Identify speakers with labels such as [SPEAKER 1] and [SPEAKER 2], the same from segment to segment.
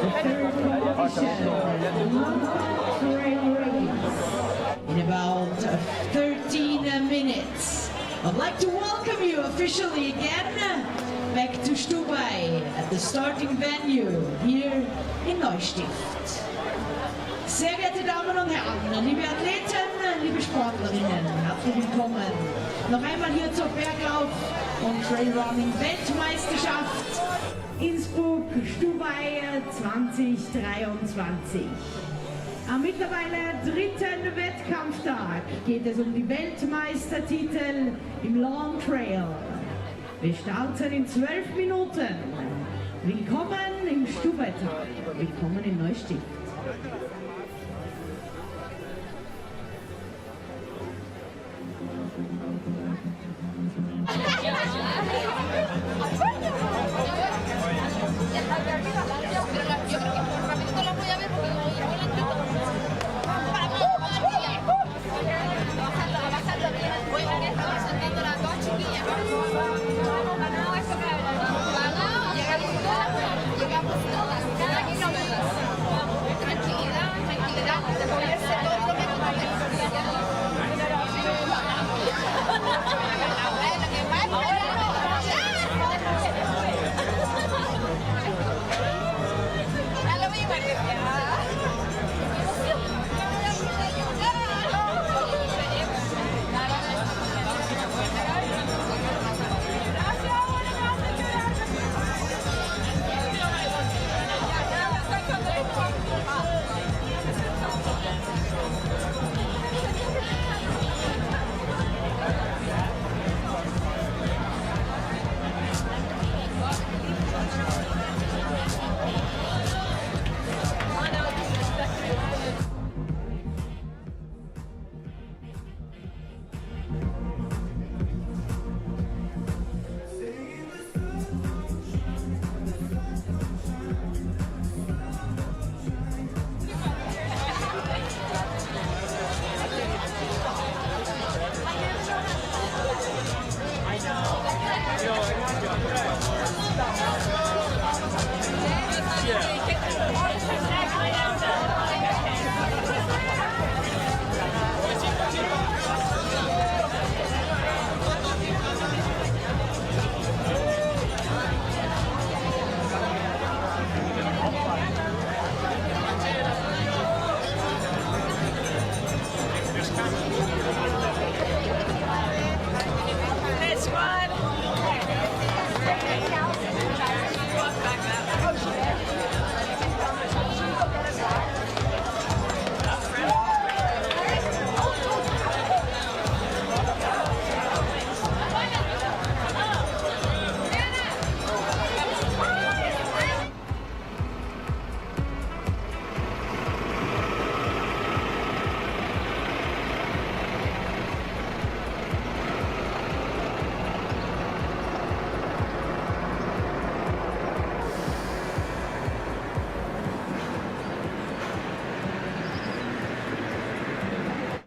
[SPEAKER 1] the third competition, trail race, in about 13 minutes. I'd like to welcome you officially again back to Stubai at the starting venue here in Neustift. Sehr geehrte Damen und Herren, liebe Athleten, liebe Sportlerinnen, herzlich willkommen noch einmal hier zur Bergauf- und Trailrunning-Weltmeisterschaft Innsbruck-Stubai 2023. Am mittlerweile dritten Wettkampftag geht es um die Weltmeistertitel im Long Trail. Wir starten in 12 Minuten. Willkommen im Stubai-Tag. Willkommen in Neustift.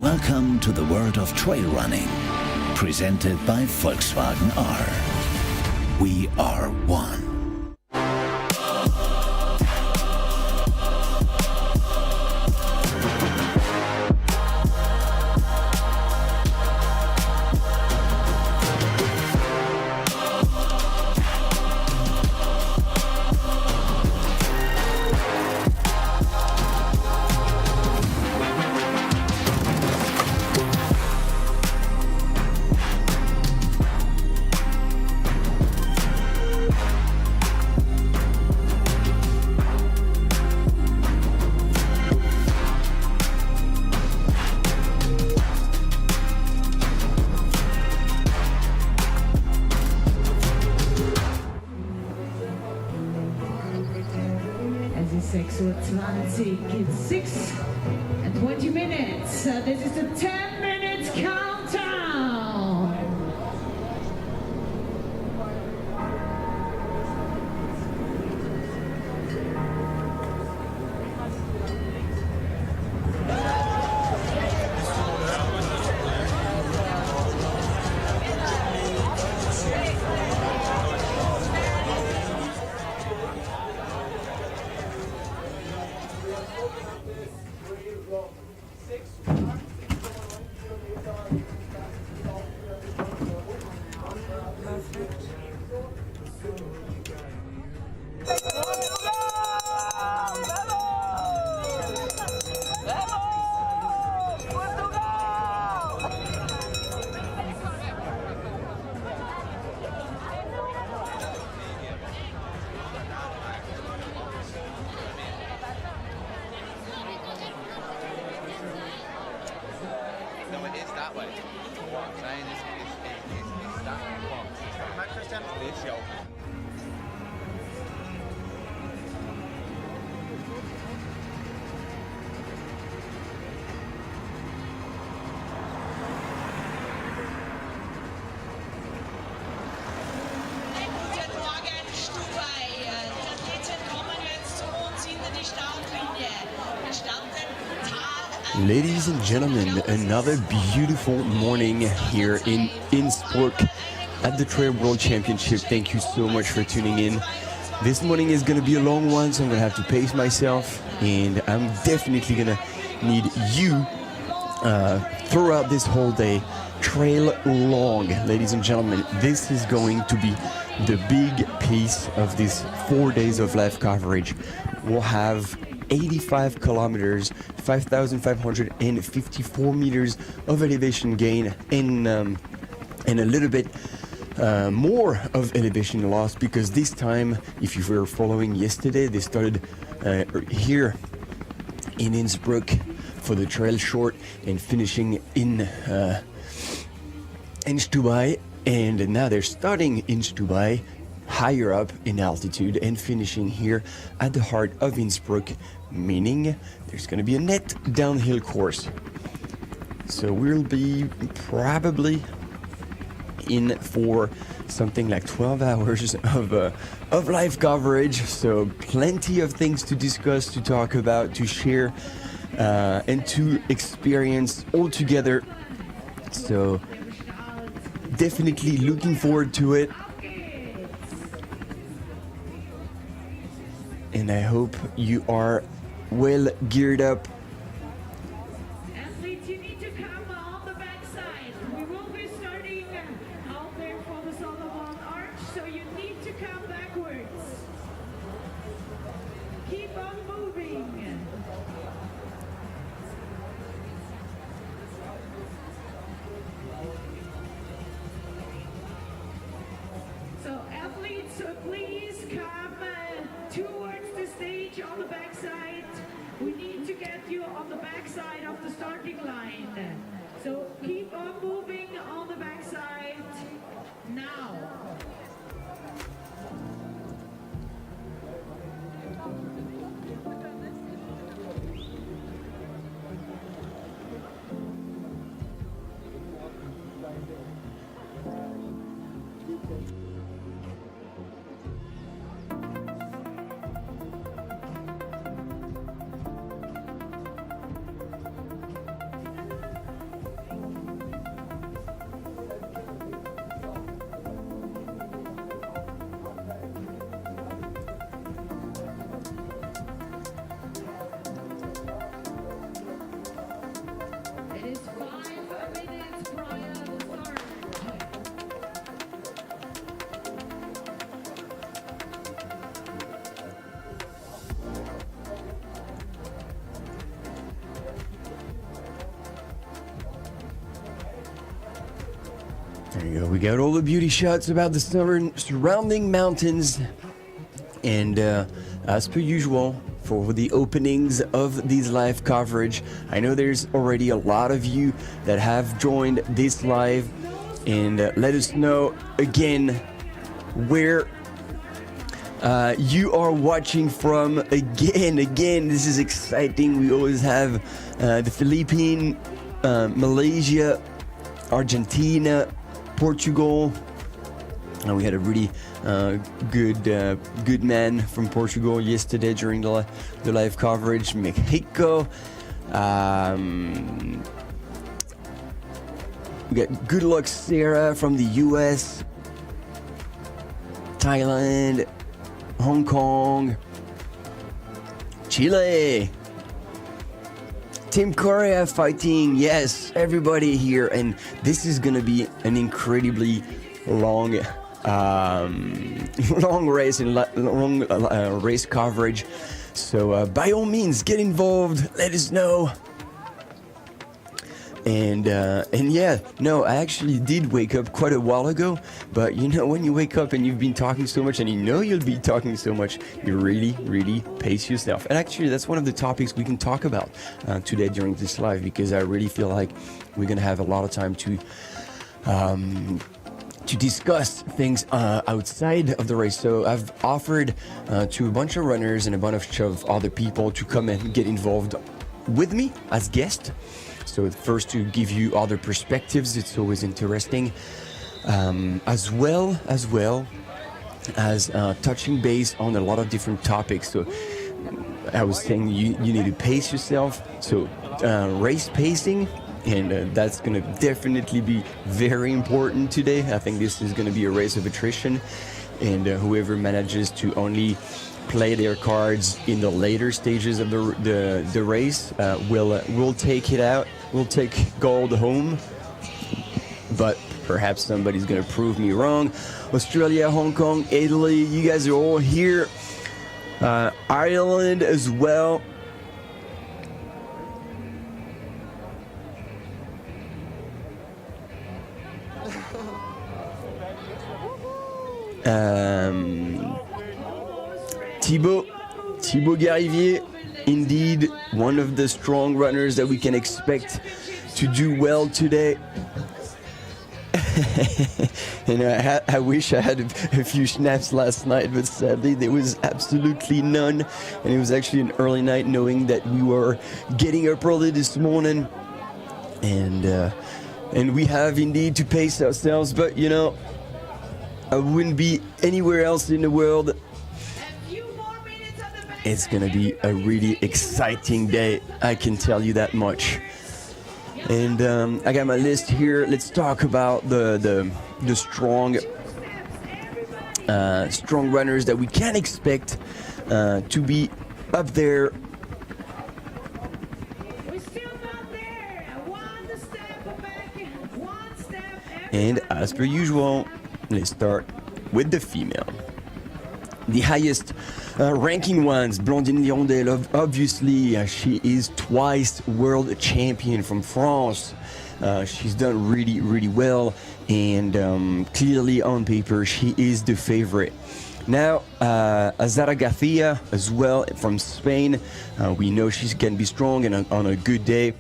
[SPEAKER 2] Welcome to the world of trail running, presented by Volkswagen R. We are one.
[SPEAKER 1] Es ist 6:20 Uhr, it's 6 and 20 minutes. This is the 10-minute countdown.
[SPEAKER 3] No, it is that way. What I'm saying is that way. This, yo.
[SPEAKER 1] Guten Morgen, Stubai. Die Athleten kommen jetzt zu uns hinter die Startlinie. Wir starten Tal.
[SPEAKER 4] Ladies and gentlemen, another beautiful morning here in Innsbruck at the Trail World Championship. Thank you so much for tuning in. This morning is going to be a long one, so I'm going to have to pace myself, and I'm definitely going to need you throughout this whole day. Trail long, ladies and gentlemen. This is going to be the big piece of these 4 days of live coverage. We'll have 85 kilometers, 5,554 meters of elevation gain, and a little bit more of elevation loss, because this time, if you were following yesterday, they started here in Innsbruck for the trail short and finishing in Stubai, and now they're starting in Stubai higher up in altitude and finishing here at the heart of Innsbruck, meaning there's going to be a net downhill course. So we'll be probably in for something like 12 hours of live coverage, so plenty of things to discuss, to talk about, to share, and to experience all together. So definitely looking forward to it, and I hope you are well geared up.
[SPEAKER 1] Athletes, you need to come on the backside. We will be starting out there for the Solomon Arch, so you need to come backwards. Keep on moving. So athletes, please come towards the stage on the backside. We need to get you on the backside of the starting line. So keep on moving on the backside now. It is 5 minutes prior to the start.
[SPEAKER 4] There you go. We got all the beauty shots about the surrounding mountains, and as per usual, for the openings of these live coverage, I know there's already a lot of you that have joined this live, and let us know again where you are watching from. Again, this is exciting. We always have the Philippines, Malaysia, Argentina, Portugal. We had a really good man from Portugal yesterday during the live coverage. Mexico. We got Good Luck Sarah from the US, Thailand, Hong Kong, Chile, Team Korea fighting, yes, everybody here, and this is gonna be an incredibly long, long race and long race coverage. So by all means, get involved. Let us know. And yeah, no, I actually did wake up quite a while ago, but you know, when you wake up and you've been talking so much and you know you'll be talking so much, you really pace yourself. And actually, that's one of the topics we can talk about today during this live, because I really feel like we're gonna have a lot of time to discuss things outside of the race. So I've offered to a bunch of runners and a bunch of other people to come and get involved with me as guests. So first, to give you other perspectives, it's always interesting, as well as touching base on a lot of different topics. So I was saying you need to pace yourself, so race pacing, and that's going to definitely be very important today. I think this is going to be a race of attrition, and whoever manages to only play their cards in the later stages of the race will take it out. We'll take gold home, but perhaps somebody's gonna prove me wrong. Australia, Hong Kong, Italy, you guys are all here. Ireland as well. Thibaut Garivier, indeed one of the strong runners that we can expect to do well today. And I wish I had a few schnapps last night, but sadly there was absolutely none. And it was actually an early night, knowing that we were getting up early this morning, and we have indeed to pace ourselves. But you know, I wouldn't be anywhere else in the world. It's gonna be a really exciting day, I can tell you that much. And I got my list here. Let's talk about the strong runners that we can expect to be up there. And as per usual, let's start with the female. The highest ranking ones, Blandine Lirondelle, obviously, she is twice world champion from France. She's done really well, and clearly on paper, she is the favorite. Now, Azara Garcia as well from Spain. We know she can be strong, and on a good day,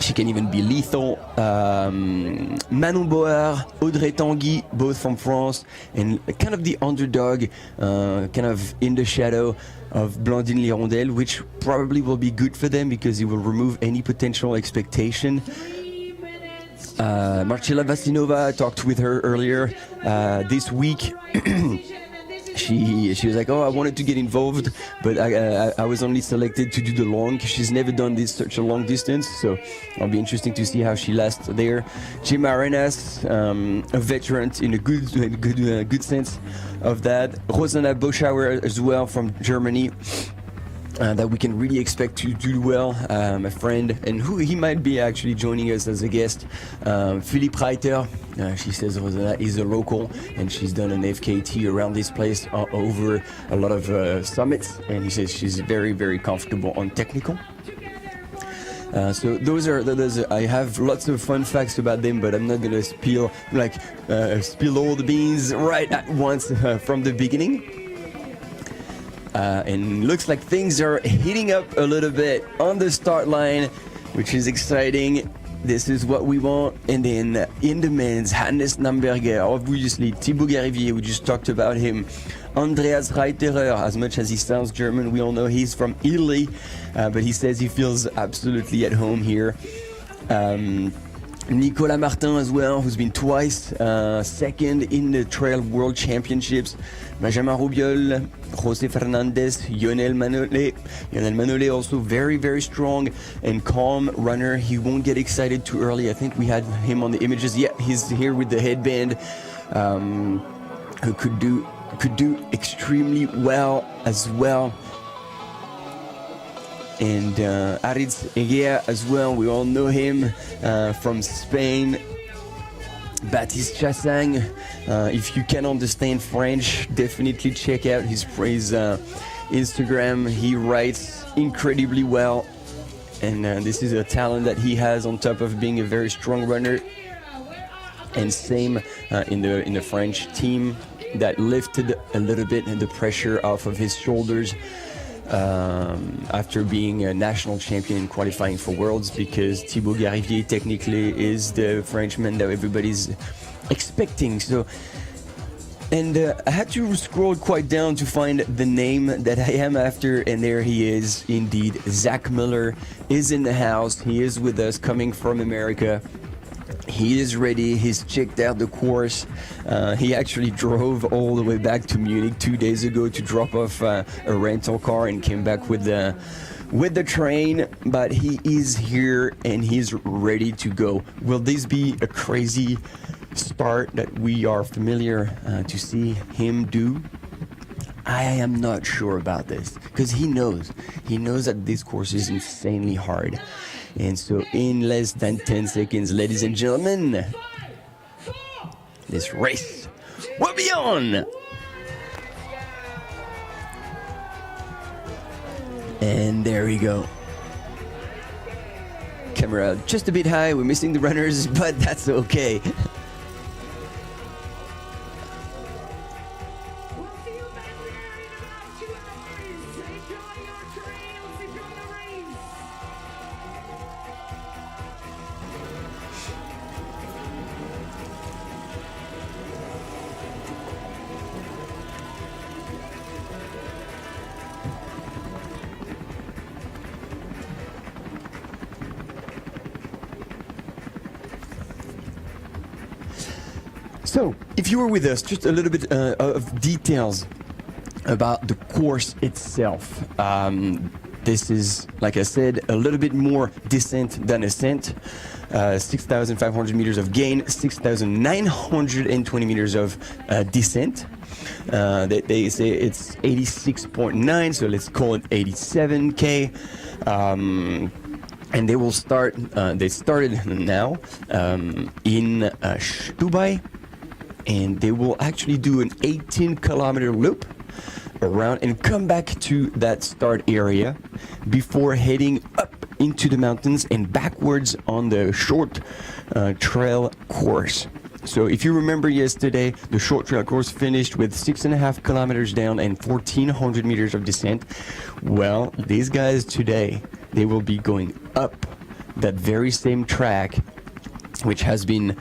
[SPEAKER 4] she can even be lethal. Manon Board, Audrey Tanguy, both from France, and kind of the underdog, kind of in the shadow of Blandine Lirondelle, which probably will be good for them because it will remove any potential expectation. Marcela Vasinova, I talked with her earlier this week. She was like, oh, I wanted to get involved, but I was only selected to do the long. She's never done such a long distance, so it'll be interesting to see how she lasts there. Gemma Arenas, a veteran in a good sense of that. Rosanna Boschauer as well from Germany. That we can really expect to do well. My friend, and who he might be actually joining us as a guest, Philippe Reiter. She says Rosanna is a local, and she's done an FKT around this place over a lot of summits, and he says she's very comfortable on technical. So those are I have lots of fun facts about them, but I'm not gonna spill all the beans right at once from the beginning. And looks like things are heating up a little bit on the start line, which is exciting. This is what we want. And then in the men's, Hannes Namberger, obviously Thibaut Garivier, we just talked about him. Andreas Reiterer, as much as he sounds German, we all know he's from Italy, but he says he feels absolutely at home here. Nicolas Martin as well, who's been twice second in the Trail World Championships. Benjamin Rubiol, Jose Fernandez, Lionel Manolé. Lionel Manolé also very strong and calm runner. He won't get excited too early. I think we had him on the images. Yeah, he's here with the headband. Who could do extremely well as well. and Aritz Egea as well. We all know him from Spain. Baptiste Chassang. If you can understand French, definitely check out his Instagram. He writes incredibly well, and this is a talent that he has on top of being a very strong runner. And same in the French team that lifted a little bit the pressure off of his shoulders after being a national champion and qualifying for Worlds, because Thibaut Garivier technically is the Frenchman that everybody's expecting. So, and I had to scroll quite down to find the name that I am after, and there he is indeed. Zach Miller is in the house. He is with us, coming from America. He is ready. He's checked out the course. He actually drove all the way back to Munich 2 days ago to drop off a rental car and came back with the train. But he is here and he's ready to go. Will this be a crazy start that we are familiar to see him do? I am not sure about this, because he knows that this course is insanely hard. And so in less than 10 seconds, ladies and gentlemen, this race will be on. And there we go. Camera just a bit high, we're missing the runners, but that's okay. So, if you were with us, just a little bit of details about the course itself. This is, like I said, a little bit more descent than ascent. 6,500 meters of gain, 6,920 meters of descent. They say it's 86.9, so let's call it 87K. And they will start, they started now in Stubai. And they will actually do an 18-kilometer loop around and come back to that start area before heading up into the mountains and backwards on the short trail course. So if you remember yesterday, the short trail course finished with 6.5 kilometers down and 1,400 meters of descent. Well, these guys today, they will be going up that very same track, which has been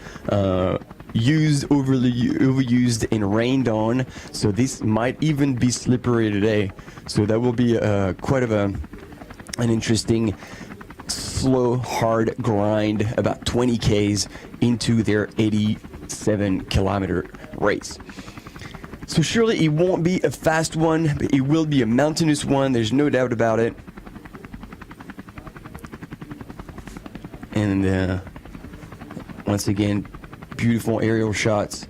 [SPEAKER 4] overused and rained on, so this might even be slippery today. So that will be quite of an interesting slow hard grind, about 20 Ks into their 87 kilometer race. So surely it won't be a fast one, but it will be a mountainous one, there's no doubt about it. And once again, beautiful aerial shots.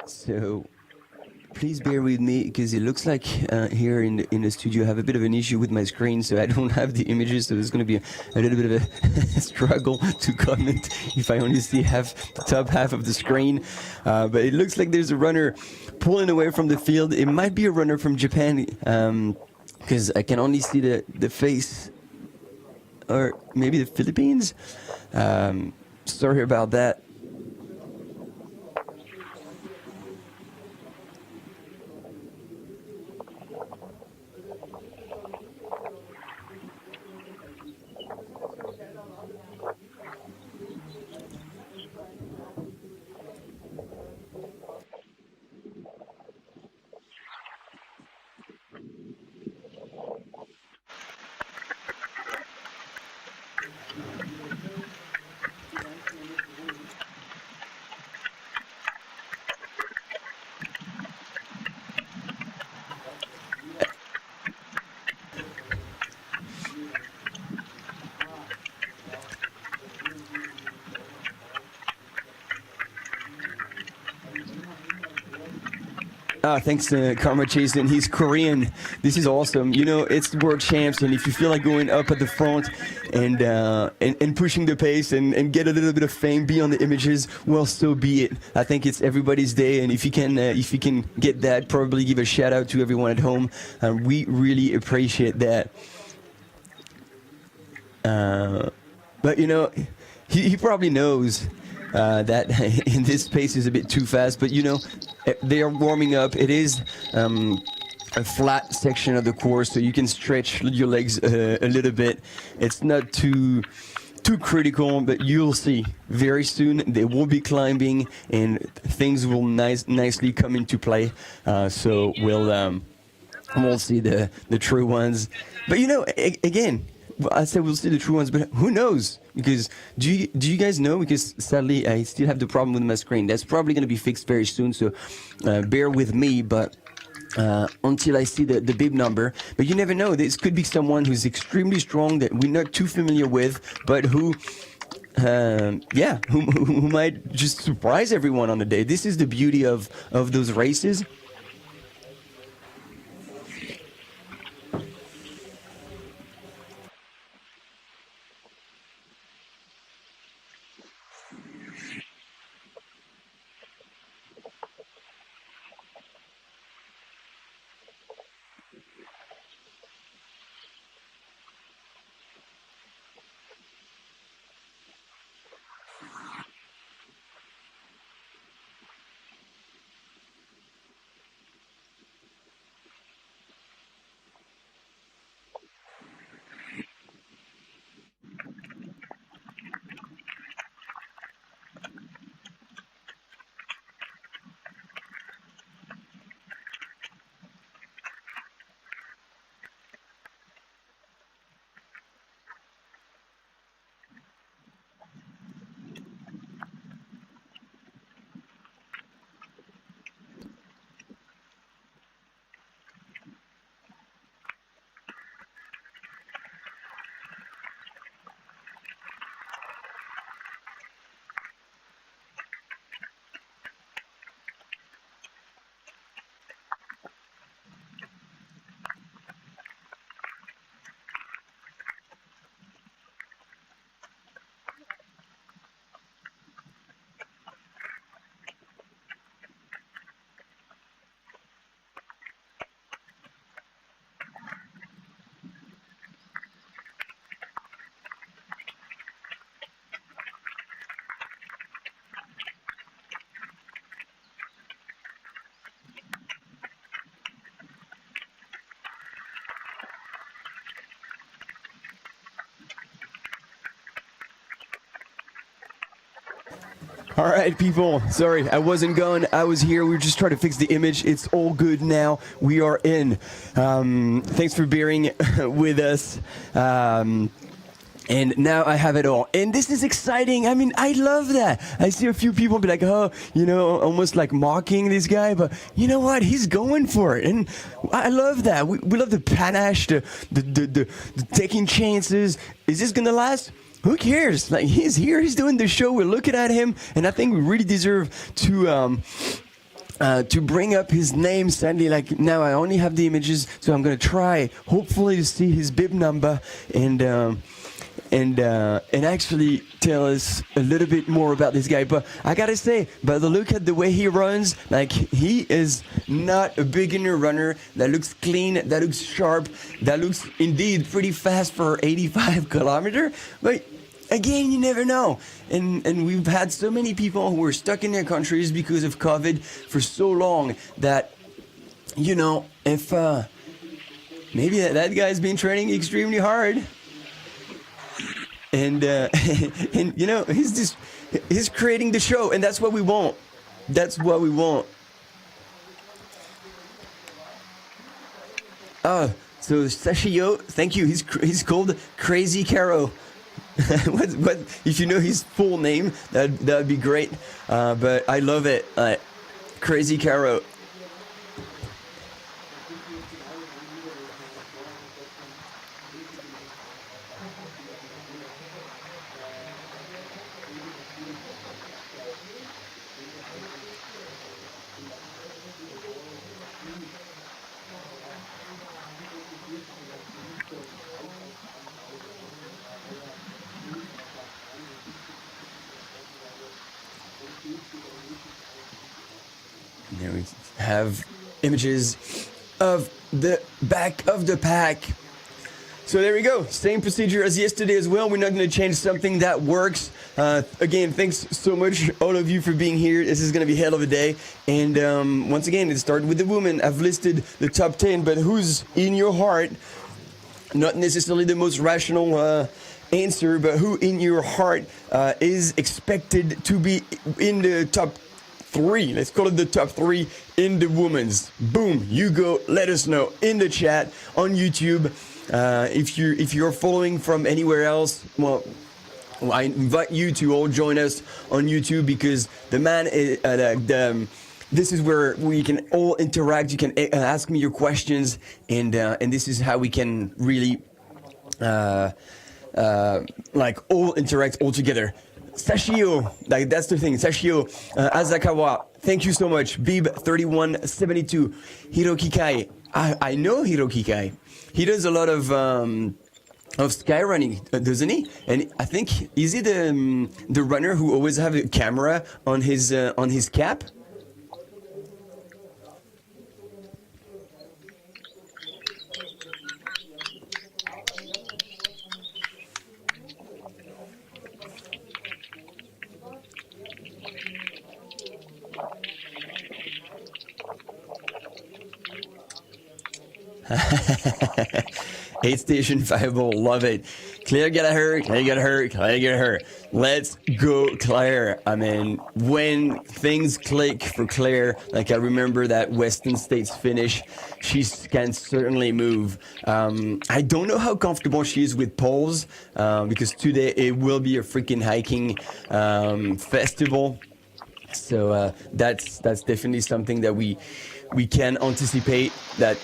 [SPEAKER 4] So please bear with me because it looks like here in the studio I have a bit of an issue with my screen, so I don't have the images, so there's going to be a little bit of a struggle to comment if I only see the top half of the screen. But it looks like there's a runner pulling away from the field. It might be a runner from Japan because I can only see the face, or maybe the Philippines. Sorry about that. Thanks to Karma Jason. He's Korean. This is awesome. You know, it's the world champs, and if you feel like going up at the front and pushing the pace and get a little bit of fame, be on the images, well, so be it. I think it's everybody's day, and if you can get that, probably give a shout out to everyone at home. We really appreciate that. But you know, he probably knows that in this pace is a bit too fast, but you know, they are warming up. It is a flat section of the course, so you can stretch your legs a little bit. It's not too critical, but you'll see very soon they will be climbing and things will nicely come into play. So we'll see the true ones. But you know, again, I said we'll see the true ones, but who knows? Because do you guys know? Because sadly, I still have the problem with my screen. That's probably going to be fixed very soon, so bear with me. But until I see the bib number, but you never know. This could be someone who's extremely strong that we're not too familiar with, but who might just surprise everyone on the day. This is the beauty of those races. All right, people. Sorry, I wasn't gone. I was here. We were just trying to fix the image. It's all good now. We are in. Thanks for bearing with us. And now I have it all. And this is exciting. I mean, I love that. I see a few people be like, oh, you know, almost like mocking this guy. But you know what? He's going for it. And I love that. We love the panache, the taking chances. Is this going to last? Who cares? Like, he's here, he's doing the show, we're looking at him, and I think we really deserve to to bring up his name. Sadly, like now I only have the images, so I'm gonna try hopefully to see his bib number and actually tell us a little bit more about this guy. But I gotta say, by the look at the way he runs, like he is not a beginner runner. That looks clean, that looks sharp, that looks indeed pretty fast for 85 kilometer. But again, you never know. And we've had so many people who were stuck in their countries because of COVID for so long that, you know, if maybe that guy's been training extremely hard. And and you know, he's creating the show, and that's what we want. That's what we want. Oh, so Sashio, thank you. He's called Crazy Caro. what if you know his full name, that'd be great. But I love it. Crazy Caro. There we have images of the back of the pack. So there we go. Same procedure as yesterday as well. We're not going to change something that works. Again, thanks so much, all of you, for being here. This is going to be hell of a day. And once again, it started with the women. I've listed the top 10, but who's in your heart? Not necessarily the most rational answer, but who in your heart is expected to be in the top 3? Let's call it the top 3 in the women's. Boom, you go. Let us know in the chat on YouTube. If you're following from anywhere else, well, I invite you to all join us on YouTube, because the man is, this is where we can all interact. You can ask me your questions, and this is how we can really like all interact all together. Sashio, like that's the thing. Sashio, Azakawa, thank you so much. Bib3172, Hiroki Kai. I know Hiroki Kai. He does a lot of sky running, doesn't he? And I think, is he the runner who always have a camera on his cap? Aid Station Fireball, love it. Claire Gallagher, Claire Gallagher, Claire Gallagher. Let's go, Claire. I mean, when things click for Claire, like I remember that Western States finish, she can certainly move. I don't know how comfortable she is with poles, because today it will be a freaking hiking festival. So that's definitely something that we can anticipate, that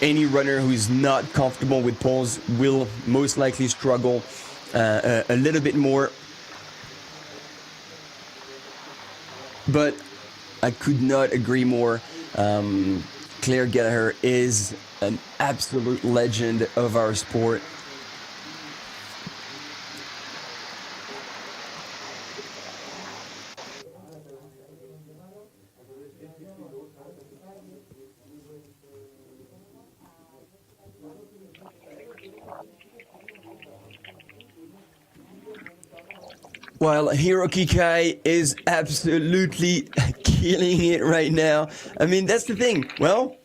[SPEAKER 4] any runner who is not comfortable with poles will most likely struggle a little bit more. But I could not agree more. Claire Gallagher is an absolute legend of our sport. While Hiroki Kai is absolutely killing it right now. I mean, that's the thing. Well,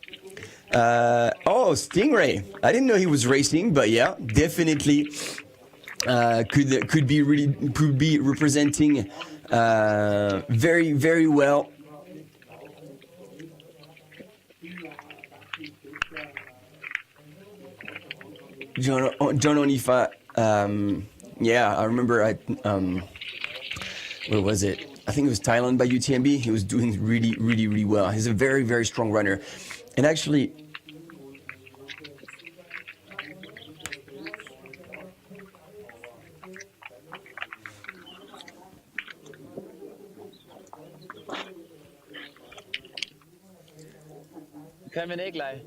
[SPEAKER 4] oh, Stingray. I didn't know he was racing, but yeah, definitely could be representing very, very well. John Onifa. Yeah, I remember. Where was it? I think it was Thailand by UTMB. He was doing really, really, really well. He's a very, very strong runner. And actually,
[SPEAKER 3] Können wir gleich.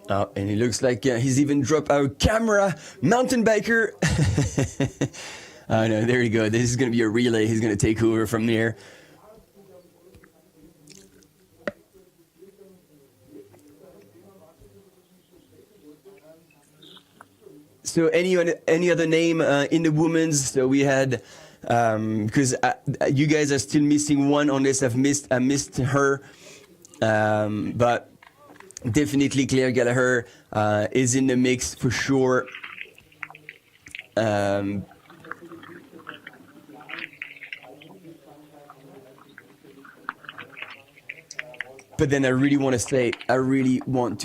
[SPEAKER 4] Oh, and it looks like he's even dropped our camera, mountain biker. Oh no, there you go. This is going to be a relay. He's going to take over from there. So any other name in the women's? So we had, because you guys are still missing one unless I missed her, but definitely Claire Gallagher is in the mix for sure. But then I really want to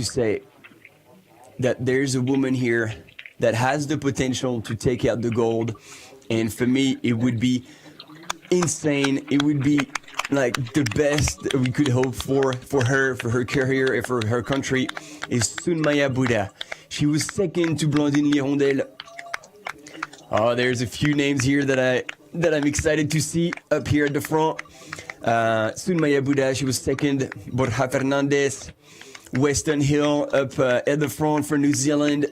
[SPEAKER 4] say that there's a woman here that has the potential to take out the gold. And for me, it would be insane. It would be like the best that we could hope for her career, and for her country, is Sunmaya Buddha. She was second to Blandine Lirondelle. Oh, there's a few names here that I'm excited to see up here at the front. Sunmaya Buddha, she was second. Borja Fernandez, Weston Hill up at the front for New Zealand.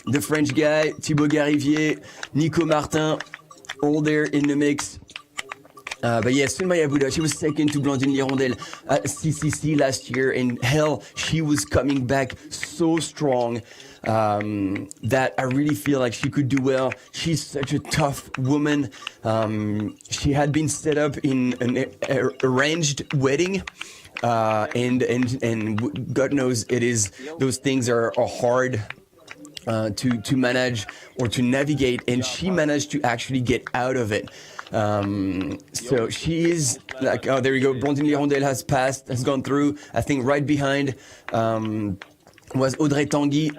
[SPEAKER 4] The French guy, Thibaut Garivier, Nico Martin, all there in the mix. But yeah, Sunmaya Buddha, she was second to Blandine Lirondelle at CCC last year, and hell, she was coming back so strong that I really feel like she could do well. She's such a tough woman. She had been set up in an arranged wedding. And God knows those things are hard to manage or to navigate, and she managed to actually get out of it. So she is like, oh, there we go. Blandine Lirondelle has gone through. I think right behind was Audrey Tanguy.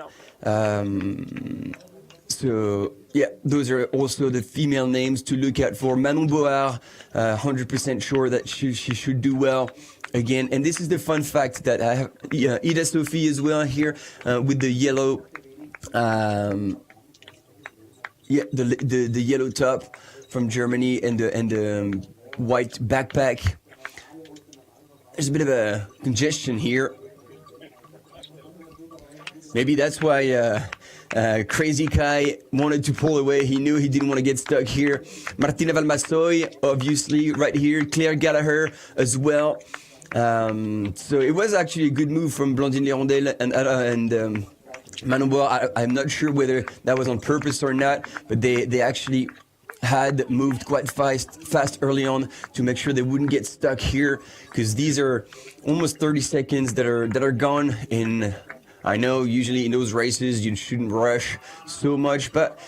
[SPEAKER 4] So yeah, those are also the female names to look out for. Manon Board, 100% sure that she should do well again. And this is the fun fact that I have Ida Sophie as well here with the yellow. The yellow top from Germany and the white backpack. There's a bit of a congestion here. Maybe that's why Crazy Kai wanted to pull away. He knew he didn't want to get stuck here. Martina Valmasoy, obviously, right here. Claire Gallagher as well. So it was actually a good move from Blandine Lirondelle and Manon Board. I'm not sure whether that was on purpose or not, but they actually had moved quite fast early on to make sure they wouldn't get stuck here, because these are almost 30 seconds that are gone. In I know usually in those races you shouldn't rush so much, but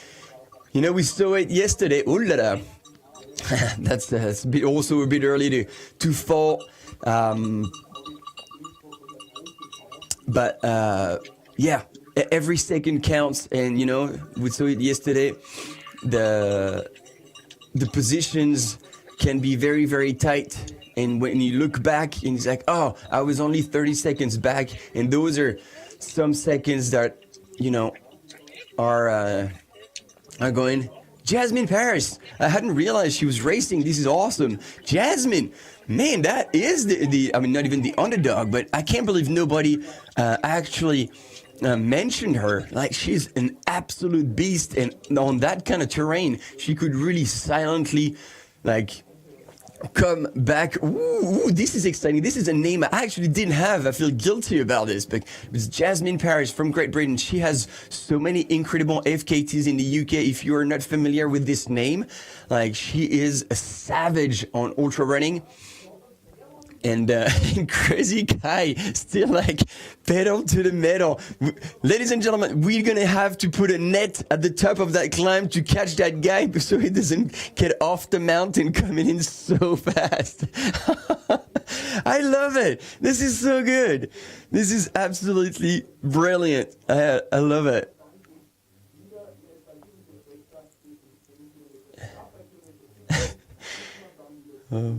[SPEAKER 4] you know, we saw it yesterday. Oh la la. That's also a bit early to fall. But yeah, every second counts, and you know, we saw it yesterday. The positions can be very, very tight, and when you look back and it's like, oh, I was only 30 seconds back, and those are some seconds that, you know, are going. Jasmine Paris, I hadn't realized she was racing. This is awesome. Jasmine, man, that is I mean, not even the underdog, but I can't believe nobody actually mentioned her. Like, she's an absolute beast, and on that kind of terrain, she could really silently, like, come back. Ooh, this is exciting. This is a name I actually didn't have. I feel guilty about this, but it's Jasmine Paris from Great Britain. She has so many incredible FKTs in the UK. If you are not familiar with this name, like, she is a savage on ultra running. And Crazy Kai still like pedal to the metal. Ladies and gentlemen, we're gonna have to put a net at the top of that climb to catch that guy so he doesn't get off the mountain coming in so fast. I love it. This is so good. This is absolutely brilliant. I love it. Oh.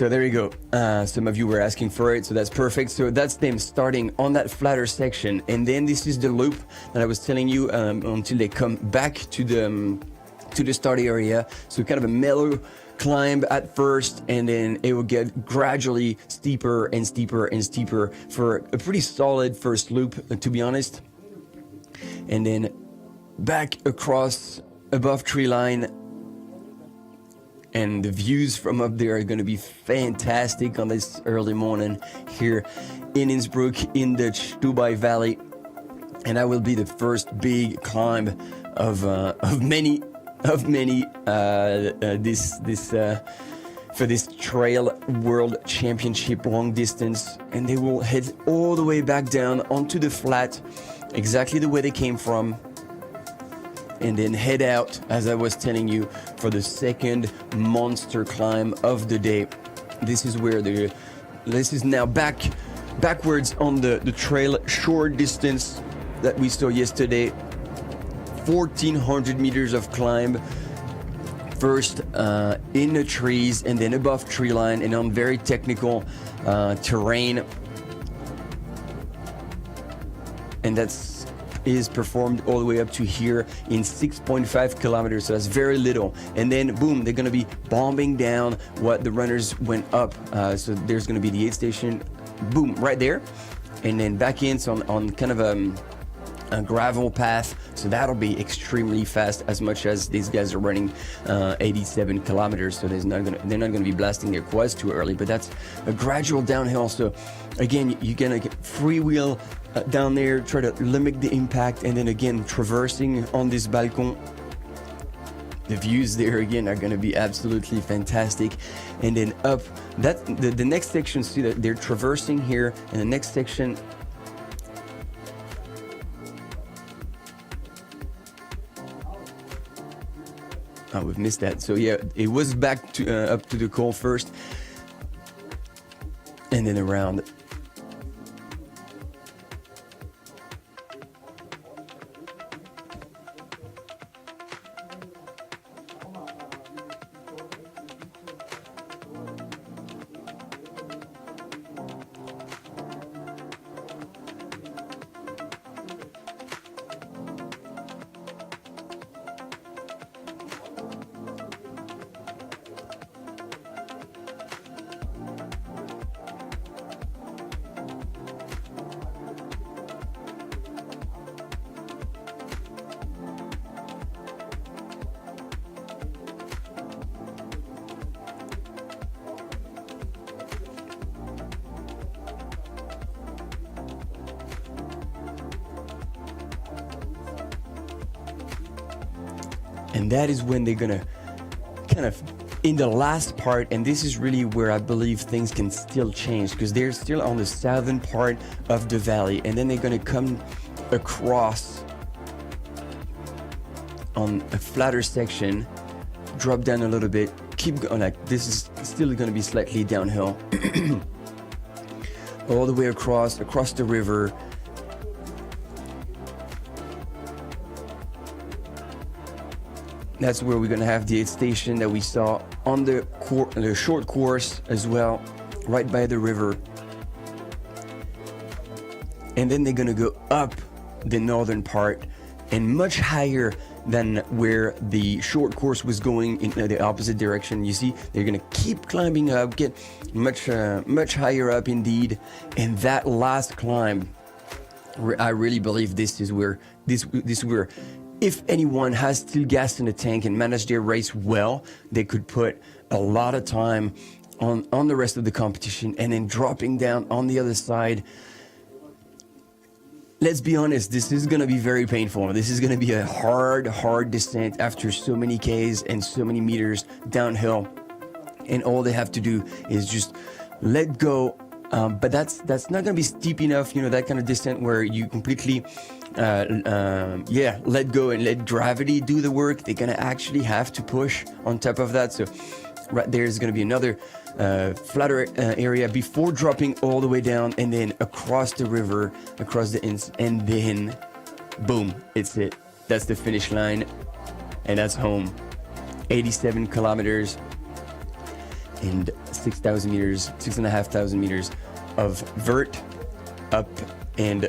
[SPEAKER 4] So there you go. Some of you were asking for it, so that's perfect. So that's them starting on that flatter section, and then this is the loop that I was telling you until they come back to the start area. So kind of a mellow climb at first, and then it will get gradually steeper and steeper and steeper for a pretty solid first loop, to be honest. And then back across above tree line. And the views from up there are going to be fantastic on this early morning here in Innsbruck in the Stubai Valley. And that will be the first big climb of many for this trail world championship long distance. And they will head all the way back down onto the flat, exactly the way they came from. And then head out, as I was telling you, for the second monster climb of the day. This is where this is now backwards on the trail short distance that we saw yesterday. 1,400 meters of climb. First in the trees and then above tree line and on very technical terrain. And is performed all the way up to here in 6.5 kilometers, so that's very little. And then boom, they're going to be bombing down what the runners went up. So there's going to be the aid station, boom, right there, and then back in, so on kind of a gravel path. So that'll be extremely fast, as much as these guys are running 87 kilometers. So they're not going to be blasting their quads too early. But that's a gradual downhill. So again, you're going to get freewheel down there, try to limit the impact, and then again traversing on this balcon. The views there again are going to be absolutely fantastic. And then up that the next section, see that they're traversing here, and the next section. Oh, we've missed that. So yeah, it was back to up to the col first, and then around. And that is when they're gonna kind of in the last part, and this is really where I believe things can still change, because they're still on the southern part of the valley, and then they're gonna come across on a flatter section, drop down a little bit, keep going. Like this is still gonna be slightly downhill all the way across the river. That's where we're gonna have the aid station that we saw on the short course as well, right by the river. And then they're gonna go up the northern part and much higher than where the short course was going in the opposite direction. You see, they're gonna keep climbing up, get much higher up indeed. And that last climb, I really believe this is where if anyone has still gas in the tank and manage their race well, they could put a lot of time on the rest of the competition, and then dropping down on the other side. Let's be honest, this is going to be very painful. This is going to be a hard descent after so many Ks and so many meters downhill. And all they have to do is just let go. But that's not going to be steep enough, that kind of descent where you completely let go and let gravity do the work. They're going to actually have to push on top of that. So right there is going to be another flatter area before dropping all the way down, and then across the river, across the Inns, and then boom, it's it. That's the finish line, and that's home. 87 kilometers and 6,000 meters, 6,500 meters of vert up and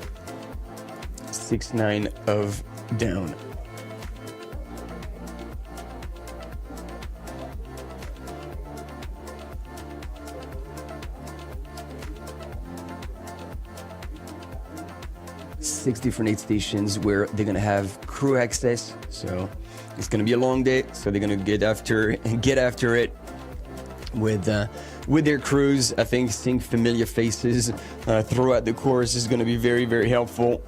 [SPEAKER 4] 6,900 of down. Six different aid stations where they're gonna have crew access. So it's gonna be a long day. So they're gonna get after it with their crews. I think seeing familiar faces throughout the course is gonna be very, very helpful.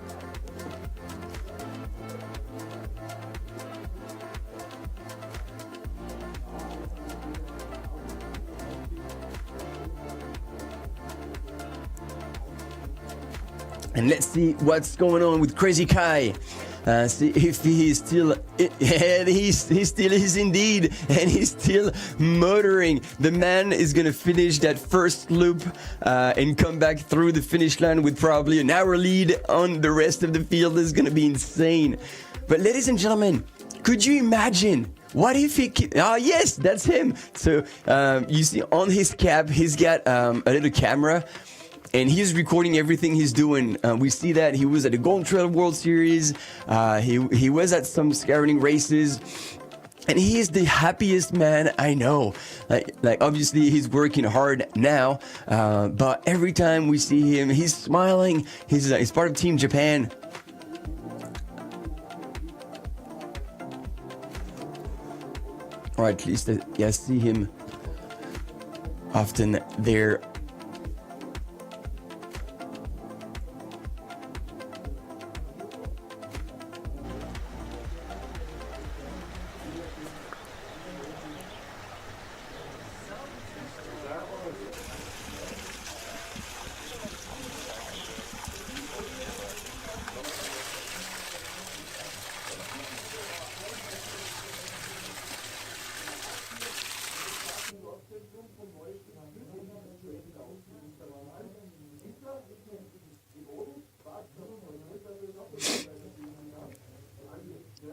[SPEAKER 4] And let's see what's going on with Crazy Kai. See if he's still, and he still is indeed, and he's still motoring. The man is gonna finish that first loop and come back through the finish line with probably an hour lead on the rest of the field. Is gonna be insane. But ladies and gentlemen, could you imagine? What if he... Oh, yes, that's him. So you see on his cap, he's got a little camera. And he's recording everything he's doing. We see that he was at the Golden Trail World Series. He was at some scouting races. And he is the happiest man I know. Like obviously he's working hard now. But every time we see him, he's smiling. He's part of Team Japan. Or at least I see him often there.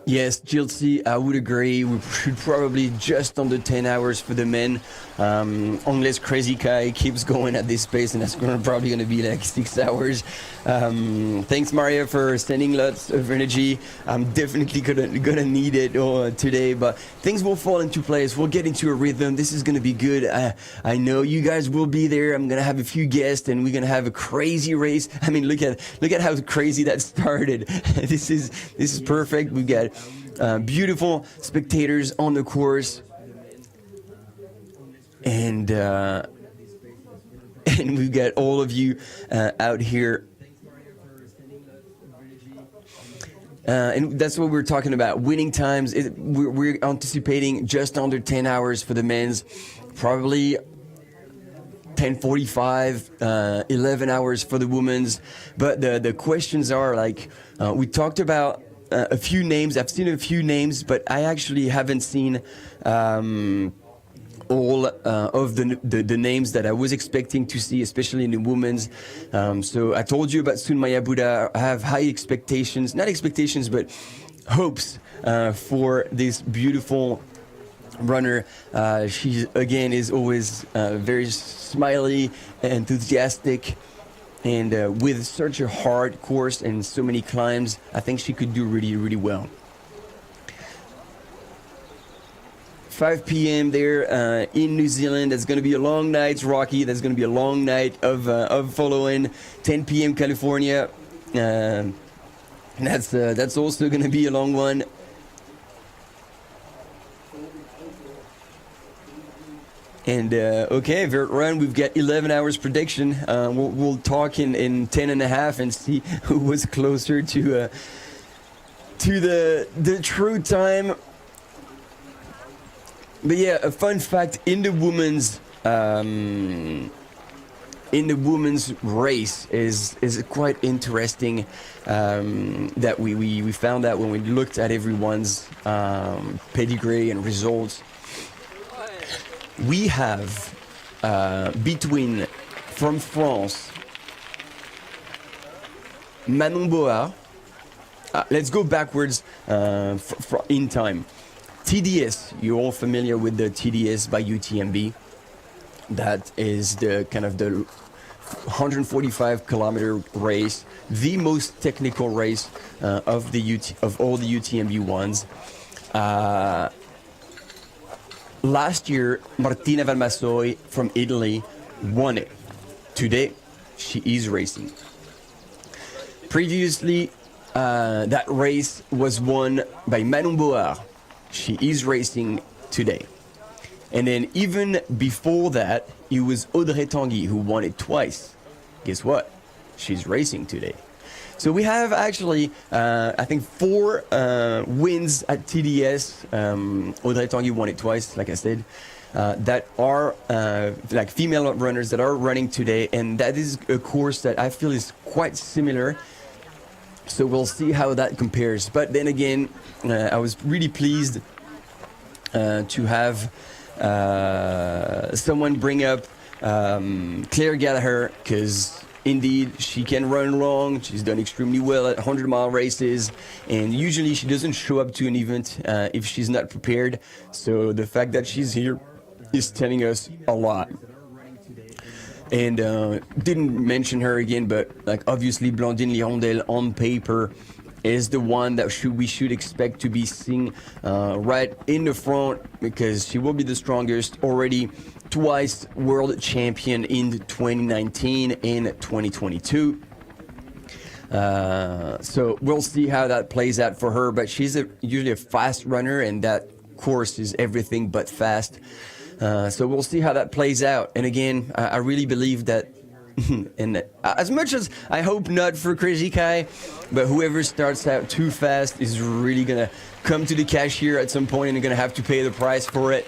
[SPEAKER 4] Yes, Chelsea, I would agree. We should probably just under 10 hours for the men, unless Crazy Kai keeps going at this pace, and that's probably going to be like 6 hours. Thanks, Maria, for sending lots of energy. I'm definitely gonna need it today, but things will fall into place. We'll get into a rhythm. This is going to be good. I know you guys will be there. I'm going to have a few guests, and we're going to have a crazy race. I mean, look at how crazy that started. This is perfect. We've got beautiful spectators on the course, and we've got all of you out here. And that's what we're talking about. Winning times. We're anticipating just under 10 hours for the men's, probably 10:45, 11 hours for the women's. But the questions are like, we talked about a few names. I've seen a few names, but I actually haven't seen all of the names that I was expecting to see, especially in the women's. So I told you about Sunmaya Buddha. I have high expectations, not expectations, but hopes for this beautiful runner. She again is always very smiley, enthusiastic, and with such a hard course and so many climbs, I think she could do really, really well. 5 p.m. there in New Zealand. That's going to be a long night, Rocky. That's going to be a long night of following. 10 p.m. California. That's also going to be a long one. And okay, vert run. We've got 11 hours prediction. We'll talk in 10 and a half and see who was closer to the true time. But yeah, a fun fact in the women's race is quite interesting that we found out when we looked at everyone's pedigree and results. We have from France, Manon Board. Let's go backwards in time. TDS, you're all familiar with the TDS by UTMB. That is the kind of the 145-kilometer race, the most technical race of all the UTMB ones. Last year, Martina Valmassoi from Italy won it. Today, she is racing. Previously, that race was won by Manon Board. She is racing today. And then even before that, it was Audrey Tanguy who won it twice. Guess what? She's racing today. So we have actually, I think, 4 wins at TDS. Audrey Tanguy won it twice, like I said. That are like female runners that are running today, and that is a course that I feel is quite similar. So we'll see how that compares. But then again, I was really pleased to have someone bring up Claire Gallagher, because indeed she can run long. She's done extremely well at 100-mile races, and usually she doesn't show up to an event if she's not prepared. So the fact that she's here is telling us a lot. And didn't mention her again, but like obviously Blandine Lirondelle on paper is the one that we should expect to be seen right in the front, because she will be the strongest. Already twice world champion in 2019 and 2022. So we'll see how that plays out for her, but she's usually a fast runner, and that course is everything but fast. So we'll see how that plays out. And again, I really believe that, and as much as I hope not for Crazy Kai, but whoever starts out too fast is really going to come to the cashier at some point and they're going to have to pay the price for it.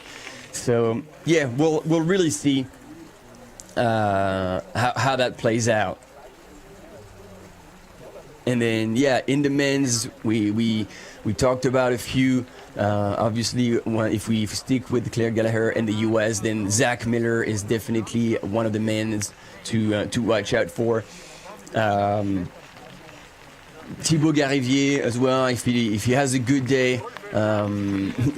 [SPEAKER 4] So yeah, we'll really see how that plays out. And then yeah, in the men's, we talked about a few. Obviously, if we stick with Claire Gallagher and the US, then Zach Miller is definitely one of the men to watch out for. Thibaut Garivier as well, if he has a good day,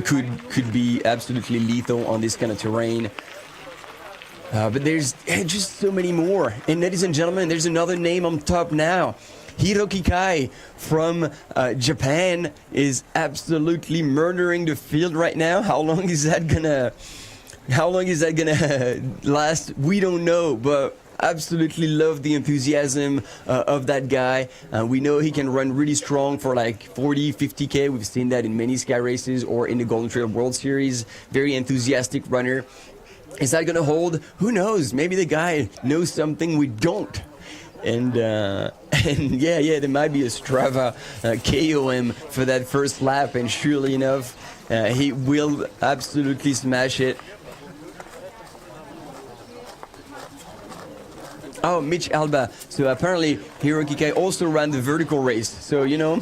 [SPEAKER 4] could be absolutely lethal on this kind of terrain. But there's just so many more. And ladies and gentlemen, there's another name on top now. Hiroki Kai from Japan is absolutely murdering the field right now. How long is that gonna last? We don't know, but absolutely love the enthusiasm of that guy. We know he can run really strong for like 40, 50K. We've seen that in many sky races or in the Golden Trail World Series. Very enthusiastic runner. Is that gonna hold? Who knows? Maybe the guy knows something we don't. And yeah, there might be a Strava KOM for that first lap, and surely enough, he will absolutely smash it. Oh, Mitch Alba. So apparently Hiroki Kai also ran the vertical race. So, you know,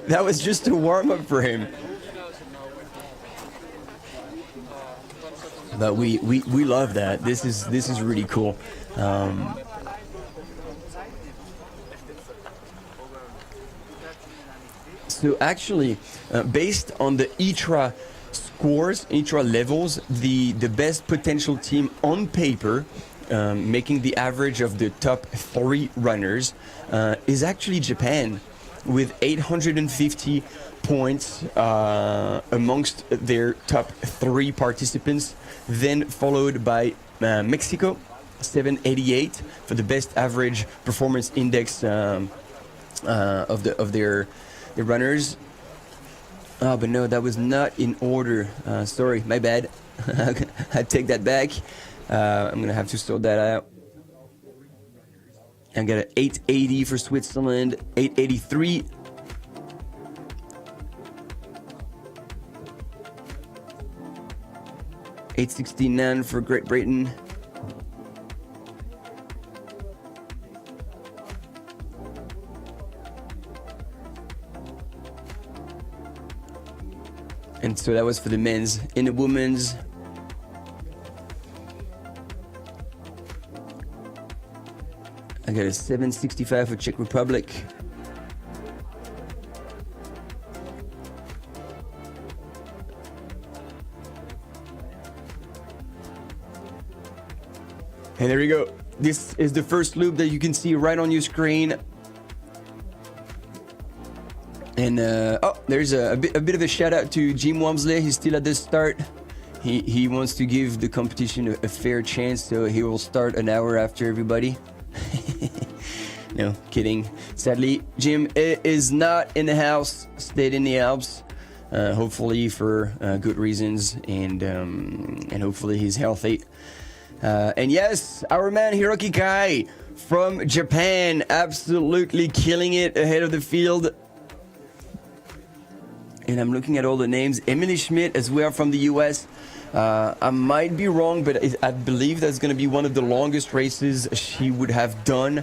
[SPEAKER 4] that was just a warm-up for him. But we love that. This is really cool. So actually, based on the ITRA scores, ITRA levels, the best potential team on paper, making the average of the top 3 runners, is actually Japan, with 850 points amongst their top 3 participants, then followed by Mexico, 788 for the best average performance index of their runners. Oh, but no, that was not in order. Sorry, my bad. I take that back. I'm gonna have to sort that out. I got an 880 for Switzerland, 883. $869 for Great Britain. And so that was for the men's. In the women's, I got a 765 for Czech Republic. And there you go. This is the first loop that you can see right on your screen. And there's a bit of a shout out to Jim Wamsley. He's still at the start. He wants to give the competition a fair chance, so he will start an hour after everybody. No, kidding. Sadly, Jim is not in the house, stayed in the Alps. Hopefully for good reasons, and hopefully he's healthy. And yes, our man Hiroki Kai from Japan, absolutely killing it ahead of the field. And I'm looking at all the names. Emily Schmidt as well from the US. I might be wrong, but I believe that's going to be one of the longest races she would have done.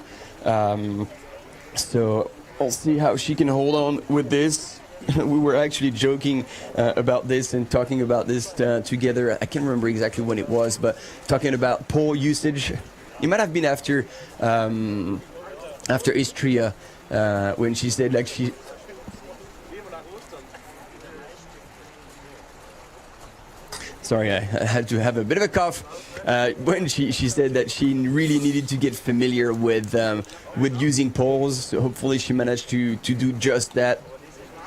[SPEAKER 4] So I'll see how she can hold on with this. We were actually joking about this and talking about this together. I can't remember exactly when it was, but talking about pole usage. It might have been after Istria, when she said like she. Sorry, I had to have a bit of a cough when she said that she really needed to get familiar with using poles. So hopefully she managed to do just that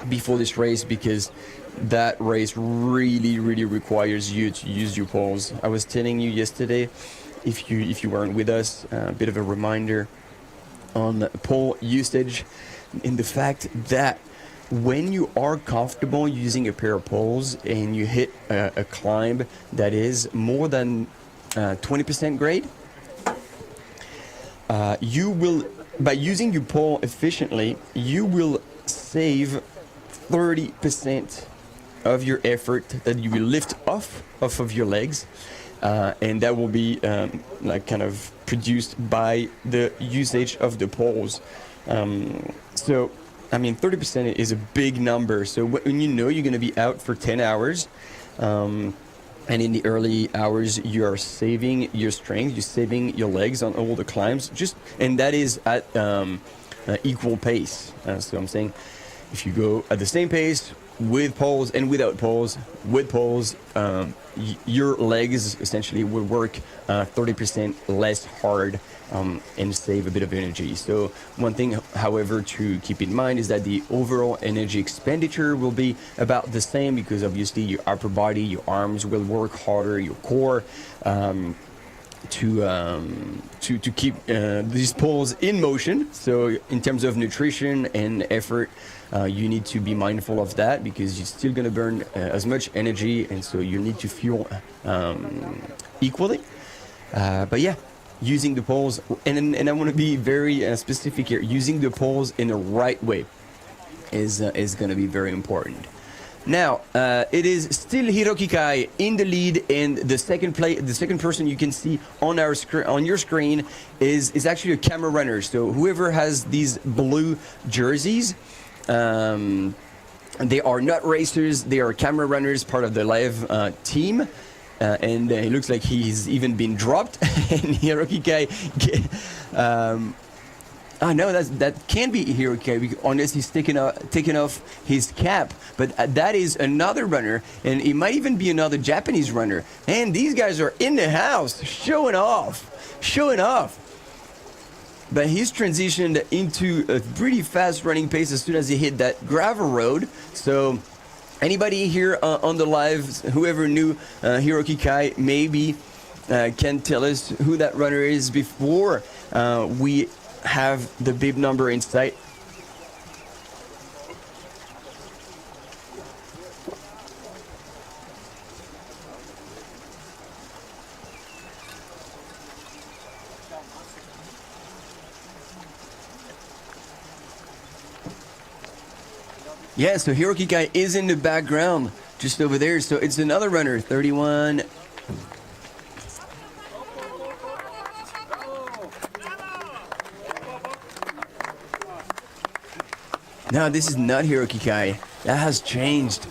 [SPEAKER 4] before this race, because that race really requires you to use your poles. I was telling you yesterday, if you weren't with us, a bit of a reminder on pole usage, in the fact that when you are comfortable using a pair of poles and you hit a climb that is more than 20% grade, you will, by using your pole efficiently, you will save 30% of your effort that you will lift off of your legs, and that will be like kind of produced by the usage of the poles. So I mean, 30% is a big number. So when you know you're going to be out for 10 hours, and in the early hours you are saving your strength, you're saving your legs on all the climbs, and that is at equal pace. So I'm saying, if you go at the same pace with poles and without poles, with poles, your legs essentially will work 30% less hard, and save a bit of energy. So one thing, however, to keep in mind is that the overall energy expenditure will be about the same, because obviously your upper body, your arms will work harder, your core, to keep these poles in motion. So in terms of nutrition and effort, you need to be mindful of that, because you're still going to burn as much energy, and so you need to fuel equally. But yeah, using the poles, and I want to be very specific here, using the poles in the right way is going to be very important. Now, it is still Hiroki Kai in the lead, and the second person you can see on your screen is actually a camera runner. So whoever has these blue jerseys, they are not racers, they are camera runners, part of the live team. And it looks like he's even been dropped. And Hiroki Kai, no, that can't be Hiroki Kai, unless he's taken off his cap. But that is another runner, and it might even be another Japanese runner. And these guys are in the house, showing off. But he's transitioned into a pretty fast running pace as soon as he hit that gravel road. So anybody here on the live, whoever knew Hiroki Kai, maybe can tell us who that runner is before we have the bib number in sight. Yeah, so Hiroki Kai is in the background, just over there. So it's another runner, 31. No, this is not Hiroki Kai. That has changed.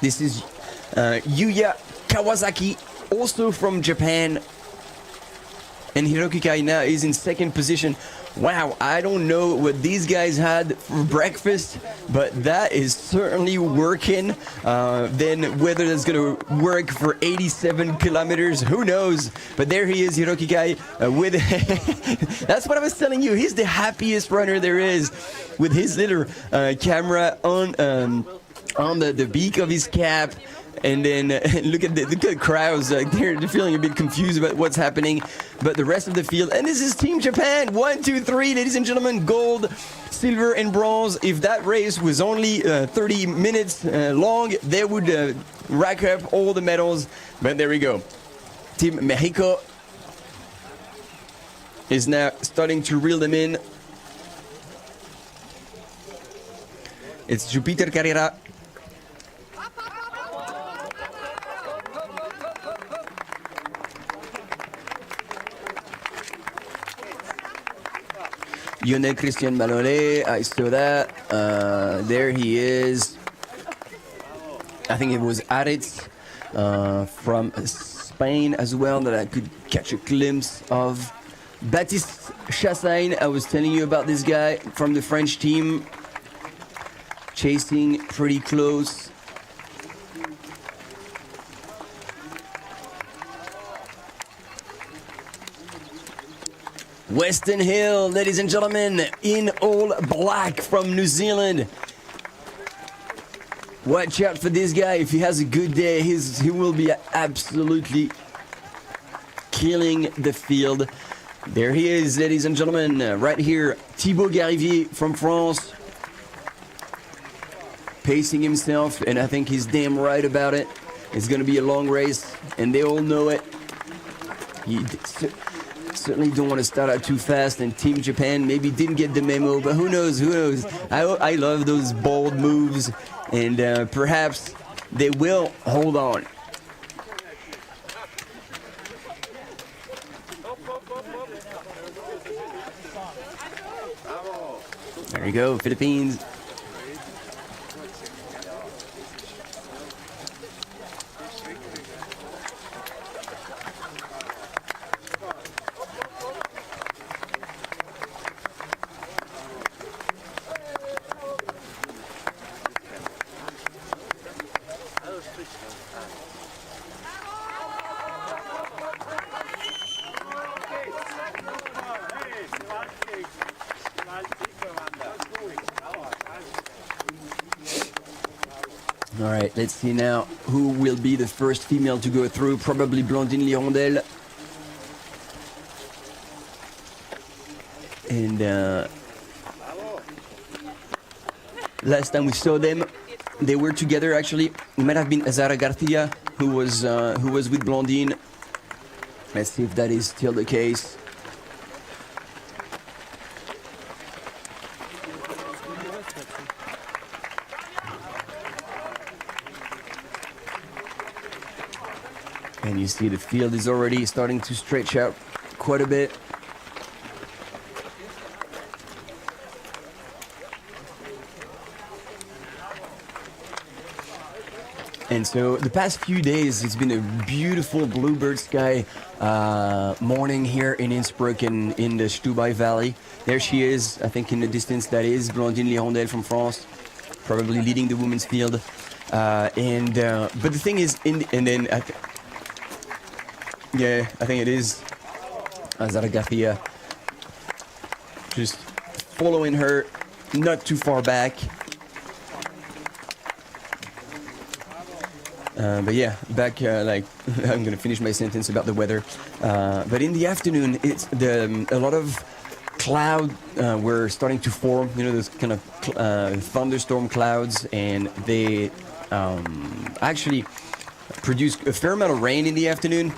[SPEAKER 4] This is Yuya Kawasaki, also from Japan. And Hiroki Kai now is in second position. Wow, I don't know what these guys had for breakfast, but that is certainly working. Then whether that's going to work for 87 kilometers, who knows? But there he is, Hiroki Kai, with... That's what I was telling you. He's the happiest runner there is, with his little camera on the beak of his cap. And then look at the crowds. They're feeling a bit confused about what's happening. But the rest of the field, and this is Team Japan. 1, 2, 3, ladies and gentlemen, gold, silver, and bronze. If that race was only 30 minutes long, they would rack up all the medals. But there we go. Team Mexico is now starting to reel them in. It's Jupiter Carrera. Lionel Christian Malolé, I saw that. There he is. I think it was Aritz from Spain as well that I could catch a glimpse of. Baptiste Chassagne, I was telling you about this guy from the French team. Chasing pretty close. Weston Hill, ladies and gentlemen, in all black from New Zealand. Watch out for this guy. If he has a good day, he will be absolutely killing the field. There he is, ladies and gentlemen, right here. Thibaut Garivier from France. Pacing himself, and I think he's damn right about it. It's going to be a long race, and they all know it. Certainly don't want to start out too fast, and Team Japan maybe didn't get the memo, but who knows, who knows. I love those bold moves, and perhaps they will hold on. There you go, Philippines. All right, let's see now who will be the first female to go through. Probably Blandine Lirondelle. And last time we saw them, they were together actually. It might have been Azara Garcia who was with Blandine. Let's see if that is still the case. And you see the field is already starting to stretch out quite a bit. And so the past few days, it's been a beautiful bluebird sky morning here in Innsbruck in the Stubai Valley. There she is, I think in the distance, that is Blandine Lirondelle from France, probably leading the women's field. But the thing is, I think it is Azara Garcia. Just following her, not too far back. But yeah, back like I'm gonna finish my sentence about the weather. But in the afternoon, it's a lot of cloud were starting to form. You know, those kind of thunderstorm clouds, and they actually produced a fair amount of rain in the afternoon.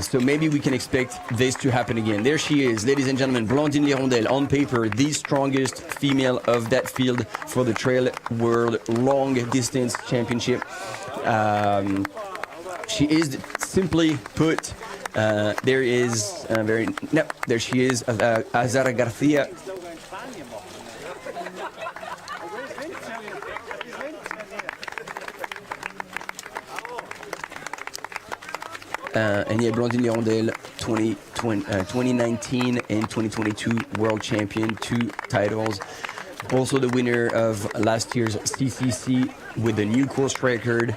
[SPEAKER 4] So maybe we can expect this to happen again. There she is, ladies and gentlemen, Blandine Lirondelle, on paper, the strongest female of that field for the Trail World Long Distance Championship. She is, simply put, there she is, Azara Garcia. and yeah, Blandine Hirondelle, 2019 and 2022 world champion, 2 titles. Also the winner of last year's CCC with a new course record.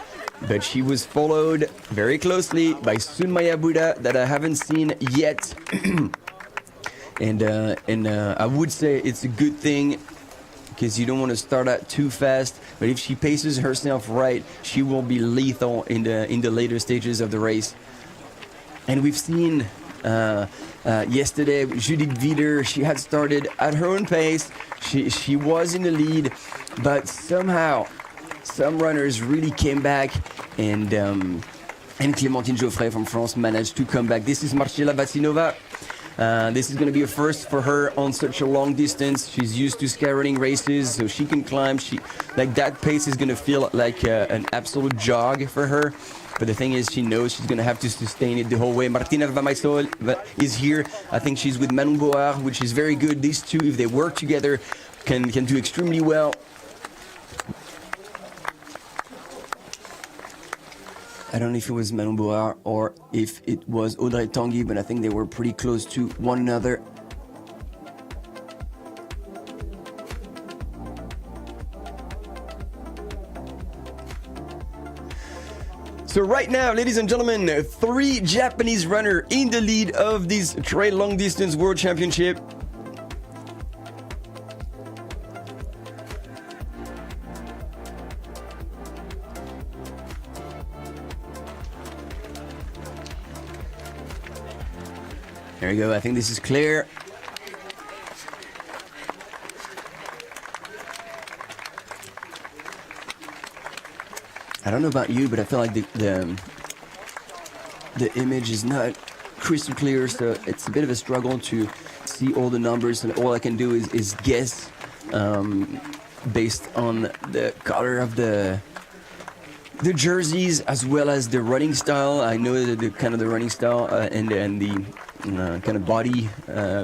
[SPEAKER 4] But she was followed very closely by Sunmaya Buddha that I haven't seen yet. and I would say it's a good thing because you don't want to start out too fast. But if she paces herself right, she will be lethal in the later stages of the race. And we've seen yesterday Judith Wieder, she had started at her own pace. She was in the lead, but somehow some runners really came back, and Clémentine Geoffrey from France managed to come back. This is Marcela Vasinova. This is going to be a first for her on such a long distance. She's used to skyrunning races, so she can climb. Like that pace is going to feel like an absolute jog for her. But the thing is, she knows she's going to have to sustain it the whole way. Martina Vamaisol is here. I think she's with Manon Board, which is very good. These two, if they work together, can do extremely well. I don't know if it was Manon Board or if it was Audrey Tanguy, but I think they were pretty close to one another. So right now, ladies and gentlemen, 3 Japanese runners in the lead of this trail long distance world championship. There you go. I think this is clear. I don't know about you, but I feel like the image is not crystal clear, so it's a bit of a struggle to see all the numbers, and all I can do is guess based on the color of the jerseys as well as the running style. I know that the kind of the running style and the kind of body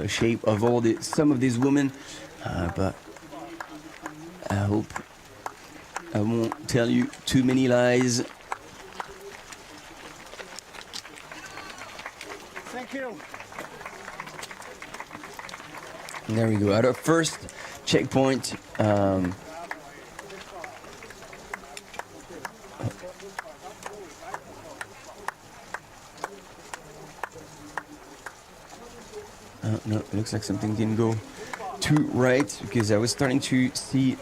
[SPEAKER 4] shape of some of these women, but I hope I won't tell you too many lies.
[SPEAKER 5] Thank you.
[SPEAKER 4] And there we go. At our first checkpoint, no, it looks like something didn't go too right, because I was starting to see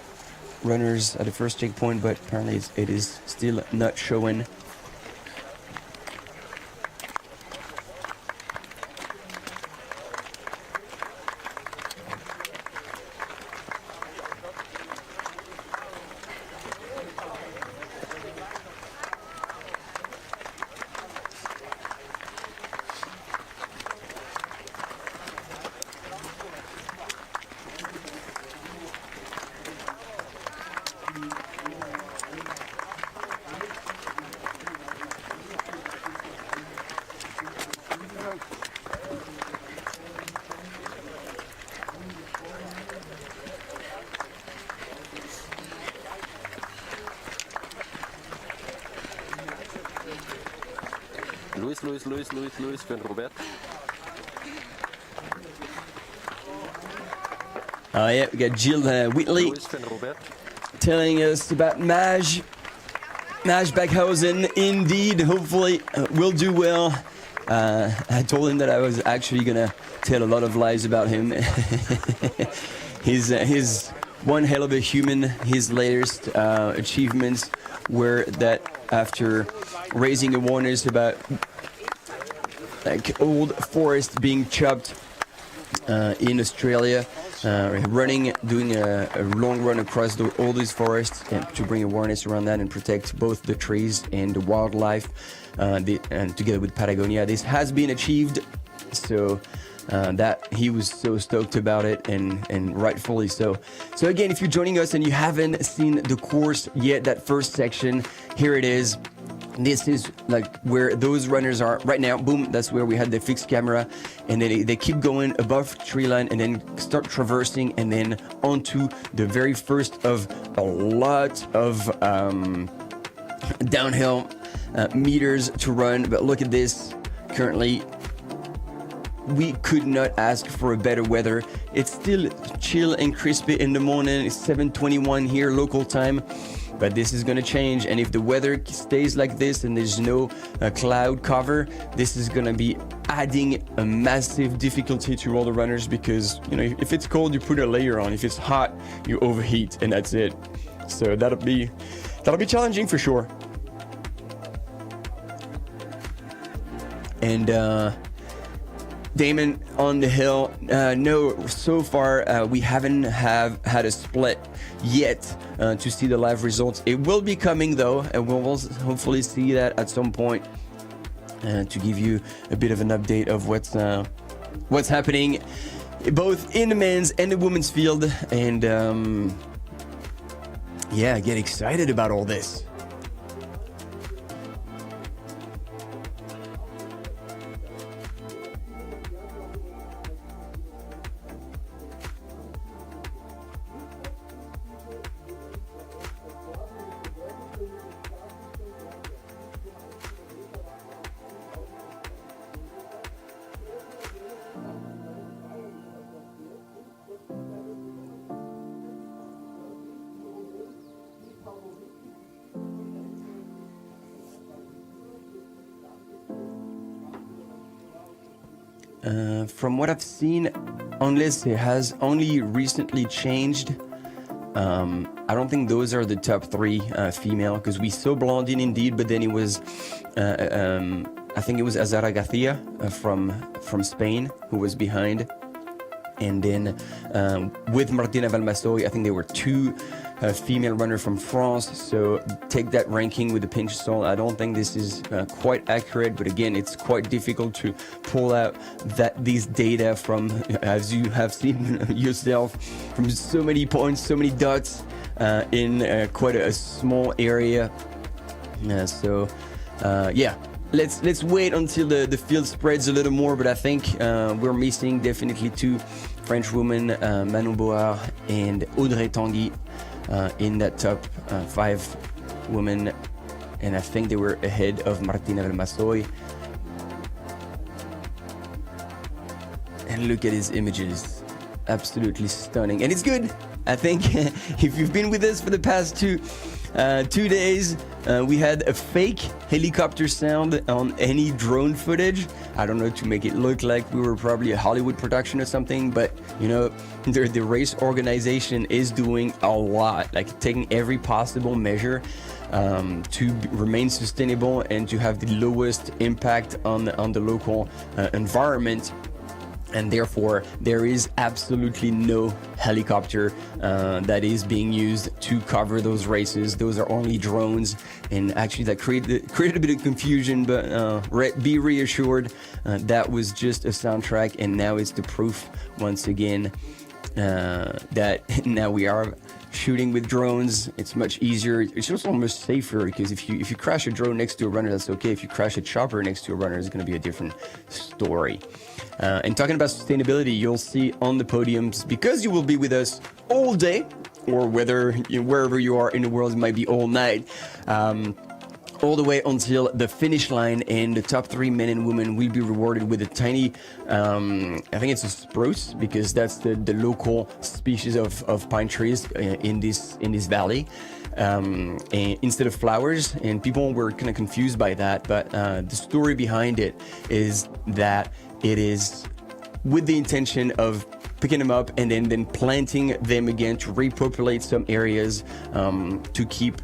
[SPEAKER 4] runners at the first checkpoint, but apparently it is still not showing.
[SPEAKER 6] Luis für den Robert.
[SPEAKER 4] Oh yeah, we got Jill Whitley
[SPEAKER 6] Luis für den Robert.
[SPEAKER 4] telling us about Maj Beckhausen. Indeed, hopefully will do well. I told him that I was actually gonna tell a lot of lies about him. He's one hell of a human. His latest achievements were that after raising awareness about like old forests being chopped in Australia, doing a long run across all these forests and to bring awareness around that and protect both the trees and the wildlife, and together with Patagonia, this has been achieved. So that he was so stoked about it, and rightfully so. So again, if you're joining us and you haven't seen the course yet, that first section, here it is. This is like where those runners are right now. Boom, that's where we had the fixed camera, and then they keep going above tree line and then start traversing and then onto the very first of a lot of downhill meters to run. But look at this, currently we could not ask for a better weather. It's still chill and crispy in the morning. It's 7:21 here local time, but this is going to change. And if the weather stays like this and there's no cloud cover, this is going to be adding a massive difficulty to all the runners, because if it's cold you put a layer on, if it's hot you overheat, and that's it. So that'll be challenging for sure. And Damon on the hill, no, so far we haven't had a split yet to see the live results. It will be coming though, and we'll hopefully see that at some point to give you a bit of an update of what's happening both in the men's and the women's field. And yeah, get excited about all this. From what I've seen, unless it has only recently changed, I don't think those are the top three female, because we saw Blondine indeed, but then it was, I think it was Azara Garcia from Spain who was behind. And then with Martina Valmasoy, I think there were two female runners from France. So take that ranking with a pinch of salt. I don't think this is quite accurate, but again, it's quite difficult to pull out these data from, as you have seen yourself, from so many points, so many dots in quite a small area. Yeah. Let's wait until the field spreads a little more, but I think we're missing definitely two French women, Manon Board and Audrey Tanguy, in that top 5 women, and I think they were ahead of Martina Valmasoy. And look at his images, absolutely stunning, and it's good. I think if you've been with us for the past 2 days, we had a fake helicopter sound on any drone footage. I don't know, to make it look like we were probably a Hollywood production or something, but the race organization is doing a lot, like taking every possible measure to remain sustainable and to have the lowest impact on the local environment. And therefore, there is absolutely no helicopter that is being used to cover those races. Those are only drones, and actually that created a bit of confusion, but be reassured, that was just a soundtrack, and now it's the proof once again that now we are shooting with drones. It's much easier. It's just almost safer, because if you crash a drone next to a runner, that's okay. If you crash a chopper next to a runner, it's going to be a different story. And talking about sustainability, you'll see on the podiums, because you will be with us all day, or wherever you are in the world, it might be all night, all the way until the finish line, and the top 3 men and women will be rewarded with a tiny, I think it's a spruce, because that's the local species of pine trees in this valley, and instead of flowers. And people were kind of confused by that, but the story behind it is that it is with the intention of picking them up and then planting them again to repopulate some areas, to keep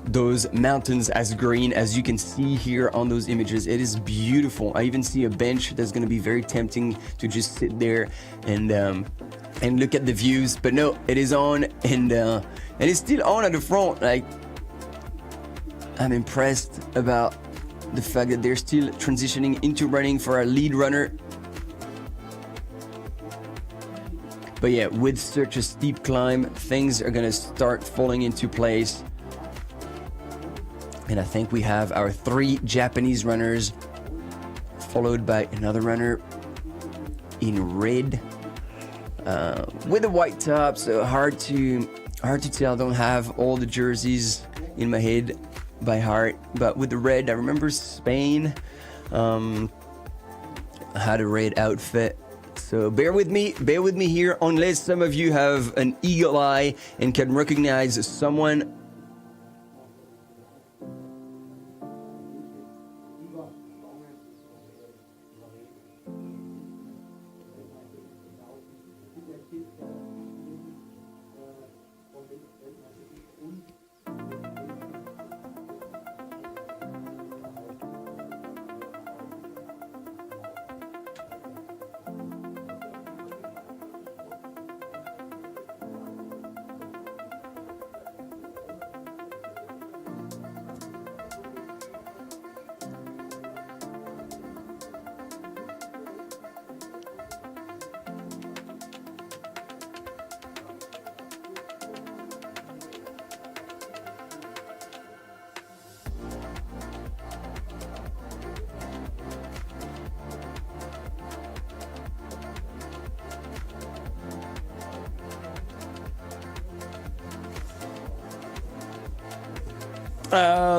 [SPEAKER 4] those mountains as green as you can see here on those images. It is beautiful. I even see a bench that's going to be very tempting to just sit there and look at the views, but no, it is on, and it's still on at the front. Like, I'm impressed about the fact that they're still transitioning into running for our lead runner. But yeah, with such a steep climb, things are gonna start falling into place. And I think we have our 3 Japanese runners, followed by another runner in red, with a white top, so hard to tell. I don't have all the jerseys in my head by heart, but with the red, I remember Spain, had a red outfit. So bear with me here, unless some of you have an eagle eye and can recognize someone.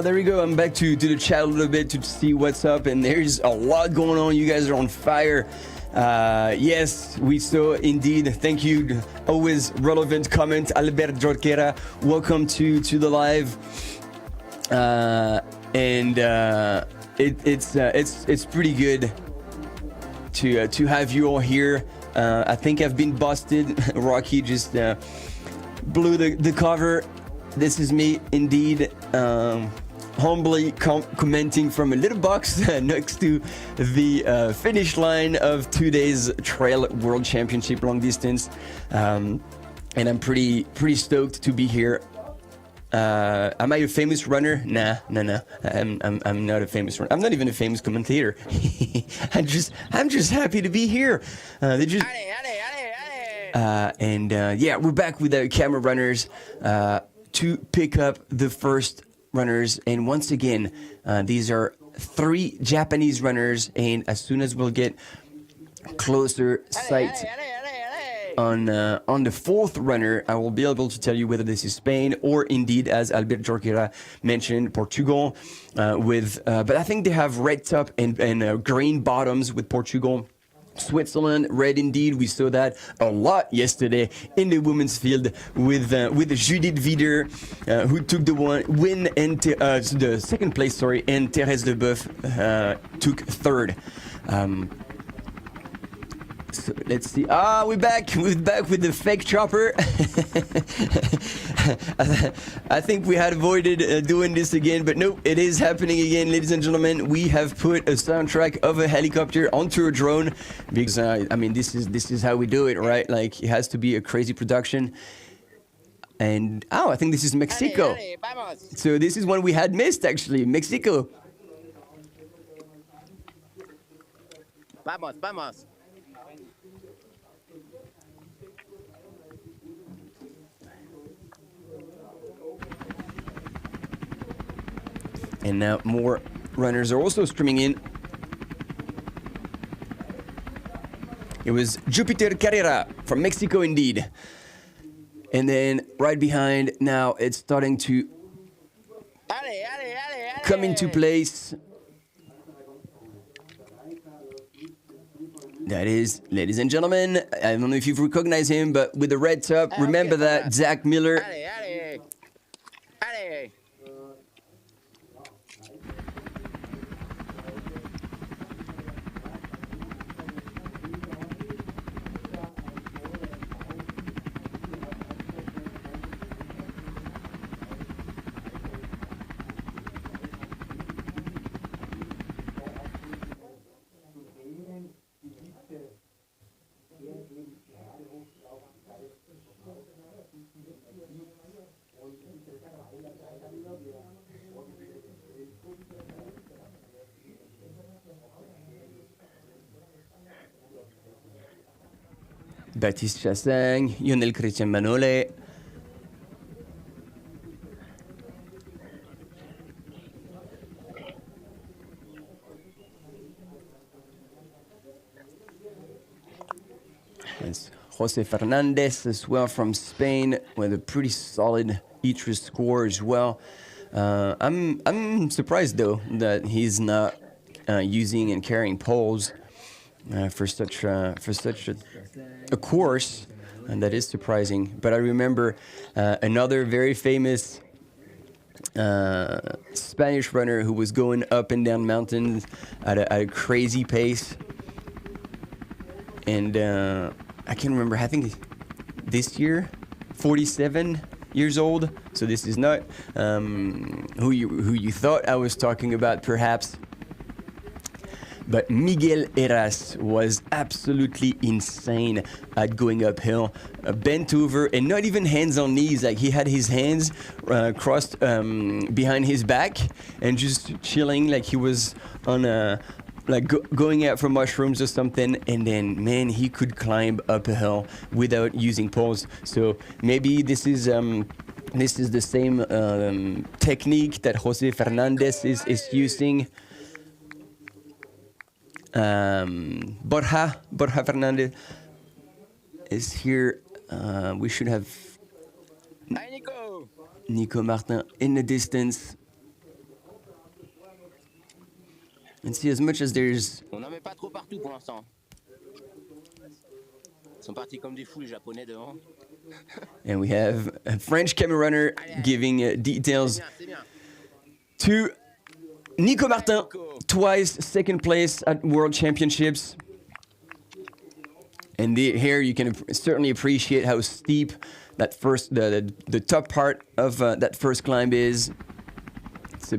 [SPEAKER 4] There we go. I'm back to the chat a little bit to see what's up, and there's a lot going on. You guys are on fire. Yes, we saw indeed. Thank you. Always relevant comment. Albert Jorquera, welcome to the live. It's pretty good to have you all here. I think I've been busted. Rocky just blew the cover. This is me indeed, humbly commenting from a little box next to the finish line of today's Trail World Championship long distance, and I'm pretty stoked to be here. Am I a famous runner? Nah. I'm not a famous runner. I'm not even a famous commentator. I'm just happy to be here. Yeah, we're back with our camera runners to pick up the first runners. And once again, these are 3 Japanese runners. And as soon as we'll get closer sight on the 4th runner, I will be able to tell you whether this is Spain or indeed, as Albert Jorquera mentioned, Portugal. But I think they have red top and green bottoms with Portugal. Switzerland, red indeed. We saw that a lot yesterday in the women's field with Judith Wieder, who took the win and the second place, and Thérèse Leboeuf took 3rd. So let's see. We're back with the fake chopper. I think we had avoided doing this again, but no, it is happening again, ladies and gentlemen. We have put a soundtrack of a helicopter onto a drone because I mean, this is how we do it, right? Like, it has to be a crazy production. And I think this is Mexico. So this is one we had missed, actually, Mexico.
[SPEAKER 3] Vamos.
[SPEAKER 4] And now more runners are also streaming in. It was Jupiter Carrera from Mexico indeed. And then right behind, now it's starting to come into place. That is, ladies and gentlemen, I don't know if you've recognized him, but with the red top, remember that, Zach Miller. Baptiste Chassang, Lionel Christian Manole. It's Jose Fernandez as well from Spain with a pretty solid ITRA score as well. I'm surprised though that he's not using and carrying poles. for such a course, and that is surprising. But I remember another very famous Spanish runner who was going up and down mountains at a crazy pace, and I can't remember. I think this year, 47 years old. So this is not who you thought I was talking about, perhaps. But Miguel Heras was absolutely insane at going uphill, bent over, and not even hands on knees. Like, he had his hands crossed behind his back and just chilling, like he was on a going out for mushrooms or something. And then, man, he could climb up a hill without using poles. So maybe this is the same technique that Jose Fernandez is using. Borja Fernandez is here. We should have
[SPEAKER 3] Hi, Nico.
[SPEAKER 4] Nico Martin in the distance. And see, as much as there's...
[SPEAKER 5] On n'en met pas trop partout pour l'instant. Ils sont partis comme des fous les Japonais devant.
[SPEAKER 4] And we have a French camera runner giving details to Nico Martin, twice second place at World Championships. And here you can certainly appreciate how steep that the top part of that first climb is. It's a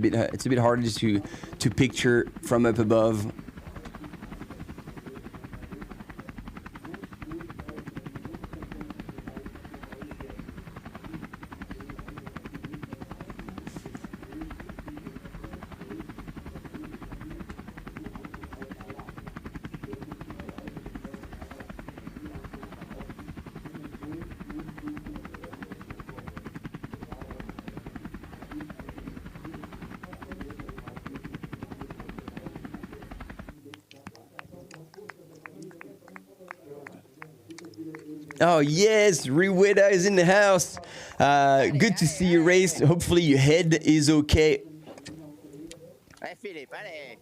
[SPEAKER 4] bit harder to picture from up above. Oh yes, Riweda is in the house. Good to see you, Race. Hopefully your head is okay.
[SPEAKER 5] Allez, Philippe, allez.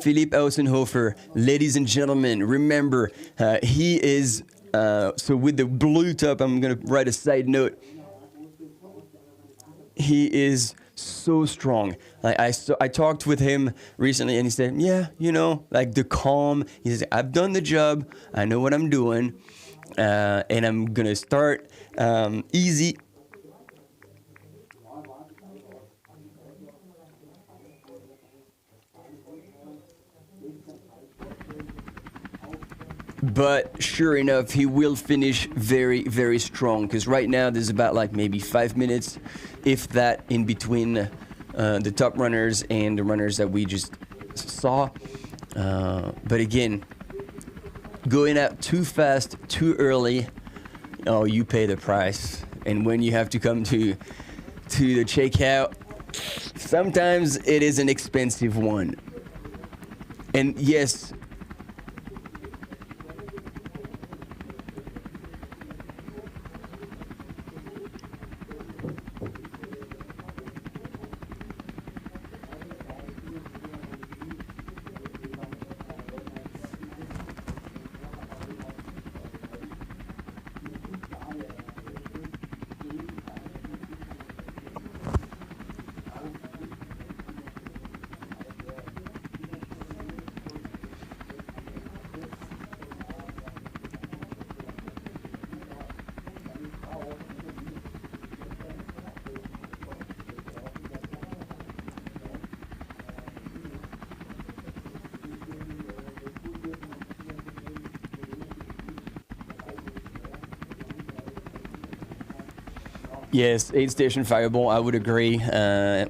[SPEAKER 4] Philippe Ausenhofer, ladies and gentlemen, remember, he is, so with the blue top, I'm going to write a side note. He is so strong. Like I talked with him recently, and he said, yeah, like the calm. He says, I've done the job. I know what I'm doing. And I'm going to start easy. But sure enough, he will finish very, very strong. Because right now, there's about like maybe 5 minutes, if that, in between the top runners and the runners that we just saw. But again, going out too fast, too early, oh, you pay the price. And when you have to come to the checkout, sometimes it is an expensive one. And yes, yes, aid station fireball. I would agree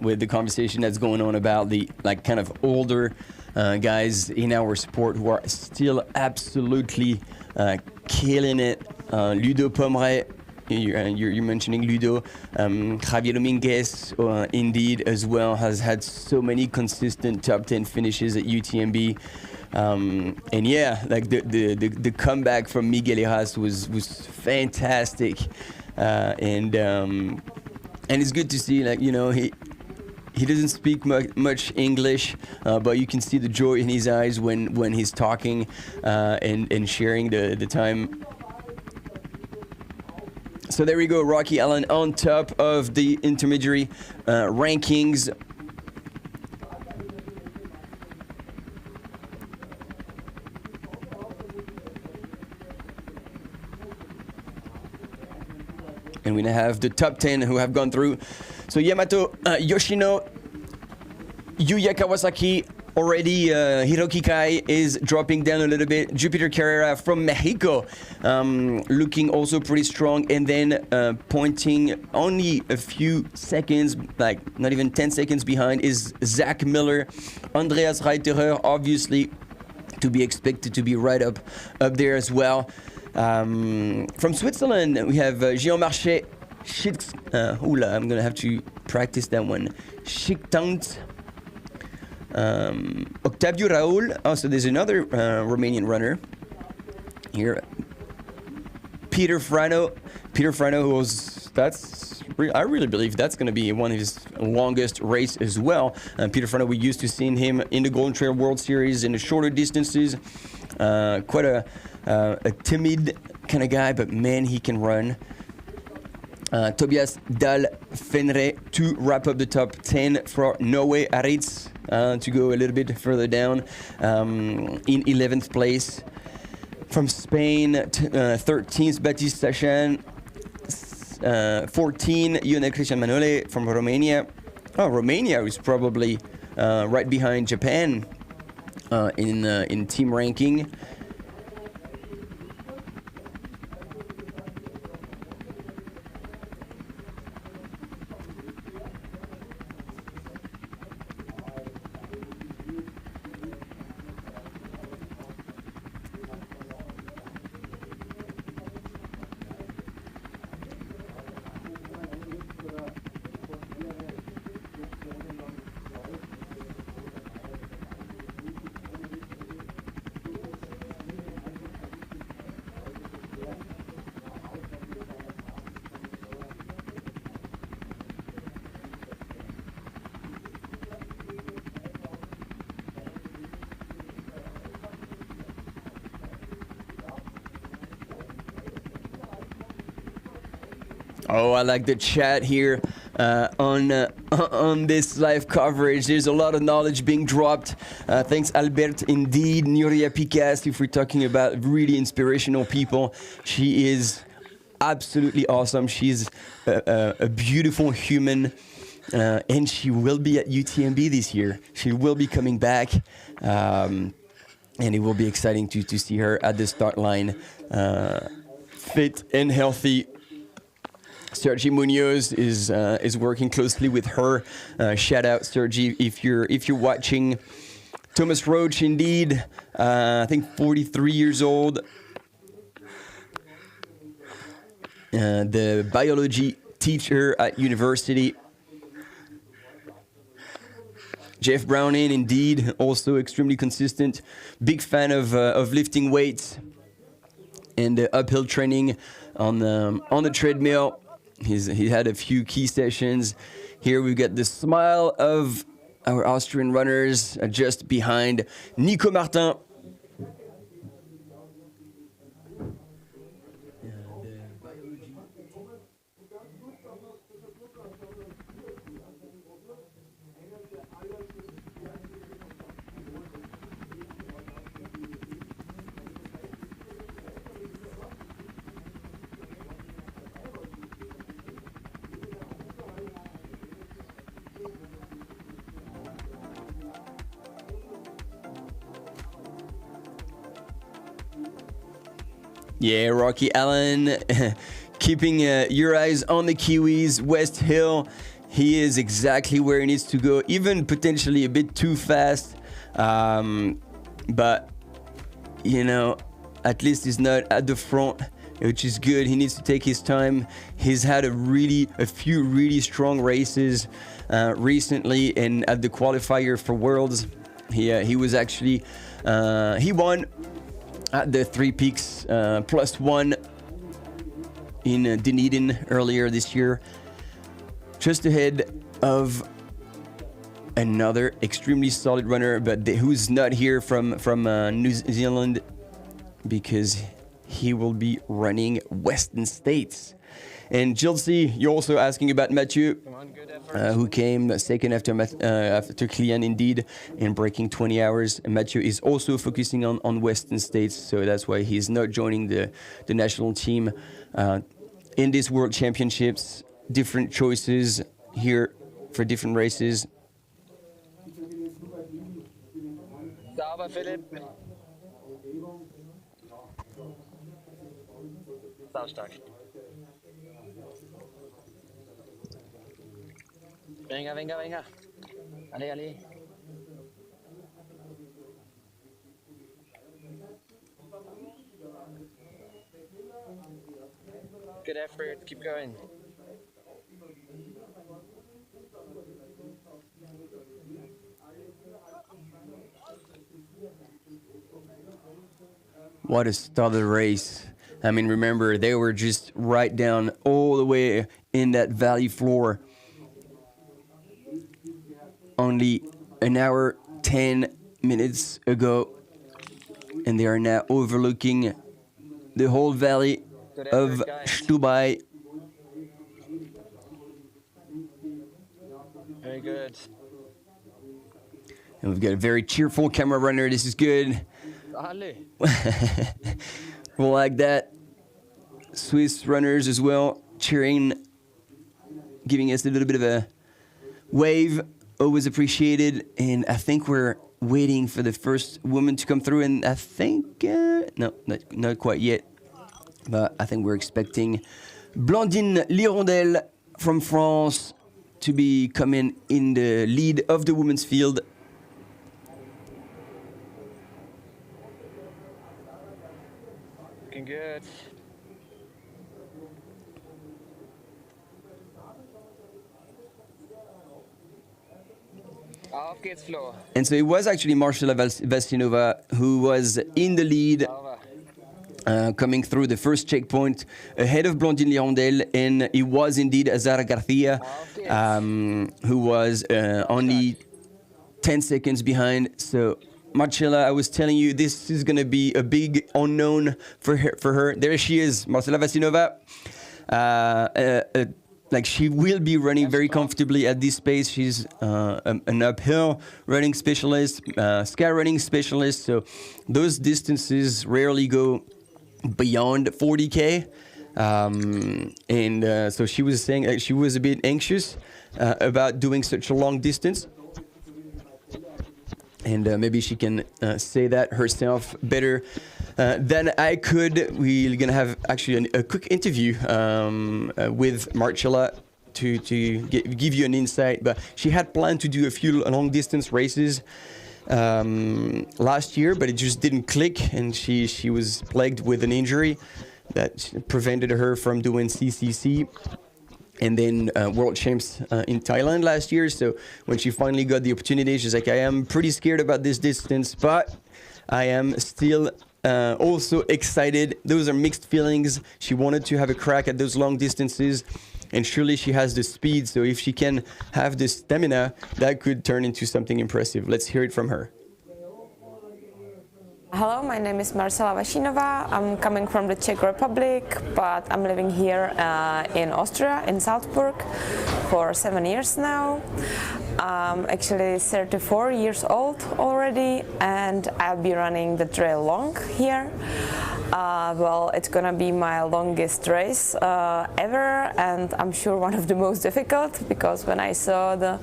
[SPEAKER 4] with the conversation that's going on about the kind of older guys in our sport who are still absolutely killing it. Ludo Pomeray, you're mentioning Ludo. Javier Dominguez, indeed, as well, has had so many consistent top 10 finishes at UTMB. And yeah, like the comeback from Miguel Heras was fantastic. And it's good to see, like, he doesn't speak much English, but you can see the joy in his eyes when he's talking and sharing the time. So there we go, Rocky Allen on top of the intermediary rankings. And we now have the top 10 who have gone through. So Yamato, Yoshino, Yuya Kawasaki, already Hiroki Kai is dropping down a little bit. Jupiter Carrera from Mexico, looking also pretty strong. And then pointing only a few seconds, like not even 10 seconds behind, is Zach Miller. Andreas Reiterer, obviously to be expected to be right up there as well. From Switzerland, we have Jean Marché. I'm gonna have to practice that one. Schicktant. Octavio Raul. Oh, so there's another Romanian runner here. Peter Frano, who was, I really believe that's going to be one of his longest race as well. Peter Frano, we used to seeing him in the Golden Trail World Series in the shorter distances. Quite a timid kind of guy, but man, he can run. Tobias Dahl Fenre to wrap up the top 10 for Norway. Aritz to go a little bit further down in 11th place. From Spain, 13th Baptiste Sachan, 14 Ionel Cristian Manole from Romania. Oh, Romania is probably right behind Japan in team ranking. Oh, I like the chat here on this live coverage. There's a lot of knowledge being dropped. Thanks, Albert. Indeed, Nuria Picasso, if we're talking about really inspirational people, she is absolutely awesome. She's a beautiful human, and she will be at UTMB this year. She will be coming back, and it will be exciting to see her at the start line, fit and healthy. Sergi Munoz is working closely with her. Shout out, Sergi, if you're watching. Thomas Roach, indeed, I think 43 years old. The biology teacher at university. Jeff Browning, indeed, also extremely consistent. Big fan of lifting weights and uphill training on the treadmill. He had a few key sessions. Here we get the smile of our Austrian runners just behind Nico Martin. Yeah, Rocky Allen, keeping your eyes on the Kiwis. West Hill, he is exactly where he needs to go, even potentially a bit too fast. But, you know, at least he's not at the front, which is good. He needs to take his time. He's had a few really strong races recently, and at the qualifier for Worlds, he was actually, he won at the Three Peaks +1 in Dunedin earlier this year, just ahead of another extremely solid runner, but who's not here from New Zealand because he will be running Western States. And Chelsea, you're also asking about Mathieu, who came second after Kylian indeed in breaking 20 hours. And Mathieu is also focusing on Western States, so that's why he's not joining the national team in these World Championships. Different choices here for different races.
[SPEAKER 3] Sauber, Philipp. Saustark. Venga, venga, venga. Allez, allez. Good effort, keep going.
[SPEAKER 4] What a stellar race. I mean, remember, they were just right down all the way in that valley floor. Only an hour, 10 minutes ago. And they are now overlooking the whole valley of Stubai.
[SPEAKER 3] Very good.
[SPEAKER 4] And we've got a very cheerful camera runner. This is good. We'll like that. Swiss runners as well, cheering, giving us a little bit of a wave. Always appreciated. And I think we're waiting for the first woman to come through. And I think, no, not quite yet. But I think we're expecting Blandine Lirondelle from France to be coming in the lead of the women's field.
[SPEAKER 3] Looking good. Auf geht's, Flo.
[SPEAKER 4] And so it was actually Marcela Vasilova who was in the lead, coming through the first checkpoint ahead of Blandine Lirondelle, and it was indeed Azara Garcia who was only 10 seconds behind. So Marcela, I was telling you, this is going to be a big unknown for her. There she is, Marcela Vasilova. Like, she will be running very comfortably at this pace. She's an uphill running specialist, sky running specialist. So those distances rarely go beyond 40K. And so she was saying she was a bit anxious about doing such a long distance. And maybe she can say that herself better than I could. We're going to have actually a quick interview with Marcela to give you an insight. But she had planned to do a few long distance races last year, but it just didn't click. And she was plagued with an injury that prevented her from doing CCC. And then World Champs in Thailand last year. So when she finally got the opportunity, she's like, I am pretty scared about this distance, but I am still also excited. Those are mixed feelings. She wanted to have a crack at those long distances, and surely she has the speed. So if she can have the stamina, that could turn into something impressive. Let's hear it from her.
[SPEAKER 6] Hello, my name is Marcela Vasilova. I'm coming from the Czech Republic, but I'm living here in Austria, in Salzburg, for 7 years now. I'm actually 34 years old already, and I'll be running the trail long here. Well, it's gonna be my longest race ever, and I'm sure one of the most difficult, because when I saw the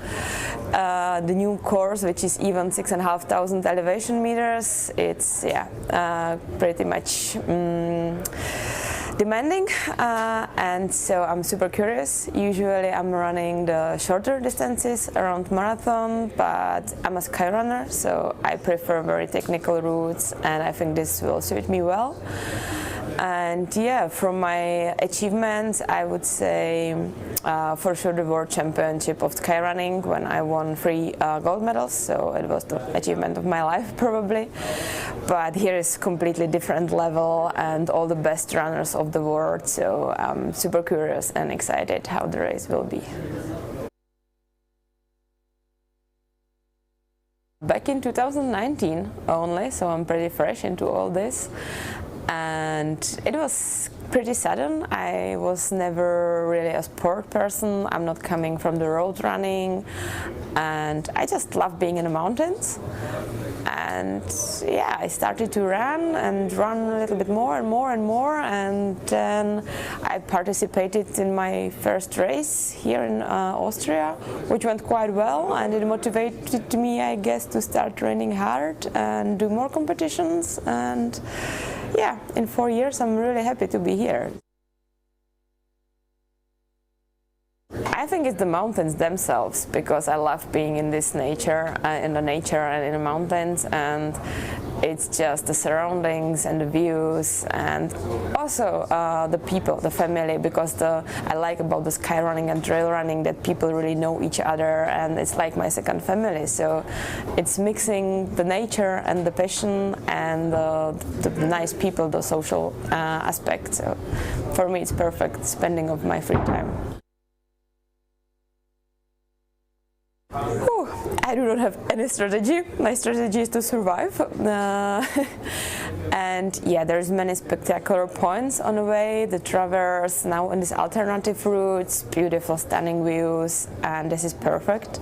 [SPEAKER 6] new course, which is even 6,500 elevation meters, it's pretty much demanding, and so I'm super curious. Usually I'm running the shorter distances around marathon, but I'm a sky runner, so I prefer very technical routes, and I think this will suit me well. And yeah, from my achievements, I would say for sure the World Championship of sky running, when I won 3 gold medals, so it was the achievement of my life probably. But here is completely different level and all the best runners of the world, so I'm super curious and excited how the race will be. back in 2019 only, so I'm pretty fresh into all this. And it was pretty sudden. I was never really a sport person. I'm not coming from the road running, and I just love being in the mountains. And yeah, I started to run a little bit more and more and more, and then I participated in my first race here in Austria, which went quite well, and it motivated me, I guess, to start training hard and do more competitions. And yeah, in 4 years I'm really happy to be here. I think it's the mountains themselves, because I love being in this nature, in the nature and in the mountains, and it's just the surroundings and the views, and also the people, the family, because I like about the sky running and trail running that people really know each other, and it's like my second family. So it's mixing the nature and the passion and the nice people, the social aspect. So for me it's perfect spending of my free time. I do not have any strategy. My strategy is to survive. And yeah, there's many spectacular points on the way. The traverse, now on these alternative routes, beautiful stunning views, and this is perfect.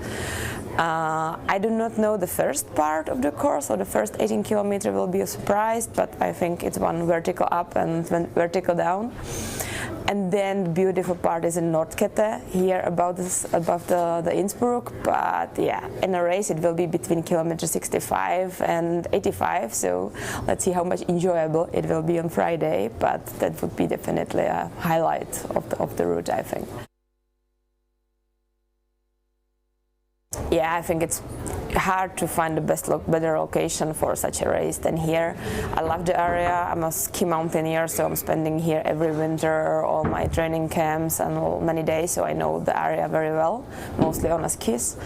[SPEAKER 6] I do not know the first part of the course, so the first 18 kilometers will be a surprise, but I think it's one vertical up and one vertical down. And then the beautiful part is in Nordkette, here above the Innsbruck. But yeah, in a race it will be between kilometer 65 and 85. So let's see how much enjoyable it will be on Friday. But that would be definitely a highlight of the route, I think. Yeah, I think it's hard to find the better location for such a race than here. I love the area. I'm a ski mountaineer, so I'm spending here every winter, all my training camps and many days, so I know the area very well, mostly on skis.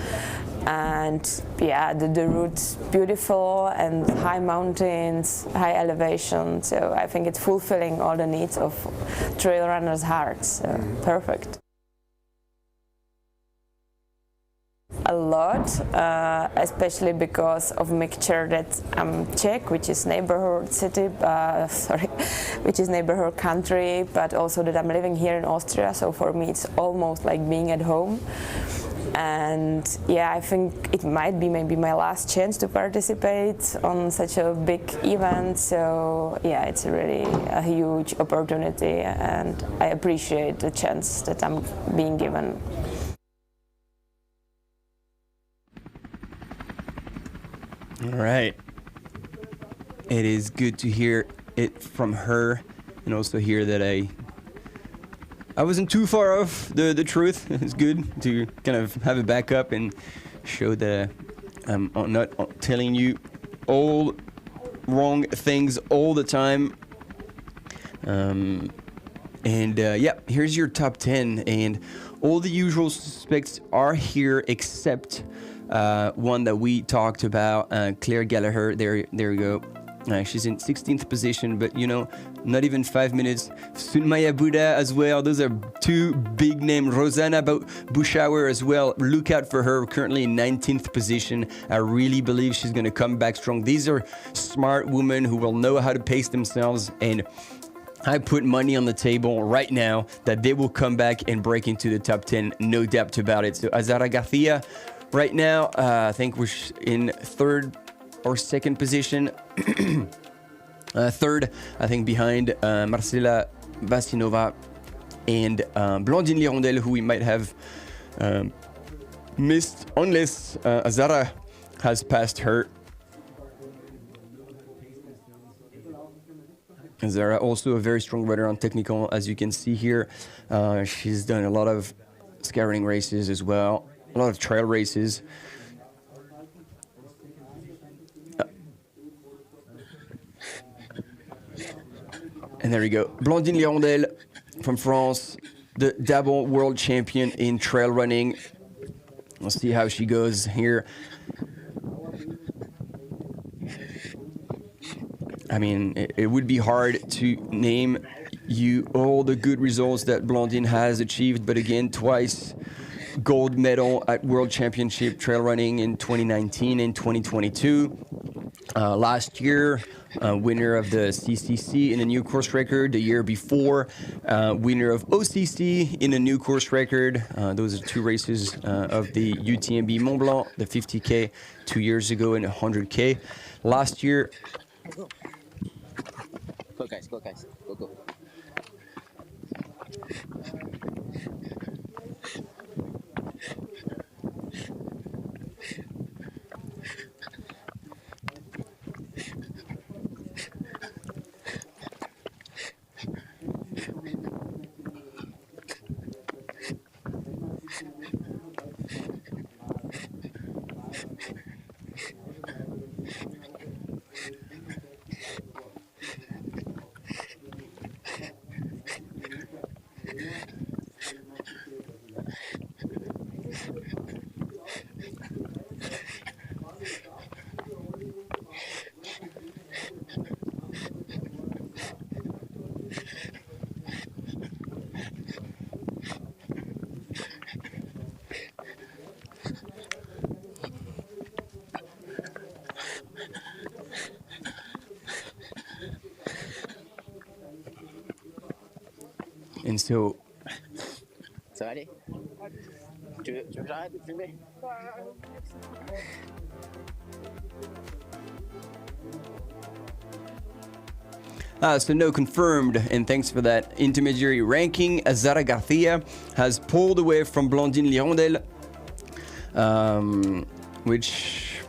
[SPEAKER 6] And yeah, the route's beautiful and high mountains, high elevation, so I think it's fulfilling all the needs of trail runners' hearts. So perfect. A lot, especially because of mixture that I'm Czech, which is neighborhood city, which is neighborhood country, but also that I'm living here in Austria, so for me it's almost like being at home. And yeah, I think it might be maybe my last chance to participate on such a big event, so yeah, it's really a huge opportunity, and I appreciate the chance that I'm being given.
[SPEAKER 4] All right. It is good to hear it from her, and also hear that I wasn't too far off the truth. It's good to kind of have a backup and show that I'm not telling you all wrong things all the time. Yeah, here's your top 10, and all the usual suspects are here except one that we talked about, Claire Gallagher. There you go. She's in 16th position, but you know, not even 5 minutes. Sunmaya Buddha as well. Those are two big names. Rosanna Buschauer as well. Look out for her. Currently in 19th position. I really believe she's going to come back strong. These are smart women who will know how to pace themselves, and I put money on the table right now that they will come back and break into the top 10. No doubt about it. So Azara Garcia right now, I think we're in third or second position. Third, I think, behind Marcela Vasinova and Blandine Lirondelle, who we might have missed unless Azara has passed her. Azara, also a very strong rider on technical, as you can see here. She's done a lot of scouring races as well, a lot of trail races. And there you go. Blandine Lirondelle from France, the double world champion in trail running. We'll see how she goes here. I mean, it would be hard to name you all the good results that Blandine has achieved, but again, twice gold medal at World Championship Trail Running in 2019 and 2022. Last year, winner of the CCC in a new course record. The year before, winner of OCC in a new course record. Those are two races of the UTMB Mont Blanc, the 50K 2 years ago and 100K. Last year...
[SPEAKER 5] Go guys, go guys, go go.
[SPEAKER 4] And so...
[SPEAKER 5] Ça va aller? Tu veux que j'arrête de filmer?
[SPEAKER 4] So no confirmed, and thanks for that intermediary ranking. Azara Garcia has pulled away from Blandine Lirondelle, which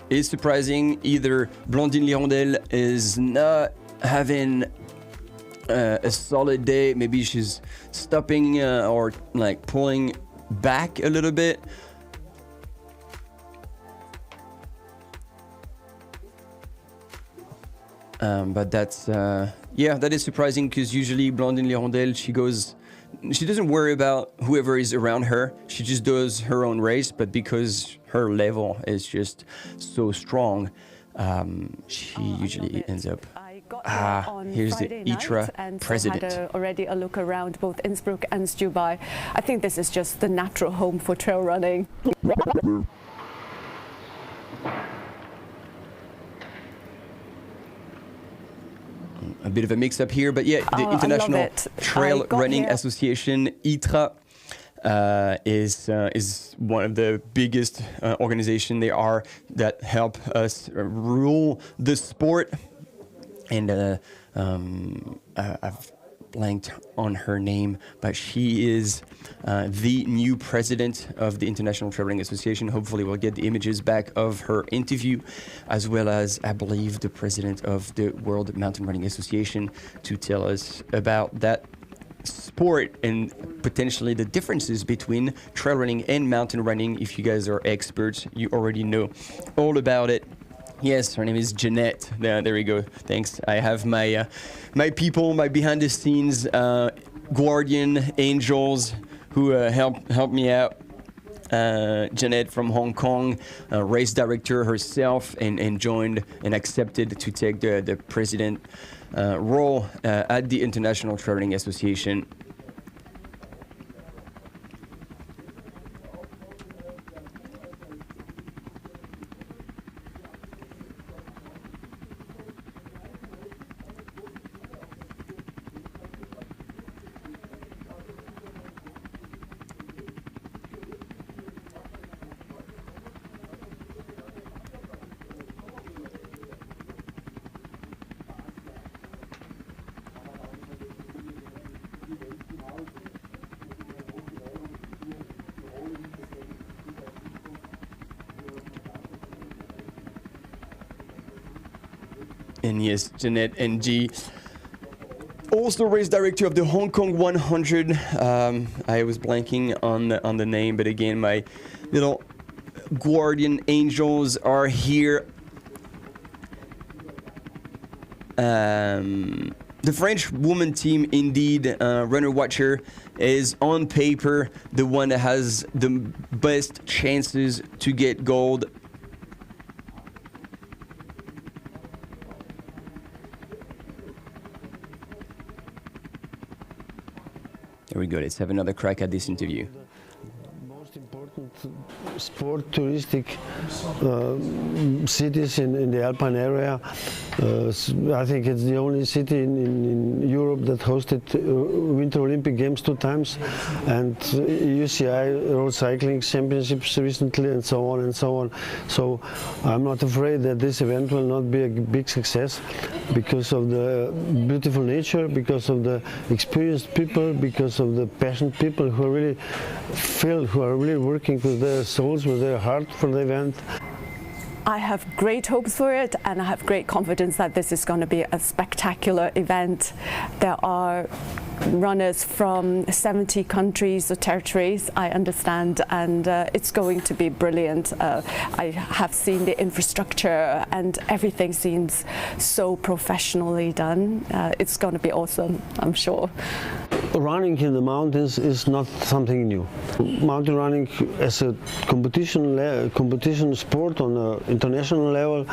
[SPEAKER 4] is surprising. Either Blandine Lirondelle is not having a solid day, maybe she's stopping or like pulling back a little bit. But that's yeah, that is surprising, because usually Blandine Lirondelle, she doesn't worry about whoever is around her. She just does her own race. But because her level is just so strong, she usually ends up. Here's the ITRA president.
[SPEAKER 7] Had already a look around both Innsbruck and Stubai. I think this is just the natural home for trail running.
[SPEAKER 4] A bit of a mix-up here, but yeah, the International Trail Running Association, ITRA, is one of the biggest organizations that help us rule the sport. And I've blanked on her name, but she is the new president of the International Trail Running Association. Hopefully we'll get the images back of her interview, as well as, I believe, the president of the World Mountain Running Association, to tell us about that sport and potentially the differences between trail running and mountain running. If you guys are experts, you already know all about it. Yes, her name is Jeanette. There we go. Thanks. I have my my people, my behind the scenes guardian angels who help me out. Jeanette from Hong Kong, race director herself, and joined and accepted to take the president role at the International Trail Running Association. And yes, Jeanette NG, also race director of the Hong Kong 100. I was blanking on the name, but again, my little guardian angels are here. The French woman team, indeed, Runner Watcher, is on paper the one that has the best chances to get gold. There we go. Let's have another crack at this interview.
[SPEAKER 8] sport touristic cities in the Alpine area. I think it's the only city in Europe that hosted Winter Olympic Games 2 times, and UCI Road Cycling Championships recently, and so on and so on. So I'm not afraid that this event will not be a big success because of the beautiful nature, because of the experienced people, because of the passionate people who are really working with their souls, with their heart for the event.
[SPEAKER 7] I have great hopes for it, and I have great confidence that this is going to be a spectacular event. There are runners from 70 countries or territories, I understand, and it's going to be brilliant. I have seen the infrastructure and everything seems so professionally done. It's going to be awesome, I'm sure.
[SPEAKER 8] Running in the mountains is not something new. Mountain running as a competition sport on an international level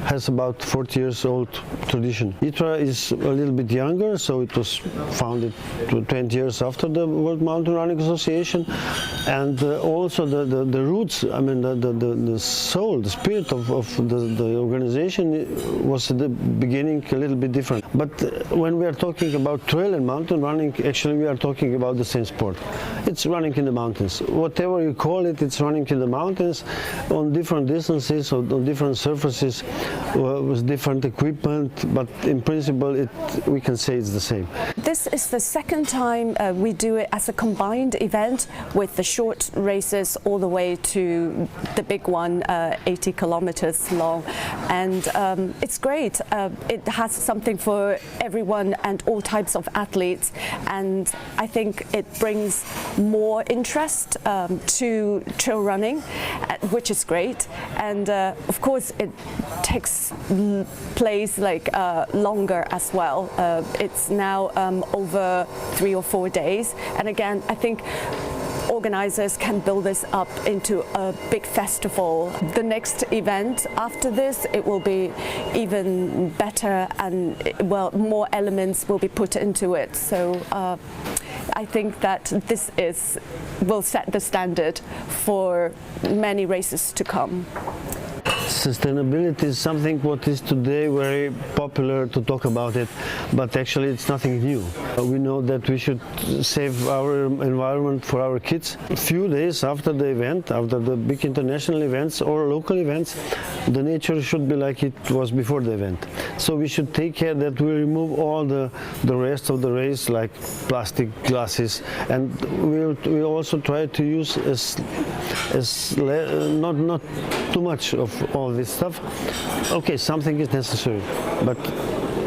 [SPEAKER 8] has about 40 years old tradition. ITRA is a little bit younger, so it was founded 20 years after the World Mountain Running Association, and also the roots, I mean the soul, the spirit of the organization was at the beginning a little bit different. But when we are talking about trail and mountain running, actually we are talking about the same sport. It's running in the mountains. Whatever you call it, it's running in the mountains on different distances, on different surfaces, with different equipment, but in principle we can say it's the same.
[SPEAKER 7] This is the second time we do it as a combined event, with the short races all the way to the big one, 80 kilometers long, and it's great. It has something for everyone and all types of athletes, and I think it brings more interest to trail running, which is great. And of course it takes place like longer as well. It's now over 3 or 4 days, and again I think organizers can build this up into a big festival. The next event after this, it will be even better, and well, more elements will be put into it. So I think that this will set the standard for many races to come.
[SPEAKER 8] Sustainability is something what is today very popular to talk about it, but actually it's nothing new. We know that we should save our environment for our kids. A few days after the event, after the big international events or local events, the nature should be like it was before the event. So we should take care that we remove all the rest of the race, like plastic glasses, and we also try to use not too much of all this stuff. Okay, something is necessary, but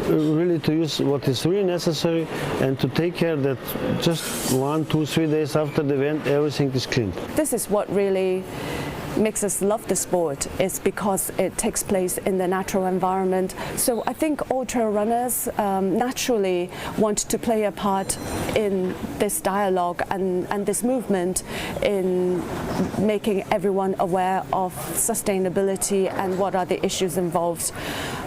[SPEAKER 8] really to use what is really necessary, and to take care that just 1, 2, 3 days after the event everything is cleaned.
[SPEAKER 7] This is what really makes us love the sport, is because it takes place in the natural environment. So I think all trail runners naturally want to play a part in this dialogue and this movement in making everyone aware of sustainability and what are the issues involved.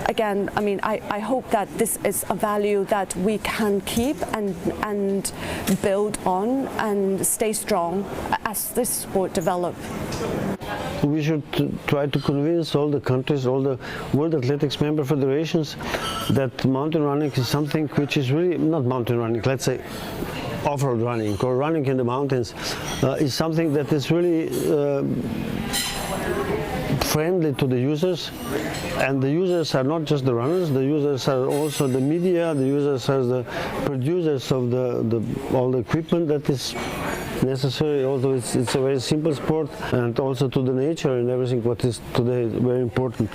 [SPEAKER 7] Again, I mean, I hope that this is a value that we can keep and build on and stay strong as this sport develops.
[SPEAKER 8] We should try to convince all the countries, all the World Athletics member federations, that mountain running is something which is really not mountain running, let's say off-road running or running in the mountains, is something that is really friendly to the users. And the users are not just the runners, the users are also the media, the users are the producers of all the equipment that is necessary, although it's a very simple sport, and also to the nature and everything what is today very important.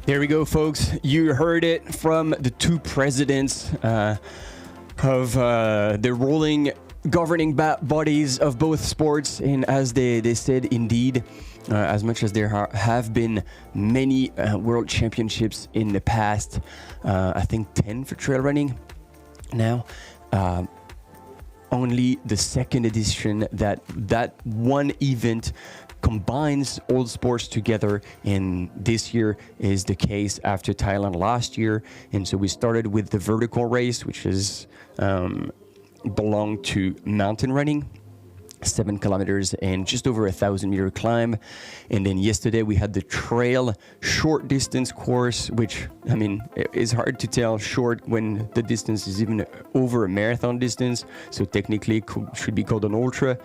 [SPEAKER 4] There we go, folks. You heard it from the two presidents of the rolling governing bodies of both sports, and as they said, indeed, as much as there have been many world championships in the past, I think 10 for trail running now, only the second edition that one event combines all sports together, and this year is the case after Thailand last year. And so we started with the vertical race, which is belong to mountain running. 7 kilometers and just over 1,000-meter climb. And then yesterday we had the trail short distance course, which, I mean, is hard to tell short when the distance is even over a marathon distance. So technically it should be called an ultra.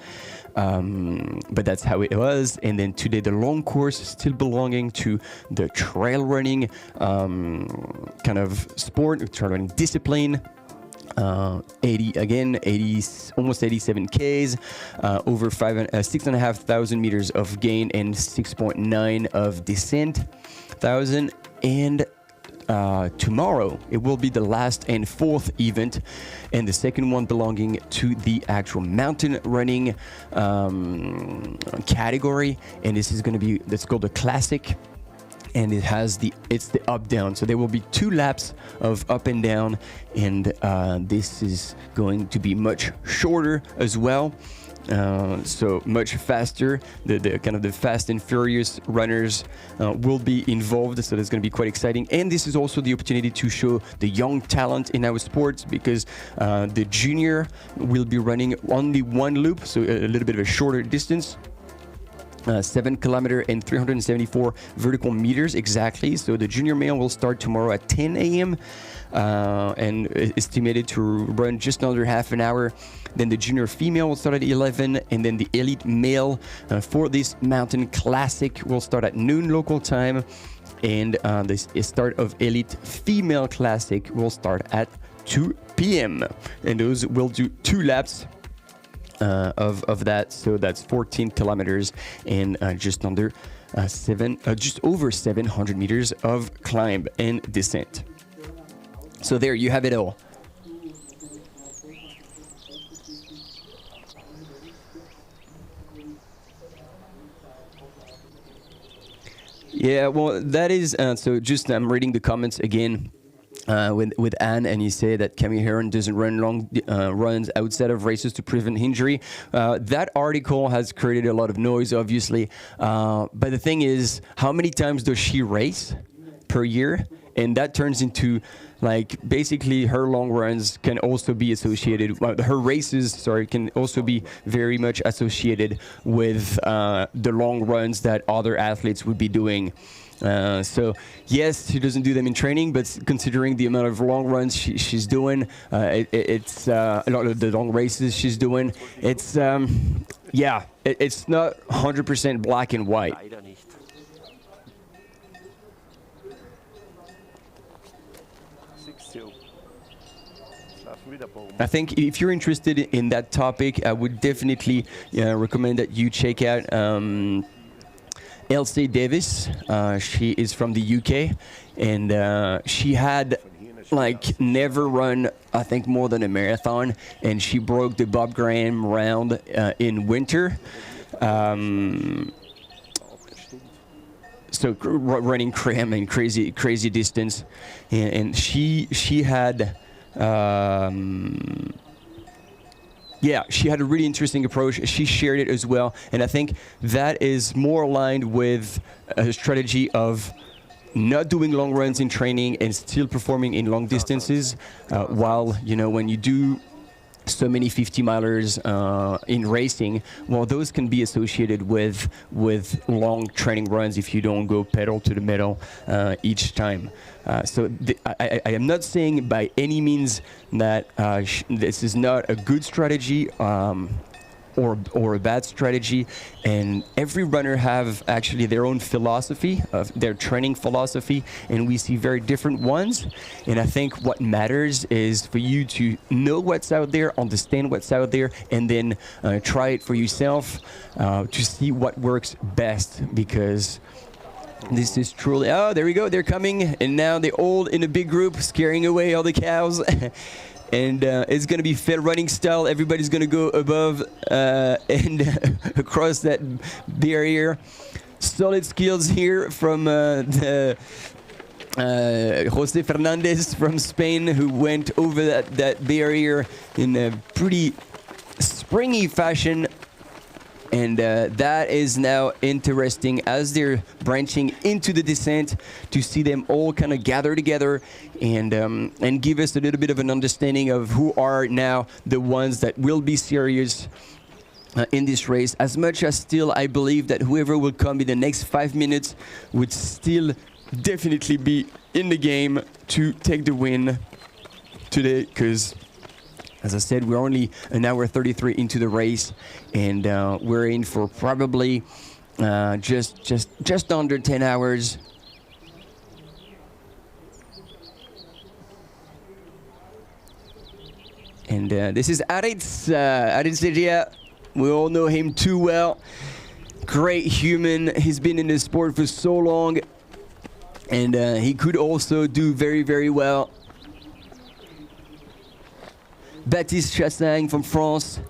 [SPEAKER 4] But that's how it was. And then today the long course still belonging to the trail running kind of sport, trail running discipline. 80, almost 87 Ks, over 6,500 meters of gain and 6.9 of descent thousand. And tomorrow it will be the last and fourth event, and the second one belonging to the actual mountain running category. And this is going to be, that's called a classic. And it's the up down, so there will be 2 laps of up and down, and this is going to be much shorter as well, so much faster. The kind of the fast and furious runners will be involved, so that's going to be quite exciting. And this is also the opportunity to show the young talent in our sports, because the junior will be running only 1 loop, so a little bit of a shorter distance. 7 kilometer and 374 vertical meters exactly. So the junior male will start tomorrow at 10 a.m. And estimated to run just under half an hour. Then the junior female will start at 11, and then the elite male for this mountain classic will start at noon local time, and the start of elite female classic will start at 2 p.m. and those will do 2 laps of that, so that's 14 kilometers and just over 700 meters of climb and descent. So there you have it all. Yeah, well, that is so. Just I'm reading the comments again. With Anne, and you say that Camille Herron doesn't run long runs outside of races to prevent injury. That article has created a lot of noise, obviously. But the thing is, how many times does she race per year? And that turns into, like, basically her long runs can also be associated, her races, can also be very much associated with the long runs that other athletes would be doing. So yes, she doesn't do them in training, but considering the amount of long runs she's doing, it's a lot of the long races she's doing. It's it's not 100% black and white. I think if you're interested in that topic, I would definitely recommend that you check out Elsie Davis. She is from the UK, and she had never run, I think, more than a marathon, and she broke the Bob Graham round in winter. So running crazy distance, and she had. She had a really interesting approach. She shared it as well, and I think that is more aligned with a strategy of not doing long runs in training and still performing in long distances, while, when you do so many 50-milers in racing, well, those can be associated with long training runs if you don't go pedal to the metal each time. So I am not saying by any means that this is not a good strategy or a bad strategy, and every runner have actually their own philosophy of their training philosophy, and we see very different ones. And I think what matters is for you to know what's out there, understand what's out there, and then try it for yourself to see what works best, because this is truly, oh, there we go, they're coming, and now they're all in a big group scaring away all the cows. And it's going to be fair running style. Everybody's going to go above and across that barrier. Solid skills here from the Jose Fernandez from Spain, who went over that barrier in a pretty springy fashion. And that is now interesting as they're branching into the descent to see them all kind of gather together and give us a little bit of an understanding of who are now the ones that will be serious in this race. As much as still I believe that whoever will come in the next 5 minutes would still definitely be in the game to take the win today, because as I said, we're only an hour 33 into the race, and we're in for probably just under 10 hours. And this is Aritz Segia. We all know him too well. Great human. He's been in the sport for so long, and he could also do very, very well. Baptiste Chassagne from France,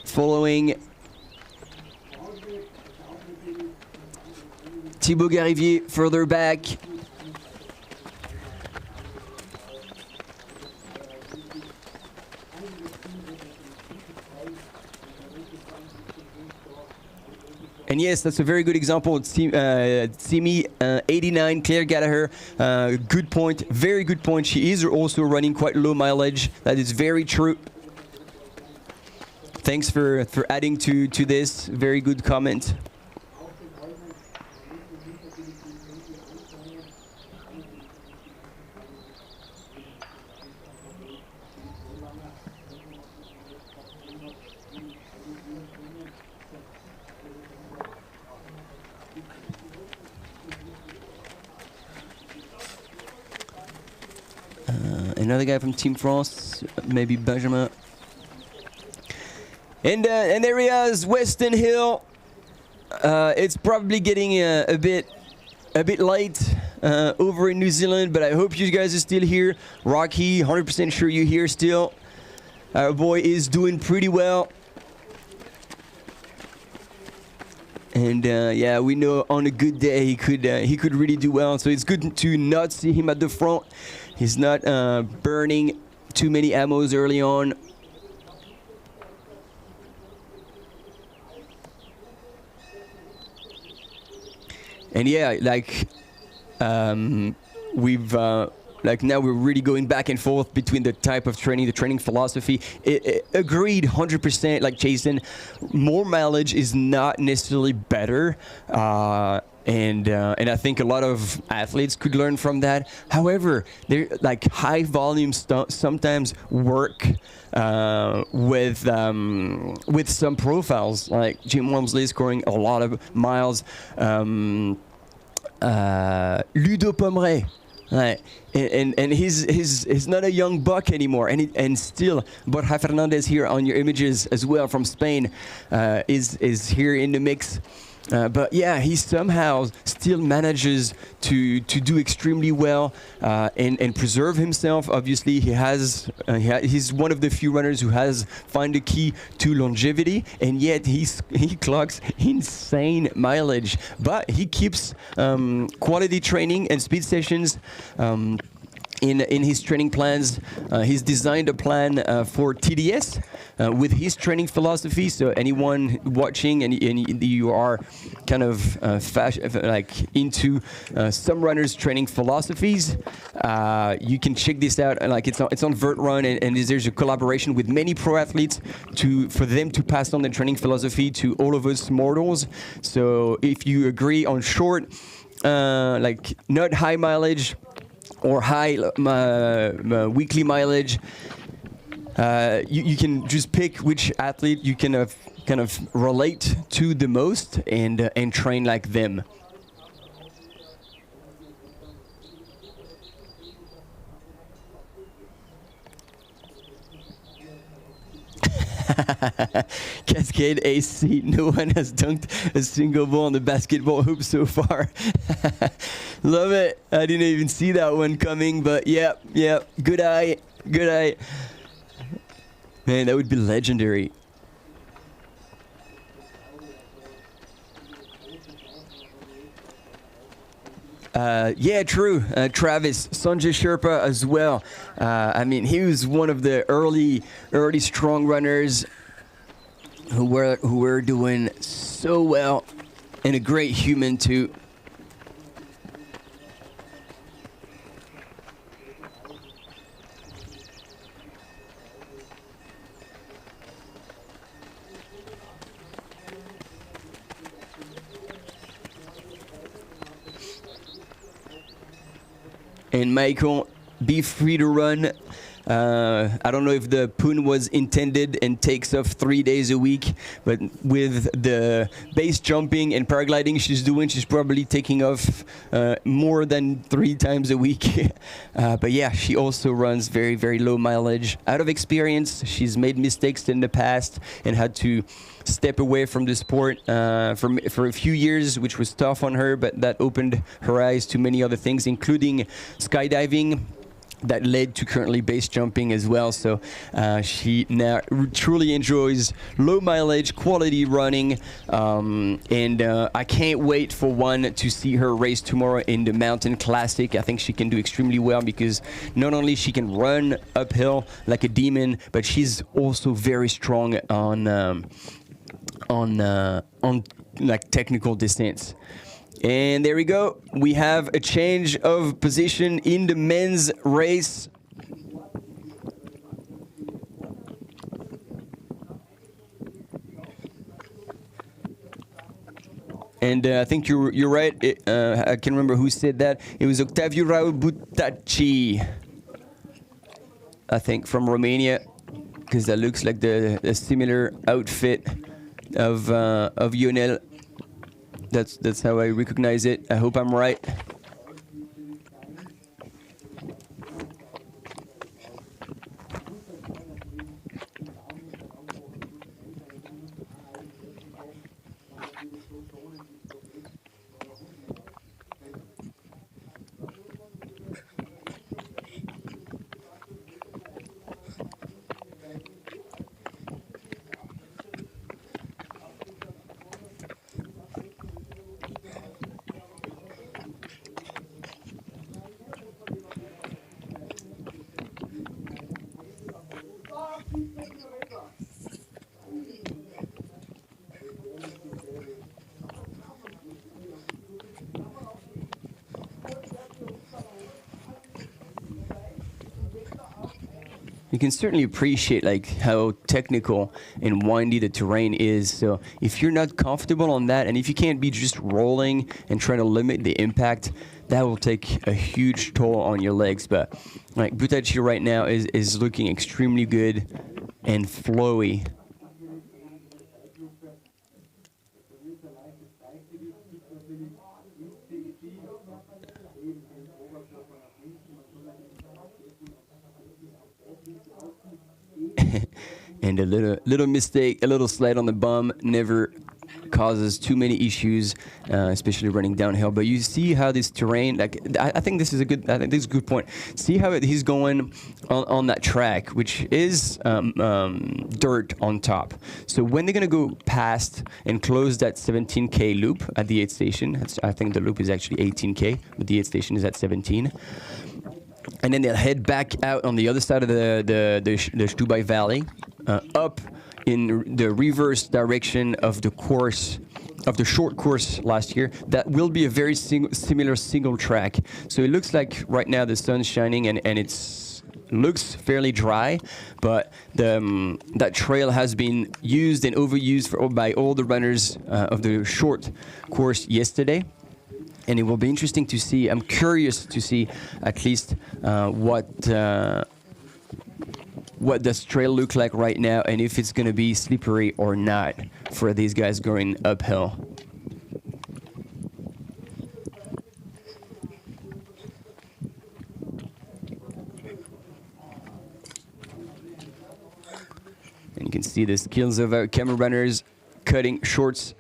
[SPEAKER 4] following Thibaut Garivier further back. And yes, that's a very good example. Simi 89, Claire Gallagher, good point, very good point. She is also running quite low mileage. That is very true. Thanks for adding to this. Very good comment. Another guy from Team France, maybe Benjamin. And there he is, Weston Hill. It's probably getting a bit late over in New Zealand, but I hope you guys are still here. Rocky, 100% sure you're here still. Our boy is doing pretty well. And yeah, we know on a good day he could really do well. So it's good to not see him at the front. He's not burning too many ammos early on. And yeah, like we've like now we're really going back and forth between the type of training, the training philosophy. Agreed 100%, like Jason, more mileage is not necessarily better. And I think a lot of athletes could learn from that. However, they're like high volume sometimes work with some profiles, like Jim Walmsley scoring a lot of miles. Ludo Pomeray. Right. And he's not a young buck anymore, and still Borja Fernandez here on your images as well from Spain is here in the mix. But yeah, he somehow still manages to do extremely well and preserve himself. Obviously, he's one of the few runners who has found the key to longevity, and yet he clocks insane mileage. But he keeps quality training and speed sessions. In his training plans. He's designed a plan for TDS with his training philosophy. So anyone watching and you are kind of like into some runners' training philosophies, you can check this out. Like it's on VertRun, and there's a collaboration with many pro athletes for them to pass on the training philosophy to all of us mortals. So if you agree on short, like not high mileage, or high weekly mileage, you can just pick which athlete you can kind of relate to the most and train like them. Cascade AC, no one has dunked a single ball on the basketball hoop so far. Love it. I didn't even see that one coming, but yeah, good eye. Man, that would be legendary. Yeah, true. Travis, Sanjay Sherpa as well. I mean, he was one of the early strong runners who were doing so well, and a great human too. And Michael, be free to run. I don't know if the poon was intended and takes off 3 days a week, but with the base jumping and paragliding she's doing, she's probably taking off more than 3 times a week. But yeah, she also runs very, very low mileage. Out of experience, she's made mistakes in the past and had to step away from the sport for a few years, which was tough on her, but that opened her eyes to many other things, including skydiving, that led to currently base jumping as well. So she now truly enjoys low mileage, quality running, and I can't wait for one to see her race tomorrow in the Mountain Classic. I think she can do extremely well because not only she can run uphill like a demon, but she's also very strong on like technical distance. And there we go. We have a change of position in the men's race. And I think you're right. I can remember who said that. It was Octaviu Raul Butacci, I think, from Romania, because that looks like the similar outfit of Ionel. That's how I recognize it. I hope I'm right. You can certainly appreciate like how technical and windy the terrain is. So if you're not comfortable on that, and if you can't be just rolling and trying to limit the impact, that will take a huge toll on your legs. But like Butacci right now is looking extremely good and flowy. And a little mistake, a little slide on the bum never causes too many issues, especially running downhill. But you see how this terrain, like I think this is a good point. See how he's going on that track, which is dirt on top. So when they're gonna go past and close that 17K loop at the aid station, I think the loop is actually 18K, but the aid station is at 17. And then they'll head back out on the other side of the Stubai Valley, up in the reverse direction of the course, of the short course last year. That will be a very similar single track. So it looks like right now the sun's shining and it's looks fairly dry, but that trail has been used and overused by all the runners of the short course yesterday. And it will be interesting to see. I'm curious to see at least what does trail look like right now, and if it's going to be slippery or not for these guys going uphill. And you can see the skills of our camera runners cutting short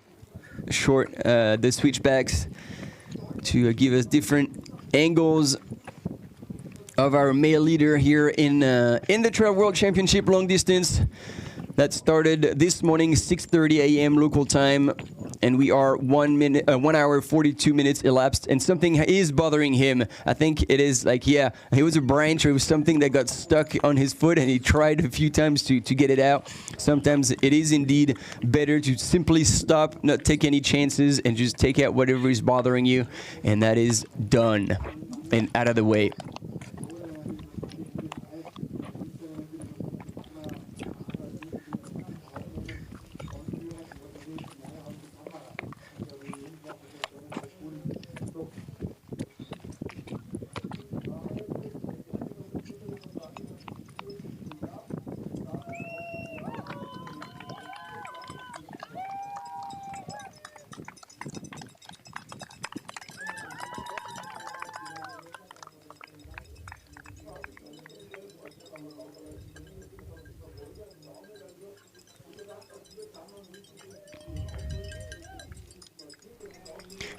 [SPEAKER 4] the switchbacks to give us different angles of our male leader here in the Trail World Championship long distance that started this morning 6:30 a.m. local time, and we are 1 hour 42 minutes elapsed, and something is bothering him. I think it is like, yeah, it was a branch or it was something that got stuck on his foot, and he tried a few times to get it out. Sometimes it is indeed better to simply stop, not take any chances, and just take out whatever is bothering you, and that is done and out of the way.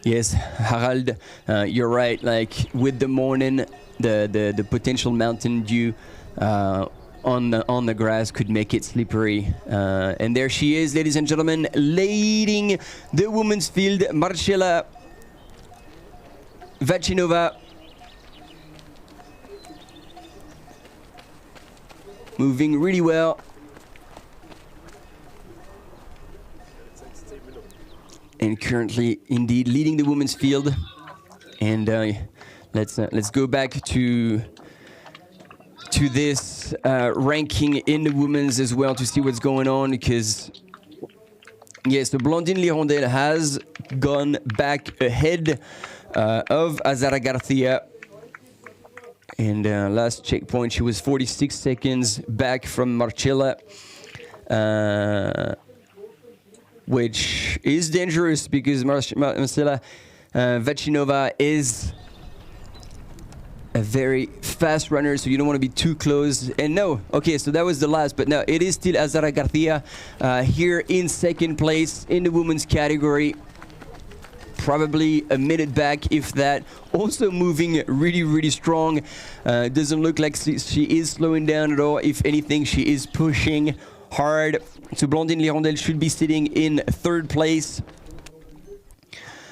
[SPEAKER 4] Yes, Harald, you're right. Like with the morning, the potential mountain dew on the grass could make it slippery. And there she is, ladies and gentlemen, leading the women's field, Marcela Vacinova. Moving really well. And currently, indeed, leading the women's field. And let's go back to this ranking in the women's as well to see what's going on, because yes, the Blandine Lirondelle has gone back ahead of Azara Garcia. And last checkpoint, she was 46 seconds back from Marcela. Which is dangerous because Marcela Vacinova is a very fast runner, so you don't want to be too close. And no, okay, so that was the last, but no, it is still Azara Garcia here in second place in the women's category. Probably a minute back, if that. Also moving really, really strong. Doesn't look like she is slowing down at all. If anything, she is pushing hard. So Blandine Lirondelle should be sitting in third place.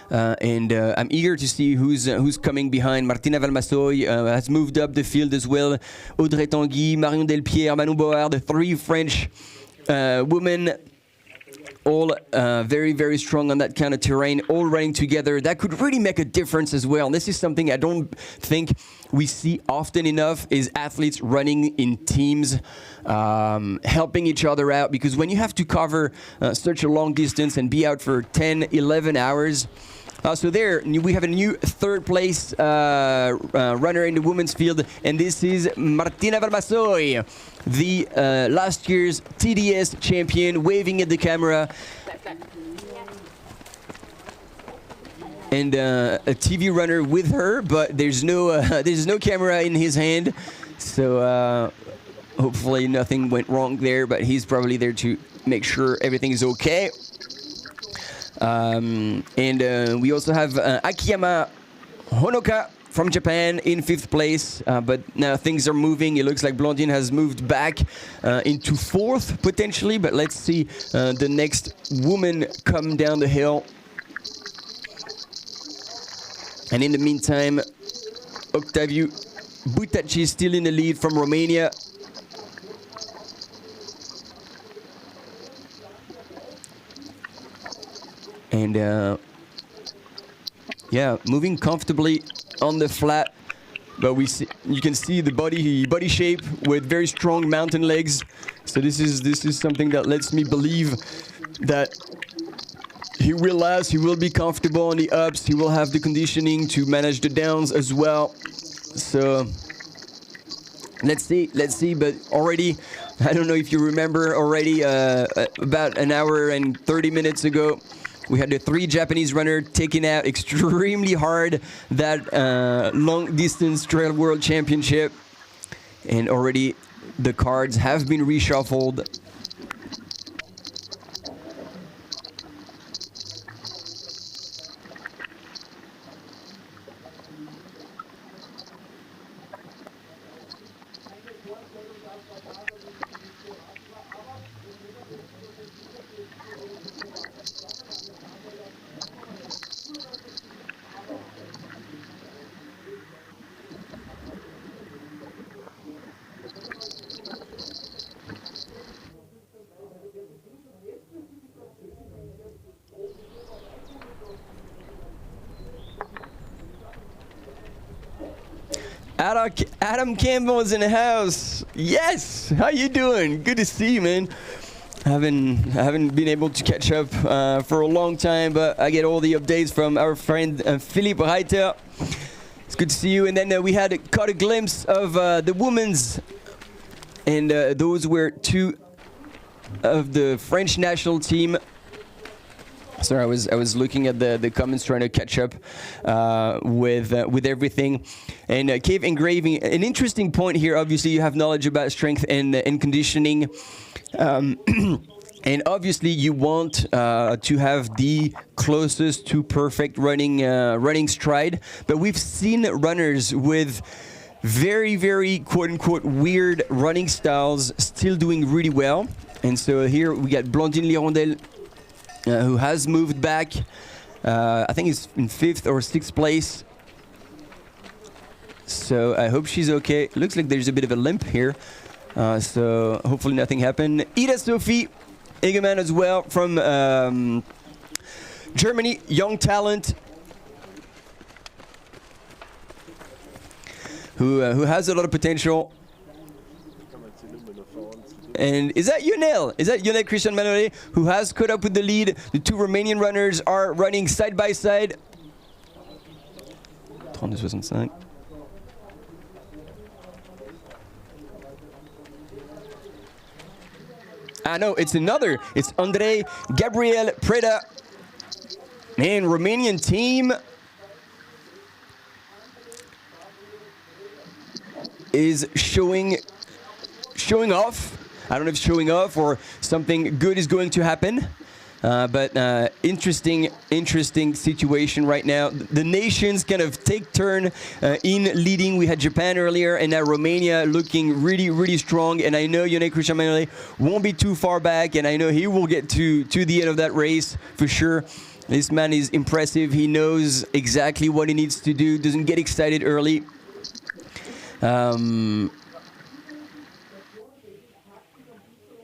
[SPEAKER 4] And I'm eager to see who's coming behind. Martina Valmassoy has moved up the field as well. Audrey Tanguy, Marion Delpierre, Manon Board, the three French women, all very, very strong on that kind of terrain, all running together. That could really make a difference as well. And this is something I don't think we see often enough, is athletes running in teams, helping each other out. Because when you have to cover such a long distance and be out for 10, 11 hours, so there, we have a new third place runner in the women's field, and this is Martina Valmassoy, the last year's TDS champion, waving at the camera. And a TV runner with her, but there's no camera in his hand, so hopefully nothing went wrong there, but he's probably there to make sure everything is okay. And we also have Akiyama Honoka from Japan in 5th place, but now things are moving. It looks like Blandine has moved back into 4th potentially, but let's see the next woman come down the hill. And in the meantime, Octaviu Butacci is still in the lead from Romania. And yeah, moving comfortably on the flat, but you can see the body shape with very strong mountain legs. So this is something that lets me believe that he will last. He will be comfortable on the ups. He will have the conditioning to manage the downs as well. So let's see. But already, I don't know if you remember already, about an hour and 30 minutes ago, we had the 3 Japanese runners taking out extremely hard that long distance trail world championship, and already the cards have been reshuffled. Adam Campbell is in the house. Yes, how you doing? Good to see you, man. I haven't been able to catch up for a long time, but I get all the updates from our friend Philippe Reiter. It's good to see you. And then we caught a glimpse of the women's, and those were two of the French national team. Sorry, I was looking at the comments, trying to catch up with everything. And cave engraving, an interesting point here. Obviously, you have knowledge about strength and conditioning. And obviously you want to have the closest to perfect running stride, but we've seen runners with very, very quote-unquote weird running styles still doing really well. And so here we got Blandine Lirondelle, who has moved back. I think he's in 5th or 6th place. So I hope she's okay. Looks like there's a bit of a limp here. So hopefully nothing happened. Ida Sophie Egemann as well from Germany, young talent who has a lot of potential. And is that Yonel? Is that Yonel Christian Manole, who has caught up with the lead? The two Romanian runners are running side by side. 32-65. No, it's another. It's Andrei Gabriel Preda. Man, Romanian team is showing off. I don't know if showing off or something good is going to happen. But interesting situation right now. The nations kind of take turn in leading. We had Japan earlier, and now Romania looking really, really strong. And I know Yone Christian Manole won't be too far back, and I know he will get to the end of that race for sure. This man is impressive. He knows exactly what he needs to do. Doesn't get excited early.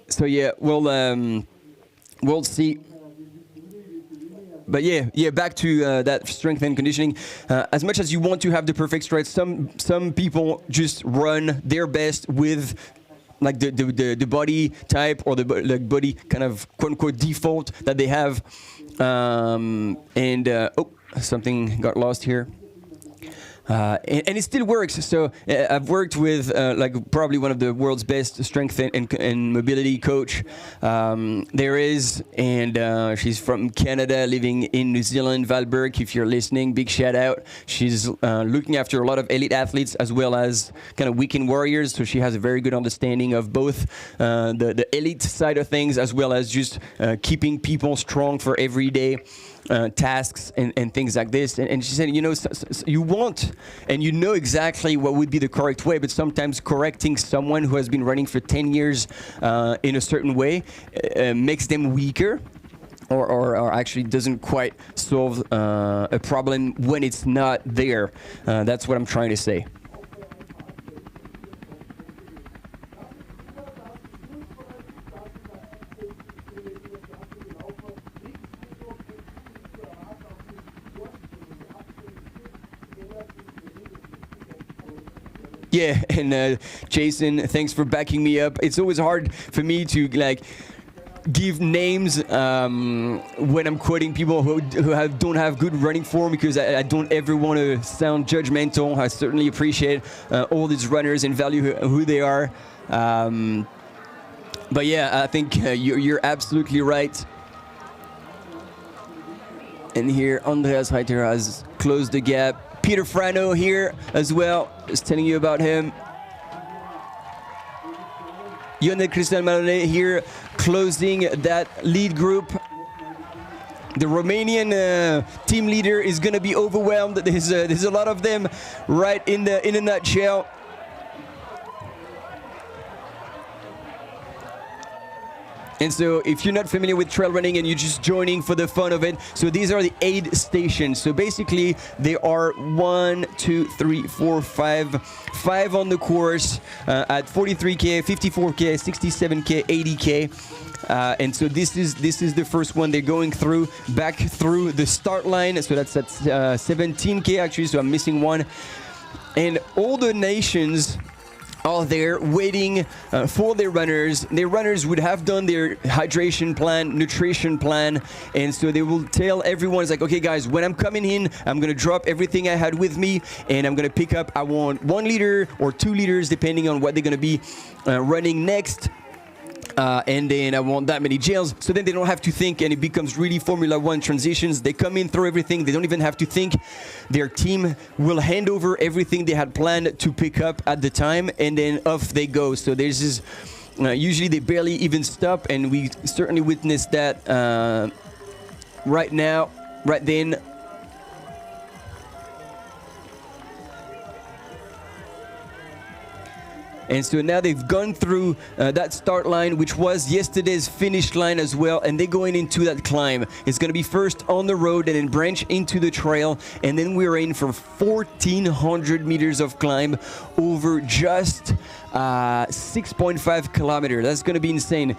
[SPEAKER 4] So yeah, we'll see. But yeah, back to that strength and conditioning. As much as you want to have the perfect stride, some people just run their best with like the body type or the body kind of quote unquote default that they have. Oh, something got lost here. And it still works. So I've worked with like probably one of the world's best strength and mobility coach there is, and she's from Canada, living in New Zealand, Valberg. If you're listening, big shout out. She's looking after a lot of elite athletes as well as kind of weekend warriors. So she has a very good understanding of both the elite side of things as well as just keeping people strong for everyday tasks and things like this. And she said, you know, you want and you know exactly what would be the correct way, but sometimes correcting someone who has been running for 10 years in a certain way makes them weaker or actually doesn't quite solve a problem when it's not there. That's what I'm trying to say. Yeah, and Jason, thanks for backing me up. It's always hard for me to like give names when I'm quoting people who don't have good running form, because I don't ever want to sound judgmental. I certainly appreciate all these runners and value who they are. But yeah, I think you're absolutely right. And here, Andreas Reiter has closed the gap. Peter Frano here as well, just telling you about him. Yone Christian Manole here, closing that lead group. The Romanian team leader is going to be overwhelmed. There's a lot of them right in a nutshell. And so if you're not familiar with trail running and you're just joining for the fun of it, so these are the aid stations. So basically there are 1, 2, 3, 4, 5 on the course at 43K, 54K, 67K, 80K. And so this is the first one they're going through, back through the start line. So that's at 17K actually, so I'm missing one. and all the nations are there waiting for their runners. Their runners would have done their hydration plan, nutrition plan, and so they will tell everyone, it's like, okay guys, when I'm coming in, I'm gonna drop everything I had with me, and I'm gonna pick up, I want 1 liter or 2 liters, depending on what they're gonna be running next. And then I want that many gels, so then they don't have to think, and it becomes really Formula One transitions. They come in, throw everything, they don't even have to think. Their team will hand over everything they had planned to pick up at the time, and then off they go. So there's this, usually they barely even stop, and we certainly witnessed that right now, right then. And so now they've gone through that start line, which was yesterday's finish line as well, and they're going into that climb. It's going to be first on the road and then branch into the trail, and then we're in for 1,400 meters of climb over just 6.5 kilometers. That's going to be insane.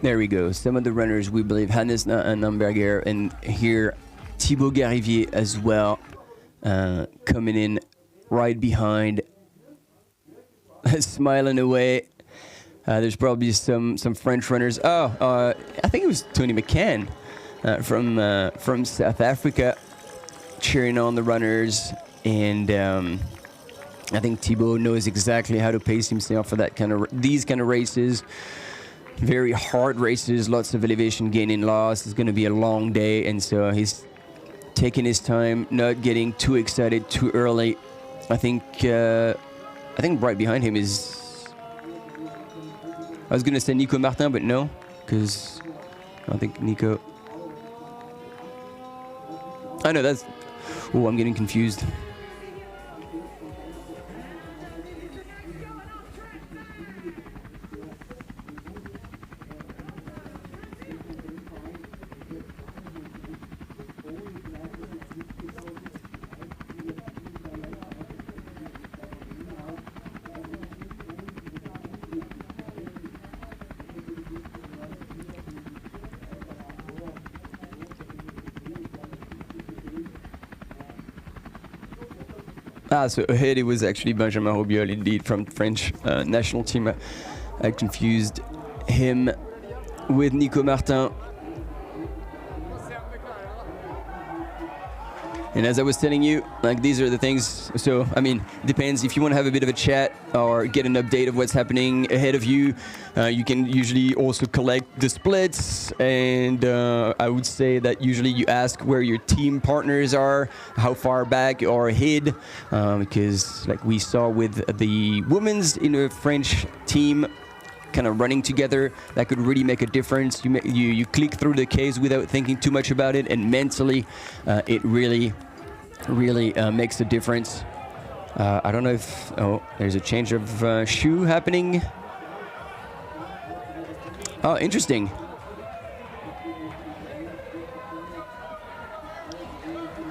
[SPEAKER 4] There we go. Some of the runners, we believe, Hannes Namberger, and here Thibaut Garivier as well, coming in right behind, smiling away. There's probably some French runners. I think it was Tony McCann from South Africa, cheering on the runners, and I think Thibaut knows exactly how to pace himself for that these kind of races. Very hard races, lots of elevation gain and loss. It's going to be a long day, and so he's taking his time, not getting too excited too early. I think right behind him is, I was going to say Nico Martin, but no, because I don't think Nico. I know that's. Oh, I'm getting confused. So ahead it was actually Benjamin Robiol, indeed, from French national team. I confused him with Nico Martin. And as I was telling you, like, these are the things. So, I mean, it depends. If you want to have a bit of a chat or get an update of what's happening ahead of you, you can usually also collect the splits. And I would say that usually you ask where your team partners are, how far back or ahead, because like we saw with the women's in a French team, kind of running together, that could really make a difference. You click through the Ks without thinking too much about it, and mentally it really makes a difference. I don't know if, there's a change of shoe happening. Oh, interesting.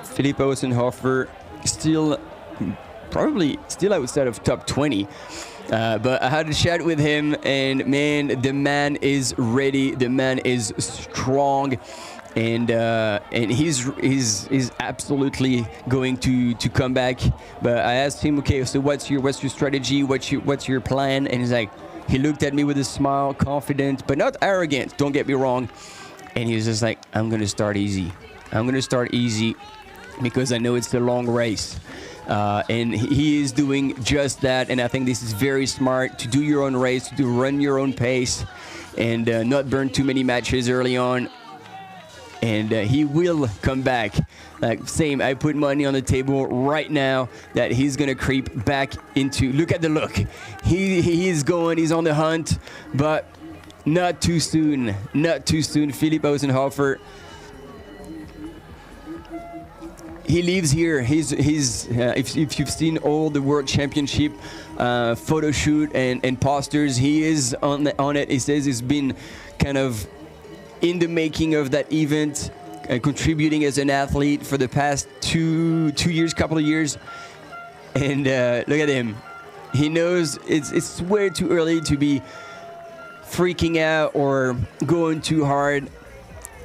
[SPEAKER 4] Philippe Ausenhofer probably still outside of top 20. But I had a chat with him, and man, the man is ready. The man is strong, and he's absolutely going to come back. But I asked him, okay, so what's your strategy? What's your plan? And he's like, He looked at me with a smile, confident, but not arrogant, don't get me wrong. And he was just like, I'm going to start easy. I'm going to start easy because I know it's a long race. And he is doing just that. And I think this is very smart, to do your own race, to run your own pace, and not burn too many matches early on. And he will come back. Like, same, I put money on the table right now that he's going to creep back into... Look at the look. He is going, he's on the hunt, but not too soon. Not too soon. Philipp Ausenhofer, he lives here. If you've seen all the World Championship photo shoot and posters, he is on it. He says he's been kind of in the making of that event, contributing as an athlete for the past two years, couple of years. And look at him. He knows it's way too early to be freaking out or going too hard.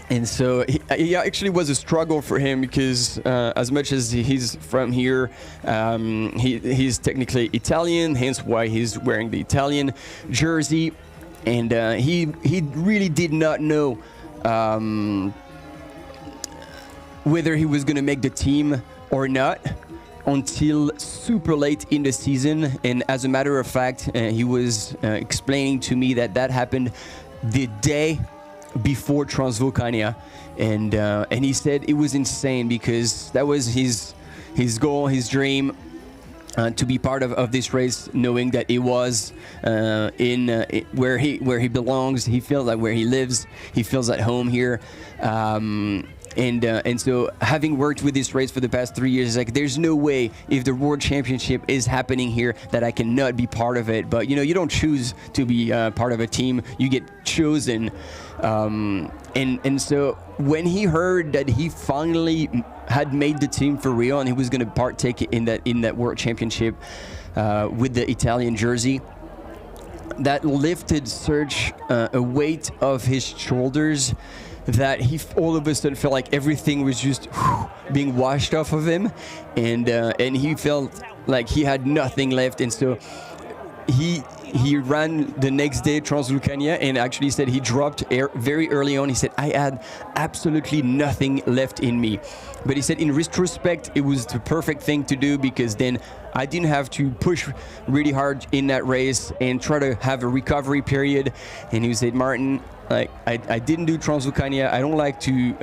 [SPEAKER 4] And so he actually was a struggle for him because as much as he's from here, he's technically Italian, hence why he's wearing the Italian jersey. And he really did not know whether he was going to make the team or not until super late in the season. And as a matter of fact, he was explaining to me that happened the day before Transvolcania, and he said it was insane because that was his goal, his dream, to be part of this race, knowing that it was where he belongs. He feels like where he lives. He feels at home here. And so having worked with this race for the past 3 years, like, there's no way, if the World Championship is happening here, that I cannot be part of it. But you don't choose to be part of a team, you get chosen. And so when he heard that he finally had made the team for Rio and he was going to partake in that World Championship with the Italian jersey, that lifted such a weight off his shoulders that he all of a sudden felt like everything was just being washed off of him, and he felt like he had nothing left. And so he ran the next day Transvolcania, and actually said he dropped very early on. He said, I had absolutely nothing left in me. But he said in retrospect, it was the perfect thing to do, because then I didn't have to push really hard in that race and try to have a recovery period. And he said, Martin, like, I didn't do Transvolcania. I don't like to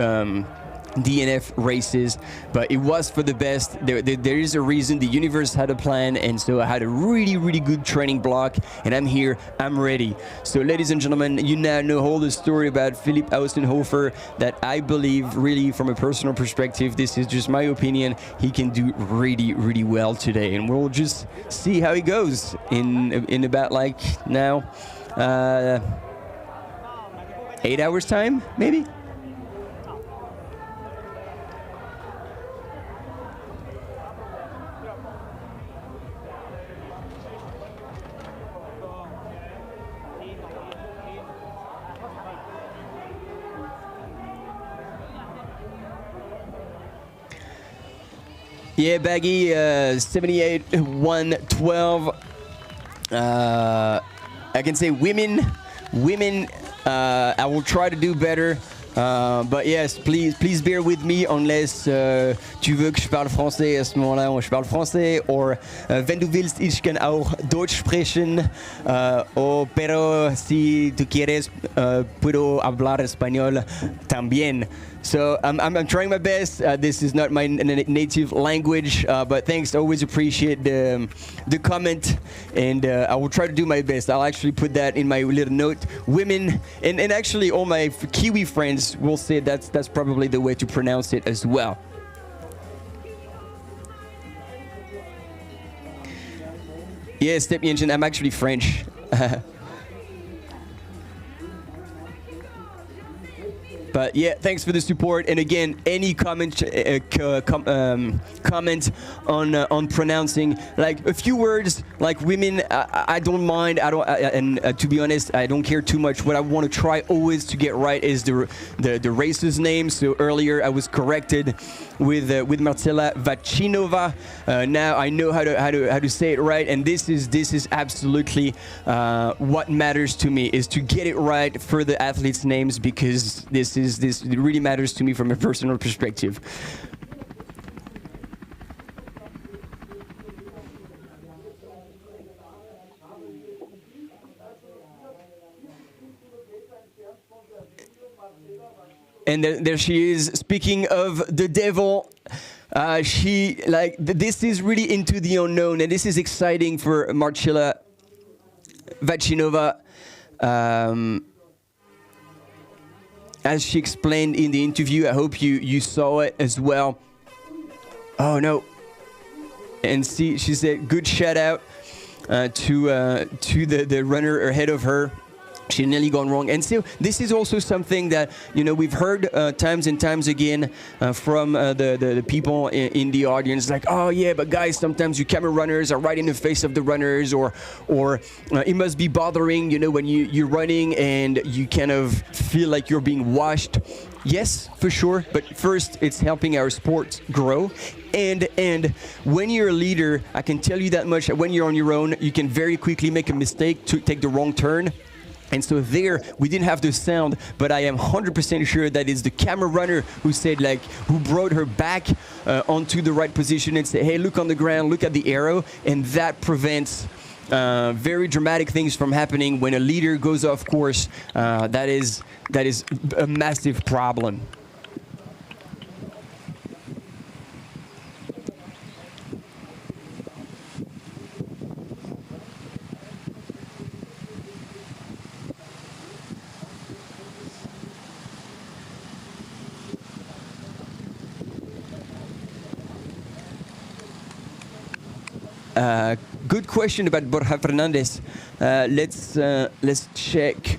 [SPEAKER 4] DNF races, but it was for the best. There is a reason. The universe had a plan, and so I had a really, really good training block, and I'm here, I'm ready. So ladies and gentlemen, you now know all the story about Philipp Ausenhofer, that I believe, really, from a personal perspective, this is just my opinion, he can do really, really well today, and we'll just see how he goes in about, like, now 8 hours time, maybe. Yeah, Baggy, 78-112. I can say women. I will try to do better. But yes, please bear with me, unless tu veux que je parle français. À ce moment-là, je parle français. Or, wenn du willst, ich kann auch Deutsch sprechen. Pero si tú quieres, puedo hablar español también. So I'm trying my best. This is not my native language, but thanks. I always appreciate the comment, and I will try to do my best. I'll actually put that in my little note. Women, and actually all my Kiwi friends will say that's probably the way to pronounce it as well. Yeah, Step Engine, I'm actually French. But yeah, thanks for the support. And again, any comment on pronouncing, like a few words, like women, I don't mind. And to be honest, I don't care too much. What I want to try always to get right is the racer's name. So earlier I was corrected with Marcela Vachinova. Now I know how to say it right, and this is absolutely what matters to me, is to get it right for the athletes' names, because this really matters to me from a personal perspective. And there she is. Speaking of the devil, this is really into the unknown, and this is exciting for Marcela Vachinova. As she explained in the interview, I hope you saw it as well. Oh no! And see, she said, "Good shout out to the runner ahead of her." She nearly gone wrong. And so this is also something that, we've heard times and times again from the people in the audience, like, oh yeah, but guys, sometimes your camera runners are right in the face of the runners, or it must be bothering, when you're running and you kind of feel like you're being washed. Yes, for sure. But first, it's helping our sport grow. And when you're a leader, I can tell you that much, when you're on your own, you can very quickly make a mistake to take the wrong turn. And so there, we didn't have the sound, but I am 100% sure that it's the camera runner who said, who brought her back onto the right position and said, hey, look on the ground, look at the arrow. And that prevents very dramatic things from happening. When a leader goes off course, that is a massive problem. Good question about Borja Fernandez. Let's check.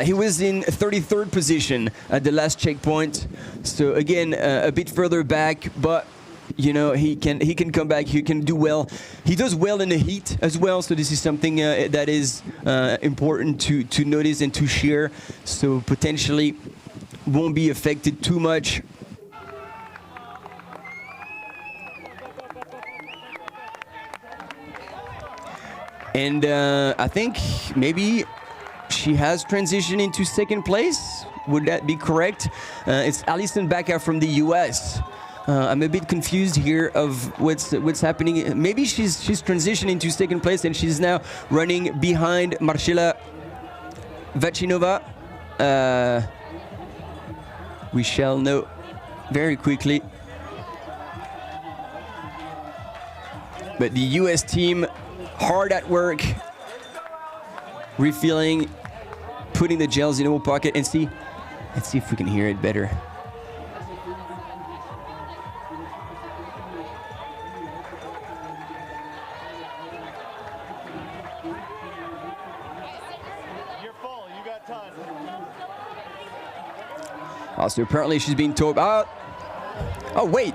[SPEAKER 4] He was in 33rd position at the last checkpoint. So again, a bit further back, but he can come back. He can do well. He does well in the heat as well. So this is something that is important to notice and to share. So potentially won't be affected too much. And I think maybe she has transitioned into second place. Would that be correct? It's Alison Baca from the US. I'm a bit confused here of what's happening. Maybe she's transitioned into second place and she's now running behind Marcela Vachinova. We shall know very quickly. But the US team, hard at work, refilling, putting the gels in our pocket, and let's see if we can hear it better.
[SPEAKER 9] You're full, you got time.
[SPEAKER 4] Also, apparently she's being told, oh wait.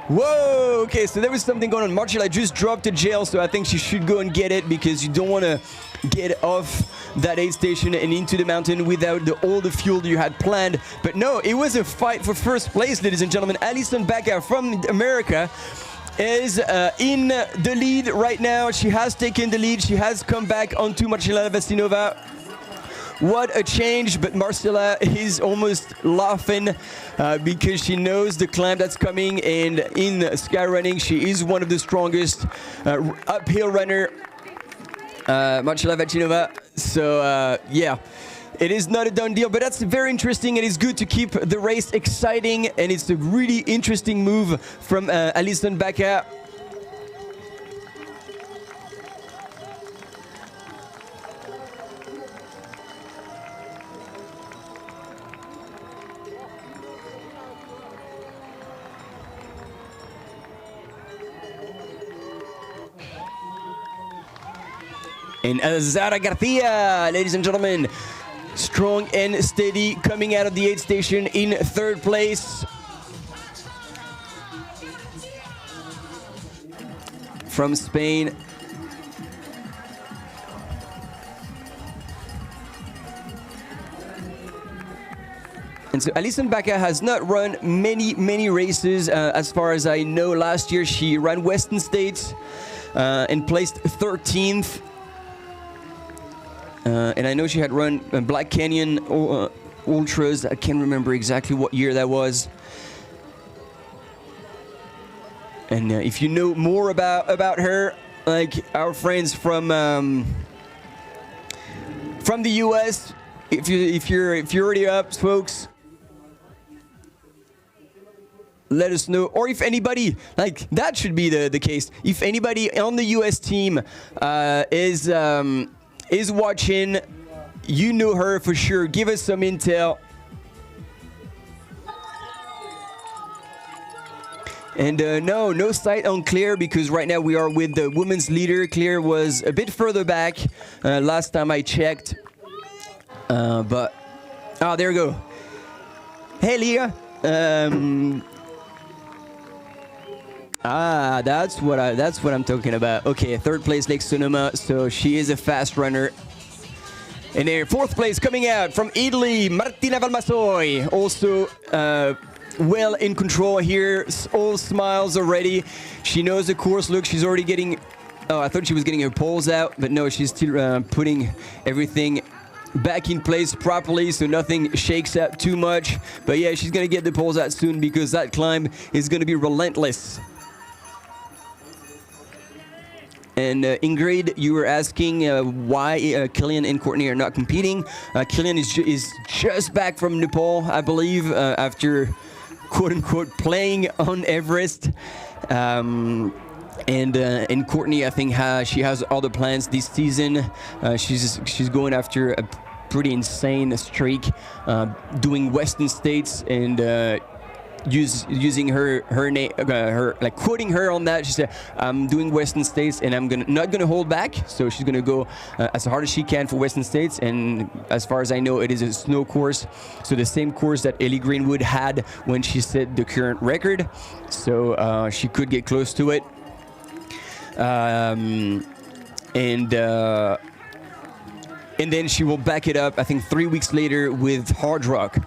[SPEAKER 4] Whoa, okay, so there was something going on. Marcela just dropped the gel, so I think she should go and get it, because you don't want to get off that aid station and into the mountain without all the fuel you had planned. But no, it was a fight for first place, ladies and gentlemen. Alison Baca from America is in the lead right now. She has taken the lead. She has come back onto Marcela Vachinova. What a change, but Marcela is almost laughing because she knows the climb that's coming, and in sky running, she is one of the strongest uphill runner, Marcela Vachinova. So, yeah, it is not a done deal, but that's very interesting, and it's good to keep the race exciting, and it's a really interesting move from Alison Baca. And Zara Garcia, ladies and gentlemen, strong and steady, coming out of the aid station in 3rd place. From Spain. And so Alison Baca has not run many races. As far as I know, last year she ran Western States and placed 13th. And I know she had run Black Canyon Ultras. I can't remember exactly what year that was. And if you know more about her, like our friends from the U.S., if you're already up, folks, let us know. Or if anybody, like that should be the case. If anybody on the U.S. team is watching, you know her for sure. Give us some intel. And no sight on Claire, because right now we are with the women's leader. Claire was a bit further back last time I checked. But there we go. Hey, Leah. That's what I'm talking about. Okay, 3rd place, Lake Sonoma. So she is a fast runner. And then 4th place coming out from Italy, Martina Valmasoi. Also well in control here, all smiles already. She knows the course. Look, she's already getting... Oh, I thought she was getting her poles out, but no, she's still putting everything back in place properly so nothing shakes up too much. But yeah, she's going to get the poles out soon because that climb is going to be relentless. And Ingrid, you were asking why Killian and Courtney are not competing. Killian is just back from Nepal, I believe, after quote-unquote playing on Everest. And Courtney, I think she has other plans this season. She's going after a pretty insane streak, doing Western States and using her name, like quoting her on that. She said, "I'm doing Western States and I'm not gonna hold back." So she's gonna go as hard as she can for Western States. And as far as I know, it is a snow course, so the same course that Ellie Greenwood had when she set the current record. So she could get close to it. And then she will back it up, I think 3 weeks later with Hard Rock.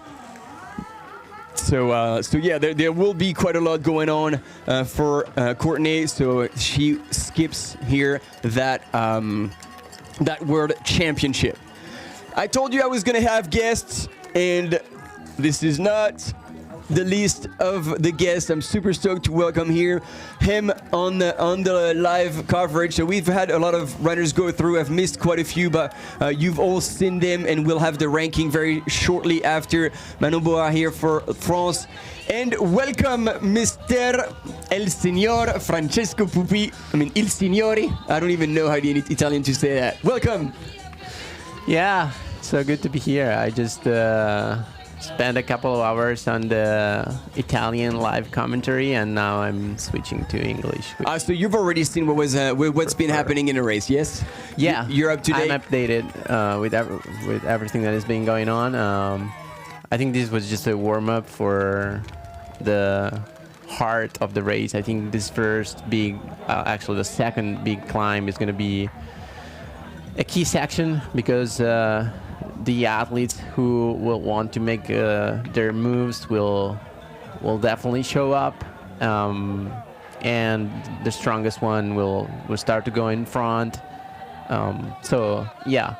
[SPEAKER 4] So yeah, there will be quite a lot going on for Courtney. So she skips here that World Championship. I told you I was gonna have guests, and this is not the least of the guests. I'm super stoked to welcome him on the live coverage. So we've had a lot of runners go through. I've missed quite a few, but you've all seen them, and we'll have the ranking very shortly after. Manon Boa here for France. And welcome, Mr. El Signor Francesco Pupi. I mean, Il Signore. I don't even know how in Italian to say that. Welcome.
[SPEAKER 10] Yeah, so good to be here. I just spent a couple of hours on the Italian live commentary, and now I'm switching to English.
[SPEAKER 4] So you've already seen what's been happening in the race, yes?
[SPEAKER 10] Yeah,
[SPEAKER 4] you're up to date.
[SPEAKER 10] I'm updated with everything that has been going on. I think this was just a warm up for the heart of the race. I think this first big, actually the second big climb is going to be a key section, because the athletes who will want to make their moves will definitely show up, and the strongest one will start to go in front. So yeah,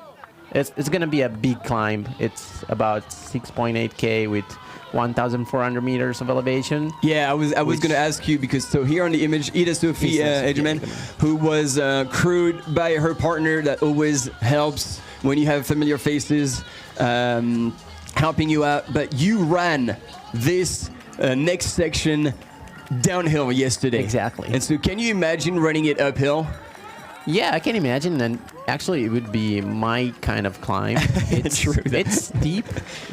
[SPEAKER 10] it's gonna be a big climb. It's about 6.8K with 1,400 meters of elevation.
[SPEAKER 4] Yeah, I was going to ask you, because so here on the image, Ida Sophie Edgeman, who was crewed by her partner, that always helps when you have familiar faces helping you out. But you ran this next section downhill yesterday.
[SPEAKER 10] Exactly.
[SPEAKER 4] And so can you imagine running it uphill?
[SPEAKER 10] Yeah, I can imagine, and actually it would be my kind of climb. It's
[SPEAKER 4] True.
[SPEAKER 10] It's steep,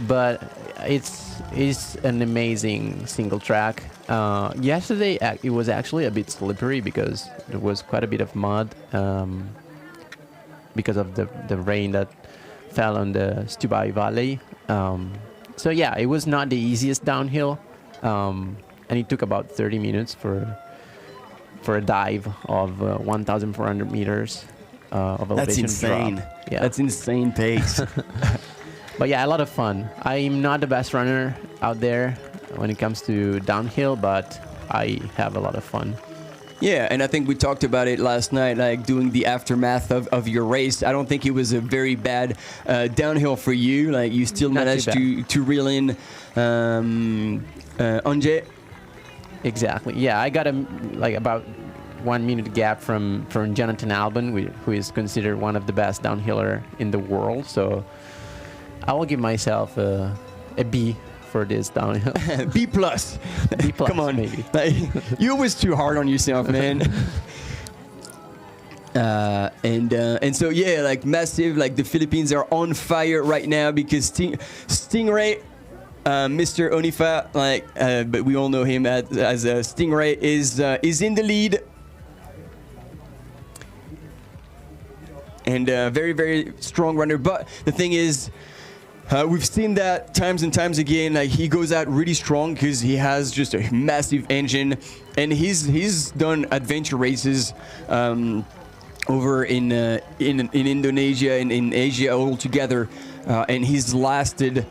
[SPEAKER 10] but it's an amazing single track. Yesterday it was actually a bit slippery because there was quite a bit of mud. because of the rain that fell on the Stubai Valley. So yeah, it was not the easiest downhill, and it took about 30 minutes for a dive of 1,400 meters of elevation.
[SPEAKER 4] That's insane.
[SPEAKER 10] Drop. Yeah.
[SPEAKER 4] That's insane pace.
[SPEAKER 10] But yeah, a lot of fun. I'm not the best runner out there when it comes to downhill, but I have a lot of fun.
[SPEAKER 4] Yeah, and I think we talked about it last night, like doing the aftermath of your race. I don't think it was a very bad downhill for you. Like you still
[SPEAKER 10] Not
[SPEAKER 4] managed to reel in Angers.
[SPEAKER 10] Exactly. Yeah, I got about 1 minute gap from Jonathan Albon, who is considered one of the best downhiller in the world. So I will give myself a B for this downhill.
[SPEAKER 4] B plus.
[SPEAKER 10] B plus.
[SPEAKER 4] Come on,
[SPEAKER 10] maybe.
[SPEAKER 4] Like, you're always too hard on yourself, man. And so yeah, like massive. Like the Philippines are on fire right now because Stingray. Mr. Onifa, but we all know him as Stingray, is in the lead, and very, very strong runner. But the thing is, we've seen that times and times again. Like he goes out really strong because he has just a massive engine, and he's done adventure races over in Indonesia and in Asia altogether, and he's lasted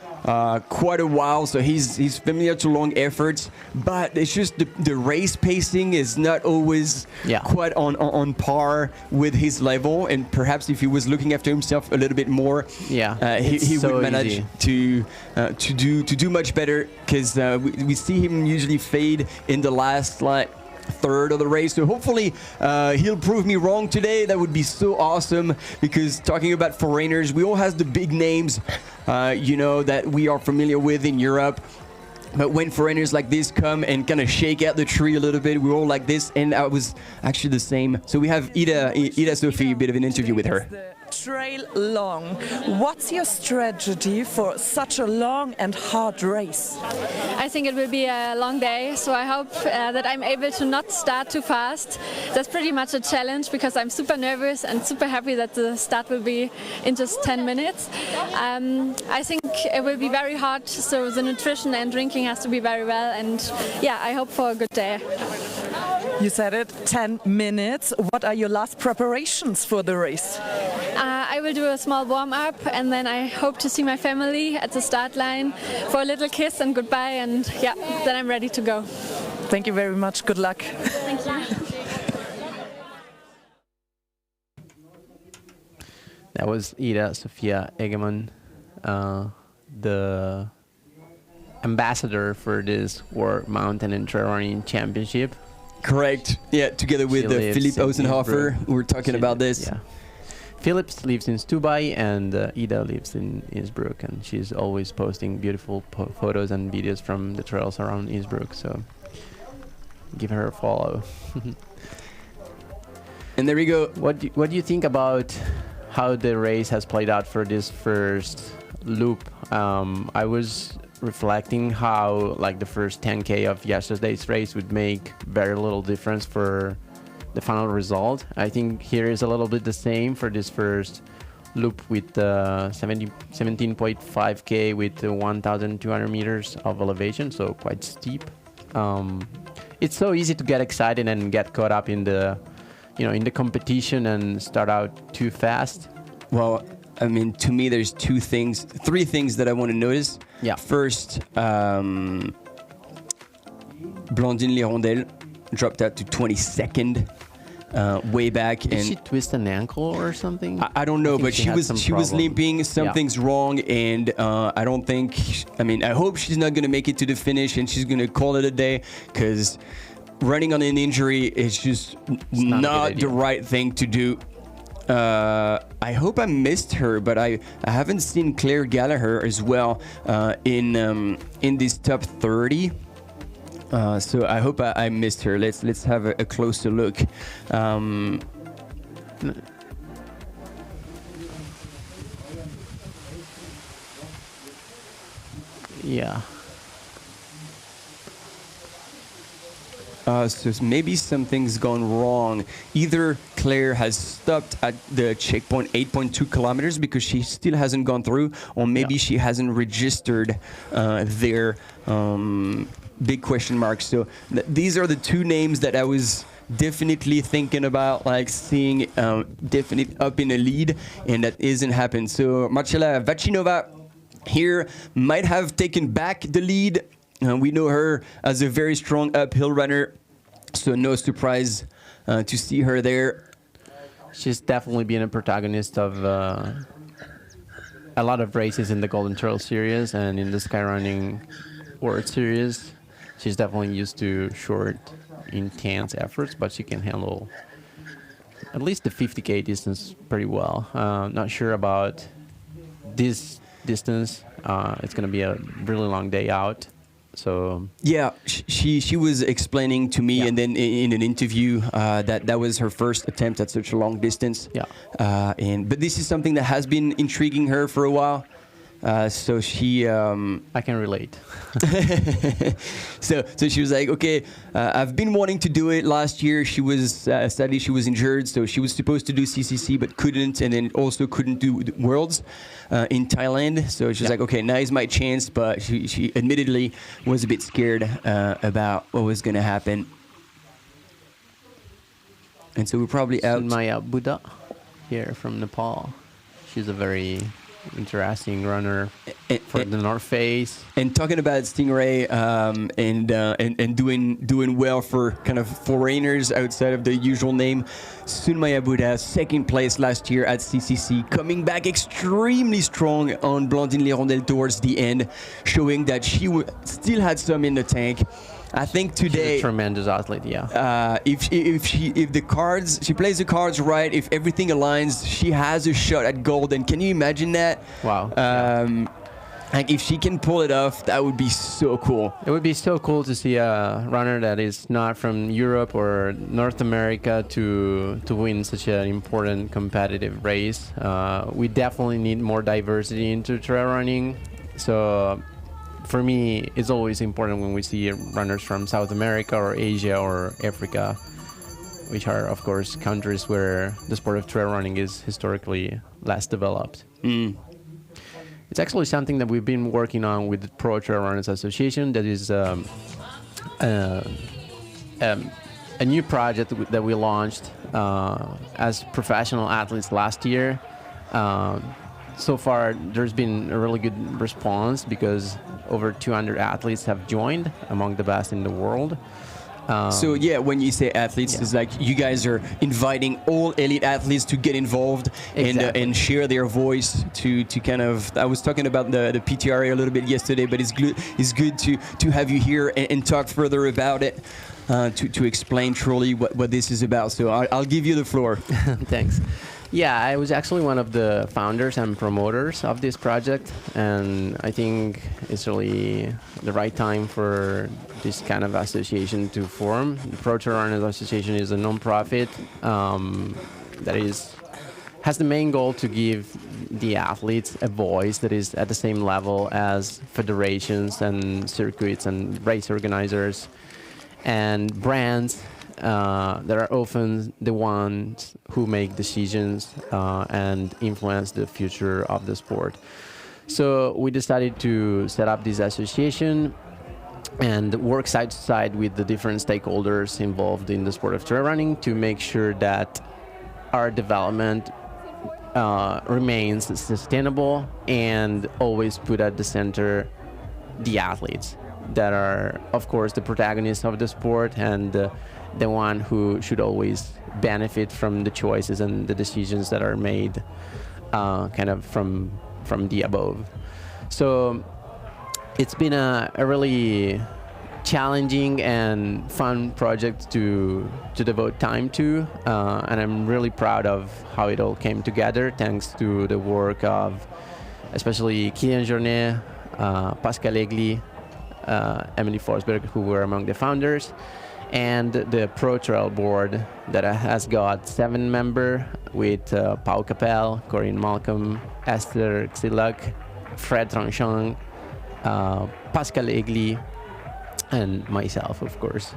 [SPEAKER 4] quite a while, so he's familiar to long efforts, but it's just the race pacing is not always quite on par with his level, and perhaps if he was looking after himself a little bit more, he would manage to do much better, because we see him usually fade in the last third of the race. So hopefully he'll prove me wrong today. That would be so awesome, because talking about foreigners, we all have the big names that we are familiar with in Europe, but when foreigners like this come and kind of shake out the tree a little bit, we're all like this, and I was actually the same. So we have Ida Sophie, a bit of an interview with her.
[SPEAKER 11] Trail long. What's your strategy for such a long and hard race?
[SPEAKER 12] I think it will be a long day, so I hope that I'm able to not start too fast. That's pretty much a challenge, because I'm super nervous and super happy that the start will be in just 10 minutes. I think it will be very hard, so the nutrition and drinking has to be very well, and yeah, I hope for a good day.
[SPEAKER 11] You said it, 10 minutes. What are your last preparations for the race?
[SPEAKER 12] I will do a small warm-up, and then I hope to see my family at the start line for a little kiss and goodbye, and yeah, then I'm ready to go.
[SPEAKER 11] Thank you very much. Good luck.
[SPEAKER 12] Thank you.
[SPEAKER 10] That was Ida Sofia Egeman, the ambassador for this World Mountain and Trail Running Championship.
[SPEAKER 4] Correct. Yeah, together with Philippe Osenhofer, we're talking about this.
[SPEAKER 10] Yeah. Phillips lives in Stubai, and Ida lives in Innsbruck, and she's always posting beautiful photos and videos from the trails around Innsbruck, so give her a follow.
[SPEAKER 4] And there we go.
[SPEAKER 10] What do you think about how the race has played out for this first loop? I was reflecting how the first 10K of yesterday's race would make very little difference for the final result. I think here is a little bit the same for this first loop with 17.5K with 1,200 meters of elevation, so quite steep. It's so easy to get excited and get caught up in the competition and start out too fast.
[SPEAKER 4] Well, I mean, to me, there's three things that I want to notice.
[SPEAKER 10] Yeah.
[SPEAKER 4] First, Blandine Lirondelle dropped out to 22nd, way back.
[SPEAKER 10] Did she twist an ankle or something?
[SPEAKER 4] I don't know, but she was limping. Something's wrong, and I don't think. I mean, I hope she's not gonna make it to the finish, and she's gonna call it a day, because running on an injury is just not the right thing to do. I hope I missed her, but I haven't seen Claire Gallagher as well in this top 30. So I hope I missed her. Let's have a closer look.
[SPEAKER 10] Yeah.
[SPEAKER 4] So maybe something's gone wrong. Either Claire has stopped at the checkpoint 8.2 kilometers because she still hasn't gone through, or maybe she hasn't registered their big question marks. So these are the two names that I was definitely thinking about, like seeing definite up in a lead, and that isn't happened. So Marcela Vacinova here might have taken back the lead. We know her as a very strong uphill runner, so no surprise to see her there.
[SPEAKER 10] She's definitely been a protagonist of a lot of races in the Golden Trail Series and in the Skyrunning World Series. She's definitely used to short, intense efforts, but she can handle at least the 50K distance pretty well. Not sure about this distance. It's going to be a really long day out. So
[SPEAKER 4] yeah, she was explaining to me, and then in an interview that was her first attempt at such a long distance.
[SPEAKER 10] Yeah,
[SPEAKER 4] but this is something that has been intriguing her for a while. So she,
[SPEAKER 10] I can relate.
[SPEAKER 4] so she was like, okay, I've been wanting to do it. Last year she was sadly she was injured, so she was supposed to do CCC but couldn't, and then also couldn't do the Worlds in Thailand. So she's like, okay, now is my chance. But she admittedly was a bit scared about what was going to happen. And so we're probably out.
[SPEAKER 10] Maya Buddha here from Nepal. She's a very interesting runner for the North Face.
[SPEAKER 4] And talking about Stingray and doing well for kind of foreigners outside of the usual name, Sunmaya Buddha, second place last year at CCC, coming back extremely strong on Blandine-les-Rondelles towards the end, showing that she still had some in the tank. I think today,
[SPEAKER 10] she's a tremendous athlete. Yeah.
[SPEAKER 4] If she plays the cards right, if everything aligns, she has a shot at gold. And can you imagine that?
[SPEAKER 10] Wow.
[SPEAKER 4] Like if she can pull it off, that would be so cool.
[SPEAKER 10] It would be so cool to see a runner that is not from Europe or North America to win such an important competitive race. We definitely need more diversity into trail running. So for me, it's always important when we see runners from South America or Asia or Africa, which are, of course, countries where the sport of trail running is historically less developed. It's actually something that we've been working on with the Pro Trail Runners Association. That is a new project that we launched as professional athletes last year. So far, there's been a really good response because over 200 athletes have joined, among the best in the world.
[SPEAKER 4] So yeah, when you say athletes, it's like you guys are inviting all elite athletes to get involved and share their voice to kind of. I was talking about the PTRA a little bit yesterday, but it's good to have you here and talk further about it, to explain truly what this is about. So I'll give you the floor.
[SPEAKER 10] Thanks. Yeah, I was actually one of the founders and promoters of this project, and I think it's really the right time for this kind of association to form. The Pro Trail Runners Association is a non-profit that has the main goal to give the athletes a voice that is at the same level as federations and circuits and race organizers and brands. That are often the ones who make decisions and influence the future of the sport. So we decided to set up this association and work side to side with the different stakeholders involved in the sport of trail running to make sure that our development remains sustainable and always put at the center the athletes that are, of course, the protagonists of the sport and the one who should always benefit from the choices and the decisions that are made kind of from the above. So it's been a really challenging and fun project to devote time to, and I'm really proud of how it all came together thanks to the work of especially Kylian Jornet, Pascal Egli, Emily Forsberg, who were among the founders, and the Pro Trail board that has got 7 members with Pau Capel, Corinne Malcolm, Esther Xilak, Fred Tranchant, Pascal Egli, and myself, of course.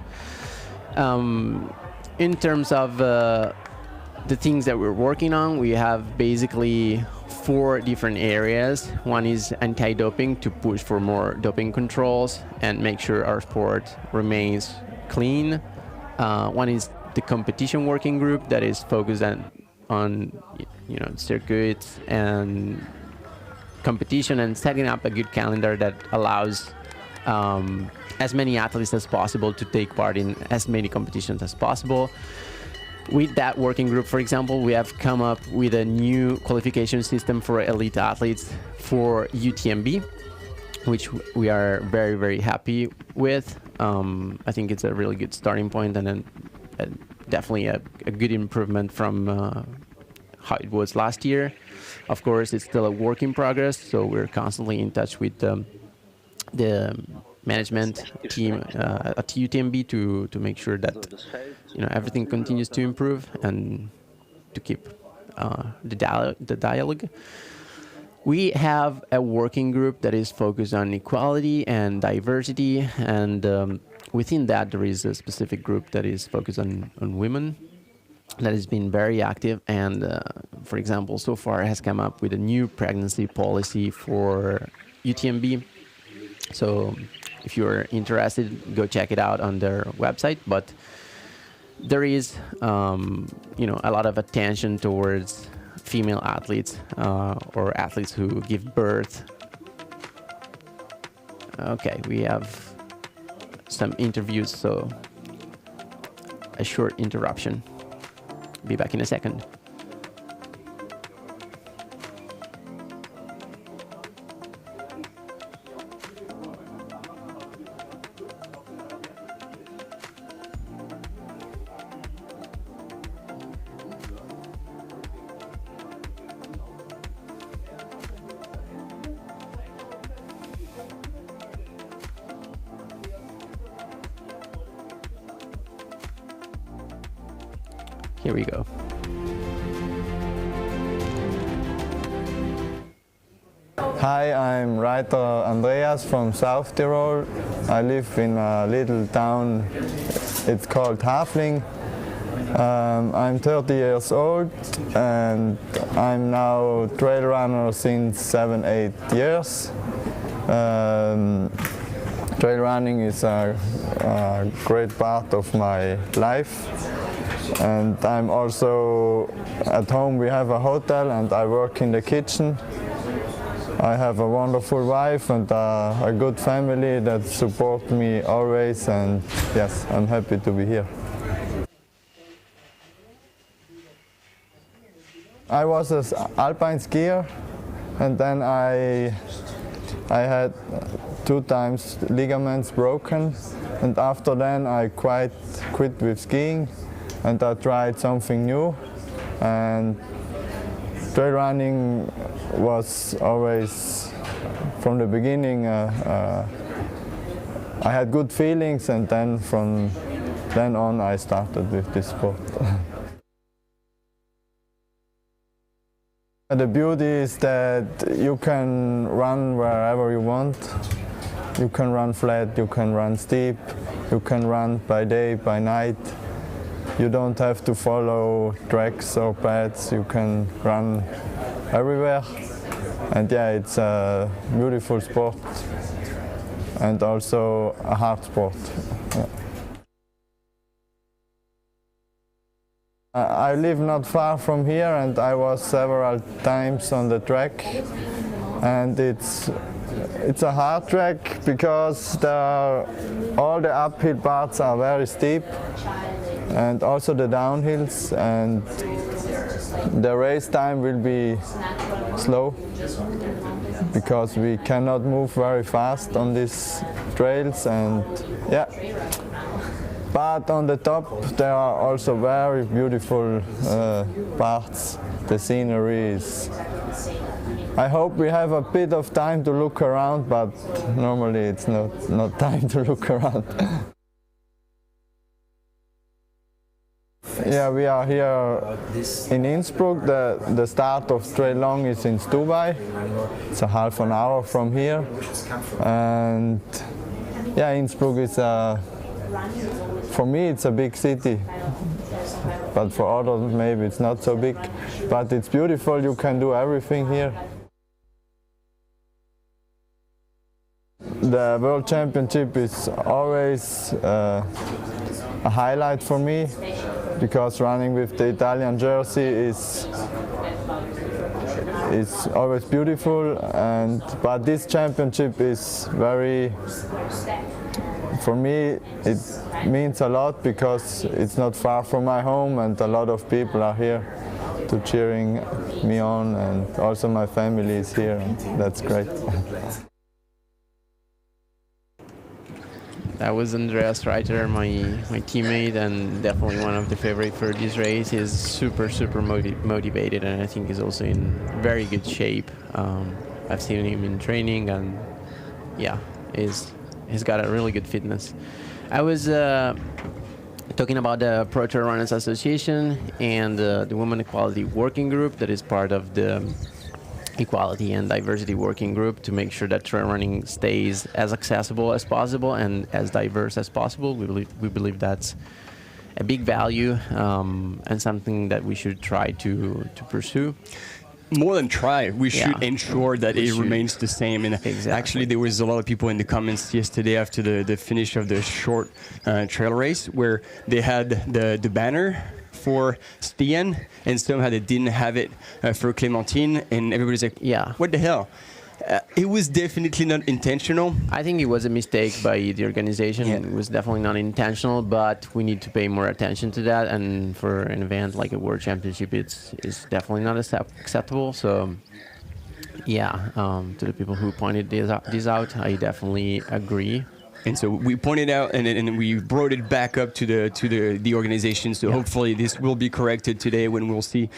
[SPEAKER 10] In terms of the things that we're working on, we have basically 4 different areas. One is anti-doping, to push for more doping controls and make sure our sport remains clean. One is the competition working group that is focused on circuits and competition and setting up a good calendar that allows as many athletes as possible to take part in as many competitions as possible. With that working group, for example, we have come up with a new qualification system for elite athletes for UTMB, which we are very, very happy with. I think it's a really good starting point, and then definitely a good improvement from how it was last year. Of course, it's still a work in progress, so we're constantly in touch with the management team at UTMB to make sure that everything continues to improve and to keep the dialogue. We have a working group that is focused on equality and diversity, and within that there is a specific group that is focused on women that has been very active and, for example, so far has come up with a new pregnancy policy for UTMB. So if you're interested, go check it out on their website. But there is, a lot of attention towards female athletes or athletes who give birth. Okay, we have some interviews, so a short interruption. Be back in a second. Here we go.
[SPEAKER 13] Hi, I'm writer Andreas from South Tyrol. I live in a little town, it's called Hafling. I'm 30 years old and I'm now trail runner since 7-8 years. Trail running is a great part of my life. And I'm also at home. We have a hotel and I work in the kitchen. I have a wonderful wife and a good family that support me always, and yes, I'm happy to be here. I was an alpine skier and then I had 2 times ligaments broken, and after then I quit with skiing. And I tried something new, and trail running was always, from the beginning, I had good feelings, and then from then on I started with this sport. The beauty is that you can run wherever you want. You can run flat, you can run steep, you can run by day, by night. You don't have to follow tracks or paths, you can run everywhere. And yeah, it's a beautiful sport and also a hard sport. Yeah. I live not far from here and I was several times on the track, and it's a hard track because all the uphill parts are very steep, and also the downhills, and the race time will be slow because we cannot move very fast on these trails, and yeah. But on the top there are also very beautiful parts. The scenery is... I hope we have a bit of time to look around, but normally it's not time to look around. Yeah, we are here in Innsbruck. The start of Trail Long is in Stubai. It's a half an hour from here. And yeah, Innsbruck is a for me it's a big city, but for others maybe it's not so big. But it's beautiful, you can do everything here. The World Championship is always a highlight for me, because running with the Italian jersey is always beautiful, but this championship is very, for me it means a lot, because it's not far from my home and a lot of people are here to cheering me on, and also my family is here, and that's great.
[SPEAKER 10] That was Andreas Reiter, my teammate, and definitely one of the favorite for this race. He's super motivated, and I think he's also in very good shape. I've seen him in training, and yeah, he's got a really good fitness. I was talking about the Pro Trail Runners Association and the Women Equality Working Group that is part of the Equality and Diversity Working Group, to make sure that trail running stays as accessible as possible and as diverse as possible. We believe that's a big value and something that we should try to pursue.
[SPEAKER 4] More than try, we should ensure that it remains the same. And actually, there was a lot of people in the comments yesterday after the finish of the short trail race, where they had the banner for Stian, and somehow they didn't have it for Clémentine, and everybody's like, yeah, what the hell? It was definitely not intentional.
[SPEAKER 10] I think it was a mistake by the organization. It was definitely not intentional, but we need to pay more attention to that, and for an event like a World Championship, it's definitely not acceptable. So yeah, to the people who pointed this out, I definitely agree.
[SPEAKER 4] And so we pointed out, and we brought it back up to the organization. So hopefully this will be corrected today, when we'll see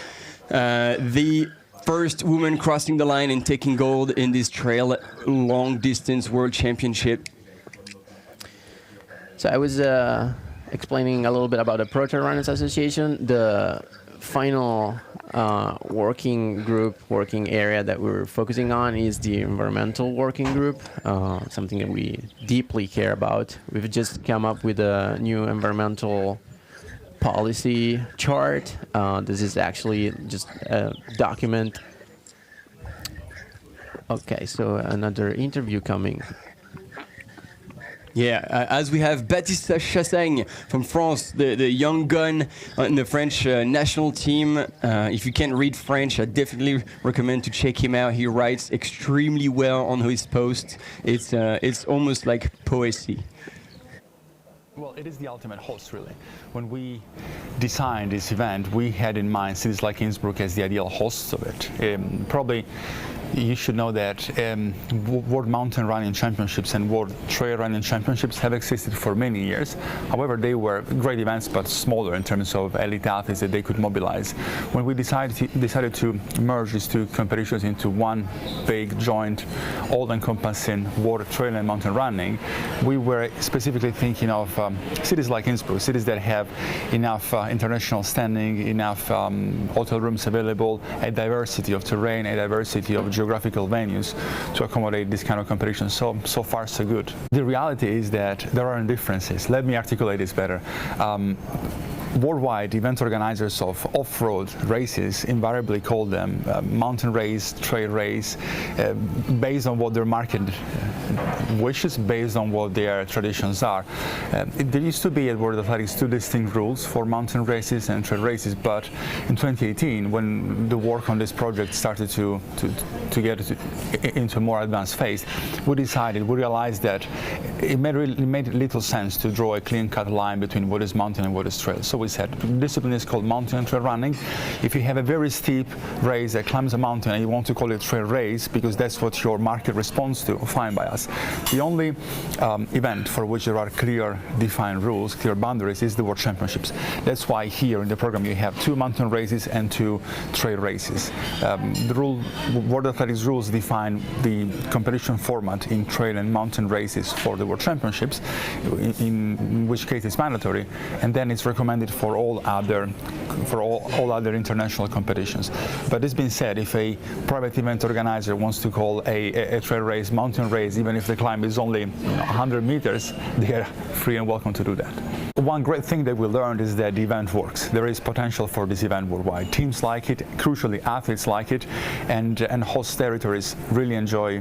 [SPEAKER 4] the first woman crossing the line and taking gold in this trail long distance World Championship.
[SPEAKER 10] So I was explaining a little bit about the Pro Trail Runners Association. The final working area that we're focusing on is the environmental working group, something that we deeply care about. We've just come up with a new environmental policy chart. This is actually just a document. Okay, so another interview coming.
[SPEAKER 4] Yeah, as we have Baptiste Chassaigne from France, the young gun in the French national team. If you can't read French, I definitely recommend to check him out. He writes extremely well on his posts. It's almost like poesy.
[SPEAKER 14] Well, it is the ultimate host, really. When we designed this event, we had in mind cities like Innsbruck as the ideal hosts of it. Probably you should know that World Mountain Running Championships and World Trail Running Championships have existed for many years. However, they were great events, but smaller in terms of elite athletes that they could mobilize. When we decided to merge these two competitions into one big, joint, all-encompassing World Trail and Mountain Running, we were specifically thinking of cities like Innsbruck, cities that have enough international standing, enough hotel rooms available, a diversity of terrain, a diversity of geographical venues to accommodate this kind of competition. So far, so good. The reality is that there are differences. Let me articulate this better. Worldwide, event organizers of off-road races invariably call them mountain race, trail race, based on what their market wishes, based on what their traditions are. There used to be at World Athletics two distinct rules for mountain races and trail races, but in 2018, when the work on this project started to get into a more advanced phase, we realized that it made little sense to draw a clean-cut line between what is mountain and what is trail. So we said, the discipline is called mountain and trail running. If you have a very steep race that climbs a mountain and you want to call it trail race because that's what your market responds to, fine by us. The only event for which there are clear defined rules, clear boundaries, is the World Championships. That's why here in the program you have 2 mountain races and 2 trail races. World Athletics rules define the competition format in trail and mountain races for the World Championships, in which case it's mandatory, and then it's recommended for all other international competitions. But this being said, if a private event organizer wants to call a trail race, mountain race, even even if the climb is only 100 meters, they are free and welcome to do that. One great thing that we learned is that the event works. There is potential for this event worldwide. Teams like it, crucially athletes like it, and host territories really enjoy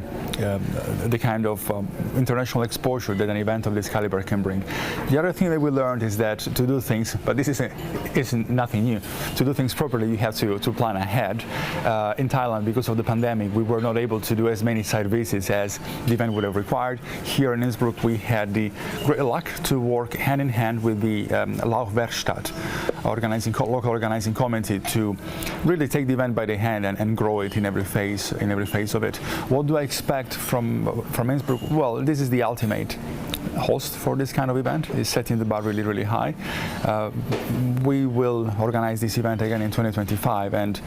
[SPEAKER 14] the kind of international exposure that an event of this caliber can bring. The other thing that we learned is that to do things, but this isn't nothing new, to do things properly you have to plan ahead. In Thailand, because of the pandemic, we were not able to do as many site visits as the event would have required. Here in Innsbruck, we had the great luck to work hand in hand with the Laufwerkstatt local organizing committee to really take the event by the hand and grow it in every phase of it. What do I expect from Innsbruck? Well, this is the ultimate host for this kind of event. It's setting the bar really, really high. We will organize this event again in 2025, and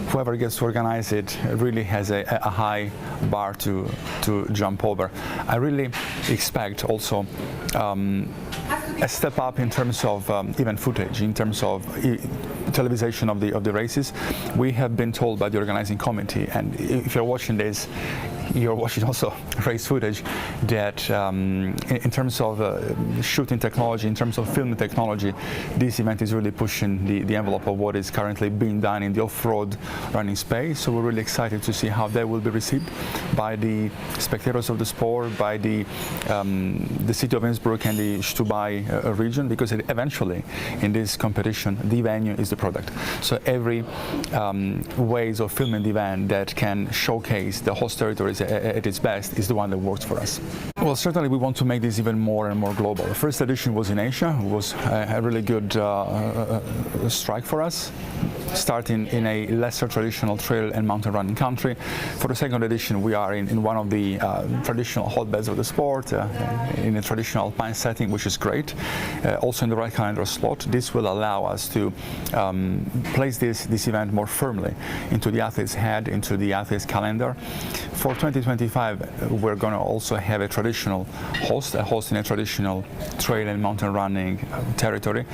[SPEAKER 14] whoever gets to organize it really has a high bar to jump over. I really expect also a step up in terms of event footage, in terms of television of the races. We have been told by the organizing committee, and if you're watching this, you're watching also race footage, that in terms of shooting technology, in terms of film technology, this event is really pushing the envelope of what is currently being done in the off-road running space. So we're really excited to see how that will be received by the spectators of the sport, by the city of Innsbruck and the Stubai region, because eventually in this competition the venue is the product. So every ways of filming the event that can showcase the host territories at its best is the one that works for us. Well, certainly we want to make this even more and more global. The first edition was in Asia. It was a really good strike for us, starting in a lesser traditional trail and mountain running country. For the second edition, we are in one of the traditional hotbeds of the sport, in a traditional alpine setting, which is great. Also in the right calendar slot. This will allow us to place this event more firmly into the athlete's head, into the athlete's calendar. For 2025, we're going to also have a traditional host, in a traditional trail and mountain running territory.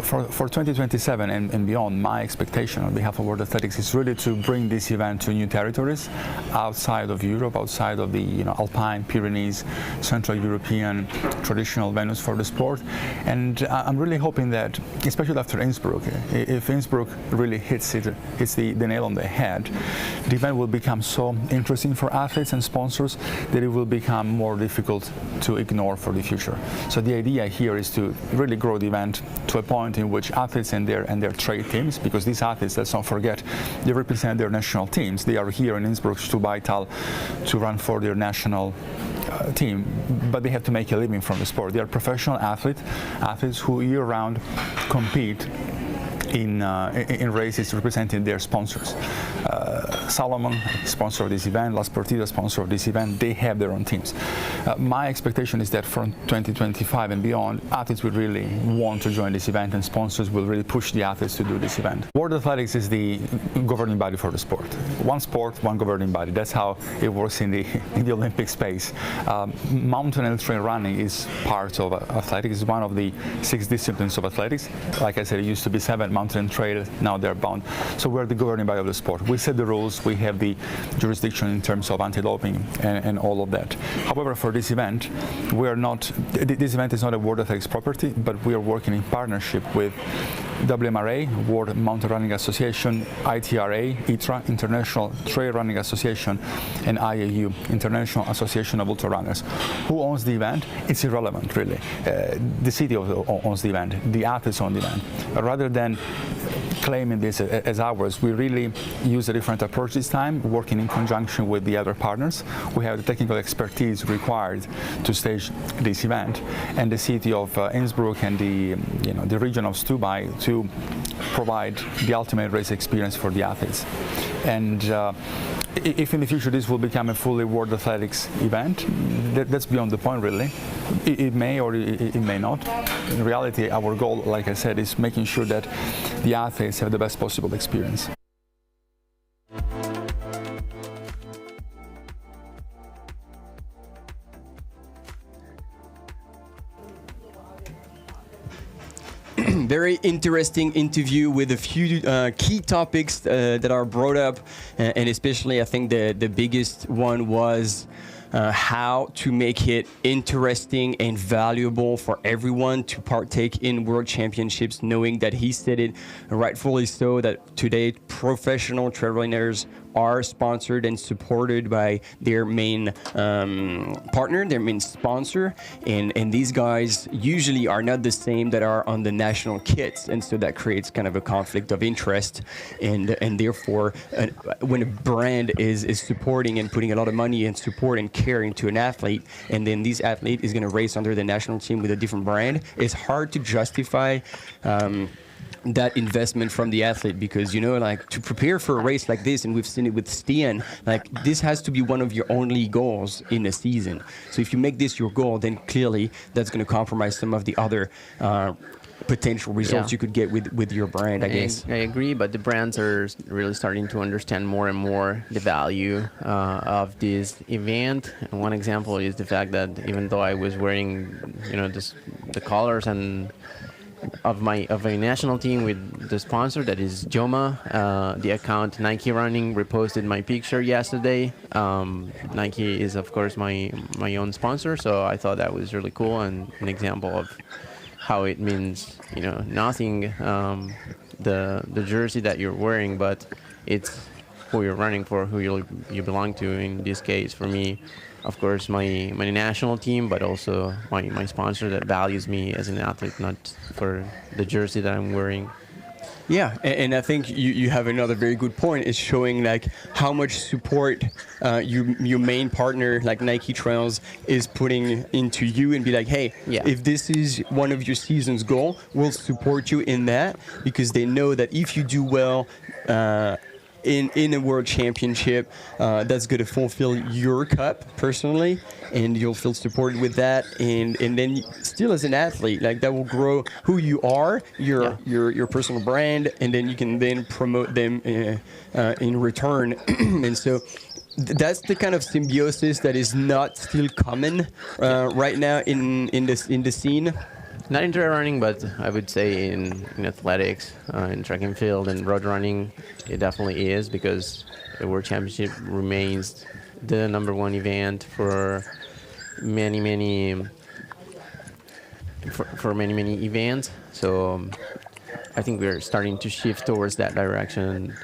[SPEAKER 14] For 2027 and beyond, my expectation on behalf of World Athletics is really to bring this event to new territories outside of Europe, outside of the Alpine, Pyrenees, Central European traditional venues for the sport. And I'm really hoping that, especially after Innsbruck, if Innsbruck really hits the nail on the head, the event will become so interesting for athletes and sponsors that it will become more difficult to ignore for the future. So the idea here is to really grow the event to a point in which athletes and their trade teams, because these athletes, let's not forget, they represent their national teams. They are here in Innsbruck-Stubai to run for their national team, but they have to make a living from the sport. They are professional athletes who year-round compete in races representing their sponsors. Salomon, sponsor of this event, La Sportiva, sponsor of this event, they have their own teams. My expectation is that from 2025 and beyond, athletes will really want to join this event, and sponsors will really push the athletes to do this event. World Athletics is the governing body for the sport. One sport, one governing body. That's how it works in the Olympic space. Mountain and trail running is part of athletics. It's one of the 6 disciplines of athletics. Like I said, it used to be 7, mountain and trail, now they're bound. So we're the governing body of the sport. We set the rules, we have the jurisdiction in terms of anti-doping and all of that. However, for this event, this event is not a World Athletics property, but we are working in partnership with WMRA, World Mountain Running Association, ITRA, International Trail Running Association, and IAU, International Association of Ultra Runners. Who owns the event? It's irrelevant, really. The city owns the event, the athletes own the event. Rather than claiming this as ours, we really use a different approach this time, working in conjunction with the other partners. We have the technical expertise required to stage this event, and the city of Innsbruck and the region of Stubai to provide the ultimate race experience for the athletes. And if in the future this will become a fully World Athletics event, that's beyond the point, really. It may or it may not. In reality, our goal, like I said, is making sure that the athletes have the best possible experience.
[SPEAKER 4] Very interesting interview with a few key topics that are brought up, and especially I think the biggest one was how to make it interesting and valuable for everyone to partake in World Championships, knowing that he said it rightfully so, that today professional trail runners are sponsored and supported by their main partner, their main sponsor, and these guys usually are not the same that are on the national kits, and so that creates kind of a conflict of interest, and therefore when a brand is supporting and putting a lot of money and support and care into an athlete, and then this athlete is going to race under the national team with a different brand, it's hard to justify that investment from the athlete, because like to prepare for a race like this, and we've seen it with Stian, like this has to be one of your only goals in a season. So if you make this your goal, then clearly that's going to compromise some of the other potential results you could get with your brand, I guess.
[SPEAKER 10] I agree, but the brands are really starting to understand more and more the value of this event. And one example is the fact that even though I was wearing, the colors and of my national team with the sponsor, that is Joma, the account Nike Running reposted my picture yesterday. Nike is of course my own sponsor, so I thought that was really cool and an example of how it means nothing, the jersey that you're wearing, but it's who you're running for, who you belong to. In this case, for me, of course, my national team, but also my sponsor that values me as an athlete, not for the jersey that I'm wearing.
[SPEAKER 4] Yeah, and I think you have another very good point. Is showing like how much support your main partner, like Nike Trails, is putting into you, and be like, hey, if this is one of your season's goal, we'll support you in that, because they know that if you do well in a World Championship, that's going to fulfill your cup personally, and you'll feel supported with that, and then still as an athlete, like that will grow who you are, your personal brand, and then you can then promote them in return. And so that's the kind of symbiosis that is not still common right now in the scene.
[SPEAKER 10] Not in trail running, but I would say in athletics, in track and field and road running, it definitely is, because the World Championship remains the #1 event for many events. So I think we're starting to shift towards that direction.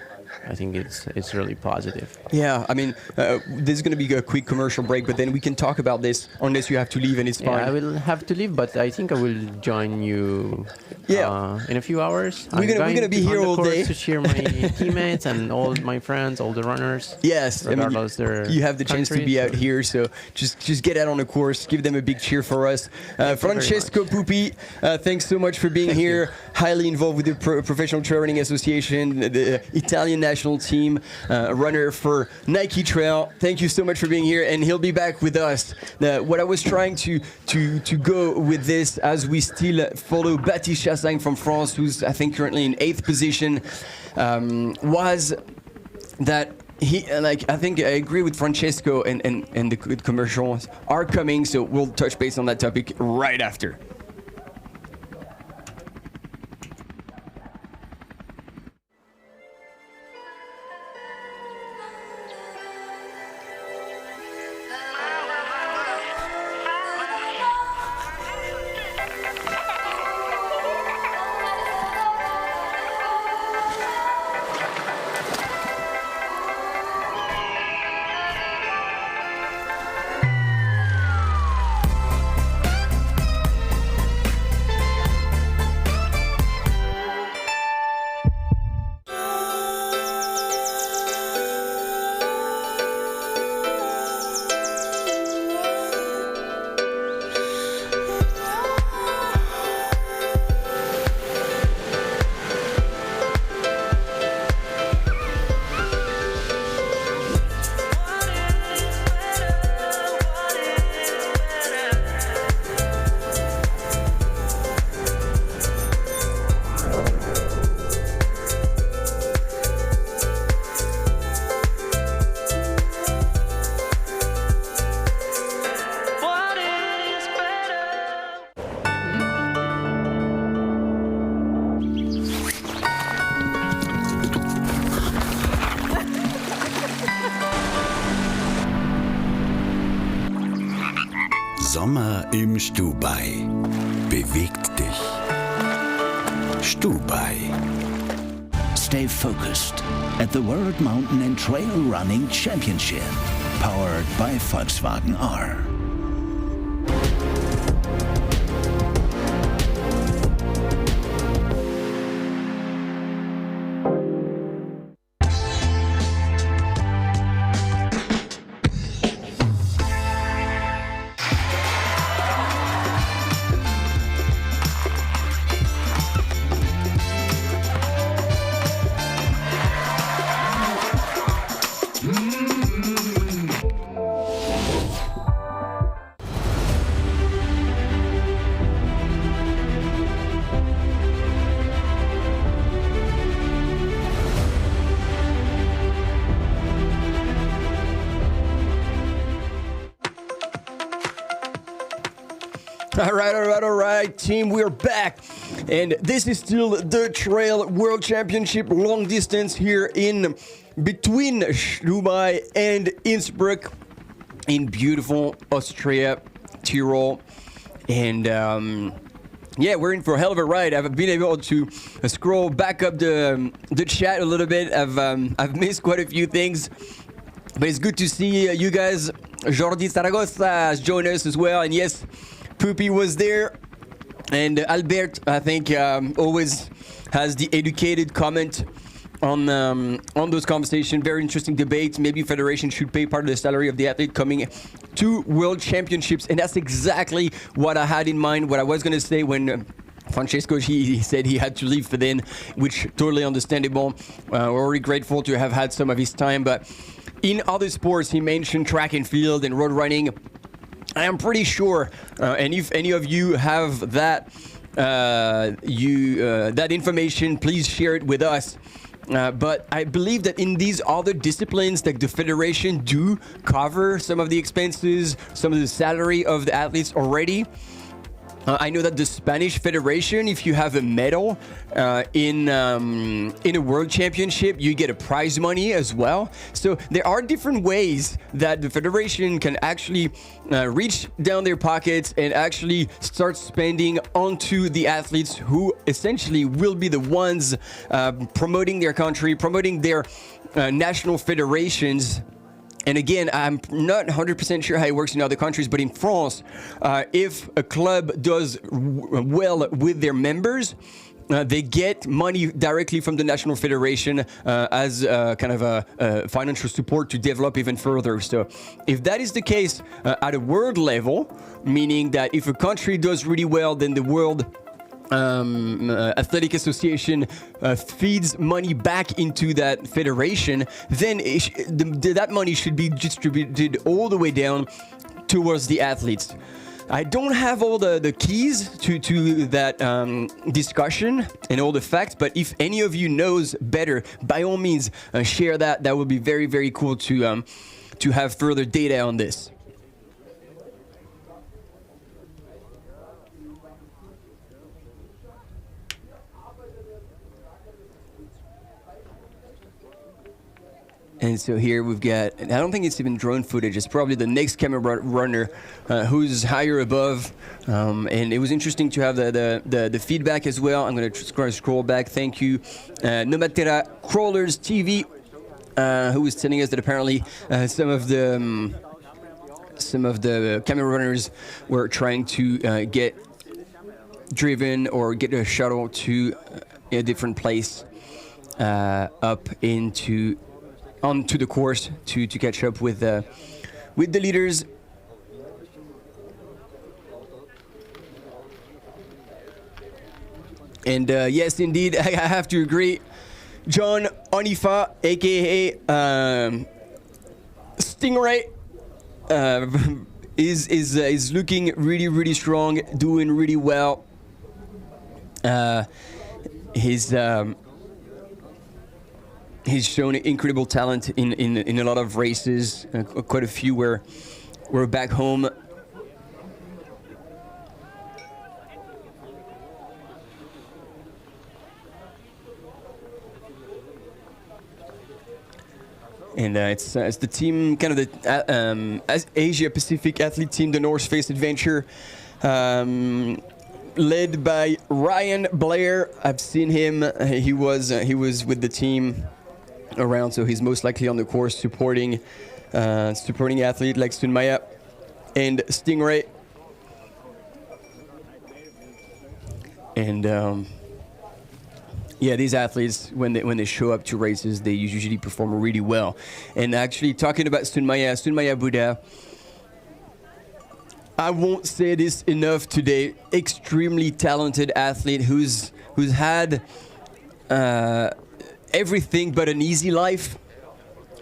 [SPEAKER 10] I think it's really positive.
[SPEAKER 4] Yeah, I mean, there's going to be a quick commercial break, but then we can talk about this unless you have to leave, and it's fine.
[SPEAKER 10] I will have to leave, but I think I will join you in a few hours.
[SPEAKER 4] We're going to be here all day
[SPEAKER 10] to cheer my teammates and all my friends, all the runners.
[SPEAKER 4] Yes,
[SPEAKER 10] regardless
[SPEAKER 4] you have the chance to be out here, so just get out on the course, give them a big cheer for us. Francesco Pupi, thanks so much for being here. Highly involved with the Professional Trail Running Association, the Italian national team, runner for Nike Trail. Thank you so much for being here, and he'll be back with us. What I was trying to go with this, as we still follow Baptiste Chassagne from France, who's I think currently in 8th position, was that I think I agree with Francesco, and the good commercials are coming, so we'll touch base on that topic right after.
[SPEAKER 2] Sommer im Stubai. Bewegt dich. Stubai. Stay focused at the World Mountain and Trail Running Championship, powered by Volkswagen R.
[SPEAKER 4] All right, team, we're back. And this is still the Trail World Championship long distance here in between Stubai and Innsbruck in beautiful Austria, Tyrol. And yeah, we're in for a hell of a ride. I've been able to scroll back up the chat a little bit. I've missed quite a few things, but it's good to see you guys. Jordi Zaragoza has joined us as well. And yes, Pupi was there, and Albert, I think, always has the educated comment on those conversations. Very interesting debate. Maybe Federation should pay part of the salary of the athlete coming to World Championships, and that's exactly what I had in mind. What I was going to say when Francesco he said he had to leave for then, which totally understandable. We're already grateful to have had some of his time, but in other sports, he mentioned track and field and road running. I am pretty sure, and if any of you have that that information, please share it with us. But I believe that in these other disciplines, like the federation do cover some of the expenses, some of the salary of the athletes already. I know that the Spanish Federation, if you have a medal in a world championship, you get a prize money as well. So there are different ways that the federation can actually reach down their pockets and actually start spending onto the athletes who essentially will be the ones promoting their country, promoting their national federations. And again, I'm not 100% sure how it works in other countries, but in France, if a club does well with their members, they get money directly from the national federation as kind of a financial support to develop even further. So if that is the case at a world level, meaning that if a country does really well, then the world athletic association feeds money back into that federation, then that money should be distributed all the way down towards the athletes. I don't have all the keys to that discussion and all the facts, but if any of you knows better, by all means share that. That would be very, very cool to have further data on this. And so here we've got, I don't think it's even drone footage, it's probably the next camera runner who's higher above. And it was interesting to have the feedback as well. I'm going to scroll back. Thank you. Nomatera Crawlers TV, who was telling us that apparently some of the camera runners were trying to get driven or get a shuttle to a different place up onto the course to catch up with the leaders. And yes, indeed, I have to agree. John Onifa, aka Stingray, is looking really, really strong, doing really well. He's shown incredible talent in a lot of races. Quite a few were back home. And it's the team, kind of the Asia Pacific athlete team, the North Face Adventure, led by Ryan Blair. I've seen him. He was with the team around, so he's most likely on the course supporting athlete like Sunmaya and Stingray. And yeah, these athletes, when they show up to races, they usually perform really well. And actually, talking about Sunmaya Buddha, I won't say this enough today. Extremely talented athlete who's had everything but an easy life.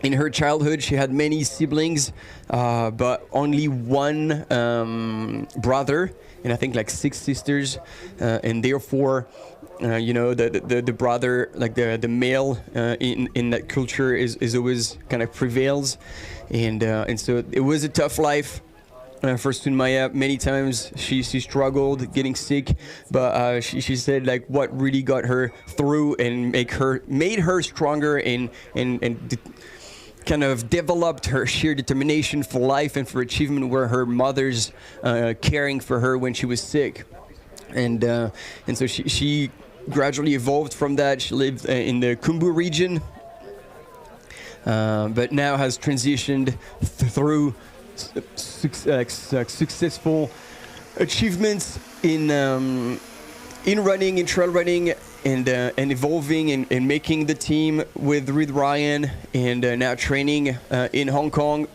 [SPEAKER 4] In her childhood, she had many siblings, but only one brother, and I think like 6 sisters, and therefore, the brother, like the male in that culture is always kind of prevails, and so it was a tough life. For Sunmaya, many times she struggled getting sick, but she said like what really got her through and made her stronger and kind of developed her sheer determination for life and for achievement were her mother's caring for her when she was sick. And so she gradually evolved from that. She lived in the Khumbu region, but now has transitioned through successful achievements in running, in trail running, and evolving and making the team with Ryan, and now training in Hong Kong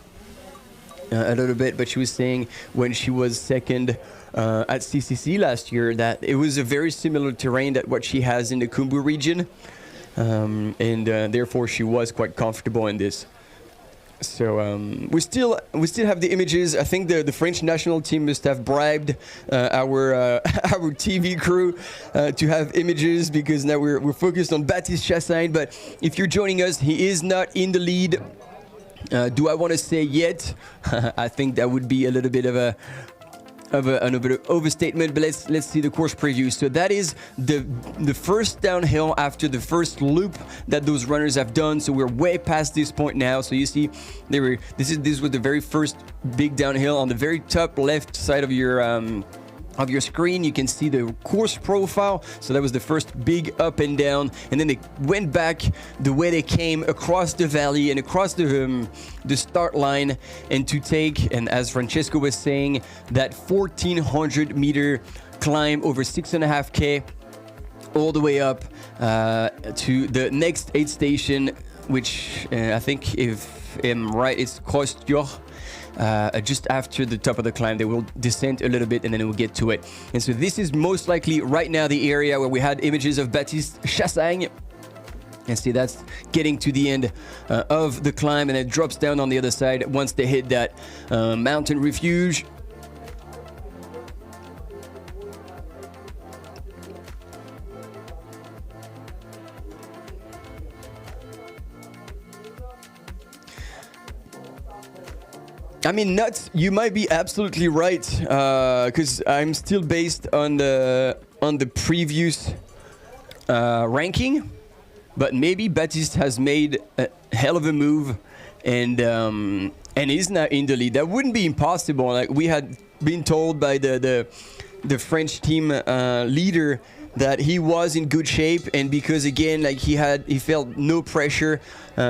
[SPEAKER 4] a little bit. But she was saying when she was second at CCC last year that it was a very similar terrain that what she has in the Khumbu region, and therefore she was quite comfortable in this. So we still have the images. I think the French national team must have bribed our TV crew to have images, because now we're focused on Baptiste Chassagne. But if you're joining us, he is not in the lead. Do I want to say yet? I think that would be a little bit of an overstatement, but let's see the course preview. So that is the first downhill after the first loop that those runners have done. So we're way past this point now. So you see, this was the very first big downhill. On the very top left side of your screen, you can see the course profile. So that was the first big up and down, and then they went back the way they came across the valley and across the start line, and to take, and as Francesco was saying, that 1,400 meter climb over 6.5K all the way up to the next aid station, which I think, if I'm right, it's Cross-Dior. Just after the top of the climb, they will descend a little bit and then we'll get to it. And so this is most likely right now the area where we had images of Baptiste Chassagne. And see, that's getting to the end of the climb, and it drops down on the other side once they hit that mountain refuge. I mean, nuts, you might be absolutely right, because I'm still based on the previous ranking, but maybe Baptiste has made a hell of a move and is now in the lead. That wouldn't be impossible. Like we had been told by the French team leader that he was in good shape, and because again, like he felt no pressure,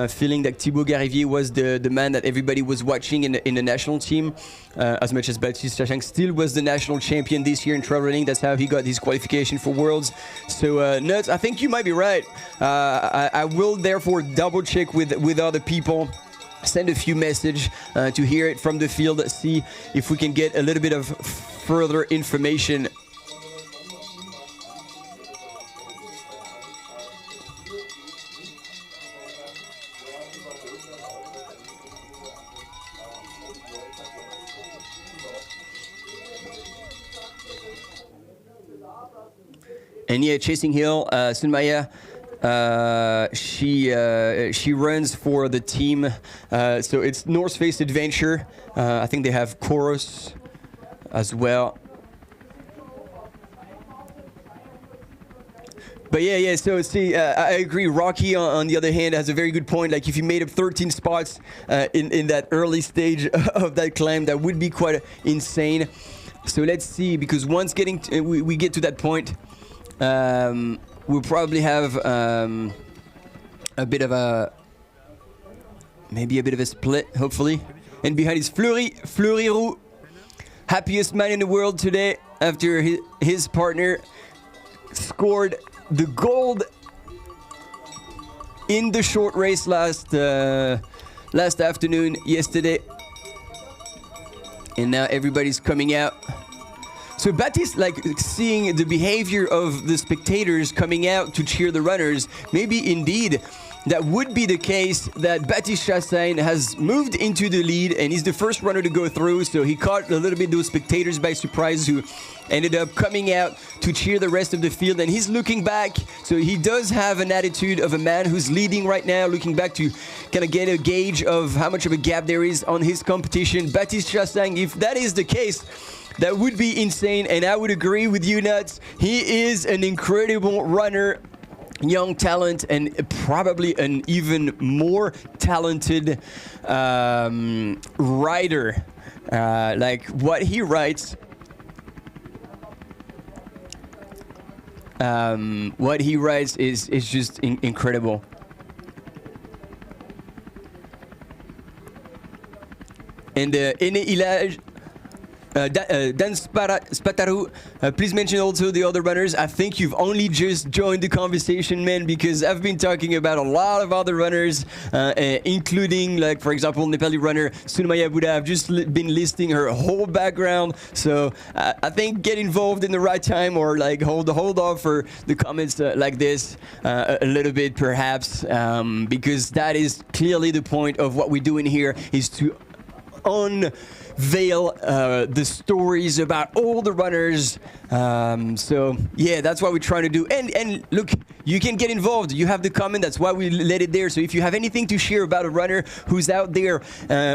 [SPEAKER 4] feeling that Thibaut Garivier was the man that everybody was watching in the national team, as much as Baptiste Chassagne still was the national champion this year in trail running. That's how he got his qualification for Worlds. So Nuts, I think you might be right. I will therefore double check with other people, send a few messages to hear it from the field, see if we can get a little bit of further information. And yeah, Chasing Hill, Sunmaya, she runs for the team. So it's North Face Adventure. I think they have Chorus as well. But yeah. So see, I agree. Rocky, on the other hand, has a very good point. Like if you made up 13 spots in that early stage of that climb, that would be quite insane. So let's see, because once we get to that point, we'll probably have a bit of a split, hopefully. And behind is Fleuriroux, happiest man in the world today after his partner scored the gold in the short race last afternoon, yesterday. And now everybody's coming out. So Baptiste, like seeing the behavior of the spectators coming out to cheer the runners, maybe indeed that would be the case that Baptiste Chassagne has moved into the lead and he's the first runner to go through. So he caught a little bit those spectators by surprise who ended up coming out to cheer the rest of the field. And he's looking back. So he does have an attitude of a man who's leading right now, looking back to kind of get a gauge of how much of a gap there is on his competition. Baptiste Chassagne, if that is the case, that would be insane. And I would agree with you, Nuts. He is an incredible runner. Young talent and probably an even more talented rider. Like what he writes, is just incredible. And Dan Spataru, please mention also the other runners. I think you've only just joined the conversation, man, because I've been talking about a lot of other runners, including, like, for example, Nepali runner Sunmaya Buddha. I've just been listing her whole background. So I think get involved in the right time, or like hold off for the comments like this a little bit, perhaps, because that is clearly the point of what we're doing here, is to unveil the stories about all the runners. So yeah, that's what we're trying to do. And look, you can get involved. You have the comment. That's why we let it there. So if you have anything to share about a runner who's out there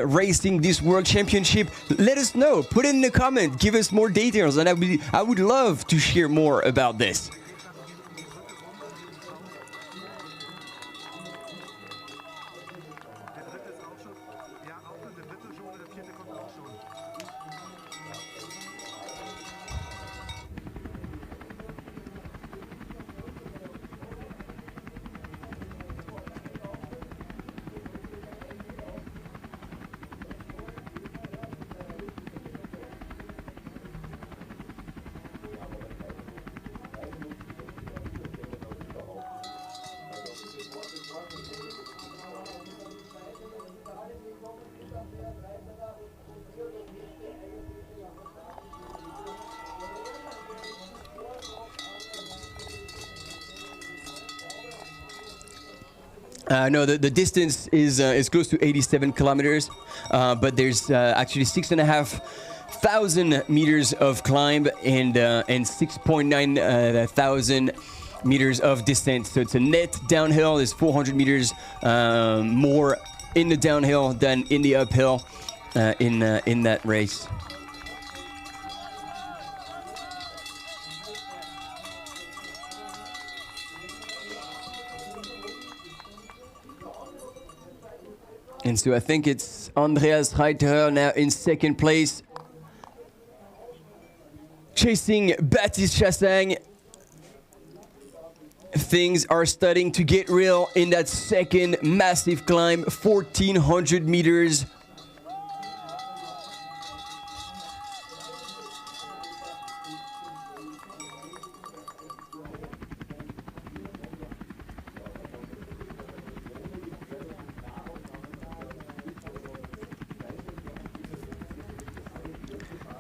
[SPEAKER 4] racing this World Championship, let us know. Put it in the comment. Give us more details, and I would love to share more about this. No, the distance is close to 87 kilometers, but there's actually 6,500 meters of climb and 6.9 thousand meters of descent. So it's a net downhill. There's 400 meters more in the downhill than in the uphill in that race. And so I think it's Andreas Reiter now in second place, chasing Baptiste Chassagne. Things are starting to get real in that second massive climb, 1,400 meters.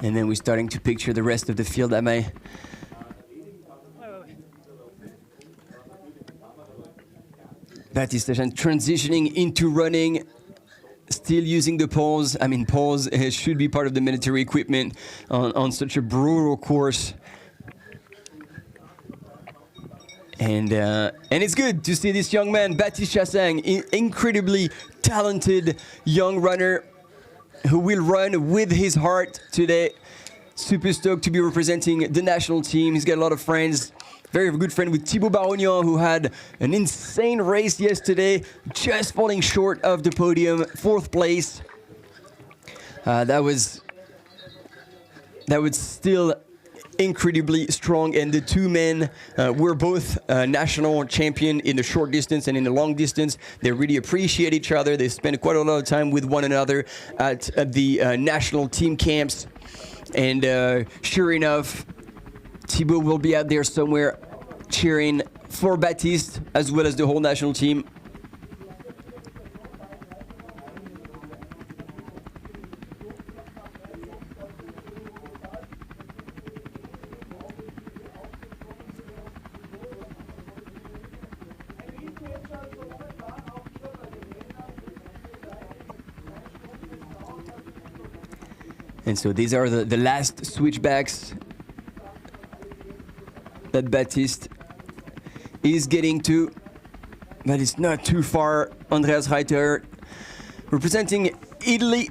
[SPEAKER 4] And then we're starting to picture the rest of the field. Baptiste Chassagne transitioning into running, still using the poles. I mean, poles should be part of the military equipment on such a brutal course. And it's good to see this young man, Baptiste Chassagne, incredibly talented young runner who will run with his heart today. Super stoked to be representing the national team. He's got a lot of friends, very good friend with Thibaut Barognan, who had an insane race yesterday, just falling short of the podium, 4th place. That was still incredibly strong, and the two men were both national champion in the short distance and in the long distance. They really appreciate each other. They spend quite a lot of time with one another at the national team camps. And sure enough, Thibaut will be out there somewhere cheering for Baptiste as well as the whole national team. And so these are the last switchbacks that Baptiste is getting to, but it's not too far. Andreas Reiter representing Italy.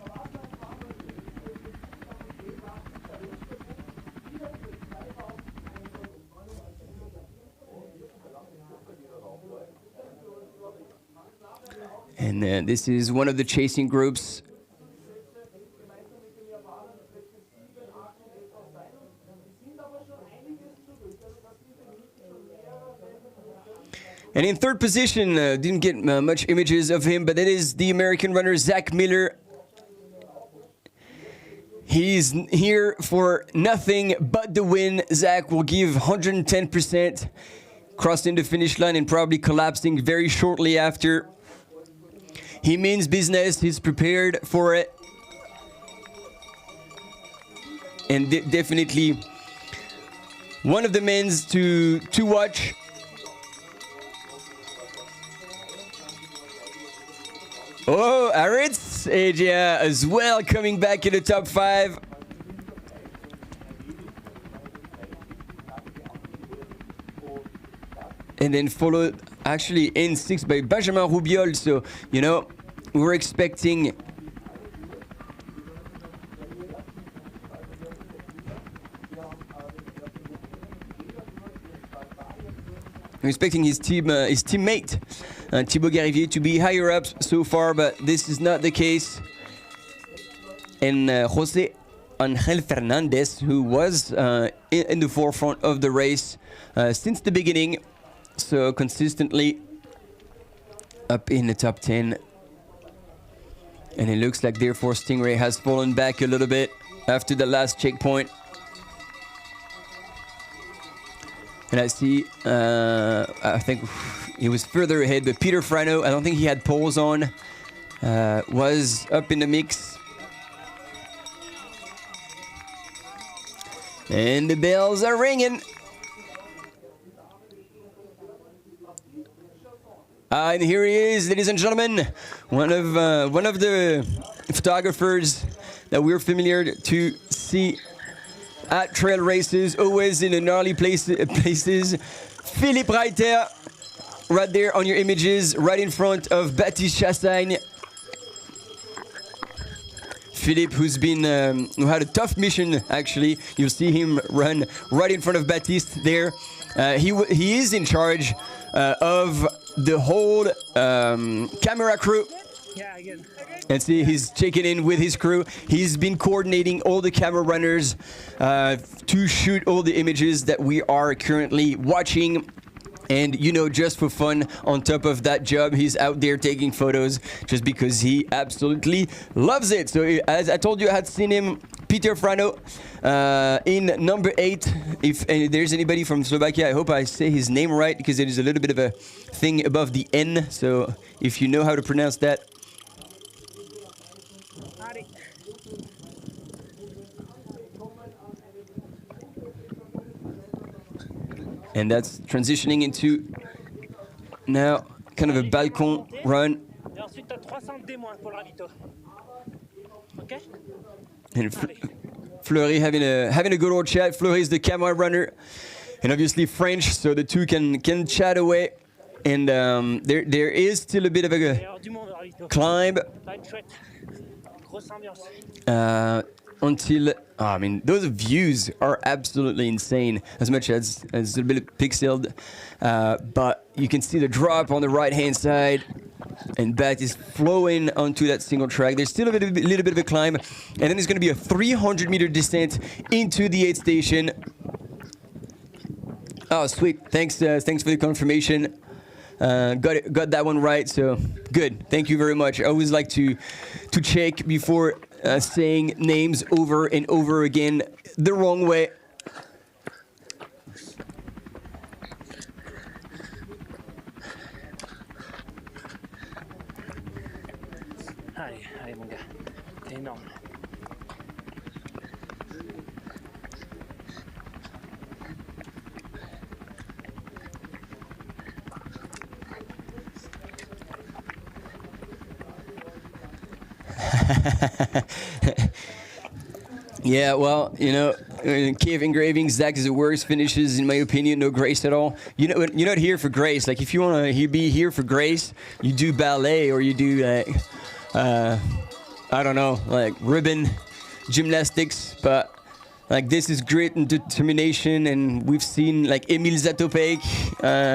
[SPEAKER 4] And this is one of the chasing groups. And in 3rd position, didn't get much images of him, but that is the American runner, Zach Miller. He's here for nothing but the win. Zach will give 110%, crossing the finish line and probably collapsing very shortly after. He means business, he's prepared for it. And definitely one of the men to watch. Oh, Aritz Agia as well, coming back in the top 5. And then followed actually in 6th by Benjamin Roubiol. So, you know, we're expecting his teammate Thibaut Garivier to be higher up so far, but this is not the case. And Jose Angel Fernandez, who was in the forefront of the race since the beginning, so consistently up in the top 10. And it looks like therefore Stingray has fallen back a little bit after the last checkpoint. And I see, I think he was further ahead, but Peter Frano, I don't think he had poles on, was up in the mix. And the bells are ringing. And here he is, ladies and gentlemen, one of the photographers that we're familiar to see at trail races, always in the gnarly places. Philippe Reiter, right there on your images, right in front of Baptiste Chassagne. Philippe, who had a tough mission actually. You'll see him run right in front of Baptiste there. He is in charge of the whole camera crew.
[SPEAKER 15] Yeah, again.
[SPEAKER 4] And see, he's checking in with his crew. He's been coordinating all the camera runners to shoot all the images that we are currently watching. And, you know, just for fun, on top of that job, he's out there taking photos just because he absolutely loves it. So, as I told you, I had seen him, Peter Frano, in number 8. If there's anybody from Slovakia, I hope I say his name right, because there is a little bit of a thing above the N. So, if you know how to pronounce that. And that's transitioning into now kind of a balcon run. And Fleury having a good old chat. Fleury is the camera runner, and obviously French, so the two can chat away. And there is still a bit of a climb. until, I mean, those views are absolutely insane, as much as a little bit pixeled. But you can see the drop on the right-hand side, and Bat is flowing onto that single track. There's still a little bit of a climb, and then there's going to be a 300-meter descent into the aid station. Oh, sweet. Thanks for the confirmation. Got that one right, so good. Thank you very much. I always like to check before saying names over and over again the wrong way.
[SPEAKER 15] Allez mon gars, t'es énorme.
[SPEAKER 4] Yeah, well, you know, cave engraving, Zach is the worst finishes, in my opinion, no grace at all. You know, you're not here for grace. Like, if you want to be here for grace, you do ballet or you do, like, I don't know, like ribbon gymnastics. But, like, this is grit and determination, and we've seen, like, Emile Zatopek,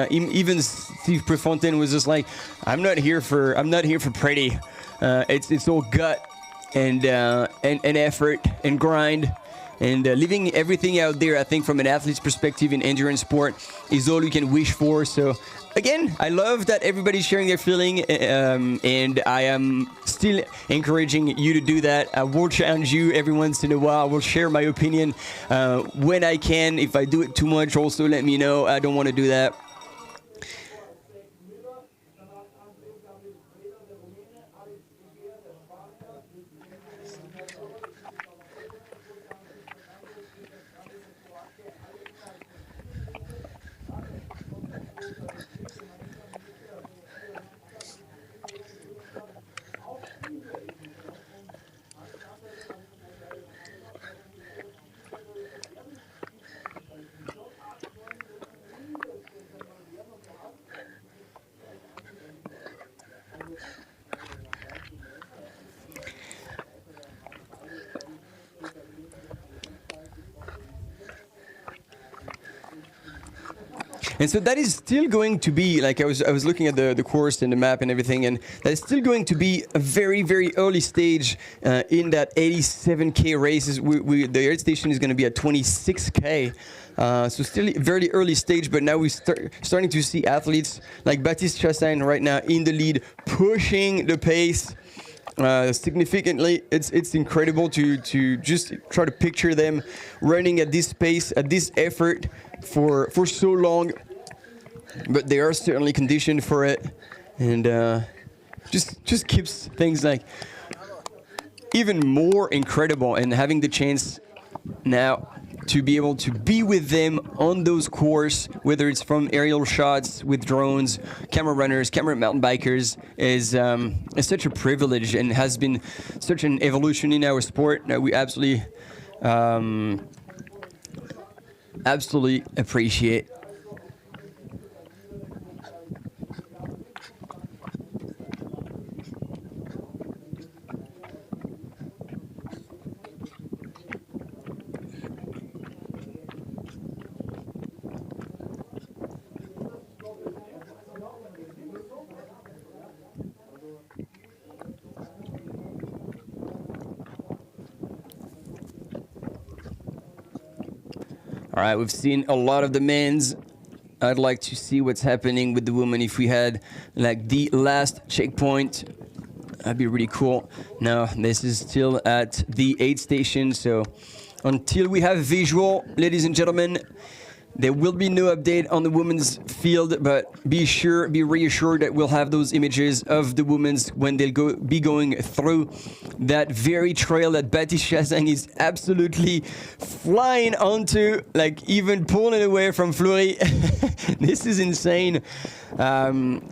[SPEAKER 4] even Steve Prefontaine was just like, I'm not here for pretty. It's all gut and effort and grind, and leaving everything out there. I think from an athlete's perspective in endurance sport is all you can wish for. So again, I love that everybody's sharing their feeling, and I am still encouraging you to do that. I will challenge you every once in a while. I will share my opinion when I can. If I do it too much, also let me know. I don't want to do that. And so that is still going to be, like I was looking at the course and the map and everything, and that is still going to be a very, very early stage in that 87K races. The air station is going to be at 26K. So still very early stage, but now we're starting to see athletes like Baptiste Chassagne right now in the lead, pushing the pace significantly. It's incredible to just try to picture them running at this pace, at this effort for so long. But they are certainly conditioned for it, and just keeps things like even more incredible. And having the chance now to be able to be with them on those courses, whether it's from aerial shots with drones, camera runners, camera mountain bikers, is such a privilege, and has been such an evolution in our sport that we absolutely appreciate. All right, we've seen a lot of the men's. I'd like to see what's happening with the women. If we had like the last checkpoint, that'd be really cool. No, this is still at the aid station. So until we have visual, ladies and gentlemen, there will be no update on the women's field, but be reassured that we'll have those images of the women's when they'll be going through that very trail that Baptiste Chassagne is absolutely flying onto, like even pulling away from Fleury. This is insane.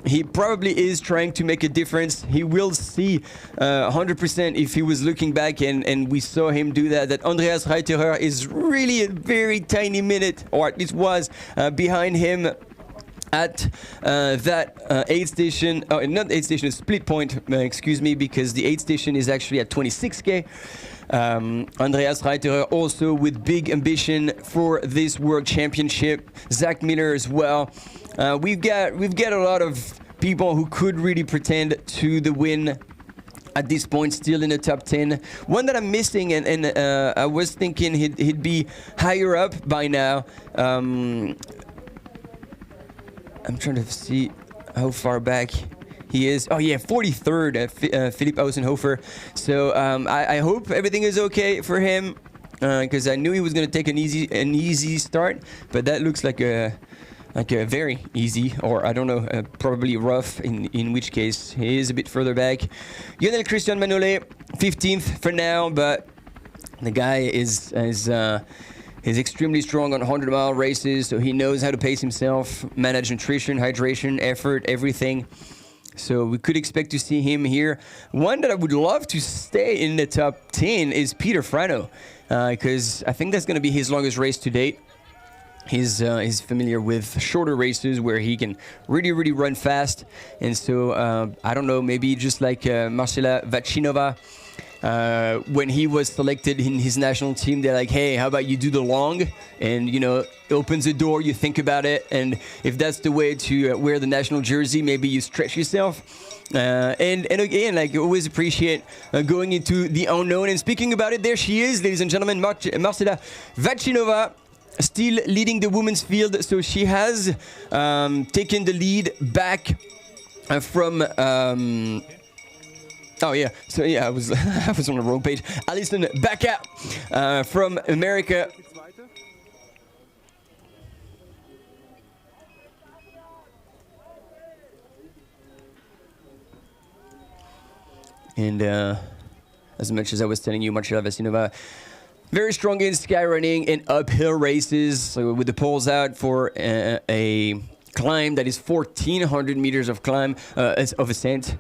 [SPEAKER 4] He probably is trying to make a difference. He will see 100% if he was looking back, and we saw him do that. That Andreas Reiterer is really a very tiny minute, or at least was, behind him at that aid station. Oh, not aid station, split point, excuse me, because the aid station is actually at 26K. Andreas Reiterer also with big ambition for this World Championship. Zach Miller as well. We've got a lot of people who could really pretend to the win at this point, still in the top 10. One that I'm missing, and I was thinking he'd be higher up by now. I'm trying to see how far back he is. Oh yeah, 43rd, Philipp Ausenhofer. So I hope everything is okay for him, because I knew he was going to take an easy start, but that looks like a very easy, or I don't know, probably rough, in which case he is a bit further back. Lionel Christian Manolet, 15th for now, but the guy is extremely strong on 100-mile races, so he knows how to pace himself, manage nutrition, hydration, effort, everything. So we could expect to see him here. One that I would love to stay in the top 10 is Peter Frano, because I think that's going to be his longest race to date. He's familiar with shorter races where he can really run fast, and so I don't know, maybe just like Marcela Vachinova, when he was selected in his national team, they're like, hey, how about you do the long, and you know, it opens the door, you think about it, and if that's the way to wear the national jersey, maybe you stretch yourself. And again, like, always appreciate going into the unknown. And speaking about it, there she is, ladies and gentlemen, Marcela Vachinova, still leading the women's field. So she has taken the lead back from oh yeah, so yeah, I was I was on the wrong page. Alison Bacca from America. And as much as I was telling you, Marcela Vachinova, very strong in sky running and uphill races, so with the poles out for a climb that is 1,400 meters of climb, of ascent.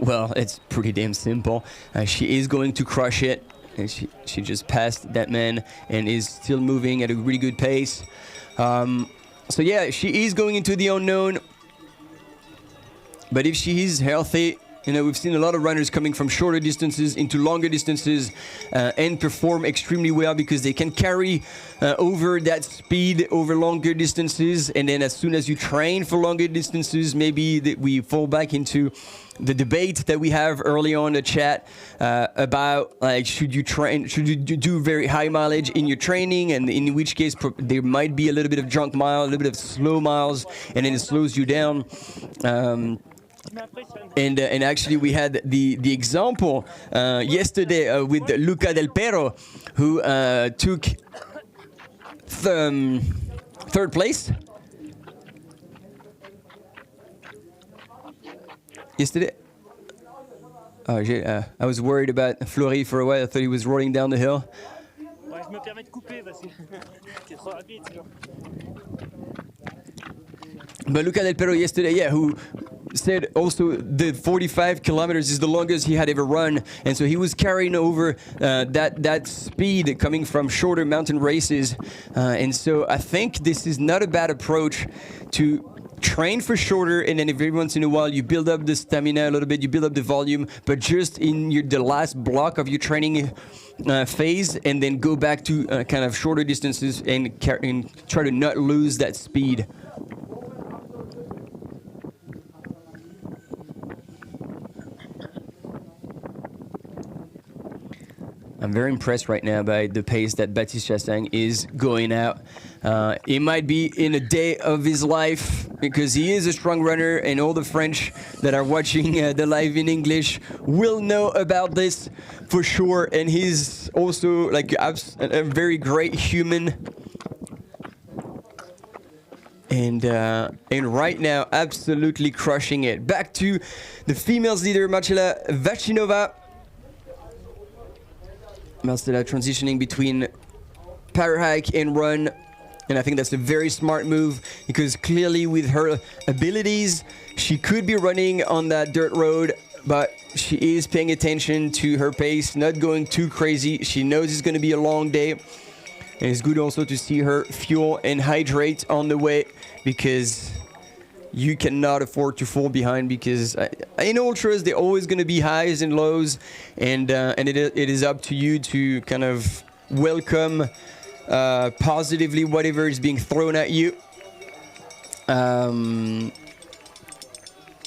[SPEAKER 4] Well, it's pretty damn simple. She is going to crush it. And she just passed that man and is still moving at a really good pace. So yeah, she is going into the unknown. But if she is healthy, you know, we've seen a lot of runners coming from shorter distances into longer distances and perform extremely well because they can carry over that speed over longer distances. And then as soon as you train for longer distances, maybe we fall back into the debate that we have early on in the chat about, like, should you do very high mileage in your training, and in which case there might be a little bit of junk mile, a little bit of slow miles, and then it slows you down. And actually we had the example yesterday with Luca Del Pero, who took third place yesterday. Oh, I was worried about Fleury for a while. I thought he was rolling down the hill. But Luca Del Pero yesterday, yeah, who said also the 45 kilometers is the longest he had ever run, and so he was carrying over that speed coming from shorter mountain races, and so I think this is not a bad approach to train for shorter, and then every once in a while you build up the stamina a little bit, you build up the volume, but just in the last block of your training phase, and then go back to kind of shorter distances and try to not lose that speed. I'm very impressed right now by the pace that Baptiste Chassagne is going out. It might be in a day of his life because he is a strong runner, and all the French that are watching the live in English will know about this for sure. And he's also like a very great human. And right now, absolutely crushing it. Back to the females leader, Marcela Vachinova. Marcela transitioning between power hike and run, and I think that's a very smart move because clearly with her abilities she could be running on that dirt road, but she is paying attention to her pace, not going too crazy. She knows it's going to be a long day, and it's good also to see her fuel and hydrate on the way, because you cannot afford to fall behind, because in ultras there are always going to be highs and lows, and it is up to you to kind of welcome positively whatever is being thrown at you.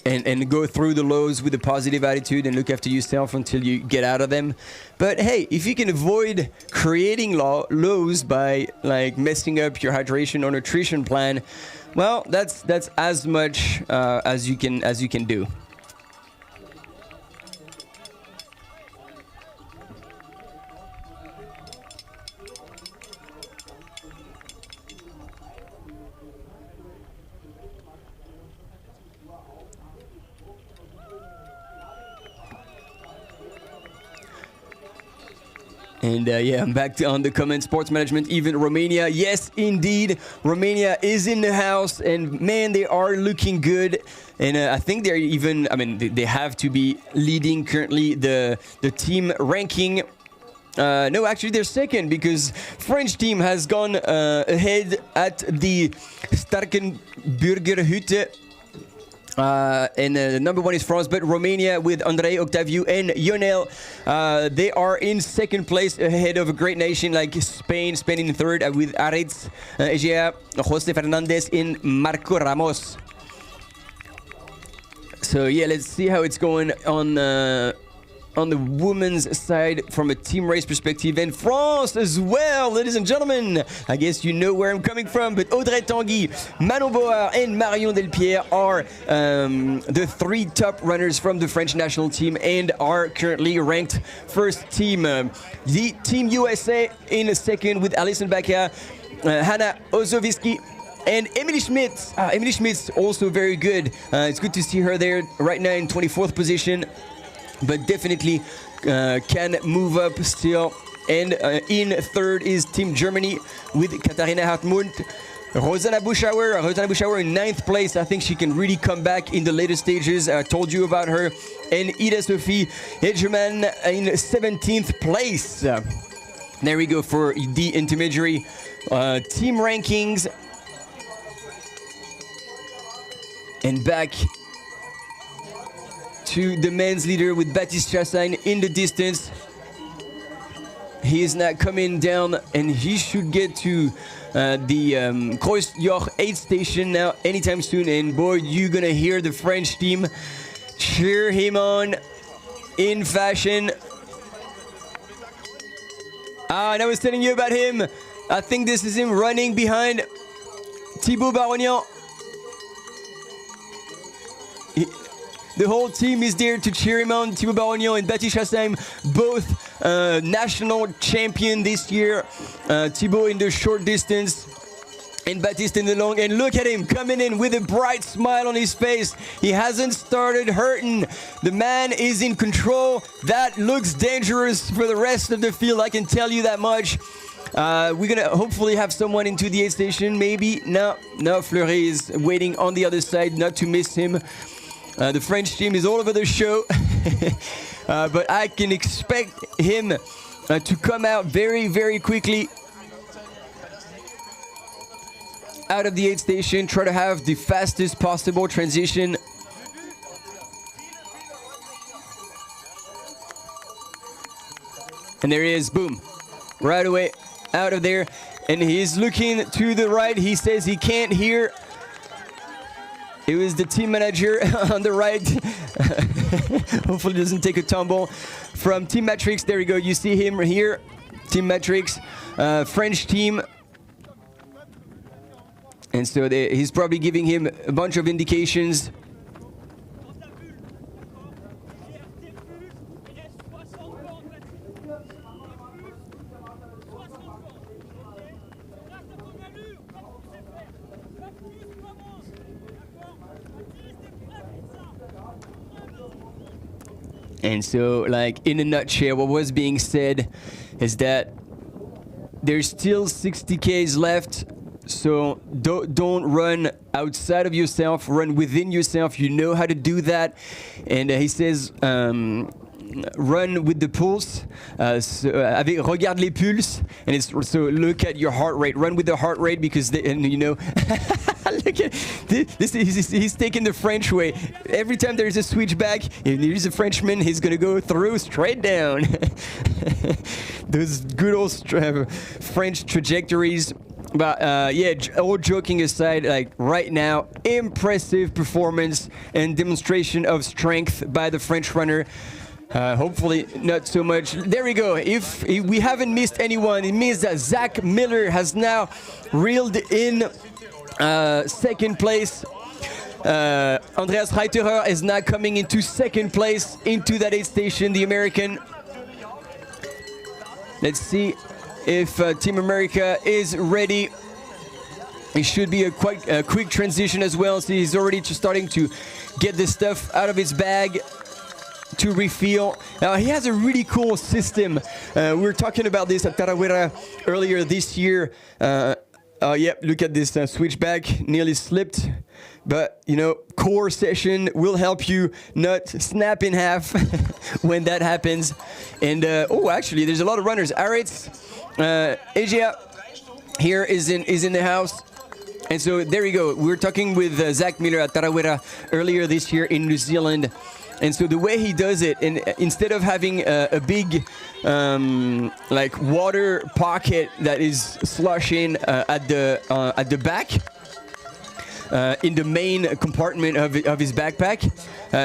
[SPEAKER 4] And go through the lows with a positive attitude and look after yourself until you get out of them. But hey, if you can avoid creating lows by like messing up your hydration or nutrition plan, well, that's as much as you can do. And yeah, I'm back on the comment. Sports management, even Romania. Yes, indeed, Romania is in the house, and man, they are looking good. And I think they're even, I mean, they have to be leading currently the team ranking. No, actually, they're second, because French team has gone ahead at the Starkenburger Hütte. And number one is France, but Romania with Andrei, Octaviu, and Ionel, they are in second place ahead of a great nation like Spain. Spain in third with Aritz, Egea, Jose Fernandez, and Marco Ramos. So yeah, let's see how it's going on the women's side from a team race perspective, and France as well, ladies and gentlemen. I guess you know where I'm coming from, but Audrey Tanguy, Manon Board, and Marion Delpierre are the three top runners from the French national team and are currently ranked first team. The Team USA in second with Alison Bakia, Hannah Ozoviski, and Emily Schmidt. Emily Schmidt's also very good. It's good to see her there right now in 24th position, but definitely can move up still. And in third is Team Germany with Katharina Hartmut. Rosanna Buschauer in 9th place. I think she can really come back in the later stages. I told you about her. And Ida Sophie Hedgerman in 17th place. There we go for the intermediary team rankings. And back to the men's leader with Baptiste Chassagne in the distance. He is now coming down, and he should get to the Kreuzjoch 8 station now anytime soon. And boy, you're gonna hear the French team cheer him on in fashion. And I was telling you about him. I think this is him running behind Thibaut Barognan. The whole team is there to cheer him on. Thibaut Barognan and Baptiste Chassagne, both national champion this year. Thibaut in the short distance and Baptiste in the long. And look at him coming in with a bright smile on his face. He hasn't started hurting. The man is in control. That looks dangerous for the rest of the field, I can tell you that much. We're gonna hopefully have someone into the aid station, maybe. No, Fleury is waiting on the other side, not to miss him. The French team is all over the show, but I can expect him to come out very, very quickly out of the aid station, try to have the fastest possible transition. And there he is, boom, right away out of there. And he's looking to the right. He says he can't hear. It was the team manager on the right. Hopefully doesn't take a tumble. From Team Matrix, there we go. You see him here. Team Matrix, French team. And so he's probably giving him a bunch of indications. And so, like, in a nutshell, what was being said is that there's still 60 Ks left. So don't run outside of yourself, run within yourself. You know how to do that. And he says run with the pulse. Regarde les pulses, and it's so look at your heart rate. Run with the heart rate because look at this. He's taking the French way. Every time there's a switchback, if there's a Frenchman, he's gonna go through straight down. Those good old French trajectories. But all joking aside, like right now, impressive performance and demonstration of strength by the French runner. Hopefully not so much. There we go. If we haven't missed anyone, it means that Zach Miller has now reeled in second place. Andreas Reiterer is now coming into second place into that aid station, the American. Let's see if Team America is ready. It should be a quite quick transition as well. So he's already starting to get the stuff out of his bag to refill. Now he has a really cool system. We were talking about this at Tarawera earlier this year. Look at this switchback, nearly slipped. But, core session will help you not snap in half when that happens. And, actually, there's a lot of runners. Aritz, Asia here is in the house. And so there you go. We were talking with Zach Miller at Tarawera earlier this year in New Zealand. And so the way he does it, and instead of having a big water pocket that is slushing at the back, in the main compartment of his backpack,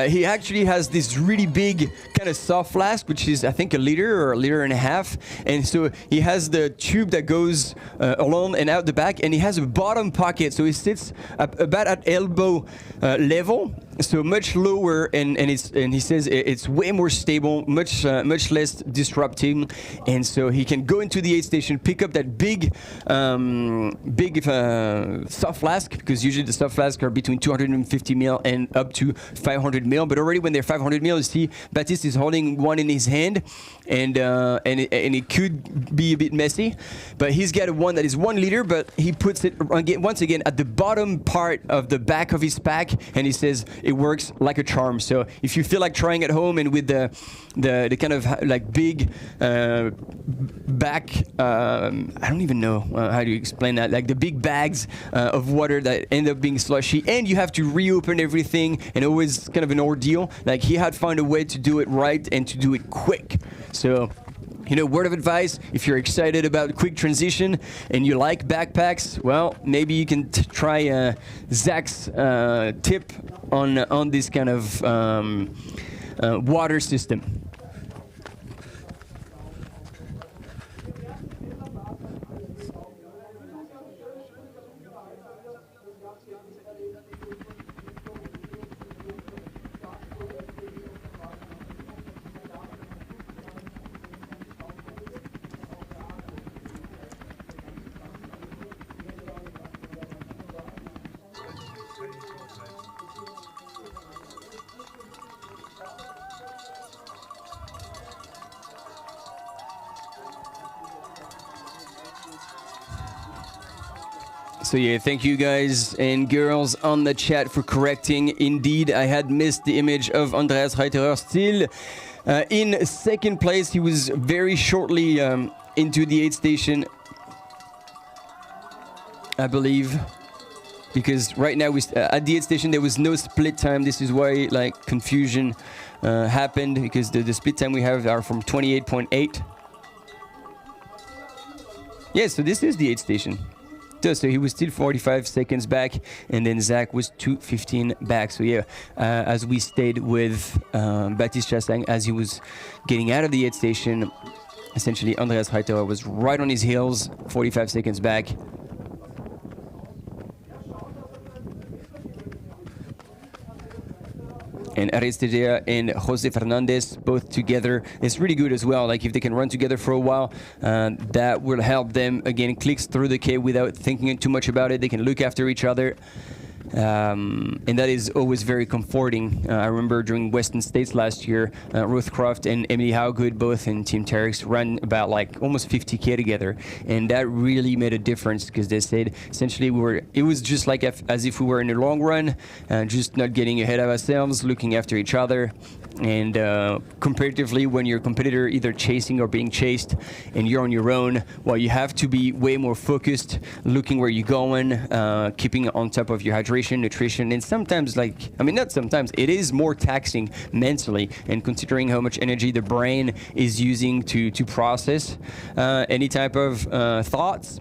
[SPEAKER 4] he actually has this really big kind of soft flask, which is I think a liter or a liter and a half. And so he has the tube that goes along and out the back, and he has a bottom pocket, so he sits about at elbow level. So much lower, and he says it's way more stable, much less disrupting, and so he can go into the aid station, pick up that big soft flask, because usually the soft flasks are between 250 ml and up to 500 ml. But already when they're 500 ml, you see Baptiste is holding one in his hand, and it could be a bit messy. But he's got one that is 1 liter, but he puts it once again at the bottom part of the back of his pack, and he says it works like a charm. So if you feel like trying at home and with the kind of like big back, I don't even know how to explain that, like the big bags of water that end up being slushy, and you have to reopen everything, and always kind of an ordeal. Like he had found a way to do it right and to do it quick. So word of advice, if you're excited about quick transition and you like backpacks, well, maybe you can try Zach's tip on this kind of water system. So yeah, thank you guys and girls on the chat for correcting. Indeed, I had missed the image of Andreas Reiterer still in second place. He was very shortly into the aid station, I believe, because right now at the aid station there was no split time. This is why confusion happened, because the split time we have are from 28.8. Yeah, so this is the aid station. So he was still 45 seconds back, and then Zach was 2:15 back. So yeah, as we stayed with Baptiste Chassang as he was getting out of the aid station, essentially Andreas Reiterer was right on his heels, 45 seconds back. And Aristidea and Jose Fernandez both together. It's really good as well. Like if they can run together for a while, that will help them again clicks through the K without thinking too much about it. They can look after each other. And that is always very comforting. I remember during Western States last year, Ruth Croft and Emily Howgood, both in Team Terex, ran about almost 50K together, and that really made a difference, because they said essentially it was just like as if we were in a long run, just not getting ahead of ourselves, looking after each other. And comparatively, when you're a competitor either chasing or being chased and you're on your own, well, you have to be way more focused, looking where you're going, keeping on top of your hydration, nutrition, and sometimes, not sometimes, it is more taxing mentally, and considering how much energy the brain is using to process any type of thoughts.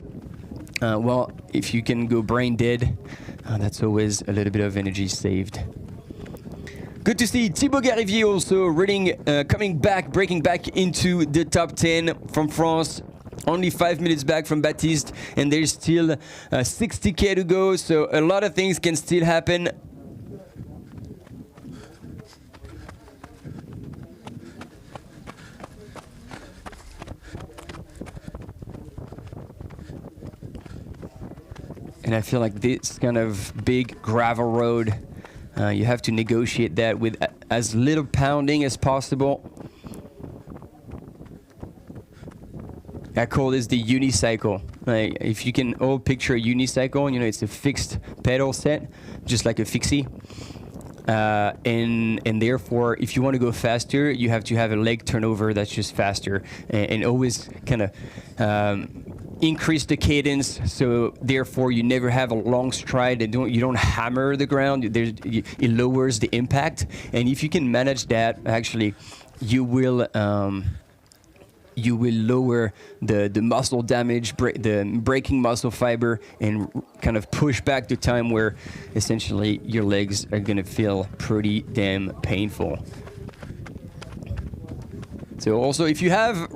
[SPEAKER 4] Well, if you can go brain dead, that's always a little bit of energy saved. Good to see Thibaut Garivier also coming back, breaking back into the top 10 from France. Only 5 minutes back from Baptiste, and there's still 60K to go, so a lot of things can still happen. And I feel like this kind of big gravel road, you have to negotiate that with as little pounding as possible. I call this the unicycle. Like, if you can all picture a unicycle, it's a fixed pedal set, just like a fixie. And therefore, if you want to go faster, you have to have a leg turnover that's just faster, and always kind of increase the cadence. So therefore, you never have a long stride, and you don't hammer the ground. It lowers the impact, and if you can manage that, actually, you will lower the muscle damage, the breaking muscle fiber, and kind of push back the time where essentially your legs are going to feel pretty damn painful. So also, if you have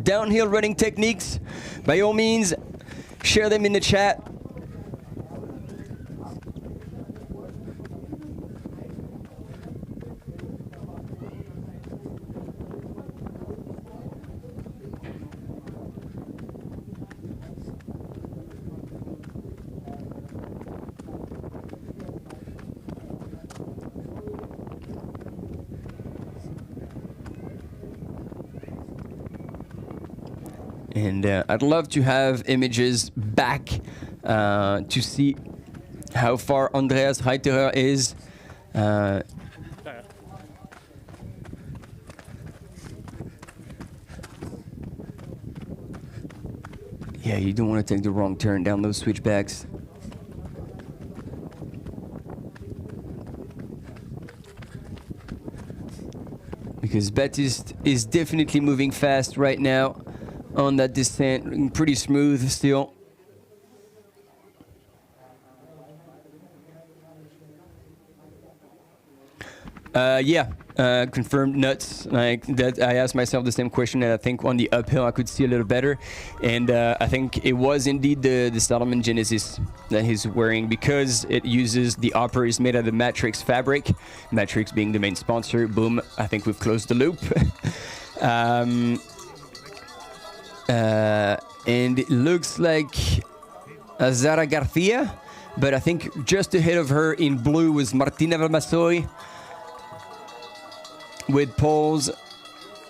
[SPEAKER 4] downhill running techniques, by all means, share them in the chat. And I'd love to have images back to see how far Andreas Reiterer is. Yeah, you don't want to take the wrong turn down those switchbacks. Because Baptiste is definitely moving fast right now on that descent, pretty smooth still. Confirmed nuts. Like that, I asked myself the same question, and I think on the uphill I could see a little better. And I think it was indeed the Salomon Genesis that he's wearing, because it uses the upper is made out of Matrix fabric. Matrix being the main sponsor. Boom! I think we've closed the loop. And it looks like Zara Garcia, but I think just ahead of her in blue was Martina Valmasoy with poles.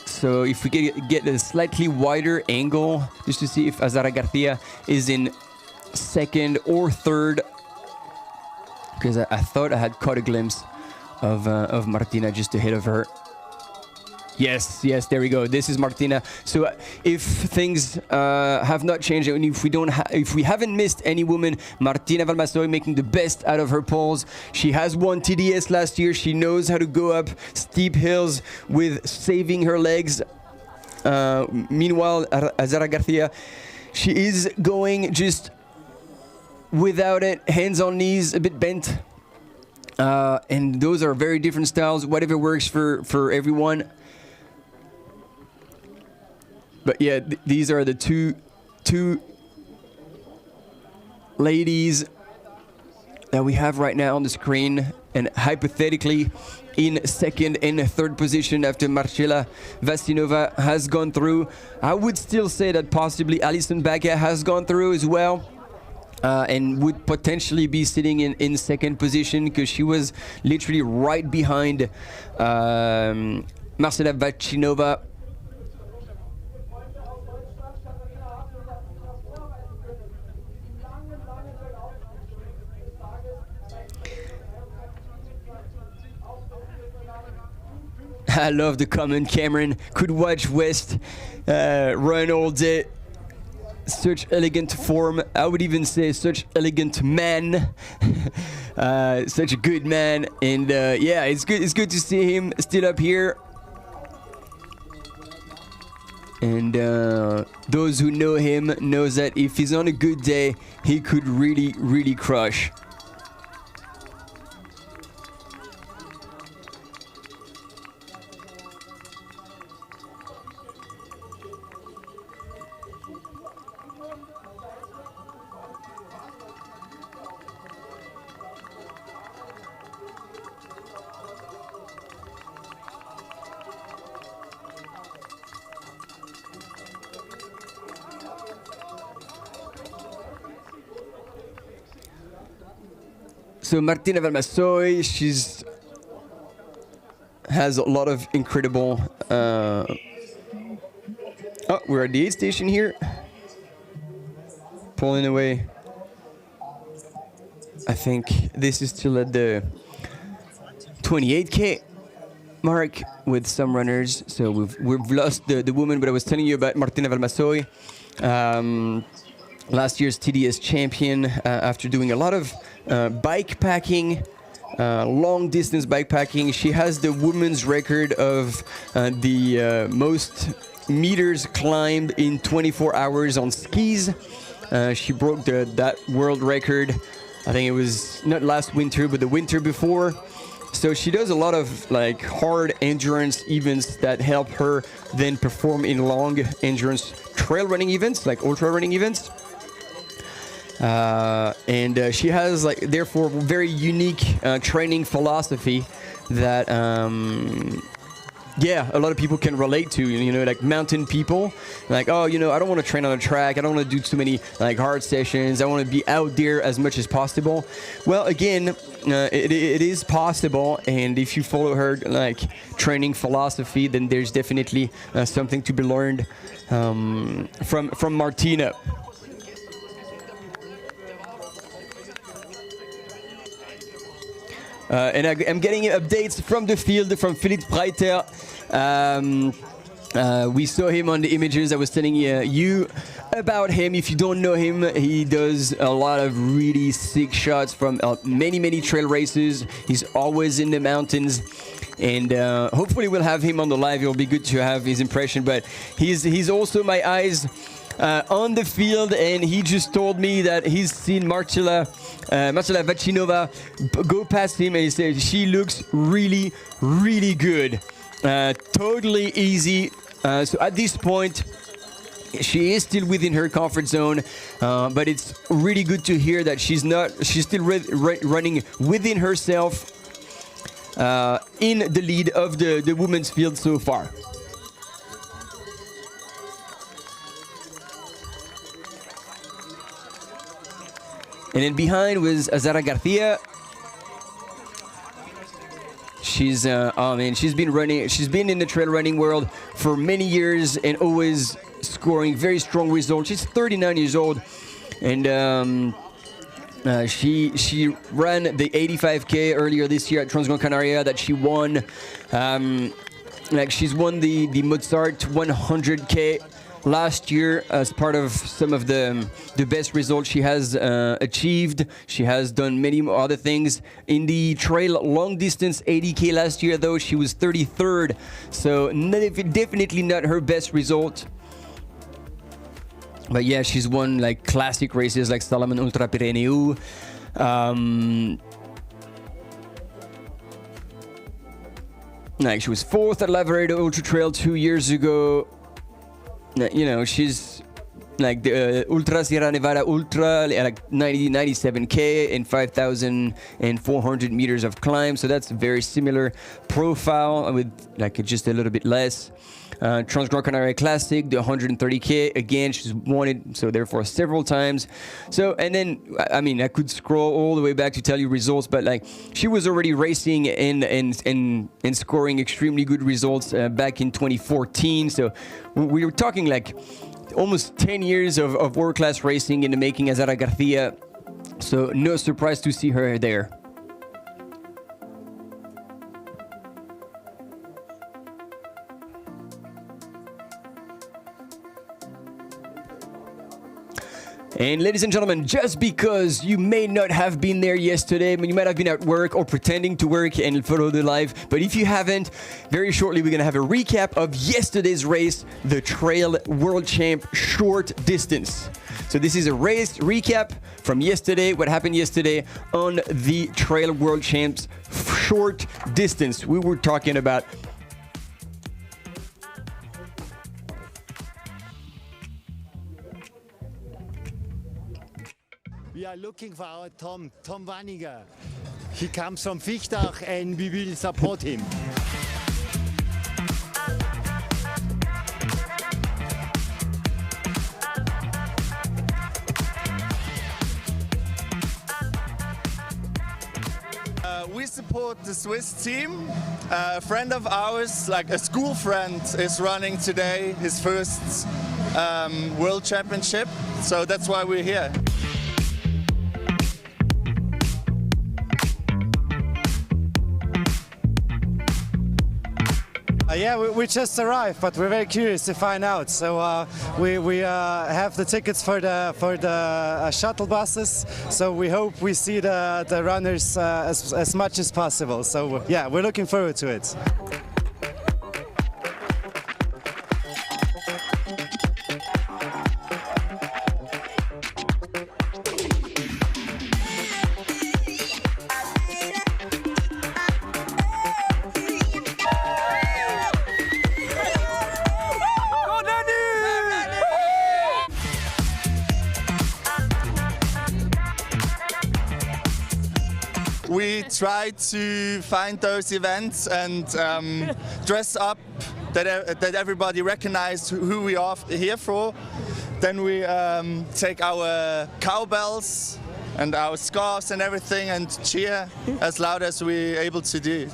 [SPEAKER 4] So if we get a slightly wider angle, just to see if Azara Garcia is in second or third, because I thought I had caught a glimpse of Martina just ahead of her. Yes, there we go. This is Martina. So if things have not changed, and if we haven't missed any woman, Martina Valmasoy making the best out of her poles. She has won TDS last year. She knows how to go up steep hills with saving her legs. Meanwhile, Azara Garcia, she is going just without it, hands on knees, a bit bent. And those are very different styles. Whatever works for everyone. But yeah, these are the two ladies that we have right now on the screen, and hypothetically in second and third position after Marcela Vasinova has gone through. I would still say that possibly Alison Baca has gone through as well, and would potentially be sitting in second position, because she was literally right behind Marcela Vasinova. I love the comment, Cameron. Could watch West run all day. Such elegant form. I would even say such elegant man. Such a good man. And yeah, it's good to see him still up here. And those who know him knows that if he's on a good day, he could really, really crush. So Martina Valmassoy, she's has a lot of incredible. Oh, we're at the aid station here. Pulling away. I think this is still at the 28K mark with some runners. So we've lost the woman, but I was telling you about Martina Valmassoy. Last year's TDS champion after doing a lot of bike packing, long distance bike packing. She has the women's record of the most meters climbed in 24 hours on skis. She broke that world record. I think it was not last winter, but the winter before. So she does a lot of like hard endurance events that help her then perform in long endurance trail running events, like ultra running events. And she has like therefore very unique training philosophy that yeah, a lot of people can relate to, you know, like mountain people, like, oh, you know, I don't want to train on a track, I don't want to do too many like hard sessions, I want to be out there as much as possible. Well, again, it is possible, and if you follow her like training philosophy, then there's definitely something to be learned from Martina. And I'm getting updates from the field from Philippe Breiter. We saw him on the images. I was telling you about him. If you don't know him, he does a lot of really sick shots from many trail races. He's always in the mountains. And hopefully we'll have him on the live. It'll be good to have his impression. But he's also my eyes on the field, and he just told me that he's seen Marcela Vacinova go past him, and he said she looks really, really good. Totally easy. So at this point, she is still within her comfort zone, but it's really good to hear that she's still running within herself in the lead of the women's field so far. And then behind was Azara Garcia. She's oh man, she's been in the trail running world for many years and always scoring very strong results. She's 39 years old, and she ran the 85K earlier this year at Transgran Canaria that she won. Like she's won the Mozart 100K last year as part of some of the best results she has achieved. She has done many other things. In the trail long distance 80K last year, though, she was 33rd. So definitely not her best result. But yeah, she's won like classic races like Salomon Ultra Pyrénées. Like she was 4th at Lavaredo Ultra Trail 2 years ago. You know, she's like the Ultra Sierra Nevada Ultra, like 97K and 5,400 meters of climb. So that's a very similar profile with like just a little bit less. Transgran Canaria Classic, the 130K, again, she's won it, so therefore several times. So, and then, I mean, I could scroll all the way back to tell you results, but like, she was already racing and scoring extremely good results back in 2014. So we were talking like almost 10 years of world-class racing in the making, Azara Garcia. So no surprise to see her there. And ladies and gentlemen, just because you may not have been there yesterday, you might have been at work or pretending to work and follow the live, but if you haven't, very shortly we're going to have a recap of yesterday's race, the Trail World Champ short distance. So this is a race recap from yesterday, what happened yesterday on the Trail World Champs short distance. We were talking about
[SPEAKER 16] We are looking for our Tom Wanninger. He comes from Fichtach and we will support him.
[SPEAKER 17] We support the Swiss team. A friend of ours, like a school friend, is running today his first World Championship. So that's why we're here.
[SPEAKER 16] Yeah, we just arrived, but we're very curious to find out. So we have the tickets for the shuttle buses. So we hope we see the runners as much as possible. So yeah, we're looking forward to it.
[SPEAKER 17] We try to find those events and dress up that everybody recognizes who we are here for. Then we take our cowbells and our scarves and everything and cheer as loud as we're able to do.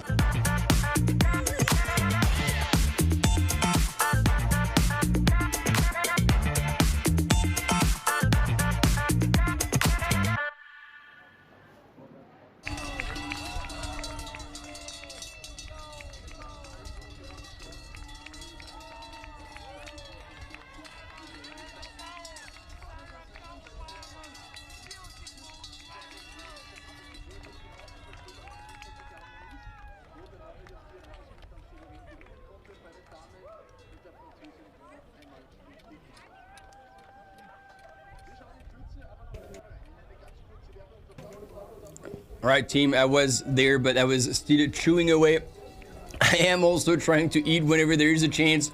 [SPEAKER 4] All right, team, I was there, but I was still chewing away. I am also trying to eat whenever there is a chance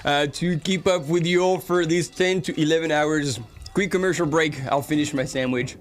[SPEAKER 4] to keep up with you all for these 10 to 11 hours. Quick commercial break. I'll finish my sandwich.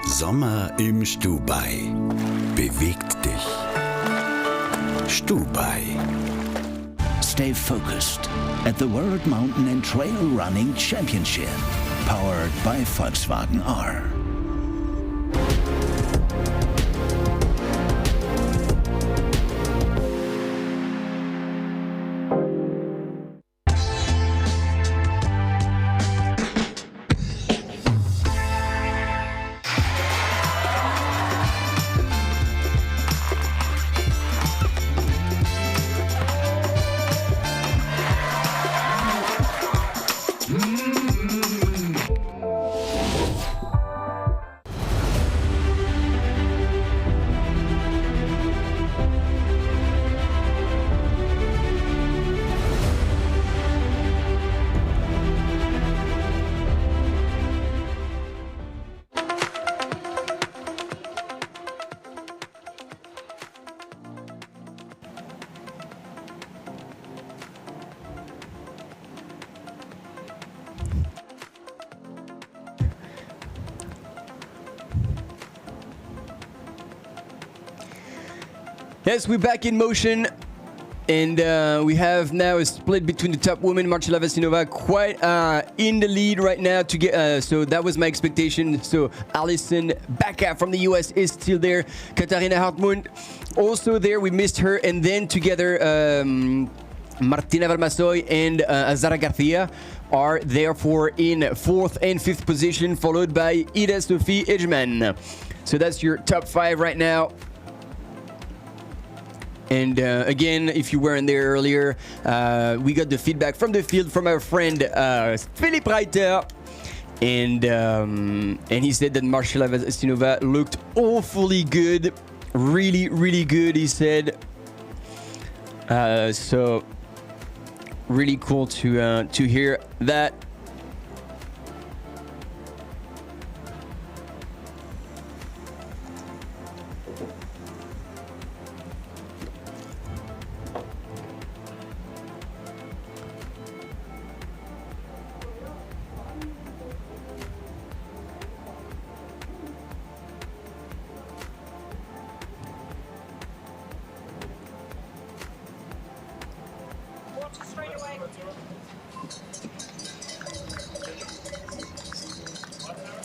[SPEAKER 2] Sommer im Stubai. Bewegt dich. Stubai. Stay focused at the World Mountain and Trail Running Championship, powered by Volkswagen R.
[SPEAKER 4] Yes, we're back in motion. And we have now a split between the top women, Marcela Vasinova, quite in the lead right now. To get so that was my expectation. So Alison Bacca from the US is still there. Katharina Hartmut also there. We missed her, and then together Martina Valmasoy and Azara Garcia are therefore in 4th and 5th position, followed by Ida Sophie Edgeman. So that's your top 5 right now. And again, if you weren't there earlier, we got the feedback from the field from our friend Philippe Reiter, and he said that Marcela Vasinova looked awfully good, really, really good. He said, so really cool to hear that.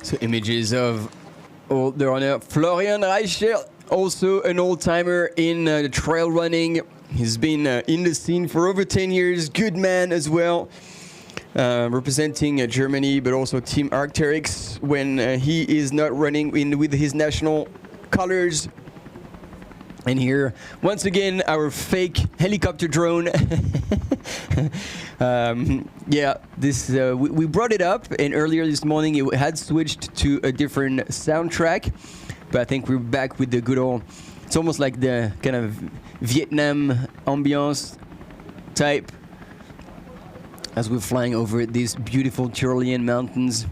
[SPEAKER 4] So images of the runner Florian Reichel, also an old-timer in trail running. He's been in the scene for over 10 years. Good man as well, representing Germany, but also Team Arc'teryx when he is not running with his national colors. And here, once again, our fake helicopter drone. Yeah, this we brought it up, and earlier this morning it had switched to a different soundtrack, but I think we're back with the good old. It's almost like the kind of Vietnam ambiance type as we're flying over these beautiful Tyrolean mountains.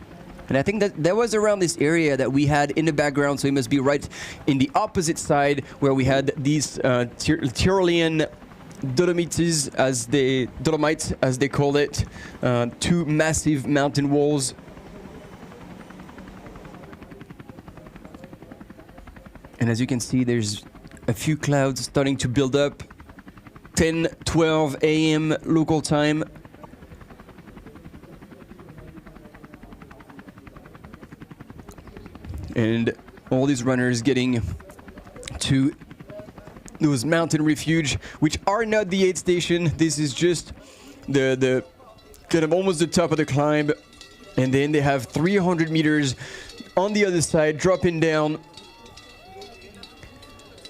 [SPEAKER 4] And I think that was around this area that we had in the background, so it must be right in the opposite side where we had these Tyrolean Dolomites, as they call it, 2 massive mountain walls. And as you can see, there's a few clouds starting to build up. 10:12 a.m. local time. And all these runners getting to those mountain refuge, which are not the aid station. This is just the kind of almost the top of the climb. And then they have 300 meters on the other side, dropping down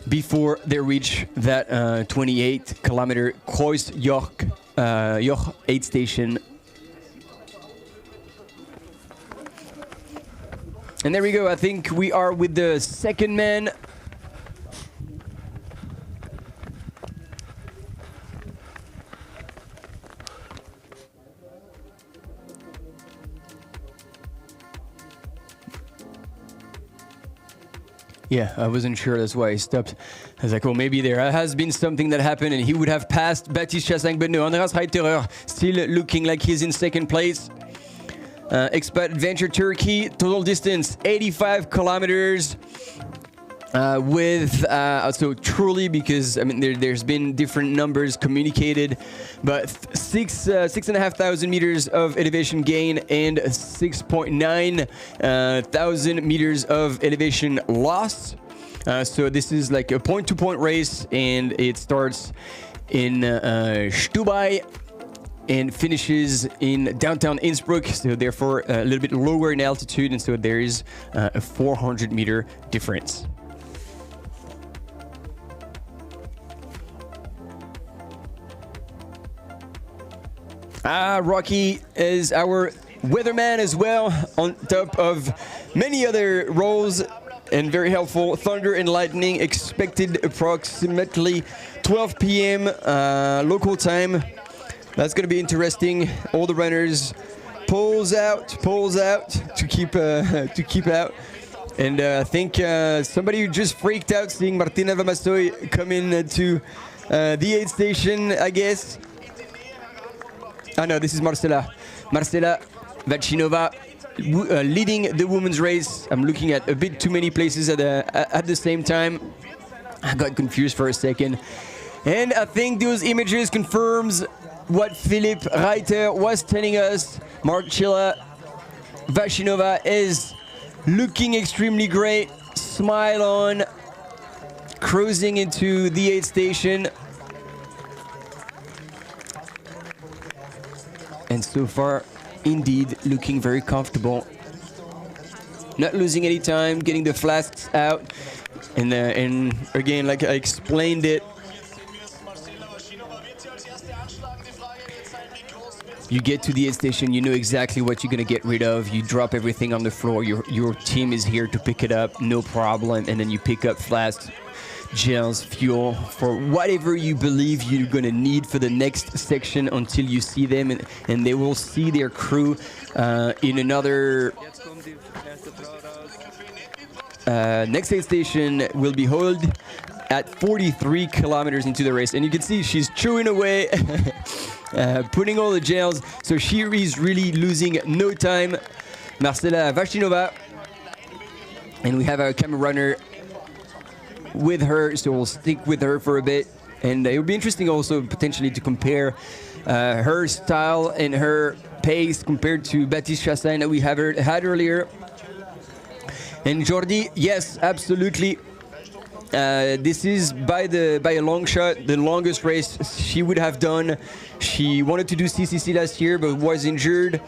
[SPEAKER 4] before they reach that 28-kilometer Joch aid station. And there we go. I think we are with the second man. Yeah, I wasn't sure. That's why I stopped. I was like, oh, maybe there has been something that happened and he would have passed Baptiste Chassaing, but no, Andreas Reiterer still looking like he's in second place. Expat Adventure Turkey, total distance 85 kilometers. With so truly, because I mean there's been different numbers communicated, but 6,500 meters of elevation gain and 6.9 thousand meters of elevation loss. So this is like a point-to-point race, and it starts in Stubai and finishes in downtown Innsbruck, so therefore a little bit lower in altitude, and so there is a 400 meter difference. Rocky is our weatherman as well, on top of many other roles, and very helpful. Thunder and lightning expected approximately 12 p.m. Local time. That's going to be interesting. All the runners pulls out to keep out. And I think somebody just freaked out seeing Martina Valmasoy come in to the aid station, I guess. Oh no, this is Marcela Vasinova leading the women's race. I'm looking at a bit too many places at the same time. I got confused for a second. And I think those images confirms what Philipp Reiter was telling us. Marcela Vashinova is looking extremely great. Smile on, cruising into the 8th station. And so far, indeed, looking very comfortable. Not losing any time, getting the flasks out. And again, like I explained it, you get to the 8th station, you know exactly what you're going to get rid of. You drop everything on the floor. Your team is here to pick it up, no problem. And then you pick up flasks, gels, fuel, for whatever you believe you're going to need for the next section until you see them. And they will see their crew in another... next aid station will be held at 43 kilometers into the race. And you can see she's chewing away, putting all the gels. So she is really losing no time. Marcela Vashinova. And we have our camera runner with her, so we'll stick with her for a bit. And it will be interesting also potentially to compare her style and her pace compared to Baptiste Chassagne that we had earlier. And Jordi, yes, absolutely. This is by a long shot the longest race she would have done. She wanted to do CCC last year but was injured,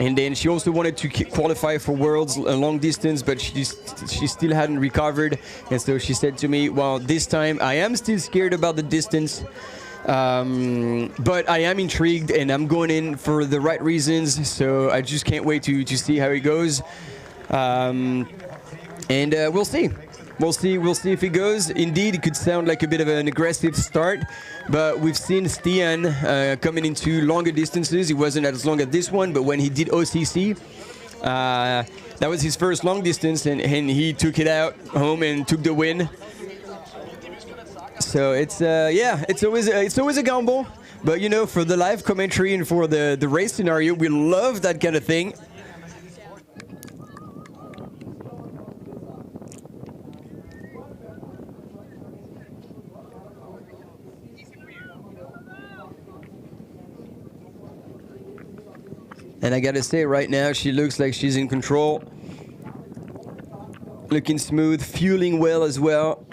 [SPEAKER 4] and then she also wanted to qualify for Worlds long distance, but she still hadn't recovered. And so she said to me, well, this time I am still scared about the distance, but I am intrigued and I'm going in for the right reasons, so I just can't wait to see how it goes. And we'll see. We'll see if it goes. Indeed, it could sound like a bit of an aggressive start, but we've seen Stian coming into longer distances. He wasn't as long as this one, but when he did OCC, that was his first long distance, and he took it out home and took the win. So it's yeah, it's always a gamble, but you know, for the live commentary and for the race scenario, we love that kind of thing. And I gotta say, right now, she looks like she's in control. Looking smooth, fueling well as well.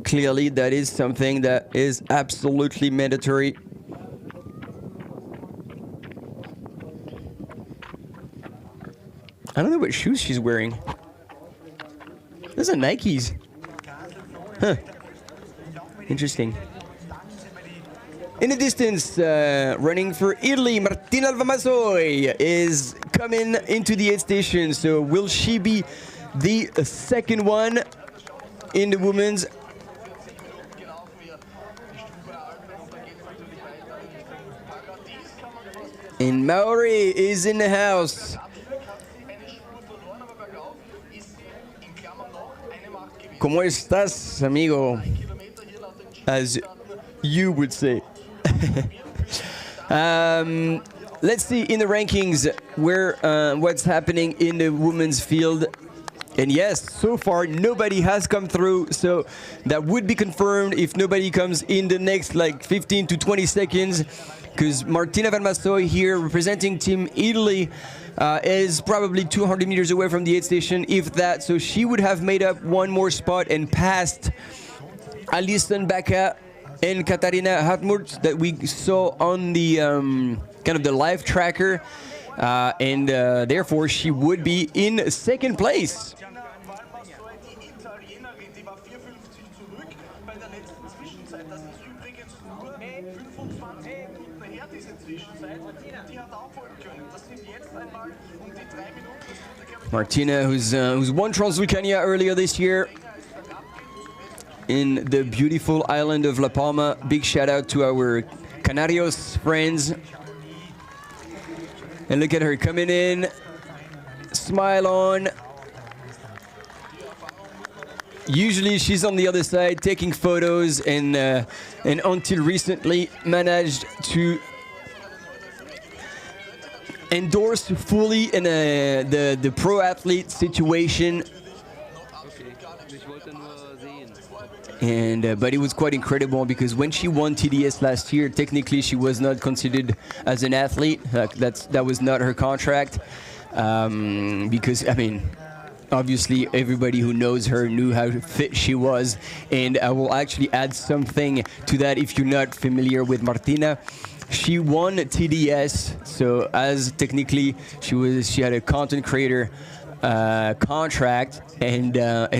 [SPEAKER 4] Clearly, that is something that is absolutely mandatory. I don't know what shoes she's wearing. Those are Nikes. Huh. Interesting. In the distance, running for Italy, Martina Alvamasoy is coming into the 8th station. So will she be the second one in the women's? And Maori is in the house. ¿Cómo estás, amigo? As you would say. Let's see in the rankings where what's happening in the women's field. And yes, so far nobody has come through, so that would be confirmed if nobody comes in the next like 15 to 20 seconds, because Martina Valmasoy here representing Team Italy is probably 200 meters away from the 8th station, if that, so she would have made up one more spot and passed Alison Bacca and Katharina Hartmut that we saw on the kind of the live tracker, and therefore she would be in second place. Martina, who's won Transvulcania earlier this year in the beautiful island of La Palma. Big shout out to our Canarios friends. And look at her coming in, smile on. Usually she's on the other side taking photos, and until recently managed to endorse fully in the pro athlete situation. And but it was quite incredible because when she won TDS last year, technically she was not considered as an athlete. That was not her contract, because I mean, obviously everybody who knows her knew how fit she was. And I will actually add something to that if you're not familiar with Martina. She won TDS, so as technically she had a content creator contract, and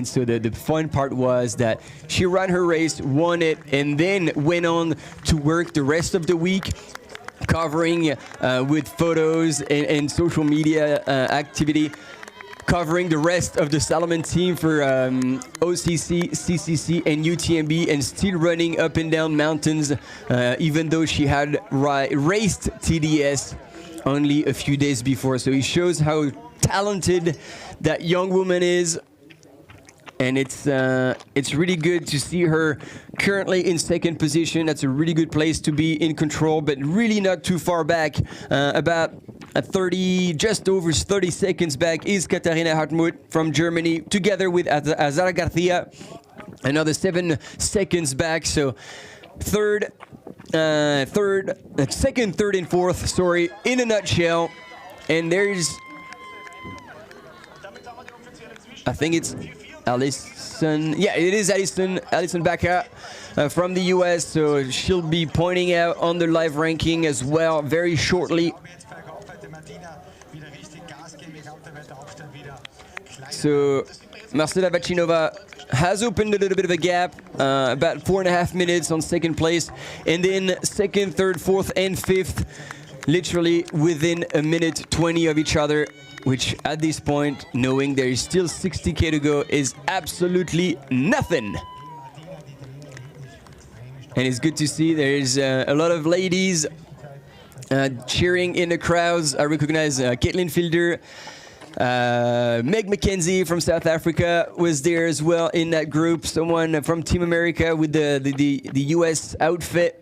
[SPEAKER 4] so the fun part was that she ran her race, won it, and then went on to work the rest of the week covering with photos and social media activity, covering the rest of the Salomon team for OCC, CCC, and UTMB, and still running up and down mountains, even though she had raced TDS only a few days before. So it shows how talented that young woman is, and it's really good to see her currently in second position. That's a really good place to be, in control, but really not too far back. About 30, just over 30 seconds back is Katharina Hartmut from Germany, together with Azara Garcia, another 7 seconds back. So second, third, and fourth, sorry, in a nutshell. And there's, I think it's Alison. Yeah, it is Alison Baca from the US. So she'll be pointing out on the live ranking as well very shortly. So Marcela Vacinova has opened a little bit of a gap, about 4.5 minutes on second place, and then second, third, fourth, and fifth, literally within a minute 20 of each other, which at this point, knowing there is still 60K to go, is absolutely nothing. And it's good to see there's a lot of ladies cheering in the crowds. I recognize Caitlin Fielder, Meg McKenzie from South Africa was there as well in that group. Someone from Team America with the US outfit.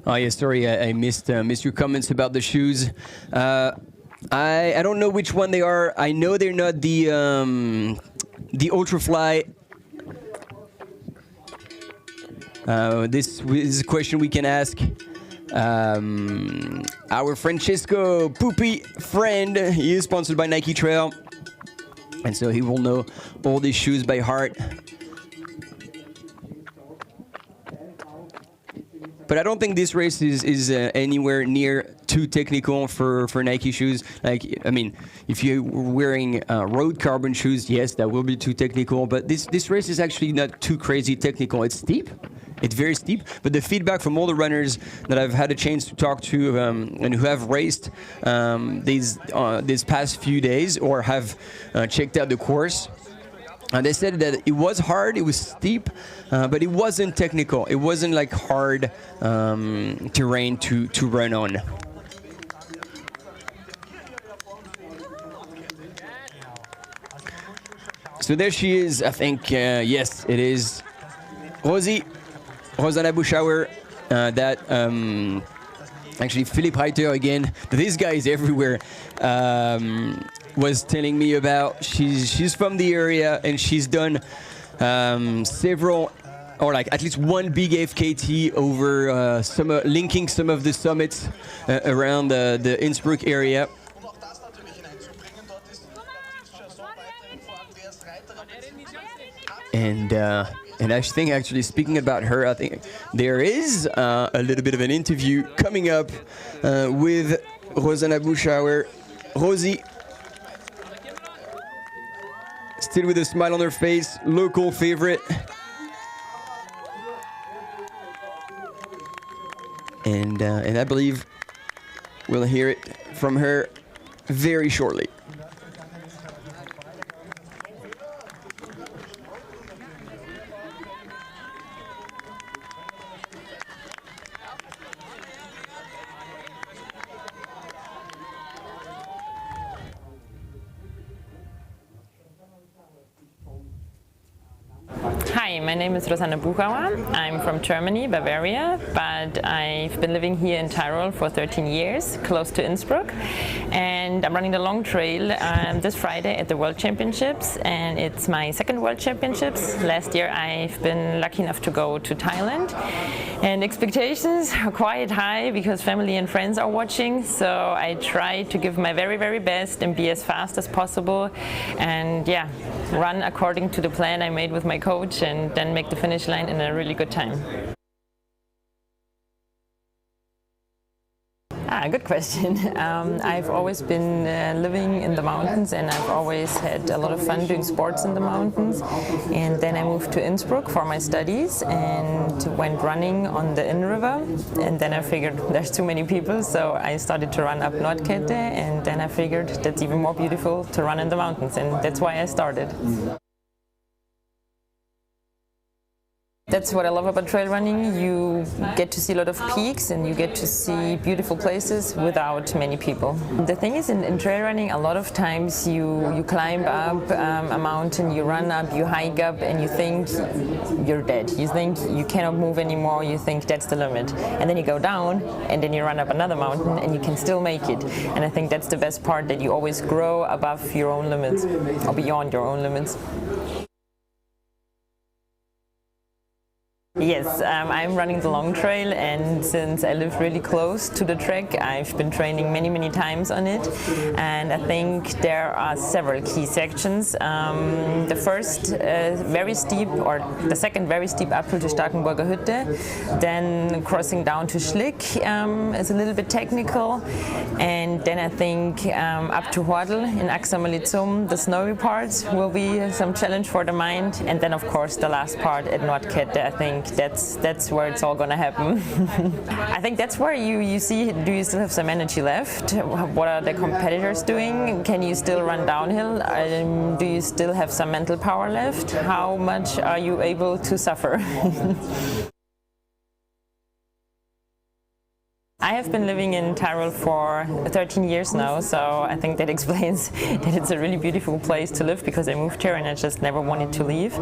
[SPEAKER 4] Oh yeah, sorry, I missed your comments about the shoes. I don't know which one they are. I know they're not the Ultrafly. This is a question we can ask our Francesco Pupi friend. He is sponsored by Nike Trail, and so he will know all these shoes by heart. But I don't think this race is anywhere near too technical for Nike shoes. Like, I mean, if you're wearing road carbon shoes, yes, that will be too technical. But this race is actually not too crazy technical. It's steep. It's very steep. But the feedback from all the runners that I've had a chance to talk to and who have raced these past few days or have checked out the course, and they said that it was hard, it was steep, but it wasn't technical. It wasn't like hard terrain to run on. So there she is, I think, yes, it is Rosanna Buschauer, actually Philipp Reiter again. This guy is everywhere. Was telling me about. She's from the area and she's done several, or like at least one big FKT over linking some of the summits around the Innsbruck area. And I think actually speaking about her, I think there is a little bit of an interview coming up with Rosanna Buschauer. Rosie, still with a smile on her face, local favorite. And I believe we'll hear it from her very shortly.
[SPEAKER 18] Hi, my name is Rosanna Buchauer. I'm from Germany, Bavaria, but I've been living here in Tyrol for 13 years, close to Innsbruck. And I'm running the long trail this Friday at the World Championships, and it's my second World Championships. Last year I've been lucky enough to go to Thailand, and expectations are quite high because family and friends are watching, so I try to give my very, very best and be as fast as possible, and yeah, run according to the plan I made with my coach, and then make the finish line in a really good time. Good question. I've always been living in the mountains, and I've always had a lot of fun doing sports in the mountains. And then I moved to Innsbruck for my studies and went running on the Inn River. And then I figured there's too many people, so I started to run up Nordkette, and then I figured that's even more beautiful to run in the mountains, and that's why I started. That's what I love about trail running. You get to see a lot of peaks, and you get to see beautiful places without many people. The thing is, in trail running, a lot of times you climb up a mountain, you run up, you hike up, and you think you're dead. You think you cannot move anymore, you think that's the limit. And then you go down, and then you run up another mountain, and you can still make it. And I think that's the best part, that you always grow above your own limits, or beyond your own limits. Yes, I'm running the long trail, and since I live really close to the track, I've been training many, many times on it, and I think there are several key sections. The first very steep, or the second very steep uphill to Starkenburger Hütte, then crossing down to Schlick is a little bit technical, and then I think up to Hordel in Axamelizum, the snowy part will be some challenge for the mind, and then of course the last part at Nordkette, I think that's where it's all gonna happen. I think that's where you see, do you still have some energy left? What are the competitors doing? Can you still run downhill? Do you still have some mental power left? How much are you able to suffer? I have been living in Tyrol for 13 years now, so I think that explains that it's a really beautiful place to live, because I moved here and I just never wanted to leave.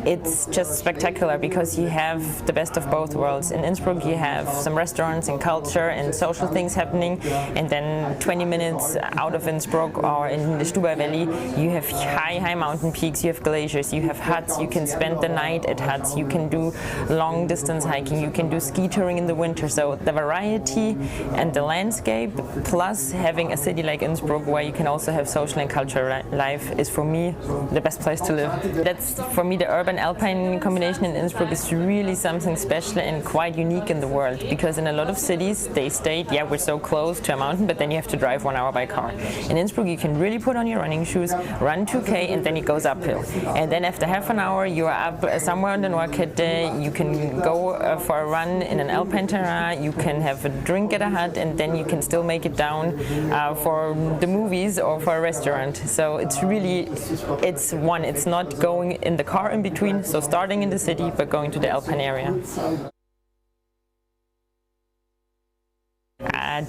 [SPEAKER 18] It's just spectacular because you have the best of both worlds. In Innsbruck you have some restaurants and culture and social things happening, and then 20 minutes out of Innsbruck or in the Stubai Valley you have high mountain peaks, you have glaciers, you have huts, you can spend the night at huts, you can do long distance hiking, you can do ski touring in the winter. So the variety and the landscape, plus having a city like Innsbruck where you can also have social and cultural life, is for me the best place to live. That's for me the urban alpine combination in Innsbruck is really something special and quite unique in the world, because in a lot of cities they state, yeah, we're so close to a mountain, but then you have to drive 1 hour by car. In Innsbruck you can really put on your running shoes, run 2K, and then it goes uphill. And then after half an hour you are up somewhere on the Nordkette, you can go for a run in an alpine terrain, you can have a drink at a hut, and then you can still make it down for the movies or for a restaurant. So it's really, it's not going in the car in between, so starting in the city but going to the alpine area.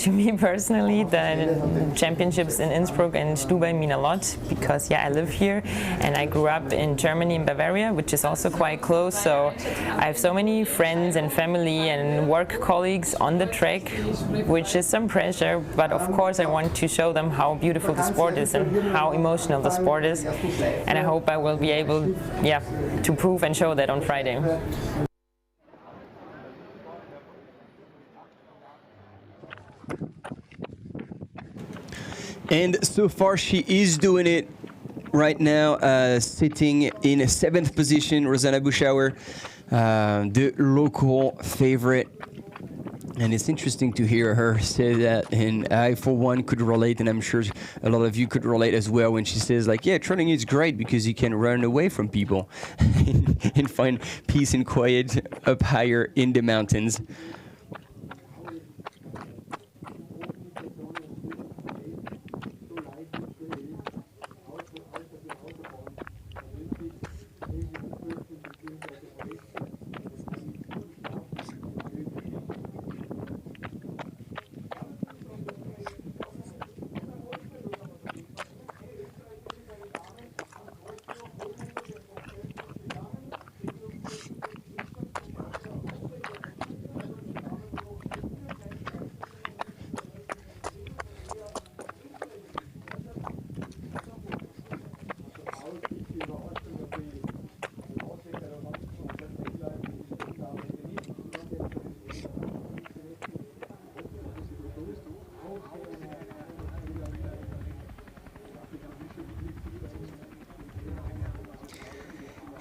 [SPEAKER 18] To me personally, the championships in Innsbruck and Stubai mean a lot, because yeah, I live here and I grew up in Germany, in Bavaria, which is also quite close, so I have so many friends and family and work colleagues on the track, which is some pressure, but of course I want to show them how beautiful the sport is and how emotional the sport is, and I hope I will be able, yeah, to prove and show that on Friday.
[SPEAKER 4] And so far she is doing it right now, sitting in a 7th position, Rosanna Buchauer, the local favorite. And it's interesting to hear her say that, and I for one could relate, and I'm sure a lot of you could relate as well, when she says like, yeah, training is great because you can run away from people and find peace and quiet up higher in the mountains.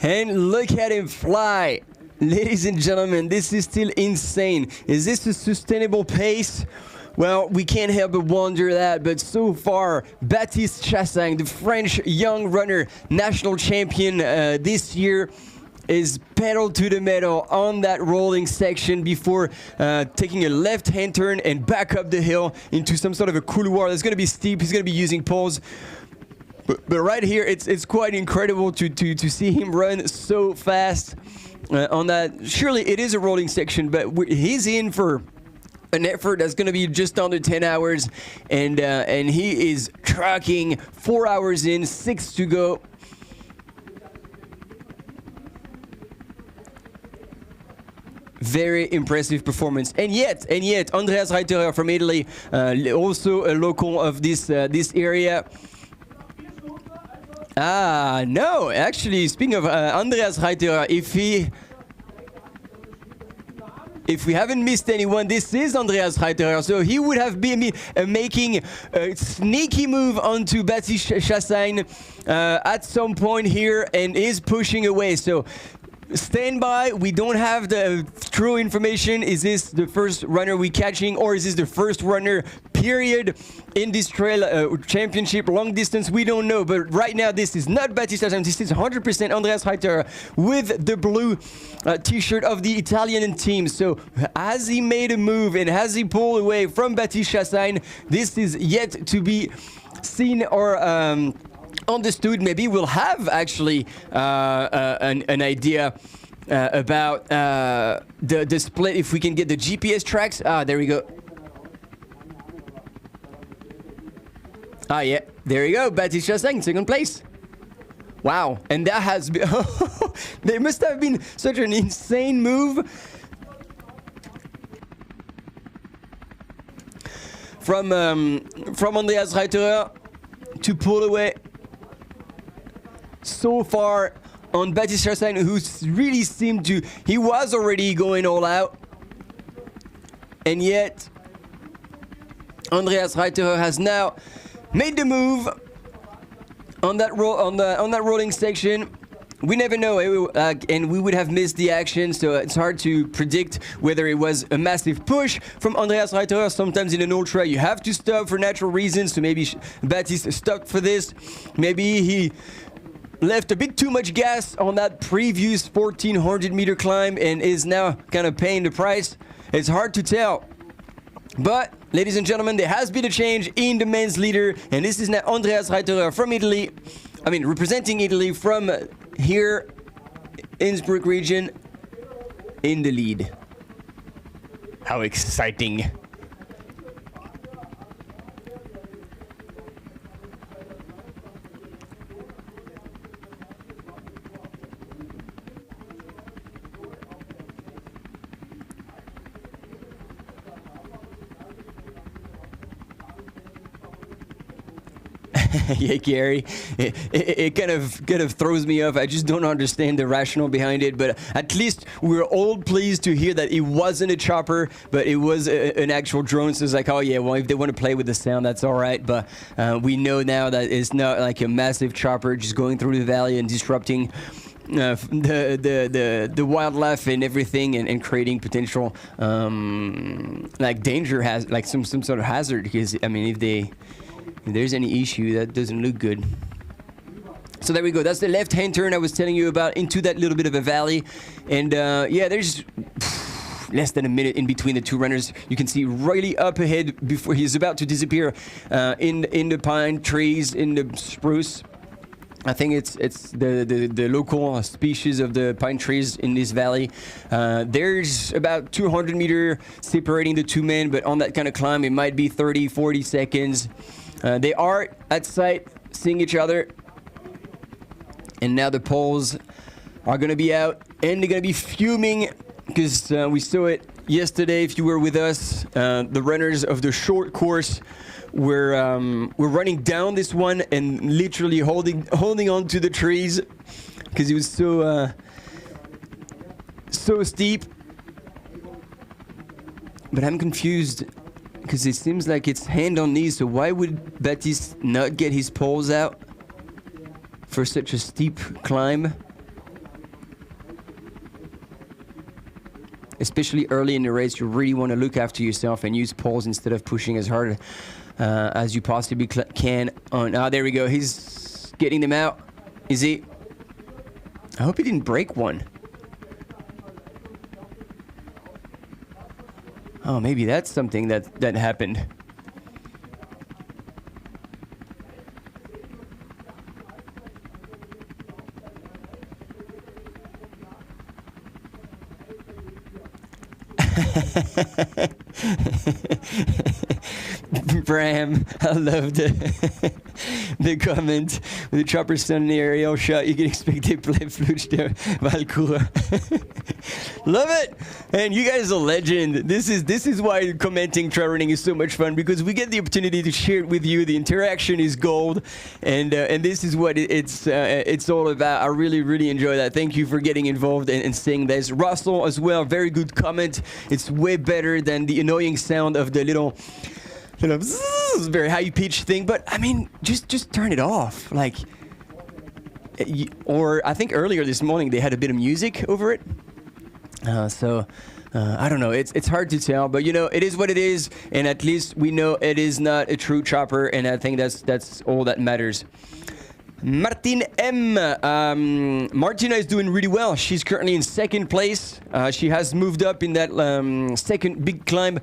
[SPEAKER 4] And look at him fly. Ladies and gentlemen, this is still insane. Is this a sustainable pace? Well, we can't help but wonder that, but so far, Baptiste Chassagne, the French young runner, national champion this year, is pedal to the metal on that rolling section before taking a left-hand turn and back up the hill into some sort of a couloir that's going to be steep. He's going to be using poles. But right here, it's quite incredible to see him run so fast on that. Surely it is a rolling section, but he's in for an effort that's going to be just under 10 hours, and he is tracking 4 hours in, 6 to go. Very impressive performance, and yet Andreas Reiterer from Italy, also a local of this area. No, actually, speaking of Andreas Reiterer, if we haven't missed anyone, this is Andreas Reiterer. So he would have been making a sneaky move onto Baptiste Chassagne at some point here and is pushing away. So stand by. We don't have the true information. Is this the first runner we're catching, or is this the first runner, period, in this trail championship long distance? We don't know. But right now, this is not Baptiste Chassagne. This is 100% Andreas Reiterer with the blue t-shirt of the Italian team. So has he made a move and has he pulled away from Baptiste Chassagne? This is yet to be seen or understood. Maybe we'll have actually an idea about the split if we can get the GPS tracks. There we go. Yeah, there you go. Baptiste Chassagne, second place. Wow, and that has been there must have been such an insane move from Andreas Reiterer to pull away so far on Baptiste Chassagne, who really seemed to, he was already going all out, and yet Andreas Reiterer has now made the move on that rolling section. We never know, and we would have missed the action, so it's hard to predict whether it was a massive push from Andreas Reiterer. Sometimes in an ultra you have to stop for natural reasons, so maybe Baptiste stopped for this. Maybe he left a bit too much gas on that previous 1400 meter climb and is now kind of paying the price. It's hard to tell. But, ladies and gentlemen, there has been a change in the men's leader, and this is now Andreas Reiterer from Italy. I mean, representing Italy from here, Innsbruck region, in the lead. How exciting. Yeah, Gary, it kind of throws me off. I just don't understand the rationale behind it, but at least we're all pleased to hear that it wasn't a chopper, but it was an actual drone. So it's like, oh yeah, well, if they want to play with the sound, that's all right. But we know now that it's not like a massive chopper just going through the valley and disrupting the wildlife and everything, and creating potential like danger, has like some sort of hazard. Because I mean, if there's any issue, that doesn't look good. So there we go. That's the left-hand turn I was telling you about into that little bit of a valley. And yeah, there's less than a minute in between the two runners. You can see really up ahead before he's about to disappear in the pine trees, in the spruce. I think it's the local species of the pine trees in this valley. There's about 200 meters separating the two men, but on that kind of climb, it might be 30, 40 seconds. They are at sight, seeing each other. And now the poles are going to be out, and they're going to be fuming, because we saw it yesterday, if you were with us. The runners of the short course were running down this one and literally holding on to the trees, because it was so steep. But I'm confused, because it seems like it's hand on knee, so why would Baptiste not get his poles out for such a steep climb? especially early in the race, you really want to look after yourself and use poles instead of pushing as hard as you possibly can. There we go. He's getting them out. Is he? I hope he didn't break one. Oh, maybe that's something that happened. Bram, I love the comment. With the chopper standing in the aerial shot, you can expect a play fluch de Valcourt. Love it! And you guys are legend. This is why commenting trail running is so much fun, because we get the opportunity to share it with you. The interaction is gold, and this is what it's all about. I really enjoy that. Thank you for getting involved and saying this. Russell as well, very good comment. It's way better than the annoying sound of the little very high pitched thing. But I mean, just turn it off. Like, or I think earlier this morning they had a bit of music over it. I don't know. It's hard to tell, but it is what it is, and at least we know it is not a true chopper, and I think that's all that matters. Martine M. Martina is doing really well. She's currently in second place. She has moved up in that second big climb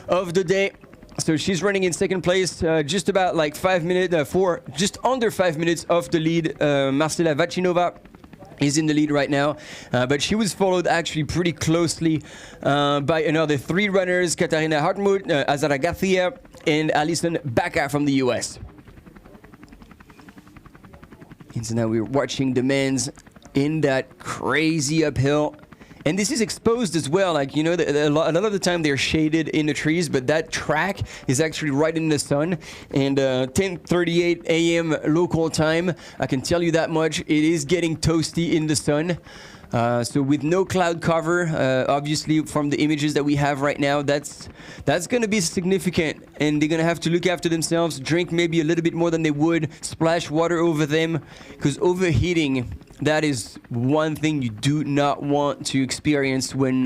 [SPEAKER 4] of the day. So she's running in second place, just about like 5 minutes, just under 5 minutes off the lead. Marcela Vacinova is in the lead right now, but she was followed actually pretty closely by another 3 runners, Katarina Hartmut, Azara Garcia, and Alison Baca from the US. And so now we're watching the men's in that crazy uphill. And this is exposed as well, like, a lot of the time they're shaded in the trees, but that track is actually right in the sun. And 10:38 a.m. local time, I can tell you that much, it is getting toasty in the sun. So with no cloud cover, obviously from the images that we have right now, that's going to be significant, and they're going to have to look after themselves, drink maybe a little bit more than they would, splash water over them, because overheating, that is one thing you do not want to experience when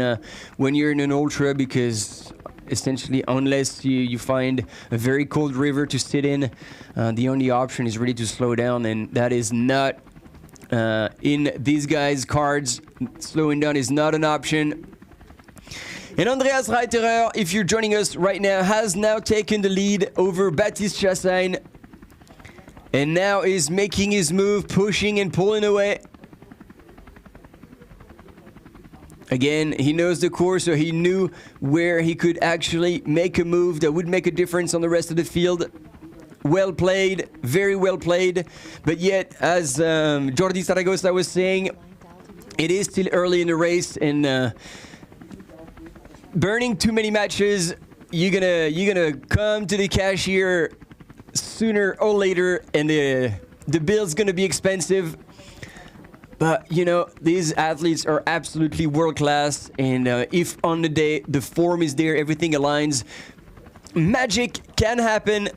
[SPEAKER 4] you're in an ultra, because essentially, unless you find a very cold river to sit in, the only option is really to slow down, and that is not in these guys' cards. Slowing down is not an option. And Andreas Reiterer, if you're joining us right now, has now taken the lead over Baptiste Chassagne, and now is making his move, pushing and pulling away. Again, he knows the course, so he knew where he could actually make a move that would make a difference on the rest of the field. Well played, very well played. But yet, as Jordi Zaragoza was saying, it is still early in the race, and burning too many matches, you're gonna come to the cashier sooner or later, and the bill's gonna be expensive. But these athletes are absolutely world class, and if on the day the form is there, everything aligns, magic can happen.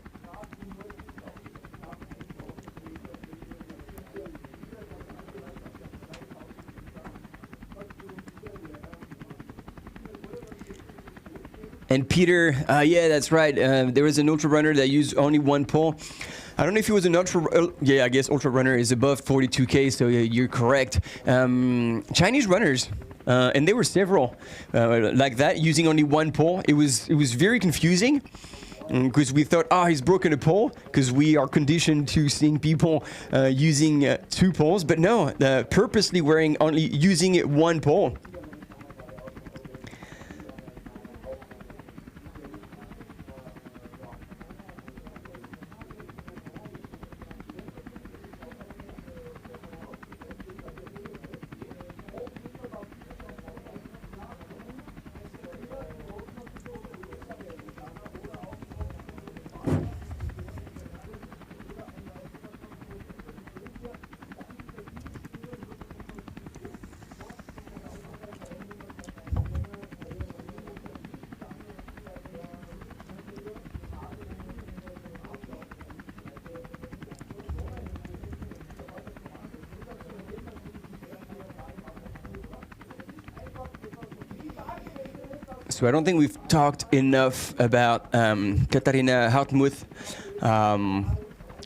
[SPEAKER 4] And Peter, yeah, that's right. There was an ultra runner that used only one pole. I don't know if he was an ultra. Yeah, I guess ultra runner is above 42K, so you're correct. Chinese runners, and there were several like that, using only one pole. It was very confusing, because we thought, he's broken a pole, because we are conditioned to seeing people using 2 poles. But no, purposely using one pole. So I don't think we've talked enough about Katharina Hartmuth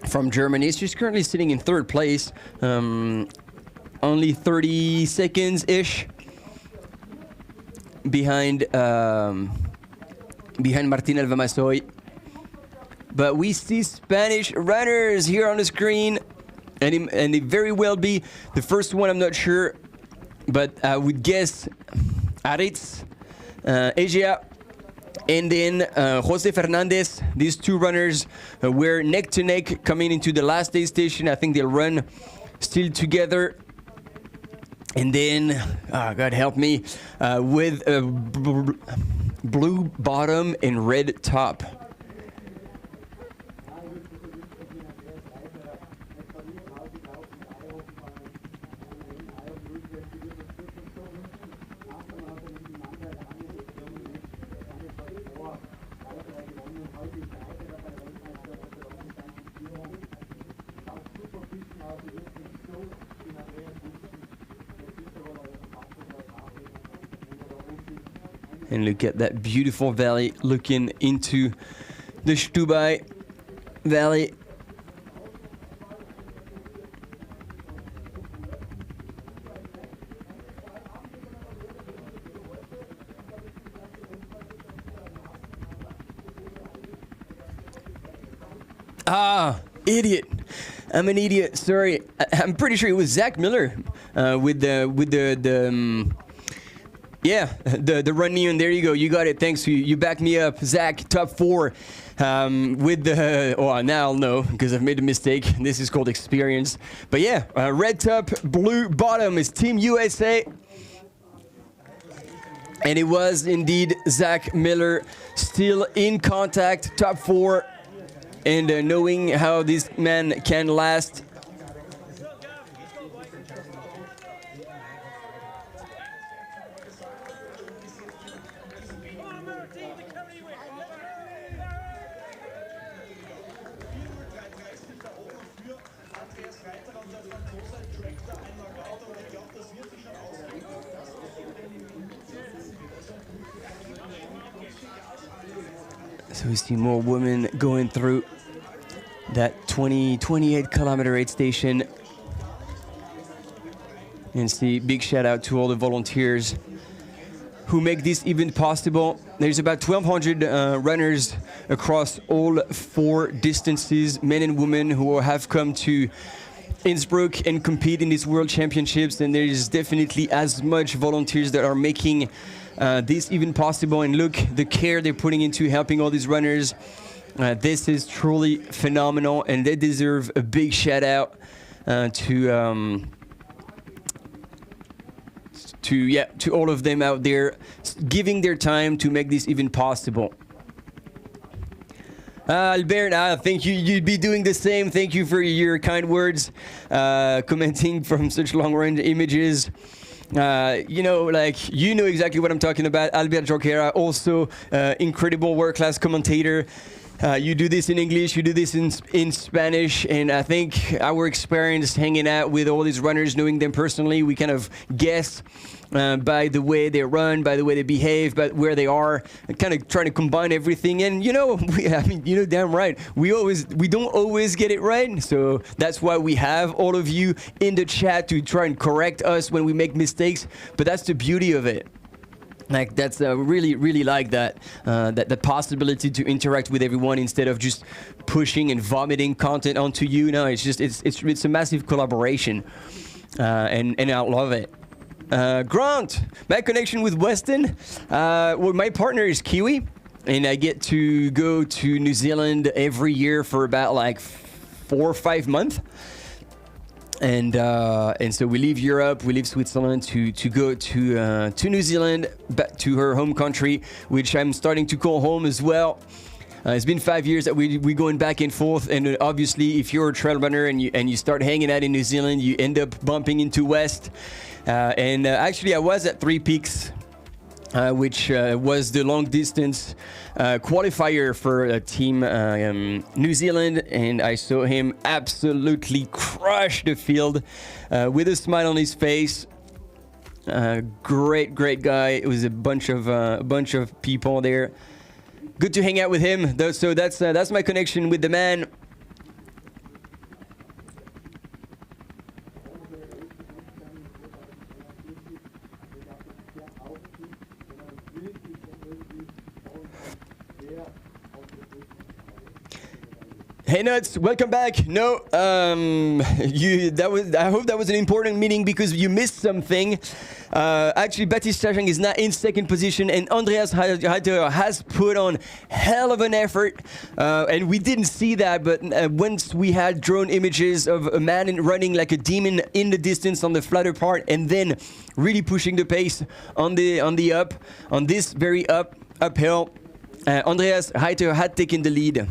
[SPEAKER 4] from Germany. She's currently sitting in third place, only 30 seconds-ish behind Martina Alvamasoy. But we see Spanish runners here on the screen, and it very well be the first one. I'm not sure, but I would guess Aritz, Egea, and then Jose Fernandez. These two runners were neck to neck coming into the last day station. I think they'll run still together. And then, God help me, with a blue bottom and red top. And look at that beautiful valley looking into the Stubai Valley. Idiot. I'm an idiot. Sorry. I'm pretty sure it was Zach Miller with the run neon. There you go. You got it. Thanks. You backed me up. Zach, top 4 with the... Oh, now I'll know because I've made a mistake. This is called experience. But yeah, red top, blue bottom is Team USA. And it was indeed Zach Miller still in contact, top 4. And knowing how this man can last. So we see more women going through that 28 kilometer aid station. And see, big shout out to all the volunteers who make this event possible. There's about 1,200 runners across all 4 distances, men and women who have come to Innsbruck and compete in these World Championships. And there's definitely as much volunteers that are making this even possible. And look, the care they're putting into helping all these runners. This is truly phenomenal, and they deserve a big shout out to all of them out there giving their time to make this even possible. Albert, I think you'd be doing the same. Thank you for your kind words, commenting from such long-range images. You know exactly what I'm talking about. Albert Jorquera, also incredible world-class commentator. You do this in English, you do this in Spanish, and I think our experience hanging out with all these runners, knowing them personally, we kind of guess by the way they run, by the way they behave, by where they are, kind of trying to combine everything. And damn right, we don't always get it right. So that's why we have all of you in the chat to try and correct us when we make mistakes. But that's the beauty of it. Like that's really like that the possibility to interact with everyone instead of just pushing and vomiting content onto you. No, it's a massive collaboration, and I love it. Grant, my connection with Weston. Well, my partner is Kiwi, and I get to go to New Zealand every year for about like 4 or 5 months. And so we leave Europe, we leave Switzerland to go to New Zealand, back to her home country, which I'm starting to call home as well. It's been 5 years that we're going back and forth, and obviously if you're a trail runner and you start hanging out in New Zealand, you end up bumping into West. Actually I was at Three Peaks, which was the long distance qualifier for Team New Zealand, and I saw him absolutely crush the field with a smile on his face. Great guy. It was a bunch of people there. Good to hang out with him. So that's my connection with the man. Hey Nuts, welcome back. No, I hope that was an important meeting because you missed something. Actually, Baptiste Chachang is not in second position, and Andreas Reiter has put on hell of an effort. And we didn't see that, but once we had drone images of a man running like a demon in the distance on the flatter part, and then really pushing the pace on this very uphill. Andreas Reiter had taken the lead.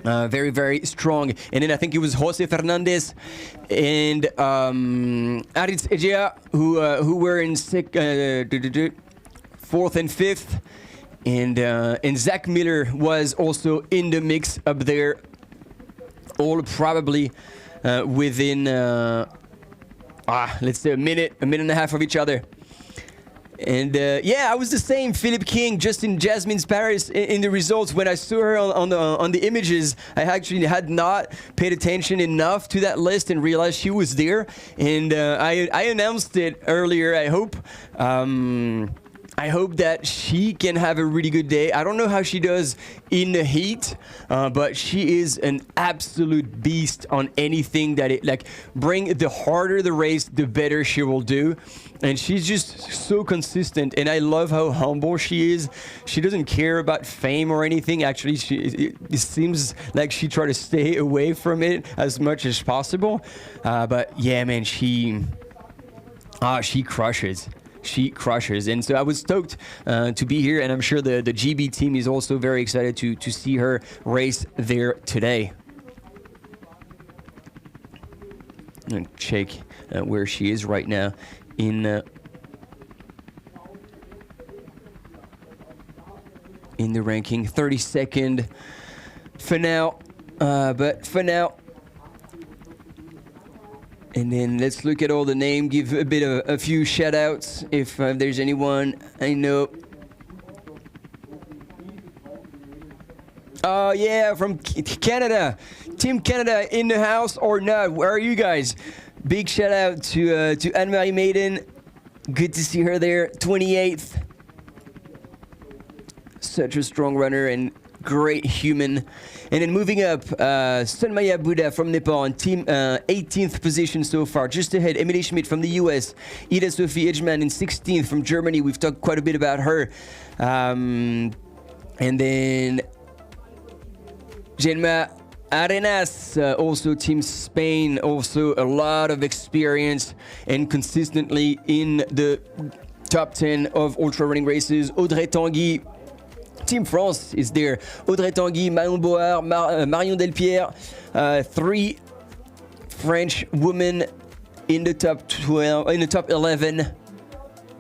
[SPEAKER 4] Very, very strong. And then I think it was Jose Fernandez and Aritz Egea who were in fourth and fifth. And Zach Miller was also in the mix up there, all probably within, let's say a minute and a half of each other. And yeah, I was the same. Philip King, Justin Jasmine's Paris in the results. When I saw her on the images, I actually had not paid attention enough to that list and realized she was there. And I announced it earlier. I hope that she can have a really good day. I don't know how she does in the heat, but she is an absolute beast on anything that the harder the race, the better she will do. And she's just so consistent, and I love how humble she is. She doesn't care about fame or anything. Actually, it seems like she tries to stay away from it as much as possible. But yeah, man, she crushes. She crushes. And so I was stoked to be here, and I'm sure the GB team is also very excited to see her race there today. I'm going to check where she is right now in the ranking. 32nd for now. But for now. And then let's look at all the names, give a few shout outs if there's anyone I know. Oh yeah, from Canada. Team Canada in the house or not? Where are you guys? Big shout out to Anne-Marie Maiden. Good to see her there. 28th. Such a strong runner and great human. And then moving up, Sunmaya Buddha from Nepal on team 18th position so far. Just ahead, Emily Schmidt from the US. Ida Sophie Edgeman in 16th from Germany. We've talked quite a bit about her. And then Gemma Arenas, also Team Spain, also a lot of experience and consistently in the top 10 of ultra running races. Audrey Tanguy, Team France is there. Audrey Tanguy, Manon Board, Marion Delpierre, 3 French women in the top 12, in the top 11.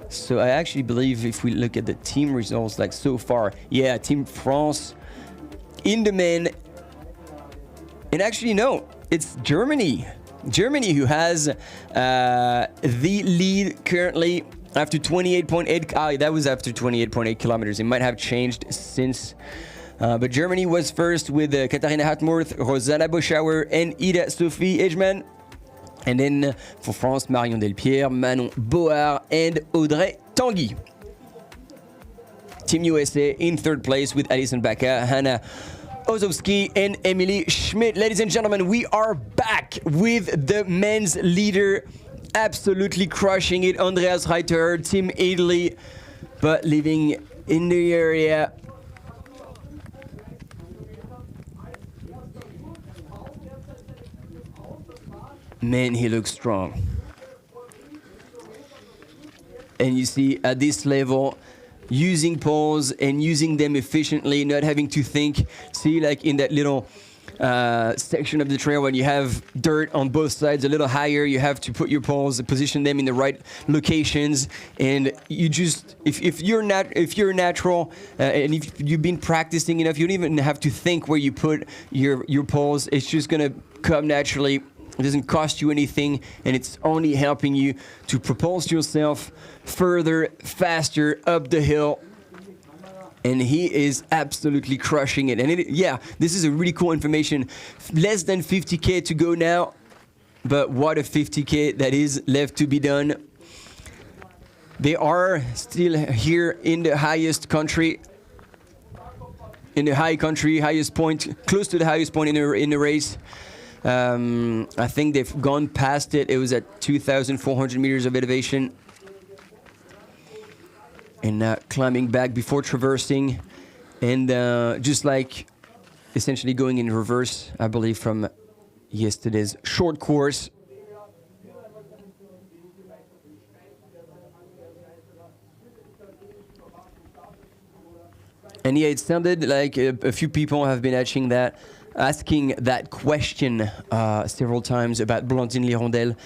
[SPEAKER 4] So I actually believe if we look at the team results like so far, yeah, Team France in the men. And actually, no, it's Germany. Germany who has the lead currently after 28.8. That was after 28.8 kilometers. It might have changed since. But Germany was first with Katharina Hartmouth, Rosanna Boschauer, and Ida Sophie Edgeman. And then for France, Marion Delpierre, Manon Board, and Audrey Tanguy. Team USA in third place with Alison Baca, Hannah Ozowski, and Emily Schmidt. Ladies and gentlemen, we are back with the men's leader. Absolutely crushing it. Andreas Reiter, Team Italy, but living in the area. Man, he looks strong. And you see, at this level, using poles and using them efficiently, not having to think. See, like in that little section of the trail when you have dirt on both sides a little higher, you have to put your poles, position them in the right locations, and you just, if you're natural and if you've been practicing enough, you don't even have to think where you put your poles. It's just gonna come naturally It doesn't cost you anything, and it's only helping you to propulse yourself further, faster up the hill. And he is absolutely crushing it. And yeah, this is a really cool information. Less than 50K to go now, but what a 50K that is left to be done. They are still here in the highest country, highest point, close to the highest point in the race. I think they've gone past it. It was at 2,400 meters of elevation. And now climbing back before traversing. And just like essentially going in reverse, I believe, from yesterday's short course. And yeah, it sounded like a few people have been asking that question several times about Blandine Lirondelle.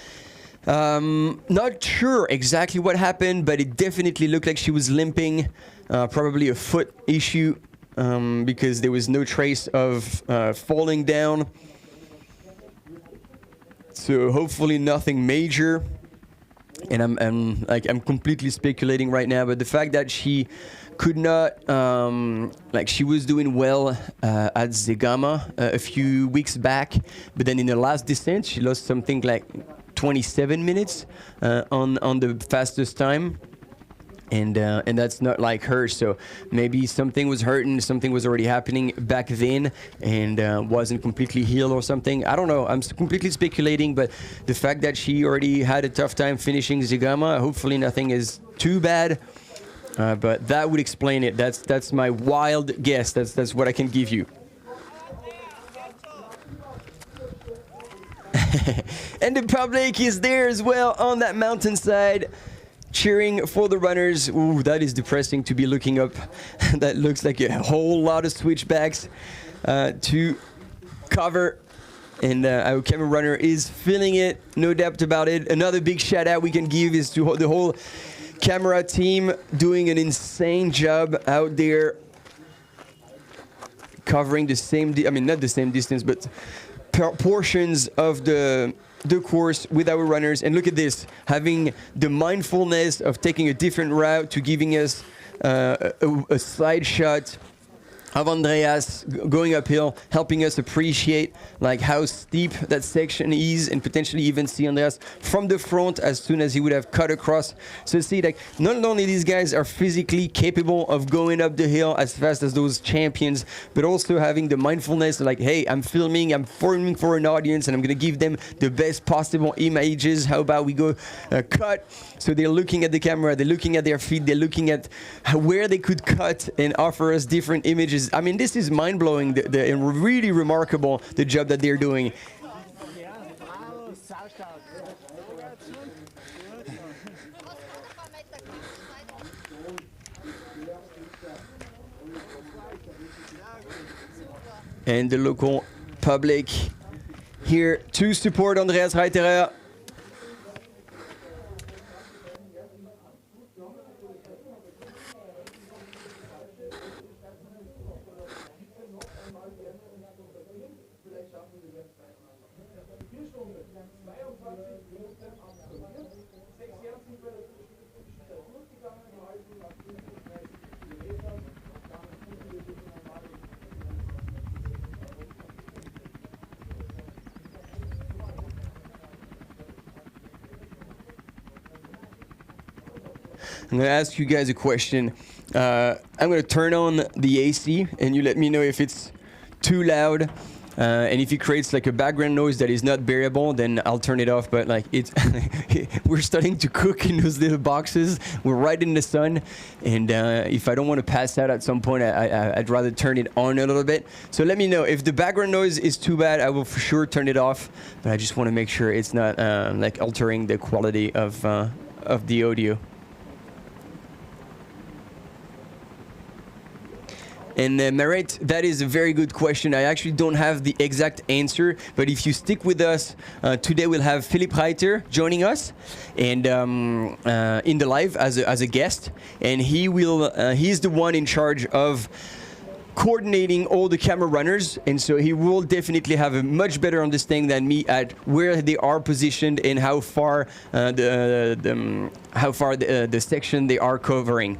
[SPEAKER 4] Not sure exactly what happened, but it definitely looked like she was limping, probably a foot issue, because there was no trace of falling down. So hopefully nothing major. And I'm completely speculating right now, but the fact that she could not, she was doing well at Zegama a few weeks back, but then in the last descent she lost something like 27 minutes on the fastest time, and that's not like her. So maybe something was hurting, something was already happening back then, and wasn't completely healed or something. I don't know. I'm completely speculating, but the fact that she already had a tough time finishing Zegama, hopefully nothing is too bad. But that would explain it. That's my wild guess. That's what I can give you. And the public is there as well on that mountainside, cheering for the runners. Ooh, that is depressing to be looking up. That looks like a whole lot of switchbacks to cover. And our camera runner is feeling it, no doubt about it. Another big shout out we can give is to the whole camera team, doing an insane job out there, covering the same, not the same distance, but portions of the course with our runners. And look at this, having the mindfulness of taking a different route to giving us a slide shot of Andreas going uphill, helping us appreciate like how steep that section is, and potentially even see Andreas from the front as soon as he would have cut across. So see, like, not only these guys are physically capable of going up the hill as fast as those champions, but also having the mindfulness like, hey, I'm filming for an audience, and I'm gonna give them the best possible images. How about we go cut? So they're looking at the camera, they're looking at their feet, they're looking at where they could cut and offer us different images. I mean, this is mind-blowing and really remarkable, the job that they're doing. And the local public here to support Andreas Reiterer. I'm going to ask you guys a question. I'm going to turn on the AC, and you let me know if it's too loud. And if it creates like a background noise that is not bearable, then I'll turn it off. But like it's, we're starting to cook in those little boxes. We're right in the sun, and if I don't want to pass out at some point, I'd rather turn it on a little bit. So let me know if the background noise is too bad. I will for sure turn it off. But I just want to make sure it's not like altering the quality of the audio. And Marit, that is a very good question. I actually don't have the exact answer, but if you stick with us, today we'll have Philipp Reiter joining us, and in the live as a guest, and he will he's the one in charge of coordinating all the camera runners, and so he will definitely have a much better understanding than me at where they are positioned and how far the section they are covering.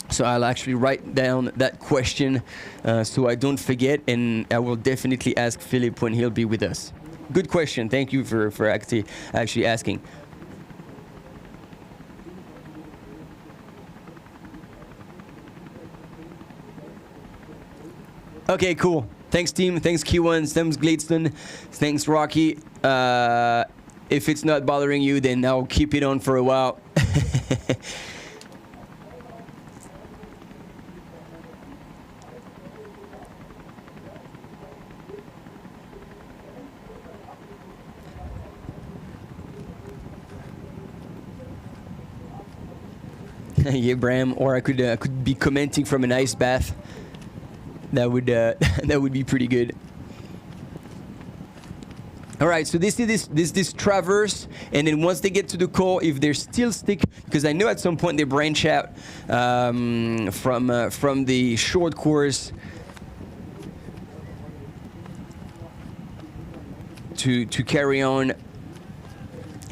[SPEAKER 4] So I'll actually write down that question so I don't forget, and I will definitely ask Philippe when he'll be with us. Good question. Thank you for actually asking. Okay, cool. Thanks, team. Thanks, Q1. Thanks, Gladstone. Thanks, Rocky. If it's not bothering you, then I'll keep it on for a while. Yeah, Bram. Or I could be commenting from an ice bath. That would that would be pretty good. All right, so this is this traverse, and then once they get to the core, if they're still stick, because I know at some point they branch out from the short course to carry on,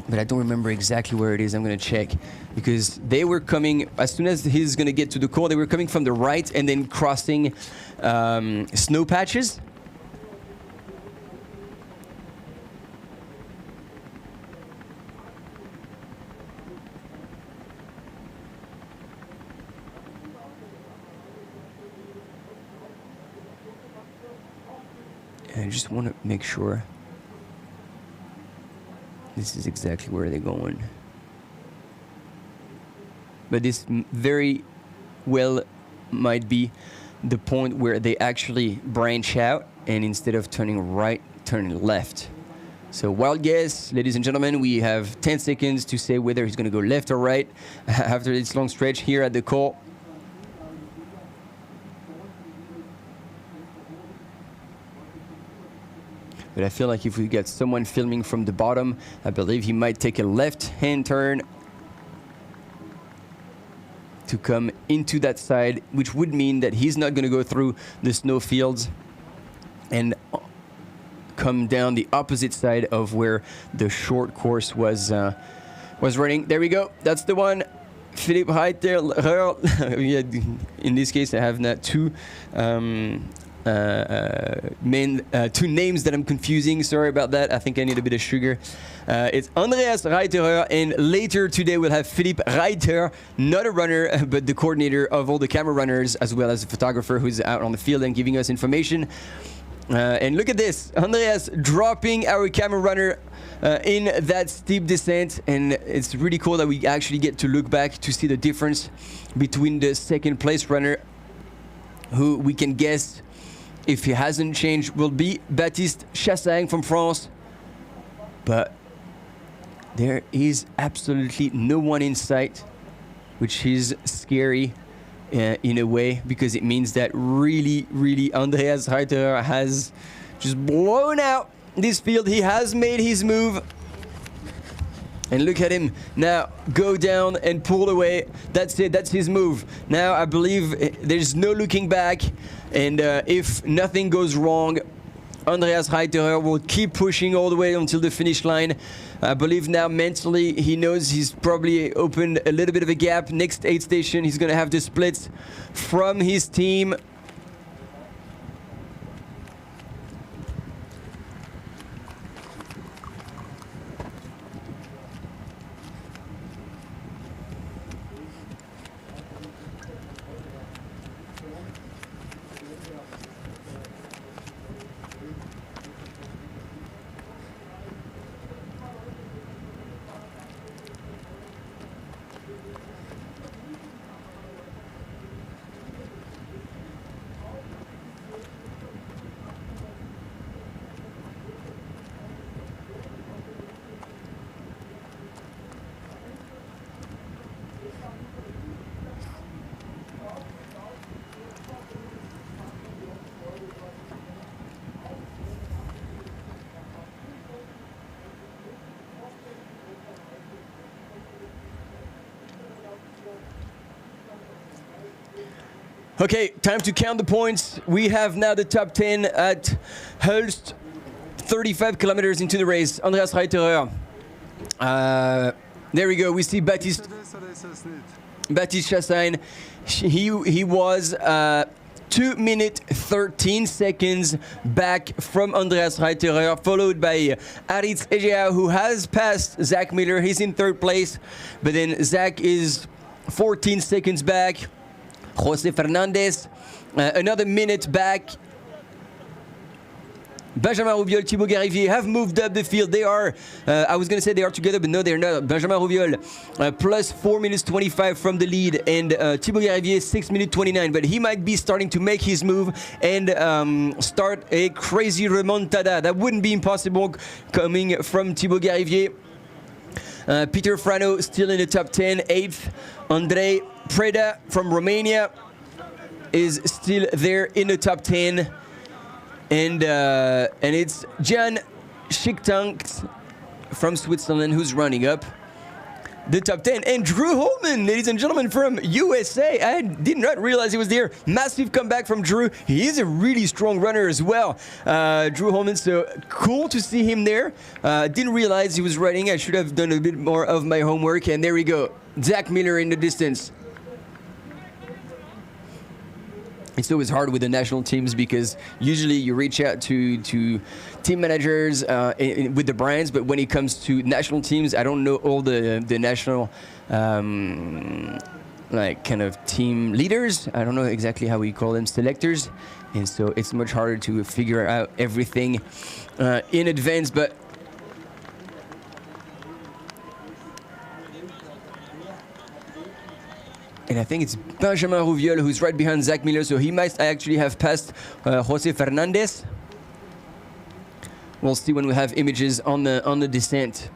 [SPEAKER 4] but I don't remember exactly where it is. I'm gonna check. Because they were coming, as soon as he's going to get to the core, they were coming from the right and then crossing snow patches. And I just want to make sure this is exactly where they're going. But this very well might be the point where they actually branch out, and instead of turning right, turn left. So wild guess, ladies and gentlemen, we have 10 seconds to say whether he's going to go left or right after this long stretch here at the core. But I feel like if we get someone filming from the bottom, I believe he might take a left-hand turn to come into that side, which would mean that he's not going to go through the snow fields and come down the opposite side of where the short course was running. There we go. That's the one. Philippe Reiter. In this case, I have not two two names that I'm confusing. Sorry about that. I think I need a bit of sugar. It's Andreas Reiterer, and later today we'll have Philippe Reiter, not a runner, but the coordinator of all the camera runners, as well as a photographer who's out on the field and giving us information. And look at this, Andreas dropping our camera runner in that steep descent, and it's really cool that we actually get to look back to see the difference between the second place runner, who we can guess, if he hasn't changed, will be Baptiste Chassagne from France. But there is absolutely no one in sight, which is scary in a way, because it means that really Andreas Reiter has just blown out this field. He has made his move. And look at him now go down and pull away. That's it, that's his move. Now I believe there's no looking back, and if nothing goes wrong, Andreas Reiter will keep pushing all the way until the finish line. I believe now mentally he knows he's probably opened a little bit of a gap. Next aid station, he's going to have the splits from his team. Okay, time to count the points. We have now the top 10 at Hulst, 35 kilometers into the race. Andreas Reiterer. There we go. We see Baptiste Chassagne. He was 2 minutes 13 seconds back from Andreas Reiterer, followed by Aritz Egea, who has passed Zach Miller. He's in third place, but then Zach is 14 seconds back. Jose Fernandez, another minute back. Benjamin Rouviol, Thibaut Garivier have moved up the field. They are, I was going to say they are together, but no, they're not. Benjamin Rouviol plus 4 minutes 25 from the lead, and Thibaut Garivier 6 minutes 29. But he might be starting to make his move and start a crazy remontada. That wouldn't be impossible coming from Thibaut Garivier. Peter Frano still in the top 10, 8th. Andrei Preda from Romania is still there in the top 10. And it's Jan Schicktank from Switzerland who's running up the top 10. And Drew Holman, ladies and gentlemen, from USA. I did not realize he was there. Massive comeback from Drew. He is a really strong runner as well. Drew Holman, so cool to see him there. Didn't realize he was running. I should have done a bit more of my homework. And there we go. Zach Miller in the distance. It's always hard with the national teams because usually you reach out to team managers with the brands, but when it comes to national teams, I don't know all the national like kind of team leaders. I don't know exactly how we call them, selectors, and so it's much harder to figure out everything in advance. But and I think it's Benjamin Rouviol who's right behind Zach Miller, so he might actually have passed Jose Fernandez. We'll see when we have images on the descent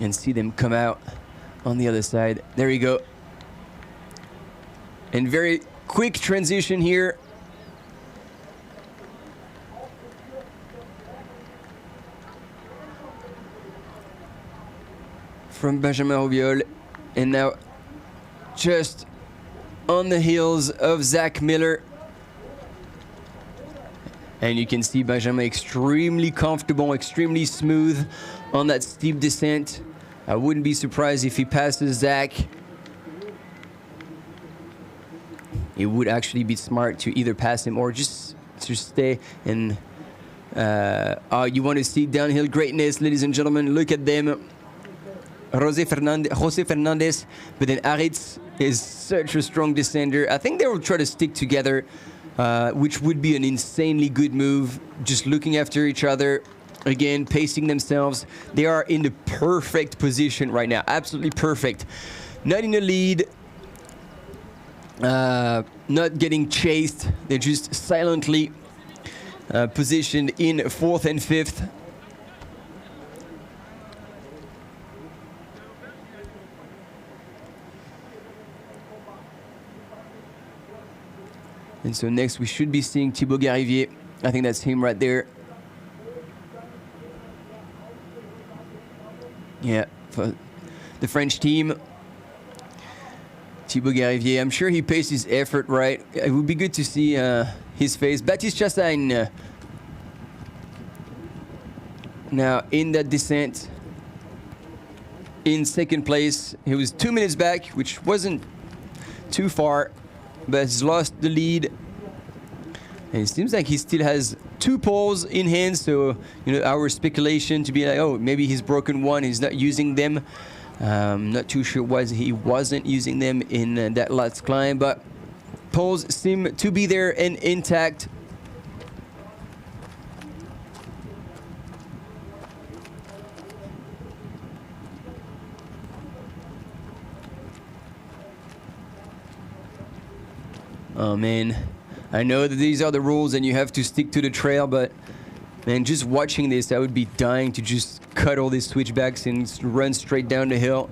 [SPEAKER 4] and see them come out on the other side. There you go. And very quick transition here. From Benjamin Rouviol, and now just on the heels of Zach Miller. And you can see Benjamin extremely comfortable, extremely smooth on that steep descent. I wouldn't be surprised if he passes Zach. It would actually be smart to either pass him or just to stay and you want to see downhill greatness, ladies and gentlemen. Look at them. Jose Fernandez, but then Aritz is such a strong descender. I think they will try to stick together, which would be an insanely good move. Just looking after each other, again, pacing themselves. They are in the perfect position right now, absolutely perfect. Not in the lead, not getting chased. They're just silently positioned in 4th and 5th. And so next we should be seeing Thibaut Garivier. I think that's him right there. Yeah, for the French team. Thibaut Garivier, I'm sure he paced his effort right. It would be good to see his face. Baptiste Chassagne. Now in that descent, in 2nd place. He was 2 minutes back, which wasn't too far, but has lost the lead. And it seems like he still has 2 poles in hand, so you know our speculation to be like, oh, maybe he's broken one, he's not using them. Not too sure why he wasn't using them in that last climb, but poles seem to be there and intact. Oh man, I know that these are the rules and you have to stick to the trail, but man, just watching this, I would be dying to just cut all these switchbacks and run straight down the hill.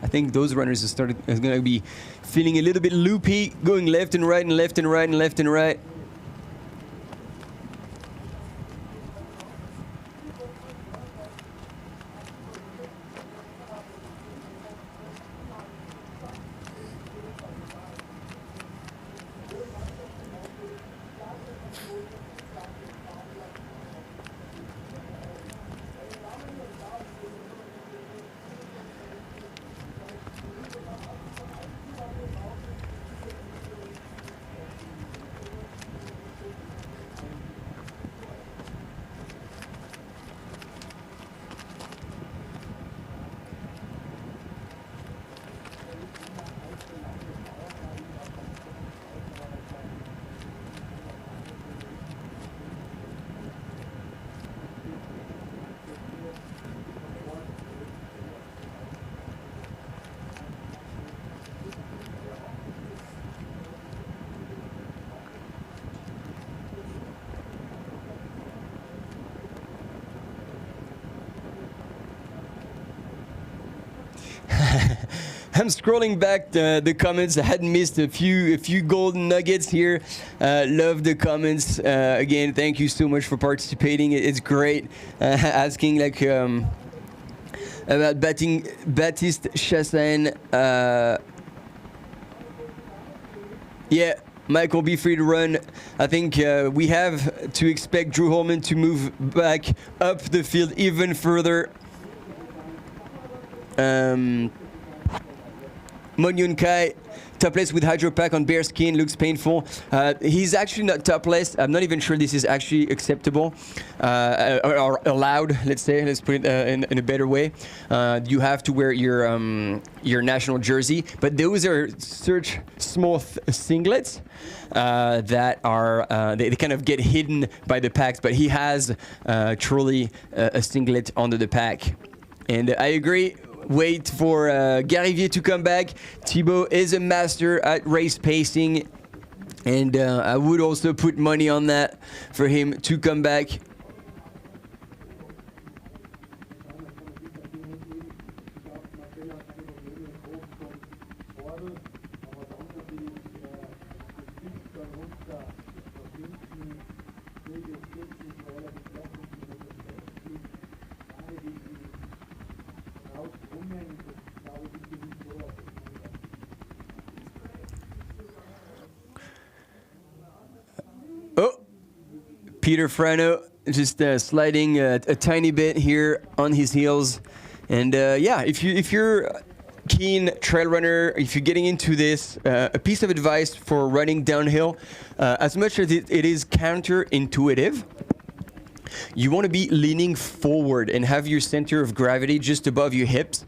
[SPEAKER 4] I think those runners are going to be feeling a little bit loopy, going left and right and left and right and left and right. I'm scrolling back the comments. I hadn't missed a few golden nuggets here. Love the comments. Again, thank you so much for participating. It's great. Asking like about Baptiste Chassagne. Yeah, Michael, be free to run. I think we have to expect Drew Holman to move back up the field even further. Mon Kai, topless with hydro pack on bare skin, looks painful. He's actually not topless. I'm not even sure this is actually acceptable or allowed. Let's say. Let's put it in a better way. You have to wear your national jersey, but those are such small singlets that are they kind of get hidden by the packs. But he has truly a singlet under the pack, and I agree. Wait for Garivier to come back. Thibaut is a master at race pacing, and I would also put money on that for him to come back. Oh, Peter Frano just sliding a tiny bit here on his heels, and yeah, if you're keen trail runner, if you're getting into this, a piece of advice for running downhill, as much as it is counterintuitive, you want to be leaning forward and have your center of gravity just above your hips.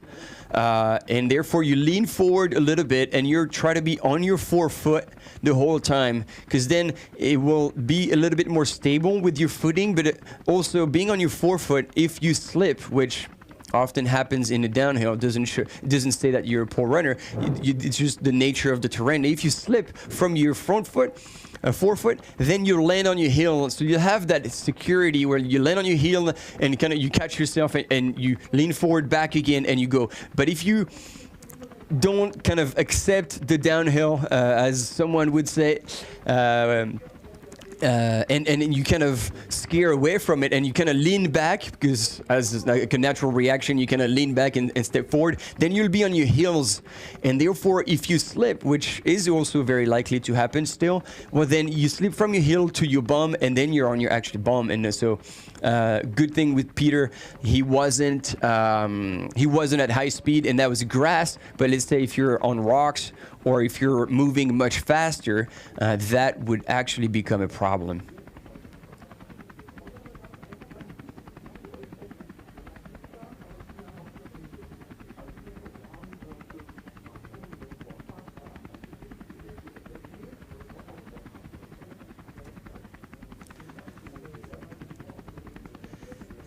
[SPEAKER 4] And therefore you lean forward a little bit and you try to be on your forefoot the whole time, because then it will be a little bit more stable with your footing, but also being on your forefoot, if you slip, which often happens in the downhill, it doesn't say that you're a poor runner, it's just the nature of the terrain. If you slip from your front foot, forefoot, then you land on your heel, so you have that security where you land on your heel and kind of you catch yourself and you lean forward back again and you go. But if you don't kind of accept the downhill, as someone would say, and you kind of scare away from it and you kind of lean back, because as like a natural reaction you kind of lean back and step forward, then you'll be on your heels, and therefore if you slip, which is also very likely to happen still, well then you slip from your heel to your bum and then you're on your actual bum. And so good thing with Peter, he wasn't at high speed and that was grass, but let's say if you're on rocks or if you're moving much faster, that would actually become a problem.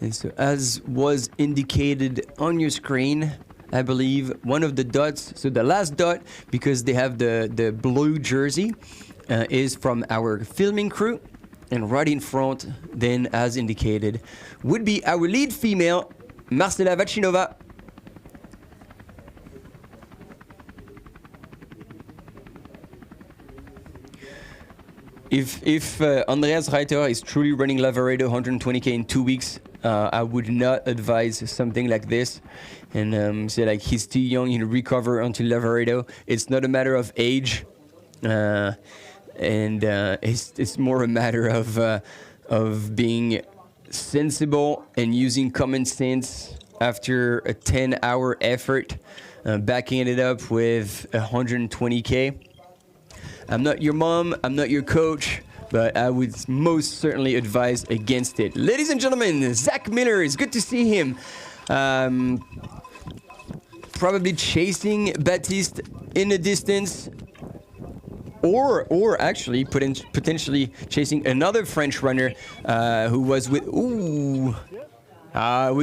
[SPEAKER 4] And so as was indicated on your screen, I believe one of the dots, so the last dot, because they have the blue jersey, is from our filming crew, and right in front, then as indicated, would be our lead female, Marcela Vachinova. If Andreas Reiter is truly running Lavaredo 120k in 2 weeks, I would not advise something like this, and say like he's too young to recover until Lavaredo. It's not a matter of age, and it's more a matter of being sensible and using common sense after a 10-hour effort, backing it up with 120k. I'm not your mom, I'm not your coach, but I would most certainly advise against it. Ladies and gentlemen, Zach Miller, it's good to see him. Probably chasing Baptiste in the distance, or actually potentially chasing another French runner who was with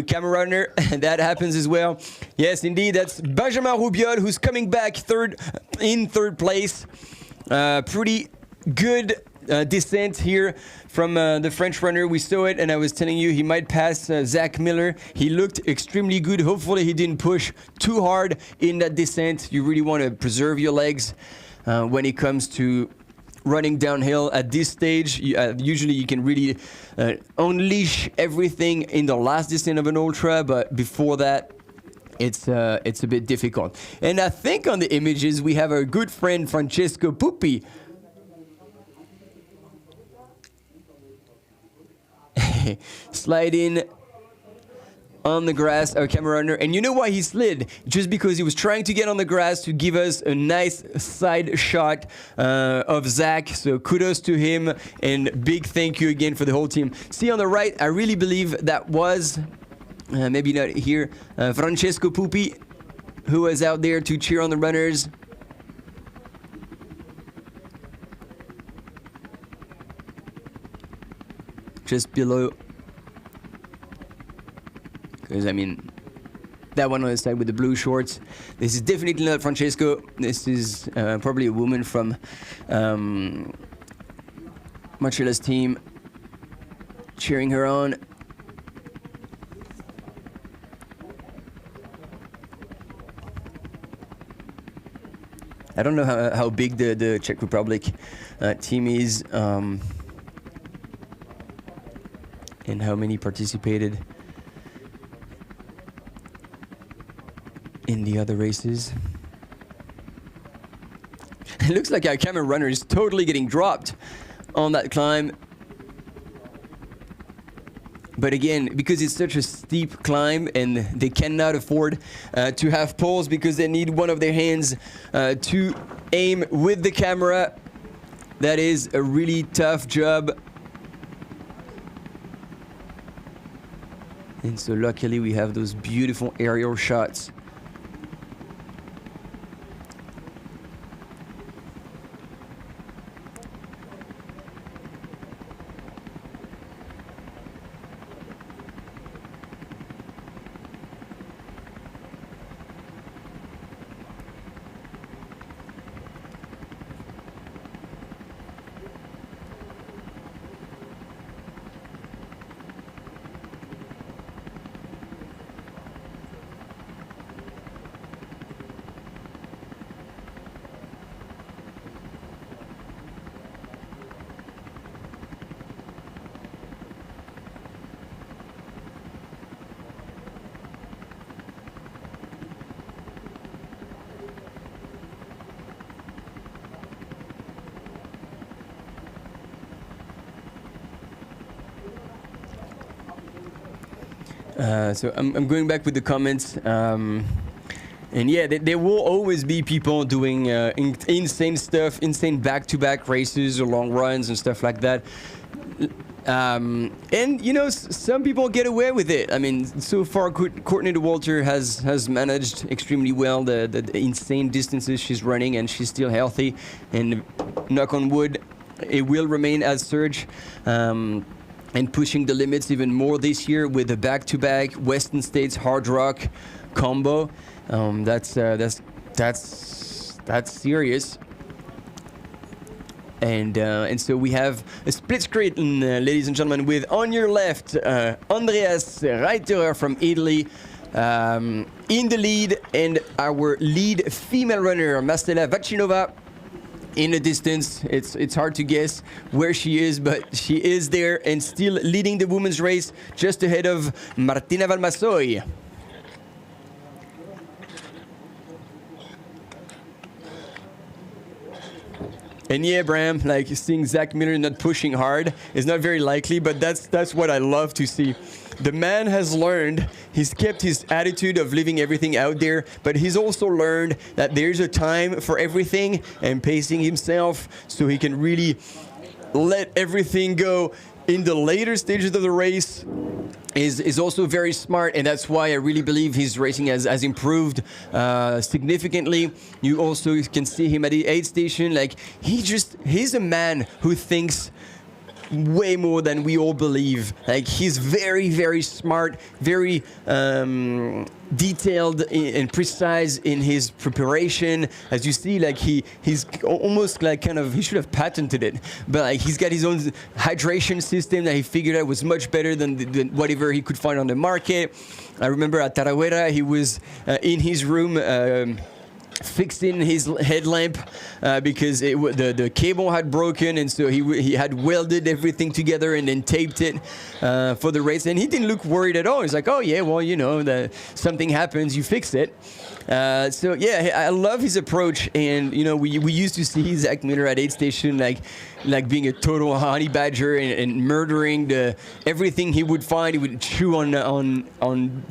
[SPEAKER 4] camera runner. That happens as well. Yes, indeed, that's Benjamin Roubiol, who's coming back in third place. Pretty good descent here from the French runner. We saw it, and I was telling you he might pass Zach Miller. He looked extremely good. Hopefully he didn't push too hard in that descent. You really want to preserve your legs when it comes to running downhill at this stage. Usually you can really unleash everything in the last descent of an ultra, but before that, it's a bit difficult. And I think on the images we have our good friend Francesco Pupi. Slide in on the grass, our camera runner. And you know why he slid? Just because he was trying to get on the grass to give us a nice side shot of Zach. So kudos to him, and big thank you again for the whole team. See on the right, I really believe that was, maybe not here, Francesco Pupi, who was out there to cheer on the runners. Just below. Because, I mean, that one on the side with the blue shorts. This is definitely not Francesco. This is probably a woman from Marcella's team cheering her on. I don't know how big the Czech Republic team is and how many participated in the other races. It looks like our camera runner is totally getting dropped on that climb. But again, because it's such a steep climb and they cannot afford to have poles because they need one of their hands to aim with the camera, that is a really tough job. And so luckily we have those beautiful aerial shots. So I'm going back with the comments. And yeah, there will always be people doing insane stuff, insane back-to-back races or long runs and stuff like that. And, you know, some people get away with it. I mean, so far, Courtney DeWalter has managed extremely well the insane distances she's running, and she's still healthy. And knock on wood, it will remain as Surge. And pushing the limits even more this year with the back-to-back Western States Hard Rock combo. That's serious. And so we have a split screen, ladies and gentlemen, with on your left Andreas Reiterer from Italy in the lead, and our lead female runner Marcela Vacinova in the distance. It's hard to guess where she is, but she is there and still leading the women's race, just ahead of Martina Valmasoy. And yeah, Bram, like seeing Zach Miller not pushing hard is not very likely, but that's what I love to see. The man has learned, he's kept his attitude of leaving everything out there, but he's also learned that there's a time for everything, and pacing himself so he can really let everything go in the later stages of the race is also very smart, and that's why I really believe his racing has improved significantly. You also can see him at the aid station, like he's a man who thinks way more than we all believe. Like, he's very, very smart, very detailed and precise in his preparation. As you see, like he's almost like he should have patented it, but like he's got his own hydration system that he figured out was much better than whatever he could find on the market. I remember at Tarawera, he was in his room fixing his headlamp because the cable had broken, and so he had welded everything together and then taped it for the race, and he didn't look worried at all. He's like, oh yeah, well, something happens, you fix it. So yeah, I love his approach, and we used to see Zach Miller at aid station like being a total honey badger and murdering everything he would find. He would chew on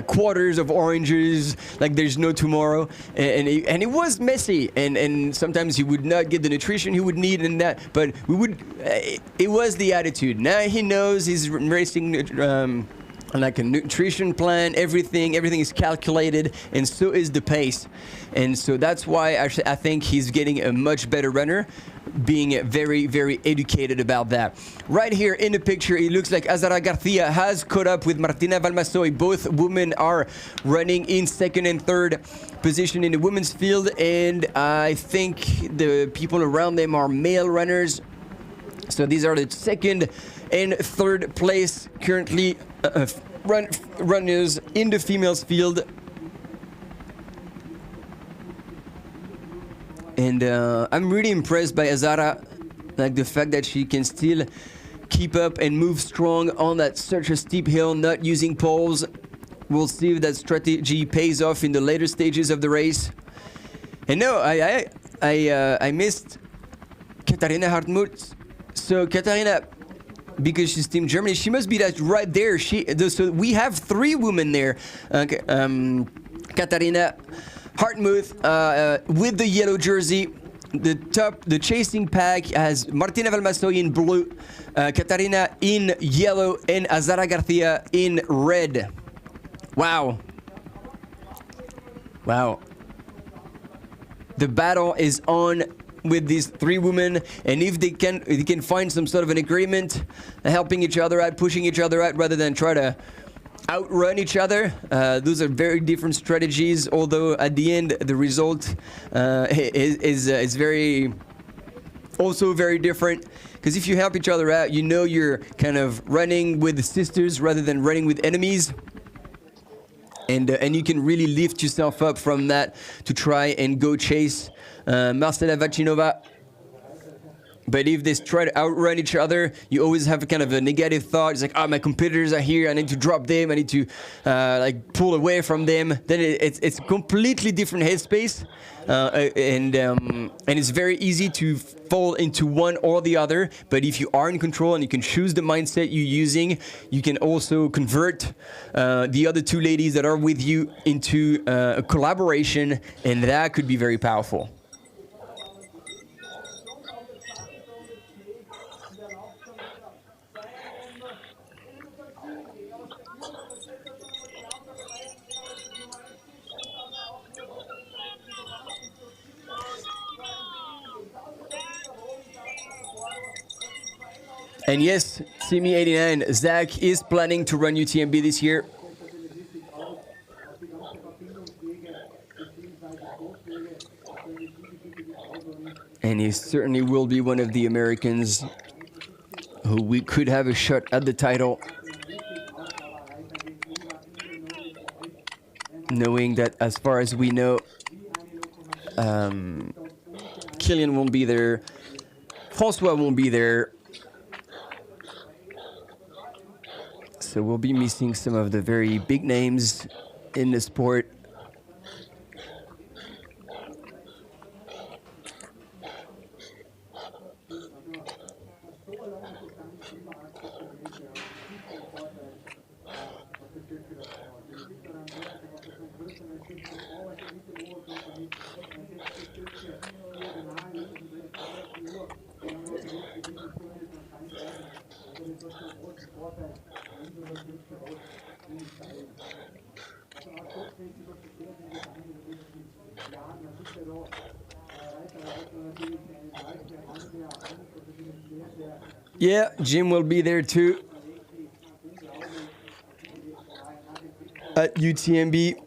[SPEAKER 4] quarters of oranges like there's no tomorrow, and it was messy, and sometimes he would not get the nutrition he would need, and that, but it was the attitude. Now he knows he's racing like a nutrition plan, everything is calculated, and so is the pace, and so that's why actually I think he's getting a much better runner, being very, very educated about that. Right here in the picture, it looks like Azara Garcia has caught up with Martina Valmasoy. Both women are running in second and third position in the women's field, and I think the people around them are male runners. So these are the second and third place currently runners in the females field. And I'm really impressed by Azara, like the fact that she can still keep up and move strong on such a steep hill, not using poles. We'll see if that strategy pays off in the later stages of the race. And no, I missed Katharina Hartmut. So Katharina, because she's Team Germany, she must be right there. So we have three women there. Katharina Hartmut with the yellow jersey. The chasing pack has Martina Valmasoy in blue, Katharina in yellow, and Azara Garcia in red. Wow. The battle is on with these three women, and if they can find some sort of an agreement, helping each other out, pushing each other out, rather than try to outrun each other. Those are very different strategies, although at the end the result is very different, because if you help each other out, you're kind of running with sisters rather than running with enemies, and you can really lift yourself up from that to try and go chase Marcela Vacinova. But if they try to outrun each other, you always have kind of a negative thought. It's like, my competitors are here. I need to drop them. I need to pull away from them. Then it's a completely different headspace, and it's very easy to fall into one or the other. But if you are in control and you can choose the mindset you're using, you can also convert the other two ladies that are with you into a collaboration, and that could be very powerful. And yes, Simi89, Zach is planning to run UTMB this year. And he certainly will be one of the Americans who we could have a shot at the title. Knowing that, as far as we know, Kylian won't be there, Francois won't be there. So we'll be missing some of the very big names in the sport. Yeah, Jim will be there too at UTMB.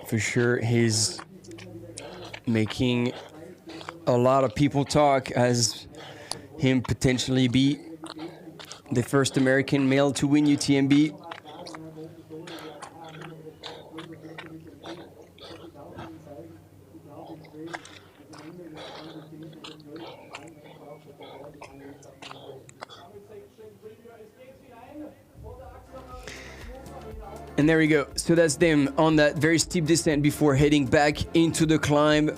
[SPEAKER 4] For sure, he's making a lot of people talk as him potentially be the first American male to win UTMB. And there we go. So that's them on that very steep descent before heading back into the climb.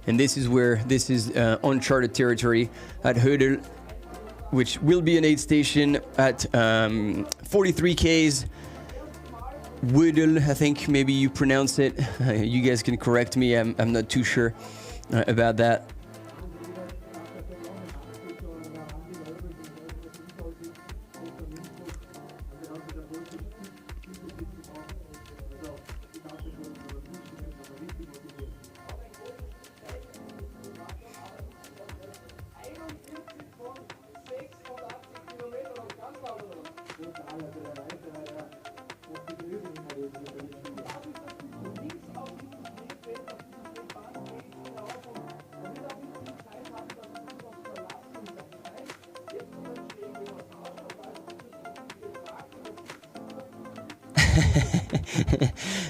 [SPEAKER 4] And this is where this is uncharted territory at Hödel, which will be an aid station at 43 Ks. Wödel, I think maybe you pronounce it. You guys can correct me. I'm not too sure about that.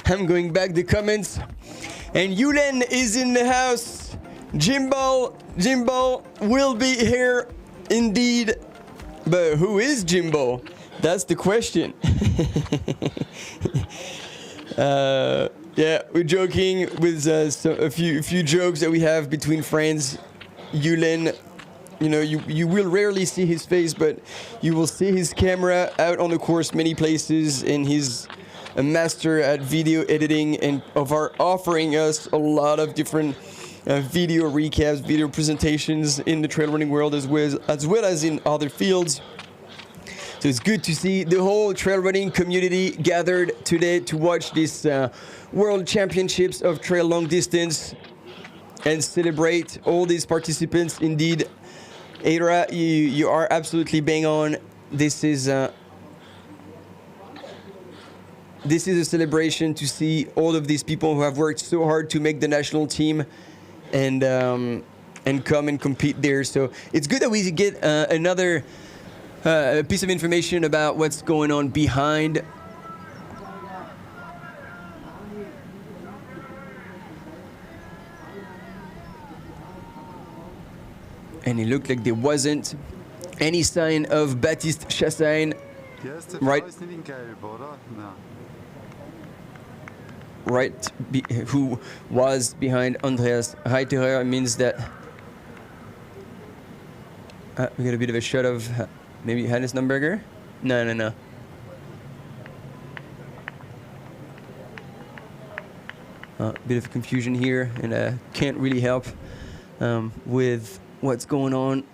[SPEAKER 4] I'm going back the comments, and Yulen is in the house. Jimbo will be here indeed, but who is Jimbo? That's the question. Yeah, we're joking with a few jokes that we have between friends. Yulen, you know, you will rarely see his face, but you will see his camera out on the course many places, and he's a master at video editing and offering us a lot of different video recaps, video presentations in the trail running world as well as in other fields. So it's good to see the whole trail running community gathered today to watch this World Championships of Trail Long Distance and celebrate all these participants. Indeed, Eira, you are absolutely bang on. This is a celebration to see all of these people who have worked so hard to make the national team and come and compete there. So it's good that we get another piece of information about what's going on behind. And it looked like there wasn't any sign of Baptiste Chassagne, right? Right, who was behind Andreas Reiterer. Means that we got a bit of a shot of maybe Hannes Namberger. No. Bit of confusion here, and can't really help with what's going on.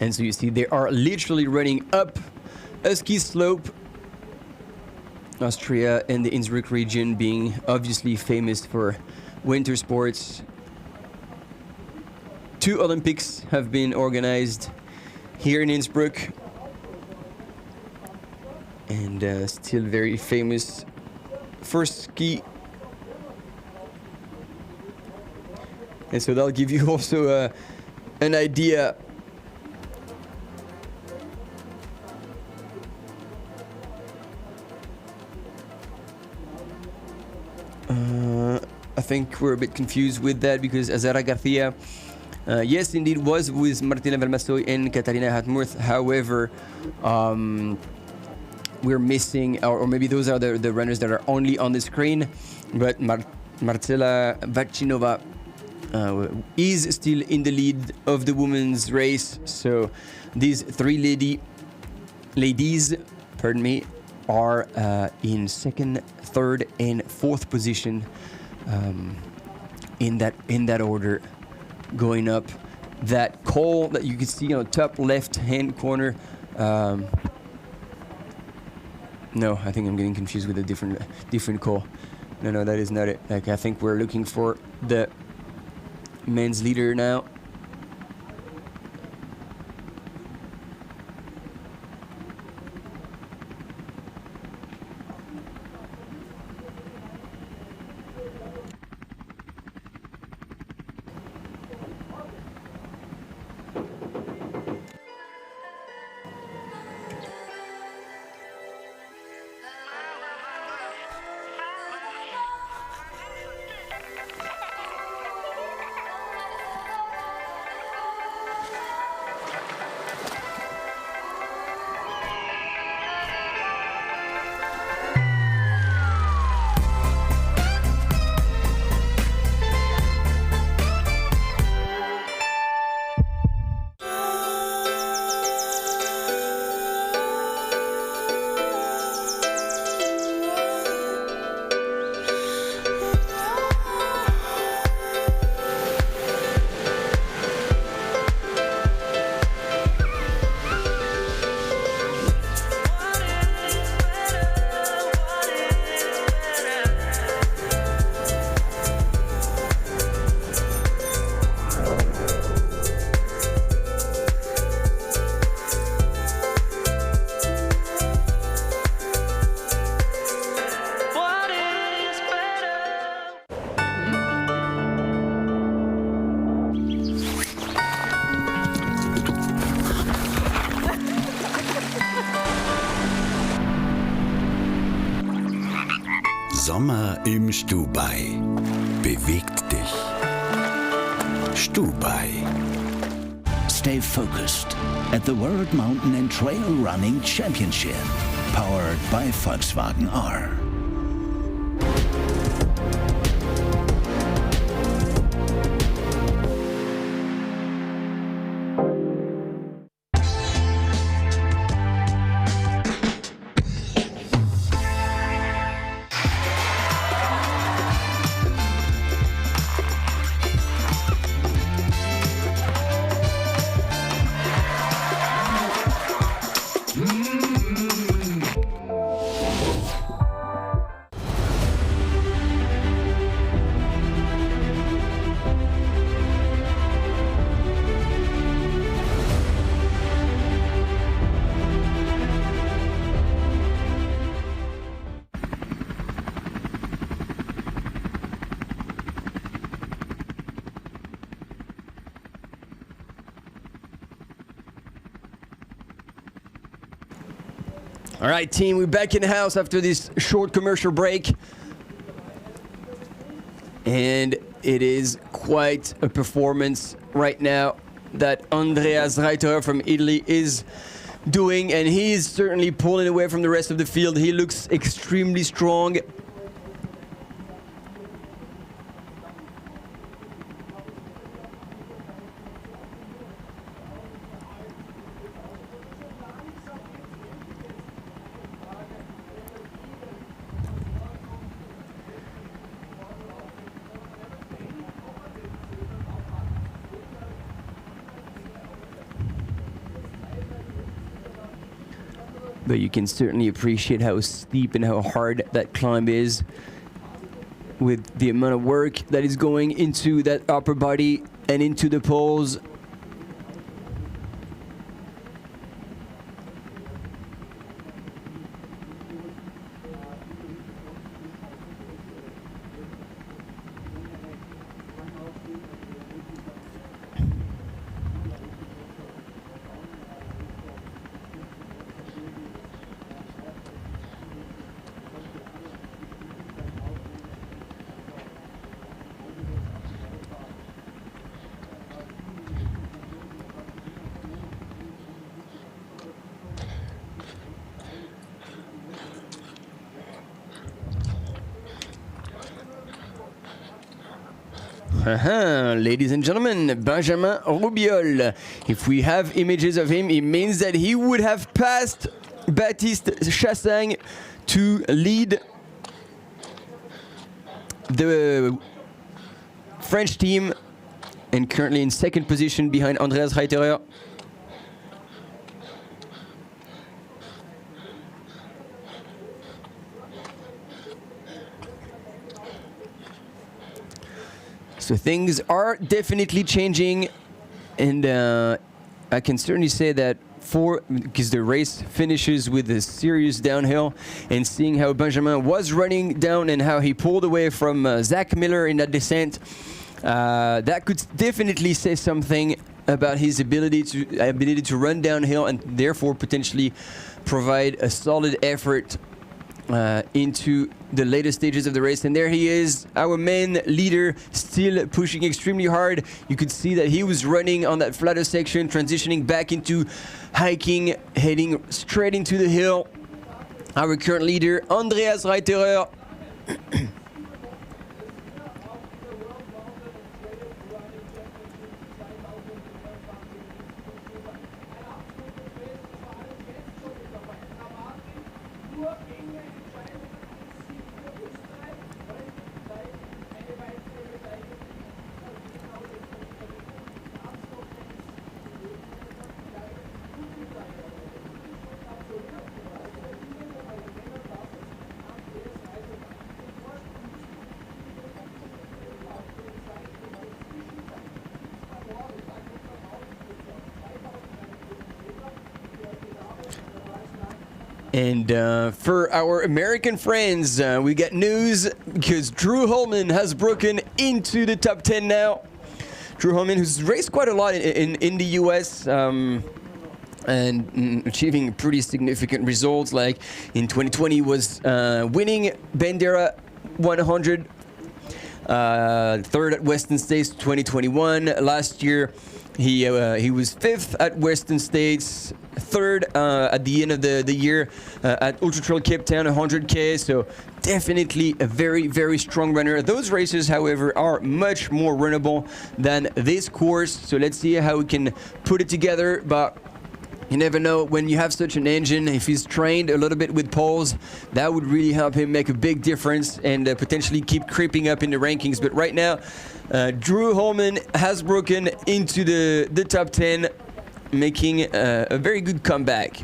[SPEAKER 4] And so you see they are literally running up a ski slope. Austria and the Innsbruck region being obviously famous for winter sports. 2 Olympics have been organized here in Innsbruck. And still very famous for ski. And so that'll give you also an idea I think we're a bit confused with that because Azara Garcia, yes, indeed, was with Martina Valmasoy and Katarina Hartmuth. However, we're missing, or maybe those are the runners that are only on the screen, but Marcela Vachinova is still in the lead of the women's race. So these three ladies, pardon me, are in second, third, and fourth position in that order, going up that call that you can see on the top left-hand corner. No, I think I'm getting confused with a different call. No, that is not it. Like, I think we're looking for the men's leader now.
[SPEAKER 2] Sommer im Stubai. Bewegt dich. Stubai. Stay focused at the World Mountain and Trail Running Championship, powered by Volkswagen R.
[SPEAKER 4] All right, team, we're back in the house after this short commercial break. And it is quite a performance right now that Andreas Reiter from Italy is doing, and he is certainly pulling away from the rest of the field. He looks extremely strong. But you can certainly appreciate how steep and how hard that climb is with the amount of work that is going into that upper body and into the poles. Ladies and gentlemen, Benjamin Rubiol. If we have images of him, it means that he would have passed Baptiste Chassagne to lead the French team, and currently in second position behind Andreas Reiterer. So things are definitely changing, and I can certainly say that because the race finishes with a serious downhill, and seeing how Benjamin was running down and how he pulled away from Zach Miller in that descent, that could definitely say something about his ability to run downhill and therefore potentially provide a solid effort into the later stages of the race. And there he is, our main leader, still pushing extremely hard. You could see that he was running on that flatter section, transitioning back into hiking, heading straight into the hill. Our current leader, Andreas Reiterer. And for our American friends, we got news because Drew Holman has broken into the top 10 now. Drew Holman, who's raced quite a lot in the US and achieving pretty significant results, like in 2020 was winning Bandera 100, third at Western States 2021. Last year he was fifth at Western States, third at the end of the year at Ultra Trail Cape Town 100K, so definitely a very, very strong runner. Those races, however, are much more runnable than this course, so let's see how we can put it together. But you never know, when you have such an engine, if he's trained a little bit with poles, that would really help him make a big difference and potentially keep creeping up in the rankings. But right now, Drew Holman has broken into the top 10, making a very good comeback.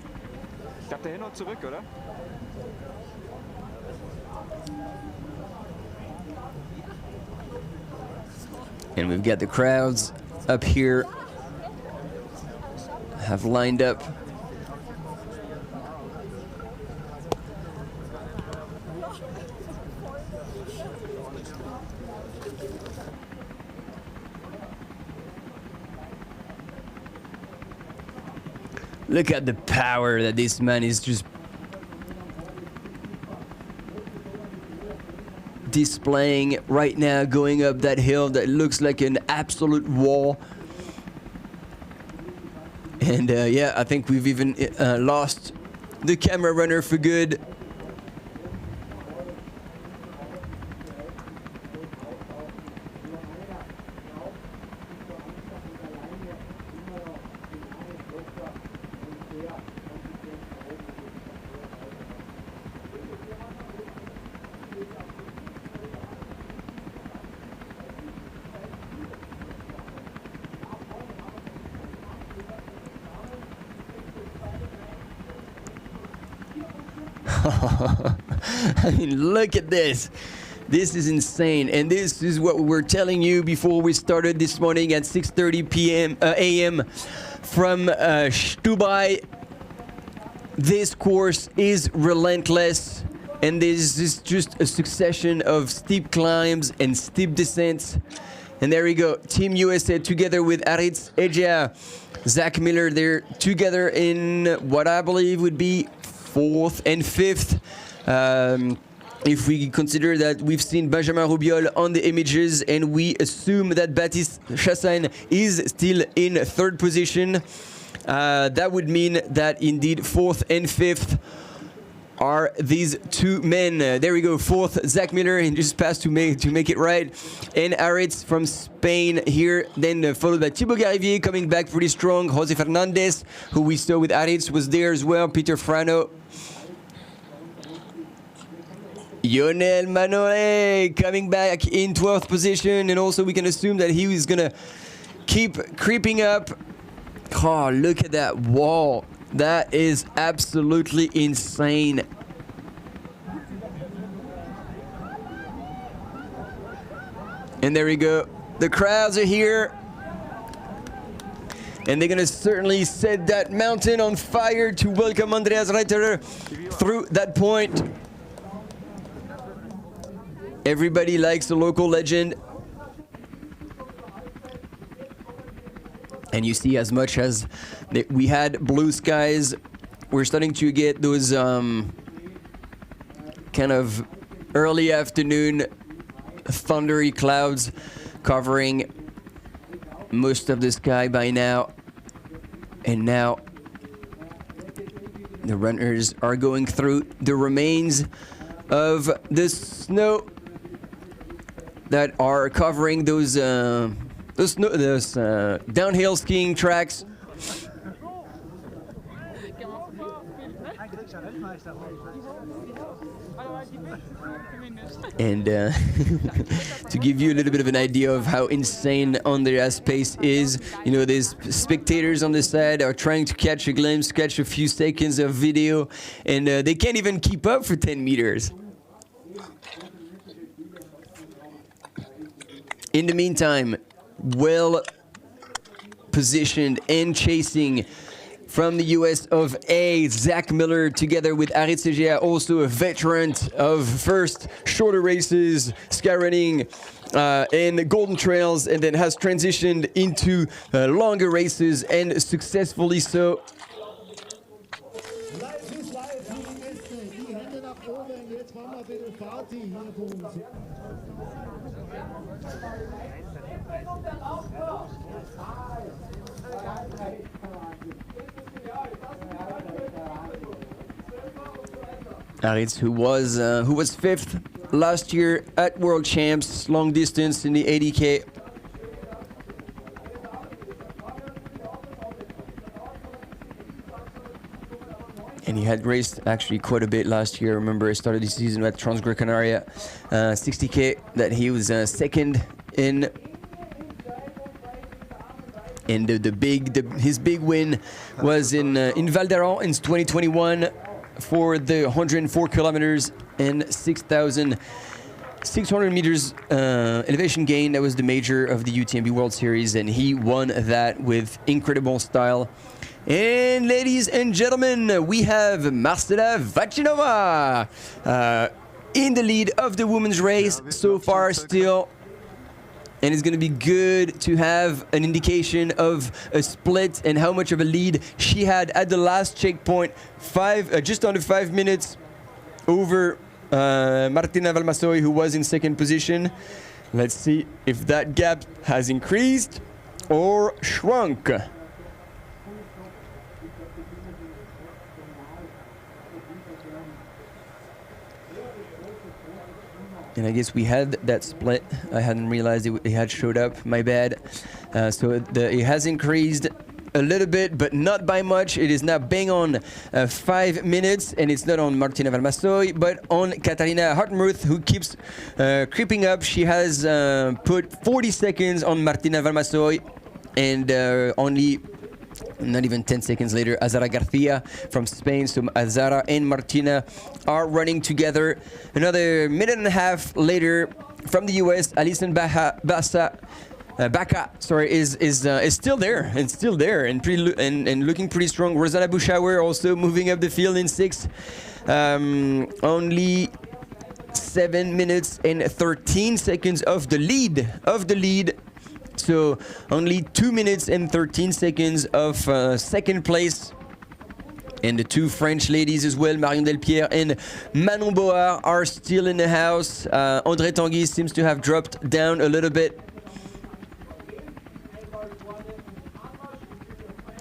[SPEAKER 4] And we've got the crowds up here have lined up. Look at the power that this man is just displaying right now, going up that hill that looks like an absolute wall. And yeah, I think we've even lost the camera runner for good. I mean, look at this. This is insane, and this is what we were telling you before we started this morning at 6:30 a.m. from Stubai. This course is relentless, and this is just a succession of steep climbs and steep descents. And there we go, Team USA together with Aritz Ejea, Zach Miller, they're together in what I believe would be fourth and fifth. If we consider that we've seen Benjamin Rubiol on the images and we assume that Baptiste Chassagne is still in third position, that would mean that indeed fourth and fifth are these two men. There we go, fourth, Zach Miller, and just passed to make it right. And Aritz from Spain here, then followed by Thibaut Garivier coming back pretty strong. Jose Fernandez, who we saw with Aritz, was there as well. Peter Frano. Lionel Manole coming back in 12th position, and also we can assume that he was gonna keep creeping up. Oh, look at that wall. That is absolutely insane. And there we go. The crowds are here. And they're gonna certainly set that mountain on fire to welcome Andreas Reiterer through that point. Everybody likes a local legend. And you see, as much as we had blue skies, we're starting to get those kind of early afternoon thundery clouds covering most of the sky by now. And now the runners are going through the remains of the snow that are covering those downhill skiing tracks. And to give you a little bit of an idea of how insane Andreas' pace is, you know, these spectators on the side are trying to catch a glimpse, catch a few seconds of video, and they can't even keep up for 10 meters. In the meantime, well positioned and chasing from the US of A, Zach Miller, together with Aritz Egea, also a veteran of first shorter races, skyrunning, and Golden Trails, and then has transitioned into longer races, and successfully so. Aritz, who was fifth last year at World Champs, long distance in the 80K. And he had raced actually quite a bit last year. Remember, he started the season at Transgran Canaria 60K that he was second in. And his big win was in Val d'Aran in 2021 for the 104 kilometers and 6,600 meters elevation gain. That was the major of the UTMB World Series, and he won that with incredible style. And ladies and gentlemen, we have Marcela Vachinova in the lead of the women's race so far still. And it's going to be good to have an indication of a split and how much of a lead she had at the last checkpoint, just under 5 minutes over Martina Valmasoy, who was in second position. Let's see if that gap has increased or shrunk. And I guess we had that split. I hadn't realized it had showed up. My bad. So it has increased a little bit, but not by much. It is now bang on 5 minutes, and it's not on Martina Valmasoy, but on Katarina Hartenmuth, who keeps creeping up. She has put 40 seconds on Martina Valmasoy, and only not even 10 seconds later, Azara Garcia from Spain. So Azara and Martina are running together. Another minute and a half later, from the US, Alison Baca is still there and looking pretty strong. Rosanna Buschauer also moving up the field in sixth. Only 7 minutes and 13 seconds of the lead. So only 2 minutes and 13 seconds of second place. And the two French ladies as well, Marion Delpierre and Manon Board, are still in the house. André Tanguy seems to have dropped down a little bit.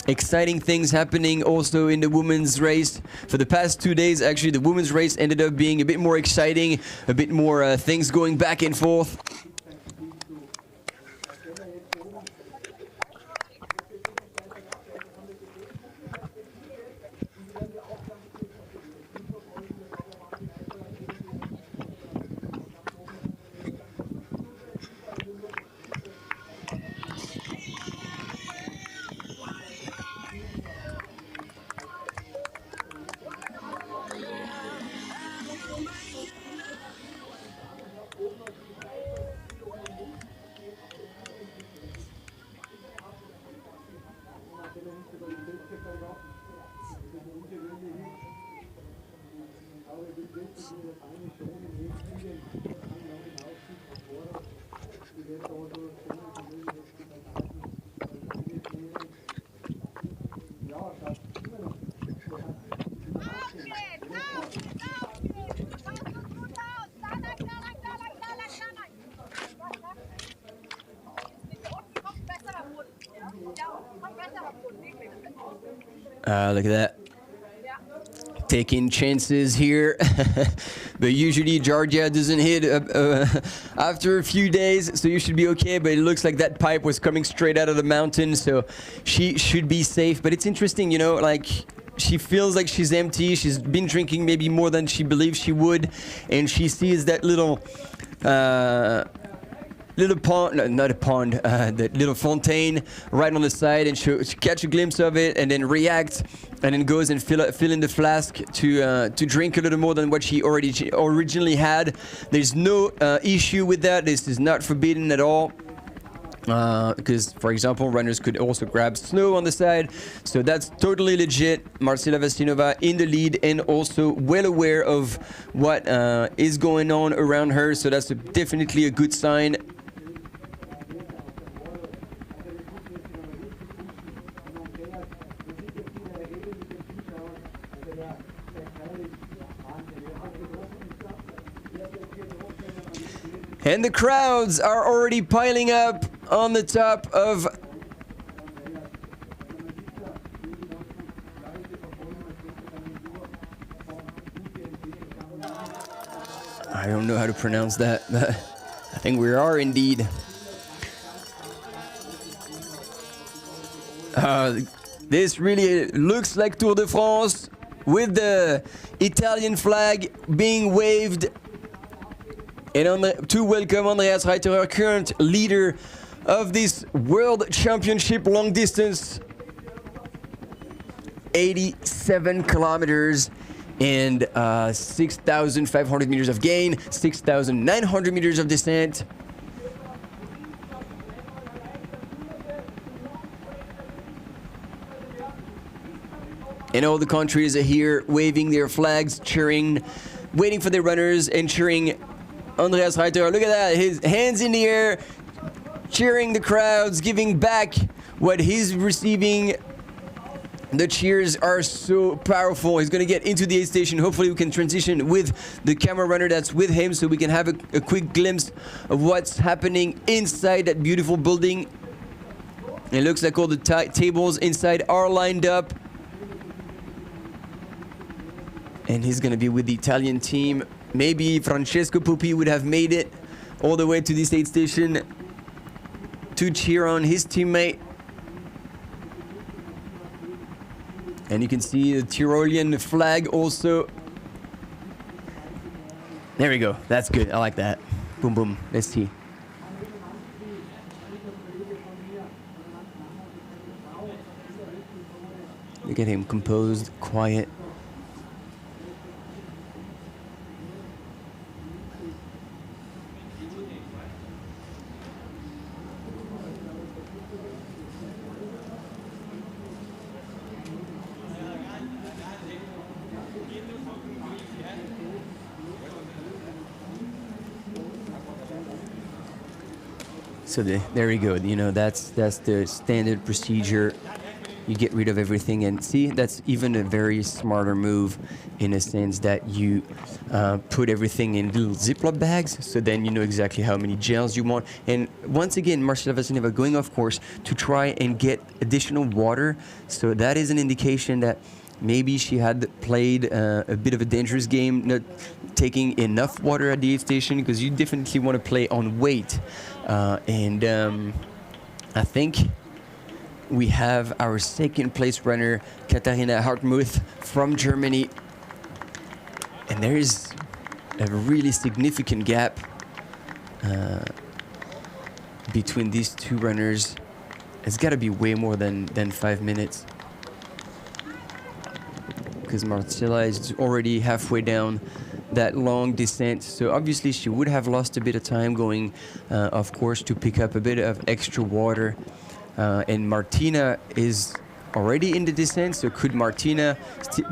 [SPEAKER 4] exciting things happening also in the women's race. For the past 2 days, actually, the women's race ended up being a bit more exciting, a bit more things going back and forth. Look at that. Taking chances here. But usually Georgia doesn't hit after a few days, so you should be okay. But it looks like that pipe was coming straight out of the mountain, so she should be safe. But it's interesting, you know, like she feels like she's empty. She's been drinking maybe more than she believes she would, and she sees that little pond, no, not a pond, that little fontaine right on the side, and she catch a glimpse of it and then react, and then goes and fill in the flask to drink a little more than what she originally had. There's no issue with that. This is not forbidden at all. Because, for example, runners could also grab snow on the side, so that's totally legit. Marcela Vastinova in the lead and also well aware of what is going on around her, so that's definitely a good sign. And the crowds are already piling up on the top of I don't know how to pronounce that, but I think we are indeed. This really looks like Tour de France with the Italian flag being waved. And to welcome Andreas Reiter, our current leader of this World Championship long distance. 87 kilometers and 6,500 meters of gain, 6,900 meters of descent. And all the countries are here waving their flags, cheering, waiting for their runners and cheering Andreas Reiter. Look at that, his hands in the air, cheering the crowds, giving back what he's receiving. The cheers are so powerful. He's going to get into the aid station. Hopefully we can transition with the camera runner that's with him so we can have a quick glimpse of what's happening inside that beautiful building. It looks like all the tables inside are lined up. And he's going to be with the Italian team. Maybe Francesco Pupi would have made it all the way to this aid station to cheer on his teammate. And you can see the Tyrolean flag also. There we go. That's good. I like that. Boom, boom. Let's see. Look at him, composed, quiet. So there we go. You know, that's the standard procedure you get rid of everything. And see, that's even a very smarter move in a sense that you put everything in little Ziploc bags, so then you know exactly how many gels you want. And once again, Marcela Vasileva going off course to try and get additional water. So that is an indication that maybe she had played a bit of a dangerous game, not taking enough water at the aid station, because you definitely want to play on weight. I think we have our second place runner, Katharina Hartmuth from Germany. And there is a really significant gap between these two runners. It's got to be way more than 5 minutes, because Marcela is already halfway down that long descent. So obviously she would have lost a bit of time going of course to pick up a bit of extra water. And Martina is already in the descent, so could Martina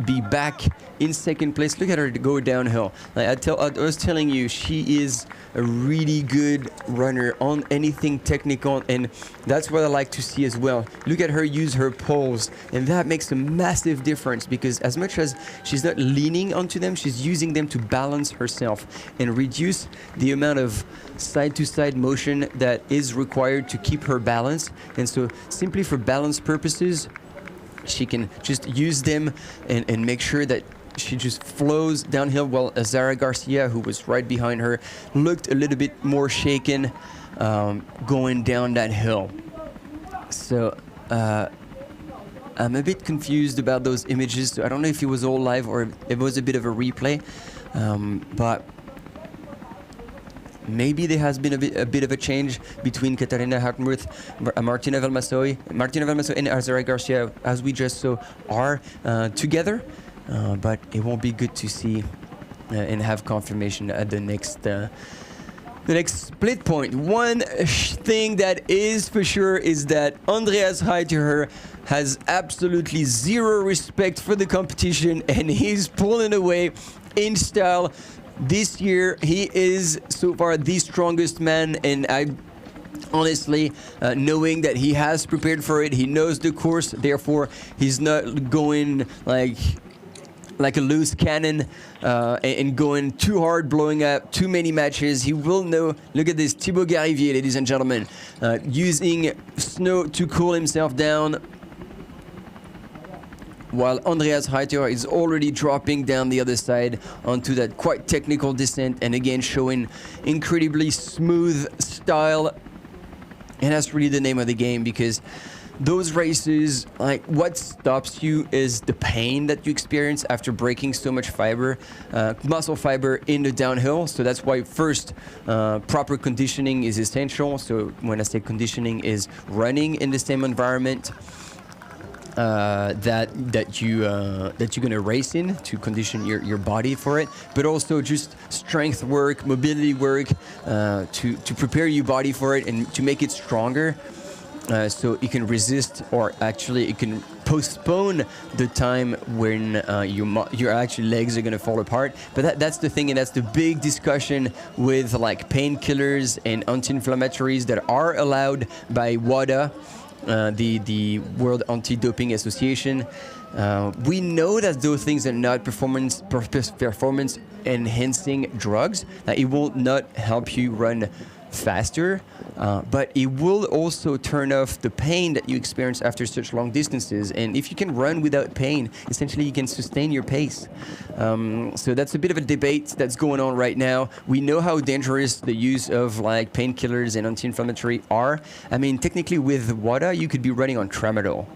[SPEAKER 4] be back in second place? Look at her go downhill. Like I was telling you, she is a really good runner on anything technical, and that's what I like to see as well. Look at her use her poles, and that makes a massive difference, because as much as she's not leaning onto them, she's using them to balance herself and reduce the amount of side-to-side motion that is required to keep her balance. And so simply for balance purposes, she can just use them and make sure that she just flows downhill, while Zara Garcia, who was right behind her, looked a little bit more shaken going down that hill. So I'm a bit confused about those images. So I don't know if it was all live or if it was a bit of a replay, but maybe there has been a bit of a change between Katharina Hartmuth, Martina Valmasoy and Zara Garcia, as we just saw, are together. But it won't be good to see and have confirmation at the next split point. One thing that is for sure is that Andreas Heiterer has absolutely zero respect for the competition, and he's pulling away in style. This year, he is so far the strongest man, and I honestly, knowing that he has prepared for it, he knows the course, therefore he's not going like a loose cannon and going too hard, blowing up too many matches. He will know. Look at this, Thibaut Garivier, ladies and gentlemen, using snow to cool himself down, while Andreas Heiterer is already dropping down the other side onto that quite technical descent, and again showing incredibly smooth style. And that's really the name of the game, because those races, like, what stops you is the pain that you experience after breaking so much fiber, muscle fiber in the downhill. So that's why first proper conditioning is essential. So when I say conditioning, is running in the same environment that you're gonna race in, to condition your body for it, but also just strength work, mobility work, to prepare your body for it and to make it stronger, so it can resist, or actually it can postpone the time when your actual legs are gonna fall apart. But that's the thing, and that's the big discussion with like painkillers and anti-inflammatories that are allowed by WADA, the World Anti-Doping Association. We know that those things are not performance enhancing drugs. It will not help you run faster, but it will also turn off the pain that you experience after such long distances. And if you can run without pain, essentially you can sustain your pace. So that's a bit of a debate that's going on right now. We know how dangerous the use of like painkillers and anti-inflammatory are. I mean, technically with WADA, you could be running on tramadol.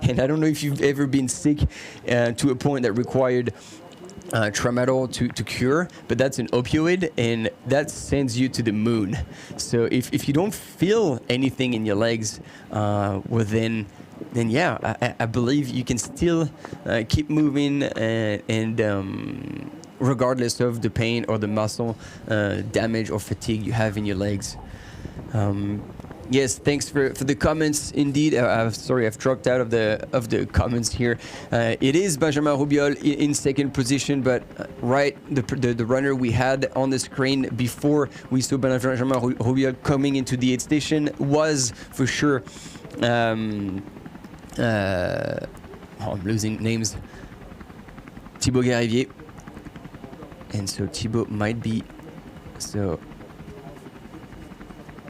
[SPEAKER 4] And I don't know if you've ever been sick to a point that required tramadol to cure, but that's an opioid, and that sends you to the moon. So if you don't feel anything in your legs, well then yeah, I believe you can still keep moving, and regardless of the pain or the muscle damage or fatigue you have in your legs. Yes, thanks for the comments. Indeed, sorry, I've dropped out of the comments here. It is Benjamin Rubiol in second position, but the runner we had on the screen before we saw Benjamin Rubiol coming into the aid station was for sure I'm losing names. Thibaut Garivier. And so Thibaut might be so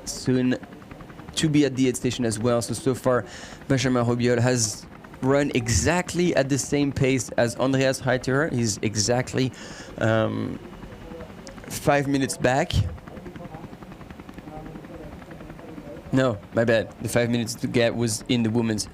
[SPEAKER 4] soon to be at the aid station as well. So far, Benjamin Robiol has run exactly at the same pace as Andreas Reiterer. He's exactly 5 minutes back. No, my bad. The 5 minutes gap was in the women's.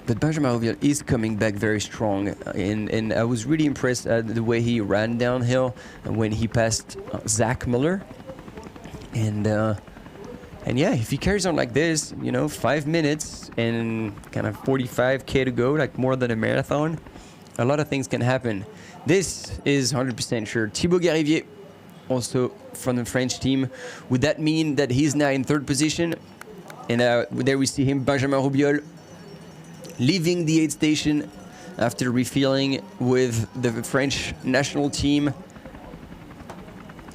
[SPEAKER 4] But Benjamin Robiol is coming back very strong, and I was really impressed at the way he ran downhill when he passed Zach Miller. And yeah, if he carries on like this, 5 minutes and kind of 45K to go, like more than a marathon, a lot of things can happen. This is 100% sure. Thibaut Garivier, also from the French team. Would that mean that he's now in third position? And there we see him, Benjamin Robiol, leaving the aid station after refueling with the French national team.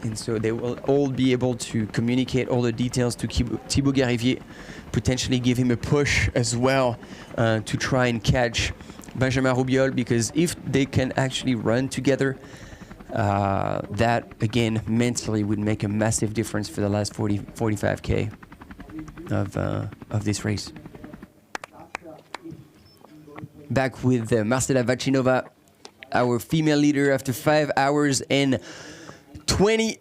[SPEAKER 4] And so they will all be able to communicate all the details to Thibaut Garivier, potentially give him a push as well to try and catch Benjamin Robiol, because if they can actually run together, that again mentally would make a massive difference for the last 45K of this race. Back with Marcela Vacinova, our female leader, after 5 hours and 20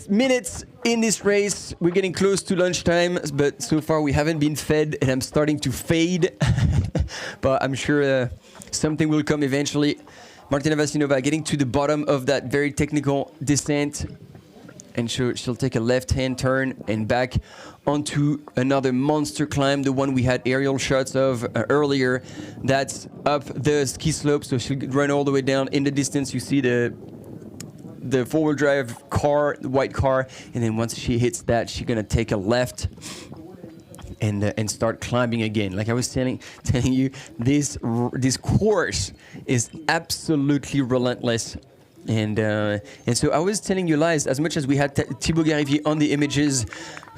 [SPEAKER 4] minutes in this race. We're getting close to lunchtime, but so far we haven't been fed, and I'm starting to fade. But I'm sure something will come eventually. Martina Vacinova getting to the bottom of that very technical descent, and she'll take a left-hand turn and back onto another monster climb, the one we had aerial shots of earlier. That's up the ski slope, so she'll run all the way down. In the distance, you see the four-wheel drive car, the white car, and then once she hits that, she's gonna take a left and start climbing again. Like I was telling you, this course is absolutely relentless. And so I was telling you lies, as much as we had Thibaut Garivier on the images,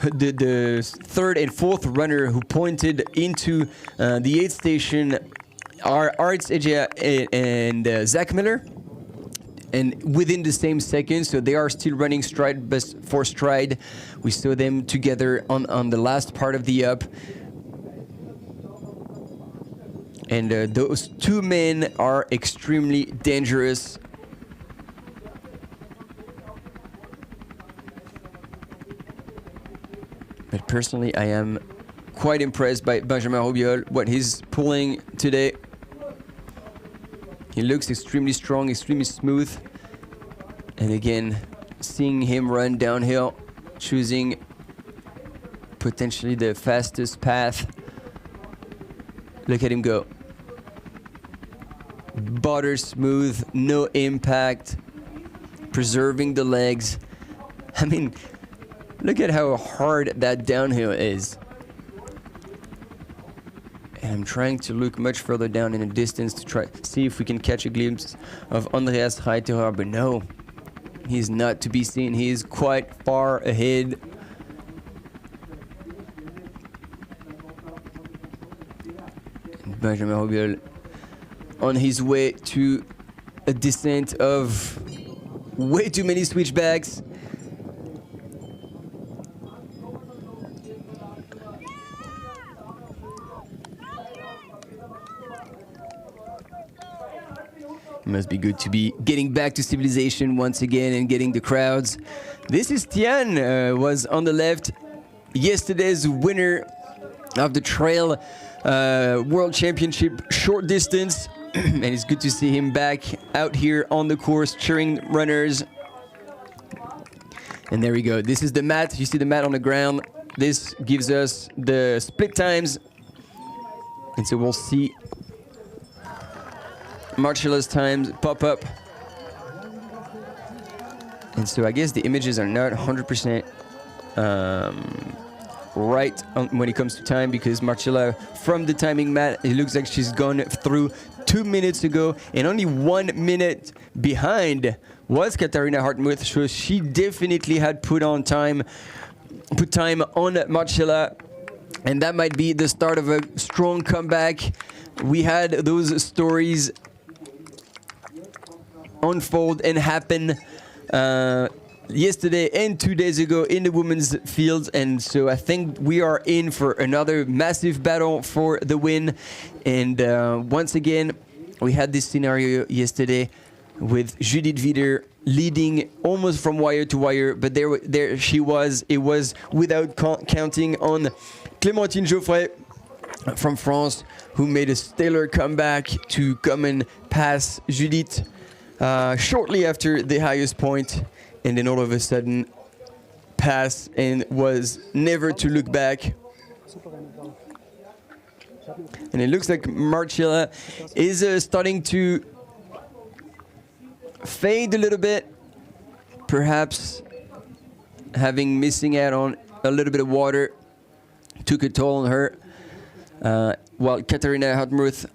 [SPEAKER 4] the third and fourth runner who pointed into the aid station are Arts Egea and Zach Miller. And within the same second, so they are still running stride for stride. We saw them together on the last part of the up. And those two men are extremely dangerous. But personally, I am quite impressed by Benjamin Robiol, what he's pulling today. He looks extremely strong, extremely smooth. And again, seeing him run downhill, choosing potentially the fastest path. Look at him go. Butter smooth, no impact, preserving the legs. I mean, look at how hard that downhill is. And I'm trying to look much further down in the distance to try see if we can catch a glimpse of Andreas Reiterer, but no, he's not to be seen. He is quite far ahead. And Benjamin Robiol on his way to a descent of way too many switchbacks. It must be good to be getting back to civilization once again and getting the crowds. This is Tian, was on the left, yesterday's winner of the trail World Championship short distance. And it's good to see him back out here on the course cheering runners. And there we go. This is the mat. You see the mat on the ground. This gives us the split times. And so we'll see Marcella's times pop up. And so I guess the images are not 100% right when it comes to time, because Marcella, from the timing mat, it looks like she's gone through 2 minutes ago, and only 1 minute behind was Katharina Hartmuth, so she definitely had put on time put time on Marcella, and that might be the start of a strong comeback. We had those stories unfold and happen yesterday and 2 days ago in the women's field, and so I think we are in for another massive battle for the win. And once again, we had this scenario yesterday with Judith Wieder leading almost from wire to wire, but there she was. It was without counting on Clémentine Geoffrey from France, who made a stellar comeback to come and pass Judith shortly after the highest point, and then all of a sudden pass and was never to look back. And it looks like Marcella is starting to fade a little bit, perhaps missing out on a little bit of water took a toll on her. While Katharina Hartmuth,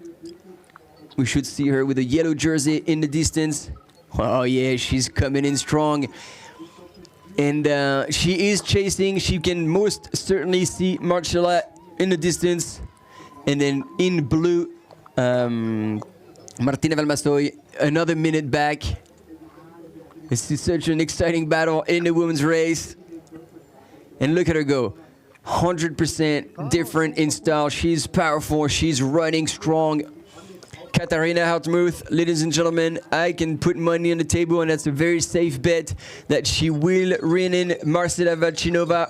[SPEAKER 4] we should see her with a yellow jersey in the distance. Oh yeah, she's coming in strong. And she is chasing. She can most certainly see Marcella in the distance. And then in blue, Martina Valmasoy, another minute back. This is such an exciting battle in the women's race. And look at her go. 100% different in style. She's powerful. She's running strong. Katharina Hartmuth, ladies and gentlemen, I can put money on the table, and that's a very safe bet that she will rein in Marcela Vachinova.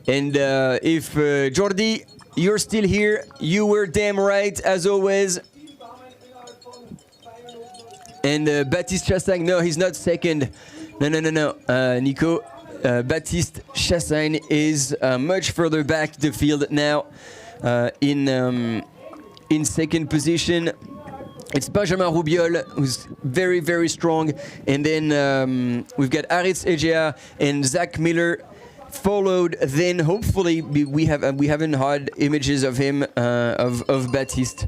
[SPEAKER 4] And if Jordi, you're still here, you were damn right, as always. And Baptiste Chassagne, no, he's not second. No. Nico, Baptiste Chassagne is much further back the field now, in second position. It's Benjamin Roubiol, who's very, very strong. And then we've got Aritz Egea and Zach Miller followed. Then hopefully we haven't had images of him, of Baptiste.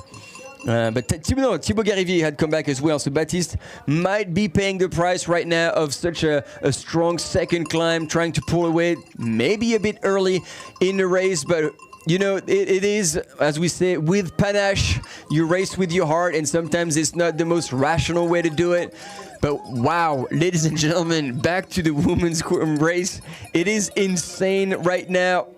[SPEAKER 4] But Thibaut Garivier had come back as well, so Baptiste might be paying the price right now of such a strong second climb, trying to pull away maybe a bit early in the race, but you know, it is, as we say, with panache, you race with your heart, and sometimes it's not the most rational way to do it. But wow, ladies and gentlemen, back to the women's race. It is insane right now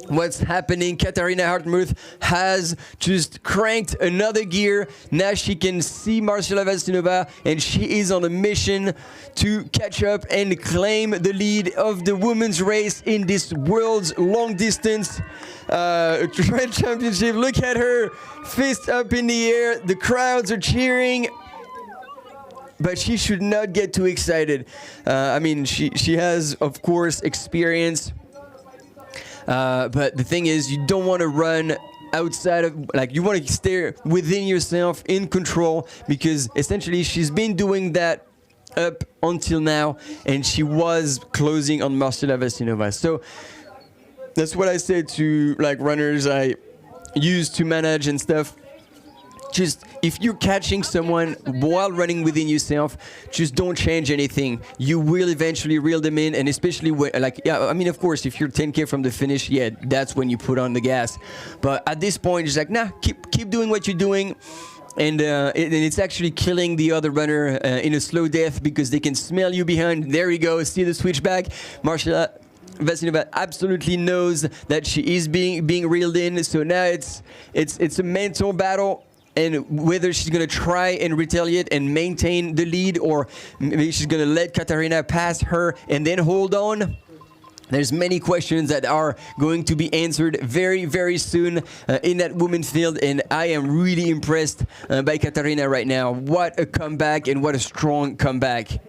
[SPEAKER 4] what's happening. Katharina Hartmuth has just cranked another gear. Now she can see Marcela Vasilova, and she is on a mission to catch up and claim the lead of the women's race in this world's long distance trail championship. Look at her, fist up in the air. The crowds are cheering. But she should not get too excited. I mean, she has, of course, experience. But the thing is, you don't want to run outside of, like, you want to stay within yourself, in control, because essentially she's been doing that up until now, and she was closing on Marcela Vasilova. So that's what I say to, like, runners I used to manage and stuff. Just, if you're catching someone while running within yourself, just don't change anything. You will eventually reel them in, and especially when, like, yeah, I mean, of course, if you're 10K from the finish, yeah, that's when you put on the gas. But at this point, it's like, nah, keep doing what you're doing. And it's actually killing the other runner in a slow death, because they can smell you behind. There you go, see the switchback. Marcela Vasilova absolutely knows that she is being reeled in. So now it's a mental battle. And whether she's going to try and retaliate and maintain the lead, or maybe she's going to let Katharina pass her and then hold on. There's many questions that are going to be answered very, very soon in that women's field. And I am really impressed by Katharina right now. What a comeback, and what a strong comeback.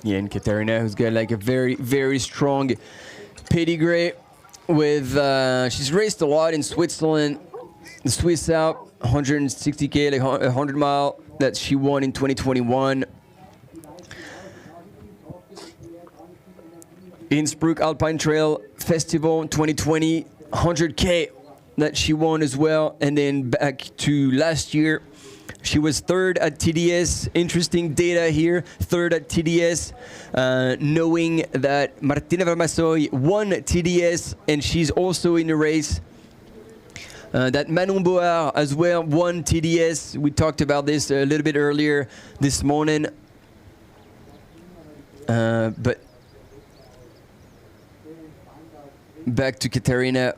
[SPEAKER 4] Yeah, and Katarina, who's got like a very, very strong pedigree with, she's raced a lot in Switzerland, the Swiss Alps, 160K, like 100 mile that she won in 2021. Innsbruck Alpine Trail Festival 2020, 100K that she won as well. And then back to last year, she was third at TDS. Interesting data here, third at TDS, knowing that Martina Valmassoy won TDS and she's also in the race. That Manon Board as well won TDS. We talked about this a little bit earlier this morning. But back to Katarina.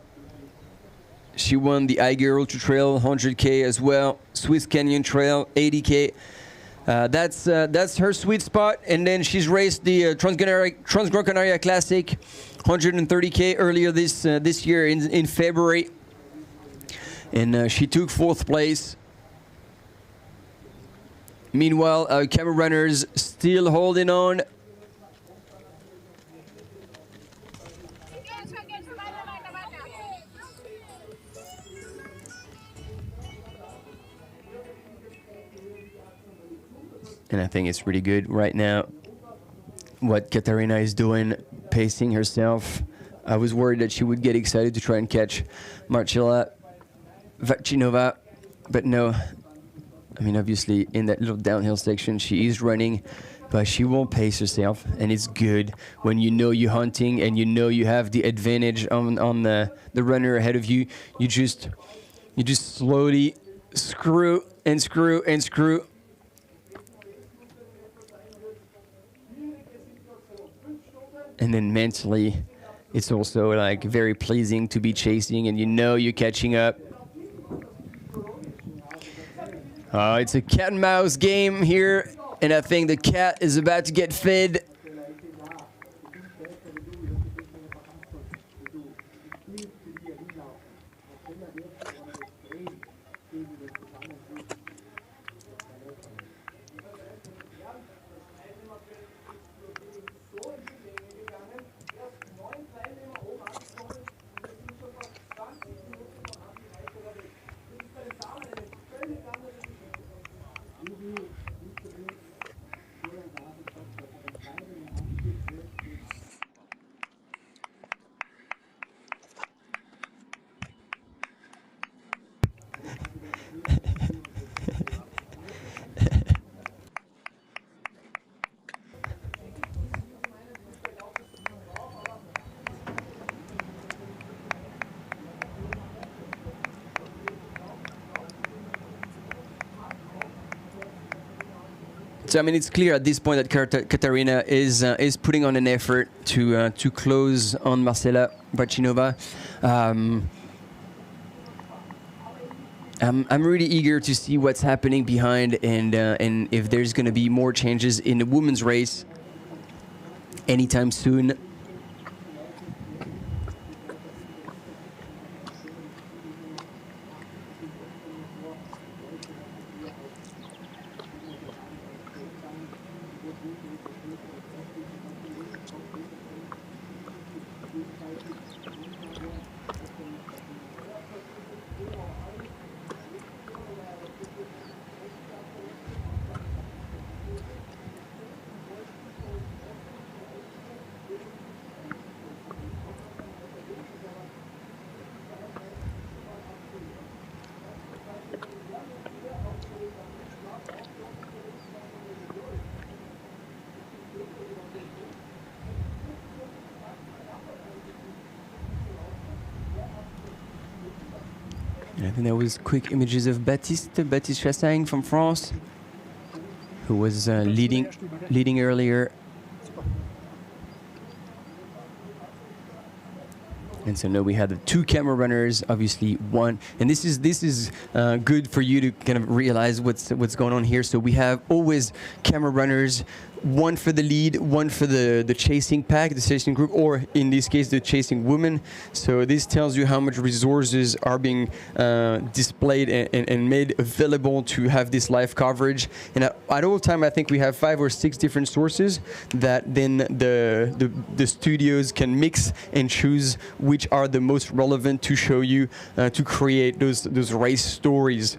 [SPEAKER 4] She won the Eiger Ultra Trail 100K as well, Swiss Canyon Trail 80K. That's her sweet spot. And then she's raced the Trans-Gran Canaria Classic 130K earlier this year in February. And she took 4th place. Meanwhile, our camera runners still holding on. And I think it's really good right now what Katarina is doing, pacing herself. I was worried that she would get excited to try and catch Marcela Vachinova, but no. I mean, obviously, in that little downhill section, she is running, but she won't pace herself, and it's good when you know you're hunting and you know you have the advantage on the runner ahead of you. You just slowly screw and screw and screw. And then mentally, it's also like very pleasing to be chasing, and you know you're catching up. It's a cat and mouse game here, and I think the cat is about to get fed. So I mean, it's clear at this point that Katarina is putting on an effort to close on Marcela Vachinova. I'm really eager to see what's happening behind, and if there's going to be more changes in the women's race anytime soon. I think that was quick images of Baptiste Chassagne from France, who was leading earlier. And so now we had the 2 camera runners, obviously one, and this is good for you to kind of realize what's going on here. So we have always camera runners one for the lead, one for the chasing pack, the chasing group, or in this case, the chasing woman. So this tells you how much resources are being displayed and made available to have this live coverage. And at all time, I think we have 5 or 6 different sources that then the studios can mix and choose which are the most relevant to show you to create those race stories.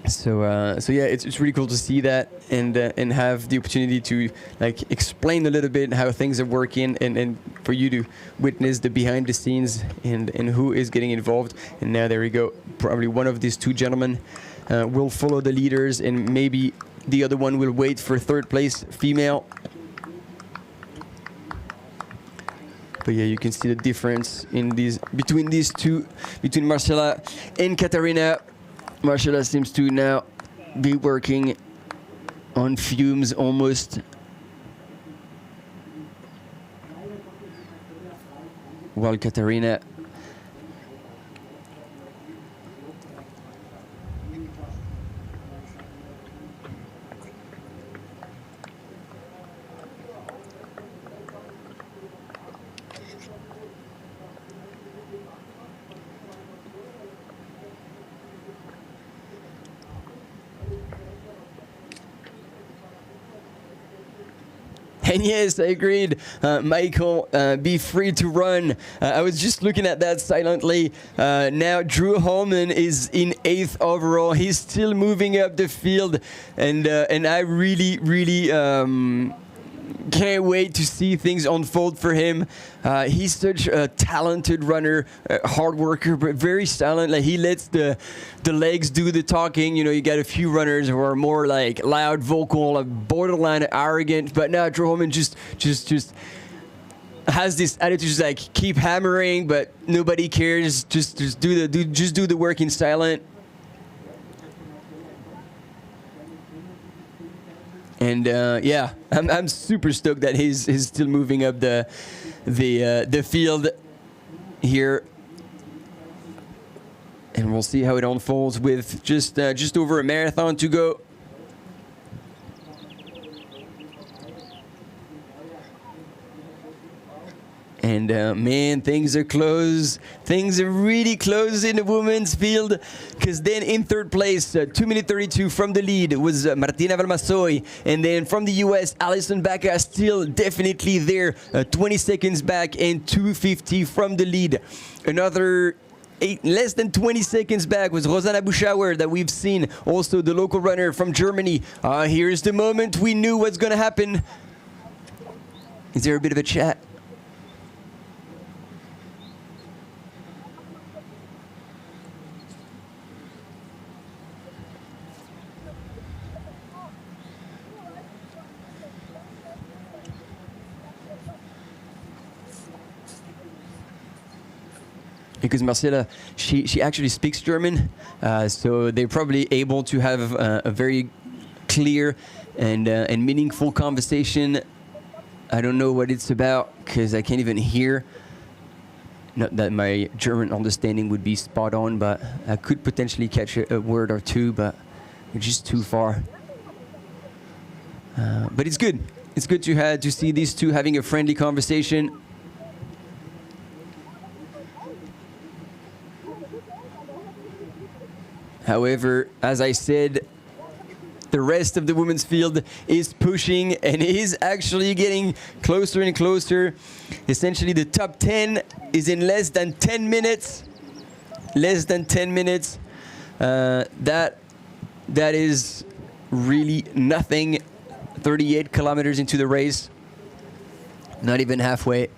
[SPEAKER 4] So yeah, it's really cool to see that and have the opportunity to like explain a little bit how things are working and for you to witness the behind the scenes and who is getting involved. And now there we go. Probably one of these 2 gentlemen will follow the leaders, and maybe the other one will wait for 3rd place female. But yeah, you can see the difference in between these 2, between Marcela and Katarina. Marcela seems to now be working on fumes almost. While Katarina And yes, I agreed. Michael, be free to run. I was just looking at that silently. Now Drew Holman is in 8th overall. He's still moving up the field, and I really can't wait to see things unfold for him. He's such a talented runner, hard worker, but very silent. Like, he lets the legs do the talking. You know, you got a few runners who are more like loud, vocal, borderline arrogant. But now Drew Holman just has this attitude, just like keep hammering, but nobody cares. Just do the work in silent. And yeah, I'm super stoked that he's still moving up the field here, and we'll see how it unfolds with just over a marathon to go. And man, things are close. Things are really close in the women's field, because then in 3rd place, 2 minute 32 from the lead was Martina Valmasoy, and then from the US, Alison Baca still definitely there, 20 seconds back, and 2:50 from the lead. Another less than 20 seconds back was Rosanna Buschauer that we've seen, also the local runner from Germany. Here's the moment we knew what's going to happen. Is there a bit of a chat? Because Marcela, she actually speaks German, so they're probably able to have a very clear and meaningful conversation. I don't know what it's about, because I can't even hear. Not that my German understanding would be spot on, but I could potentially catch a word or two, but it's just too far. But it's good. It's good to see these 2 having a friendly conversation. However, as I said, the rest of the women's field is pushing and is actually getting closer and closer. Essentially, the top 10 is in less than 10 minutes. Less than 10 minutes. That is really nothing. 38 kilometers into the race. Not even halfway.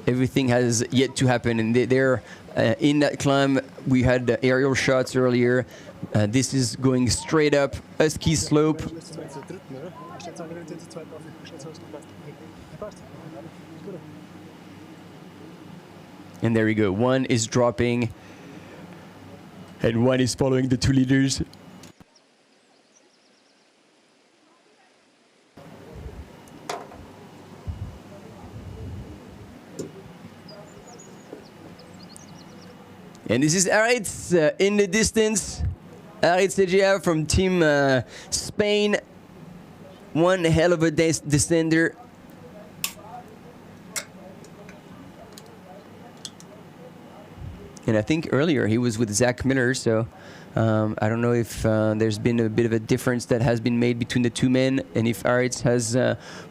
[SPEAKER 4] Everything has yet to happen, and they're in that climb. We had aerial shots earlier. This is going straight up a ski slope. And there we go. One is dropping, and one is following the 2 leaders. And this is Aritz in the distance. Aritz Egea from Team Spain. One hell of a descender. And I think earlier he was with Zach Miller, so I don't know if there's been a bit of a difference that has been made between the two men, and if Aritz has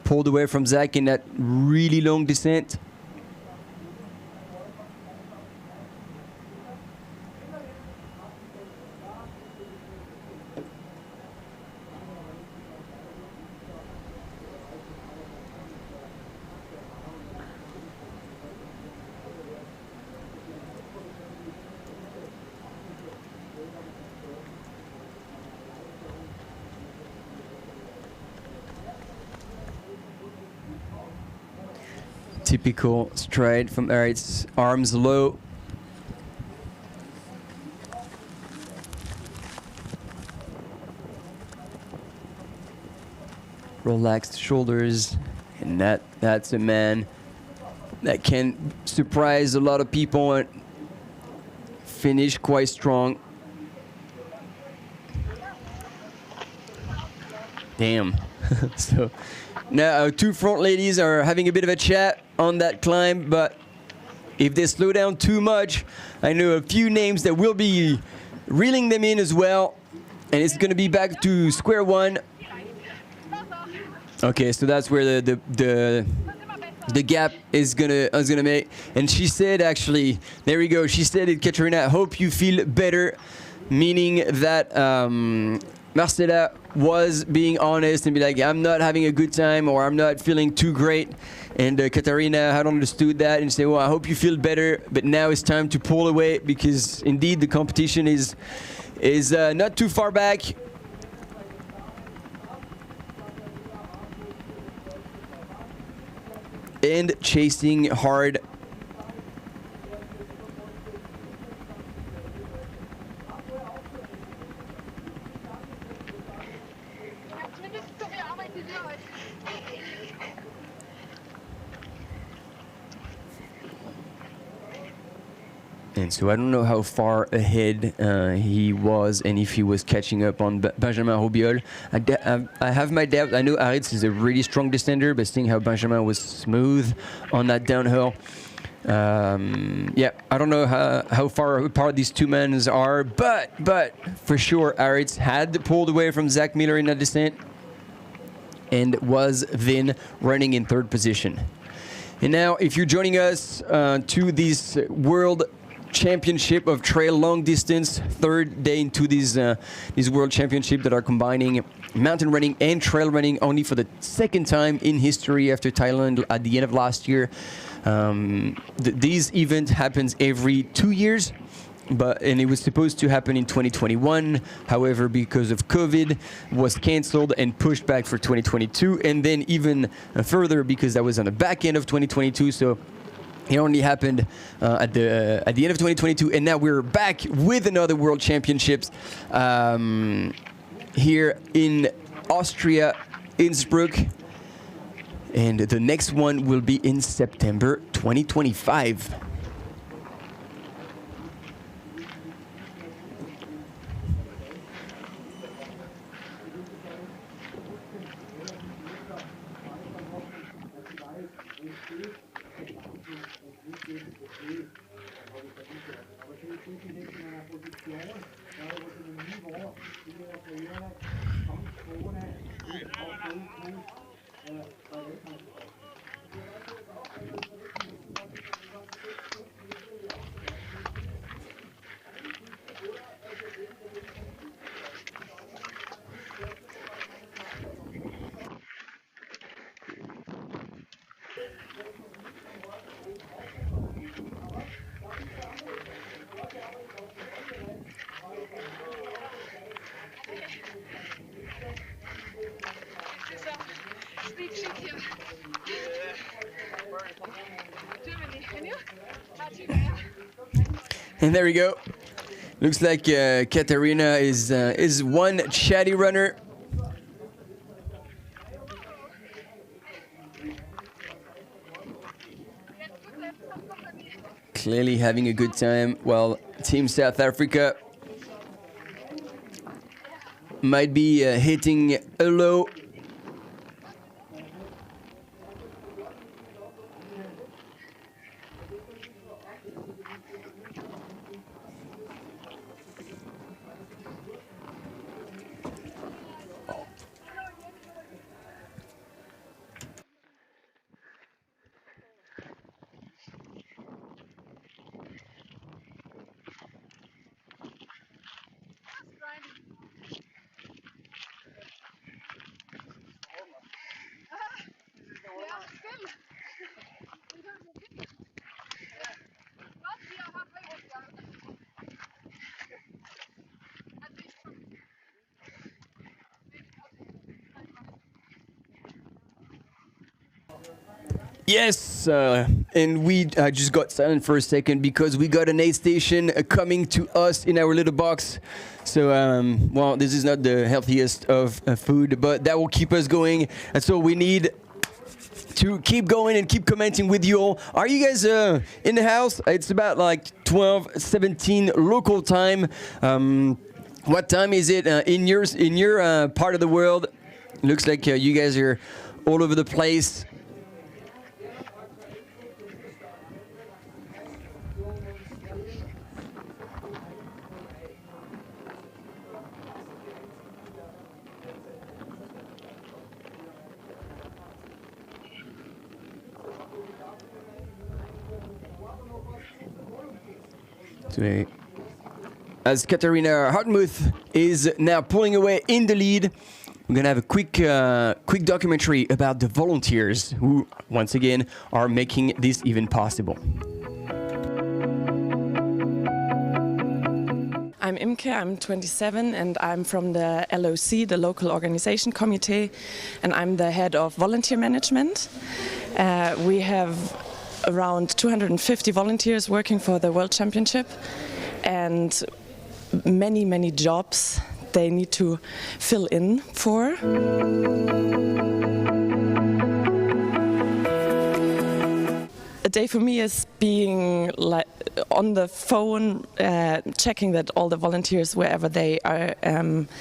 [SPEAKER 4] pulled away from Zach in that really long descent. Typical stride from Aritz, arms low. Relaxed shoulders, and that's a man that can surprise a lot of people and finish quite strong. Damn. So now two front ladies are having a bit of a chat on that climb, but if they slow down too much, I know a few names that will be reeling them in as well, and it's going to be back to square one. Okay, so that's where the gap is gonna make. And she said, actually, there we go. She said it, Katerina. I hope you feel better, meaning that Marcela was being honest and be like, I'm not having a good time, or I'm not feeling too great. And Katarina had understood that and said, well, I hope you feel better, but now it's time to pull away, because indeed the competition is not too far back. And chasing hard. And so I don't know how far ahead he was, and if he was catching up on Benjamin Robiol. I have my doubts. I know Aritz is a really strong descender, but seeing how Benjamin was smooth on that downhill, yeah, I don't know how far apart these two men are, but for sure Aritz had pulled away from Zach Miller in that descent and was then running in third position. And now, if you're joining us to this World Championship of Trail Long Distance, third day into these World Championship that are combining mountain running and trail running only for the second time in history after Thailand at the end of last year. These event happens every 2 years, and it was supposed to happen in 2021. However, because of COVID, was cancelled and pushed back for 2022, and then even further because that was on the back end of 2022. So it only happened at the end of 2022, and now we're back with another World Championships here in Austria, Innsbruck, and the next one will be in September 2025. And there we go. Looks like Katarina is one chatty runner. Clearly having a good time, while Team South Africa might be hitting a low Yes, and we just got silent for a second because we got an aid station coming to us in our little box. So, well, this is not the healthiest of food, but that will keep us going. And so we need to keep going and keep commenting with you all. Are you guys in the house? It's about like 12:17 local time. What time is it in your part of the world? Looks like you guys are all over the place. As Katharina Hartmuth is now pulling away in the lead, we're going to have a quick documentary about the volunteers who, once again, are making this even possible.
[SPEAKER 19] I'm Imke, I'm 27 and I'm from the LOC, the Local Organization Committee, and I'm the head of volunteer management. We have around 250 volunteers working for the World Championship and many jobs they need to fill in for. A day for me is being like on the phone, checking that all the volunteers, wherever they are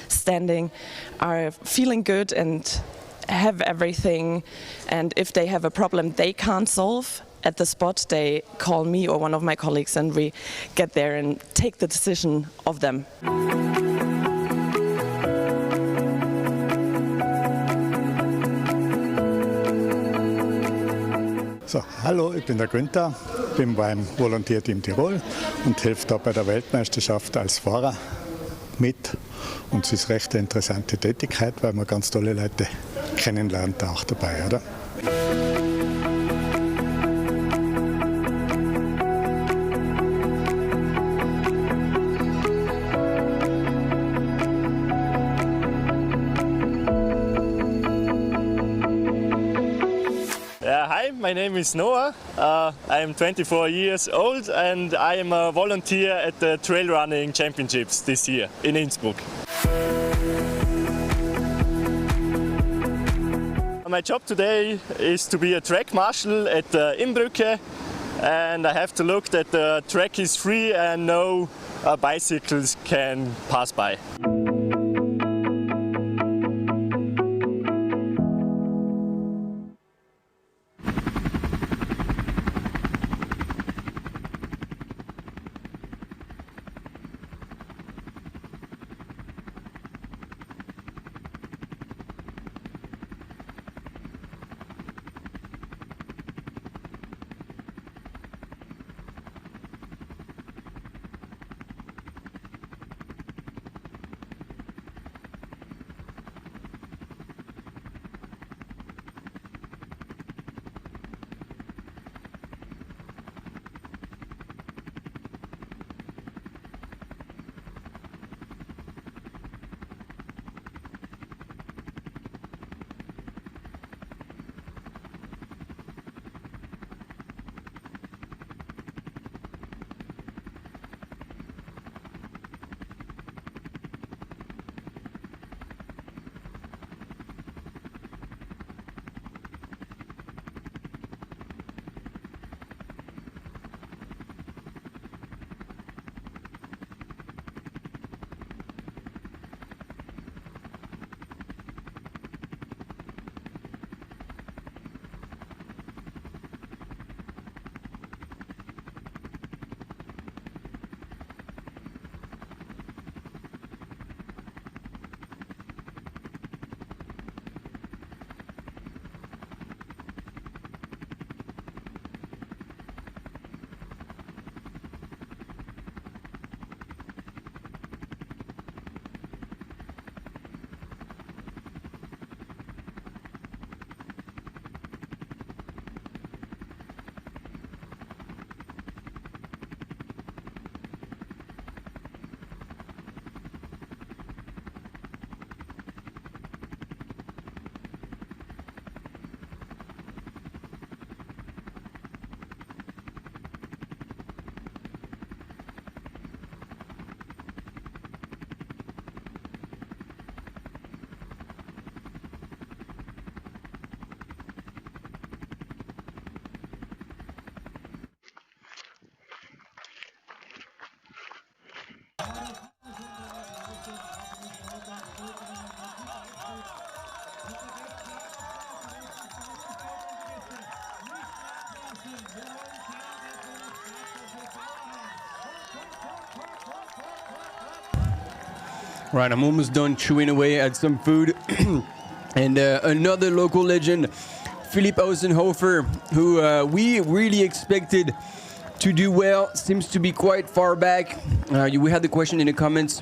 [SPEAKER 19] standing, are feeling good and have everything, and if they have a problem they can't solve at the spot, they call me or one of my colleagues and we get there and take the decision of them.
[SPEAKER 20] So, hallo, ich bin der Günther, bin beim Volontierteam Tirol und helfe da bei der Weltmeisterschaft als Fahrer mit. Und es ist eine recht interessante Tätigkeit, weil man ganz tolle Leute kennenlernt auch dabei, oder?
[SPEAKER 9] Hi, my name is Noah. I am 24 years old and I am a volunteer at the Trail Running Championships this year in Innsbruck. My job today is to be a track marshal at Innsbruck, and I have to look that the track is free and no bicycles can pass by.
[SPEAKER 4] Right, I'm almost done chewing away at some food. And another local legend, Philipp Ausenhofer, who we really expected to do well, seems to be quite far back. We had the question in the comments.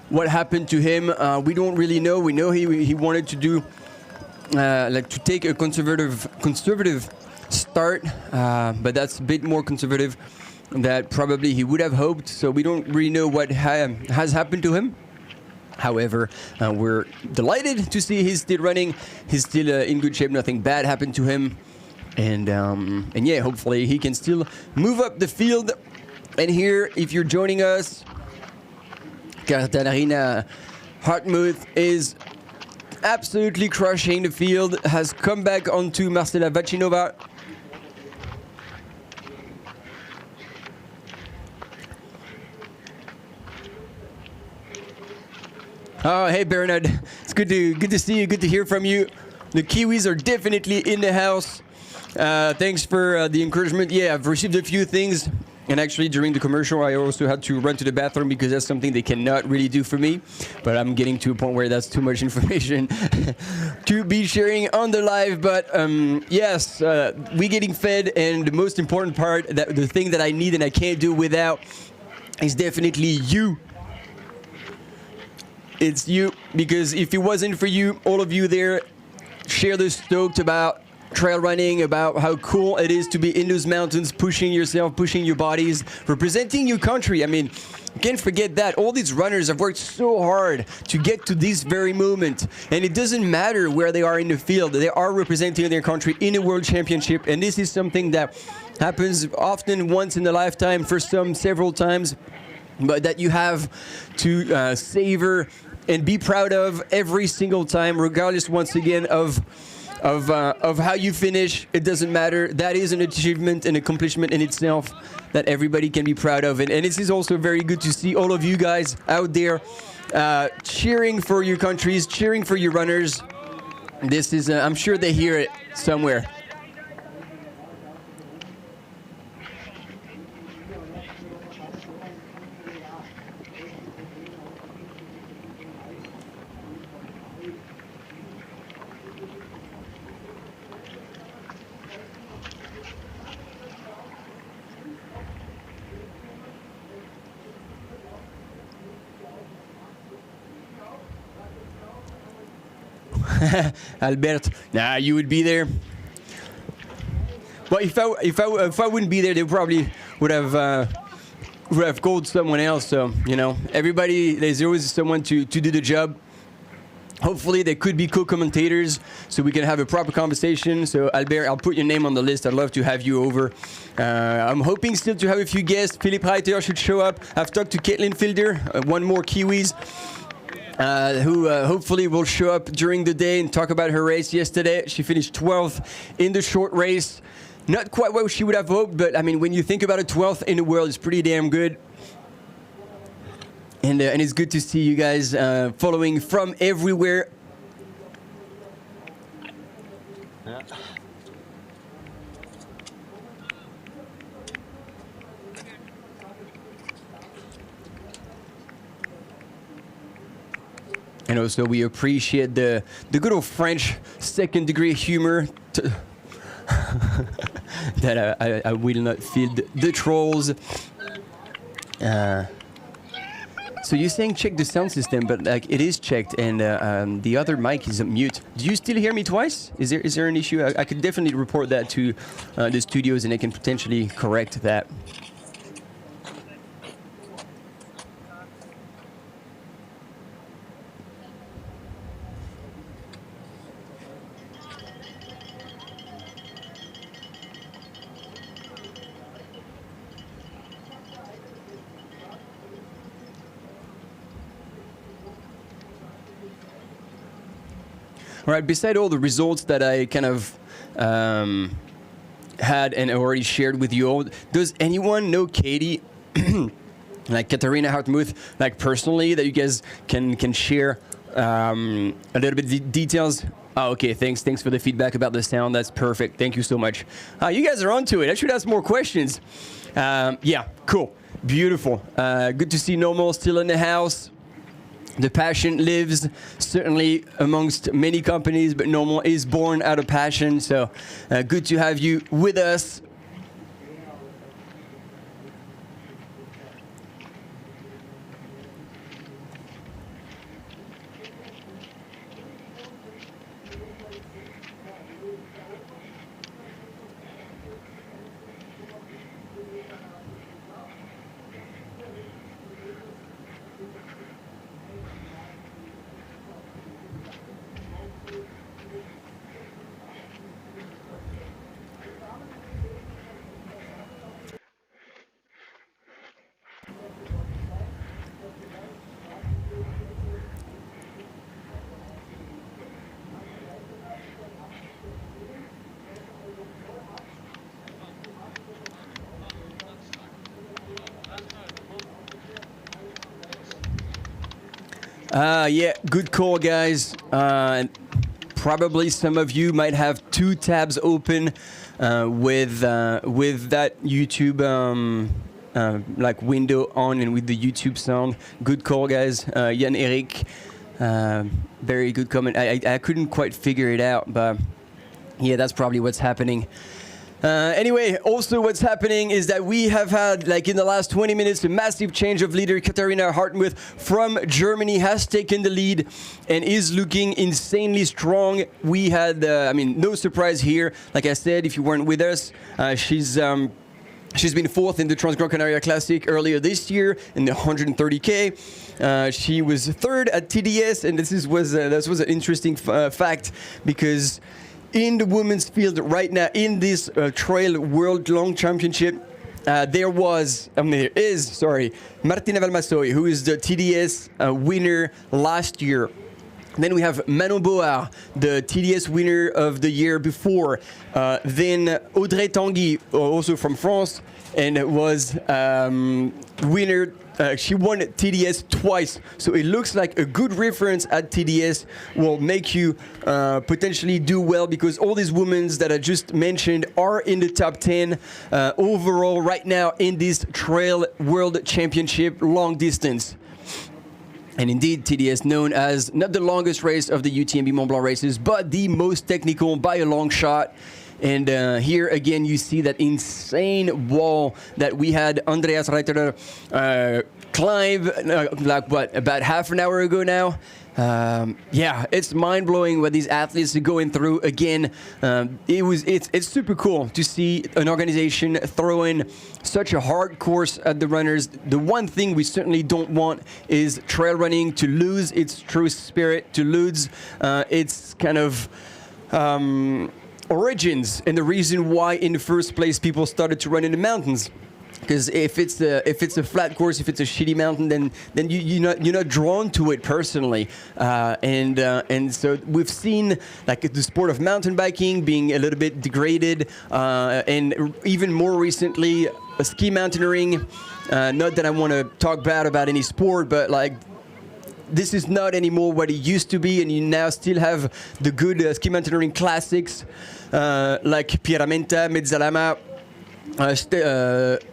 [SPEAKER 4] What happened to him? We don't really know. We know he wanted to do like to take a conservative start, but that's a bit more conservative that probably he would have hoped. So we don't really know what has happened to him. However, we're delighted to see he's still running. He's still in good shape. Nothing bad happened to him, and yeah, hopefully he can still move up the field. And here, if you're joining us, Katarina Hartmuth is absolutely crushing the field. Has come back onto Marcela Vacinova. Oh, hey Bernard, it's good to see you, good to hear from you. The Kiwis are definitely in the house. Thanks for the encouragement. Yeah, I've received a few things, and actually during the commercial I also had to run to the bathroom because that's something they cannot really do for me, but I'm getting to a point where that's too much information to be sharing on the live. But yes, we getting fed, and the most important part, the thing that I need and I can't do without, is definitely you. It's you, because if it wasn't for you, all of you there share the stoked about trail running, about how cool it is to be in those mountains, pushing yourself, pushing your bodies, representing your country. I mean, you can't forget that. All these runners have worked so hard to get to this very moment. And it doesn't matter where they are in the field. They are representing their country in a world championship. And this is something that happens often, once in a lifetime, for some several times, but that you have to savor and be proud of every single time, regardless, once again, of how you finish. It doesn't matter. That is an achievement, an accomplishment in itself that everybody can be proud of. And it is also very good to see all of you guys out there cheering for your countries, cheering for your runners. This is, I'm sure they hear it somewhere. Albert, nah, you would be there. Well, if I wouldn't be there, they probably would have called someone else. So, you know, everybody, there's always someone to do the job. Hopefully there could be co-commentators so we can have a proper conversation. So Albert, I'll put your name on the list. I'd love to have you over. I'm hoping still to have a few guests. Philipp Reiter should show up. I've talked to Caitlin Fielder, one more Kiwis, who hopefully will show up during the day and talk about her race yesterday. She finished 12th in the short race. Not quite what she would have hoped, but I mean, when you think about a 12th in the world, it's pretty damn good. And it's good to see you guys following from everywhere.
[SPEAKER 5] Yeah.
[SPEAKER 4] And also we appreciate the good old French second-degree humor that I will not field the trolls. So you're saying check the sound system, but like it is checked, and the other mic is on mute. Do you still hear me twice? Is there an issue? I could definitely report that to the studios, and they can potentially correct that. All right, beside all the results that I kind of had and already shared with you all, does anyone know Katie, like Katarina Hartmuth, like personally, that you guys can share a little bit details? Oh, okay, thanks for the feedback about the sound. That's perfect. Thank you so much. You guys are onto it. I should ask more questions. Yeah, cool. beautiful. Good to see Normal still in the house. The passion lives certainly amongst many companies, but Normal is born out of passion. So good to have you with us. Yeah, good call, guys. Probably some of you might have two tabs open with that YouTube like window on and with the YouTube sound. Good call, guys. Jan Eric, very good comment. I couldn't quite figure it out, but yeah, that's probably what's happening. Anyway, also what's happening is that we have had, like in the last 20 minutes, a massive change of leader. Katharina Hartmuth from Germany has taken the lead and is looking insanely strong. We had, no surprise here. Like I said, if you weren't with us, she's been fourth in the Trans-Gran Canaria Classic earlier this year in the 130K. She was third at TDS, and this was an interesting fact because in the women's field right now, in this Trail World Long Championship, there is Martina Valmassoy, who is the TDS winner last year. Then we have Manon Board, the TDS winner of the year before. Then Audrey Tanguy, also from France, and was winner. She won TDS twice, so it looks like a good reference at TDS will make you potentially do well, because all these women that I just mentioned are in the top 10 overall right now in this Trail World Championship long distance. And indeed, TDS known as not the longest race of the UTMB Mont Blanc races, but the most technical by a long shot. And here again, you see that insane wall that we had Andreas Reiterer climb about half an hour ago now. Yeah, it's mind-blowing what these athletes are going through. Again, it's super cool to see an organization throw in such a hard course at the runners. The one thing we certainly don't want is trail running to lose its true spirit, to lose its kind of origins and the reason why in the first place people started to run in the mountains. Because if it's a flat course, if it's a shitty mountain, then you're not drawn to it personally, and so we've seen like the sport of mountain biking being a little bit degraded, and even more recently, ski mountaineering. Not that I want to talk bad about any sport, but like, this is not anymore what it used to be, and you now still have the good ski mountaineering classics like Pierramenta, Mezzalama. I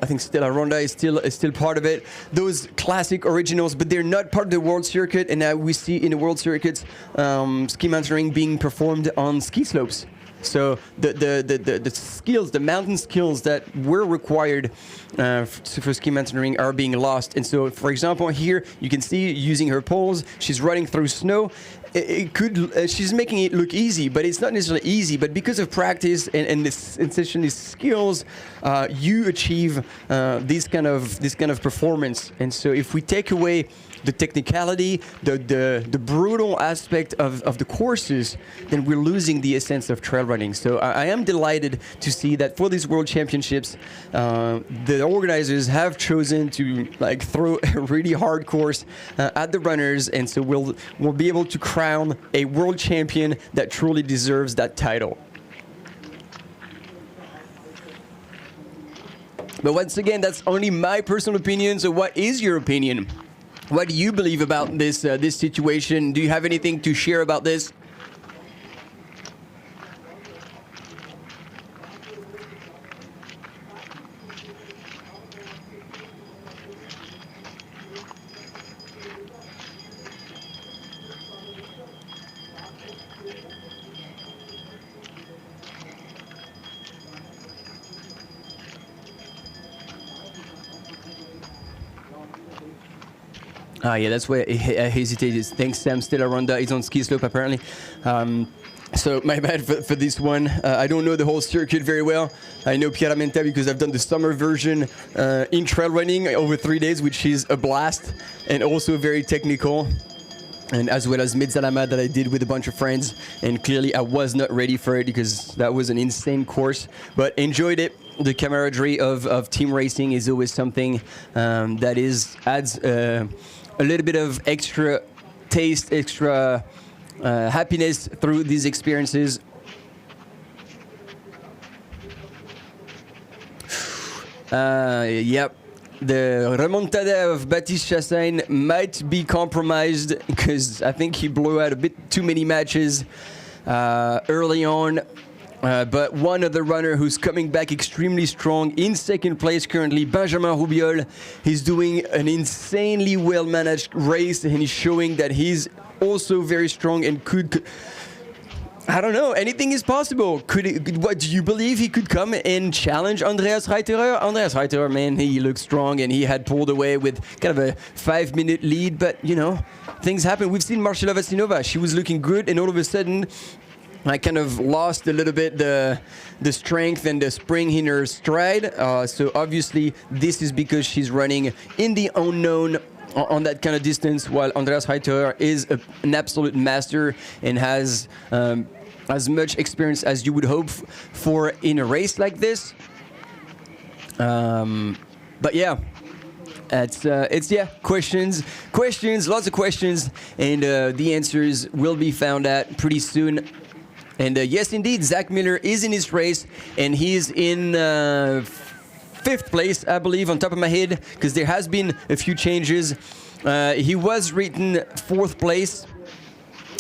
[SPEAKER 4] think Stella Ronda is still part of it. Those classic originals, but they're not part of the World Circuit. And now we see in the World Circuits ski mountaineering being performed on ski slopes. So the skills, the mountain skills that were required for ski mountaineering are being lost. And so, for example, here you can see using her poles, she's running through snow. She's making it look easy, but it's not necessarily easy. But because of practice and these skills, you achieve this kind of performance. And so, if we take away the technicality, the brutal aspect of the courses, then we're losing the essence of trail running. So I am delighted to see that for these World Championships, the organizers have chosen to like throw a really hard course at the runners, and so we'll be able to crown a world champion that truly deserves that title. But once again, that's only my personal opinion. So what is your opinion? What do you believe about this situation? Do you have anything to share about this? Yeah, that's why I hesitated. Thanks, Sam. Still around is on ski slope, apparently. So my bad for this one. I don't know the whole circuit very well. I know Pierramenta because I've done the summer version in trail running over 3 days, which is a blast and also very technical. And as well as Mezzalama that I did with a bunch of friends. And clearly I was not ready for it because that was an insane course, but enjoyed it. The camaraderie of team racing is always something that adds a little bit of extra taste, extra happiness through these experiences. Yep. The remontada of Baptiste Chassagne might be compromised because I think he blew out a bit too many matches early on. But one other runner who's coming back extremely strong in second place currently, Benjamin Rubiol. He's doing an insanely well-managed race and he's showing that he's also very strong and could... I don't know. Anything is possible. What do you believe he could come and challenge Andreas Reiterer? Andreas Reiterer, man, he looks strong and he had pulled away with kind of a 5-minute lead. But you know, things happen. We've seen Marcela Vassilnova. She was looking good, and all of a sudden, I kind of lost a little bit the strength and the spring in her stride. So obviously, this is because she's running in the unknown on that kind of distance, while Andreas Reiterer is an absolute master and has as much experience as you would hope for in a race like this. But yeah, it's questions, lots of questions, and the answers will be found out pretty soon. And yes, indeed, Zach Miller is in his race, and he's in 5th place, I believe, on top of my head, because there has been a few changes. He was written 4th place.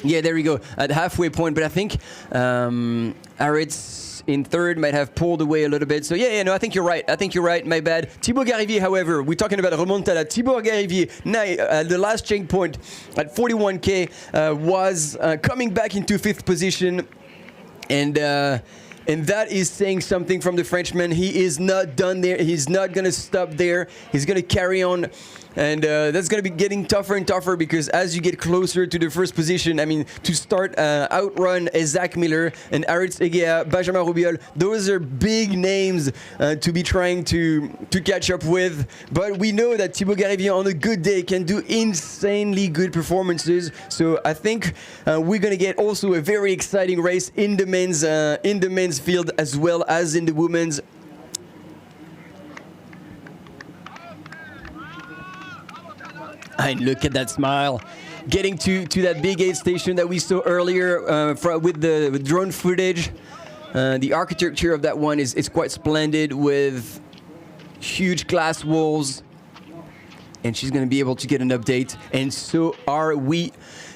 [SPEAKER 4] Yeah, there we go, at halfway point. But I think Aritz in 3rd might have pulled away a little bit. So yeah, no, I think you're right. My bad. Thibaut Garivier, however, we're talking about remontada. Thibaut Garivier, the last checkpoint at 41K, was coming back into 5th position. And that is saying something from the Frenchman. He is not done there. He's not going to stop there. He's going to carry on. And that's going to be getting tougher and tougher because as you get closer to the first position, I mean, to start outrun Zach Miller and Aritz Egea, Benjamin Rubiol, those are big names to be trying to catch up with. But we know that Thibaut Garivier on a good day can do insanely good performances. So I think we're going to get also a very exciting race in the men's field as well as in the women's. And look at that smile. Getting to that big aid station that we saw earlier with the drone footage. The architecture of that one is quite splendid with huge glass walls. And she's going to be able to get an update. And so are we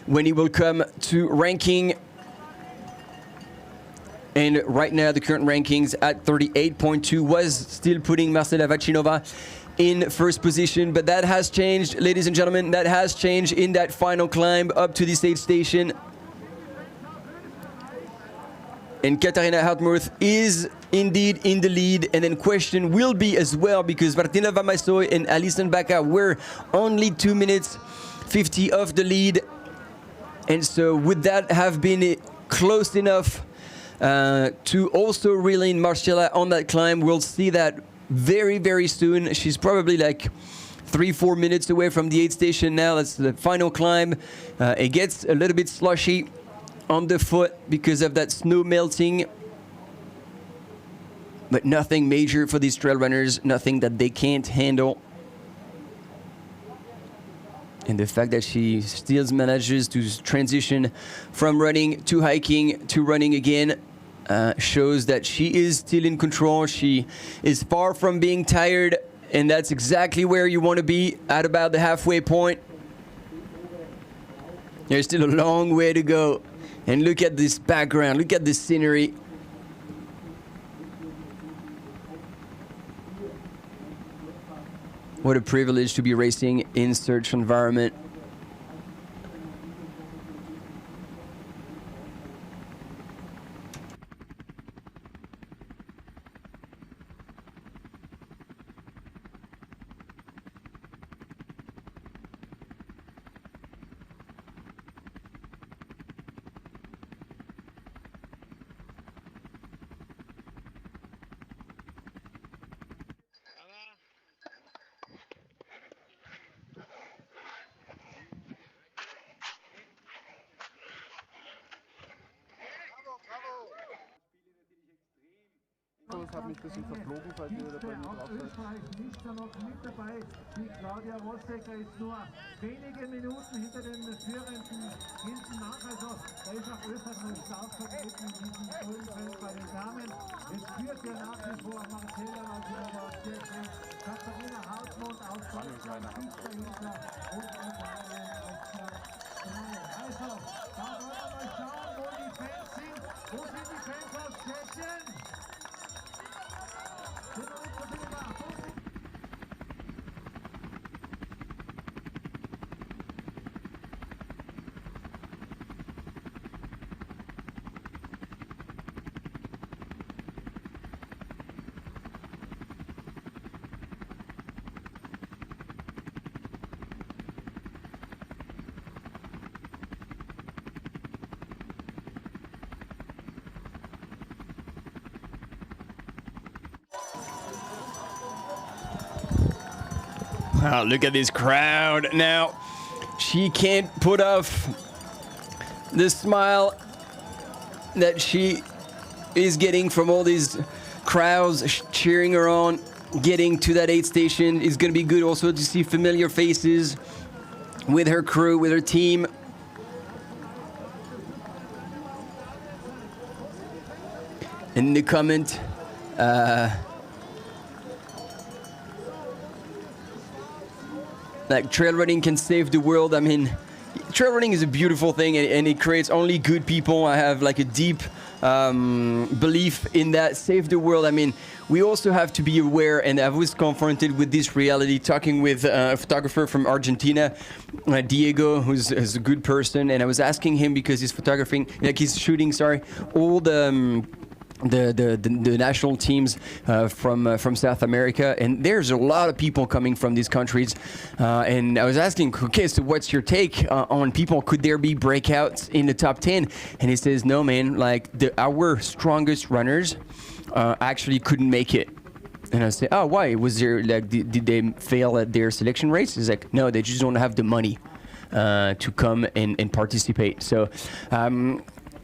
[SPEAKER 4] when it will come to ranking. And right now the current rankings at 38.2 was still putting Marcela Vassilnova in first position, but that has changed, ladies and gentlemen. That has changed in that final climb up to this aid station. And Katharina Hartmuth is indeed in the lead, and then question will be as well because Martina Vamasoy and Alison Baca were only 2 minutes 50 off the lead. And so would that have been close enough to also reel in Marcela on that climb? We'll see that very, very soon. She's probably like 3-4 minutes away from the aid station now. That's the final climb. It gets a little bit slushy on the foot because of that snow melting. But nothing major for these trail runners, nothing that they can't handle. And the fact that she still manages to transition from running to hiking to running again shows that she is still in control. She is far from being tired, and that's exactly where you want to be, at about the halfway point. There's still a long way to go. And look at this background, look at this scenery. What a privilege to be racing in such environment.
[SPEAKER 21] Markus hat mich ein bisschen verflogen, falls ihr da bei mir drauf seid.
[SPEAKER 22] Österreich nicht da noch mit dabei. Die Claudia Rossecker ist nur wenige Minuten hinter den Führenden hinten nach. Also da ist auch Österreich noch stark vertreten in diesem Stollenfeld bei den Damen. Es führt ja nach wie vor Marcella aus Kirchen, Katharina Hartmund aus Deutschland, dicht dahinter und Italien auf Platz 3. Also, da wollen wir mal schauen, wo die Fans sind. Wo sind die Fans aus Tschechien?
[SPEAKER 4] Wow, look at this crowd. Now, she can't put off the smile that she is getting from all these crowds cheering her on. Getting to that aid station is going to be good also to see familiar faces with her crew, with her team. In the comment, like trail running can save the world. I mean, trail running is a beautiful thing, and it creates only good people. I have like a deep belief in that. Save the world. I mean, we also have to be aware, and I was confronted with this reality talking with a photographer from Argentina, Diego, who's a good person, and I was asking him because he's photographing, like he's shooting, all the national teams from South America, and there's a lot of people coming from these countries, and I was asking, okay, so what's your take on people? Could there be breakouts in the top 10? And he says, no, man, like our strongest runners actually couldn't make it. And I say, oh, why? Was there like did they fail at their selection race? He's like, no, they just don't have the money to come and participate. So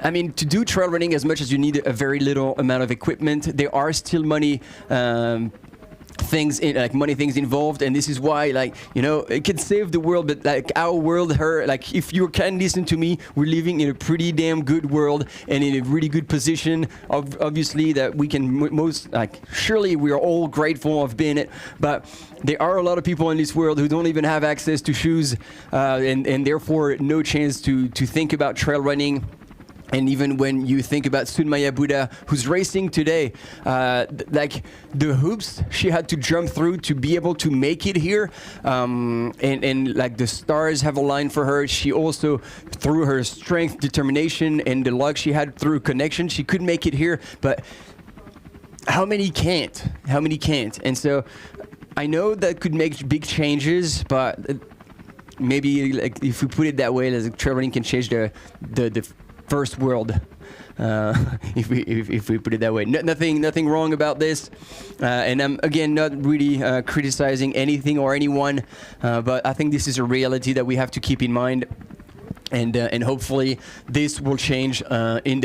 [SPEAKER 4] I mean, to do trail running, as much as you need a very little amount of equipment, there are still money things involved, and this is why, like, you know, it can save the world, but like our world, if you can listen to me, we're living in a pretty damn good world and in a really good position. Obviously, that we can surely we are all grateful of being it, but there are a lot of people in this world who don't even have access to shoes, and therefore no chance to think about trail running. And even when you think about Sunmaya Buddha, who's racing today, like the hoops she had to jump through to be able to make it here, and like the stars have aligned for her. She also, through her strength, determination, and the luck she had through connection, she could make it here. But how many can't? How many can't? And so I know that could make big changes, but maybe like if we put it that way, like trail running can change the first world, if we put it that way. Nothing wrong about this, and I'm again not really criticizing anything or anyone, but I think this is a reality that we have to keep in mind, and hopefully this will change in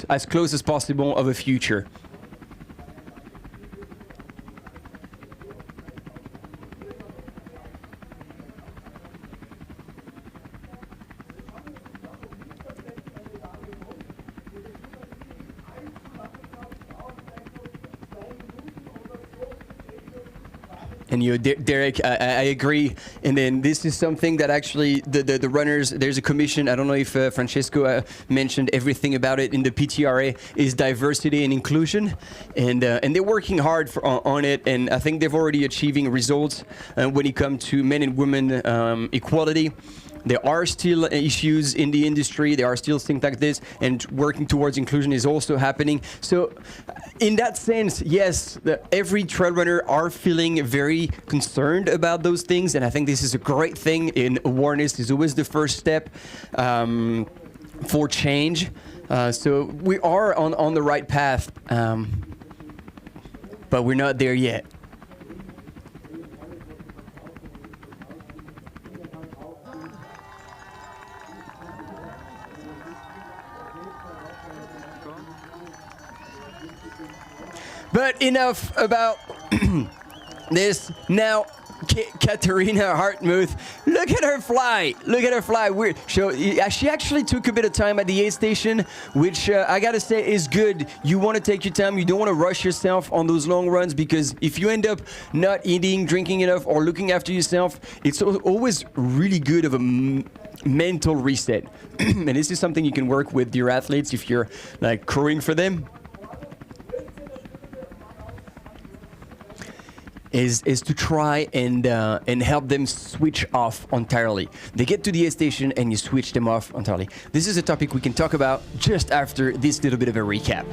[SPEAKER 4] as close as possible of a future. And Derek, I agree. And then this is something that actually the runners, there's a commission, I don't know if Francesco mentioned everything about it in the PTRA, is diversity and inclusion. And they're working hard on it. And I think they've already achieving results when it comes to men and women equality. There are still issues in the industry. There are still things like this, and working towards inclusion is also happening. So in that sense, yes, every trail runner are feeling very concerned about those things, and I think this is a great thing. In awareness is always the first step for change. So we are on the right path, but we're not there yet. But enough about this. Now, Katarina Hartmuth, look at her fly. Look at her fly. Weird. She actually took a bit of time at the aid station, which I gotta say is good. You want to take your time. You don't want to rush yourself on those long runs, because if you end up not eating, drinking enough, or looking after yourself, it's always really good of a mental reset. And this is something you can work with your athletes if you're like crowing for them. Is to try and help them switch off entirely. They get to the aid station and you switch them off entirely. This is a topic we can talk about just after this little bit of a recap.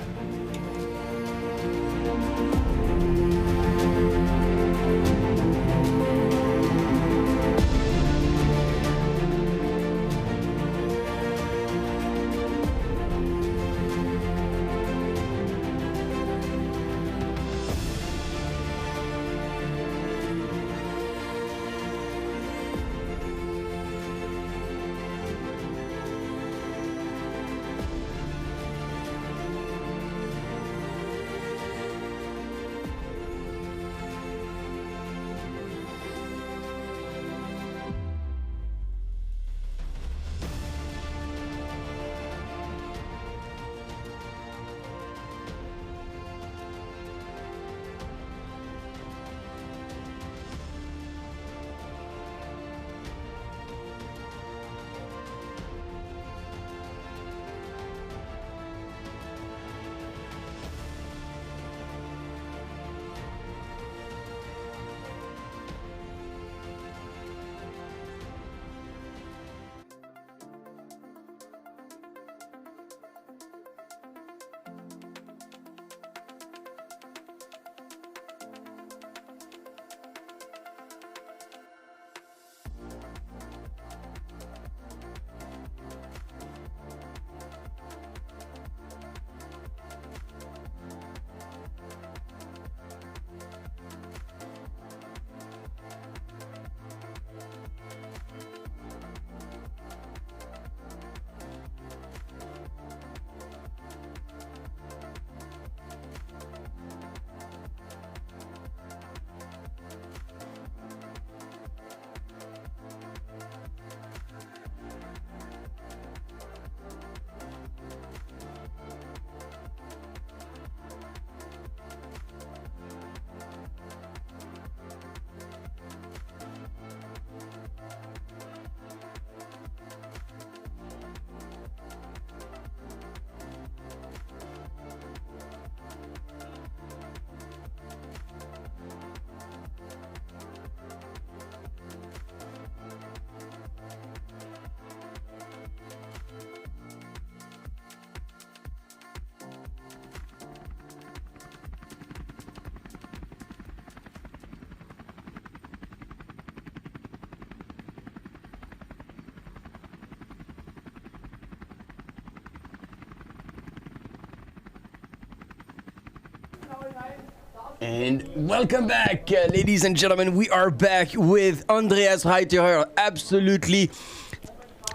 [SPEAKER 4] And welcome back, ladies and gentlemen. We are back with Andreas Reiterer, absolutely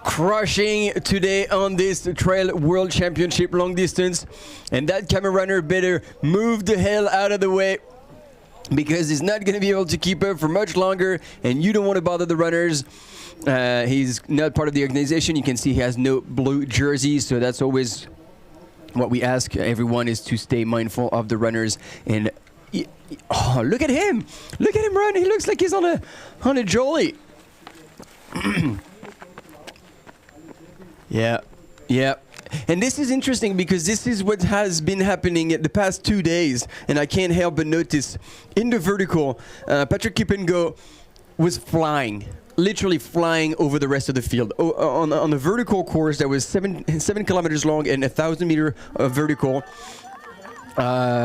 [SPEAKER 4] crushing today on this Trail World Championship long distance. And that camera runner better move the hell out of the way, because he's not going to be able to keep up for much longer, and you don't want to bother the runners. He's not part of the organization. You can see he has no blue jersey, so that's always what we ask everyone, is to stay mindful of the runners. And oh, look at him! Look at him run! He looks like he's on a jolly. Yeah. And this is interesting, because this is what has been happening the past 2 days, and I can't help but notice in the vertical, Patrick Kippengo was flying, literally flying over the rest of the field. On a vertical course that was 7 kilometers long and 1,000 meter vertical,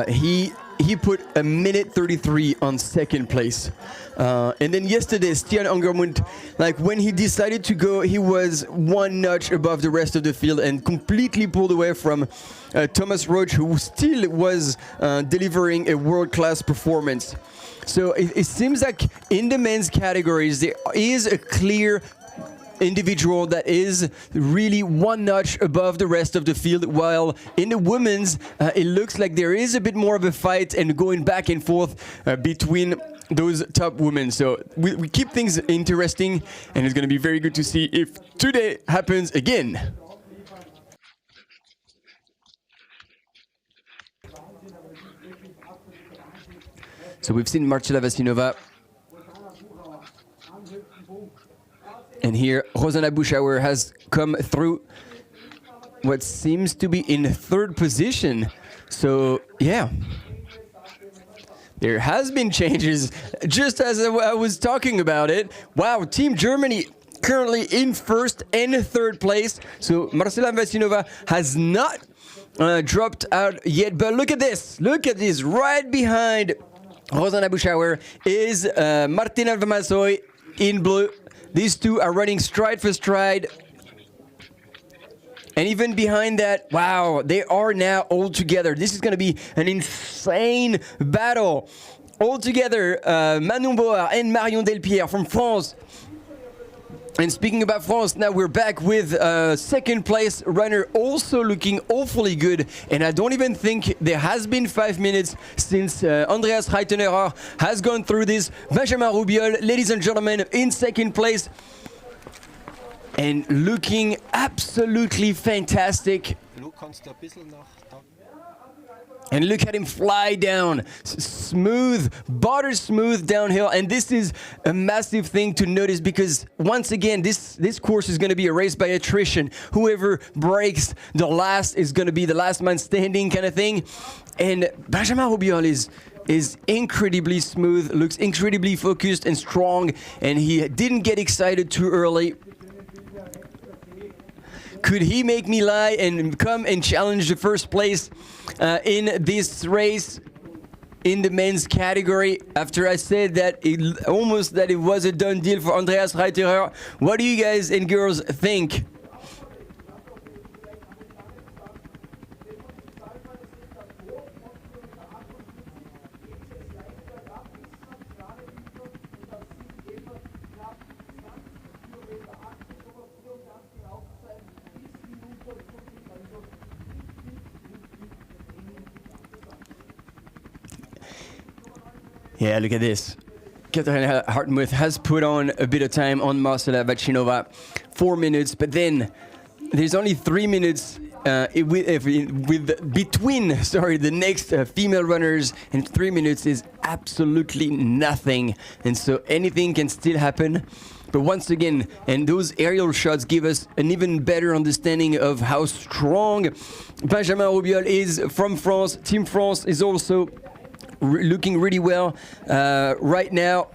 [SPEAKER 4] he put a minute 33 on second place. And then yesterday, Stian Angermund, like when he decided to go, he was one notch above the rest of the field and completely pulled away from Thomas Roach, who still was delivering a world-class performance. So it seems like in the men's categories, there is a clear individual that is really one notch above the rest of the field, while in the women's, it looks like there is a bit more of a fight and going back and forth between those top women. So we keep things interesting, and it's going to be very good to see if today happens again. So we've seen Marcela Vasilova. And here, Rosanna Buschauer has come through what seems to be in third position. So, yeah. There has been changes, just as I was talking about it. Wow, Team Germany currently in first and third place. So Marcela Vasilova has not dropped out yet. But look at this. Look at this. Right behind Rosanna Buschauer is Martina Vermassoy in blue. These two are running stride for stride. And even behind that, wow, they are now all together. This is going to be an insane battle. All together, Manon Board and Marion Delpierre from France. And speaking about France, now we're back with second place runner also looking awfully good. And I don't even think there has been 5 minutes since Andreas Reiterer has gone through this. Benjamin Rubiol, ladies and gentlemen, in second place. And looking absolutely fantastic. And look at him fly down, smooth, butter smooth downhill. And this is a massive thing to notice because once again, this course is going to be a race by attrition. Whoever breaks the last is going to be the last man standing kind of thing. And Benjamin Rubiol is incredibly smooth, looks incredibly focused and strong, and he didn't get excited too early. Could he make me lie and come and challenge the first place in this race in the men's category after I said that it was a done deal for Andreas Reiterer? What do you guys and girls think? Yeah, look at this. Katharina Hartmuth has put on a bit of time on Marcela Vasilova, 4 minutes, but then there's only 3 minutes between the next female runners, and 3 minutes is absolutely nothing. And so anything can still happen. But once again, and those aerial shots give us an even better understanding of how strong Benjamin Rubiol is from France. Team France is also looking really well right now.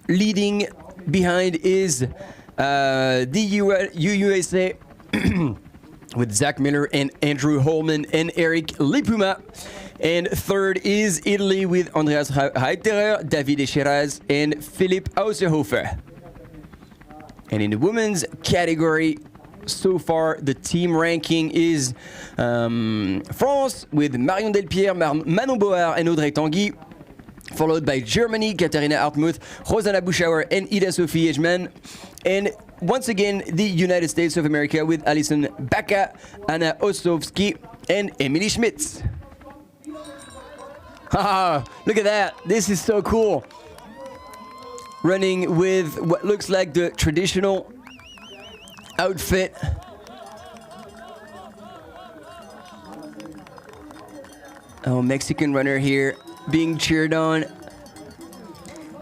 [SPEAKER 4] Leading behind is the USA with Zach Miller and Andrew Holman and Eric Lipuma. And third is Italy with Andreas Reiterer, David Echeraz, and Philipp Auserhofer. And in the women's category, so far, the team ranking is France with Marion Delpierre, Manon Board, and Audrey Tanguy, followed by Germany, Katharina Hartmuth, Rosanna Buschauer, and Ida-Sophie Ejman. And once again, the United States of America with Alison Baca, Anna Osowski, and Emily Schmitz. Haha, look at that. This is so cool. Running with what looks like the traditional outfit. Oh, Mexican runner here being cheered on.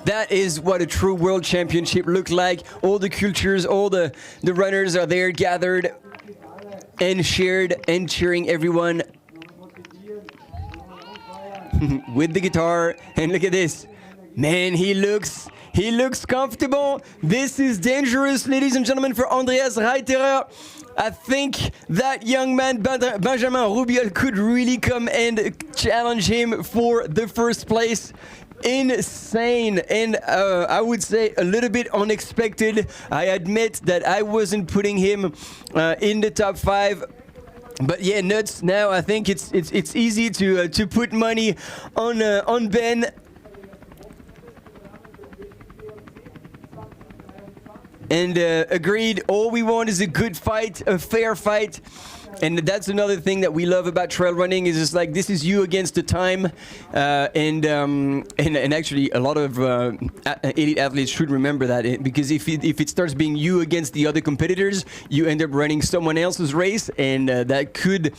[SPEAKER 4] That is what a true world championship looked like. All the cultures, all the runners are there gathered and shared and cheering everyone with the guitar. And look at this. Man, he looks comfortable. This is dangerous, ladies and gentlemen, for Andreas Reiterer. I think that young man, Benjamin Rubiol, could really come and challenge him for the first place. Insane, and I would say a little bit unexpected. I admit that I wasn't putting him in the top 5. But yeah, nuts. Now I think it's easy to put money on Ben. And agreed, all we want is a good fight, a fair fight. And that's another thing that we love about trail running, is just like, this is you against the time. And actually a lot of elite athletes should remember that, because if it starts being you against the other competitors, you end up running someone else's race, and that could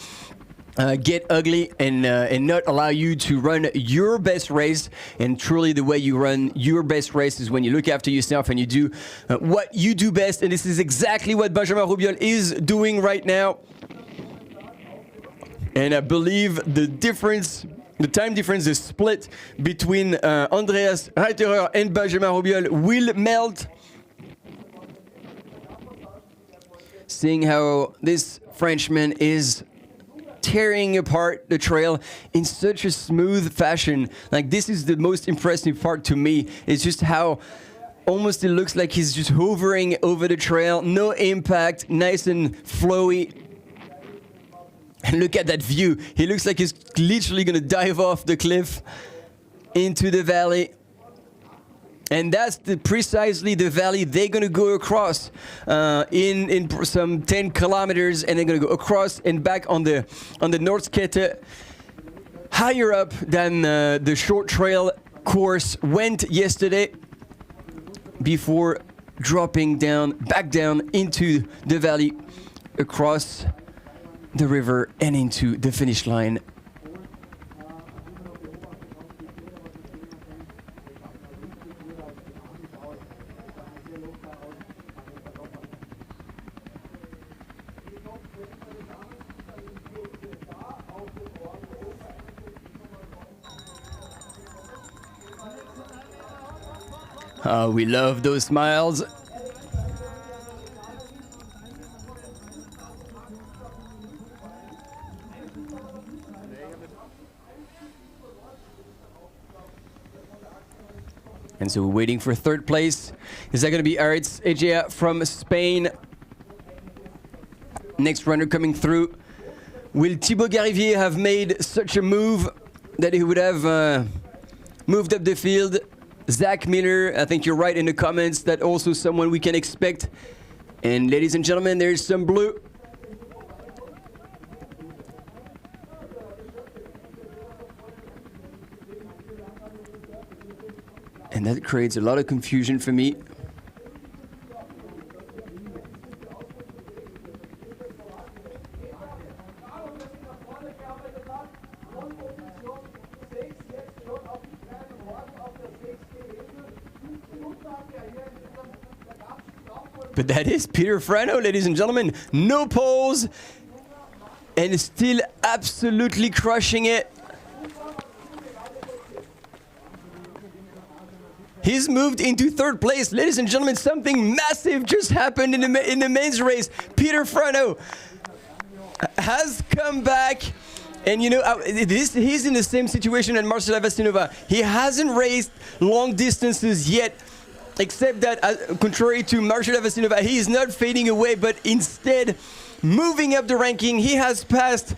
[SPEAKER 4] get ugly and not allow you to run your best race. And truly, the way you run your best race is when you look after yourself and you do what you do best. And this is exactly what Benjamin Roubiol is doing right now. And I believe the time difference, the split between Andreas Reiterer and Benjamin Roubiol will melt. Seeing how this Frenchman is tearing apart the trail in such a smooth fashion. Like, this is the most impressive part to me. It's just how almost it looks like he's just hovering over the trail. No impact, nice and flowy. And look at that view. He looks like he's literally going to dive off the cliff into the valley. And that's precisely the valley they're going to go across in some 10 kilometers. And they're going to go across and back on the Nordskette, higher up than the short trail course went yesterday, before dropping back down into the valley, across the river and into the finish line. We love those smiles. And so we're waiting for third place. Is that going to be Aritz Egea from Spain? Next runner coming through. Will Thibaut Garivier have made such a move that he would have moved up the field? Zach Miller, I think you're right in the comments, that also someone we can expect. And ladies and gentlemen, there's some blue. And that creates a lot of confusion for me. But that is Peter Frano, ladies and gentlemen. No poles, and still absolutely crushing it. He's moved into third place. Ladies and gentlemen, something massive just happened in the men's race. Peter Frano has come back. And you know, he's in the same situation as Marcela Vasinova. He hasn't raced long distances yet, except that, contrary to Marcela Vasinova, he is not fading away, but instead moving up the ranking. He has passed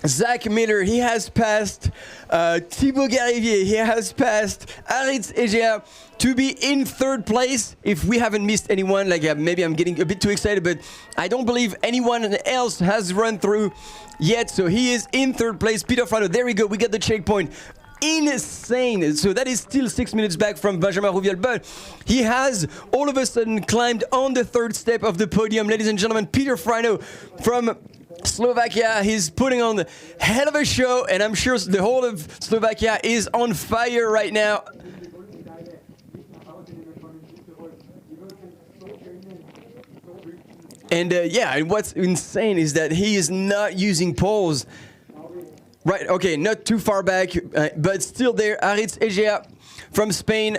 [SPEAKER 4] Zach Miller, he has passed Thibaut Garivier, he has passed Aritz Egea to be in third place. If we haven't missed anyone, like maybe I'm getting a bit too excited, but I don't believe anyone else has run through yet. So he is in third place. Peter Frano, there we go, we got the checkpoint. Insane. So that is still 6 minutes back from Benjamin Roubiol, but he has all of a sudden climbed on the third step of the podium. Ladies and gentlemen, Peter Frano from Slovakia, he's putting on a hell of a show, and I'm sure the whole of Slovakia is on fire right now. And yeah, and what's insane is that he is not using poles. Right, okay, not too far back, but still there. Aritz Egea from Spain.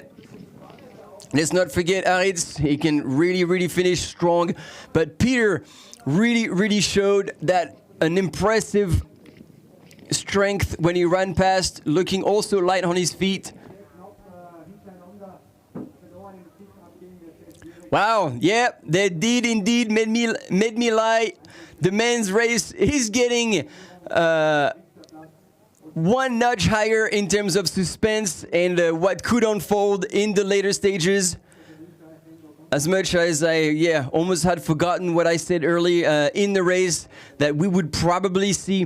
[SPEAKER 4] Let's not forget Aritz. He can really finish strong. But Peter really showed that an impressive strength when he ran past, looking also light on his feet. Wow, yeah, they did indeed made me lie. The men's race is getting one notch higher in terms of suspense and what could unfold in the later stages. as much as I almost had forgotten what I said early in the race, that we would probably see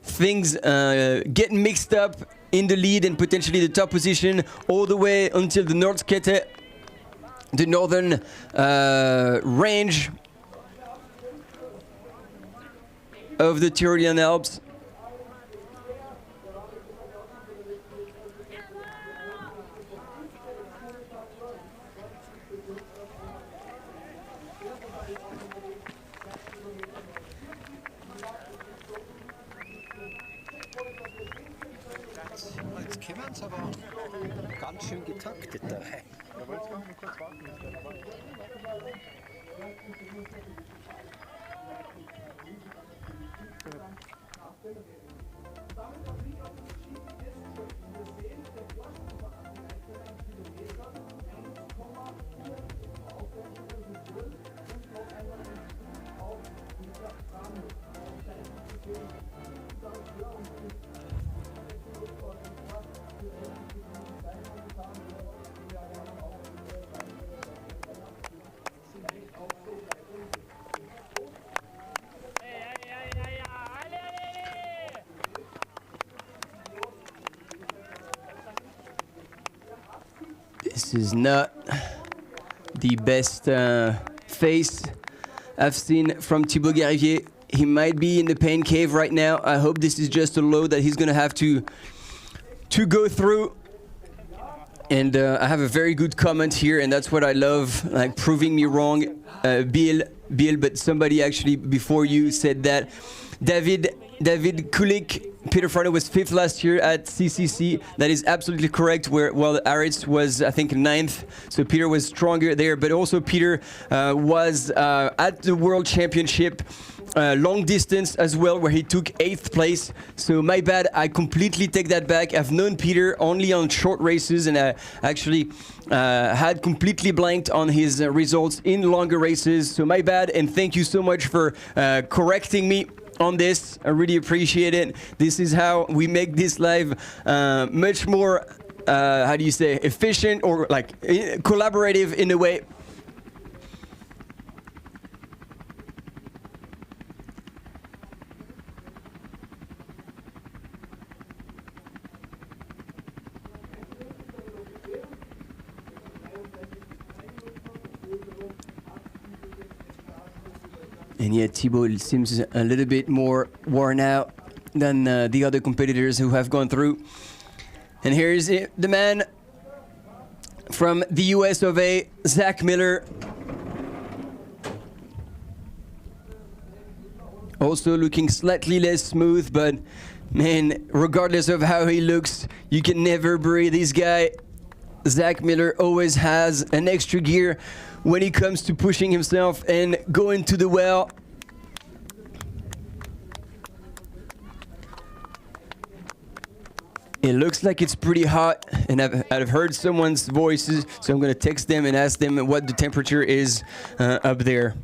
[SPEAKER 4] things get mixed up in the lead and potentially the top position all the way until the Nordkette, the northern range of the Tyrolean Alps.
[SPEAKER 1] Jetzt kommen sie aber ganz schön getaktet da.
[SPEAKER 4] This is not the best face I've seen from Thibaut Garivier. He might be in the pain cave right now. I hope this is just a load that he's gonna have to go through. And I have a very good comment here, and that's what I love, like proving me wrong. Bill, but somebody actually before you said that. David Kulik, Peter Frano was 5th last year at CCC. That is absolutely correct, while Aritz was, I think, 9th. So Peter was stronger there, but also Peter was at the World Championship long distance as well, where he took 8th place. So my bad, I completely take that back. I've known Peter only on short races, and I actually had completely blanked on his results in longer races. So my bad, and thank you so much for correcting me on this. I really appreciate it. This is how we make this live much more, how do you say, efficient or like collaborative in a way. And yet Thibaut seems a little bit more worn out than the other competitors who have gone through. And here's the man from the US of A, Zach Miller. Also looking slightly less smooth, but man, regardless of how he looks, you can never bury this guy. Zach Miller always has an extra gear when it comes to pushing himself and going to the well. It looks like it's pretty hot, and I've heard someone's voices, so I'm gonna text them and ask them what the temperature is up there.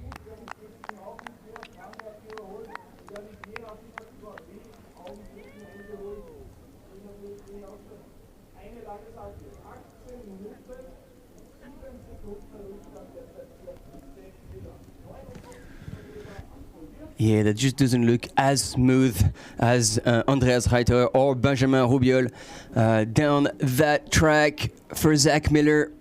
[SPEAKER 4] Yeah, that just doesn't look as smooth as Andreas Reiter or Benjamin Rubiol down that track for Zach Miller.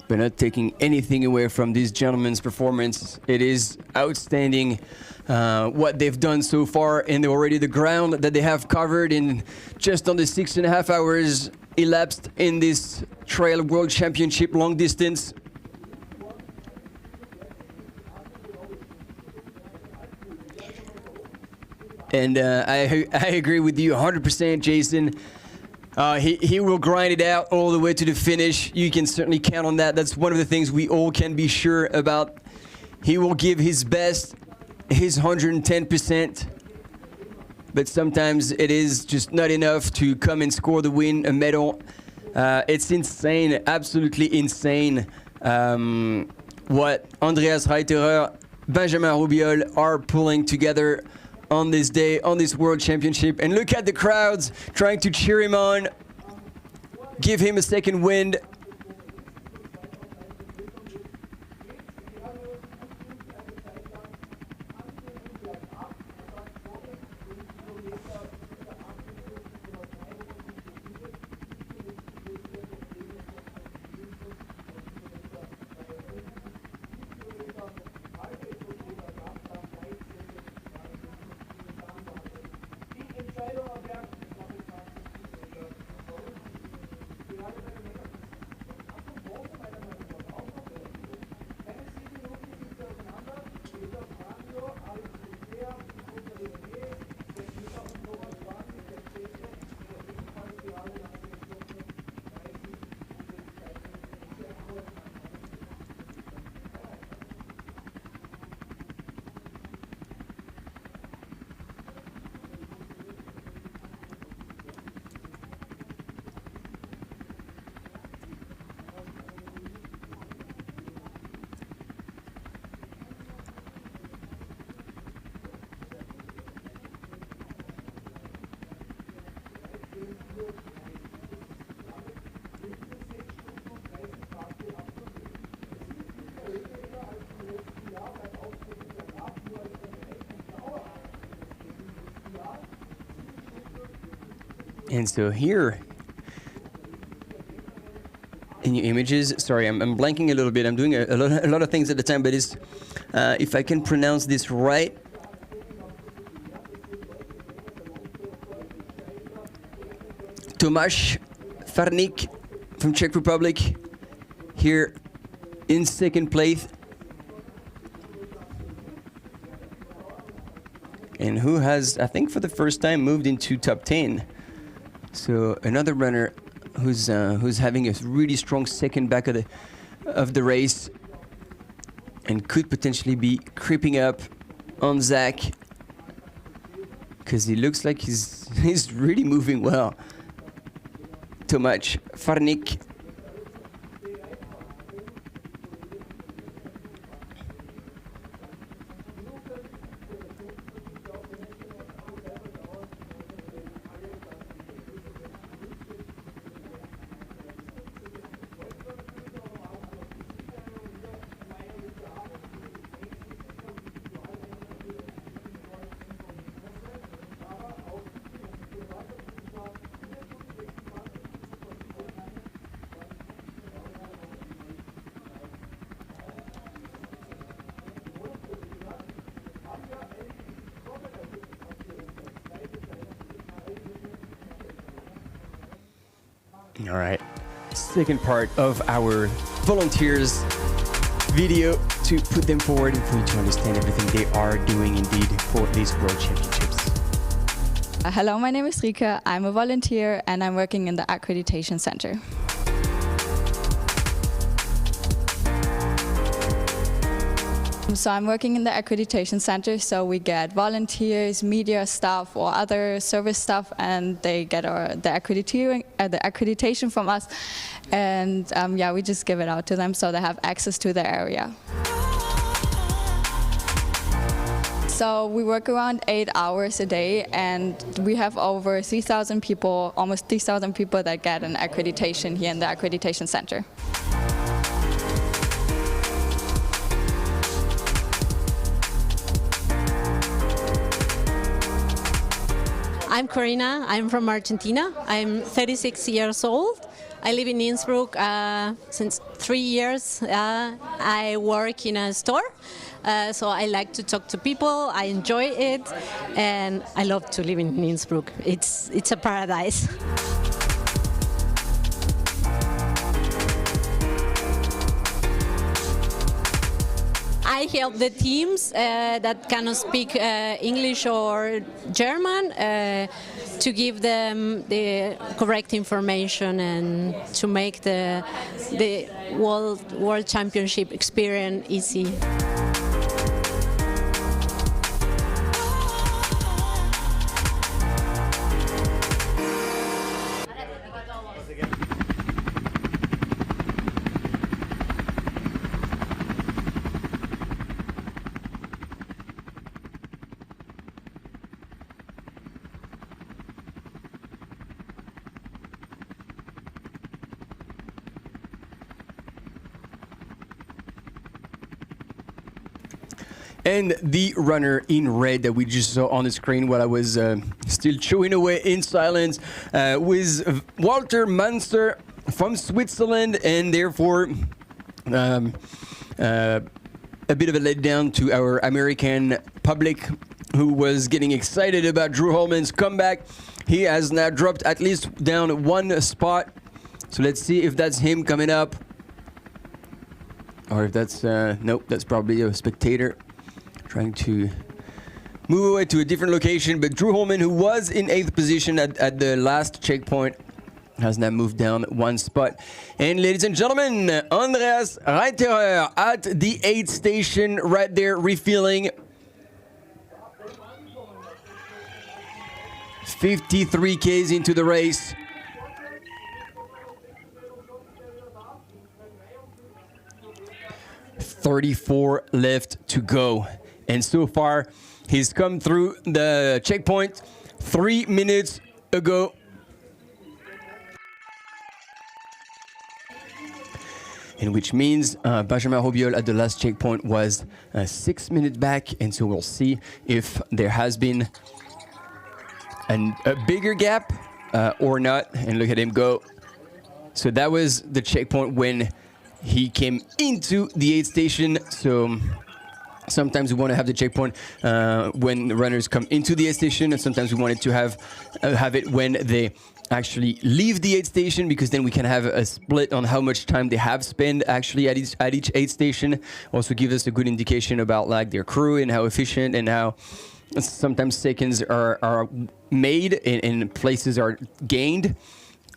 [SPEAKER 4] But not taking anything away from this gentleman's performance. It is outstanding what they've done so far, and already the ground that they have covered in just under 6.5 hours elapsed in this Trail World Championship long distance. And I agree with you 100%, Jason. He will grind it out all the way to the finish. You can certainly count on that. That's one of the things we all can be sure about. He will give his best, his 110%. But sometimes it is just not enough to come and score the win, a medal. It's insane, absolutely insane, what Andreas Reiterer, Benjamin Rubiol are pulling together on this day, on this World Championship. And look at the crowds trying to cheer him on, give him a second wind. And so here in your images, sorry, I'm blanking a little bit. I'm doing a lot of things at the time, but it's, if I can pronounce this right, Tomáš Farník from Czech Republic, here in second place. And who has, I think for the first time, moved into top 10. So another runner who's having a really strong second back of the race and could potentially be creeping up on Zach, because he looks like he's really moving well. Tomáš Farník. All right, second part of our volunteers video to put them forward and for you to understand everything they are doing indeed for these World Championships.
[SPEAKER 3] Hello, my name is Rika. I'm a volunteer and I'm working in the Accreditation Center. So I'm working in the Accreditation Center, so we get volunteers, media staff or other service staff, and they get the accreditation from us, and yeah, we just give it out to them so they have access to the area. So we work around 8 hours a day, and we have over 3,000 people, almost 3,000 people that get an accreditation here in the Accreditation Center.
[SPEAKER 6] I'm Corina, I'm from Argentina. I'm 36 years old. I live in Innsbruck since 3 years. I work in a store, so I like to talk to people, I enjoy it, and I love to live in Innsbruck. It's a paradise. I help the teams that cannot speak English or German to give them the correct information and to make the World Championship experience easy.
[SPEAKER 4] And the runner in red that we just saw on the screen while I was still chewing away in silence was Walter Munster from Switzerland, and therefore a bit of a letdown to our American public who was getting excited about Drew Holman's comeback. He has now dropped at least down one spot. So let's see if that's him coming up. Or if that's, nope, that's probably a spectator trying to move away to a different location. But Drew Holman, who was in 8th position at the last checkpoint, has now moved down one spot. And ladies and gentlemen, Andreas Reiterer at the 8th station right there, refueling. 53 Ks into the race. $34 left to go. And so far, he's come through the checkpoint 3 minutes ago. And which means Benjamin Robiol at the last checkpoint was 6 minutes back. And so we'll see if there has been a bigger gap or not. And look at him go. So that was the checkpoint when he came into the 8th station. So sometimes we want to have the checkpoint when the runners come into the 8th station, and sometimes we wanted to have it when they actually leave the 8th station, because then we can have a split on how much time they have spent actually at each 8th station. Also give us a good indication about like their crew and how efficient and how sometimes seconds are made and places are gained.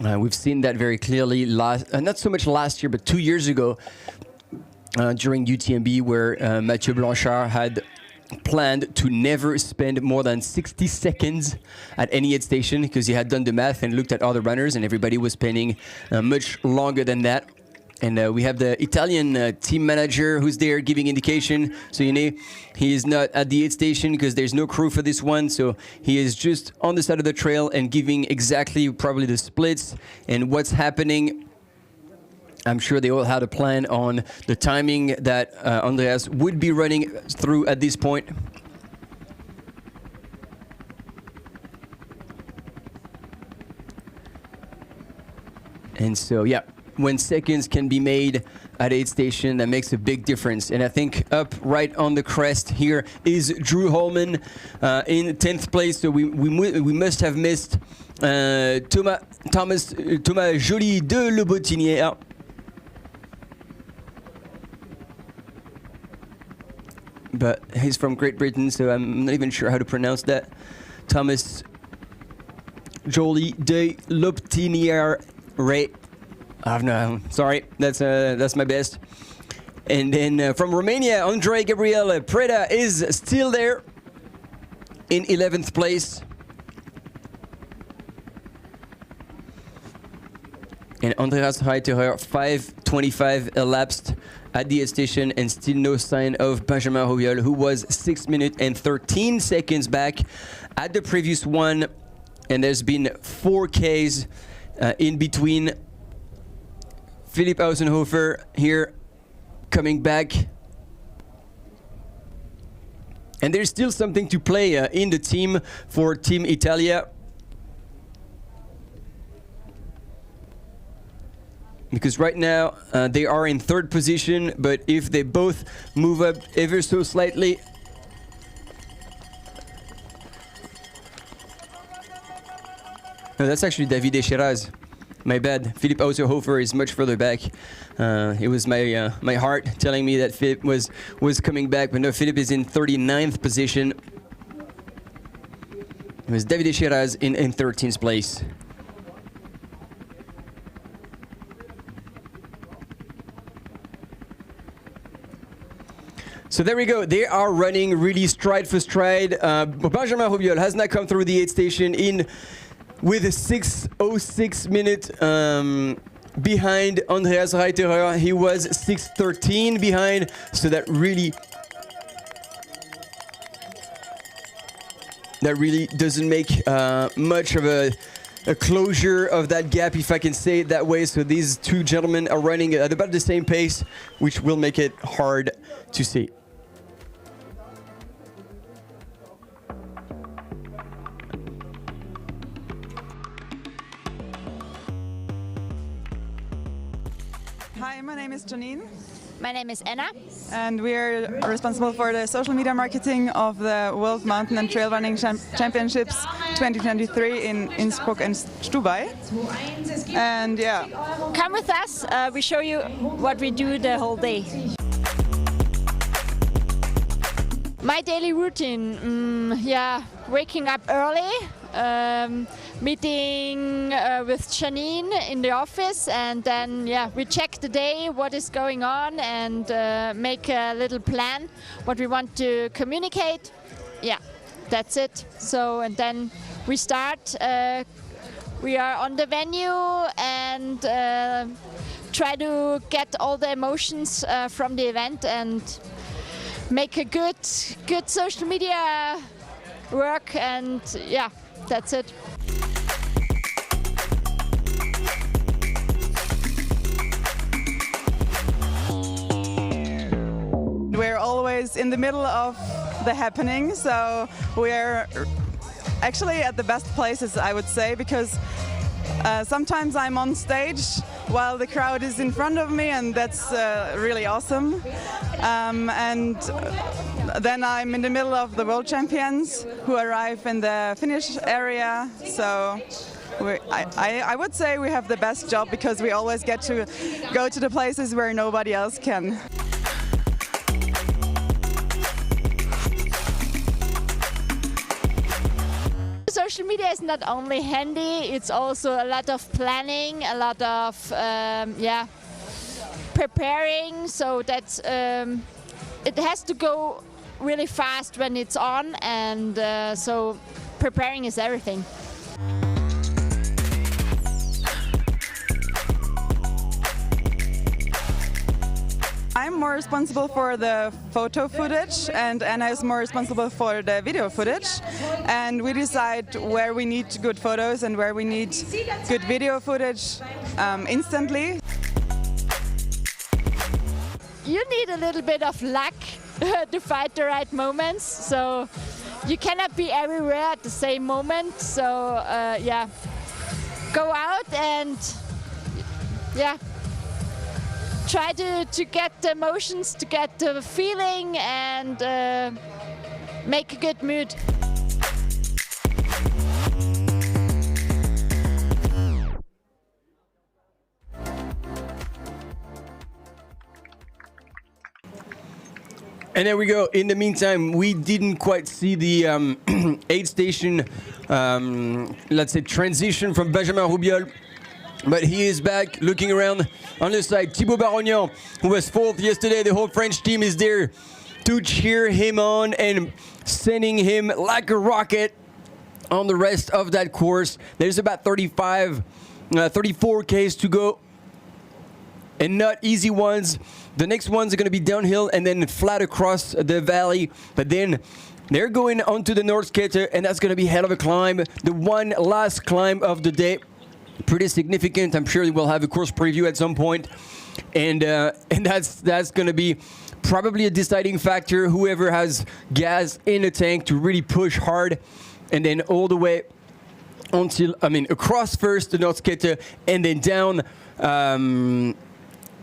[SPEAKER 4] We've seen that very clearly not so much last year, but 2 years ago during UTMB, where Mathieu Blanchard had planned to never spend more than 60 seconds at any 8th station, because he had done the math and looked at other runners, and everybody was spending much longer than that. And we have the Italian team manager who's there giving indication. So, you know, he is not at the 8th station because there's no crew for this one. So he is just on the side of the trail and giving exactly probably the splits and what's happening. I'm sure they all had a plan on the timing that Andreas would be running through at this point. And so, yeah, when seconds can be made at 8th station, that makes a big difference. And I think up right on the crest here is Drew Holman in 10th place. So we must have missed Thomas Joly de Le Bottinière. But he's from Great Britain, so I'm not even sure how to pronounce that. Thomas Joly de Le Bottinière. No, sorry, that's my best. And then from Romania, Andrei Gabriel Preda is still there in 11th place. And Andreas Reiterer, 5:25 elapsed at the station, and still no sign of Benjamin Robiol, who was 6 minutes and 13 seconds back at the previous one. And there's been 4 Ks in between. Philipp Ausenhofer here coming back. And there's still something to play in the team for Team Italia. Because right now they are in 3rd position, but if they both move up ever so slightly, no, that's actually Davide Shiraz. My bad. Philipp Ausenhofer is much further back. It was my heart telling me that Philipp was coming back, but no, Philipp is in 39th position. It was Davide Shiraz in 13th place. So there we go. They are running really stride for stride. Benjamin Robiol has now come through the 8th station with a 6:06 minute behind Andreas Reiterer. He was 6:13 behind, so that really doesn't make much of a closure of that gap, if I can say it that way. So these two gentlemen are running at about the same pace, which will make it hard to see.
[SPEAKER 7] Hi, my name is Janine.
[SPEAKER 8] My name is Anna.
[SPEAKER 7] And we are responsible for the social media marketing of the World Mountain and Trail Running Championships 2023 in Innsbruck and Stubai. And yeah.
[SPEAKER 8] Come with us, we show you what we do the whole day. My daily routine, waking up early, meeting with Janine in the office, and then we check the day, what is going on, and make a little plan what we want to communicate. Yeah, that's it. So, and then we start. We are on the venue and try to get all the emotions from the event and make a good social media work, and yeah, that's it.
[SPEAKER 7] We're always in the middle of the happening, so we're actually at the best places, I would say, because sometimes I'm on stage while the crowd is in front of me, and that's really awesome. And then I'm in the middle of the world champions who arrive in the finish area. So I would say we have the best job because we always get to go to the places where nobody else can.
[SPEAKER 8] Social media is not only handy, it's also a lot of planning, a lot of preparing, so that it has to go really fast when it's on, and so preparing is everything.
[SPEAKER 7] I'm more responsible for the photo footage, and Anna is more responsible for the video footage. And we decide where we need good photos and where we need good video footage instantly.
[SPEAKER 8] You need a little bit of luck to find the right moments, so you cannot be everywhere at the same moment. So go out and try to get the emotions, to get the feeling, and make a good mood.
[SPEAKER 4] And there we go. In the meantime, we didn't quite see the aid station, let's say, transition from Benjamin Roubiol. But he is back, looking around on the side. Thibaut Barognan, who was 4th yesterday, the whole French team is there to cheer him on and sending him like a rocket on the rest of that course. There's about 34 Ks to go, and not easy ones. The next ones are going to be downhill and then flat across the valley. But then they're going onto the Nordskette, and that's going to be a hell of a climb. The one last climb of the day. Pretty significant. I'm sure we'll have a course preview at some point, and that's going to be probably a deciding factor. Whoever has gas in the tank to really push hard, and then all the way until across first the Nordskette, and then down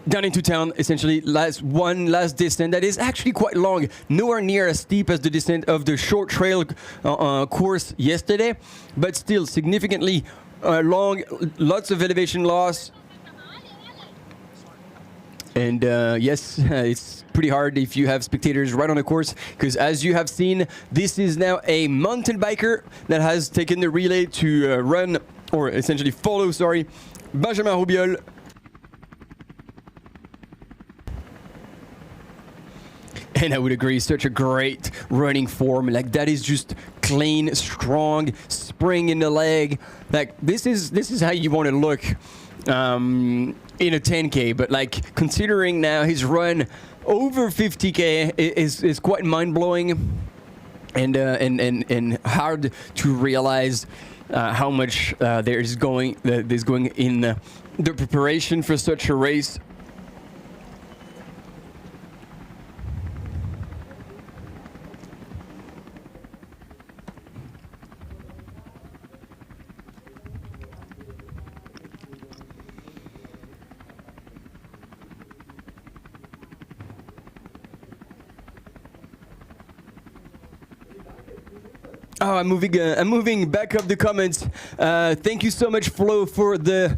[SPEAKER 4] into town. Essentially, one last descent that is actually quite long, nowhere near as steep as the descent of the short trail course yesterday, but still significantly long, lots of elevation loss. And yes, it's pretty hard if you have spectators right on the course, because as you have seen, this is now a mountain biker that has taken the relay to run, or essentially follow, Benjamin Roubiol. And I would agree, such a great running form. Like, that is just clean, strong, spring in the leg. Like, this is how you want to look in a 10K. But like, considering now his run over 50K is quite mind-blowing, and hard to realize how much there's going in the preparation for such a race. Oh, I'm moving back up the comments. Thank you so much, Flo, for the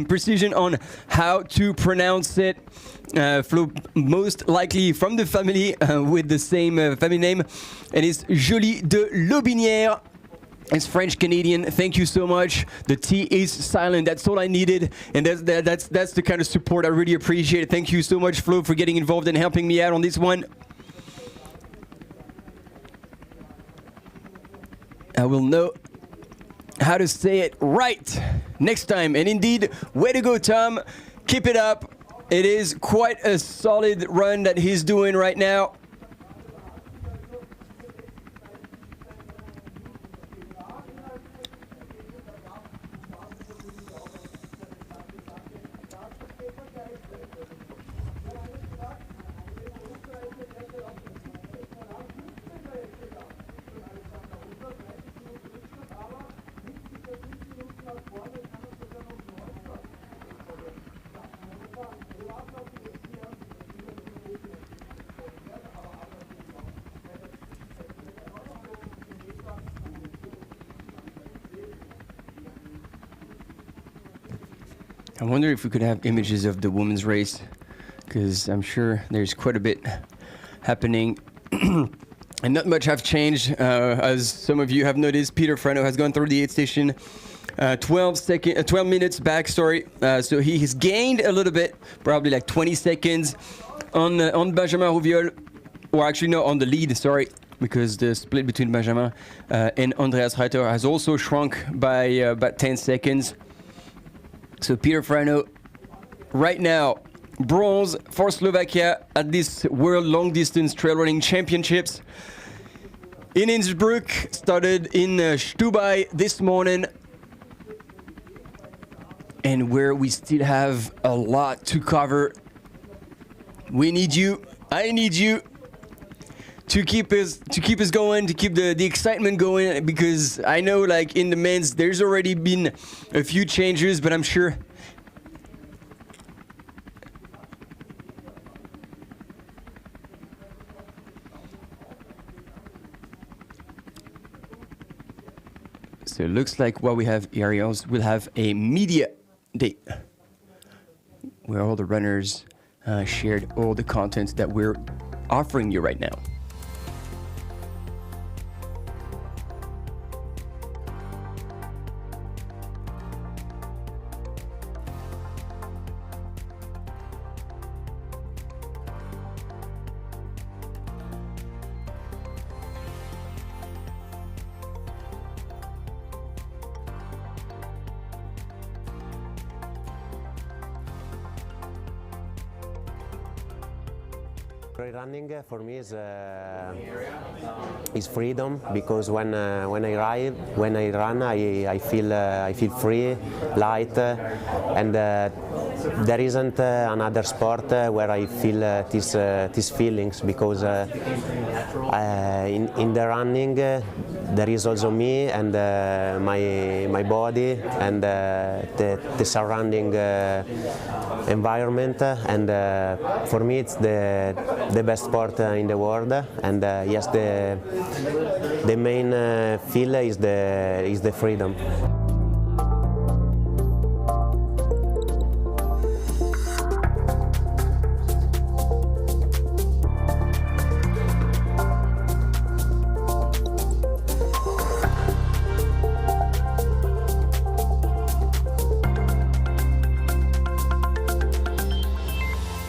[SPEAKER 4] precision on how to pronounce it. Flo, most likely from the family with the same family name, and it's Jolie de Lobinière. It's French Canadian. Thank you so much. The T is silent. That's all I needed, and that's the kind of support I really appreciate. Thank you so much, Flo, for getting involved and helping me out on this one. I will know how to say it right next time. And indeed, way to go, Tom. Keep it up. It is quite a solid run that he's doing right now. I wonder if we could have images of the women's race, because I'm sure there's quite a bit happening. And not much have changed. As some of you have noticed, Peter Frano has gone through the aid station 12 minutes back, sorry. So he has gained a little bit, probably like 20 seconds on Benjamin Rouviol, or actually no, on the lead, sorry, because the split between Benjamin and Andreas Reiter has also shrunk by about 10 seconds. So Peter Frano, right now, bronze for Slovakia at this World Long Distance Trail Running Championships in Innsbruck. Started in Stubai this morning, and where we still have a lot to cover. We need you. I need you to keep us going, to keep the excitement going, because I know, like, in the men's there's already been a few changes, but I'm sure so it looks like what we have here is we'll have a media day where all the runners shared all the content that we're offering you right now.
[SPEAKER 11] Trail running for me is freedom, because when I run, I feel free, light, and there isn't another sport where I feel these feelings, because in the running there is also me and my body and the surrounding environment, and for me it's the best sport in the world, and yes, the main feel is the freedom.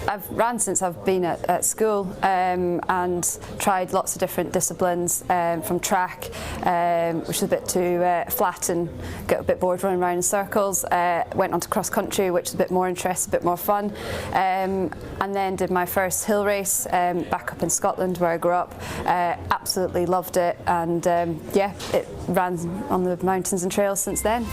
[SPEAKER 12] I've ran since I've been at school and tried lots of different disciplines, from track, which is a bit too flat and got a bit bored running around in circles. Went on to cross country, which is a bit more interesting, a bit more fun, and then did my first hill race back up in Scotland where I grew up. Absolutely loved it, and yeah, it ran on the mountains and trails since then.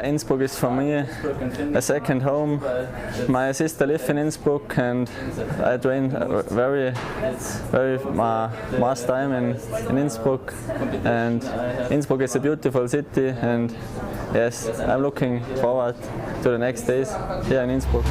[SPEAKER 13] Innsbruck is for me a second home. My sister lives in Innsbruck and I train very much time in Innsbruck. And Innsbruck is a beautiful city, and yes, I'm looking forward to the next days here in Innsbruck.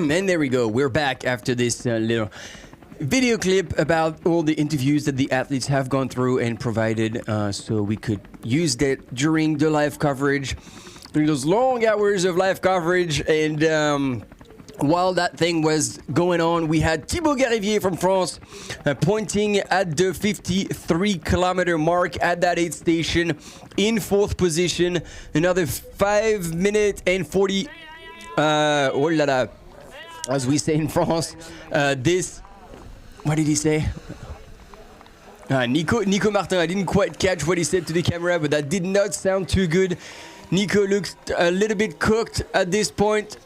[SPEAKER 4] And there we go. We're back after this little video clip about all the interviews that the athletes have gone through and provided, so we could use that during the live coverage, during those long hours of live coverage. And while that thing was going on, we had Thibaut Garivier from France pointing at the 53-kilometer mark at that aid station in 4th position. Another 5 minutes and 40. Oh la la. As we say in France, what did he say? Nico Martin, I didn't quite catch what he said to the camera, but that did not sound too good. Nico looks a little bit cooked at this point.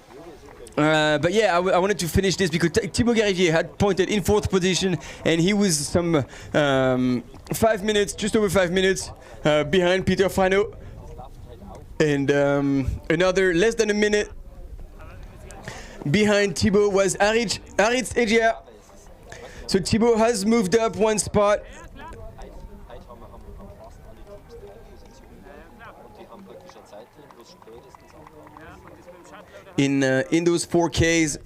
[SPEAKER 4] But yeah, I wanted to finish this because Thibaut Garivier had pointed in 4th position, and he was some 5 minutes, just over 5 minutes behind Peter Frano. And another less than a minute behind Thibaut was Aritz Egier. So Thibaut has moved up one spot. In those 4Ks.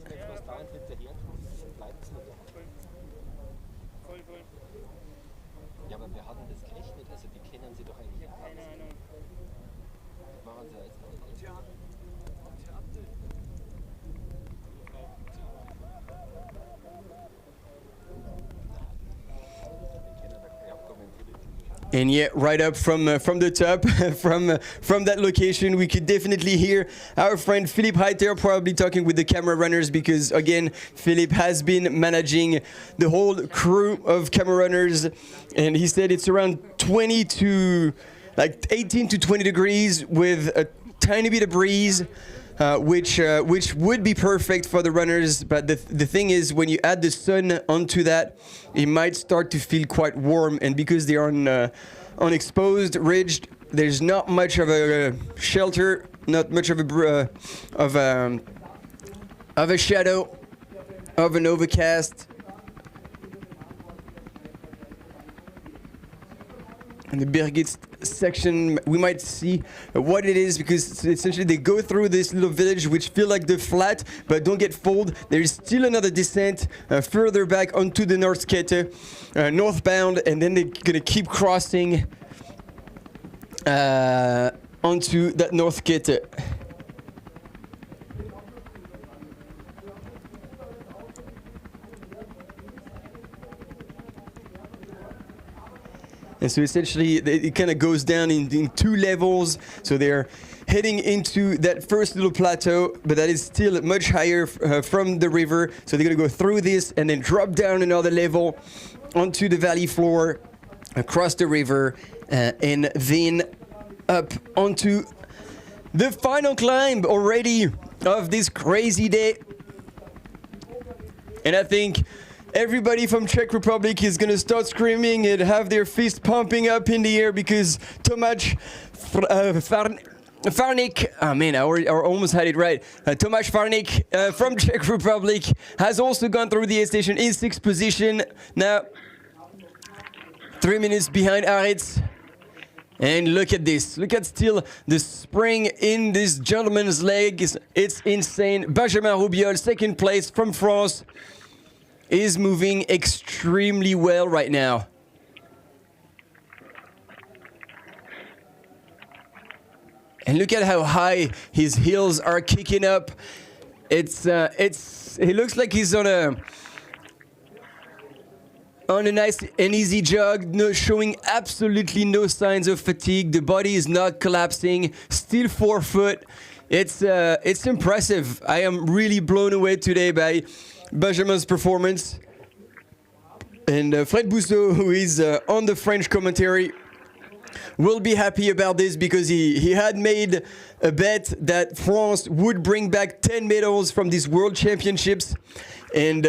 [SPEAKER 4] And yeah, right up from the top, from that location, we could definitely hear our friend Philippe Heiter probably talking with the camera runners, because again, Philippe has been managing the whole crew of camera runners, and he said it's around 18 to 20 degrees with a tiny bit of breeze. Which would be perfect for the runners, but the thing is, when you add the sun onto that, it might start to feel quite warm, and because they're on exposed ridge, there's not much of a shelter, not much of a shadow, of an overcast. In the Birgit section, we might see what it is, because essentially they go through this little village which feel like the flat, but don't get fooled. There is still another descent further back onto the Nordkette, northbound, and then they're gonna keep crossing onto that Nordkette. And so essentially, it kind of goes down in 2 levels. So they're heading into that first little plateau, but that is still much higher from the river. So they're going to go through this and then drop down another level onto the valley floor, across the river, and then up onto the final climb already of this crazy day. And I think everybody from Czech Republic is going to start screaming and have their fist pumping up in the air, because Tomáš Farník, I almost had it right. Tomáš Farník from Czech Republic has also gone through the aid station in 6th position. Now, 3 minutes behind Aritz. And look at this. Look at still the spring in this gentleman's legs. It's insane. Benjamin Roubiol, 2nd place from France, is moving extremely well right now. And look at how high his heels are kicking up. He looks like he's on on a nice and easy jog, showing absolutely no signs of fatigue. The body is not collapsing, still 4 foot. It's impressive. I am really blown away today by Benjamin's performance. And Fred Bousseau, who is on the French commentary, will be happy about this because he had made a bet that France would bring back 10 medals from these World Championships. And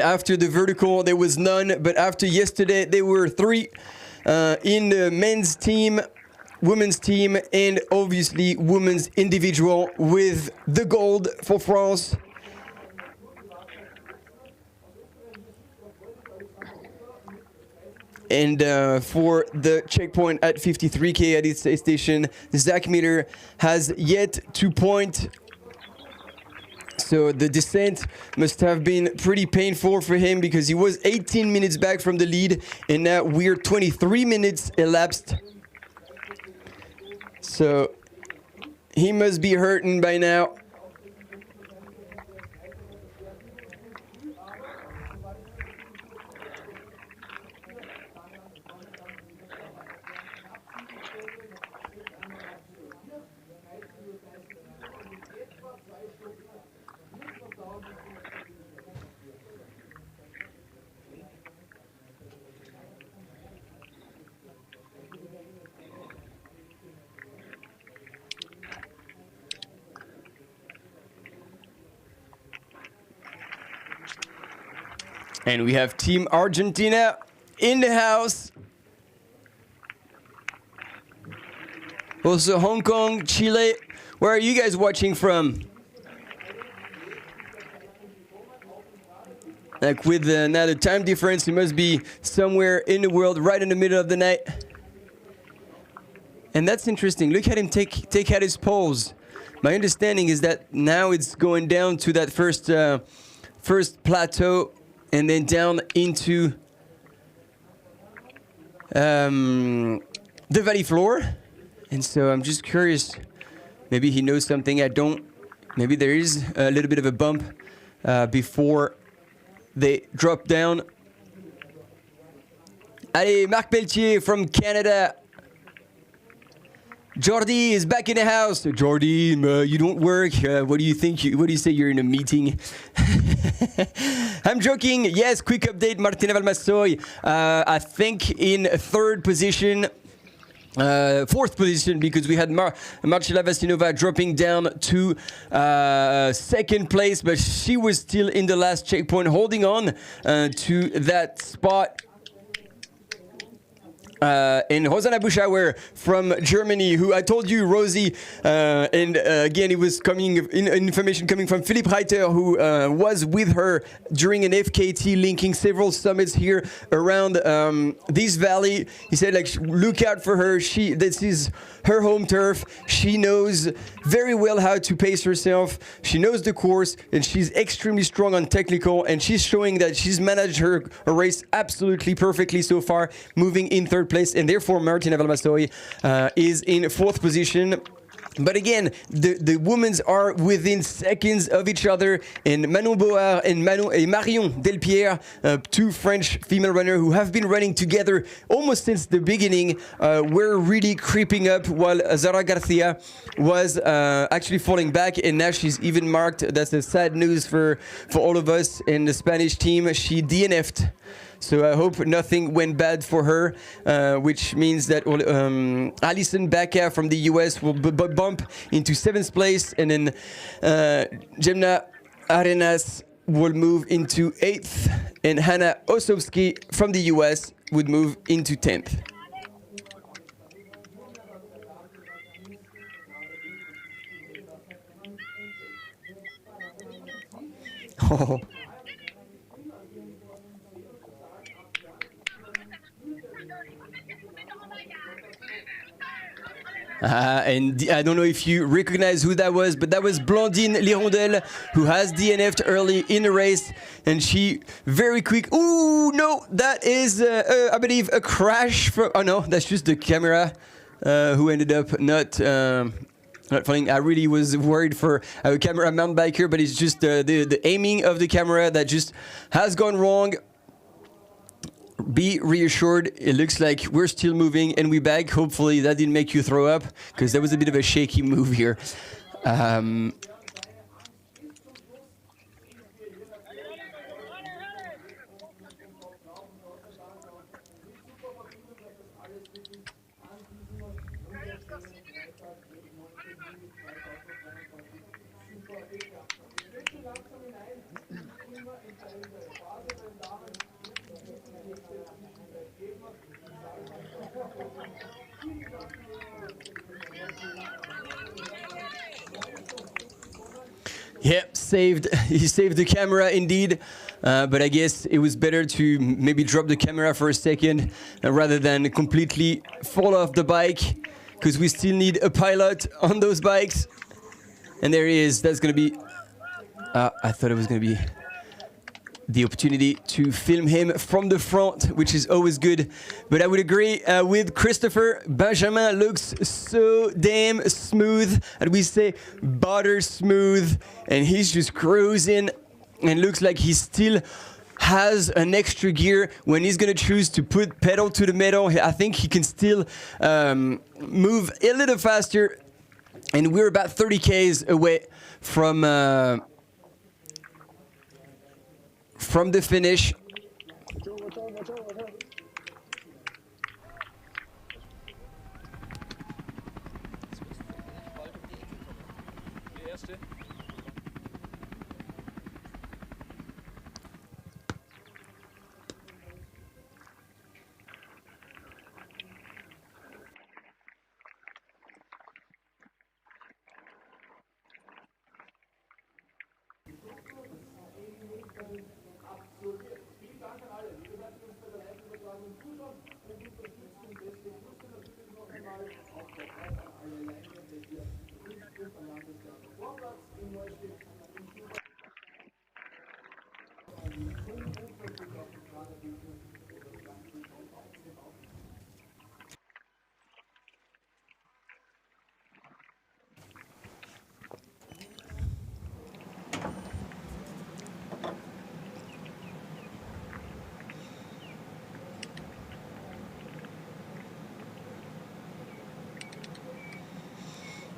[SPEAKER 4] after the vertical, there was none. But after yesterday, there were 3 in the men's team, women's team, and obviously women's individual with the gold for France. And for the checkpoint at 53K at its station, the Zach meter has yet to point. So the descent must have been pretty painful for him because he was 18 minutes back from the lead, and now we're 23 minutes elapsed. So he must be hurting by now. And we have Team Argentina in the house. Also Hong Kong, Chile. Where are you guys watching from? Like with now the time difference, it must be somewhere in the world, right in the middle of the night. And that's interesting. Look at him take out his poles. My understanding is that now it's going down to that first plateau, and then down into the valley floor. And so I'm just curious, maybe he knows something I don't. Maybe there is a little bit of a bump before they drop down. Allez, Marc Pelletier from Canada. Jordi is back in the house. Jordi, you don't work. What do you think? What do you say? You're in a meeting? I'm joking. Yes, quick update. Martina Valmassoy, I think in 3rd position. 4th position, because we had Marcela Vastinova dropping down to 2nd place, but she was still in the last checkpoint, holding on to that spot. And Rosanna Buschauer from Germany, who I told you, Rosie, and again, it was information coming from Philipp Reiter, who was with her during an FKT linking several summits here around this valley. He said, like, look out for her. This is her home turf. She knows very well how to pace herself. She knows the course, and she's extremely strong on technical, and she's showing that she's managed her race absolutely perfectly so far, moving in 3rd place, and therefore Martina Valmassoy is in 4th position. But again, the women are within seconds of each other, and Manon Board and Marion Delpierre, 2 French female runners who have been running together almost since the beginning, were really creeping up, while Zara Garcia was actually falling back, and now she's even marked. That's a sad news for all of us in the Spanish team. She DNF'd. So I hope nothing went bad for her, which means that Alison Baca from the US will bump into 7th place, and then Gemna Arenas will move into 8th, and Hannah Osowski from the US would move into 10th. Oh. And I don't know if you recognize who that was, but that was Blandine Lirondelle, who has DNF'd early in the race, and she very quick. Ooh, no, that is, I believe, a crash from. Oh no, that's just the camera, who ended up not falling. I really was worried for a camera mountain biker, but it's just the aiming of the camera that just has gone wrong. be reassured. It looks like we're still moving and we're back. Hopefully that didn't make you throw up, because that was a bit of a shaky move here. Yep, he saved the camera indeed, but I guess it was better to maybe drop the camera for a second rather than completely fall off the bike, because we still need a pilot on those bikes. And there he is. That's going to be, I thought it was going to be the opportunity to film him from the front, which is always good. But I would agree with Christopher. Benjamin looks so damn smooth, and we say butter smooth, and he's just cruising, and looks like he still has an extra gear when he's gonna choose to put pedal to the metal. I think he can still move a little faster, and we're about 30 Ks away from the finish.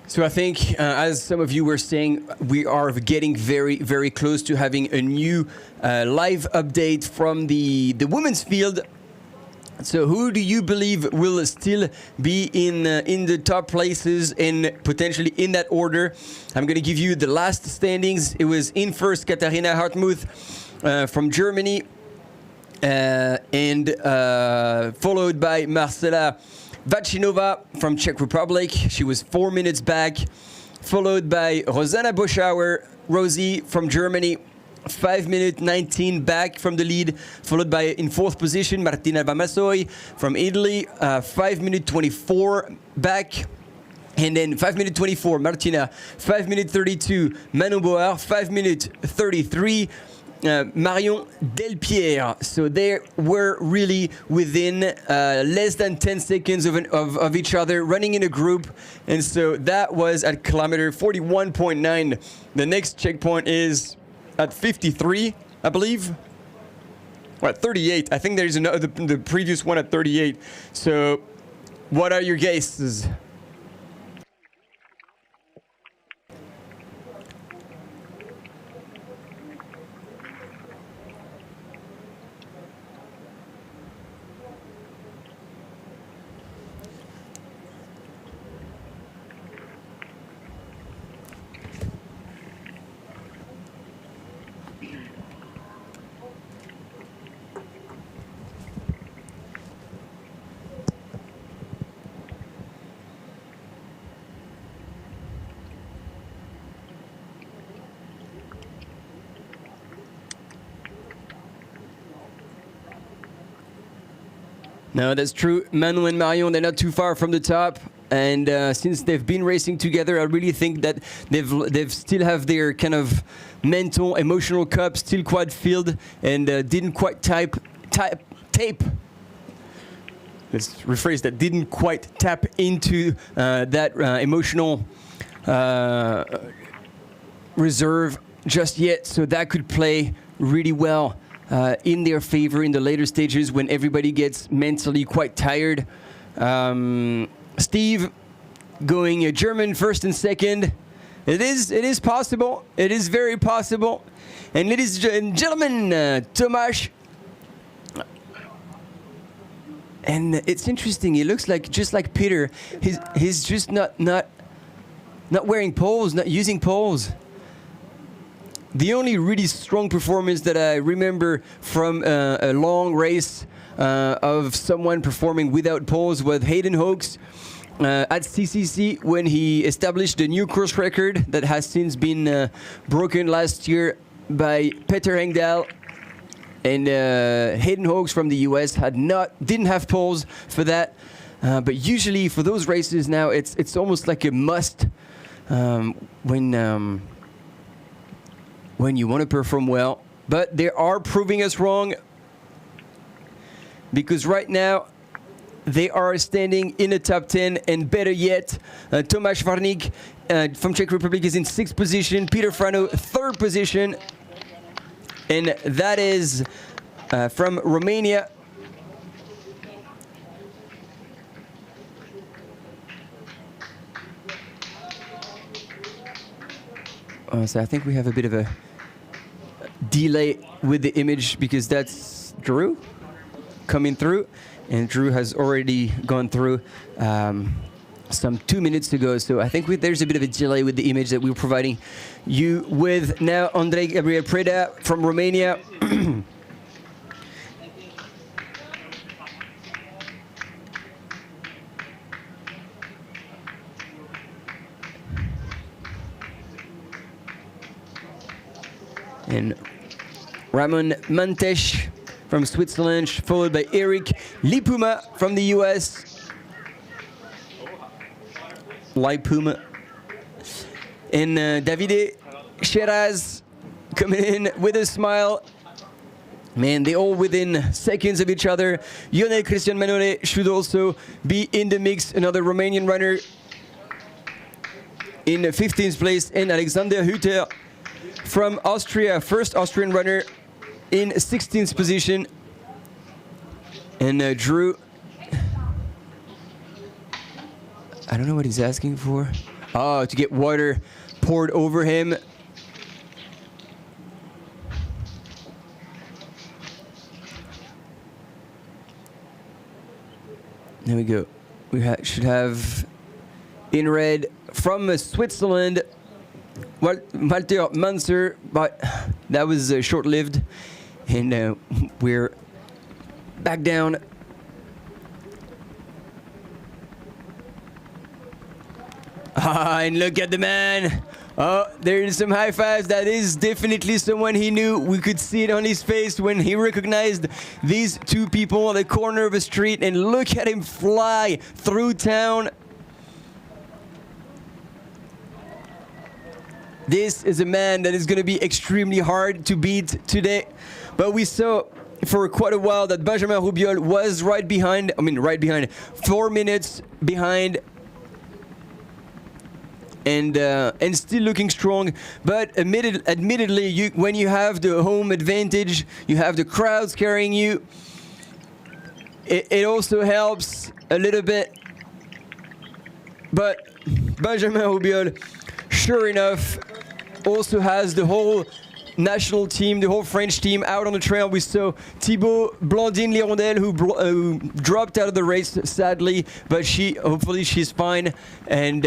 [SPEAKER 4] So I think, as some of you were saying, we are getting very, very close to having a new live update from the women's field. So who do you believe will still be in the top places and potentially in that order? I'm going to give you the last standings. It was in first Katharina Hartmuth from Germany, and followed by Marcela Vachinova from Czech Republic. She was 4 minutes back, followed by Rosanna Boschauer, Rosie from Germany, 5 minutes 19 back from the lead, followed by, in fourth position, Martina Vamassoi from Italy, 5 minutes 24 back. And then 5 minutes 24, Martina, 5 minutes 32, Manon Boer, 5 minutes 33, Marion Delpierre. So they were really within less than 10 seconds of each other, running in a group. And so that was at kilometer 41.9. The next checkpoint is at 53, I believe. Or at 38. I think there's another, the previous one at 38. So what are your guesses? No, that's true. Manu and Marion, they're not too far from the top. And since they've been racing together, I really think that they've still have their kind of mental, emotional cup still quite filled, and didn't quite tape. Let's rephrase that. Didn't quite tap into that emotional reserve just yet. So that could play really well in their favor in the later stages when everybody gets mentally quite tired. Steve going German first and second. It is possible. It is very possible. And ladies and gentlemen, Tomasz. And it's interesting. He looks like just like Peter. He's just not wearing poles, not using poles. The only really strong performance that I remember from a long race of someone performing without poles was Hayden Hawkes at CCC when he established a new course record that has since been broken last year by Peter Engdahl. And Hayden Hawkes from the US didn't have poles for that. But usually for those races now, it's almost like a must when you want to perform well. But they are proving us wrong, because right now they are standing in the top 10, and better yet, Tomáš Varník from Czech Republic is in 6th position, Peter Frano 3rd position, and that is from Romania. So I think we have a bit of a delay with the image because that's Drew coming through, and Drew has already gone through some 2 minutes ago. So I think there's a bit of a delay with the image that we were providing you with. Now Andrei Gabriel Preda from Romania. And Ramon Mantes from Switzerland, followed by Eric Lipuma from the US. Lipuma. And Davide Sheraz coming in with a smile. Man, they're all within seconds of each other. Ionel Cristian Manole should also be in the mix. Another Romanian runner in 15th place. And Alexander Hütter from Austria, first Austrian runner in 16th position. And Drew, I don't know what he's asking for. Oh, to get water poured over him. There we go. We should have in red from Switzerland, Walter Manser, but that was short-lived, and we're back down. And look at the man. Oh, there's some high fives. That is definitely someone he knew. We could see it on his face when he recognized these two people on the corner of a street, and look at him fly through town. This is a man that is going to be extremely hard to beat today. But we saw for quite a while that Benjamin Rubiol was right behind, 4 minutes behind, and still looking strong. But admittedly, when you have the home advantage, you have the crowds carrying you, it also helps a little bit. But Benjamin Rubiol, sure enough, also has the whole national team, the whole French team out on the trail. We saw Thibaut Blandine-Lirondelle who dropped out of the race sadly, but hopefully she's fine, and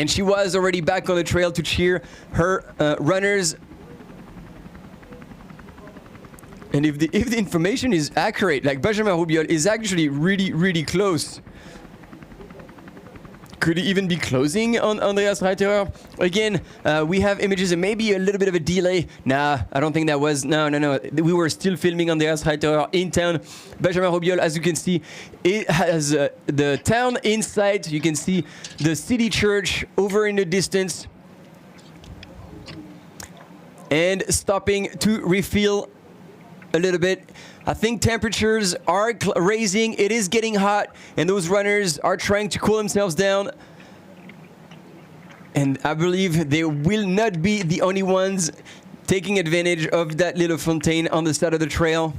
[SPEAKER 4] she was already back on the trail to cheer her runners. And if the information is accurate, like Benjamin Rubiol is actually really close. Could he even be closing on Andreas Reiterer? Again, we have images and maybe a little bit of a delay. Nah, I don't think that was. No. We were still filming Andreas Reiterer in town. Benjamin Rubiol, as you can see, it has the town inside. You can see the city church over in the distance. And stopping to refill a little bit. I think temperatures are raising. It is getting hot, and those runners are trying to cool themselves down. And I believe they will not be the only ones taking advantage of that little fontaine on the side of the trail.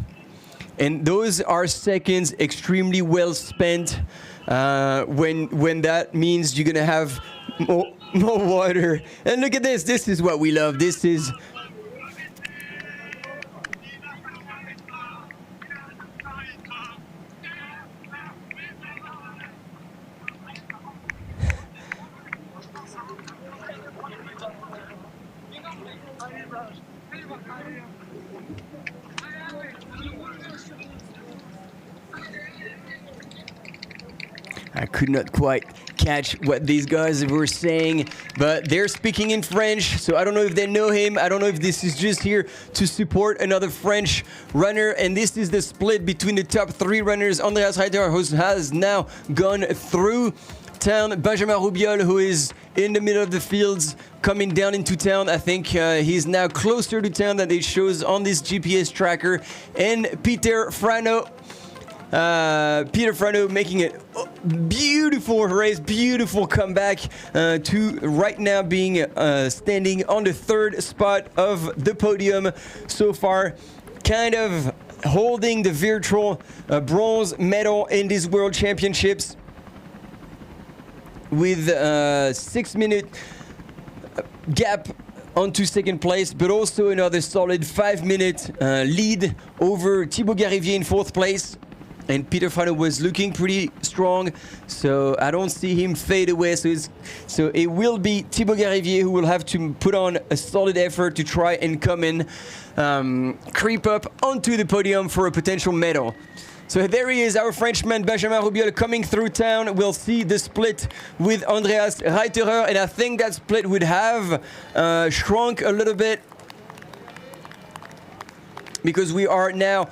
[SPEAKER 4] And those are seconds extremely well spent when that means you're gonna have more water. And look at this. This is what we love. This is I could not quite catch what these guys were saying, but they're speaking in French, so I don't know if they know him. I don't know if this is just here to support another French runner, and this is the split between the top 3 runners. Andreas Reiter, who has now gone through town. Benjamin Rubiol, who is in the middle of the fields, coming down into town. I think he's now closer to town than it shows on this GPS tracker. And Peter Frano. Peter Frano making a beautiful race, beautiful comeback to right now being standing on the 3rd spot of the podium so far, kind of holding the virtual bronze medal in these World Championships with 6-minute gap onto 2nd place, but also another solid 5-minute lead over Thibaut Garivier in 4th place. And Peter Frano was looking pretty strong, so I don't see him fade away. So it will be Thibaut Garivier who will have to put on a solid effort to try and come in, creep up onto the podium for a potential medal. So there he is, our Frenchman Benjamin Rubiol coming through town. We'll see the split with Andreas Reiterer, and I think that split would have shrunk a little bit because we are now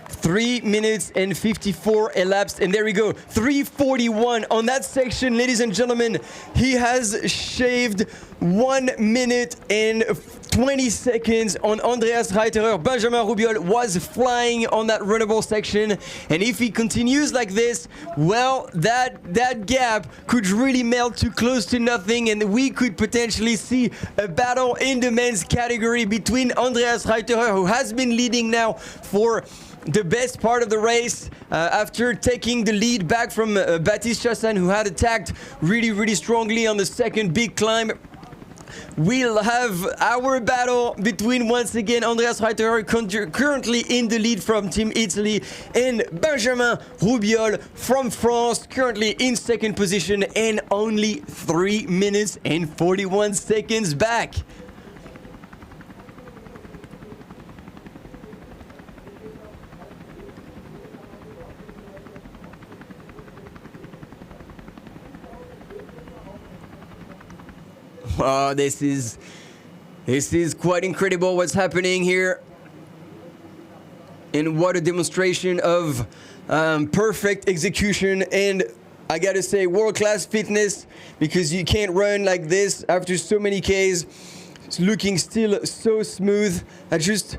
[SPEAKER 4] 3 minutes and 54 elapsed, and there we go, 3:41 on that section, ladies and gentlemen. He has shaved 1 minute and 20 seconds on Andreas Reiterer. Benjamin Rubiol was flying on that runnable section, and if he continues like this, well, that gap could really melt to close to nothing, and we could potentially see a battle in the men's category between Andreas Reiterer, who has been leading now for the best part of the race after taking the lead back from Baptiste Chassagne, who had attacked really strongly on the 2nd big climb. We'll have our battle between, once again, Andreas Reiterer, currently in the lead from Team Italy, and Benjamin Rubiol from France, currently in 2nd position and only 3 minutes and 41 seconds back. Oh, this is quite incredible what's happening here. And what a demonstration of perfect execution, and I gotta say world-class fitness, because you can't run like this after so many Ks. It's looking still so smooth. I just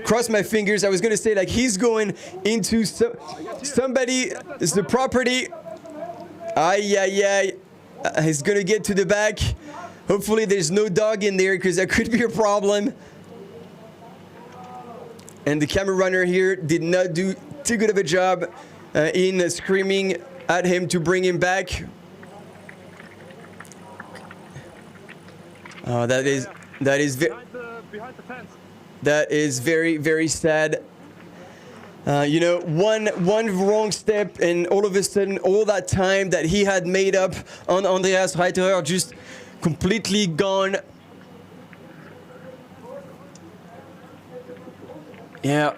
[SPEAKER 4] crossed my fingers. I was gonna say, like, he's going into somebody's property. He's gonna get to the back. Hopefully there's no dog in there, because that could be a problem. And the camera runner here did not do too good of a job in screaming at him to bring him back. Oh, that is very, very sad. You know, one wrong step, and all of a sudden, all that time that he had made up on Andreas Reiterer just completely gone. Yeah,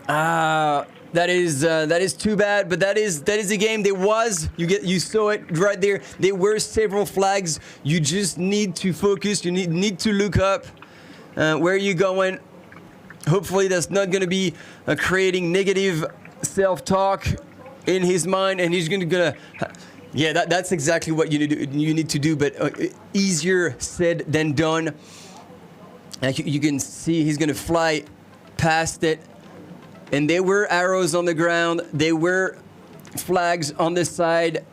[SPEAKER 4] that is too bad, but that is the game. You saw it right there. There were several flags. You just need to focus. You need to look up where you're going. Hopefully that's not going to be creating negative self-talk in his mind, and he's gonna. Yeah, that's exactly what you need to do, but easier said than done. Like you can see, he's gonna fly past it, and there were arrows on the ground. There were flags on the side.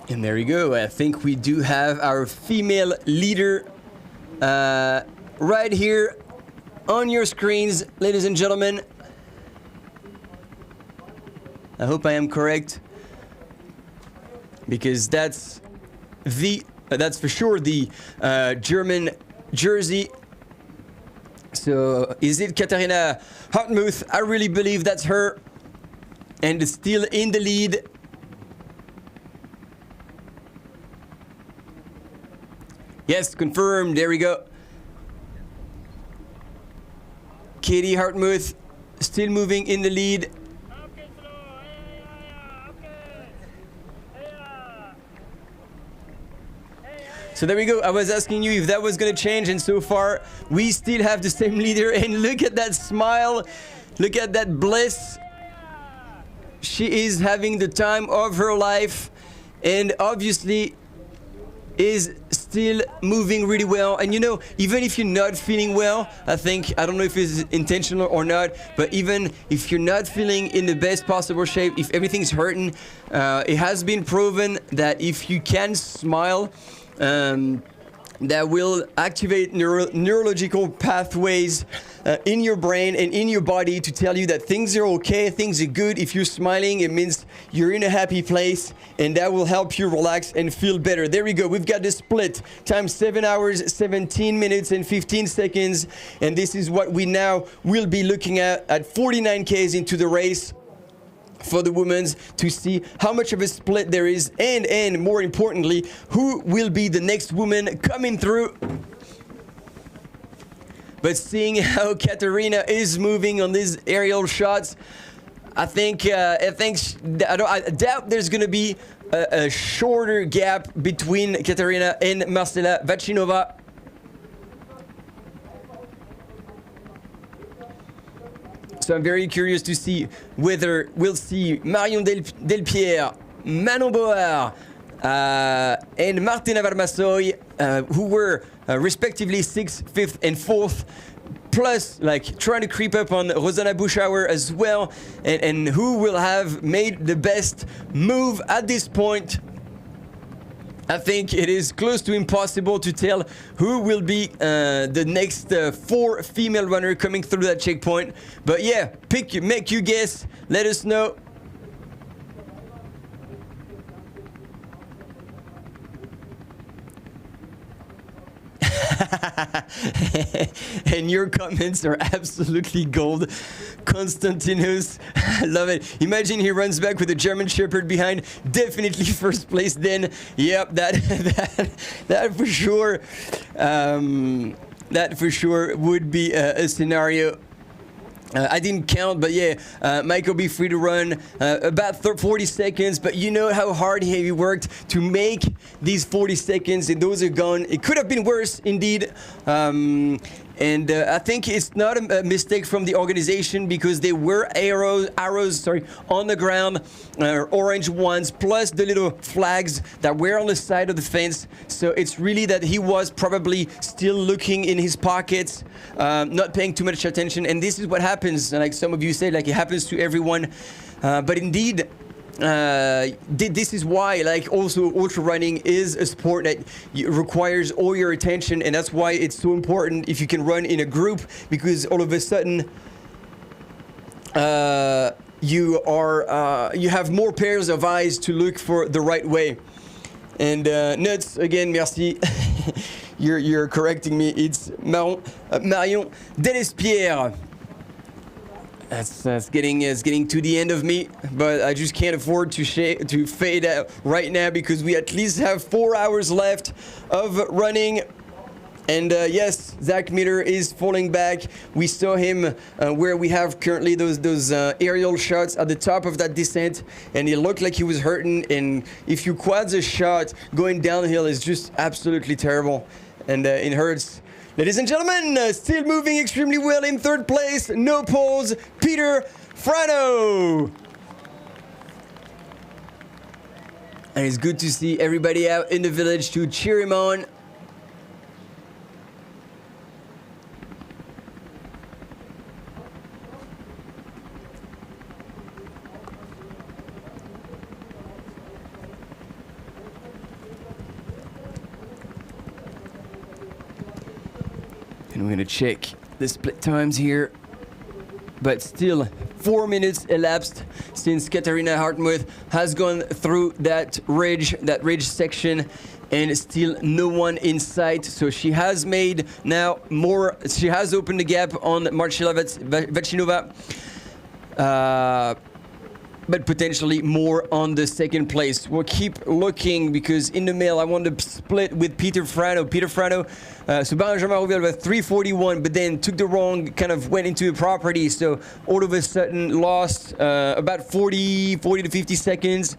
[SPEAKER 10] And there you go. I think we do have our female leader right here on your screens, ladies and gentlemen. I hope I am correct, because that's for sure the German jersey. So is it Katharina Hartmuth? I really believe that's her, and still in the lead. Yes, confirmed. There we go. Katie Hartmuth still moving in the lead. So there we go. I was asking you if that was going to change, and so far we still have the same leader. And look at that smile. Look at that bliss. She is having the time of her life, and obviously is still moving really well. And you know, even if you're not feeling well, I don't know if it's intentional or not, but even if you're not feeling in the best possible shape, if everything's hurting, it has been proven that if you can smile, that will activate neurological pathways in your brain and in your body to tell you that things are okay, things are good. If you're smiling, it means you're in a happy place, and that will help you relax and feel better. There we go. We've got the split. Time 7 hours, 17 minutes and 15 seconds. And this is what we now will be looking at 49 Ks into the race for the women's, to see how much of a split there is, and more importantly, who will be the next woman coming through. But seeing how Katharina is moving on these aerial shots, I doubt there's going to be a shorter gap between Katharina and Marcela Vachinova. So I'm very curious to see whether we'll see Marion Delpierre, Manon Boer, and Martina Varmassoy, who were respectively 6th, 5th, and 4th, plus like trying to creep up on Rosanna Buschauer as well, and who will have made the best move at this point. I think it is close to impossible to tell who will be the next 4 female runner coming through that checkpoint. But yeah, make you guess. Let us know. And your comments are absolutely gold. Konstantinus, I love it. Imagine he runs back with a German Shepherd behind. Definitely first place then. Yep, that for sure. That for sure would be a scenario. I didn't count, but yeah, Michael be free to run about 40 seconds, but you know how hard he worked to make these 40 seconds, and those are gone. It could have been worse, indeed. And I think it's not a mistake from the organization, because there were arrows on the ground, orange ones, plus the little flags that were on the side of the fence. So it's really that he was probably still looking in his pockets, not paying too much attention. And this is what happens. Like some of you said, like it happens to everyone. But indeed, this is why, like, also ultra running is a sport that requires all your attention, and that's why it's so important if you can run in a group, because all of a sudden you have more pairs of eyes to look for the right way. And Nuts, again, merci. You're correcting me. It's Marion Delespierre. That's getting to the end of me, but I just can't afford to fade out right now, because we at least have 4 hours left of running. And yes, Zach Miller is falling back. We saw him where we have currently those aerial shots at the top of that descent, and it looked like he was hurting. And if you quads a shot, going downhill is just absolutely terrible, and it hurts. Ladies and gentlemen, still moving extremely well in 3rd place, no pause, Peter Frano. And it's good to see everybody out in the village to cheer him on. And we're gonna check the split times here. But still, 4 minutes elapsed since Katarina Hartmuth has gone through that ridge section, and still no one in sight. So she has made now more, she has opened the gap on Marcela Vachinova, but potentially more on the second place. We'll keep looking, because in the male I want to split with Peter Frano. So Benjamin Roville was 3:41, but then took the wrong, kind of went into a property, so all of a sudden lost about 40 to 50 seconds.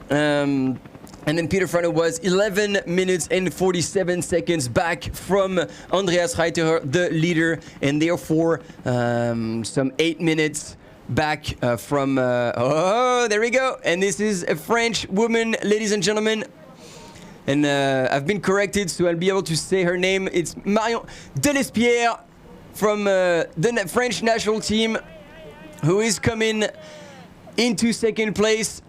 [SPEAKER 10] And then Peter Frano was 11 minutes and 47 seconds back from Andreas Reiterer, the leader, and therefore some 8 minutes back from... oh, there we go. And this is a French woman, ladies and gentlemen. And I've been corrected, so I'll be able to say her name. It's Marion Delespierre from the French national team, who is coming into second place.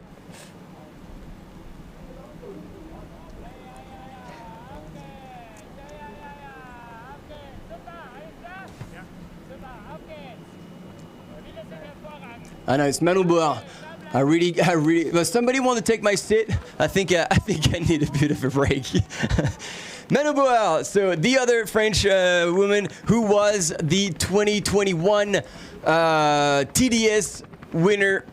[SPEAKER 10] I know, it's Manon Board. I really, well, somebody want to take my seat? I think I need a bit of a break. Manon Board, so the other French woman who was the 2021 TDS winner.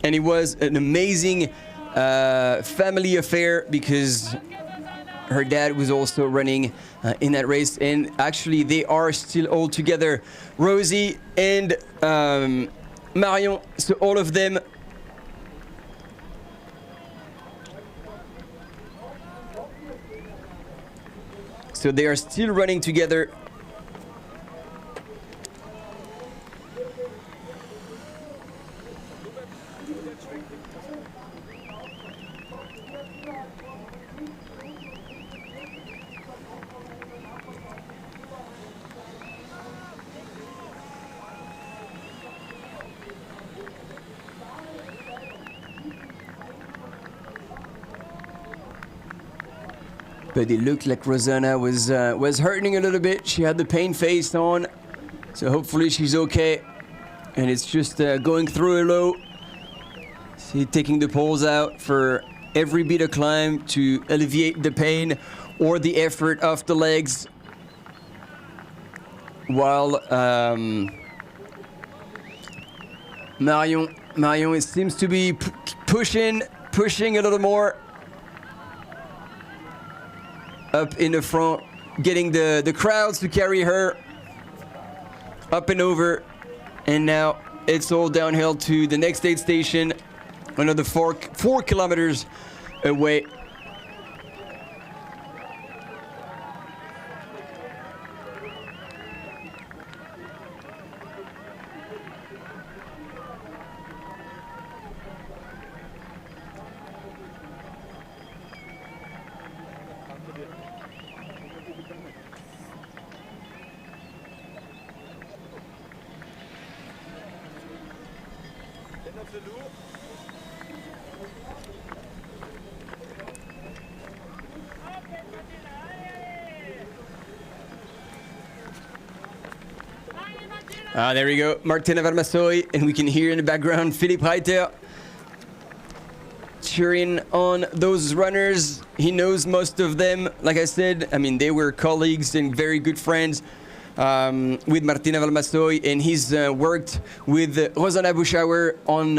[SPEAKER 10] And it was an amazing family affair, because her dad was also running in that race, and actually they are still all together, Rosie and Marion, so all of them. So they are still running together. But it looked like Rosanna was hurting a little bit. She had the pain face on, so hopefully she's okay. And it's just going through a low. See, taking the poles out for every bit of climb to alleviate the pain or the effort of the legs. While Marion, it seems to be pushing a little more. Up in the front, getting the crowds to carry her up and over, and now it's all downhill to the next aid station, another 4 kilometers away. There we go, Martina Vermasoi, and we can hear in the background Philippe Reiter cheering on those runners. He knows most of them. Like I said, I mean, they were colleagues and very good friends with Martina Vermasoi, and he's worked with Rosanna Buschauer on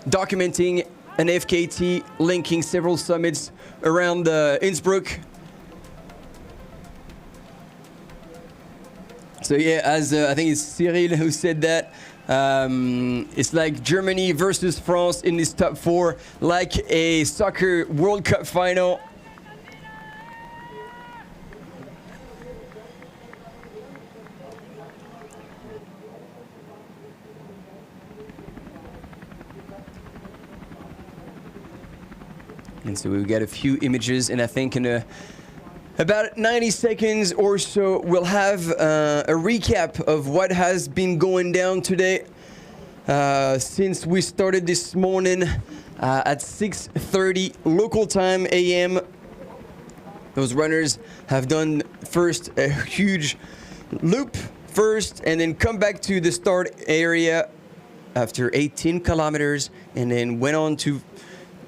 [SPEAKER 10] documenting an FKT, linking several summits around Innsbruck. So yeah, as I think it's Cyril who said that, it's like Germany versus France in this top 4, like a soccer World Cup final. And so we've got a few images, and I think in about 90 seconds or so, we'll have a recap of what has been going down today since we started this morning at 6:30 local time AM. Those runners have done first a huge loop first and then come back to the start area after 18 kilometers and then went on to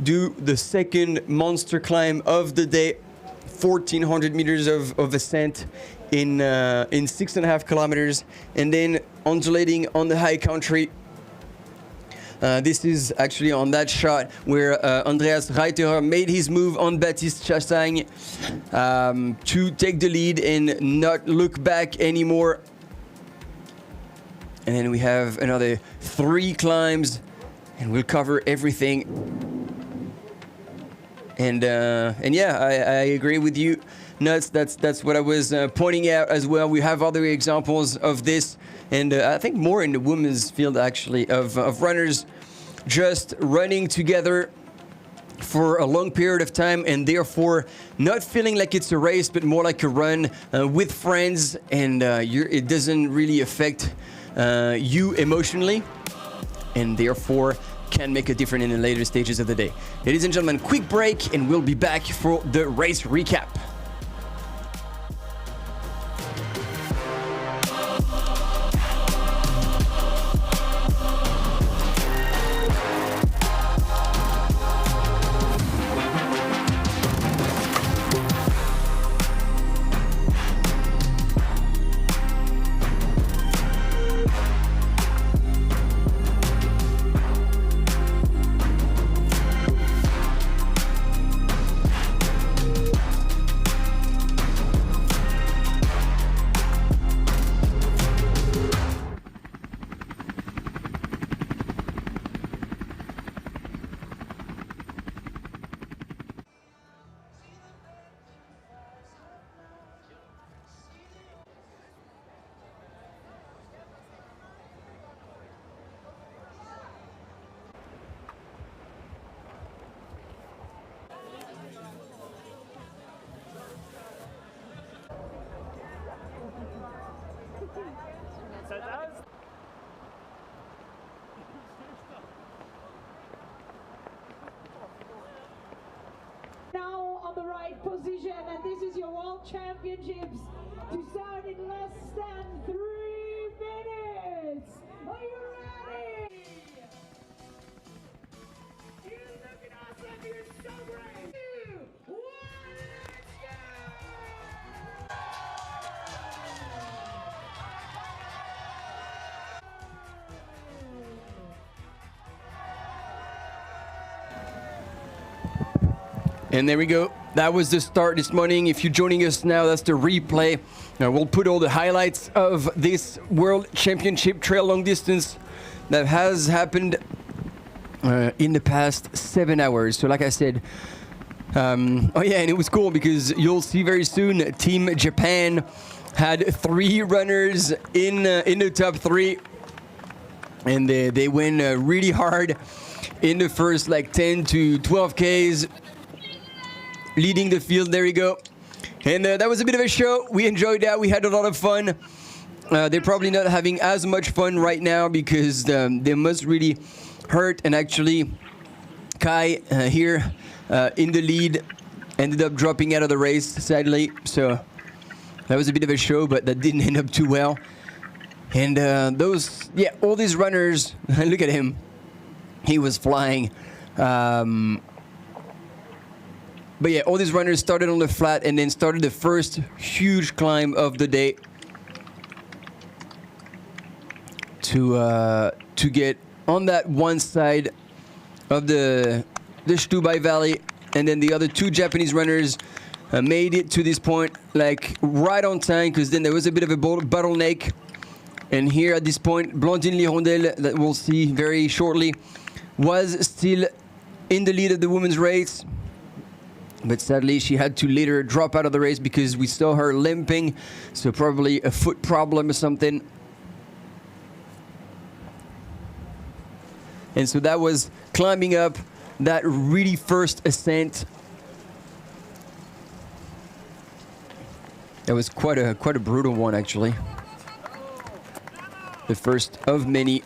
[SPEAKER 10] do the second monster climb of the day, 1,400 meters of ascent in 6.5 kilometers, and then undulating on the high country. This is actually on that shot where Andreas Reiterer made his move on Baptiste Chassagne to take the lead and not look back anymore. And then we have another 3 climbs, and we'll cover everything. And yeah, I agree with you, Nuts. That's what I was pointing out as well. We have other examples of this, and I think more in the women's field actually of runners just running together for a long period of time, and therefore not feeling like it's a race, but more like a run with friends, and it doesn't really affect you emotionally, and therefore can make a difference in the later stages of the day. Ladies and gentlemen, quick break, and we'll be back for the race recap.
[SPEAKER 14] Now on the right position, and this is your World Championships to start in less than 3 minutes. Are you ready? You're looking awesome, you're so great. 2, 1, let's
[SPEAKER 10] And there we go. That was the start this morning. If you're joining us now, that's the replay. Now we'll put all the highlights of this World Championship Trail Long Distance that has happened in the past 7 hours. So like I said, oh yeah, and it was cool because you'll see very soon Team Japan had 3 runners in the top 3, and they went really hard in the first like 10 to 12 Ks. Leading the field, there you go. And that was a bit of a show. We enjoyed that. We had a lot of fun. They're probably not having as much fun right now because they must really hurt. And actually, Kai here in the lead ended up dropping out of the race, sadly. So that was a bit of a show, but that didn't end up too well. And all these runners, look at him. He was flying. But yeah, all these runners started on the flat and then started the first huge climb of the day to get on that one side of the Stubai Valley, and then the other 2 Japanese runners made it to this point like right on time, because then there was a bit of a bottleneck. And here at this point, Blandine Lirondelle, that we'll see very shortly, was still in the lead of the women's race. But sadly, she had to later drop out of the race because we saw her limping, so probably a foot problem or something. And so that was climbing up that really first ascent. That was quite a brutal one, actually. The first of many.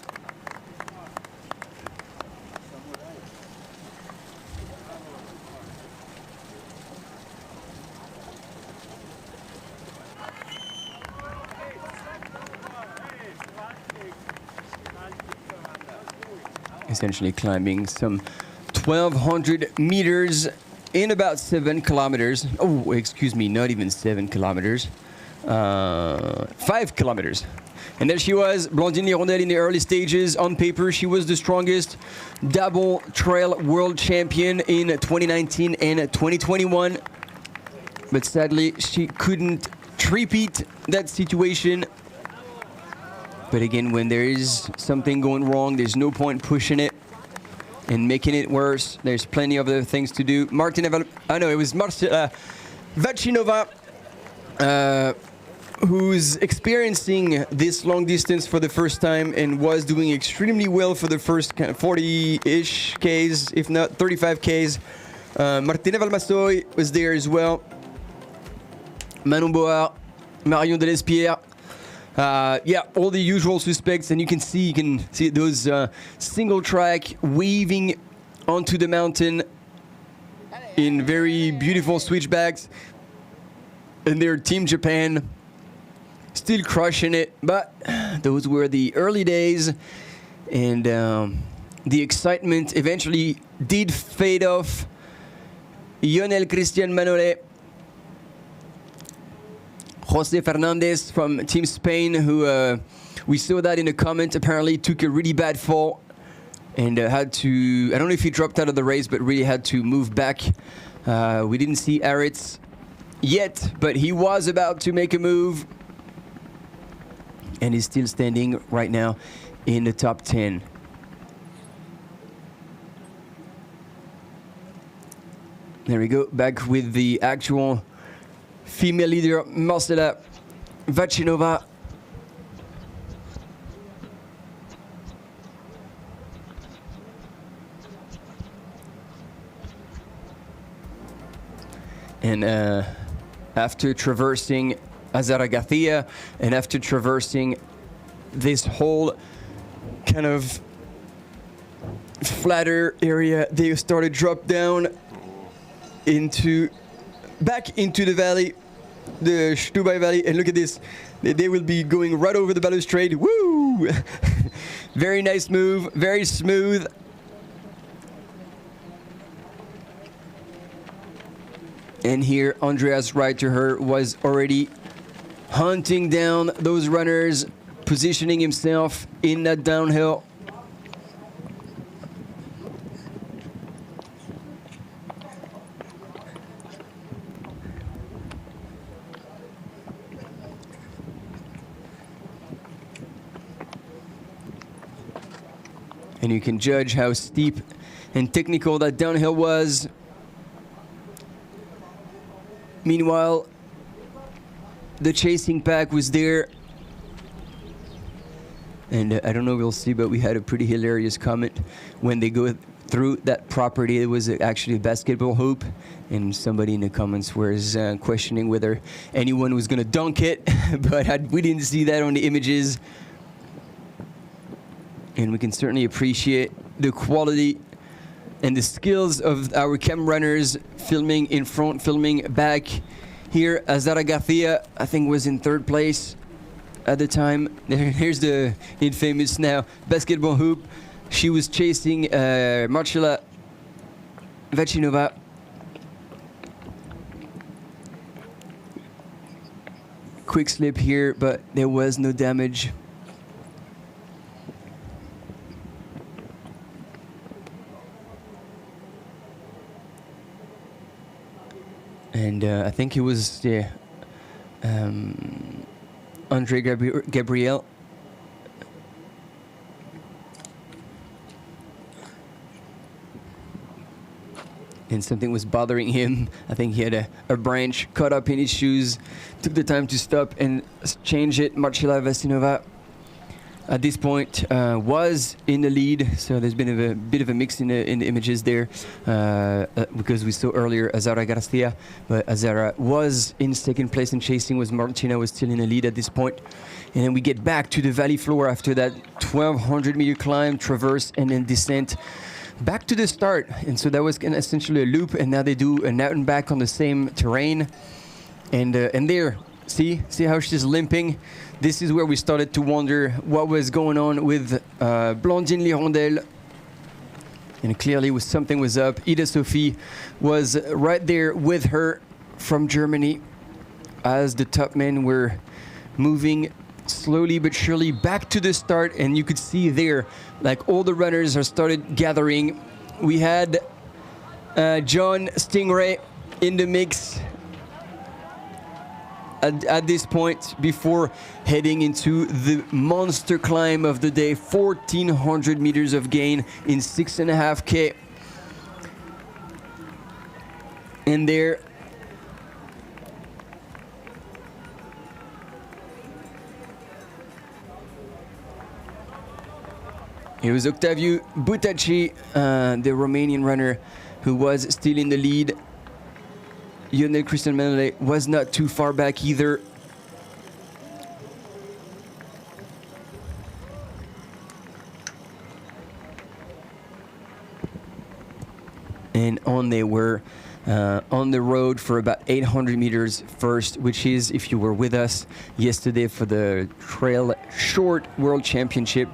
[SPEAKER 10] essentially climbing some 1,200 meters in about 7 kilometers. Oh, excuse me, not even 7 kilometers. 5 kilometers. And there she was, Blandine Lirondelle in the early stages. On paper, she was the strongest double trail world champion in 2019 and 2021. But sadly, she couldn't repeat that situation. But again, when there is something going wrong, there's no point pushing it and making it worse. There's plenty of other things to do. Marcela Vacinova, who's experiencing this long distance for the first time and was doing extremely well for the first kind of 40-ish Ks, if not 35 Ks. Martina Valmassoy was there as well. Manon Board, Marion Delespierre. Yeah, all the usual suspects, and you can see those single track weaving onto the mountain in very beautiful switchbacks. And their Team Japan still crushing it, but those were the early days, and the excitement eventually did fade off. Lionel Christian Manolet, Jose Fernandez from Team Spain, who we saw that in a comment, apparently took a really bad fall and had to, I don't know if he dropped out of the race, but really had to move back. We didn't see Aritz yet, but he was about to make a move, and is still standing right now in the top 10. There we go, back with the actual female leader, Marcela Vacinova. And after traversing Azaragathia and after traversing this whole kind of flatter area, they started drop down back into the valley, the Stubai Valley, and look at this. They will be going right over the balustrade. Woo! Very nice move, very smooth. And here, Andreas Reiterher was already hunting down those runners, positioning himself in that downhill. And you can judge how steep and technical that downhill was. Meanwhile, the chasing pack was there. And I don't know if we'll see, but we had a pretty hilarious comment when they go through that property. It was actually a basketball hoop, and somebody in the comments was questioning whether anyone was going to dunk it, but we didn't see that on the images. And we can certainly appreciate the quality and the skills of our cam runners, filming in front, filming back. Here, Azara Garcia, I think, was in 3rd place at the time. Here's the infamous now basketball hoop. She was chasing Marcela Vacinova. Quick slip here, but there was no damage. And I think it was Andre Gabriel. And something was bothering him. I think he had a branch caught up in his shoes. Took the time to stop and change it. Marcela Vacinova, at this point, was in the lead. So there's been a bit of a mix in the images there, because we saw earlier Azara Garcia, but Azara was in 2nd place in chasing, was Martina was still in the lead at this point. And then we get back to the valley floor after that 1,200 meter climb, traverse, and then descent back to the start. And so that was essentially a loop, and now they do an out and back on the same terrain. And there, see how she's limping. This is where we started to wonder what was going on with Blandine Lirondelle. And clearly something was up. Ida Sophie was right there with her from Germany as the top men were moving slowly but surely back to the start, and you could see there like all the runners are started gathering. We had John Stingray in the mix at this point before heading into the monster climb of the day, 1,400 meters of gain in 6.5K. And there it was Octaviu Butaci, the Romanian runner, who was still in the lead. Ionel Cristian Menele was not too far back either. And on they were on the road for about 800 meters first, which is, if you were with us yesterday for the Trail Short World Championship,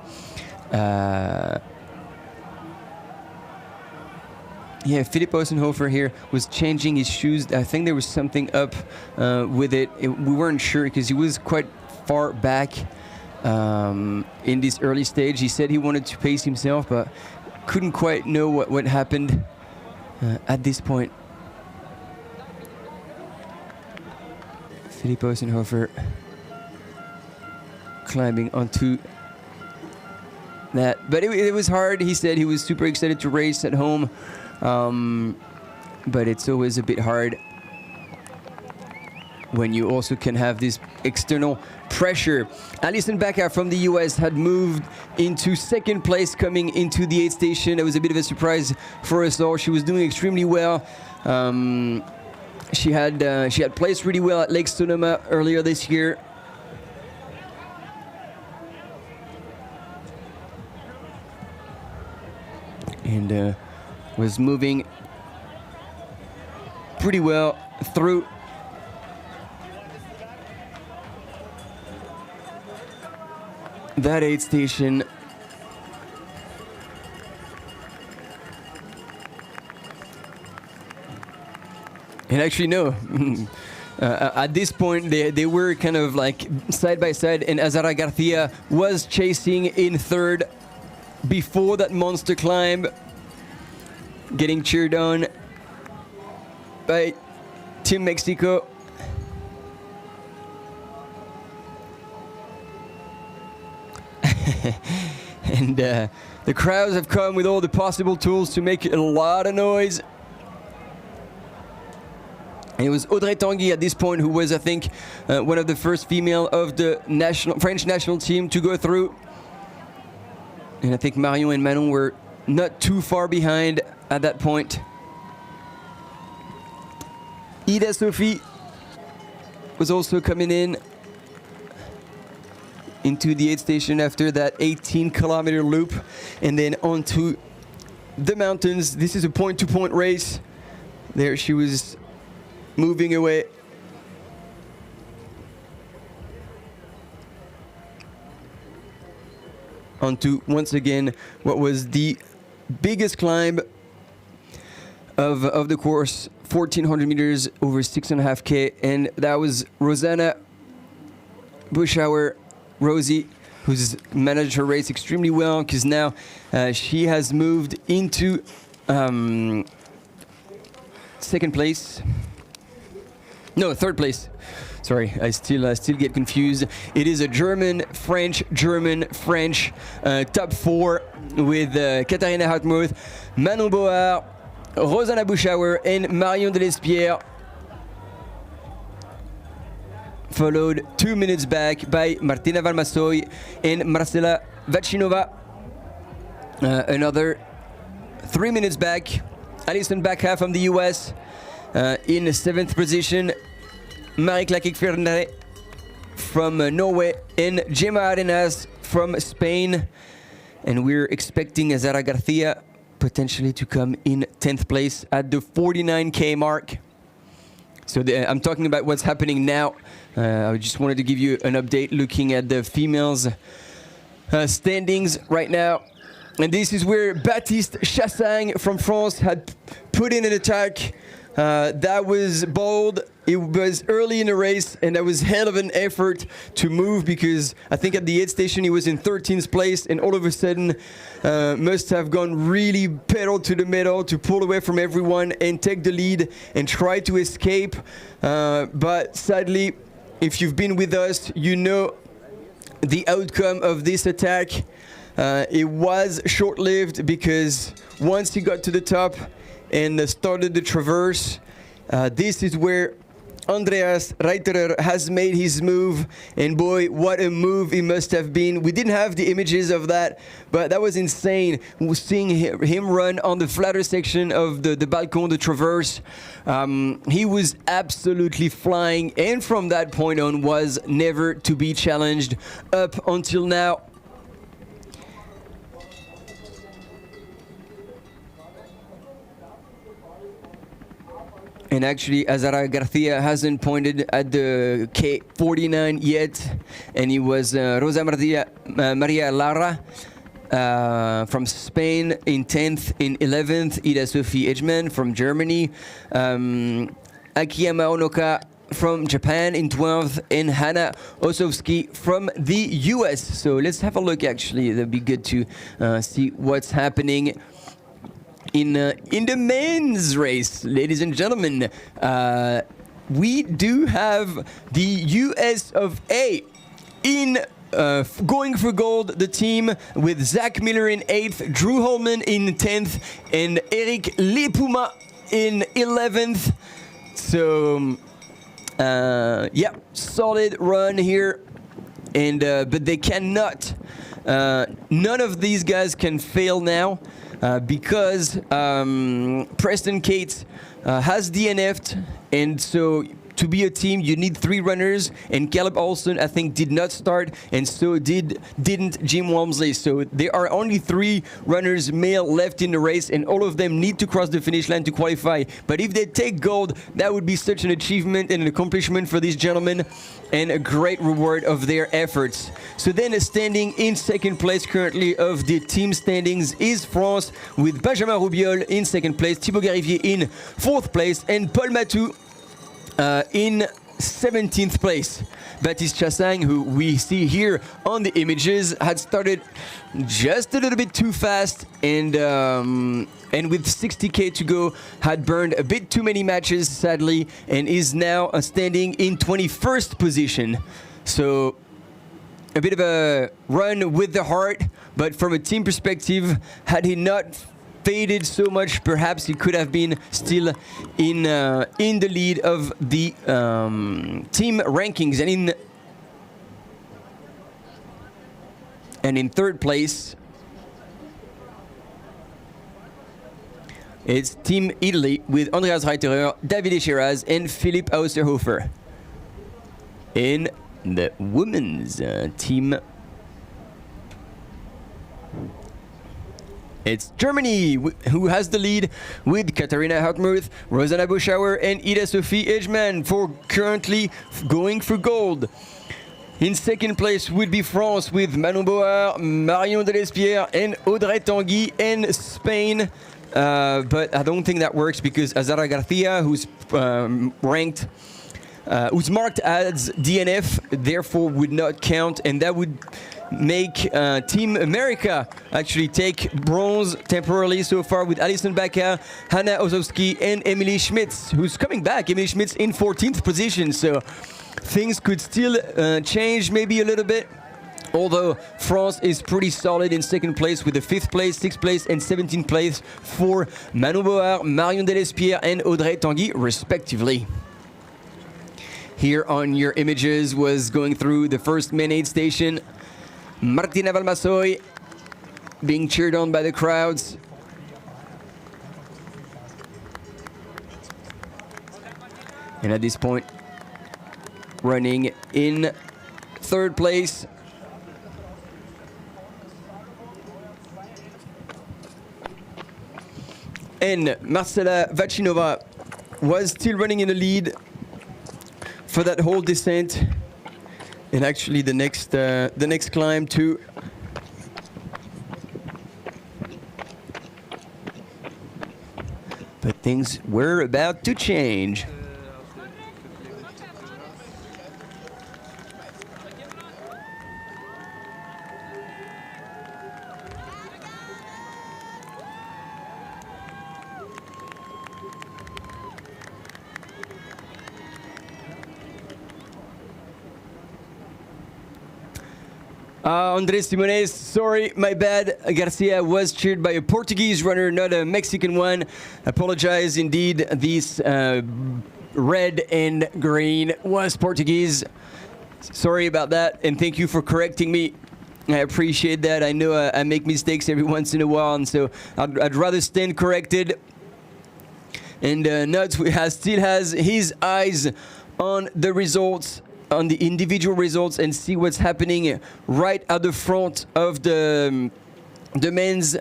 [SPEAKER 10] yeah, Philipp Ossenhofer here was changing his shoes. I think there was something up with it. We weren't sure because he was quite far back in this early stage. He said he wanted to pace himself, but couldn't quite know what happened at this point. Philipp Ossenhofer climbing onto that, but it was hard. He said he was super excited to race at home, but it's always a bit hard when you also can have this external pressure. Alison Becker from the US had moved into second place coming into the 8th station. It was a bit of a surprise for us all. She was doing extremely well. She had placed really well at Lake Sonoma earlier this year. And was moving pretty well through that 8th station. And actually, no. At this point, they were kind of like side by side, and Azara Garcia was chasing in third before that monster climb, getting cheered on by Team Mexico. And the crowds have come with all the possible tools to make a lot of noise. And it was Audrey Tanguy at this point who was, I think, one of the first female of the French national team to go through. And I think Marion and Manon were not too far behind at that point. Ida Sophie was also coming into the 8th station after that 18-kilometer loop, and then onto the mountains. This is a point-to-point race. There she was moving away. Onto, once again, what was the biggest climb of the course, 1,400 meters over 6.5K, and that was Rosanna Buschauer, Rosie, who's managed her race extremely well, because now she has moved into second place. No, third place. Sorry, I still get confused. It is a German-French top four with Katharina Hartmuth, Manon Board, Rosanna Buschauer, and Marion Delespierre. Followed 2 minutes back by Martina Valmasoy and Marcela Vachinova. Another 3 minutes back, Alison Becker from the US in 7th position. Marie-Claire Fernandez from Norway, and Gemma Arenas from Spain. And we're expecting Azara Garcia potentially to come in 10th place at the 49K mark. So I'm talking about what's happening now. I just wanted to give you an update looking at the females standings right now. And this is where Baptiste Chassang from France had put in an attack. That was bold. It was early in the race, and that was hell of an effort to move, because I think at the aid station he was in 13th place, and all of a sudden must have gone really pedal to the metal to pull away from everyone and take the lead and try to escape. But sadly, if you've been with us, you know the outcome of this attack. It was short-lived, because once he got to the top and started the traverse, this is where Andreas Reiterer has made his move, and boy, what a move it must have been. We didn't have the images of that, but that was insane, seeing him run on the flatter section of the Balcon de Traverse. He was absolutely flying, and from that point on was never to be challenged up until now. And actually, Azara Garcia hasn't pointed at the K49 yet, and it was Rosa Maria Lara from Spain in 10th. In 11th, Ida Sophie Edgeman from Germany, Akiyama Onoka from Japan in 12th, and Hannah Osowski from the US. So let's have a look, actually. That'd be good to see what's happening in the men's race, ladies and gentlemen. We do have the US of A in going for gold, the team with Zach Miller in 8th, Drew Holman in 10th, and Eric Lepuma in 11th. So, yeah, solid run here. And but they cannot, none of these guys can fail now. Because Preston Cates has DNF'd, and so to be a team you need 3 runners, and Caleb Olson I think did not start, and so didn't Jim Walmsley. So there are only 3 runners male left in the race, and all of them need to cross the finish line to qualify. But if they take gold, that would be such an achievement and an accomplishment for these gentlemen, and a great reward of their efforts. So then standing in second place currently of the team standings is France, with Benjamin Roubiol in second place, Thibaut Garivier in 4th place, and Paul Matou in 17th place. Baptiste Chassang, who we see here on the images, had started just a little bit too fast, and with 60k to go had burned a bit too many matches, sadly, and is now standing in 21st position. So a bit of a run with the heart, but from a team perspective, had he not faded so much, perhaps he could have been still in the lead of the team rankings, and in 3rd place it's Team Italy with Andreas Reiterer, Davide Shiraz, and Philipp Auserhofer. In the women's team, it's Germany who has the lead, with Katharina Hartmuth, Rosanna Boschauer, and Ida Sophie Edgeman for currently going for gold. In 2nd place would be France, with Manon Board, Marion Delespierre, and Audrey Tanguy, and Spain. But I don't think that works, because Azara Garcia, who's ranked, who's marked as DNF, therefore would not count, and that would make Team America actually take bronze temporarily so far, with Alison Baca, Hannah Osowski, and Emily Schmitz, who's coming back. Emily Schmitz in 14th position, so things could still change maybe a little bit. Although France is pretty solid in 2nd place, with the 5th place, 6th place, and 17th place for Manon Board, Marion Delespierre, and Audrey Tanguy, respectively. Here on your images was going through the first main aid station, Martina Valmasoy being cheered on by the crowds. And at this point, running in 3rd place, and Marcela Vachinova was still running in the lead for that whole descent, and actually the next climb too. things were about to change. Andres Simones, sorry, my bad. Garcia was cheered by a Portuguese runner, not a Mexican one. Apologize indeed. This red and green was Portuguese. Sorry about that, and thank you for correcting me. I appreciate that. I know I make mistakes every once in a while, and so I'd rather stand corrected. And Nuts still has his eyes on the results, on the individual results, and see what's happening right at the front of the men's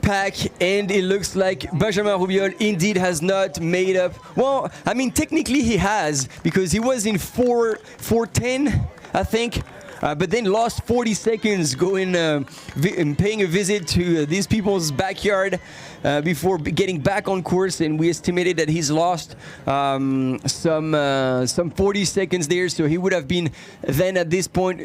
[SPEAKER 10] pack. And it looks like Benjamin Rubiol indeed has not made up. Well, I mean, technically he has, because he was in 4:10, I think. But then lost 40 seconds going and paying a visit to these people's backyard before getting back on course, and we estimated that he's lost some 40 seconds there, so he would have been then at this point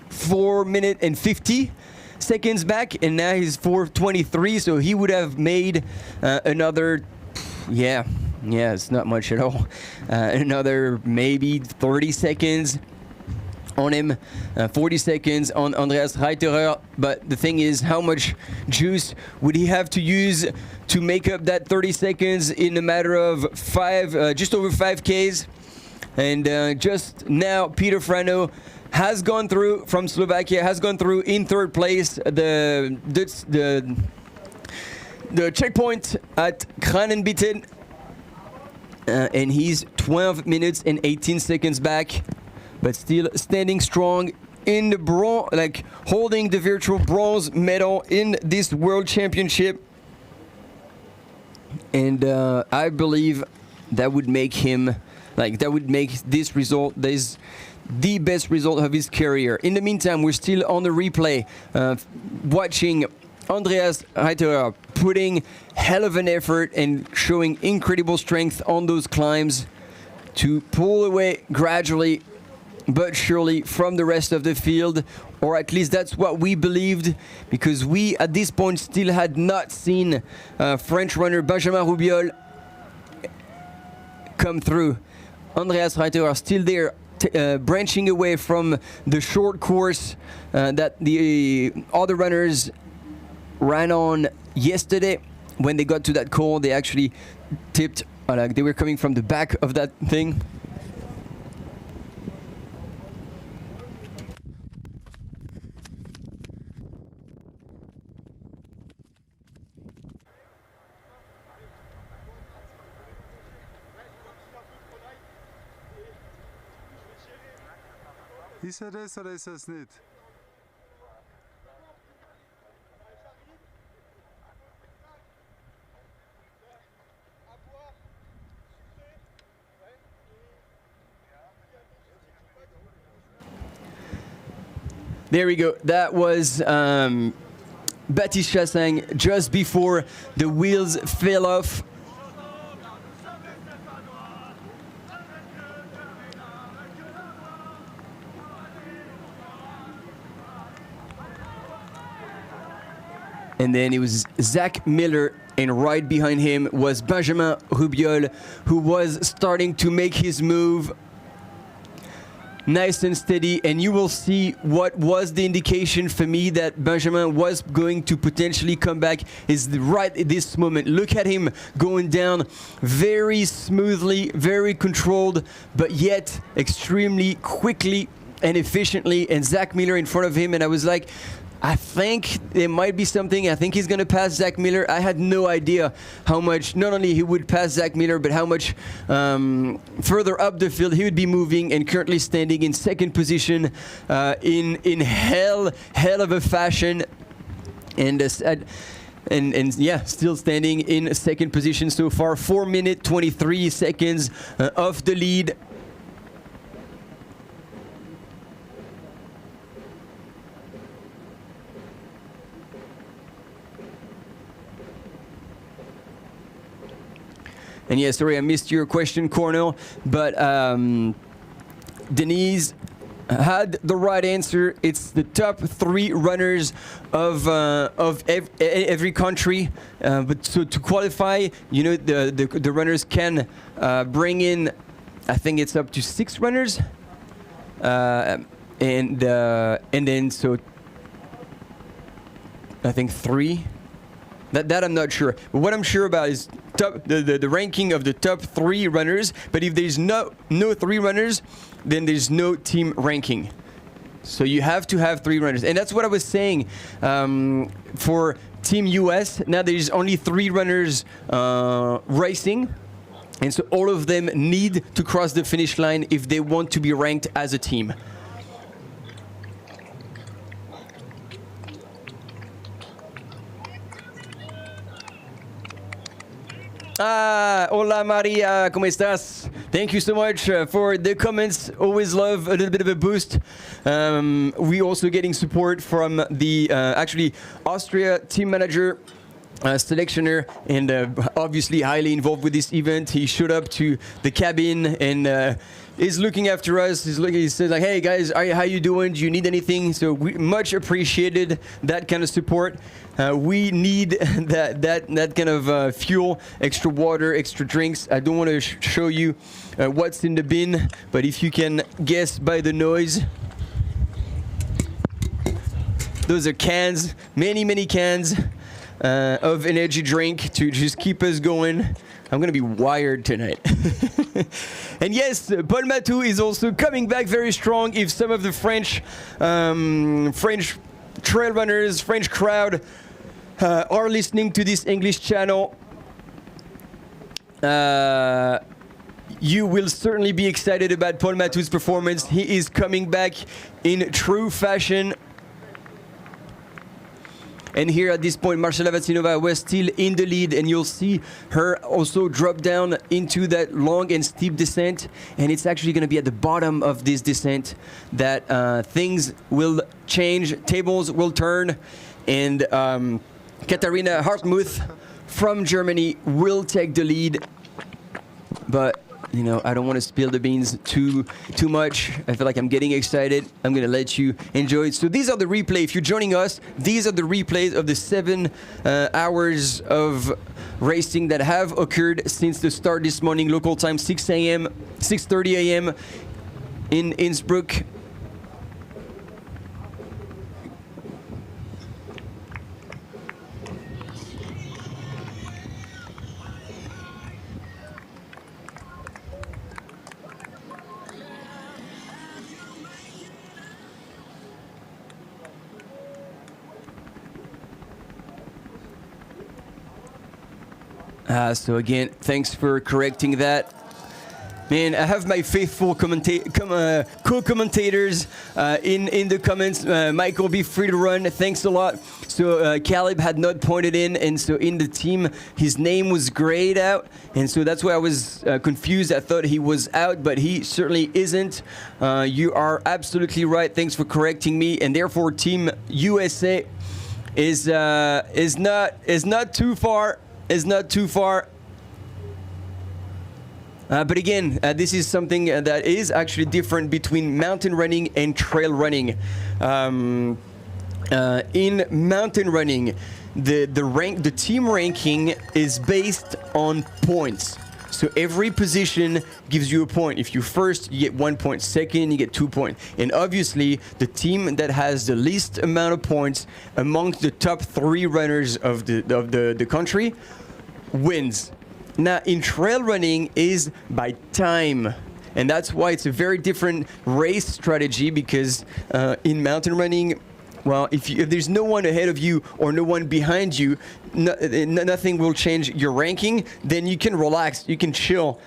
[SPEAKER 10] 4 minutes and 50 seconds back, and now he's 4:23, so he would have made another, yeah, it's not much at all. Another maybe 30 seconds on him, 40 seconds on Andreas Reiterer. But the thing is, how much juice would he have to use to make up that 30 seconds in a matter of just over 5Ks? And just now, Peter Frano has gone through from Slovakia, has gone through in third place. The checkpoint at Kranenbieten. And he's 12 minutes and 18 seconds back, but still standing strong in the bronze, like holding the virtual bronze medal in this World Championship. And I believe that would make him, that would make this result, the best result of his career. In the meantime, we're still on the replay, watching Andreas Reiterer putting hell of an effort and showing incredible strength on those climbs to pull away gradually but surely from the rest of the field, or at least that's what we believed, because we at this point still had not seen French runner Benjamin Rubiol come through. Andreas Reiterer still there, branching away from the short course that the other runners ran on yesterday. When they got to that call, they actually tipped, they were coming from the back of that thing.
[SPEAKER 21] Ist das oder ist das nicht?
[SPEAKER 10] There we go. That was Baptiste Chassagne just before the wheels fell off. And then it was Zach Miller, and right behind him was Benjamin Rubiol, who was starting to make his move nice and steady. And you will see what was the indication for me that Benjamin was going to potentially come back is right at this moment. Look at him going down very smoothly, very controlled, but yet extremely quickly and efficiently. And Zach Miller in front of him, and I was like, I think there might be something. I think he's going to pass Zach Miller. I had no idea how much, not only he would pass Zach Miller, but how much further up the field he would be moving, and currently standing in second position in hell of a fashion. And yeah, still standing in second position so far. 4 minutes, 23 seconds off the lead. And yeah, sorry, I missed your question, Cornell, but Denise had the right answer. It's the top 3 runners of every country. But so to qualify, you know, the runners can bring in, I think it's up to 6 runners, and then so I think 3. That I'm not sure. But what I'm sure about is the ranking of the top 3 runners. But if there's no 3 runners, then there's no team ranking. So you have to have 3 runners. And that's what I was saying for Team US. Now there's only 3 runners racing. And so all of them need to cross the finish line if they want to be ranked as a team. Hola Maria, ¿cómo estás? Thank you so much for the comments. Always love a little bit of a boost. We also getting support from the actually Austria team manager, selectioner, and obviously highly involved with this event. He showed up to the cabin and is looking after us. He says like, "Hey guys, how you doing? Do you need anything?" So we much appreciated that kind of support. We need that kind of fuel, extra water, extra drinks. I don't want to show you what's in the bin, but if you can guess by the noise, those are cans, many cans of energy drink to just keep us going. I'm going to be wired tonight. And yes, Paul Matou is also coming back very strong. If some of the French trail runners, French crowd are listening to this English channel, you will certainly be excited about Paul Matou's performance. He is coming back in true fashion. And here at this point, Marcela Vasinova was still in the lead, and you'll see her also drop down into that long and steep descent. And it's actually going to be at the bottom of this descent that things will change, tables will turn, and Katharina Hartmuth from Germany will take the lead. But you know, I don't want to spill the beans too much. I feel like I'm getting excited. I'm going to let you enjoy it. So these are the replays. If you're joining us, these are the replays of the 7 hours of racing that have occurred since the start this morning, local time 6:30 a.m. in Innsbruck. So again, thanks for correcting that. Man, I have my faithful co-commentators in the comments. Michael, be free to run. Thanks a lot. So Caleb had not pointed in, and so in the team, his name was grayed out, and so that's why I was confused. I thought he was out, but he certainly isn't. You are absolutely right. Thanks for correcting me, and therefore, Team USA is not too far. But again, this is something that is actually different between mountain running and trail running. In mountain running, the team ranking is based on points. So every position gives you a point. If you're first, you get 1 point. Second, you get 2 points. And obviously, the team that has the least amount of points amongst the top 3 runners of the country wins. Now, in trail running is by time. And that's why it's a very different race strategy, because in mountain running, well, if there's no one ahead of you or no one behind you, nothing will change your ranking. Then you can relax, you can chill,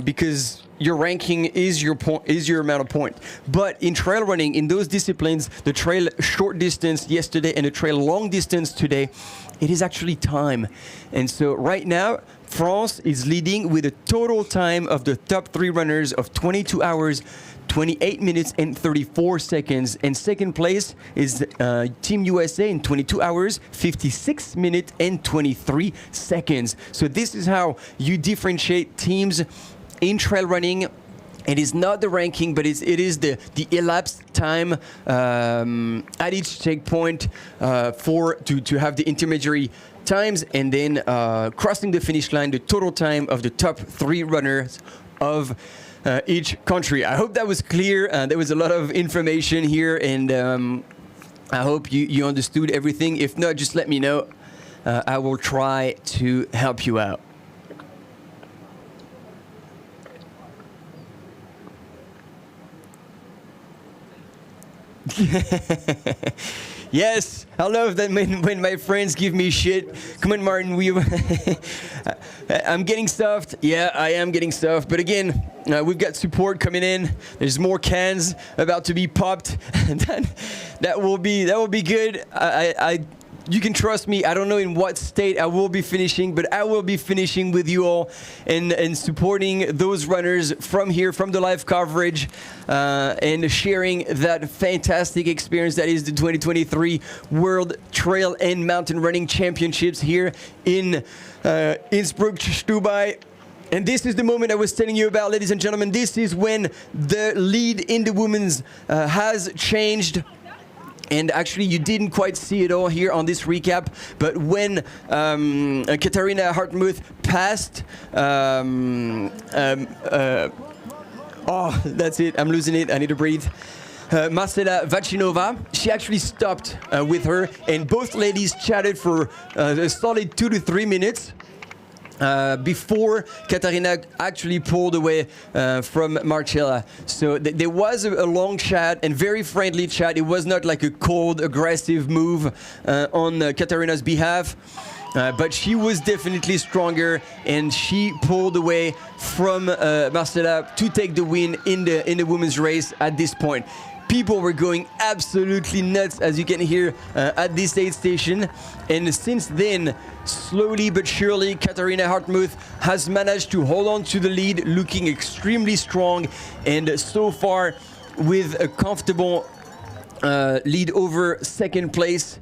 [SPEAKER 10] because your ranking is your amount of points. But in trail running, in those disciplines, the trail short distance yesterday and the trail long distance today, it is actually time. And so right now, France is leading with a total time of the top 3 runners of 22 hours, 28 minutes and 34 seconds. And second place is Team USA in 22 hours, 56 minutes and 23 seconds. So this is how you differentiate teams in trail running. It is not the ranking, but it is the elapsed time at each checkpoint to have the intermediary times, and then crossing the finish line, the total time of the top 3 runners of each country. I hope that was clear. There was a lot of information here, and I hope you understood everything. If not, just let me know. I will try to help you out. Yes, I love that when my friends give me shit. Come on, Martin, I'm getting soft. Yeah, I am getting soft. But again, we've got support coming in. There's more cans about to be popped. that will be good. You can trust me. I don't know in what state I will be finishing, but I will be finishing with you all and supporting those runners from here, from the live coverage, and sharing that fantastic experience that is the 2023 World Trail and Mountain Running Championships here in Innsbruck-Stubai. And this is the moment I was telling you about, ladies and gentlemen. This is when the lead in the women's has changed. And actually, you didn't quite see it all here on this recap, but when Katharina Hartmuth passed, oh, that's it, I'm losing it, I need to breathe. Marcela Vachinova, she actually stopped with her, and both ladies chatted for a solid 2 to 3 minutes. Before Katharina actually pulled away from Marcella. So there was a long chat and very friendly chat. It was not like a cold, aggressive move on Katharina's behalf. But she was definitely stronger, and she pulled away from Marcella to take the win in the women's race at this point. People were going absolutely nuts, as you can hear at this aid station. And since then, slowly but surely, Katharina Hartmuth has managed to hold on to the lead, looking extremely strong, and so far with a comfortable lead over second place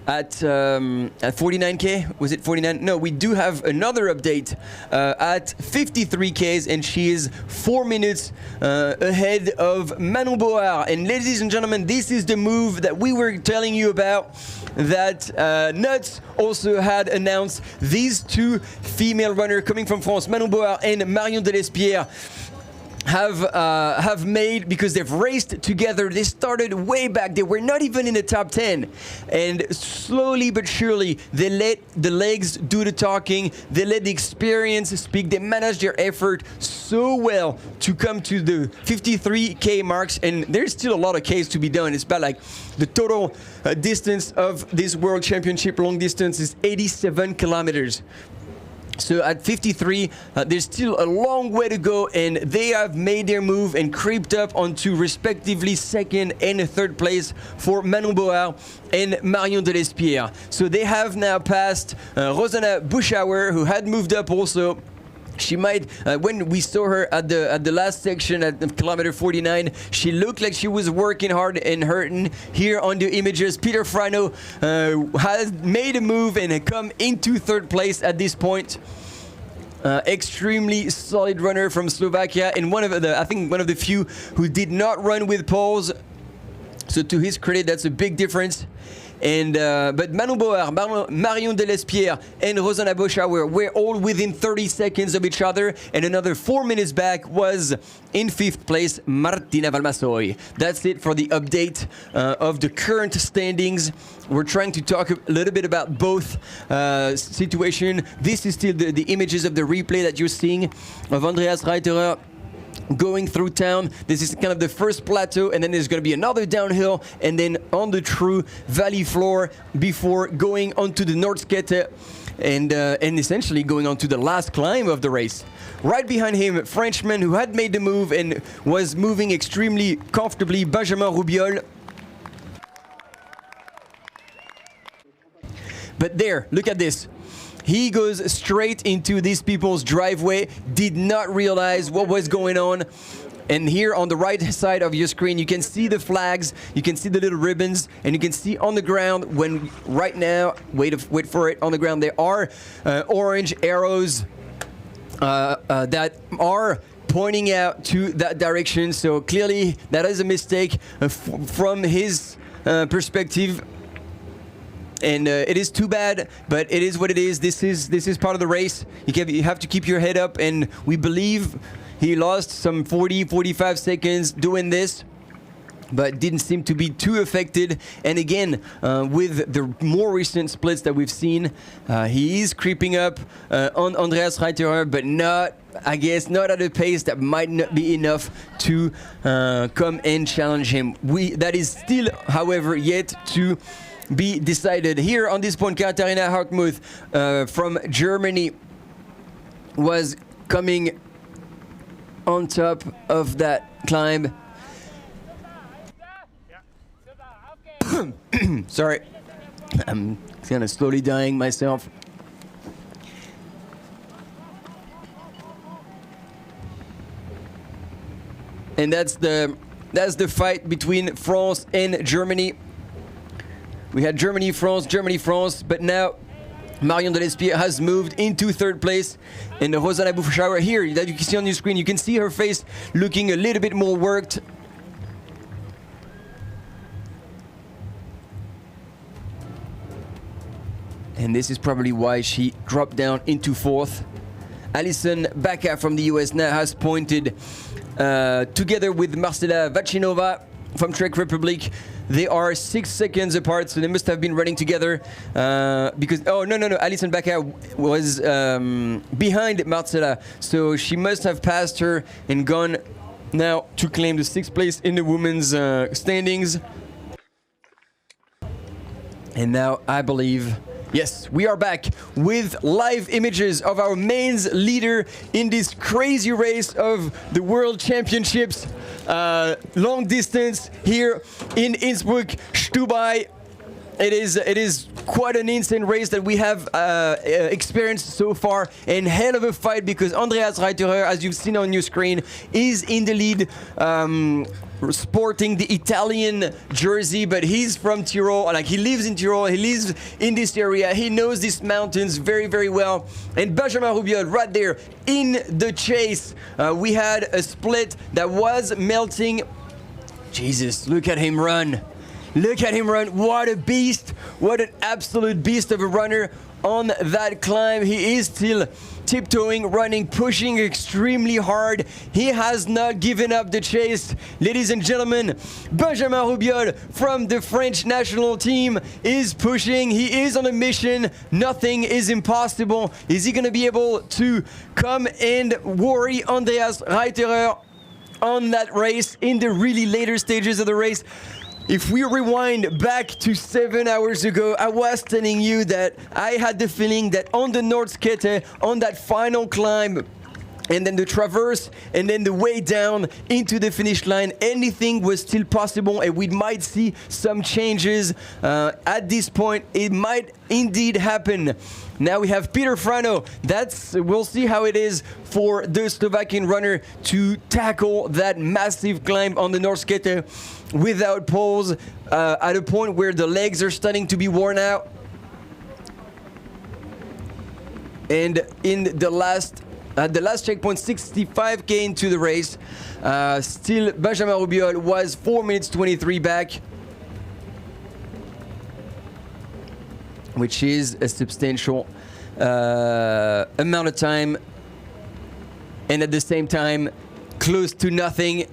[SPEAKER 10] at 49K. Was it 49? No, we do have another update at 53Ks, and she is 4 minutes ahead of Manon Board. And ladies and gentlemen, this is the move that we were telling you about, that Nuts also had announced. These two female runners coming from France, Manon Board and Marion Delespierre, have made, because they've raced together. They started way back. They were not even in the top 10. And slowly but surely, they let the legs do the talking. They let the experience speak. They managed their effort so well to come to the 53K marks. And there's still a lot of Ks to be done. It's about like the total distance of this World Championship long distance is 87 kilometers. So at 53, there's still a long way to go, and they have made their move and creeped up onto respectively second and third place for Manon Board and Marion Delespierre. So they have now passed Rosanna Buschauer, who had moved up also. She might, when we saw her at the last section at kilometer 49, she looked like she was working hard and hurting. Here on the images, Peter Frano has made a move and come into third place at this point. Extremely solid runner from Slovakia, and I think one of the few who did not run with poles. So to his credit, that's a big difference. And but Manon Board, Marion Delespierre, and Rosanna Buschauer were all within 30 seconds of each other, and another 4 minutes back was in fifth place Martina Valmasoy. That's it for the update of the current standings. We're trying to talk a little bit about both situation. This is still the images of the replay that you're seeing of Andreas Reiterer going through town. This is kind of the first plateau, and then there's going to be another downhill, and then on the true valley floor before going onto the Nordskette and essentially going on to the last climb of the race. Right behind him, a Frenchman who had made the move and was moving extremely comfortably, Benjamin Roubiol. But there, look at this. He goes straight into these people's driveway, did not realize what was going on, And here on the right side of your screen, you can see the flags, you can see the little ribbons, and you can see on the ground when right now, wait for it, on the ground there are orange arrows that are pointing out to that direction. So clearly that is a mistake from his perspective. And it is too bad, but it is what it is. This is part of the race. You have to keep your head up, and we believe he lost some 45 seconds doing this, but didn't seem to be too affected. And again, with the more recent splits that we've seen, he is creeping up on Andreas Reiterer, but not, I guess, not at a pace that might not be enough to come and challenge him. That is still, however, yet to be decided. Here on this point, Katharina Hartmuth from Germany was coming on top of that climb. Sorry, I'm kind of slowly dying myself. And that's the fight between France and Germany. We had Germany, France, but now Marion Delespierre has moved into third place. And Rosanna Buffschauer here, that you can see on your screen, you can see her face looking a little bit more worked. And this is probably why she dropped down into fourth. Alison Bacca from the US now has pointed together with Marcela Vachinova from Czech Republic. They are 6 seconds apart, so they must have been running together because, oh, no, Alison Bacca was behind Marcela, so she must have passed her and gone now to claim the 6th place in the women's standings. And now I believe, yes, we are back with live images of our men's leader in this crazy race of the World Championships, long distance here in Innsbruck-Stubai. It is quite an insane race that we have experienced so far, and hell of a fight because Andreas Reiterer, as you've seen on your screen, is in the lead, sporting the Italian jersey, but he's from Tyrol, like he lives in Tyrol, he lives in this area, he knows these mountains very, very well. And Benjamin Rubiol right there in the chase. We had a split that was melting. Jesus, look at him run. Look at him run. What a beast. What an absolute beast of a runner on that climb. He is still tiptoeing, running, pushing extremely hard. He has not given up the chase. Ladies and gentlemen, Benjamin Rubiol from the French national team is pushing. He is on a mission. Nothing is impossible. Is he going to be able to come and worry Andreas Reiterer on that race in the really later stages of the race? If we rewind back to 7 hours ago, I was telling you that I had the feeling that on the Nordskette, on that final climb, and then the traverse, and then the way down into the finish line, anything was still possible, and we might see some changes. At this point, it might indeed happen. Now we have Peter Frano. We'll see how it is for the Slovakian runner to tackle that massive climb on the Nordskette without poles, at a point where the legs are starting to be worn out. And in the last checkpoint, 65k into the race, still Benjamin Rubiol was 4 minutes 23 back, which is a substantial amount of time, and at the same time close to nothing.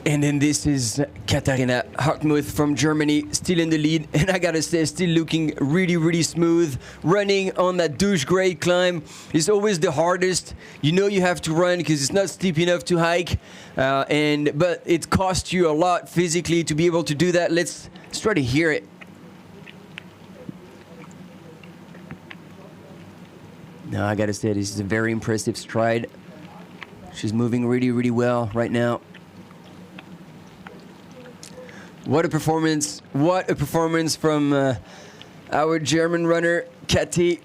[SPEAKER 10] And then this is Katharina Hartmuth from Germany, still in the lead, and I gotta say, still looking really, really smooth. Running on that douche grade climb is always the hardest. You know you have to run because it's not steep enough to hike, but it costs you a lot physically to be able to do that. Let's try to hear it. Now I gotta say, this is a very impressive stride. She's moving really, really well right now. What a performance. What a performance from our German runner, Kathi.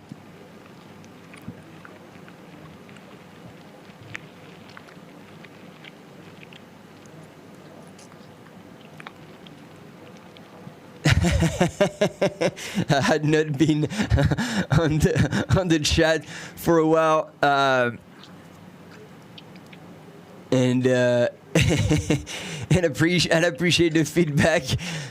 [SPEAKER 10] I had not been on the chat for a while, and appreciate the feedback.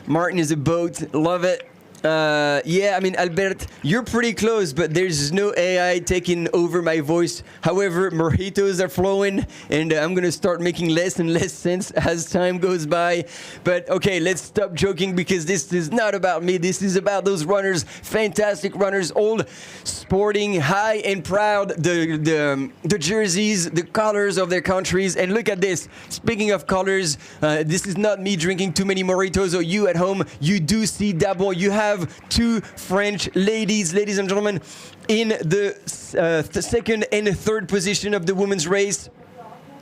[SPEAKER 10] Martin is a boat, love it. Yeah, I mean, Albert, you're pretty close, but there's no AI taking over my voice. However, mojitos are flowing, and I'm going to start making less and less sense as time goes by. But okay, let's stop joking, because this is not about me. This is about those runners, fantastic runners, all sporting high and proud the jerseys, the colors of their countries. And look at this. Speaking of colors, this is not me drinking too many mojitos, or you at home. You do see d'abord, you have two French ladies and gentlemen, in the second and third position of the women's race.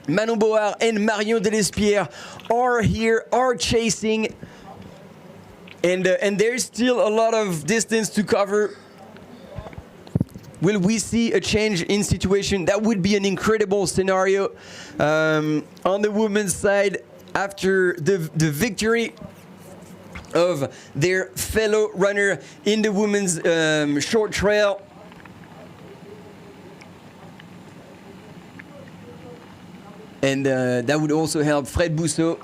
[SPEAKER 10] Manon Board and Marion Delespierre are here, are chasing, and there's still a lot of distance to cover. Will we see a change in situation? That would be an incredible scenario. On the women's side, after the victory of their fellow runner in the women's short trail. And that would also help Fred Bousseau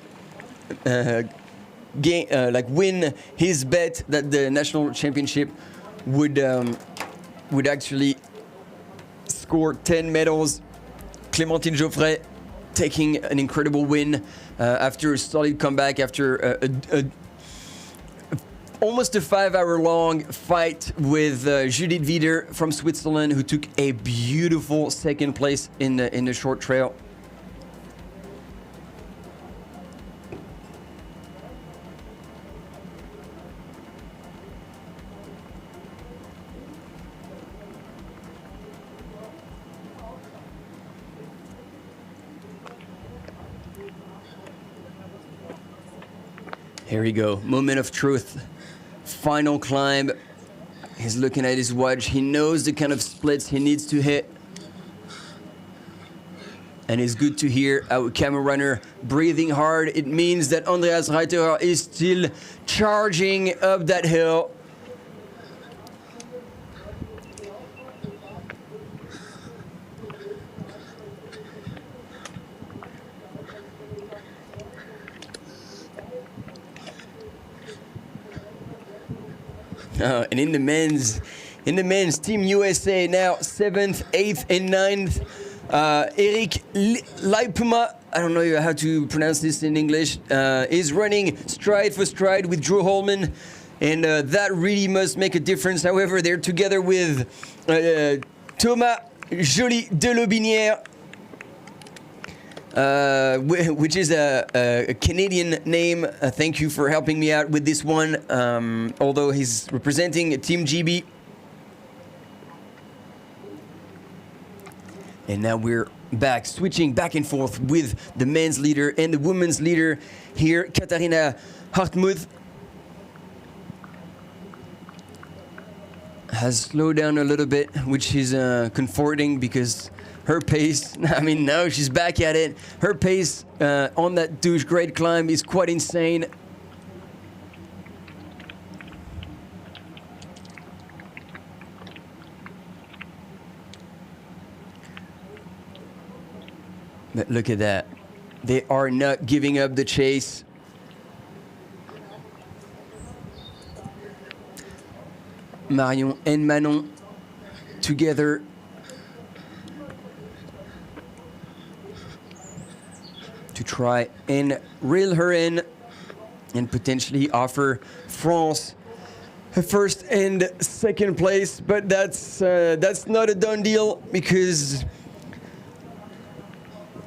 [SPEAKER 10] win his bet that the national championship would actually score 10 medals. Clémentine Geoffrey taking an incredible win after a solid comeback, after almost a 5-hour-long fight with Judith Wieder from Switzerland, who took a beautiful second place in the short trail. Here we go, moment of truth. Final climb. He's looking at his watch. He knows the kind of splits he needs to hit. And it's good to hear our camera runner breathing hard. It means that Andreas Reiterer is still charging up that hill. And in the men's Team USA now 7th, 8th, and 9th. Eric Leipuma, I don't know how to pronounce this in English, is running stride for stride with Drew Holman, and that really must make a difference. However, they're together with Thomas Joly de Lobinière, which is a Canadian name. Thank you for helping me out with this one, although he's representing Team GB. And now we're back, switching back and forth with the men's leader and the women's leader here, Katharina Hartmuth. Has slowed down a little bit, which is comforting, because her pace, I mean, now she's back at it. Her pace on that douche grade climb is quite insane. But look at that. They are not giving up the chase. Marion and Manon together. To try and reel her in and potentially offer France a first and second place. But that's not a done deal, because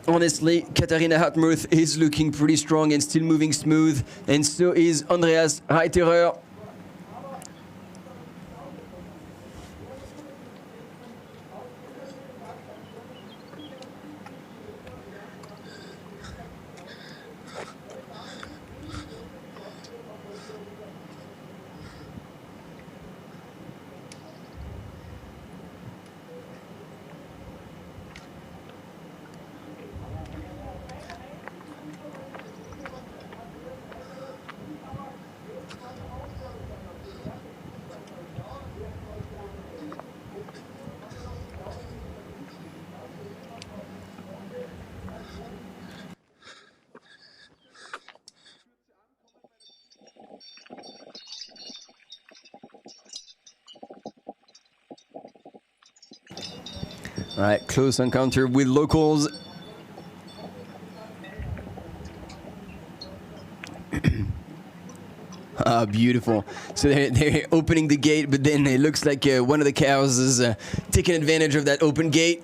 [SPEAKER 10] honestly, Katharina Hartmuth is looking pretty strong and still moving smooth, and so is Andreas Reiterer. All right, close encounter with locals. Ah, beautiful. So they're opening the gate, but then it looks like one of the cows is taking advantage of that open gate.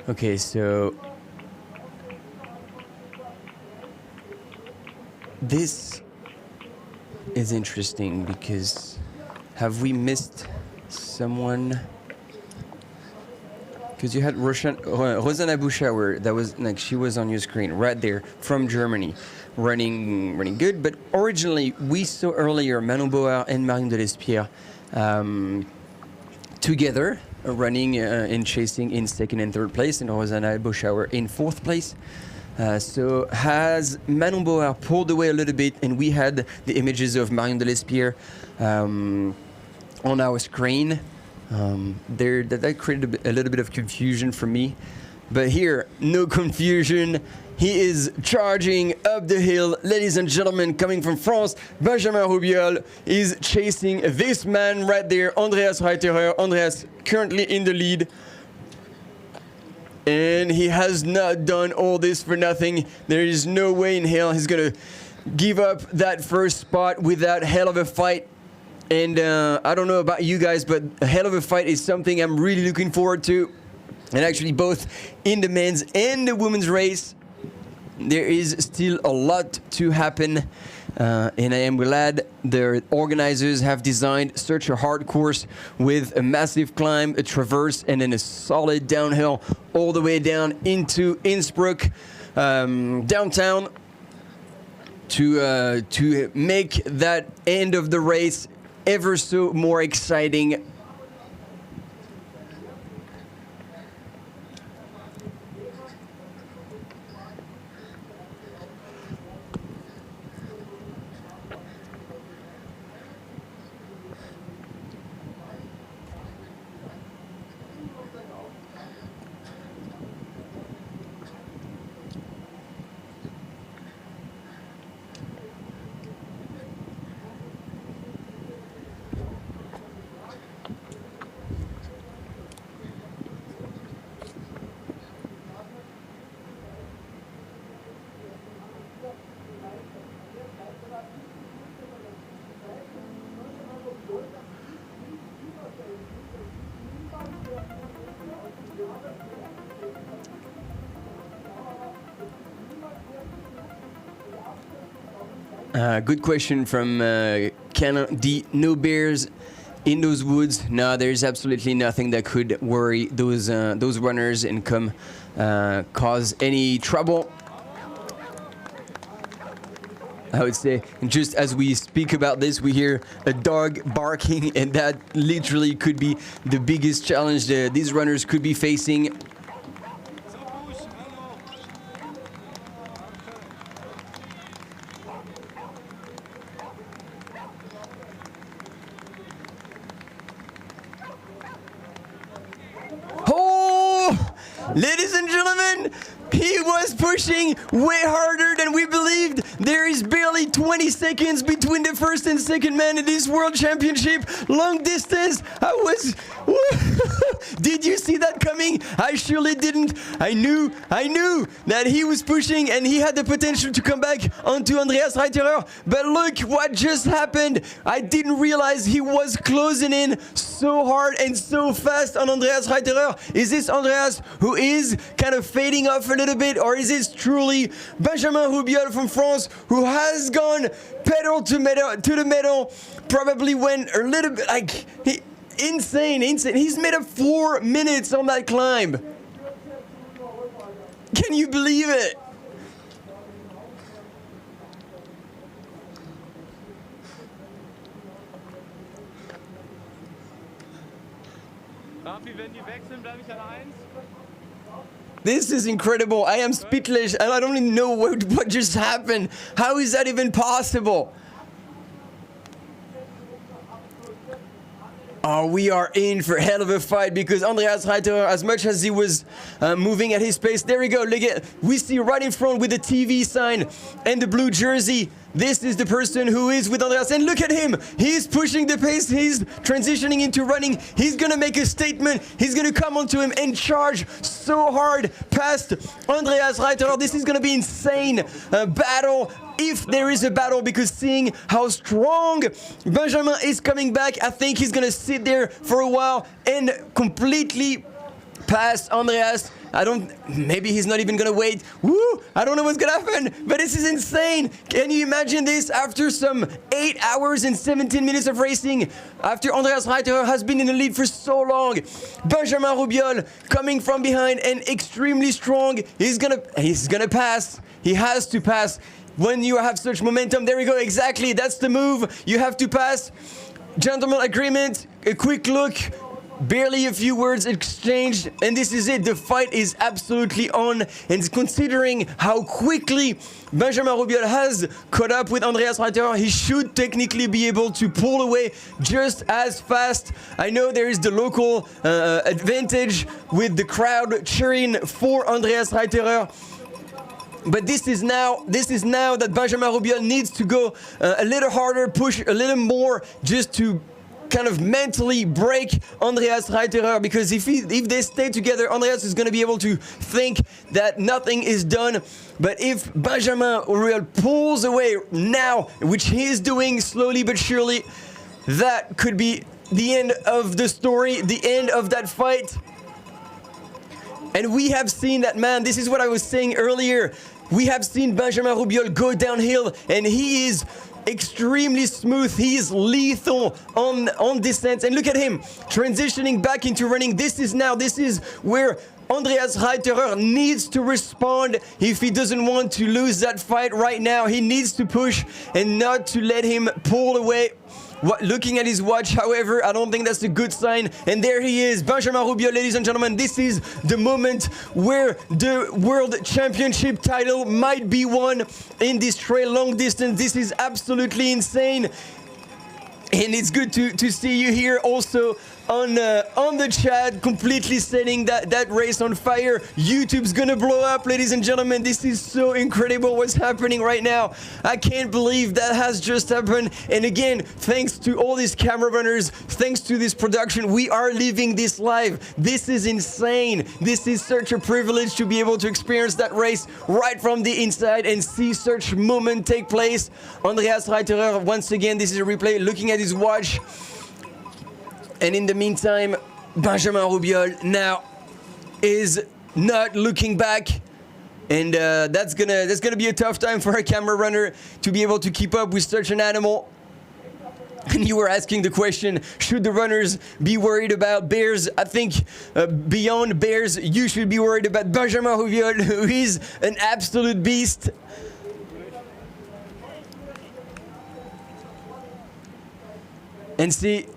[SPEAKER 10] Okay, so this is interesting because have we missed someone? Because you had Rosanna Buschauer, that was like she was on your screen right there from Germany, running good. But originally we saw earlier Manon Bauer and Marion de Lespierre together. Running and chasing in second and third place, and Rosanna Buschauer in fourth place. So has Manon Bauer pulled away a little bit, and we had the images of Marion de Lespierre on our screen. That created a little bit of confusion for me. But here, no confusion. He is charging up the hill. Ladies and gentlemen, coming from France, Benjamin Rubiol is chasing this man right there, Andreas Reiterer. Andreas currently in the lead. And he has not done all this for nothing. There is no way in hell he's going to give up that first spot without hell of a fight. And I don't know about you guys, but a hell of a fight is something I'm really looking forward to. And actually both in the men's and the women's race, there is still a lot to happen, and I am glad the organizers have designed such a hard course with a massive climb, a traverse, and then a solid downhill all the way down into Innsbruck downtown to make that end of the race ever so more exciting. Good question from Canon D. No bears in those woods. No, there's absolutely nothing that could worry those runners and cause any trouble. I would say, just as we speak about this, we hear a dog barking, and that literally could be the biggest challenge these runners could be facing. Ladies and gentlemen, he was pushing way harder than we believed. There is barely 20 seconds between the first and second man in this World Championship. Long distance, did you see that coming? I surely didn't. I knew that he was pushing and he had the potential to come back onto Andreas Reiterer. But look what just happened. I didn't realize he was closing in so hard and so fast on Andreas Reiterer. Is this Andreas who is kind of fading off a little bit, or is this truly Benjamin Rubiol from France who has gone pedal to the metal? Probably went a little bit like insane. He's made up 4 minutes on that climb. Can you believe it? This is incredible. I am speechless and I don't even know what just happened. How is that even possible? Oh, we are in for a hell of a fight because Andreas Reiterer, as much as he was moving at his pace, there we go. Look at, we see right in front with the TV sign and the blue jersey. This is the person who is with Andreas, and look at him. He's pushing the pace. He's transitioning into running. He's gonna make a statement. He's gonna come onto him and charge so hard past Andreas Reiterer. This is gonna be insane battle. If there is a battle, because seeing how strong Benjamin is coming back, I think he's gonna sit there for a while and completely pass Andreas. Maybe he's not even gonna wait. Woo! I don't know what's gonna happen, but this is insane. Can you imagine this after some 8 hours and 17 minutes of racing? After Andreas Reiterer has been in the lead for so long, Benjamin Rubiol coming from behind and extremely strong. He's gonna pass. He has to pass. When you have such momentum, there we go, exactly, that's the move. You have to pass. Gentleman agreement, a quick look, barely a few words exchanged, and this is it. The fight is absolutely on, and considering how quickly Benjamin Rubiol has caught up with Andreas Reiterer, he should technically be able to pull away just as fast. I know there is the local advantage with the crowd cheering for Andreas Reiterer. But this is now that Benjamin Rubiol needs to go a little harder, push a little more, just to kind of mentally break Andreas Reiterer, because if they stay together, Andreas is going to be able to think that nothing is done. But if Benjamin Rubiol pulls away now, which he is doing slowly but surely, that could be the end of the story, the end of that fight. And we have seen that, man, this is what I was saying earlier. We have seen Benjamin Rubiol go downhill, and he is extremely smooth. He is lethal on descent. And look at him transitioning back into running. This is where Andreas Reiterer needs to respond if he doesn't want to lose that fight right now. He needs to push and not to let him pull away. Looking at his watch, however, I don't think that's a good sign. And there he is, Benjamin Rubiol, ladies and gentlemen. This is the moment where the World Championship title might be won in this trail long distance. This is absolutely insane. And it's good to see you here also on the chat, completely setting that race on fire. YouTube's gonna blow up, ladies and gentlemen. This is so incredible what's happening right now. I can't believe that has just happened. And again, thanks to all these camera runners, thanks to this production, we are living this live. This is insane. This is such a privilege to be able to experience that race right from the inside and see such moment take place. Andreas Reiterer, once again, this is a replay, looking at his watch. And in the meantime, Benjamin Rubiol now is not looking back, and that's gonna be a tough time for a camera runner to be able to keep up with such an animal. And you were asking the question, should the runners be worried about bears? I think beyond bears, you should be worried about Benjamin Rubiol, who is an absolute beast. And see,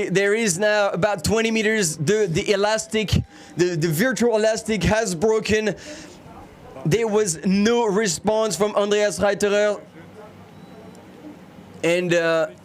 [SPEAKER 10] there is now about 20 meters. The elastic, the virtual elastic has broken. There was no response from Andreas Reiterer. And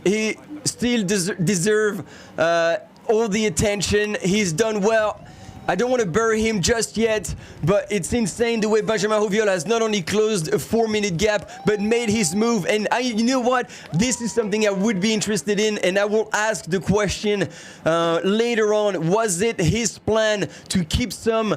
[SPEAKER 10] he still deserves all the attention. He's done well. I don't want to bury him just yet, but it's insane the way Benjamin Rubiol has not only closed a 4-minute gap, but made his move. And you know what? This is something I would be interested in, and I will ask the question later on. Was it his plan to keep some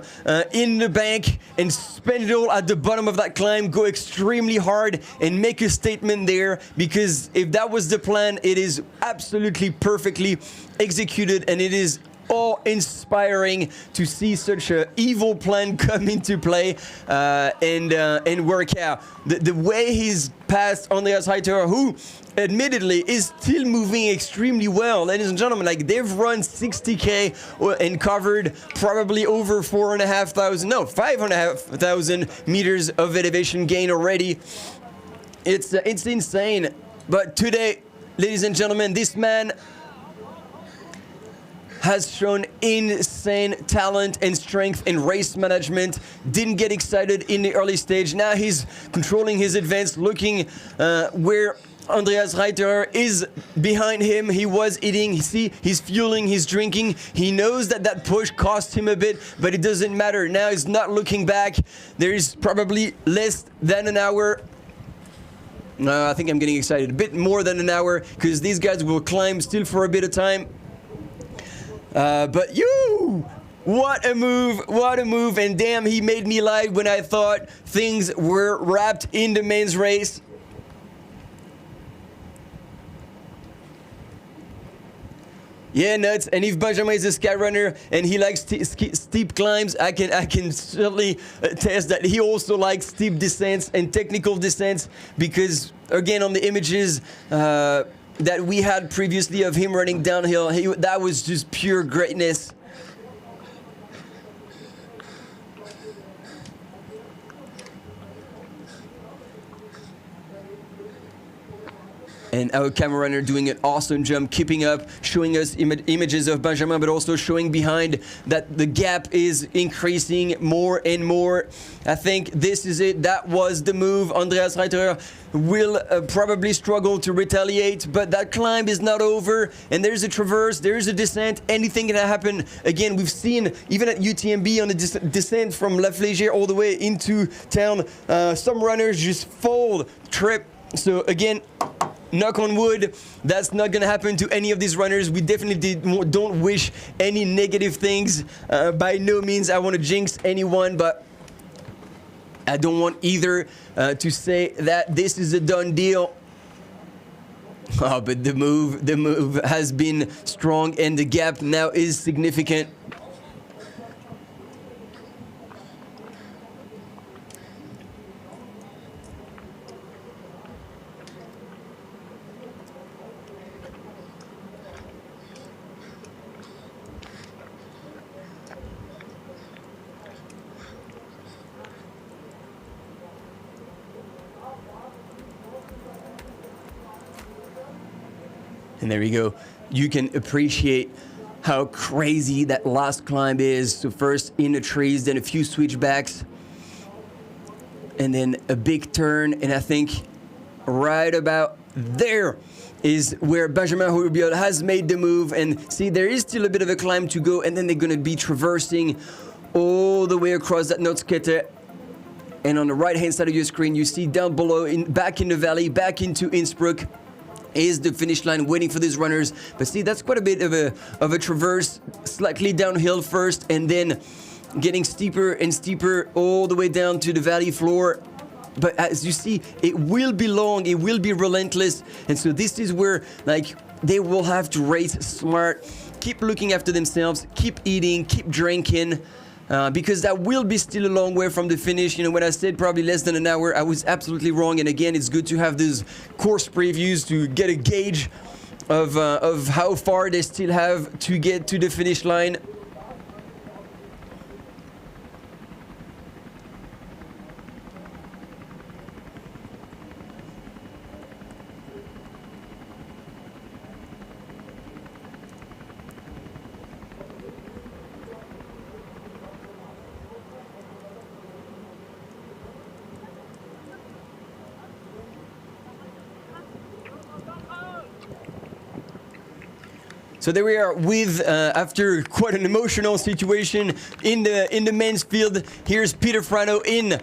[SPEAKER 10] in the bank and spend it all at the bottom of that climb, go extremely hard and make a statement there? Because if that was the plan, it is absolutely perfectly executed, and it is awe-inspiring to see such an evil plan come into play and work out. The way he's passed Andreas Reiter, who admittedly is still moving extremely well, ladies and gentlemen. Like, they've run 60k and covered probably over 5,500 meters of elevation gain already. It's insane. But today, ladies and gentlemen, this man has shown insane talent and strength and race management. Didn't get excited in the early stage. Now he's controlling his advance, looking where Andreas Reiter is behind him. He was eating. See, he's fueling, he's drinking. He knows that push cost him a bit, but it doesn't matter. Now he's not looking back. There is probably less than an hour. I think I'm getting excited. A bit more than an hour, because these guys will climb still for a bit of time. But what a move, and damn, he made me lie when I thought things were wrapped in the men's race. Yeah, nuts. And if Benjamin is a sky runner and he likes steep climbs, I can certainly attest that he also likes steep descents and technical descents, because again, on the images that we had previously of him running downhill, that was just pure greatness. And our camera runner doing an awesome jump, keeping up, showing us images of Benjamin, but also showing behind that the gap is increasing more and more. I think this is it. That was the move. Andreas Reiter will probably struggle to retaliate, but that climb is not over. And there's a traverse, there's a descent. Anything can happen. Again, we've seen, even at UTMB on the descent from La Flégère all the way into town, some runners just fold, trip. So again, knock on wood, that's not going to happen to any of these runners. We definitely don't wish any negative things. By no means I want to jinx anyone, but I don't want either to say that this is a done deal. Oh, but the move has been strong, and the gap now is significant. And there you go. You can appreciate how crazy that last climb is. So first in the trees, then a few switchbacks, and then a big turn. And I think right about there is where Benjamin Hurbiol has made the move. And see, there is still a bit of a climb to go, and then they're going to be traversing all the way across that Nordskette. And on the right-hand side of your screen, you see down below, back in the valley, back into Innsbruck, is the finish line waiting for these runners. But see, that's quite a bit of a traverse, slightly downhill first, and then getting steeper and steeper all the way down to the valley floor. But as you see, it will be long, it will be relentless, and so this is where, like, they will have to race smart, keep looking after themselves, keep eating, keep drinking, because that will be still a long way from the finish. You know, when I said probably less than an hour, I was absolutely wrong. And again, it's good to have these course previews to get a gauge of how far they still have to get to the finish line. So there we are with, after quite an emotional situation in the men's field. Here's Peter Frano in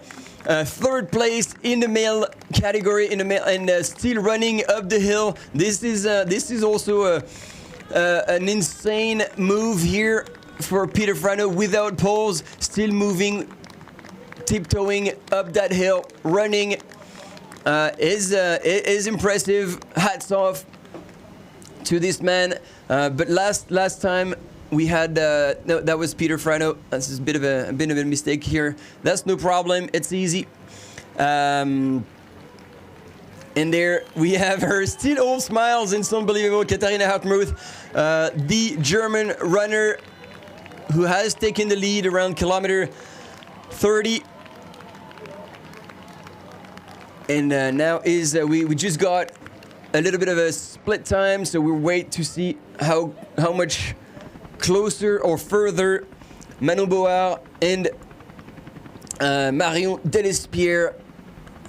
[SPEAKER 10] third place in the male category, and still running up the hill. This is also an insane move here for Peter Frano without poles, still moving, tiptoeing up that hill, running. Is impressive. Hats off to this man. But last time we had no, that was Peter Frano. That's a bit of a mistake here. That's no problem. It's easy. And there we have her, still all smiles. It's unbelievable. Katharina Hartmuth, the German runner who has taken the lead around kilometer 30. And now is we just got a little bit of a split time, so we'll wait to see how much closer or further Manon Board and Marion Delespierre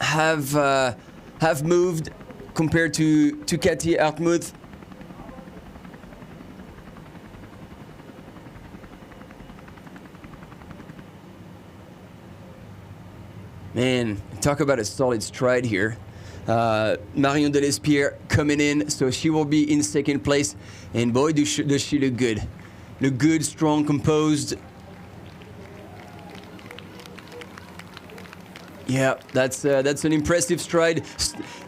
[SPEAKER 10] have moved compared to Katie Hartmuth. Man, talk about a solid stride here. Marion Delespierre coming in, so she will be in second place. And boy, does she look good. Look good, strong, composed. Yeah, that's an impressive stride.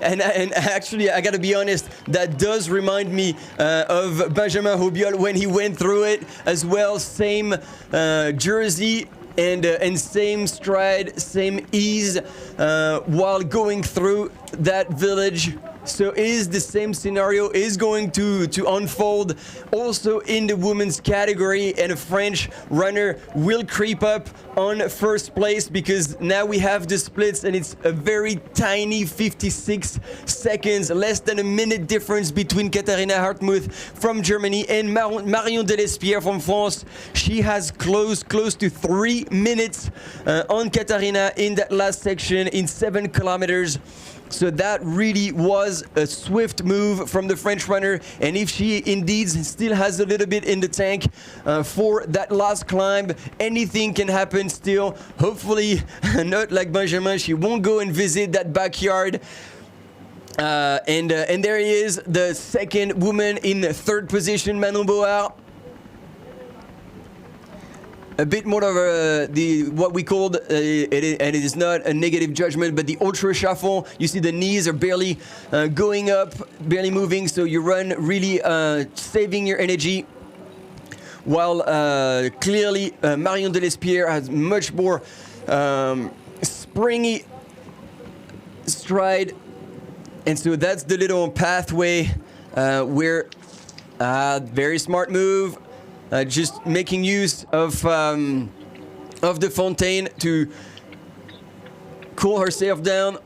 [SPEAKER 10] And actually, I gotta be honest, that does remind me of Benjamin Robiol when he went through it as well. Same jersey. And same stride, same ease while going through that village. So is the same scenario is going to unfold also in the women's category, and a French runner will creep up on first place because now we have the splits and it's a very tiny 56 seconds, less than a minute difference between Katharina Hartmuth from Germany and Marion Delespierre from France. She has close to 3 minutes on Katharina in that last section in 7 kilometers. So that really was a swift move from the French runner, and if she indeed still has a little bit in the tank for that last climb, anything can happen still. Hopefully not like Benjamin, she won't go and visit that backyard. And there he is, the second woman in third position, Manon Board. A bit more of what we called, and it is not a negative judgment, but the ultra shuffle. You see the knees are barely going up, barely moving, so you run really saving your energy. While clearly Marion Delespierre has much more springy stride, and so that's the little pathway where very smart move. Just making use of the fontaine to cool herself down.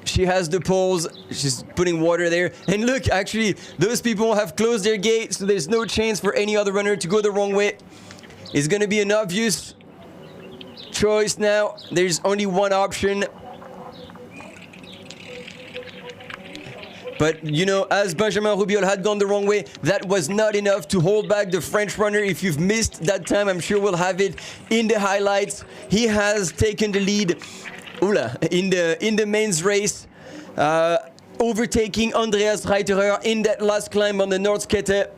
[SPEAKER 10] She has the poles, she's putting water there. And look, actually, those people have closed their gate, so there's no chance for any other runner to go the wrong way. It's going to be an obvious choice now. There's only one option. But, you know, as Benjamin Robiol had gone the wrong way, that was not enough to hold back the French runner. If you've missed that time, I'm sure we'll have it in the highlights. He has taken the lead in the men's race, overtaking Andreas Reiterer in that last climb on the Nordskette.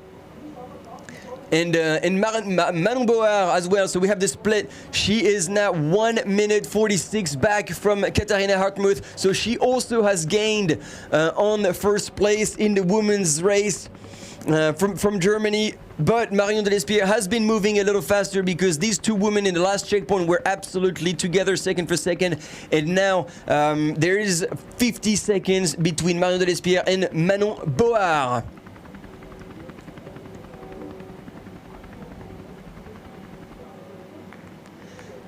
[SPEAKER 10] And Manon Board as well. So we have the split. She is now 1 minute 46 back from Katharina Hartmuth. So she also has gained on first place in the women's race from Germany. But Marion Delespierre has been moving a little faster because these two women in the last checkpoint were absolutely together second for second. And now there is 50 seconds between Marion Delespierre and Manon Board.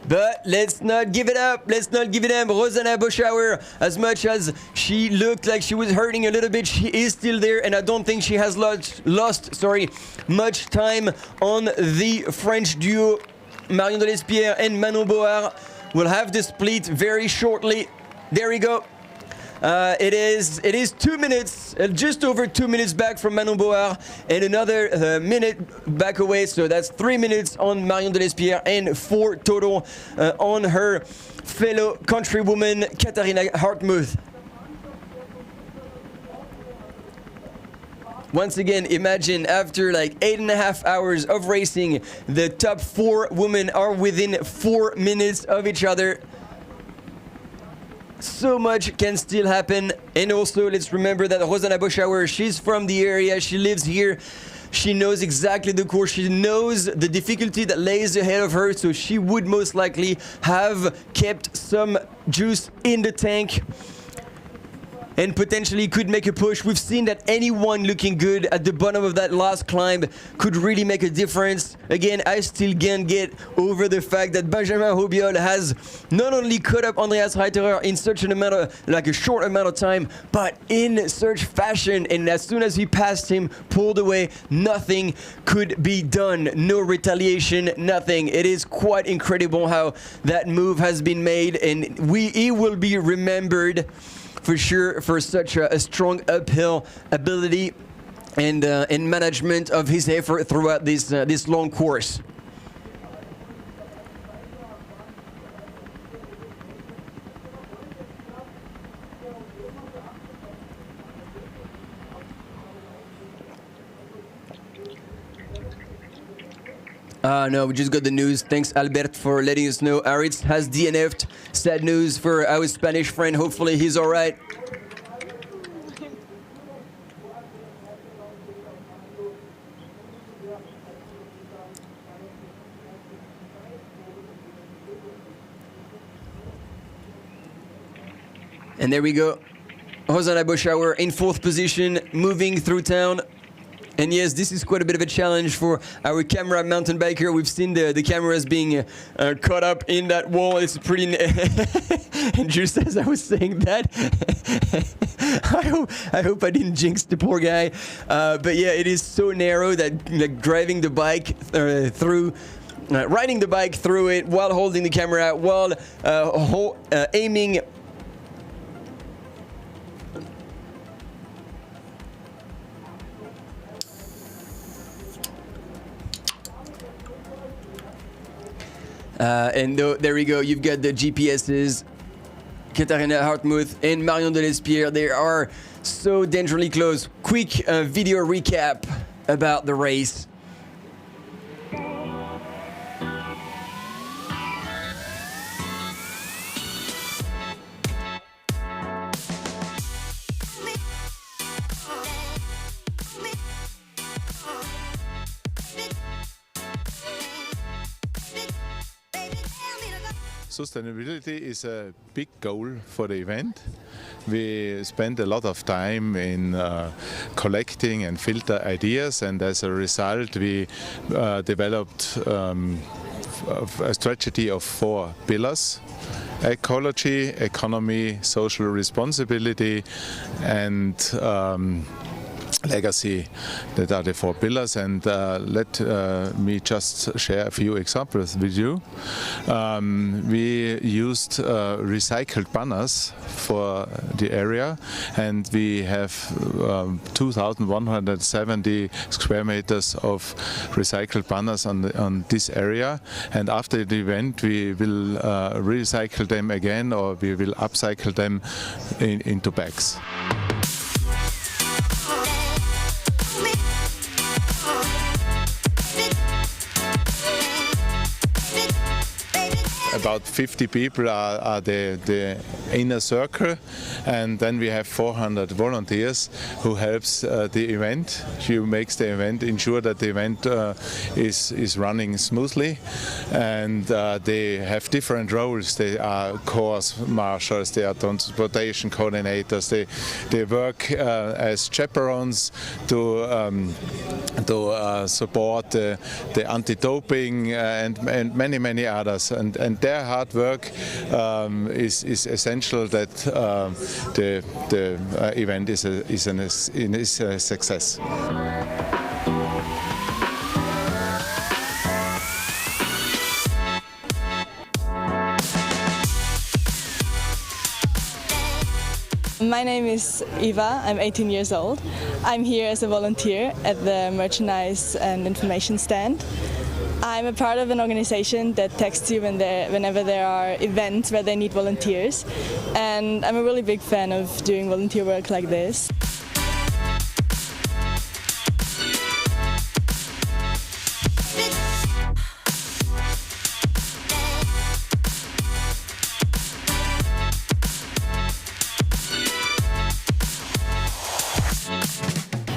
[SPEAKER 10] But let's not give it up. Let's not give it up. Rosanna Boschauer, as much as she looked like she was hurting a little bit, she is still there, and I don't think she has lost much time on the French duo. Marion Delespierre and Manon Board will have the split very shortly. There we go. It is 2 minutes, just over 2 minutes back from Manon Board, and another minute back away. So that's 3 minutes on Marion Delespierre and 4 total on her fellow countrywoman Katharina Hartmuth. Once again, imagine after like 8.5 hours of racing, the top 4 women are within 4 minutes of each other. So much can still happen. And also, let's remember that Rosanna Boschauer, she's from the area. She lives here She knows exactly the course. She knows the difficulty that lays ahead of her, so she would most likely have kept some juice in the tank and potentially could make a push. We've seen that anyone looking good at the bottom of that last climb could really make a difference. Again, I still can't get over the fact that Benjamin Robiol has not only caught up Andreas Reiterer in such an amount of, like a short amount of time, but in such fashion. And as soon as he passed him, pulled away, nothing could be done. No retaliation, nothing. It is quite incredible how that move has been made, and he will be remembered for sure for such a strong uphill ability and management of his effort throughout this long course. No, we just got the news. Thanks, Albert, for letting us know. Aritz has DNF'd. Sad news for our Spanish friend. Hopefully he's all right. And there we go. Hosanna Boschauer in 4th position, moving through town. And yes, this is quite a bit of a challenge for our camera mountain biker. We've seen the cameras being caught up in that wall. It's pretty... and just as I was saying that, I hope I didn't jinx the poor guy. But yeah, it is so narrow that like, driving the bike through... riding the bike through it while holding the camera, while aiming... and there we go, you've got the GPSs, Katharina Hartmuth and Marion Delespierre. They are so dangerously close. Quick video recap about the race.
[SPEAKER 15] Sustainability is a big goal for the event. We spend a lot of time in collecting and filter ideas, and as a result we developed a strategy of 4 pillars: ecology, economy, social responsibility and legacy. That are the 4 pillars, and let me just share a few examples with you. We used recycled banners for the area, and we have 2,170 square meters of recycled banners on this area, and after the event we will recycle them again, or we will upcycle them into bags. About 50 people are the inner circle, and then we have 400 volunteers who helps the event. She makes the event, ensure that the event is running smoothly, and they have different roles. They are course marshals, they are transportation coordinators, they work as chaperones to support the anti-doping and many others, and their hard work is essential that the event is a success.
[SPEAKER 16] My name is Eva, I'm 18 years old. I'm here as a volunteer at the merchandise and information stand. I'm a part of an organization that texts you whenever there are events where they need volunteers, and I'm a really big fan of doing volunteer work like this.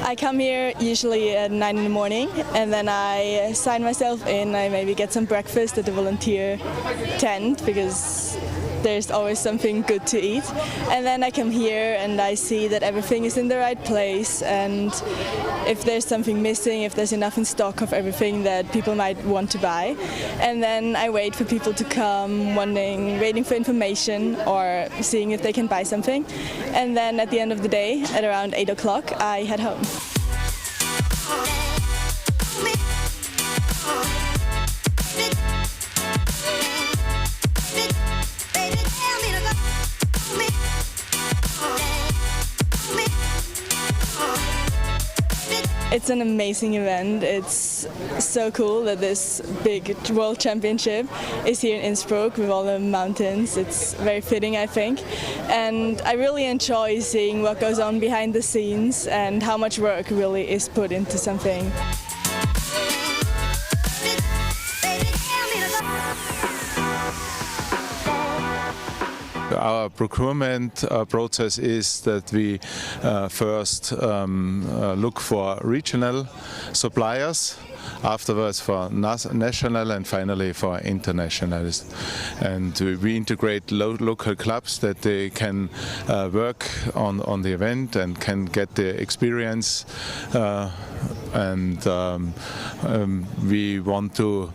[SPEAKER 16] I come here usually at 9 in the morning, and then I sign myself in. I maybe get some breakfast at the volunteer tent because there's always something good to eat. And then I come here and I see that everything is in the right place, and if there's something missing, if there's enough in stock of everything that people might want to buy. And then I wait for people to come, waiting for information or seeing if they can buy something. And then at the end of the day, at around 8 o'clock, I head home. It's an amazing event. It's so cool that this big world championship is here in Innsbruck with all the mountains. It's very fitting, I think. And I really enjoy seeing what goes on behind the scenes and how much work really is put into something.
[SPEAKER 15] Our procurement process is that we first look for regional suppliers, afterwards for national, and finally for internationals. And we integrate local clubs that they can work on the event and can get the experience. We want to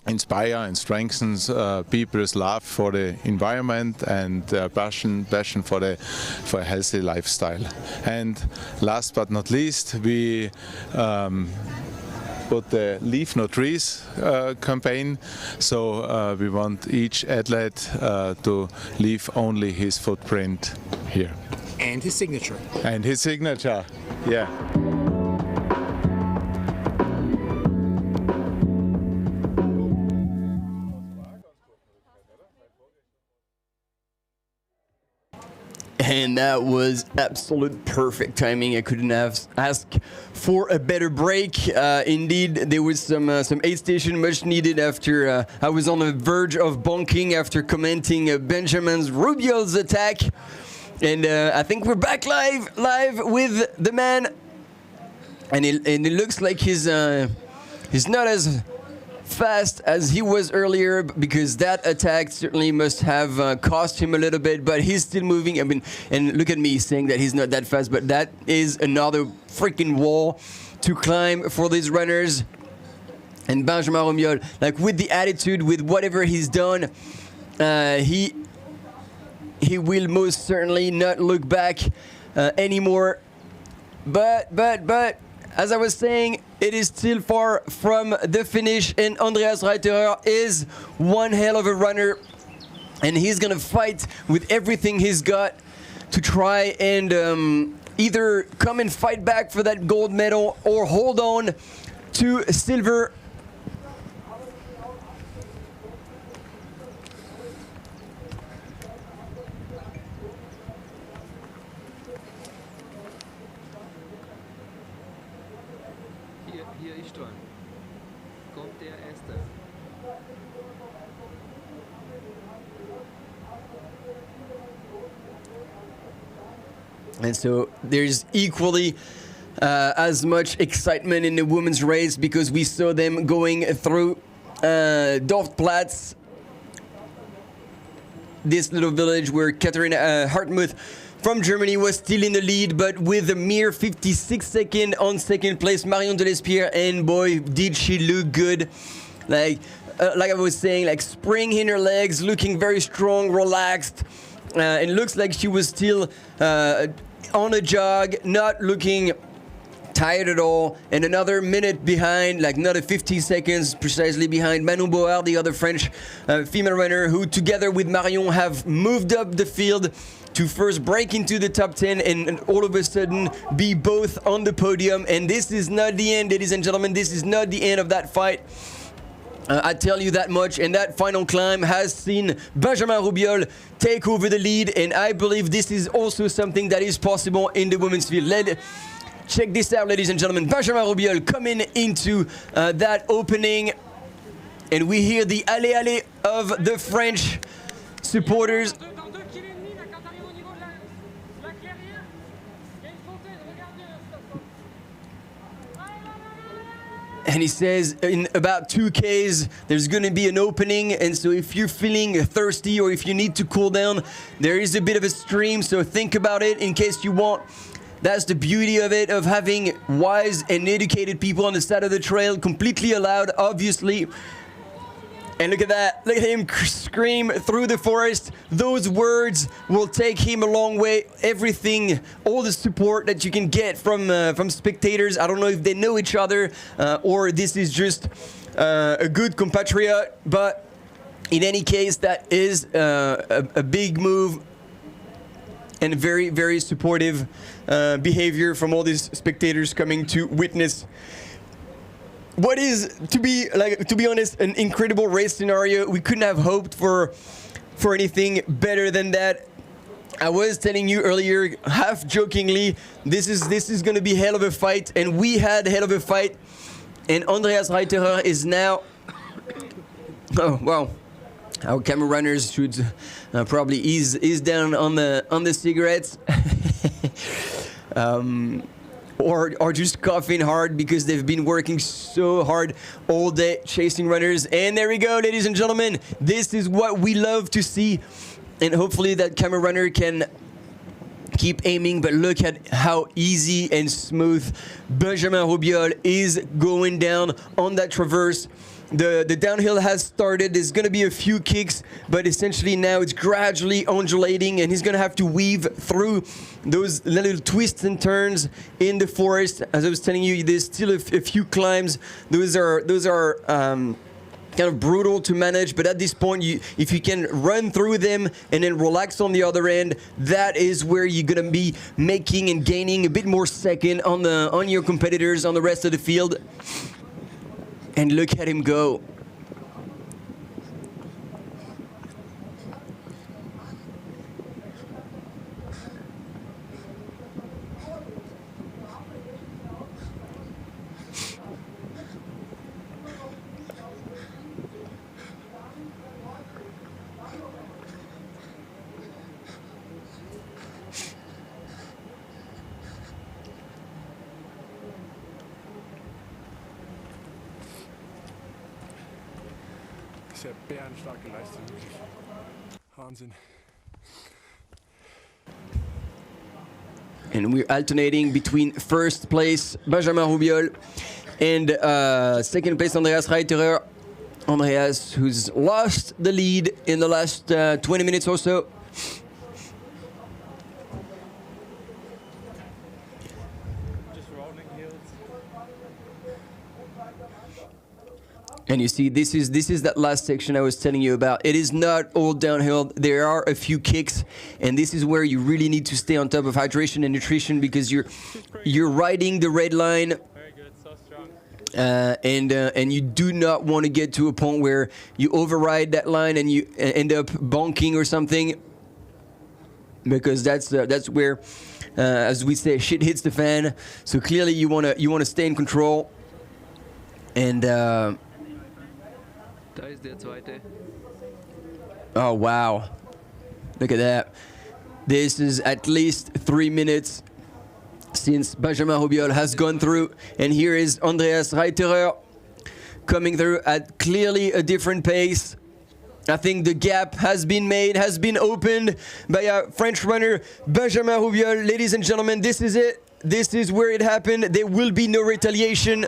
[SPEAKER 15] inspire and strengthens people's love for the environment and passion for a healthy lifestyle. And last but not least, we put the Leave No Trees campaign. So we want each athlete to leave only his footprint here.
[SPEAKER 1] And his signature.
[SPEAKER 15] And his signature, yeah.
[SPEAKER 10] And that was absolute perfect timing. I couldn't have asked for a better break. Indeed, there was some aid station much needed after I was on the verge of bonking after commenting Benjamin Rubiol's attack. And I think we're back live with the man. And it looks like he's not as fast as he was earlier, because that attack certainly must have cost him a little bit, but he's still moving. I mean, and look at me saying that he's not that fast, but that is another freaking wall to climb for these runners. And Benjamin Rubiol, like with the attitude, with whatever he's done, he will most certainly not look back anymore. But as I was saying, it is still far from the finish, and Andreas Reiterer is one hell of a runner, and he's gonna fight with everything he's got to try and either come and fight back for that gold medal or hold on to silver.
[SPEAKER 17] Hier ist er. Kommt der Erste.
[SPEAKER 10] And so there's equally as much excitement in the women's race, because we saw them going through Dorfplatz, this little village where Katharina Hartmuth from Germany was still in the lead, but with a mere 56 seconds on second place, Marion Delespierre, and boy, did she look good. Like I was saying, like spring in her legs, looking very strong, relaxed, and looks like she was still on a jog, not looking tired at all. And another minute behind, like another 50 seconds precisely behind Manon Board, the other French female runner, who together with Marion have moved up the field to first break into the top 10 and all of a sudden be both on the podium. And this is not the end, ladies and gentlemen. This is not the end of that fight. I tell you that much. And that final climb has seen Benjamin Rubiol take over the lead. And I believe this is also something that is possible in the women's field. Check this out, ladies and gentlemen. Benjamin Rubiol coming into that opening. And we hear the allez allez of the French supporters. And he says in about 2Ks, there's going to be an opening. And so if you're feeling thirsty or if you need to cool down, there is a bit of a stream. So think about it in case you want. That's the beauty of it, of having wise and educated people on the side of the trail, completely allowed, obviously. And look at that. Look at him scream through the forest. Those words will take him a long way. Everything, all the support that you can get from spectators. I don't know if they know each other or this is just a good compatriot. But in any case, that is a big move and very, very supportive behavior from all these spectators coming to witness what is, to be honest, an incredible race scenario. We couldn't have hoped for anything better than that. I was telling you earlier, half jokingly, this is going to be hell of a fight, and we had hell of a fight. And Andreas Reiterer is now. Oh well, our camera runners should probably ease down on the cigarettes. Or just coughing hard because they've been working so hard all day chasing runners. And there we go, ladies and gentlemen. This is what we love to see. And hopefully that camera runner can keep aiming. But look at how easy and smooth Benjamin Robiol is going down on that traverse. The downhill has started. There's going to be a few kicks, but essentially now it's gradually undulating, and he's going to have to weave through those little twists and turns in the forest. As I was telling you, there's still a few climbs. Those are kind of brutal to manage, but at this point, if you can run through them and then relax on the other end, that is where you're going to be making and gaining a bit more second on your competitors on the rest of the field. And look at him go.
[SPEAKER 2] Das ist ja bärenstarke Leistung, wirklich. Wahnsinn.
[SPEAKER 10] And we're alternating between first place Benjamin Robiol and second place Andreas Reiterer. Andreas, who's lost the lead in the last 20 minutes or so. And you see, this is that last section I was telling you about. It is not all downhill. There are a few kicks, and this is where you really need to stay on top of hydration and nutrition because you're riding the red line. And you do not want to get to a point where you override that line and you end up bonking or something, because that's where, as we say, shit hits the fan. So clearly you want to stay in control. And
[SPEAKER 17] Da ist der zweite.
[SPEAKER 10] oh wow, look at that. This is at least 3 minutes since Benjamin Robiol has gone through, and here is Andreas Reiterer coming through at clearly a different pace. I think the gap has been opened by a French runner, Benjamin Robiol. Ladies and gentlemen, this is it. This is where it happened. There will be no retaliation.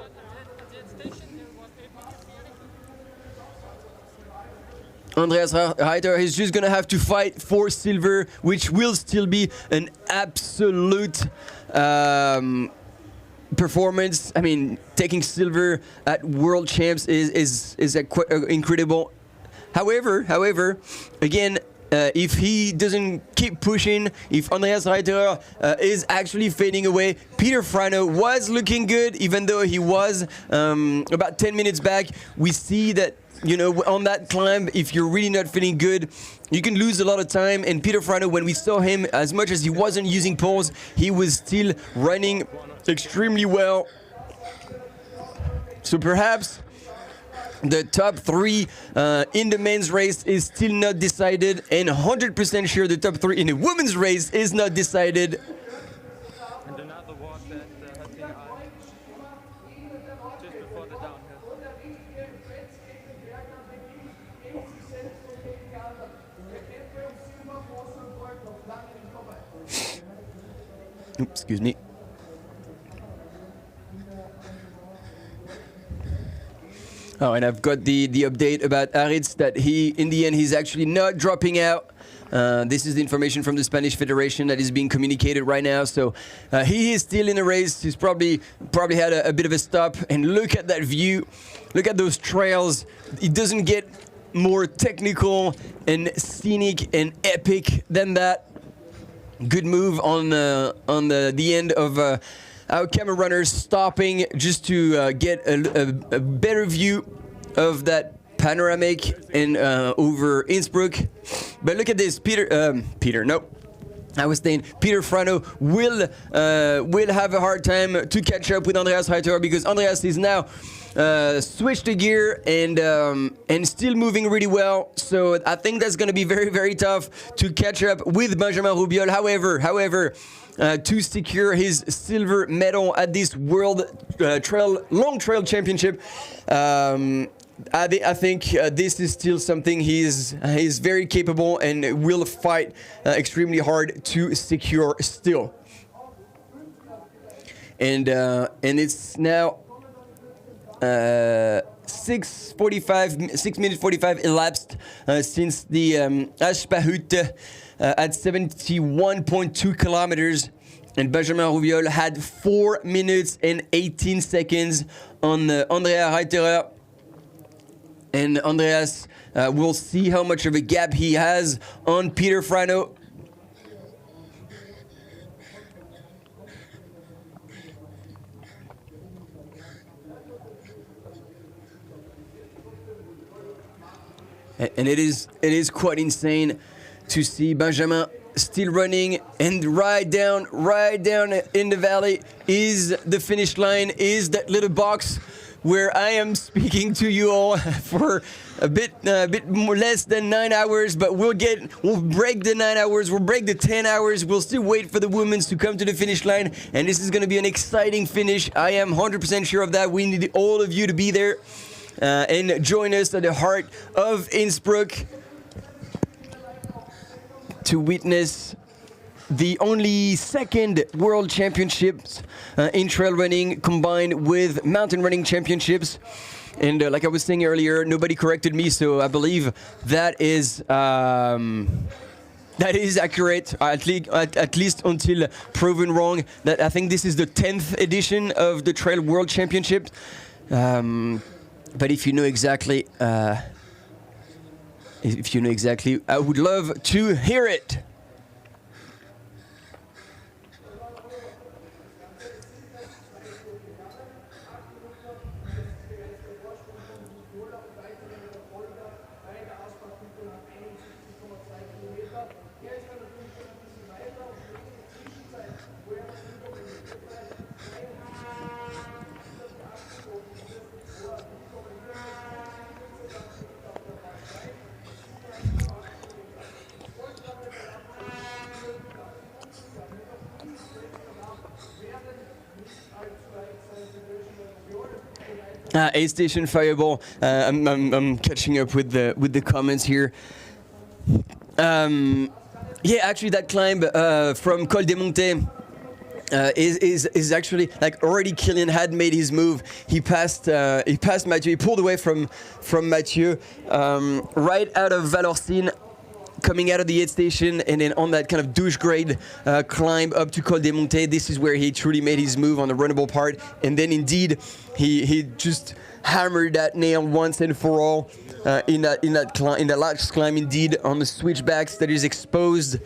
[SPEAKER 10] Andreas Reiterer is just going to have to fight for silver, which will still be an absolute performance. I mean, taking silver at World Champs is incredible. However, again, if he doesn't keep pushing, if Andreas Reiterer is actually fading away, Peter Frano was looking good, even though he was about 10 minutes back. We see that, you know, on that climb, if you're really not feeling good, you can lose a lot of time. And Peter Frano, when we saw him, as much as he wasn't using poles, he was still running extremely well. So perhaps the top three in the men's race is still not decided, and 100% sure the top three in the women's race is not decided.
[SPEAKER 17] And another word that has been just before the downhill.
[SPEAKER 10] Oops, excuse me. Oh, and I've got the update about Aritz that in the end, he's actually not dropping out. This is the information from the Spanish Federation that is being communicated right now. So he is still in the race. He's probably had a bit of a stop. And look at that view. Look at those trails. It doesn't get more technical and scenic and epic than that. Good move on the end of our camera runners stopping just to get a better view of that panoramic and over Innsbruck. But look at this, Peter Frano will have a hard time to catch up with Andreas Reiter because Andreas is now switched the gear and still moving really well. So I think that's going to be very, very tough to catch up with Benjamin Roubiol. However, to secure his silver medal at this World Long Trail Championship, I think this is still something he's very capable and will fight extremely hard to secure still. And it's now 6 minutes 45 elapsed since the Aspahütte at 71.2 kilometers, and Benjamin Roubiol had 4 minutes and 18 seconds on Andrea Reiterer. And Andreas will see how much of a gap he has on Peter Frano. And it is quite insane to see Benjamin still running, and right down in the valley is the finish line, is that little box where I am speaking to you all for a bit more less than 9 hours, but we'll break the 9 hours, we'll break the 10 hours, we'll still wait for the women to come to the finish line, and this is going to be an exciting finish. I am 100% sure of that. We need all of you to be there and join us at the heart of Innsbruck to witness the only second World Championships in trail running combined with mountain running championships. And like I was saying earlier, nobody corrected me, so I believe that is accurate, at least until proven wrong. That I think this is the 10th edition of the Trail World Championship. But if you know exactly, I would love to hear it. Aid Station Fireball. I'm catching up with the comments here. Yeah, actually, that climb from Col des Montés is actually like already. Kilian had made his move. He passed Mathieu. He pulled away from Mathieu right out of Valorcine, coming out of the aid station, and then on that kind of douche grade climb up to Col des Montés. This is where he truly made his move on the runnable part, and then indeed he just hammered that nail once and for all in that last climb, indeed on the switchbacks that is exposed.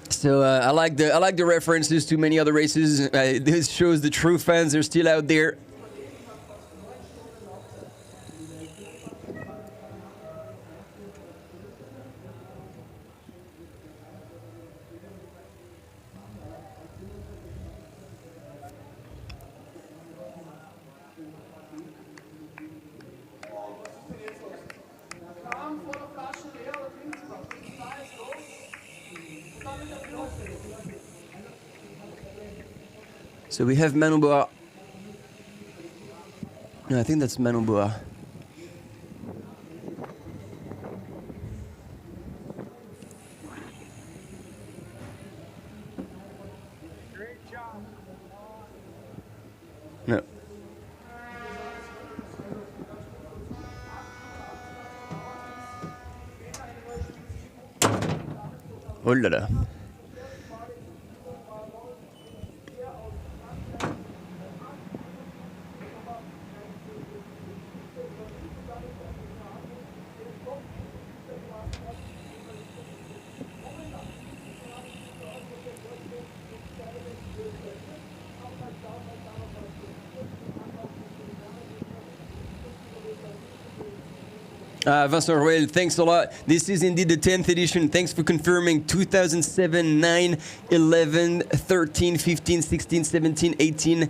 [SPEAKER 10] So I like the references to many other races. This shows the true fans are still out there. So we have Manon Boa. No, I think that's Manon Boa. Oh là là. Vincent Roel, thanks a lot. This is indeed the 10th edition. Thanks for confirming 2007, 9, 11, 13, 15, 16, 17, 18,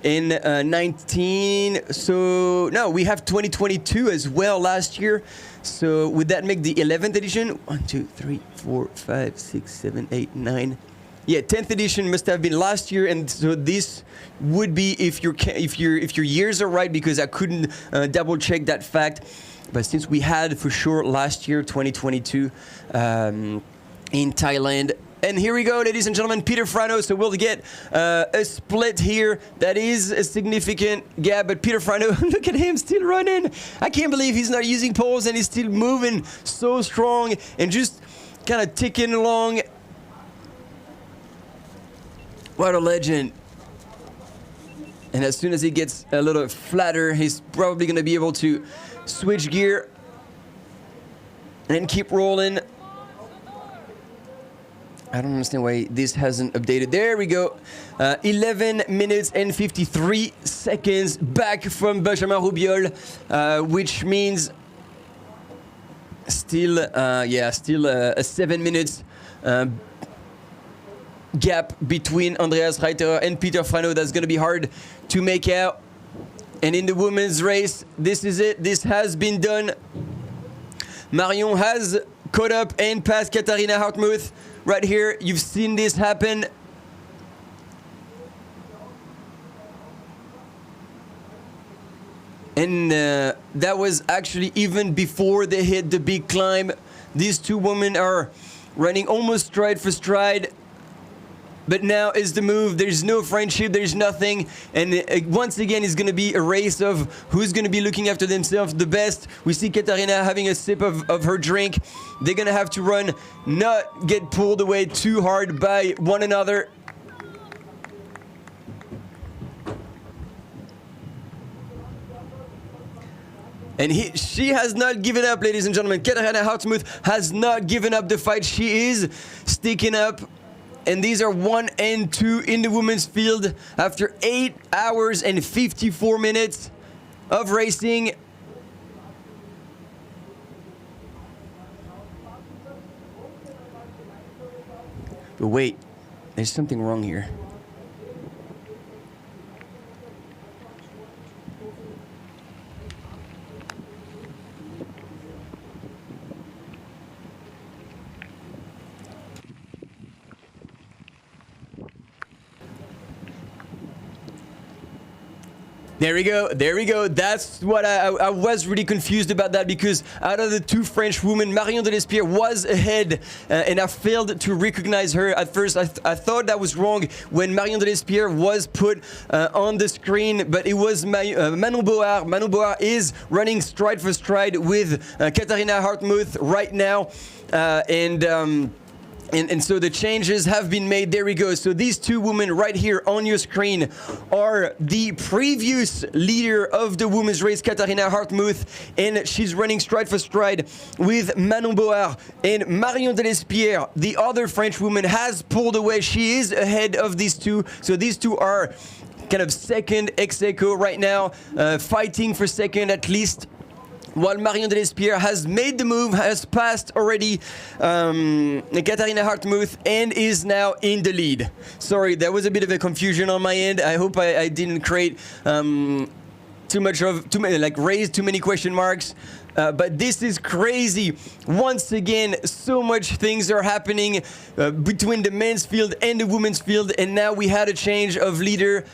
[SPEAKER 10] and 19. So, no, we have 2022 as well last year. So, would that make the 11th edition? 1, 2, 3, 4, 5, 6, 7, 8, 9. Yeah, 10th edition must have been last year, and so this would be if your years are right, because I couldn't double check that fact. But since we had for sure last year, 2022, in Thailand. And here we go, ladies and gentlemen, Peter Frano. So we'll get a split here. That is a significant gap. But Peter Frano, look at him still running. I can't believe he's not using poles and he's still moving so strong and just kind of ticking along. What a legend. And as soon as he gets a little flatter, he's probably going to be able to switch gear and keep rolling. I don't understand why this hasn't updated. There we go. 11 minutes and 53 seconds back from Benjamin Roubiol, which means still a 7 minutes gap between Andreas Reiterer and Peter Frano. That's going to be hard to make out. And in the women's race, this is it. This has been done. Marion has caught up and passed Katharina Hartmuth. Right here, you've seen this happen. And that was actually even before they hit the big climb. These two women are running almost stride for stride. But now is the move. There's no friendship. There's nothing. And once again, it's going to be a race of who's going to be looking after themselves the best. We see Katharina having a sip of her drink. They're going to have to run, not get pulled away too hard by one another. And she has not given up, ladies and gentlemen. Katharina Hartmuth has not given up the fight. She is sticking up. And these are 1 and 2 in the women's field after 8 hours and 54 minutes of racing. But wait, there's something wrong here. There we go, there we go. That's what I was really confused about that, because out of the two French women, Marion Delespierre was ahead and I failed to recognize her at first. I thought that was wrong when Marion Delespierre was put on the screen, but it was Manon Board. Manon Board is running stride for stride with Katharina Hartmuth right now. And so the changes have been made. There we go. So these two women right here on your screen are the previous leader of the women's race, Katharina Hartmuth, and she's running stride for stride with Manon Board. And Marion Delespierre, the other French woman, has pulled away. She is ahead of these two. So these two are kind of second ex aequo right now, fighting for second at least. While Marion Delespierre has made the move, has passed already Katharina Hartmuth, and is now in the lead. Sorry, there was a bit of a confusion on my end. I hope I didn't create raise too many question marks. But this is crazy. Once again, so much things are happening between the men's field and the women's field, and now we had a change of leader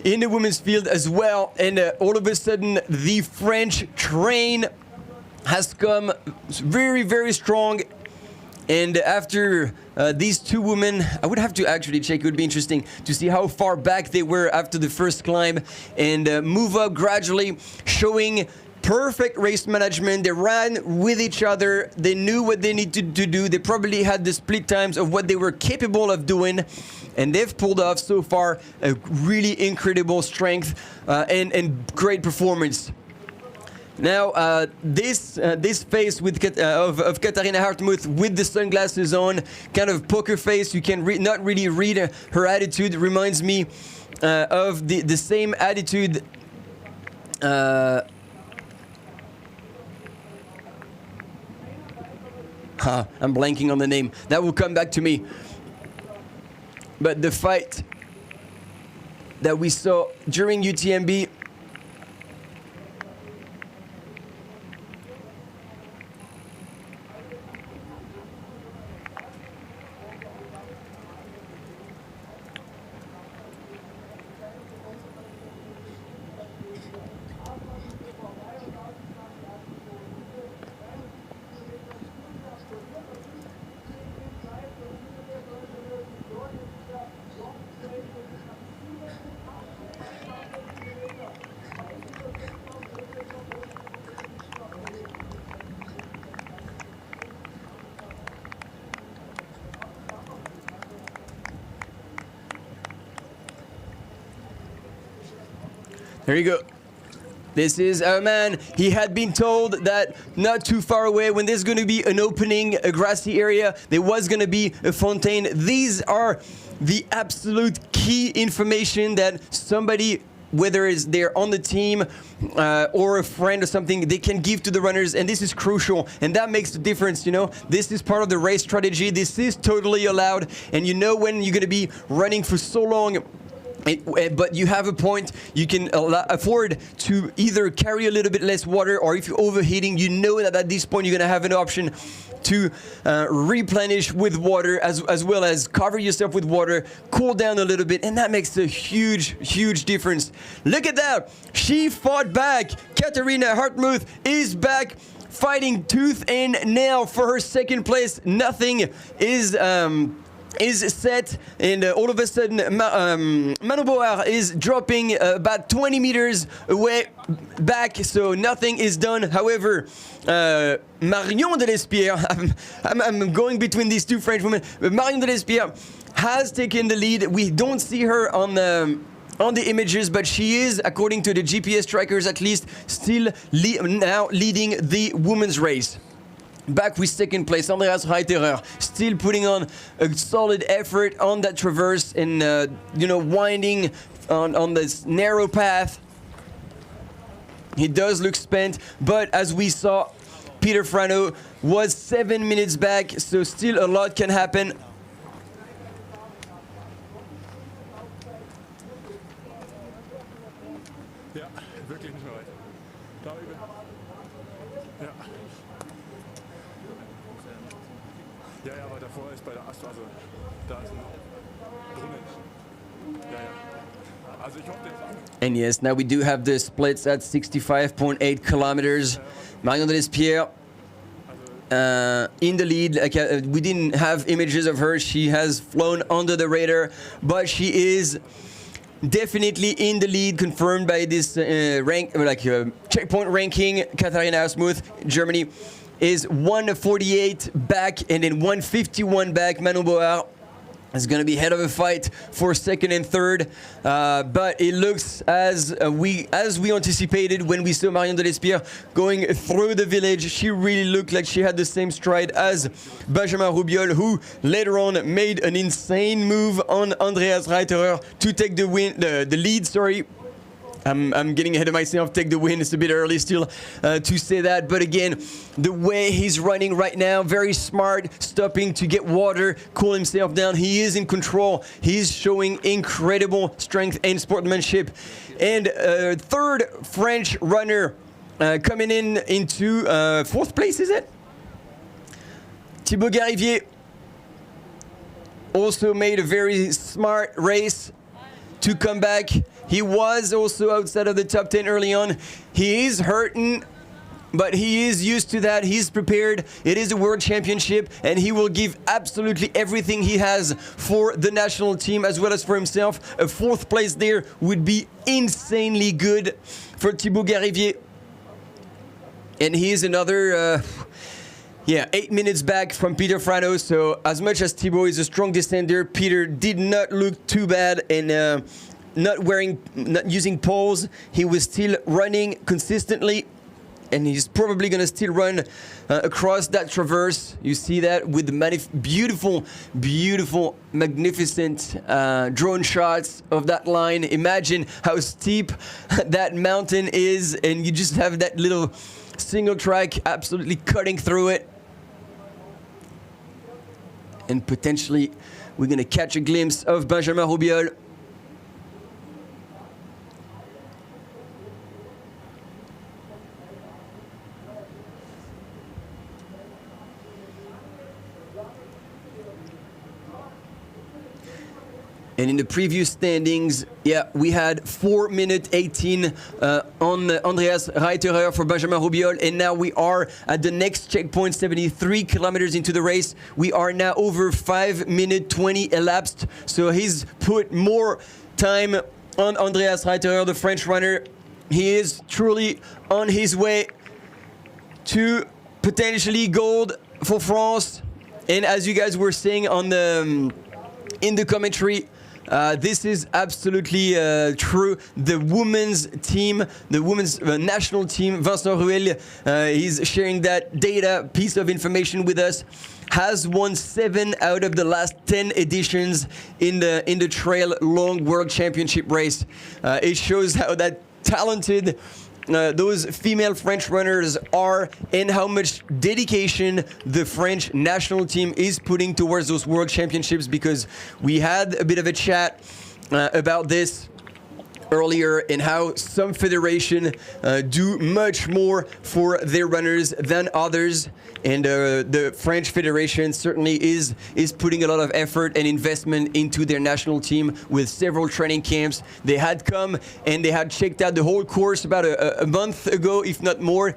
[SPEAKER 10] in the women's field as well, and all of a sudden the French train has come very, very strong. And after these two women, I would have to actually check. It would be interesting to see how far back they were after the first climb, and move up gradually, showing perfect race management. They ran with each other. They knew what they needed to do. They probably had the split times of what they were capable of doing. And they've pulled off so far a really incredible strength and great performance. Now, this face of Katharina Hartmuth with the sunglasses on, kind of poker face, you can not really read her attitude. It reminds me of the same attitude I'm blanking on the name. That will come back to me. But the fight that we saw during UTMB, there you go. This is our man. He had been told that not too far away, when there's going to be an opening, a grassy area, there was going to be a fontaine. These are the absolute key information that somebody, whether it's they're on the team or a friend or something, they can give to the runners, and this is crucial, and that makes the difference, you know. This is part of the race strategy. This is totally allowed, and you know when you're going to be running for so long, but you have a point, you can afford to either carry a little bit less water, or if you're overheating, you know that at this point you're going to have an option to replenish with water, as well as cover yourself with water, cool down a little bit, and that makes a huge difference. Look at that! She fought back. Katharina Hartmuth is back, fighting tooth and nail for her second place. Nothing is set, and all of a sudden Manu Boar is dropping about 20 meters away back, so nothing is done. However, Marion de Lespierre, I'm going between these two French women, but Marion de Lespierre has taken the lead. We don't see her on the images, but she is, according to the GPS trackers at least, still now leading the women's race. Back with second place, Andreas Reiterer, still putting on a solid effort on that traverse and, winding on this narrow path. He does look spent, but as we saw, Peter Frano was 7 minutes back, so still a lot can happen.
[SPEAKER 2] Ja, wirklich nicht mehr weit. Da üben. Ja. Ja, aber davor ist bei der Astro, also da ist ein Brunnen. Ja. Also ich hoffe,
[SPEAKER 10] And yes, now we do have the splits at 65.8 kilometers. Marion de Lespierre in the lead. We didn't have images of her. She has flown under the radar, but she is definitely in the lead, confirmed by this checkpoint ranking. Katharina Hartmuth, Germany, is 148 back, and then 151 back. Manu Boar is going to be head of a fight for second and third, but it looks as we anticipated when we saw Marion de Lespierre going through the village. She really looked like she had the same stride as Benjamin Rubiol, who later on made an insane move on Andreas Reiterer to take the lead. Sorry. I'm getting ahead of myself. Take the win. It's a bit early still to say that. But again, the way he's running right now, very smart, stopping to get water, cool himself down. He is in control. He's showing incredible strength and sportsmanship. And third French runner coming into fourth place, is it? Thibaut Garivier also made a very smart race to come back. He was also outside of the top 10 early on. He is hurting, but he is used to that. He's prepared. It is a world championship, and he will give absolutely everything he has for the national team as well as for himself. A fourth place there would be insanely good for Thibaut Garivier. And he is another 8 minutes back from Peter Frano. So as much as Thibaut is a strong descender, Peter did not look too bad, and not using poles. He was still running consistently, and he's probably going to still run across that traverse. You see that with the beautiful, magnificent drone shots of that line. Imagine how steep that mountain is, and you just have that little single track absolutely cutting through it. And potentially we're going to catch a glimpse of Benjamin Robiol. And in the previous standings, we had 4 minute 18 on Andreas Reiterer for Benjamin Robiol, and now we are at the next checkpoint, 73 kilometers into the race. We are now over 5 minute 20 elapsed, so he's put more time on Andreas Reiterer, the French runner. He is truly on his way to potentially gold for France. And as you guys were saying on the in the commentary, this is absolutely true. The women's team, the women's national team, Vincent Ruel, he's sharing that data piece of information with us, has won 7 out of the last 10 editions in the trail long world championship race. It shows how that talented those female French runners are, and how much dedication the French national team is putting towards those world championships, because we had a bit of a chat about this earlier, and how some federation do much more for their runners than others, and the French Federation certainly is putting a lot of effort and investment into their national team with several training camps. They had come and they had checked out the whole course about a month ago, if not more.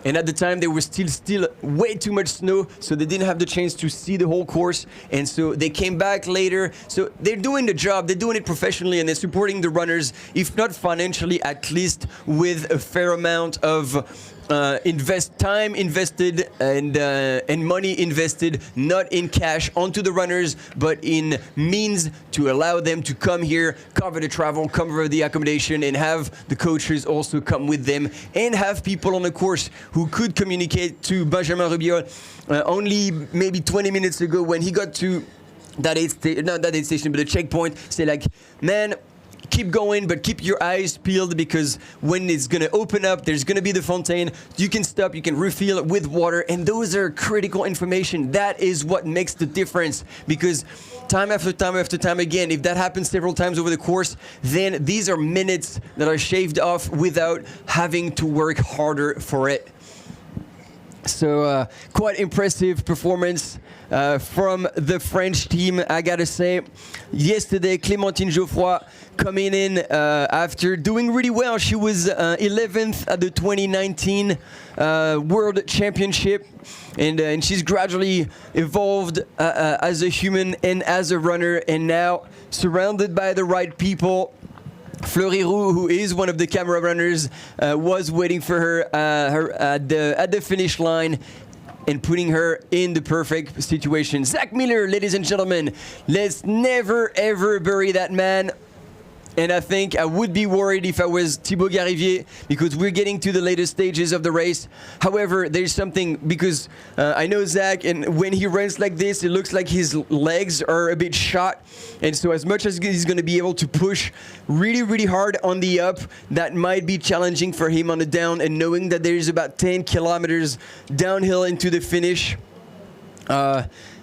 [SPEAKER 10] And at the time, there was still way too much snow, so they didn't have the chance to see the whole course. And so they came back later. So they're doing the job, they're doing it professionally, and they're supporting the runners, if not financially, at least with a fair amount of time invested and money invested, not in cash onto the runners, but in means to allow them to come here, cover the travel, cover the accommodation, and have the coaches also come with them, and have people on the course who could communicate to Benjamin Robiol. Only maybe 20 minutes ago, when he got to that aid station, but a checkpoint, say like, man, keep going, but keep your eyes peeled, because when it's going to open up, there's going to be the fontaine. You can stop, you can refill with water, and those are critical information. That is what makes the difference, because time after time after time again, if that happens several times over the course, then these are minutes that are shaved off without having to work harder for it. So quite impressive performance from the French team, I gotta say. Yesterday, Clémentine Geoffroy coming in after doing really well. She was 11th at the 2019 World Championship, and she's gradually evolved as a human and as a runner, and now surrounded by the right people. Fleury Roux, who is one of the camera runners, was waiting for her at the finish line and putting her in the perfect situation. Zach Miller, ladies and gentlemen, let's never ever bury that man. And I think I would be worried if I was Thibaut Garivier, because we're getting to the later stages of the race. However, there's something, because I know Zach, and when he runs like this, it looks like his legs are a bit shot. And so as much as he's going to be able to push really, really hard on the up, that might be challenging for him on the down, and knowing that there's about 10 kilometers downhill into the finish.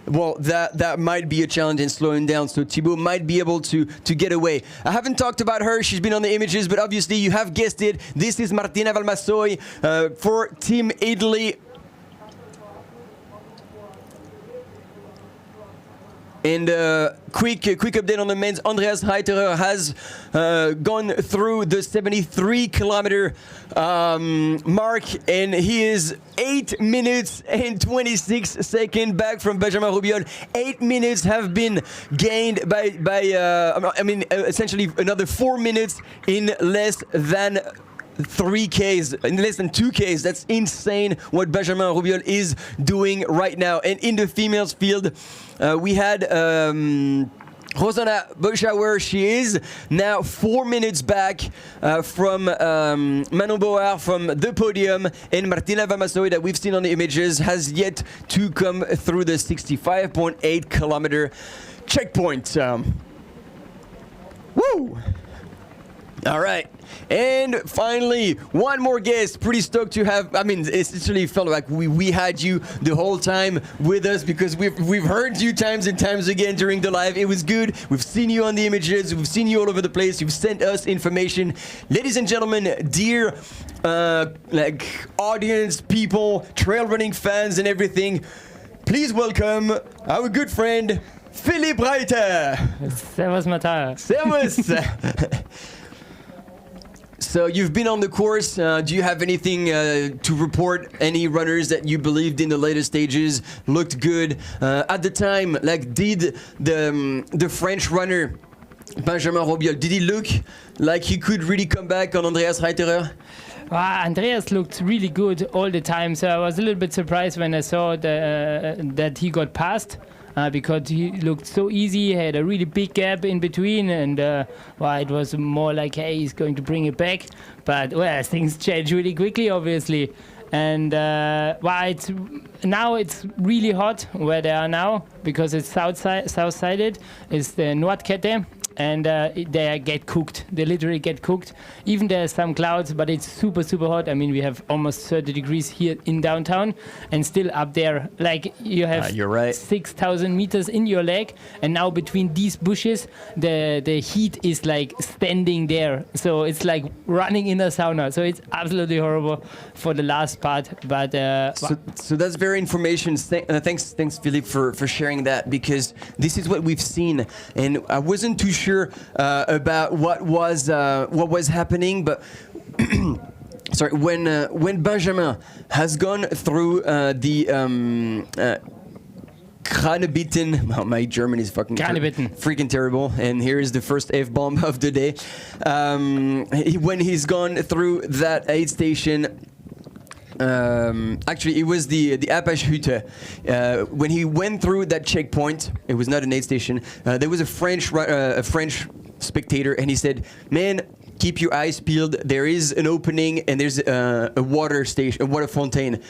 [SPEAKER 10] Well, that might be a challenge in slowing down, so Thibaut might be able to get away. I haven't talked about her, she's been on the images, but obviously you have guessed it. This is Martina Valmasoi for Team Italy. And quick update on the men's. Andreas Reiterer has gone through the 73-kilometer mark, and he is 8 minutes and 26 seconds back from Benjamin Robiol. 8 minutes have been gained by essentially another 4 minutes in less than 3Ks, in less than 2Ks. That's insane what Benjamin Rubiol is doing right now. And in the females field, we had Rosanna Boschauer. She is now 4 minutes back from Manon Bauer from the podium, and Martina Vamasoy that we've seen on the images has yet to come through the 65.8 kilometer checkpoint. Woo! All right. And finally, one more guest. Pretty stoked to have. I mean, it's literally felt like we had you the whole time with us because we've heard you times and times again during the live. It was good. We've seen you on the images. We've seen you all over the place. You've sent us information, ladies and gentlemen, dear audience, people, trail running fans, and everything. Please welcome our good friend Philipp Reiter.
[SPEAKER 18] Servus, Matthias.
[SPEAKER 10] Servus. So you've been on the course. Do you have anything to report? Any runners that you believed in the later stages looked good at the time? Like, did the French runner Benjamin Rubiol, did he look like he could really come back on Andreas Reiterer?
[SPEAKER 18] Andreas looked really good all the time. So I was a little bit surprised when I saw that he got passed. Because he looked so easy, had a really big gap in between, and it was more like, hey, he's going to bring it back. But things change really quickly, obviously. And now it's really hot where they are now because it's south-sided. It's the Nordkette. And they get cooked. They literally get cooked. Even there's some clouds, but it's super, super hot. I mean, we have almost 30 degrees here in downtown, and still up there, like you have 6,000 meters in your leg, and now between these bushes, the heat is like standing there. So it's like running in a sauna. So it's absolutely horrible for the last part. But
[SPEAKER 10] so that's very information. Thanks, Philippe, for sharing that, because this is what we've seen, and I wasn't too sure about what was happening, but sorry, when Benjamin has gone through the Kranebitten, my German is freaking terrible, and here is the first F-bomb of the day. When he's gone through that aid station. Actually, it was the Apache-Hütte. When he went through that checkpoint, it was not an aid station. There was a French spectator, and he said, "Man, keep your eyes peeled. There is an opening, and there's a water station, a water fountain."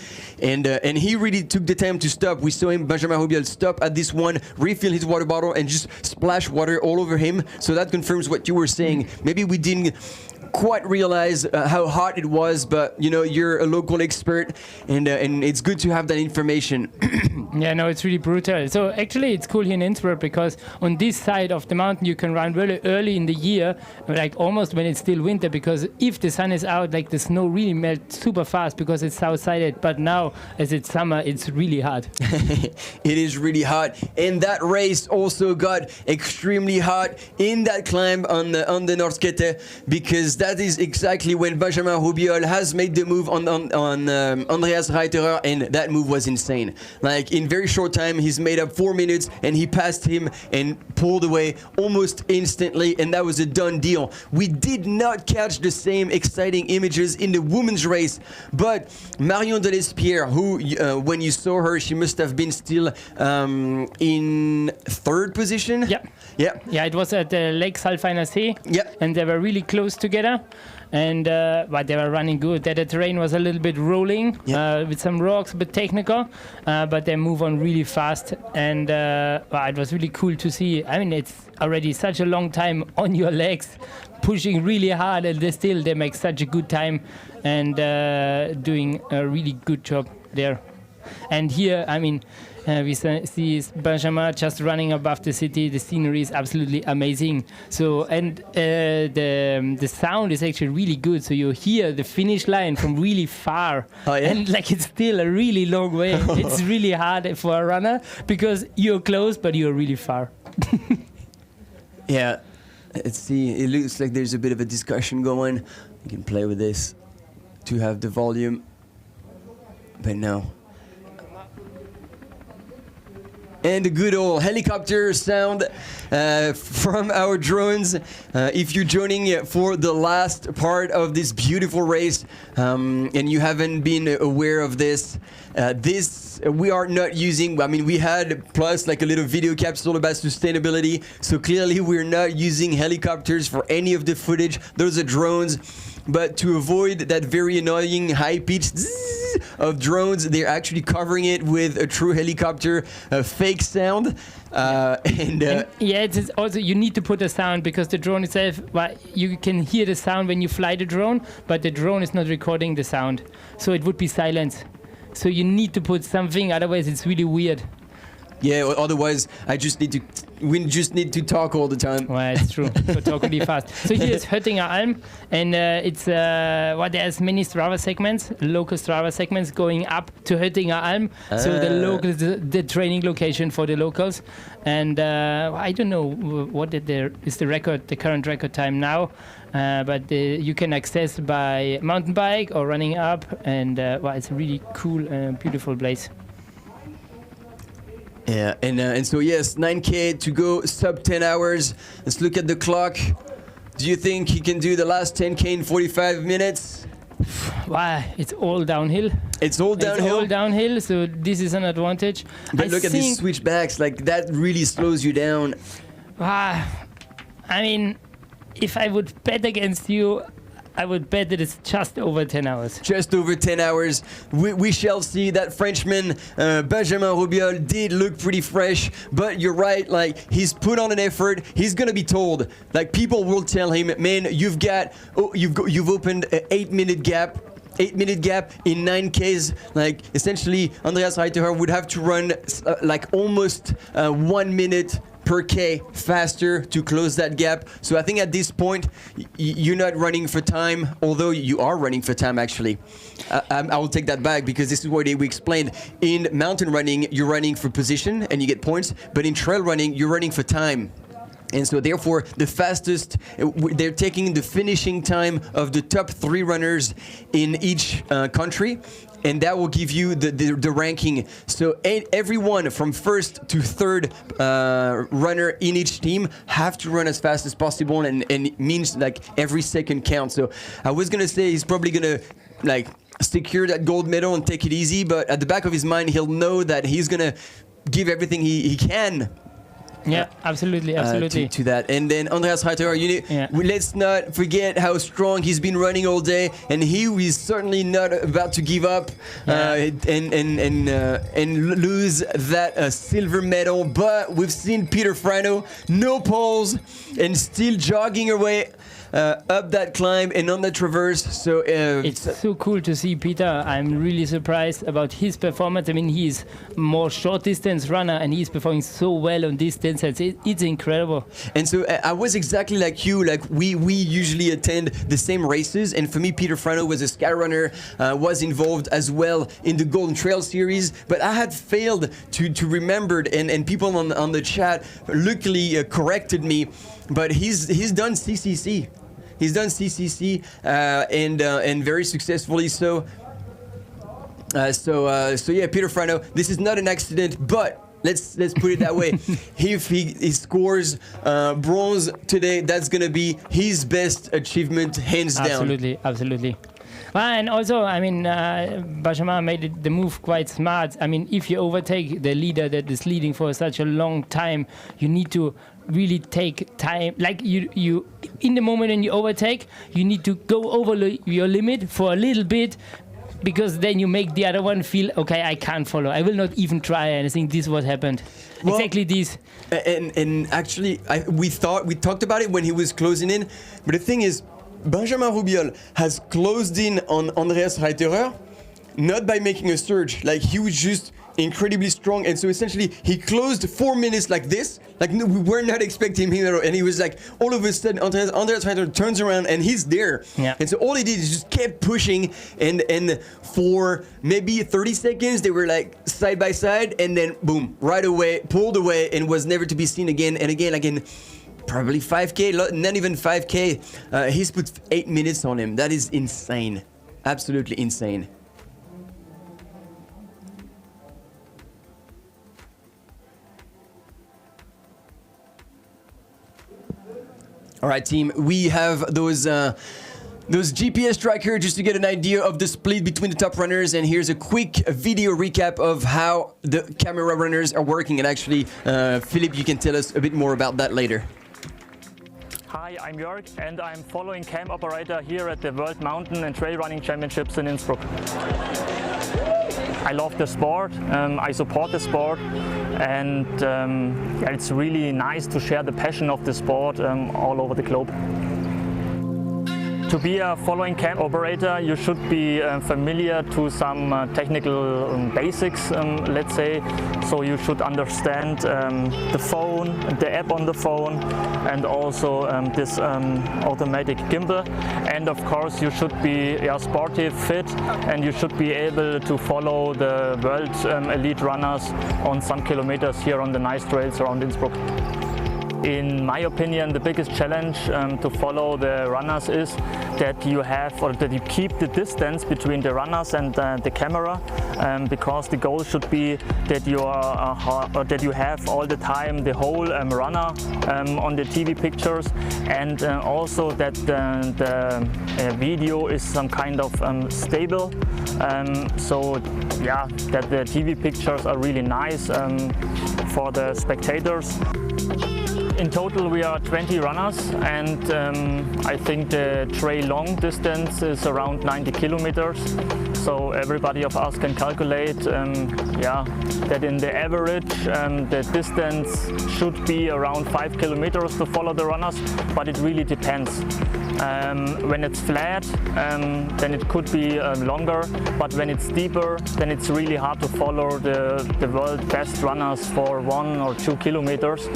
[SPEAKER 10] And he really took the time to stop. We saw him, Benjamin Rubiol, stop at this one, refill his water bottle, and just splash water all over him. So that confirms what you were saying. Maybe we didn't quite realize how hot it was, but you're a local expert, and it's good to have that information.
[SPEAKER 18] Yeah, no, it's really brutal. So actually it's cool here in Innsbruck because on this side of the mountain you can run really early in the year, like almost when it's still winter, because if the sun is out, like the snow really melts super fast because it's south-sided. But now as it's summer, it's really hot.
[SPEAKER 10] It is really hot, and that race also got extremely hot in that climb on the Nordkette, because that is exactly when Benjamin Rubiol has made the move on Andreas Reiterer, and that move was insane. Like, in very short time, he's made up 4 minutes, and he passed him and pulled away almost instantly, and that was a done deal. We did not catch the same exciting images in the women's race, but Marion Delespierre, who, when you saw her, she must have been still in third position?
[SPEAKER 18] Yeah, it was at the Lake Salfiner See, and they were really close together. And but they were running good. The terrain was a little bit rolling with some rocks, a bit technical, but they move on really fast, and it was really cool to see. I mean, it's already such a long time on your legs, pushing really hard, and they make such a good time and doing a really good job there. And here, I mean, we see Benjamin just running above the city. The scenery is absolutely amazing. So, and the sound is actually really good. So you hear the finish line from really far.
[SPEAKER 10] Oh, yeah?
[SPEAKER 18] And like it's still a really long way. It's really hard for a runner because you're close, but you're really far.
[SPEAKER 10] Yeah, let's see. It looks like there's a bit of a discussion going. You can play with this to have the volume, but no. and the good old helicopter sound from our drones. If you're joining for the last part of this beautiful race and you haven't been aware of this, we are not using, I mean, we had plus like a little video capsule about sustainability, so clearly we're not using helicopters for any of the footage. Those are drones. But to avoid that very annoying high-pitched zzz of drones, they're actually covering it with a true helicopter fake sound. And
[SPEAKER 18] it's also, you need to put a sound because the drone itself, well, you can hear the sound when you fly the drone, but the drone is not recording the sound. So it would be silence. So you need to put something, otherwise it's really weird.
[SPEAKER 10] Yeah, otherwise we just need to talk all the time.
[SPEAKER 18] Well, it's true. So talk really fast. So here's Höttinger Alm, and there's many Strava segments, local Strava segments going up to Höttinger Alm. So the locals, the training location for the locals. And I don't know what is the record, the current record time now, but you can access by mountain bike or running up, and it's a really cool, beautiful place.
[SPEAKER 10] Yeah, and so yes, 9K to go, sub 10 hours. Let's look at the clock. Do you think he can do the last 10K in 45 minutes?
[SPEAKER 18] Wow, it's all downhill.
[SPEAKER 10] It's all downhill?
[SPEAKER 18] It's all downhill, so this is an advantage.
[SPEAKER 10] But look at these switchbacks, like that really slows you down.
[SPEAKER 18] I mean, if I would bet against you, I would bet that it's just over 10 hours.
[SPEAKER 10] Just over 10 hours. We shall see. That Frenchman, Benjamin Robiol, did look pretty fresh. But you're right, like, he's put on an effort. He's going to be told. Like, people will tell him, man, you've opened an 8-minute gap. 8-minute gap in 9Ks. Like, essentially, Andreas Reiterer would have to run like almost 1 minute per K faster to close that gap. So I think at this point, you're not running for time, although you are running for time actually. I will take that back because this is what we explained. In mountain running, you're running for position and you get points, but in trail running, you're running for time. And so therefore, the fastest, they're taking the finishing time of the top 3 runners in each country. And that will give you the ranking. So everyone from first to third runner in each team have to run as fast as possible, and it means like every second counts. So I was gonna say he's probably gonna like secure that gold medal and take it easy, but at the back of his mind he'll know that he's gonna give everything he can.
[SPEAKER 18] Yeah, absolutely.
[SPEAKER 10] To that. And then Andreas Reiterer, let's not forget how strong he's been running all day, and he is certainly not about to give up and lose that silver medal. But we've seen Peter Frano, no poles, and still jogging away up that climb and on the traverse. So
[SPEAKER 18] it's so cool to see Peter. I'm really surprised about his performance. I mean, he's more short distance runner and he's performing so well on distance. It's incredible.
[SPEAKER 10] And so I was exactly like you. Like we usually attend the same races, and for me, Peter Frano was a sky runner, was involved as well in the Golden Trail series, but I had failed to remember, and people on the chat luckily corrected me. But he's done CCC. He's done CCC and very successfully. So yeah, Peter Frano. This is not an accident, but let's put it that way. If he scores bronze today, that's gonna be his best achievement, hands down.
[SPEAKER 18] Absolutely. And also, I mean, Benjamin made the move quite smart. I mean, if you overtake the leader that is leading for such a long time, you need to really take time. Like you in the moment when you overtake, you need to go over your limit for a little bit, because then you make the other one feel, okay, I can't follow. I will not even try. And I think this is what happened. Well, exactly this.
[SPEAKER 10] And actually, we talked about it when he was closing in. But the thing is, Benjamin Robiol has closed in on Andreas Reiterer, not by making a surge. Like, he was just incredibly strong, and so essentially he closed 4 minutes like this. Like, no, we were not expecting him at all, and he was like, all of a sudden Andreas Reiterer turns around and he's there.
[SPEAKER 18] Yeah.
[SPEAKER 10] And so all he did is just kept pushing, and for maybe 30 seconds they were like side by side, and then boom, right away, pulled away, and was never to be seen again. And again, probably 5K, not even 5K. He's put 8 minutes on him. That is insane. Absolutely insane. All right, team. We have those GPS tracker just to get an idea of the split between the top runners, and here's a quick video recap of how the camera runners are working. And actually, Philippe, you can tell us a bit more about that later.
[SPEAKER 19] Hi, I'm Jörg and I'm following cam operator here at the World Mountain and Trail Running Championships in Innsbruck. I love the sport, I support the sport, and yeah, it's really nice to share the passion of the sport all over the globe. To be a following cam operator, you should be familiar to some technical basics, let's say. So you should understand the phone, the app on the phone, and also this automatic gimbal. And of course, you should be sportive, fit, and you should be able to follow the world elite runners on some kilometers here on the nice trails around Innsbruck. In my opinion, the biggest challenge to follow the runners is that you have, or that you keep the distance between the runners and the camera, because the goal should be that you are, that you have all the time the whole runner on the TV pictures, and also that the video is some kind of stable. So yeah, that the TV pictures are really nice for the spectators. In total we are 20 runners, and I think the trail long distance is around 90 kilometers. So everybody of us can calculate that in the average the distance should be around 5 kilometers to follow the runners, but it really depends. When it's flat, then it could be longer, but when it's steeper, then it's really hard to follow the world best runners for 1 or 2 kilometers.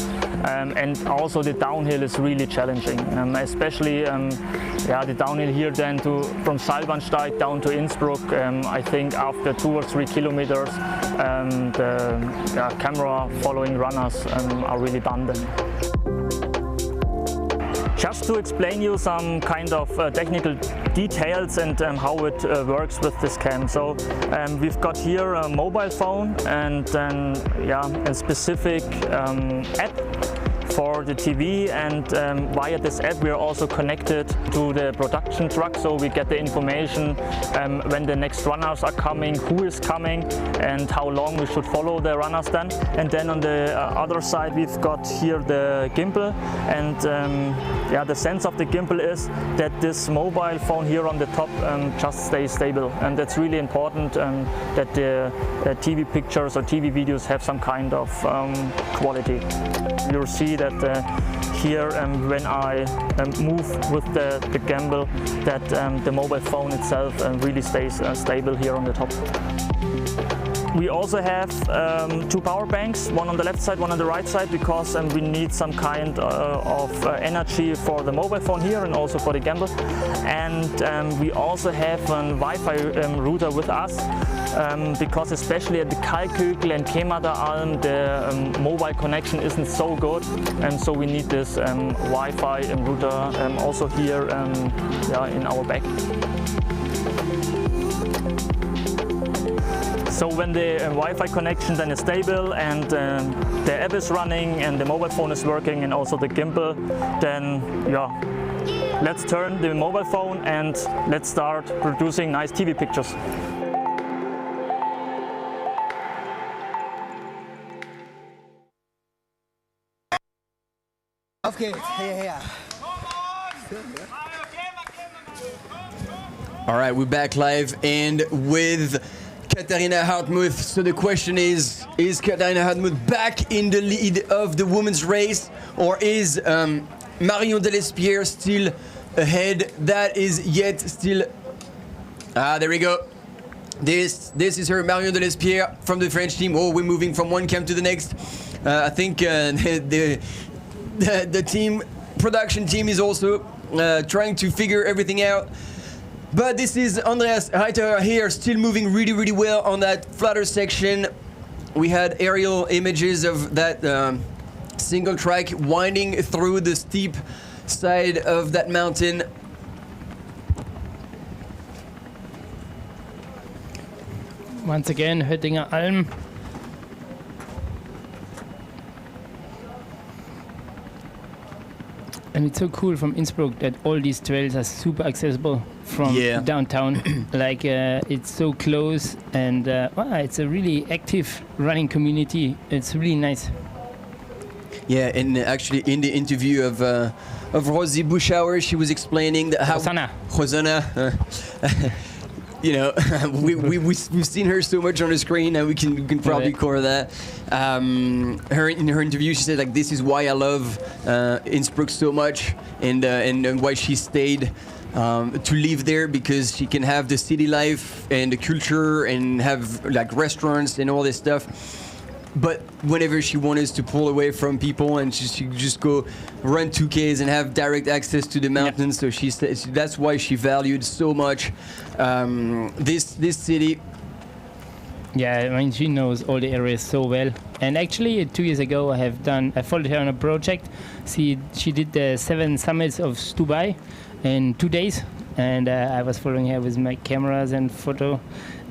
[SPEAKER 19] And also the downhill is really challenging, especially the downhill here then from Salvansteig down to Innsbruck. I think after 2 or 3 kilometers the camera following runners are really done then. Just to explain you some kind of technical details and how it works with this cam. So we've got here a mobile phone and then a specific app for the TV, and via this app we are also connected to the production truck, so we get the information when the next runners are coming, who is coming, and how long we should follow the runners then. And then on the other side we've got here the gimbal, and the sense of the gimbal is that this mobile phone here on the top just stays stable, and that's really important, that the TV pictures or TV videos have some kind of quality. You'll see that here when I move with the gimbal, that the mobile phone itself really stays stable here on the top. We also have 2 power banks, one on the left side, one on the right side, because we need some kind of energy for the mobile phone here and also for the gimbal. And we also have a Wi-Fi router with us, because especially at the Kalkhögel and Kemaderalm the mobile connection isn't so good, and so we need this Wi-Fi router also here in our bag. So when the Wi-Fi connection then is stable and the app is running and the mobile phone is working and also the gimbal, then let's turn the mobile phone and let's start producing nice TV pictures.
[SPEAKER 1] Auf geht's, her.
[SPEAKER 10] All right, we're back live and with Katharina Hartmuth. So the question is Katharina Hartmuth back in the lead of the women's race, or is Marion Delespierre still ahead? That is yet still... there we go. This is her, Marion Delespierre from the French team. Oh, we're moving from one camp to the next. I think the production team is also trying to figure everything out. But this is Andreas Reiter here, still moving really, really well on that flatter section. We had aerial images of that single track winding through the steep side of that mountain.
[SPEAKER 18] Once again, Höttinger Alm. And it's so cool from Innsbruck that all these trails are super accessible from downtown. Like it's so close, and it's a really active running community. It's really nice.
[SPEAKER 10] Yeah, and actually in the interview of Rosie Buschauer, she was explaining that how Hosanna. You know, we've seen her so much on the screen, and we can probably cover that. In her interview, she said like, "This is why I love Innsbruck so much, and why she stayed to live there, because she can have the city life and the culture and have like restaurants and all this stuff." But whenever she wanted to pull away from people, and she just go run 2Ks and have direct access to the mountains, so that's why she valued so much this city.
[SPEAKER 18] Yeah, I mean, she knows all the areas so well. And actually, 2 years ago, I followed her on a project. She did the 7 summits of Stubai in 2 days, and I was following her with my cameras and photo.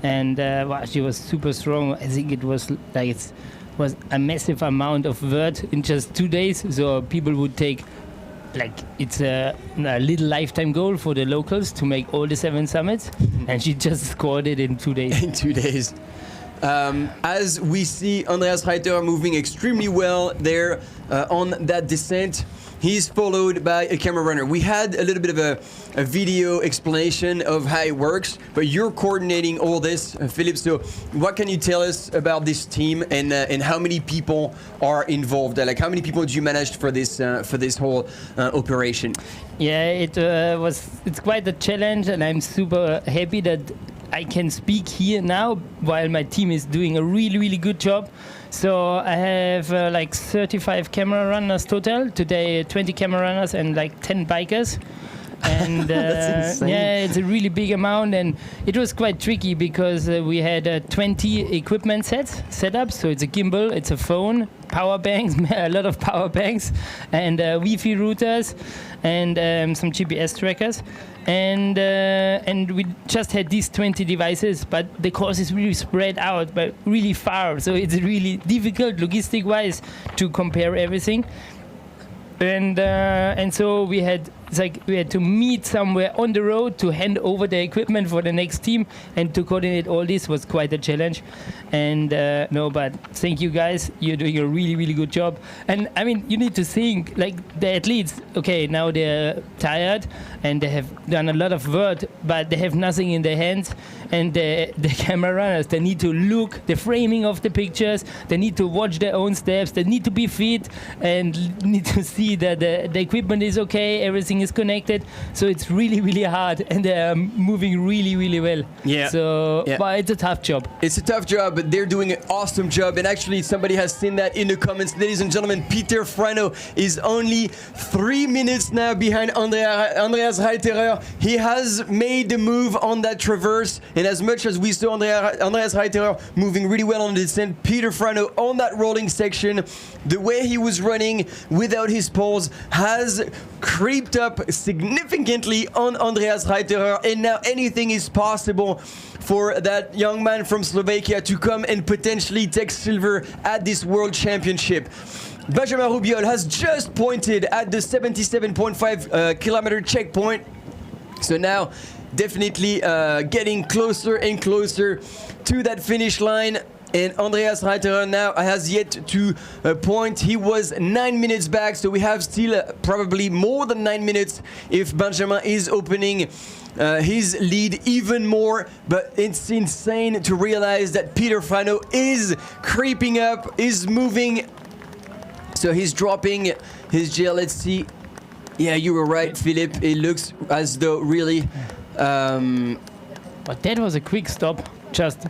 [SPEAKER 18] And she was super strong. I think it was like was a massive amount of vert in just 2 days. So people would take, like, it's a little lifetime goal for the locals to make all the 7 summits, and she just scored it in 2 days.
[SPEAKER 10] In 2 days. As we see Andreas Reiter moving extremely well there on that descent, he's followed by a camera runner. We had a little bit of a video explanation of how it works, but you're coordinating all this, Philippe. So what can you tell us about this team, and how many people are involved? Like, how many people do you manage for this whole operation?
[SPEAKER 18] Yeah, it's quite a challenge, and I'm super happy that I can speak here now while my team is doing a really, really good job. So I have like 35 camera runners total. Today 20 camera runners and like 10 bikers. And
[SPEAKER 10] That's insane.
[SPEAKER 18] yeah, it's a really big amount, and it was quite tricky because we had 20 equipment sets set up. So it's a gimbal, it's a phone, power banks, a lot of power banks, and Wi-Fi routers, and some GPS trackers. And we just had these 20 devices, but the course is really spread out, but really far. So it's really difficult logistic-wise to compare everything. And so we had to meet somewhere on the road to hand over the equipment for the next team, and to coordinate all this was quite a challenge. And but thank you guys, you're doing a really, really good job. And I mean, you need to think, like, the athletes, okay, now they're tired and they have done a lot of work, but they have nothing in their hands. And the camera runners, they need to look the framing of the pictures, they need to watch their own steps, they need to be fit and need to see that the equipment is okay, everything is connected. So it's really, really hard, and they're moving really, really well.
[SPEAKER 10] Yeah.
[SPEAKER 18] So but it's a tough job.
[SPEAKER 10] It's a tough job, but they're doing an awesome job. And actually, somebody has seen that in the comments. Ladies and gentlemen, Peter Frano is only 3 minutes now behind Andreas Reiterer. He has made the move on that traverse, and as much as we saw Andreas Reiterer moving really well on the descent, Peter Frano on that rolling section, the way he was running without his poles has creeped up significantly on Andreas Reiterer, and now anything is possible for that young man from Slovakia to come and potentially take silver at this World Championship. Benjamin Rubiol has just pointed at the 77.5 kilometer checkpoint. So now definitely getting closer and closer to that finish line. And Andreas Reiterer now has yet to point. He was 9 minutes back, so we have still probably more than 9 minutes if Benjamin is opening his lead even more. But it's insane to realize that Peter Frano is creeping up, is moving. So he's dropping his gel. Let's see. Yeah, you were right, Philippe. It looks as though really...
[SPEAKER 18] But that was a quick stop. Just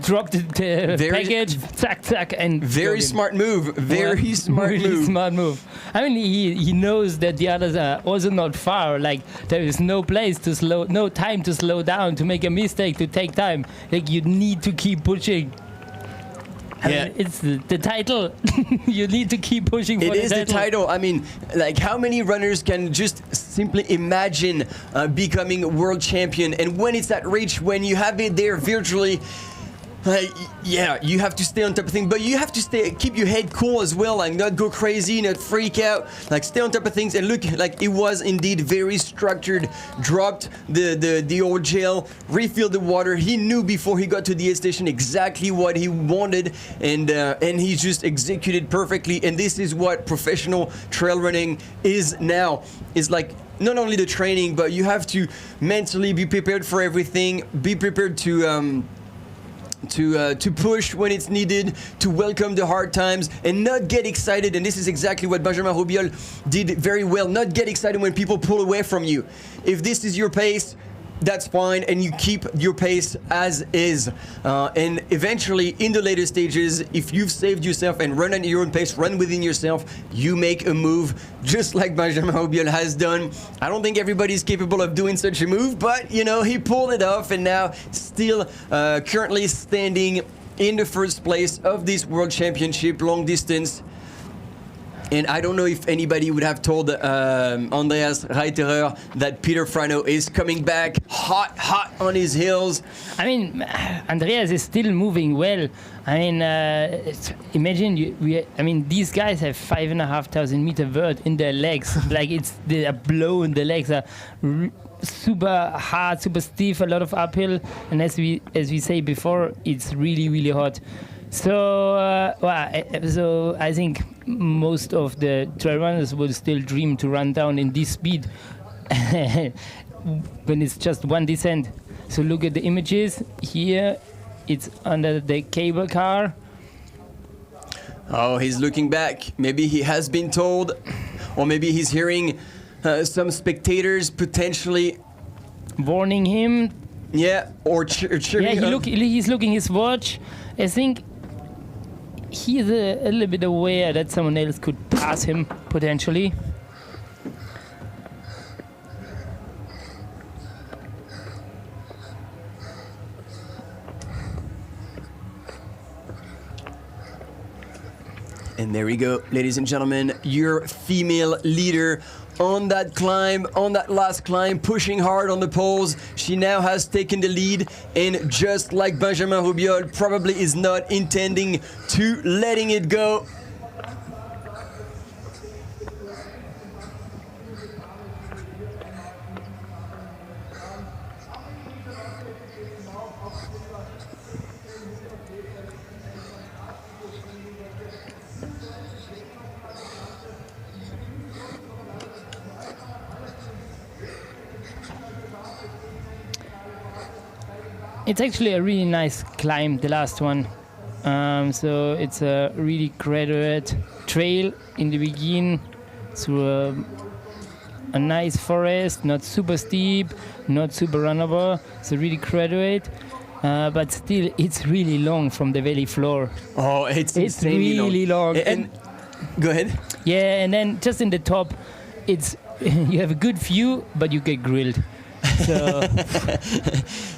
[SPEAKER 18] dropped the package, zack, and
[SPEAKER 10] very smart move. Very smart
[SPEAKER 18] really
[SPEAKER 10] move.
[SPEAKER 18] Smart move. I mean, he knows that the others are also not far. like, there is no time to slow down, to make a mistake, to take time. Like, you need to keep pushing. I mean, it's the title. You need to keep pushing for the title.
[SPEAKER 10] It is the title. I mean, like, how many runners can just simply imagine becoming world champion? And when it's at reach, when you have it there virtually, yeah, you have to stay on top of things, but you have to keep your head cool as well, like not go crazy, not freak out, like stay on top of things. And look, like it was indeed very structured. Dropped the old gel, refilled the water. He knew before he got to the aid station exactly what he wanted, and he just executed perfectly. And this is what professional trail running is now. Is like not only the training, but you have to mentally be prepared for everything. Be prepared to push when it's needed, to welcome the hard times, and not get excited. And this is exactly what Benjamin Robiol did very well. Not get excited when people pull away from you. If this is your pace, that's fine, and you keep your pace as is. And eventually, in the later stages, if you've saved yourself and run at your own pace, run within yourself, you make a move, just like Benjamin Robiol has done. I don't think everybody's capable of doing such a move, but, you know, he pulled it off, and now still currently standing in the first place of this World Championship long distance. And I don't know if anybody would have told Andreas Reiterer that Peter Frano is coming back hot on his heels.
[SPEAKER 18] I mean, Andreas is still moving well. I mean, imagine these guys have 5,500 meter vert in their legs. Like they are blown. The legs are super hard, super stiff, a lot of uphill, and as we say before, it's really, really hot. So I think most of the trail runners will still dream to run down in this speed when it's just one descent. So look at the images here. It's under the cable car.
[SPEAKER 10] Oh, he's looking back. Maybe he has been told, or maybe he's hearing some spectators potentially
[SPEAKER 18] warning him.
[SPEAKER 10] Yeah, or cheering.
[SPEAKER 18] Yeah, he's looking his watch. I think he's a little bit aware that someone else could pass him potentially.
[SPEAKER 10] And there we go, ladies and gentlemen, your female leader on that climb, on that last climb, pushing hard on the poles. She now has taken the lead, and just like Benjamin Robiol, probably is not intending to letting it go.
[SPEAKER 18] It's actually a really nice climb, the last one. So it's a really graduate trail in the beginning through a nice forest, not super steep, not super runnable. It's a really graduate, but still it's really long from the valley floor.
[SPEAKER 10] Oh, it's
[SPEAKER 18] really long.
[SPEAKER 10] And go ahead.
[SPEAKER 18] Yeah, and then just in the top, it's you have a good view, but you get grilled.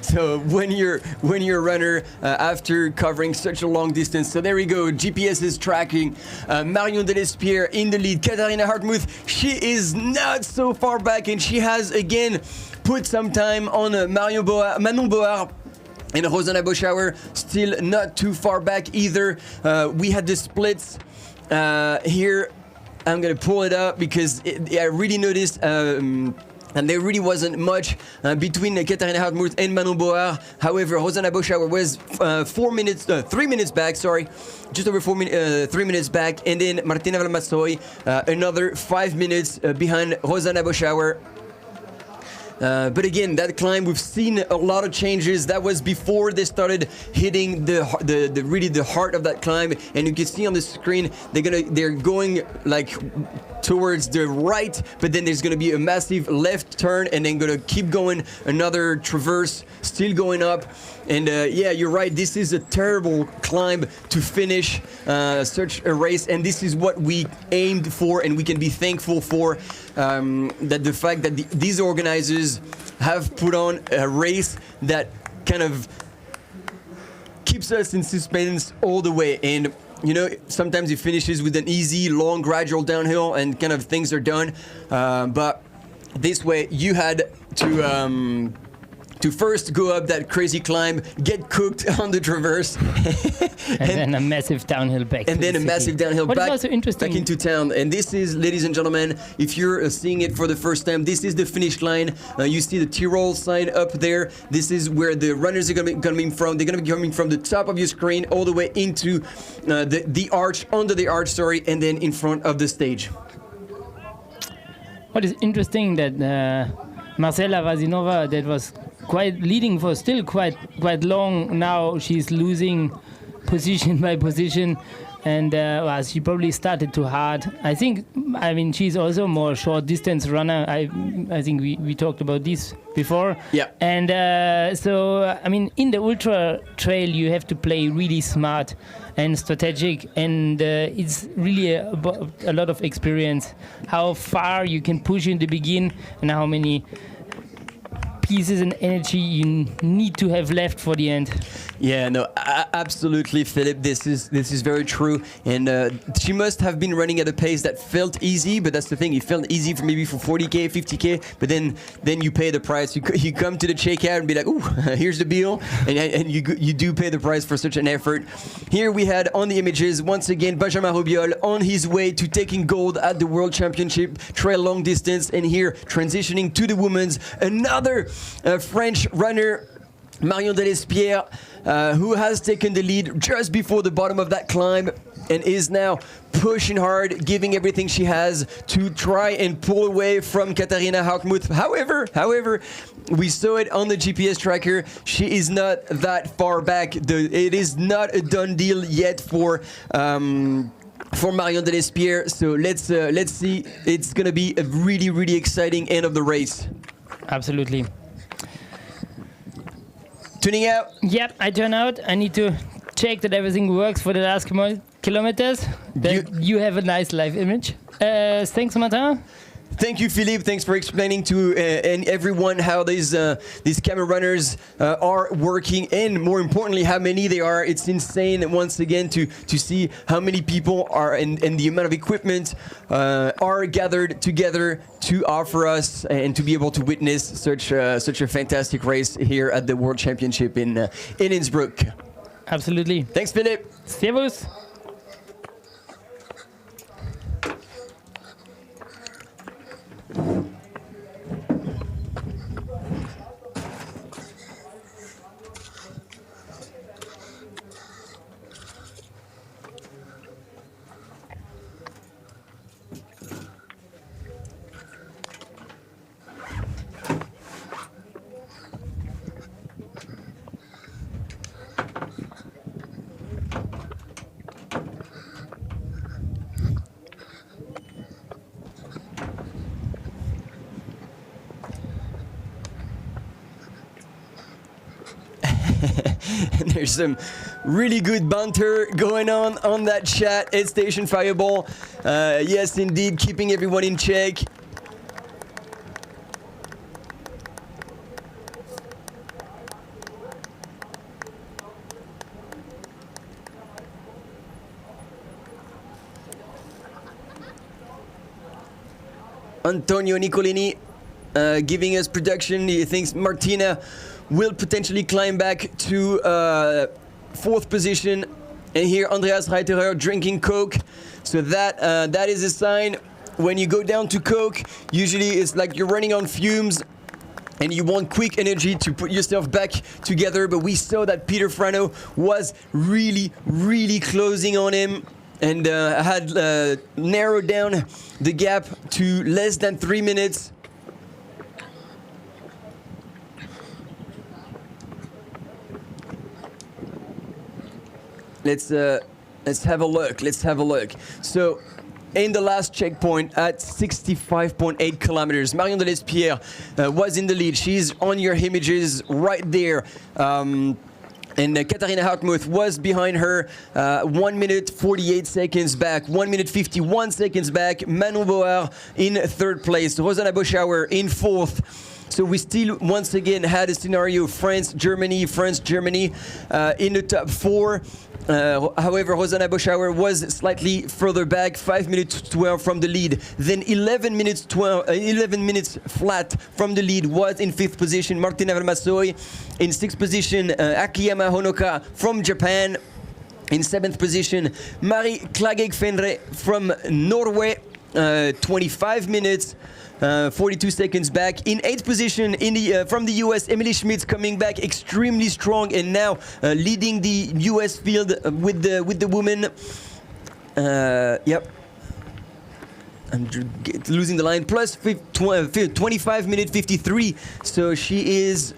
[SPEAKER 10] So when you're a runner after covering such a long distance, so there we go. GPS is tracking Marion Delespierre in the lead. Katharina Hartmuth, she is not so far back, and she has again put some time on Manon Board. And Rosanna Boschauer still not too far back either. We had the splits here. I'm gonna pull it up because I really noticed. And there really wasn't much between Katharina Hartmuth and Manon Board. However, Rosanna Boschauer was 3 minutes back, just over 3 minutes back. And then Martina Valmassoy, another 5 minutes behind Rosanna Boschauer. But again, that climb, we've seen a lot of changes. That was before they started hitting the really the heart of that climb. And you can see on the screen, they're going like towards the right, but then there's gonna be a massive left turn, and then gonna keep going, another traverse, still going up. And yeah, you're right, this is a terrible climb to finish such a race, and this is what we aimed for, and we can be thankful for, that the fact that these organizers have put on a race that kind of keeps us in suspense all the way. And you know, sometimes it finishes with an easy, long, gradual downhill, and kind of things are done. But this way, you had to to first go up that crazy climb, get cooked on the traverse,
[SPEAKER 18] and then a massive downhill back.
[SPEAKER 10] And then a massive downhill
[SPEAKER 18] what
[SPEAKER 10] back,
[SPEAKER 18] is also interesting,
[SPEAKER 10] back into town. And this is, ladies and gentlemen, if you're seeing it for the first time, this is the finish line. You see the Tyrol sign up there. This is where the runners are going to be coming from. They're going to be coming from the top of your screen all the way into the arch, under the arch, sorry, and then in front of the stage.
[SPEAKER 18] What is interesting that Marcela Vazinova, that was quite leading for still quite long. Now she's losing position by position, and well, she probably started too hard. I mean, she's also more short distance runner. I think we talked about this before.
[SPEAKER 10] Yeah.
[SPEAKER 18] And so I mean, in the ultra trail, you have to play really smart and strategic, and it's really a lot of experience. How far you can push in the begin, and how many pieces and energy you need to have left for the end.
[SPEAKER 10] Yeah, no, absolutely, Philip. This is very true. And she must have been running at a pace that felt easy, but that's the thing. It felt easy for maybe for 40k, 50k, but then you pay the price. You come to the checkout and be like, ooh, here's the bill, and you do pay the price for such an effort. Here we had on the images once again Benjamin Robiol on his way to taking gold at the World Championship trail long distance, and here transitioning to the women's, another French runner, Marion Delespierre, who has taken the lead just before the bottom of that climb and is now pushing hard, giving everything she has to try and pull away from Katharina Hartmuth. However, we saw it on the GPS tracker. She is not that far back. It is not a done deal yet for Marion Delespierre. So let's see. It's gonna be a really, really exciting end of the race.
[SPEAKER 18] Absolutely.
[SPEAKER 10] Tuning out?
[SPEAKER 18] Yep, I turn out. I need to check that everything works for the last kilometers. You have a nice live image. Thanks, Martin.
[SPEAKER 10] Thank you, Philippe. Thanks for explaining to and everyone how these camera runners are working, and more importantly, how many they are. It's insane once again to see how many people are and the amount of equipment are gathered together to offer us and to be able to witness such a fantastic race here at the World Championship in Innsbruck.
[SPEAKER 18] Absolutely.
[SPEAKER 10] Thanks, Philippe.
[SPEAKER 18] Servus.
[SPEAKER 10] And there's some really good banter going on that chat at Station Fireball. Yes, indeed, keeping everyone in check. Antonio Nicolini giving us production. He thinks Martina will potentially climb back to fourth position. And here Andreas Reiterer drinking Coke. So that is a sign. When you go down to Coke, usually it's like you're running on fumes and you want quick energy to put yourself back together. But we saw that Peter Frano was really, really closing on him and had narrowed down the gap to less than 3 minutes. Let's have a look. Let's have a look. So, in the last checkpoint at 65.8 kilometers, Marion Delespierre was in the lead. She's on your images right there. And Katharina Hartmuth was behind her, 1 minute 48 seconds back, 1 minute 51 seconds back. Manon Boer in third place, Rosanna Boschauer in fourth. So we still, once again, had a scenario France-Germany in the top 4. However, Rosanna Boschauer was slightly further back, 5 minutes 12 from the lead. Then 11 minutes flat from the lead was in 5th position Martina Valmassoy. In 6th position, Akiyama Honoka from Japan. In 7th position, Mari Klageg Fenre from Norway, 25 minutes. 42 seconds back. In 8th position from the US, Emily Schmitz coming back extremely strong and now leading the US field with the women. Yep. I'm losing the line. Plus 25 minute 53. So she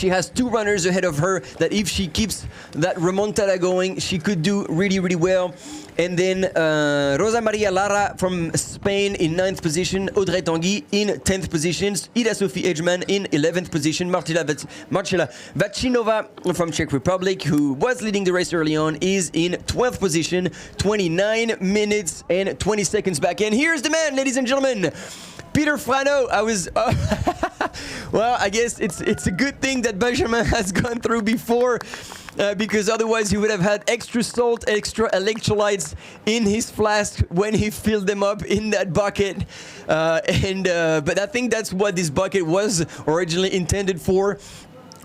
[SPEAKER 10] has 2 runners ahead of her that if she keeps that remontada going, she could do really, really well. And then Rosa Maria Lara from Spain in 9th position, Audrey Tanguy in 10th position, Ida Sophie Edgeman in 11th position, Marcela Vachinova from Czech Republic, who was leading the race early on, is in 12th position, 29 minutes and 20 seconds back. And here's the man, ladies and gentlemen, Peter Frano. Well, I guess it's a good thing that Benjamin has gone through before, because otherwise he would have had extra salt, extra electrolytes in his flask when he filled them up in that bucket. But I think that's what this bucket was originally intended for.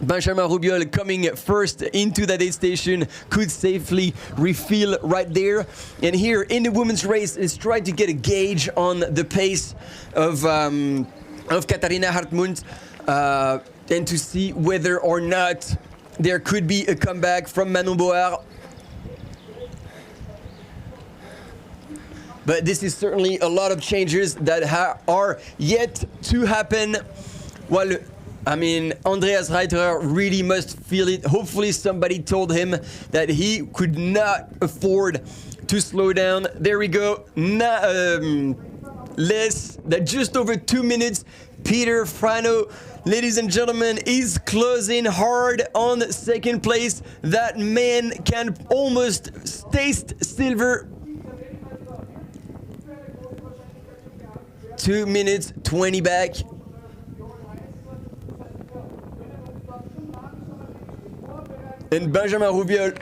[SPEAKER 10] Benjamin Rubiol coming first into that aid station could safely refill right there. And here in the women's race is trying to get a gauge on the pace of Katharina Hartmut and to see whether or not there could be a comeback from Manon Board. But this is certainly a lot of changes that are yet to happen. Well, I mean, Andreas Reiterer really must feel it. Hopefully somebody told him that he could not afford to slow down. There we go. Less than just over 2 minutes. Peter Frano, ladies and gentlemen, is closing hard on 2nd place. That man can almost taste silver. 2 minutes 20 back. And Benjamin Rubiol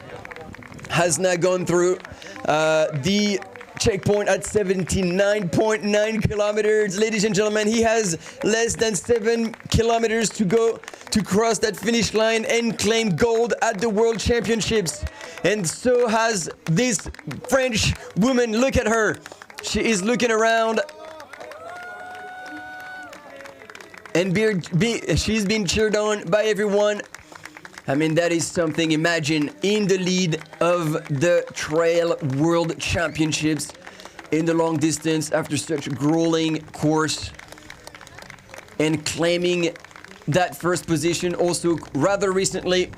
[SPEAKER 10] has now gone through the checkpoint at 79.9 kilometers. Ladies and gentlemen, he has less than 7 kilometers to go to cross that finish line and claim gold at the World Championships. And so has this French woman. Look at her. She is looking around. And she's been cheered on by everyone. I mean, that is something. Imagine in the lead of the Trail World Championships in the long distance after such a grueling course and claiming that first position also rather recently.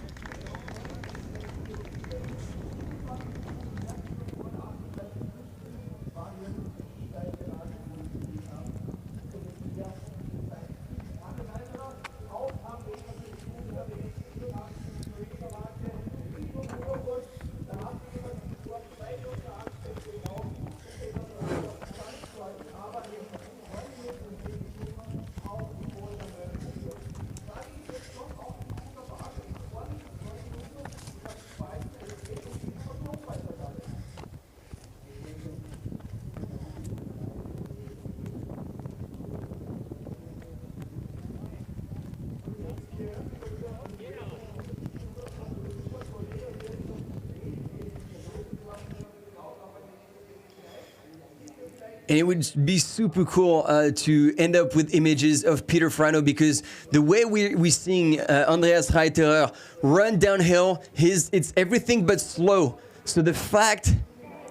[SPEAKER 10] And it would be super cool to end up with images of Peter Frano, because the way we're seeing Andreas Reiterer run downhill, it's everything but slow. So the fact,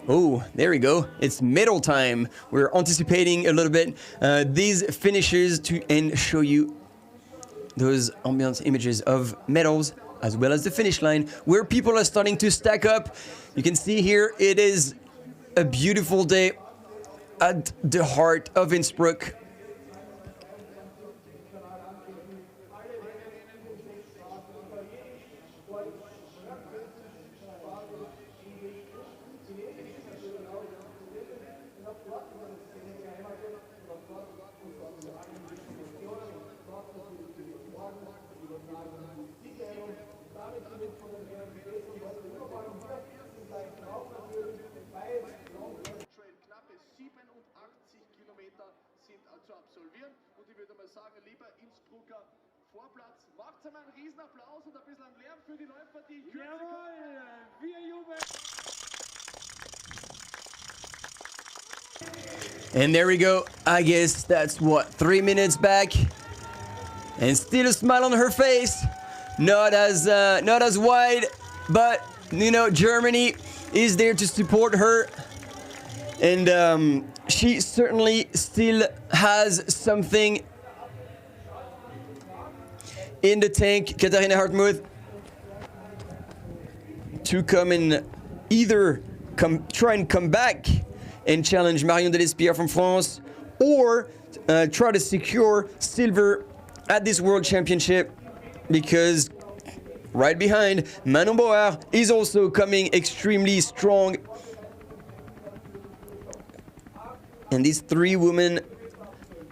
[SPEAKER 10] oh, there we go, it's medal time. We're anticipating a little bit these finishes and show you those ambiance images of medals as well as the finish line where people are starting to stack up. You can see here it is a beautiful day at the heart of Innsbruck.
[SPEAKER 9] zu absolvieren. Und ich würde mal sagen, lieber Innsbrucker Vorplatz, macht einmal einen Riesenapplaus und ein bisschen Lärm für die Läufer, die in Kürze kommen. Wir jubeln!
[SPEAKER 10] And there we go. I guess that's what, 3 minutes back, and still a smile on her face. Not as wide, but you know, Germany is there to support her, and she certainly still has something in the tank. Katharina Hartmuth to come and either try and come back and challenge Marion Delespierre from France, or try to secure silver at this World Championship, because right behind, Manon Boer is also coming extremely strong. And these three women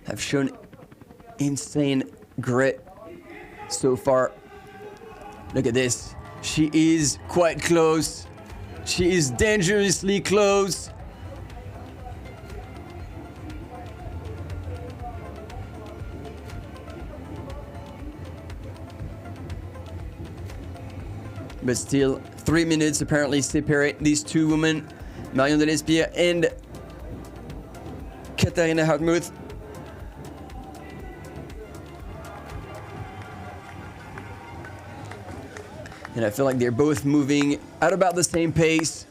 [SPEAKER 10] have shown insane grit so far. Look at this. She is quite close. She is dangerously close. But still, 3 minutes apparently separate these two women, Marion Delespierre and Katharina Hartmuth. And I feel like they're both moving at about the same pace.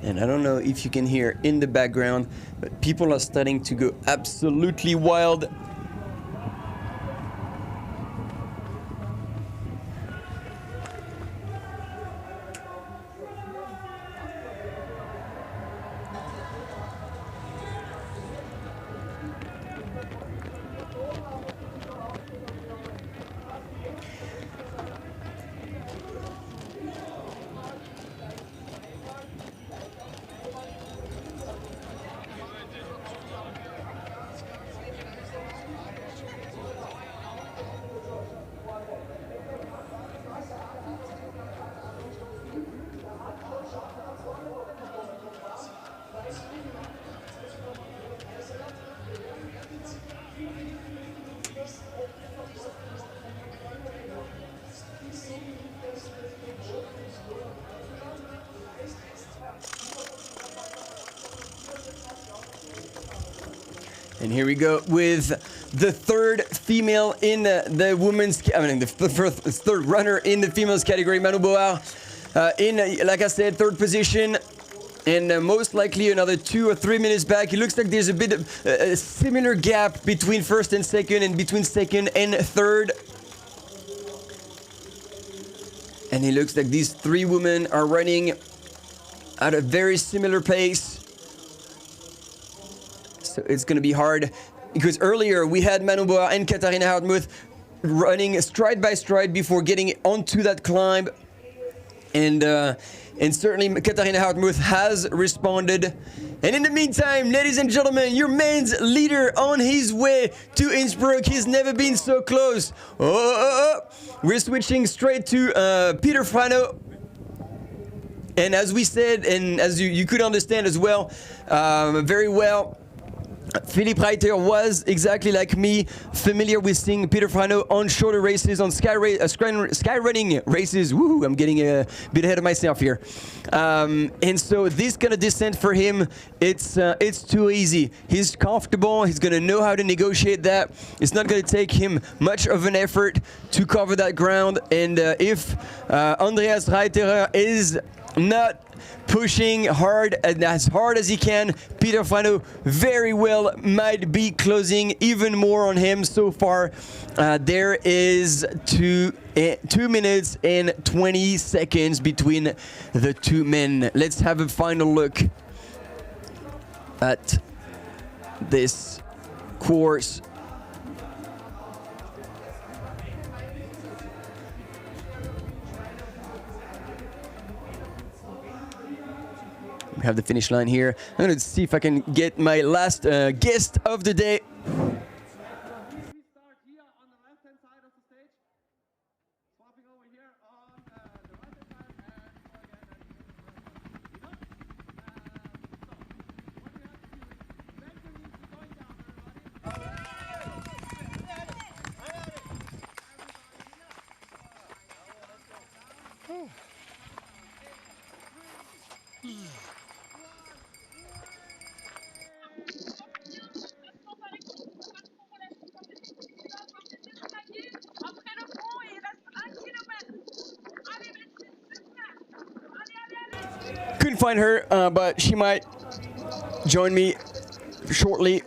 [SPEAKER 10] And I don't know if you can hear in the background, but people are starting to go absolutely wild. And here we go with the third female in the women's, the third runner in the females category, Manon Boer, in, like I said, third position. And most likely another 2 or 3 minutes back. It looks like there's a bit of a similar gap between first and second, and between second and third. And it looks like these three women are running at a very similar pace. So it's going to be hard, because earlier we had Manon Boer and Katharina Hartmuth running stride by stride before getting onto that climb. And certainly Katharina Hartmuth has responded. And in the meantime, ladies and gentlemen, your men's leader on his way to Innsbruck. He's never been so close. We're switching straight to Peter Frano. And as we said, and as you could understand as well, very well, Philippe Reiter was, exactly like me, familiar with seeing Peter Frano on shorter races, on sky running races. Woo, I'm getting a bit ahead of myself here. And so this kind of descent for him, it's too easy. He's comfortable. He's going to know how to negotiate that. It's not going to take him much of an effort to cover that ground. And if Andreas Reiterer is not pushing hard and as hard as he can, Peter Frano very well might be closing even more on him. So far, there is 2 minutes and 20 seconds between the two men. Let's have a final look at this course. We have the finish line here. I'm going to see if I can get my last guest of the day. Couldn't find her, but she might join me shortly.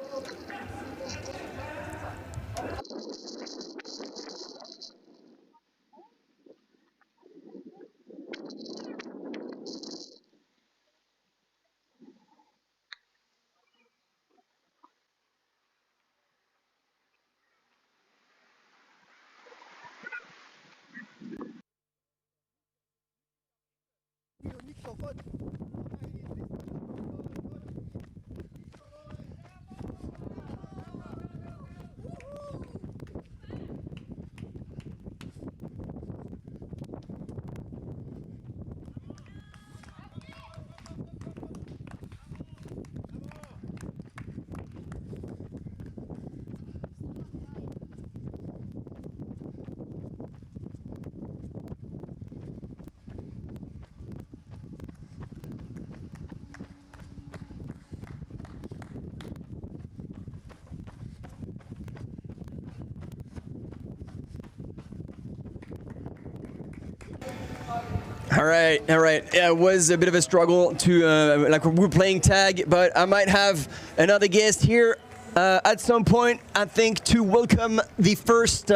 [SPEAKER 10] All right. Yeah, it was a bit of a struggle to, like we're playing tag, but I might have another guest here at some point, I think, to welcome the first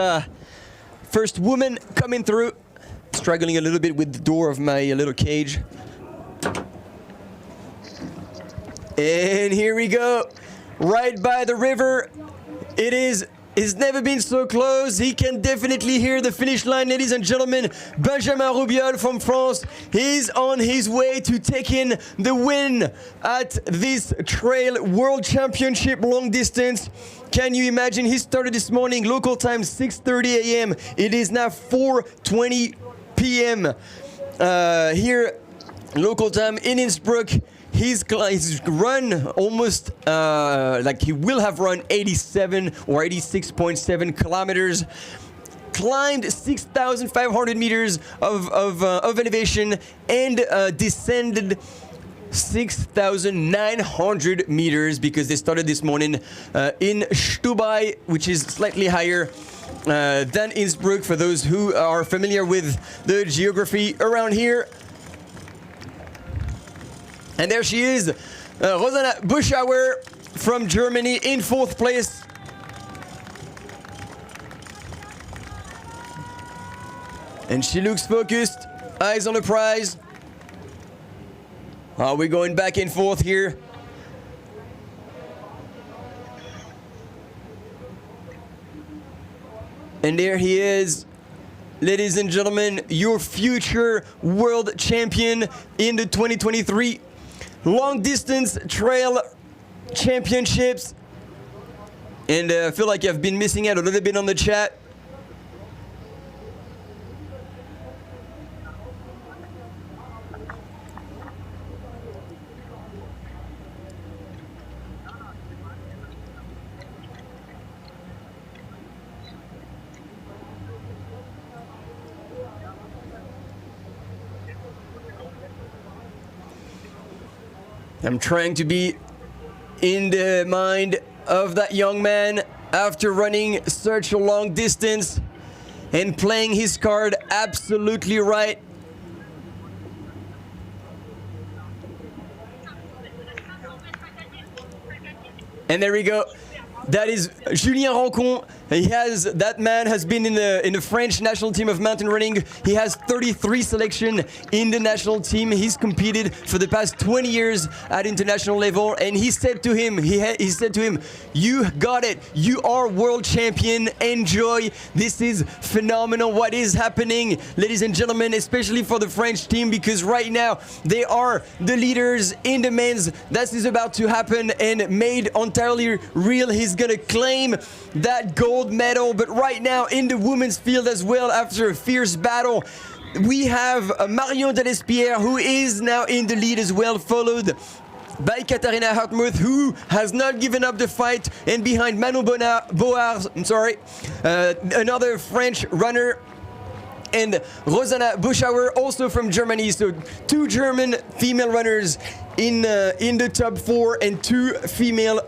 [SPEAKER 10] woman coming through. Struggling a little bit with the door of my little cage. And here we go, right by the river. It's never been so close. He can definitely hear the finish line, ladies and gentlemen. Benjamin Roubiol from France. He's on his way to taking the win at this Trail World Championship long distance. Can you imagine? He started this morning, local time 6:30 a.m. It is now 4:20 p.m. Here, local time in Innsbruck. He's run almost, like he will have run 87 or 86.7 kilometers, climbed 6,500 meters of elevation, and descended 6,900 meters because they started this morning in Stubai, which is slightly higher than Innsbruck, for those who are familiar with the geography around here. And there she is, Rosanna Buschauer from Germany in 4th place. And she looks focused, eyes on the prize. Are we going back and forth here? And there he is. Ladies and gentlemen, your future world champion in the 2023 long distance trail championships. And I feel like I've been missing out a little bit on the chat. I'm trying to be in the mind of that young man after running such a long distance and playing his card absolutely right. And there we go. That is Julien Rancon That man has been in the French national team of mountain running. He has 33 selection in the national team. He's competed for the past 20 years at international level, and he said to him, "You got it. You are world champion. Enjoy. This is phenomenal. What is happening, ladies and gentlemen, especially for the French team, because right now they are the leaders in the men's. That is about to happen and made entirely real. He's gonna claim that gold medal, but right now in the women's field as well, after a fierce battle, we have Marion Delespierre, who is now in the lead as well, followed by Katharina Hartmuth, who has not given up the fight, and behind Manon Board, another French runner, and Rosanna Buschauer, also from Germany. So 2 German female runners in the top 4, and 2 female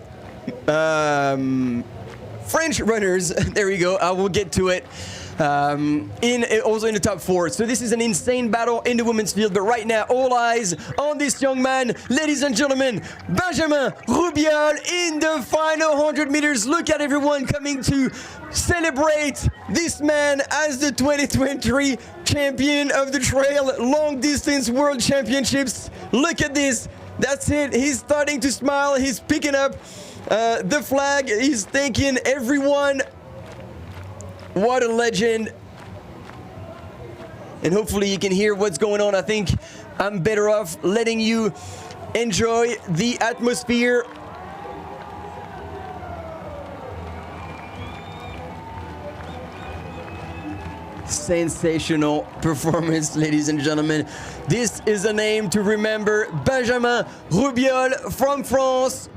[SPEAKER 10] French runners, there we go, I will get to it, also in the top 4. So this is an insane battle in the women's field, but right now all eyes on this young man, ladies and gentlemen, Benjamin Rubiol in the final 100 meters. Look at everyone coming to celebrate this man as the 2023 champion of the trail long distance world championships. Look at this, that's it, he's starting to smile, he's picking up the flag, he's thanking everyone. What a legend. And hopefully you can hear what's going on. I think I'm better off letting you enjoy the atmosphere. Sensational performance, ladies and gentlemen. This is a name to remember. Benjamin Rubiol from France.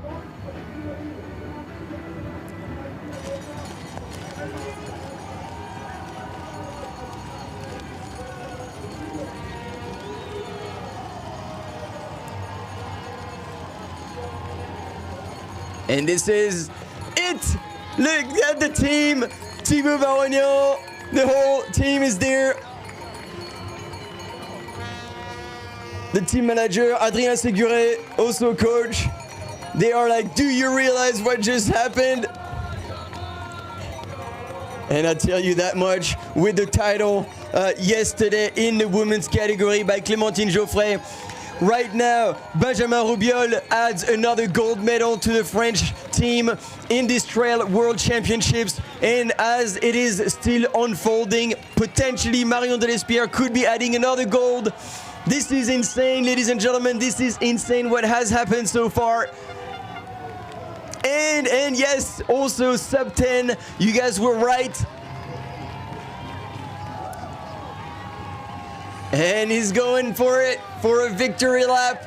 [SPEAKER 10] And this is it. Look at the team. Thibaut Barognan. The whole team is there. The team manager, Adrien Séguret, also coach. They are like, do you realize what just happened? And I tell you that much, with the title yesterday in the women's category by Clémentine Geoffrey. Right now, Benjamin Rubiol adds another gold medal to the French team in this trail world championships. And as it is still unfolding, potentially Marion Delespierre could be adding another gold. This is insane, ladies and gentlemen. This is insane what has happened so far. And yes, also sub 10. You guys were right. And he's going for it, for a victory lap.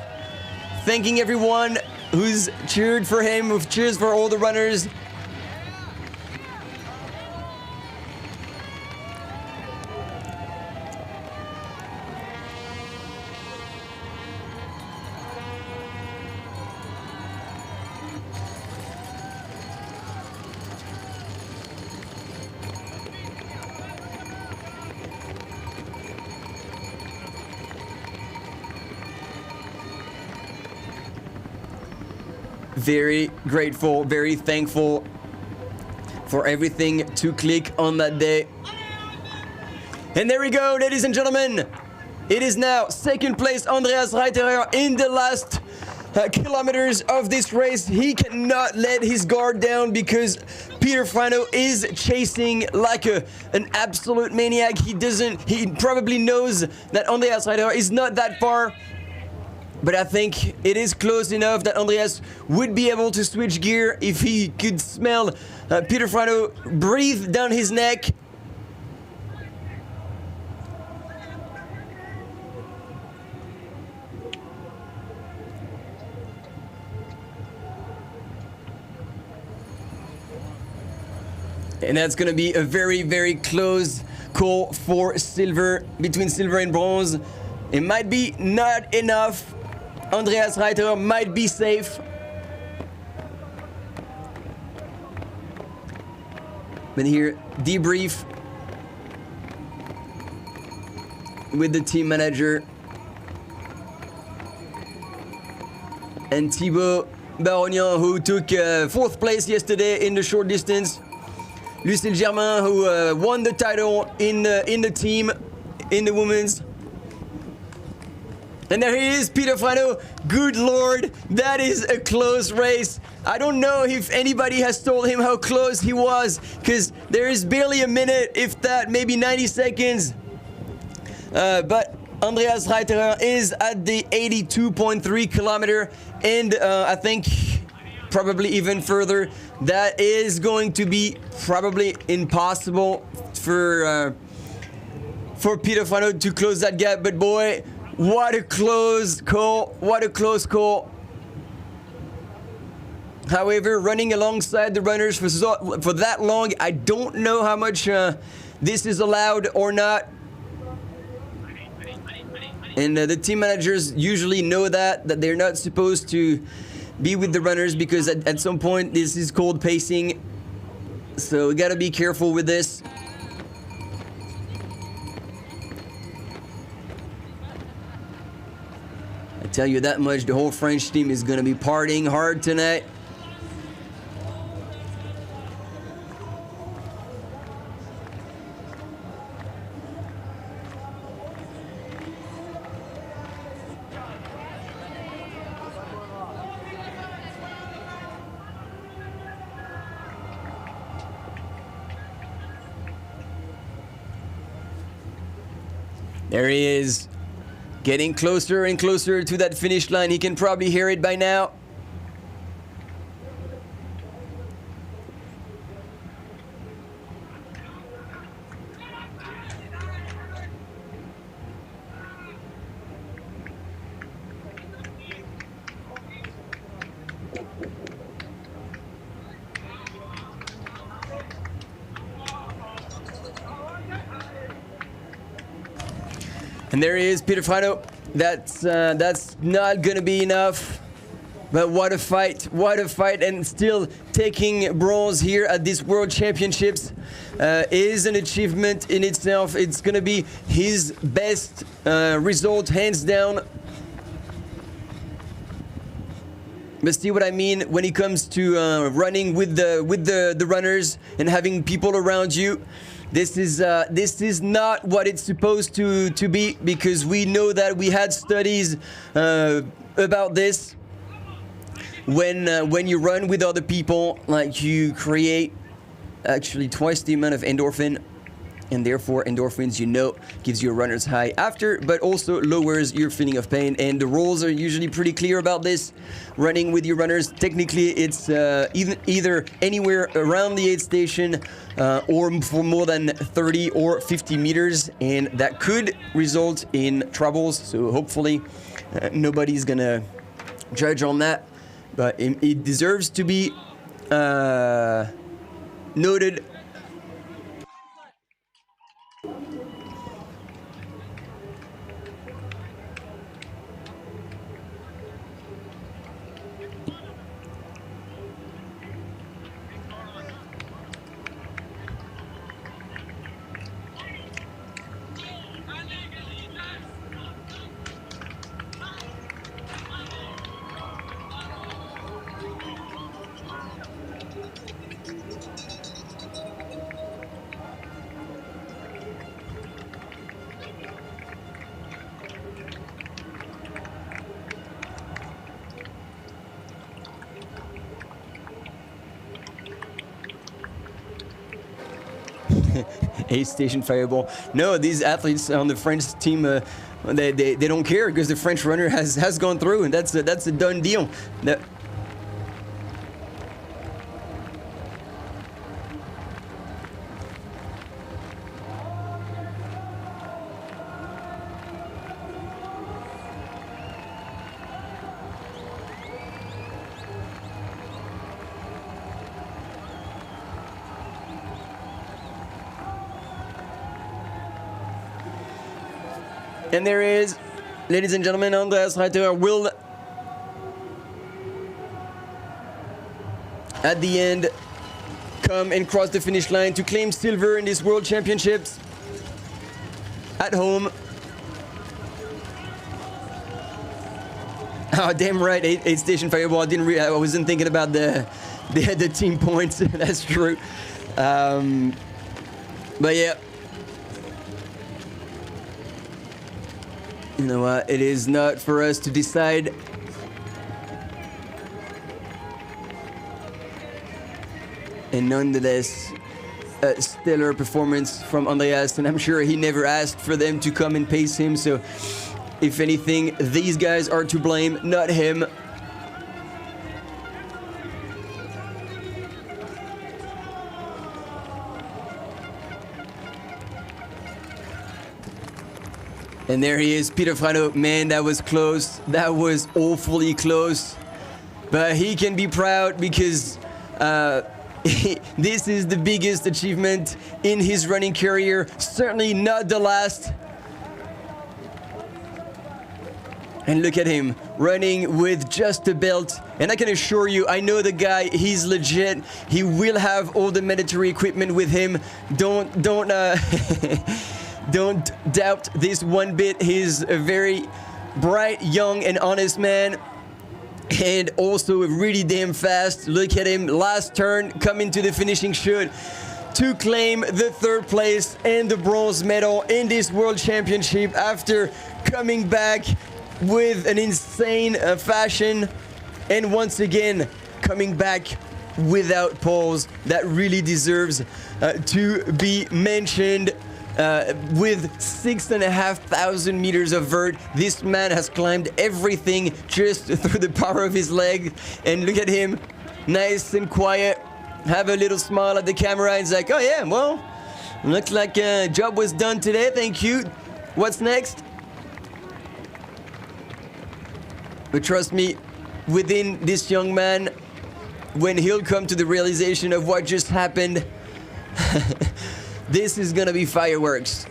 [SPEAKER 10] Thanking everyone who's cheered for him, who cheers for all the runners. Very grateful, very thankful for everything to click on that day. And there we go, ladies and gentlemen. It is now second place, Andreas Reiterer, in the last kilometers of this race. He cannot let his guard down because Peter Frano is chasing like an absolute maniac. He probably knows that Andreas Reiterer is not that far. But I think it is close enough that Andreas would be able to switch gear if he could smell Peter Frano breathe down his neck. And that's going to be a very, very close call for silver, between silver and bronze. It might be not enough. Andreas Reiterer might be safe. But here, debrief with the team manager and Thibaut Barognan, who took 4th place yesterday in the short distance. Lucille Germain, who won the title in the team, in the women's. And there he is, Peter Frano. Good Lord, that is a close race. I don't know if anybody has told him how close he was, because there is barely a minute, if that, maybe 90 seconds. But Andreas Reiterer is at the 82.3 kilometer, and I think probably even further. That is going to be probably impossible for Peter Frano to close that gap. But boy, what a close call! What a close call! However, running alongside the runners for that long, I don't know how much this is allowed or not. And the team managers usually know that they're not supposed to be with the runners, because at some point this is called pacing. So we gotta be careful with this. I tell you that much, the whole French team is gonna be partying hard tonight. There he is, getting closer and closer to that finish line. He can probably hear it by now. And there he is, Peter Frano. That's not gonna be enough. But what a fight, and still taking bronze here at this World Championships is an achievement in itself. It's gonna be his best result, hands down. But see what I mean when it comes to running with the runners and having people around you. This is not what it's supposed to be, because we know that we had studies about this. When you run with other people, like, you create actually twice the amount of endorphin, and therefore endorphins, you know, gives you a runner's high after, but also lowers your feeling of pain. And the rules are usually pretty clear about this. Running with your runners, technically it's either anywhere around the aid station or for more than 30 or 50 meters, and that could result in troubles. So hopefully nobody's gonna judge on that, but it deserves to be noted. Aid station fireball. No, these athletes on the French team, they don't care, because the French runner has gone through, and that's a done deal. And there is, ladies and gentlemen, Andreas Reiterer will, at the end, come and cross the finish line to claim silver in this World Championships at home. Oh, damn right, aid station fireball. I wasn't thinking about the team points. That's true. But yeah, you know what? It is not for us to decide. And nonetheless, a stellar performance from Andreas, and I'm sure he never asked for them to come and pace him, so if anything, these guys are to blame, not him. And there he is, Peter Frano. Man, that was close. That was awfully close. But he can be proud because this is the biggest achievement in his running career. Certainly not the last. And look at him running with just a belt. And I can assure you, I know the guy, he's legit. He will have all the military equipment with him. Don't doubt this one bit. He's a very bright, young, and honest man. And also really damn fast. Look at him, last turn, coming to the finishing chute to claim the third place and the bronze medal in this World Championship after coming back with an insane fashion, and once again coming back without pause. That really deserves to be mentioned. With 6,500 meters of vert, this man has climbed everything just through the power of his leg. And look at him, nice and quiet, have a little smile at the camera. He's like, oh yeah, well, looks like job was done today, thank you. What's next? But trust me, within this young man, when he'll come to the realization of what just happened, this is gonna be fireworks.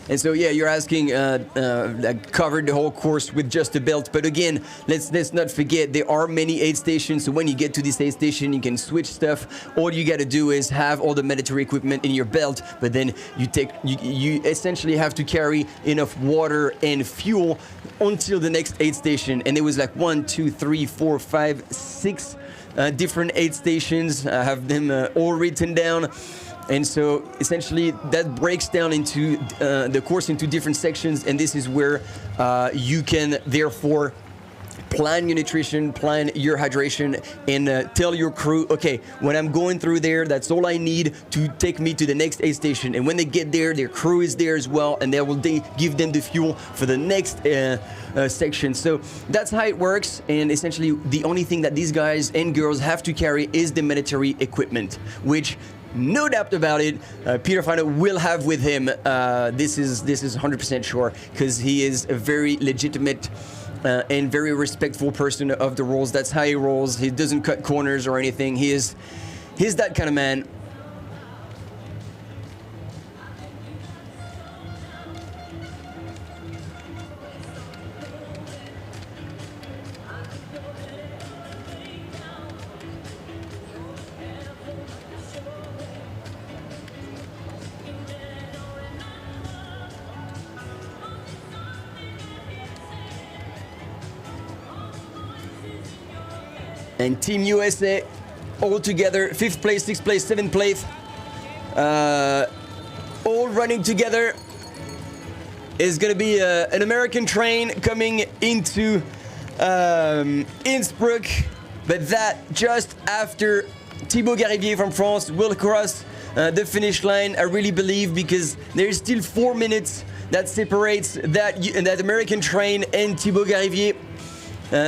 [SPEAKER 10] And so yeah, you're asking, covered the whole course with just a belt. But again, let's not forget there are many aid stations. So when you get to this aid station, you can switch stuff. All you got to do is have all the military equipment in your belt. But then you essentially have to carry enough water and fuel until the next aid station. And there was like 1, 2, 3, 4, 5, 6 different aid stations. I have them all written down. And so essentially that breaks down into the course into different sections, and this is where you can therefore plan your nutrition, plan your hydration, and tell your crew, okay, when I'm going through there, that's all I need to take me to the next aid station. And when they get there, their crew is there as well, and they will give them the fuel for the next section. So that's how it works. And essentially the only thing that these guys and girls have to carry is the military equipment, which no doubt about it, Peter Frano will have with him. This is 100% sure, because he is a very legitimate and very respectful person of the rules. That's how he rolls. He doesn't cut corners or anything. He's that kind of man. And Team USA all together, 5th place, 6th place, 7th place, all running together. Is going to be an American train coming into Innsbruck, but that just after Thibaut Garivier from France will cross the finish line, I really believe, because there's still 4 minutes that separates that American train and Thibaut Garivier.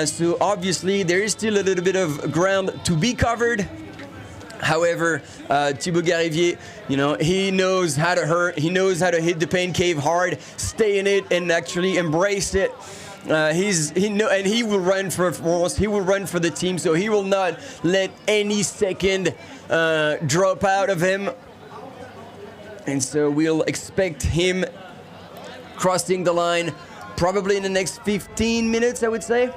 [SPEAKER 10] So obviously there is still a little bit of ground to be covered. However, Thibaut Garivier, you know, he knows how to hurt. He knows how to hit the pain cave hard, stay in it, and actually embrace it. And he will run for France. He will run for the team. So he will not let any second drop out of him. And so we'll expect him crossing the line probably in the next 15 minutes, I would say.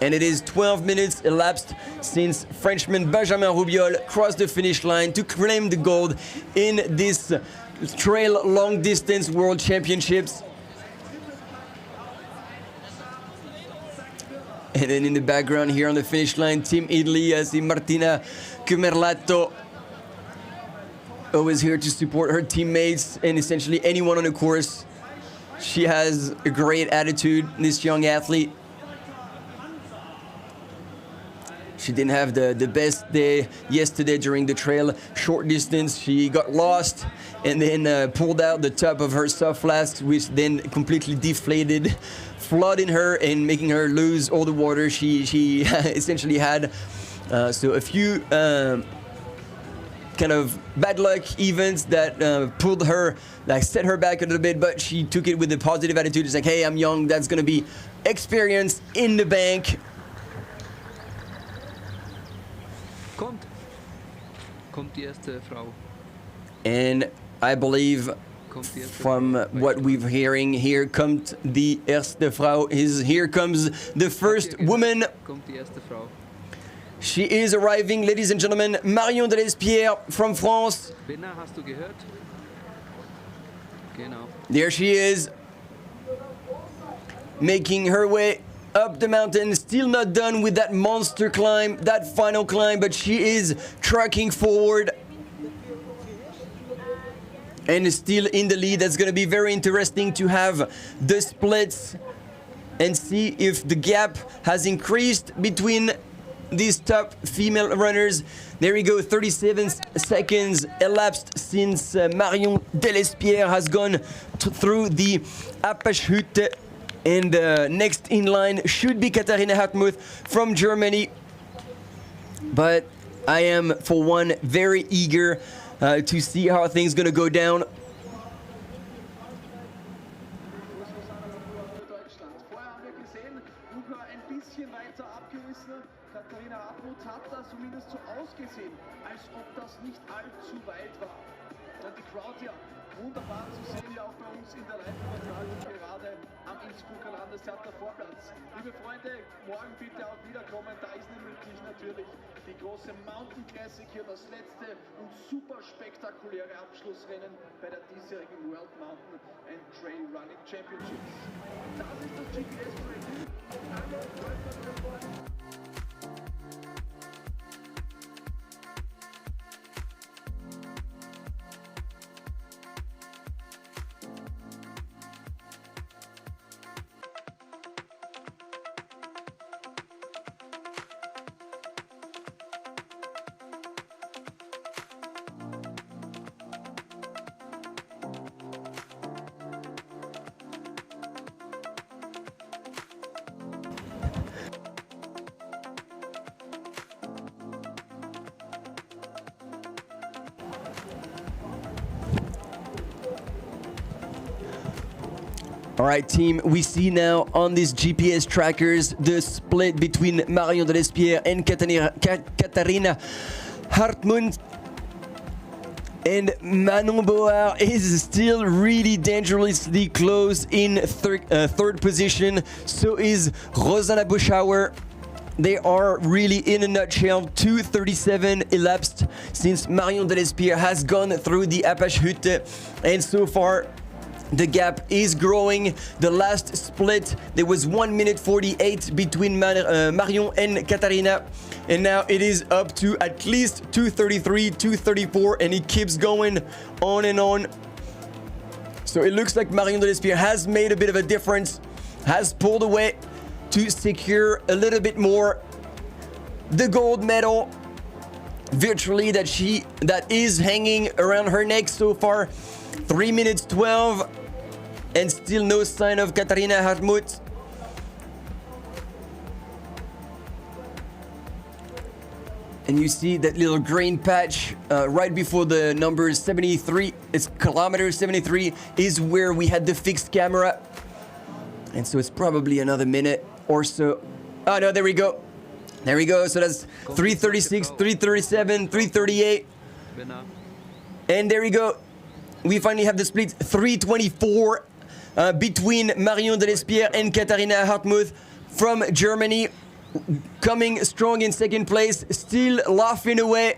[SPEAKER 10] And it is 12 minutes elapsed since Frenchman Benjamin Rubiol crossed the finish line to claim the gold in this trail long distance World Championships. And then in the background here on the finish line, Team Italy, I see Martina Cumerlato, always here to support her teammates and essentially anyone on the course. She has a great attitude, this young athlete. She didn't have the best day yesterday during the trail short distance. She got lost and then pulled out the top of her soft flask, which then completely deflated, flooding her and making her lose all the water she essentially had. So a few kind of bad luck events that pulled her, like set her back a little bit, but she took it with a positive attitude. It's like, hey, I'm young, that's gonna be experience in the bank.
[SPEAKER 17] Kommt die erste Frau.
[SPEAKER 10] And I believe from what we're hearing, here comes the erste Frau. Here comes the first woman.
[SPEAKER 17] Kommt die erste Frau.
[SPEAKER 10] She is arriving, ladies and gentlemen. Marion Delespierre from France.
[SPEAKER 17] Benna, hast du gehört? Genau.
[SPEAKER 10] There she is, making her way up the mountain. Still not done with that monster climb, that final climb, but she is trucking forward and is still in the lead. That's going to be very interesting to have the splits and see if the gap has increased between these top female runners. There we go, 37 seconds elapsed since Marion Delespierre has gone through the Apashhütte. And next in line should be Katharina Hartmuth from Germany. But I am, for one, very eager to see how things gonna go down.
[SPEAKER 9] Katharina Hartmuth hat das zumindest so ausgesehen, als ob das nicht allzu weit war. Die Crowd ja wunderbar zu sehen, ja auch bei uns in der Live-Übertragung gerade am Innsbrucker Landestheater Vorplatz. Liebe Freunde, morgen bitte auch wiederkommen, da ist nämlich natürlich die große Mountain Classic hier, das letzte und super spektakuläre Abschlussrennen bei der diesjährigen World Mountain and Trail Running Championships. Das ist das GPS-Ranking.
[SPEAKER 10] All right, team, we see now on these GPS trackers the split between Marion Delespierre and Katharina Hartmuth. And Manon Board is still really dangerously close in third position. So is Rosanna Buschauer. They are really, in a nutshell, 2:37 elapsed since Marion Delespierre has gone through the Apashhütte. And so far, the gap is growing. The last split, there was 1 minute 48 between Marion and Katharina. And now it is up to at least 2:33, 2:34, and it keeps going on and on. So it looks like Marion Delespierre has made a bit of a difference, has pulled away to secure a little bit more the gold medal virtually that is hanging around her neck so far. 3 minutes 12 and still no sign of Katharina Hartmuth. And you see that little green patch right before the number 73. It's kilometer 73 is where we had the fixed camera. And so it's probably another minute or so. Oh no, there we go. There we go. So that's 3:36, 3:37, 3:38. And there we go. We finally have the split 3:24 between Marion Delespierre and Katharina Hartmuth from Germany. Coming strong in second place, still laughing away,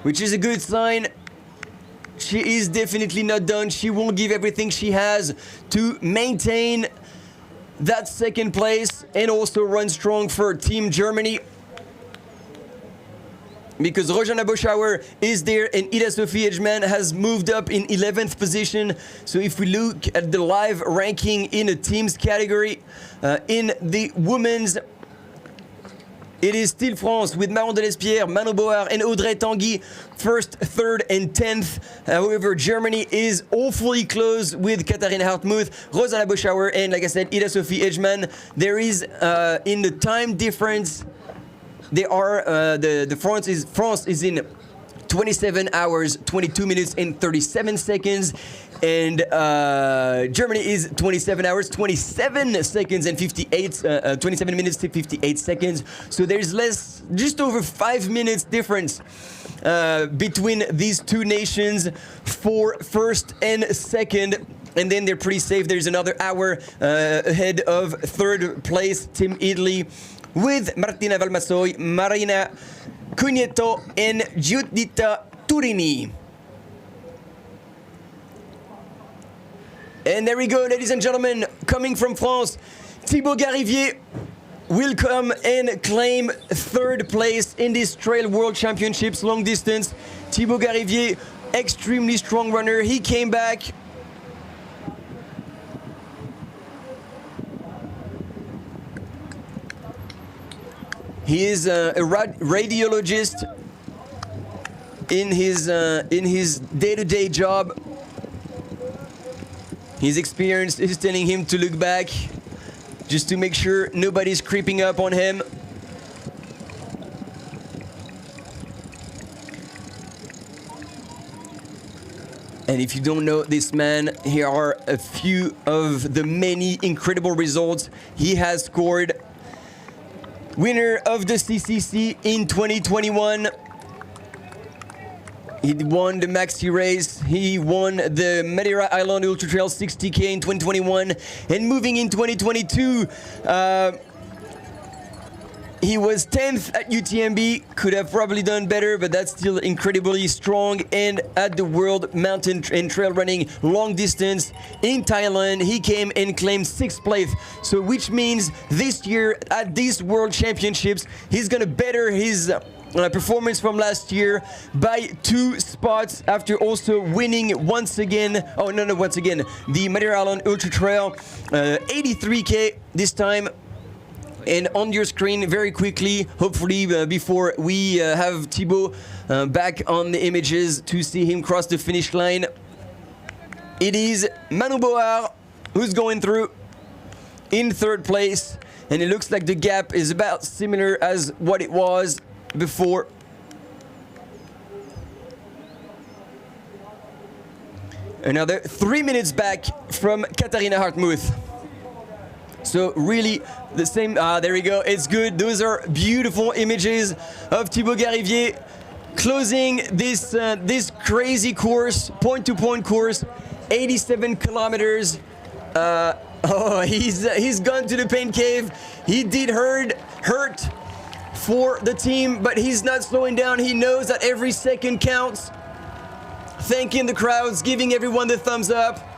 [SPEAKER 10] which is a good sign. She is definitely not done. She won't give everything she has to maintain that second place and also run strong for Team Germany. Because Rojana Boschauer is there and Ida Sophie Edgeman has moved up in 11th position. So if we look at the live ranking in a teams category, in the women's, it is still France with Marion Delespierre, Manon Board and Audrey Tanguy, first, third and 10th. However, Germany is awfully close with Katharina Hartmuth, Rosana Boschauer and, like I said, Ida Sophie Edgeman. There is, in the time difference, they are the France is in 27 hours, 22 minutes and 37 seconds, and Germany is 27 hours, 27 seconds and 27 minutes to 58 seconds. So there's just over 5 minutes difference between these two nations for first and second. And then they're pretty safe. There's another hour ahead of third place, Team Italy, with Martina Valmasoy, Marina Cugneto, and Giuditta Turini. And there we go, ladies and gentlemen, coming from France, Thibaut Garivier will come and claim third place in this Trail World Championships long distance. Thibaut Garivier, extremely strong runner. He came back. He is a radiologist in his day-to-day job. His experience is telling him to look back just to make sure nobody's creeping up on him. And if you don't know this man, here are a few of the many incredible results he has scored. Winner of the CCC in 2021. He won the Maxi race. He won the Madeira Island Ultra Trail 60K in 2021. And moving in 2022, he was 10th at UTMB. Could have probably done better, but that's still incredibly strong. And at the World Mountain and Trail Running long distance in Thailand, he came and claimed 6th place. So which means this year at these World Championships, he's gonna better his performance from last year by 2 spots after also winning once again, the Madeira Island Ultra Trail 83K this time. And on your screen very quickly, hopefully before we have Thibaut back on the images to see him cross the finish line, it is Manu Boar who's going through in third place, and it looks like the gap is about similar as what it was before. Another 3 minutes back from Katharina Hartmuth. So really the same, there we go, it's good. Those are beautiful images of Thibaut Garivier closing this crazy course, point-to-point course, 87 kilometers. He's gone to the pain cave. He did hurt for the team, but he's not slowing down. He knows that every second counts. Thanking the crowds, giving everyone the thumbs up.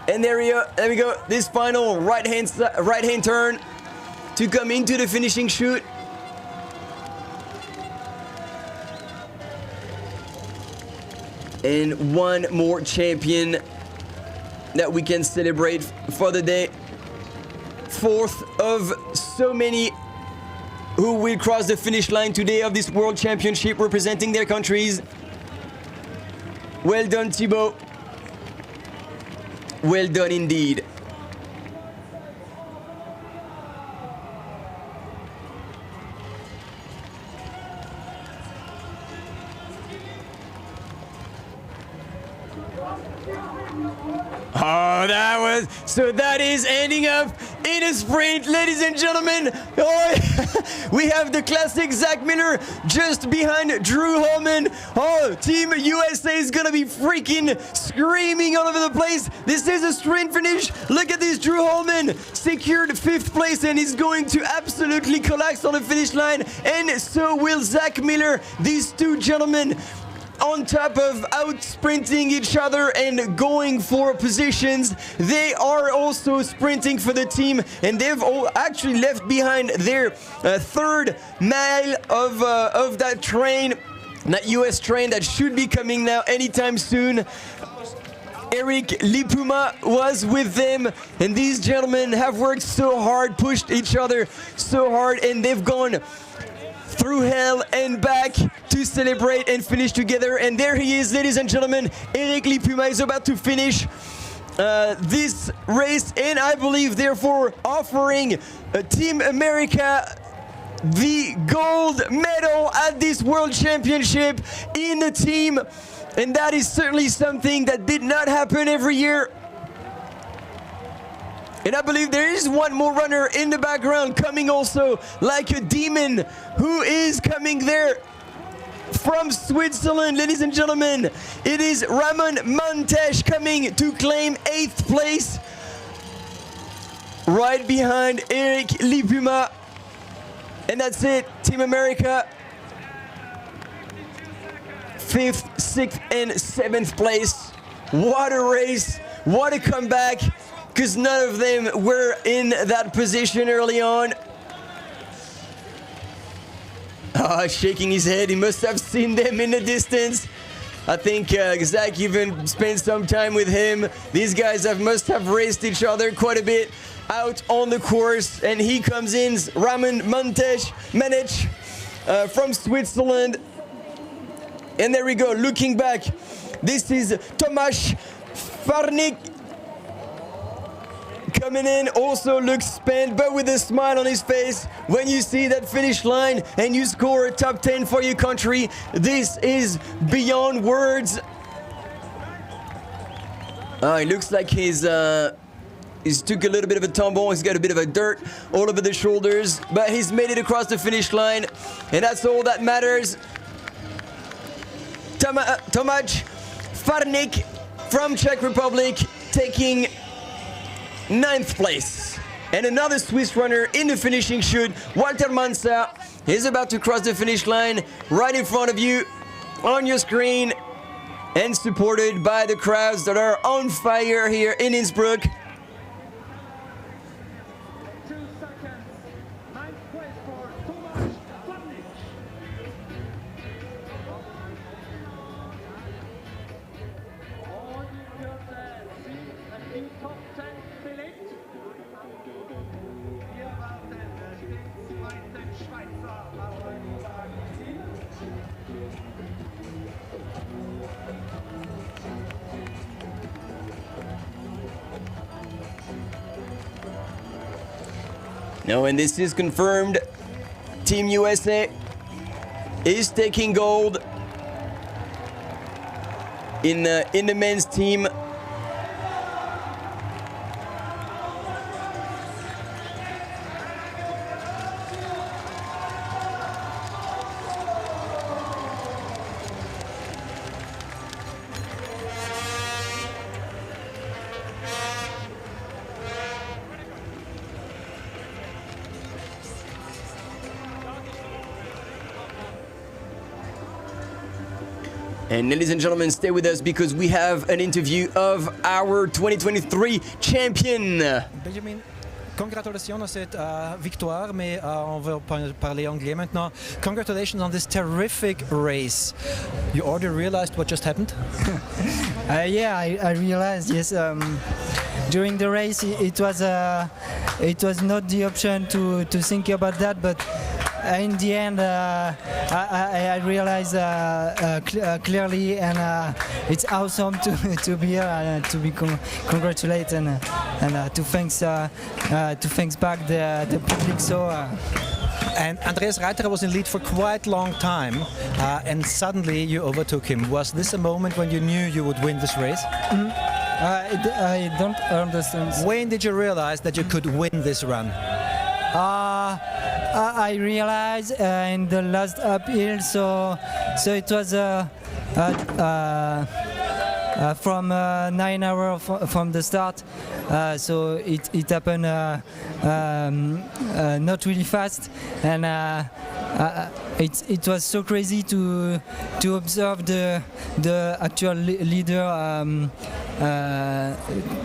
[SPEAKER 10] And there we go. This final right hand turn to come into the finishing chute. And one more champion that we can celebrate for the day. 4th of so many who will cross the finish line today of this World Championship representing their countries. Well done, Thibaut. Well done indeed. Oh, that is ending up in a sprint, ladies and gentlemen. Oh, we have the classic Zach Miller just behind Drew Holman. Oh, Team USA is gonna be freaking screaming all over the place. This is a sprint finish. Look at this, Drew Holman secured 5th place and he's going to absolutely collapse on the finish line. And so will Zach Miller. These two gentlemen on top of out sprinting each other and going for positions, they are also sprinting for the team, and they've all actually left behind their third mile of that train, that US train that should be coming now anytime soon. Eric Lipuma was with them, and these gentlemen have worked so hard, pushed each other so hard, and they've gone through hell and back to celebrate and finish together. And there he is, ladies and gentlemen. Eric Lipuma is about to finish this race, and I believe therefore offering Team America the gold medal at this World Championship in the team. And that is certainly something that did not happen every year. And I believe there is one more runner in the background coming also like a demon, who is coming there from Switzerland, ladies and gentlemen. It is Ramon Montes coming to claim 8th place, right behind Eric Lipuma. And that's it, Team America. 5th, 6th, and 7th place. What a race, what a comeback, because none of them were in that position early on. Shaking his head, he must have seen them in the distance. I think Zach even spent some time with him. These guys must have raced each other quite a bit out on the course, and he comes in, Ramon Montes from Switzerland. And there we go, looking back, this is Tomasz Farnik coming in, also looks spent, but with a smile on his face. When you see that finish line and you score a top 10 for your country, this is beyond words. It looks like he's took a little bit of a tumble. He's got a bit of a dirt all over the shoulders, but he's made it across the finish line, and that's all that matters. Tomasz Farnik from Czech Republic taking 9th place. And another Swiss runner in the finishing chute, Walter Mansa, is about to cross the finish line right in front of you on your screen, and supported by the crowds that are on fire here in Innsbruck. No, and this is confirmed. Team USA is taking gold in the men's team. And ladies and gentlemen, stay with us because we have an interview of our 2023 champion.
[SPEAKER 5] Benjamin, congratulations on cette victoire, mais on va parler anglais maintenant. Congratulations on this terrific race. You already realized what just happened?
[SPEAKER 20] Yeah, I realized, yes. During the race, it was not the option to think about that, but in the end, I realized clearly, and it's awesome to be here, to be congratulated, and to thanks back the public. So.
[SPEAKER 5] And Andreas Reiterer was in lead for quite a long time, and suddenly you overtook him. Was this a moment when you knew you would win this race?
[SPEAKER 20] I don't understand.
[SPEAKER 5] When did you realize that you could win this run?
[SPEAKER 20] I realized in the last uphill, so it was from 9 hours from the start. So it happened not really fast, and it was so crazy to observe the actual leader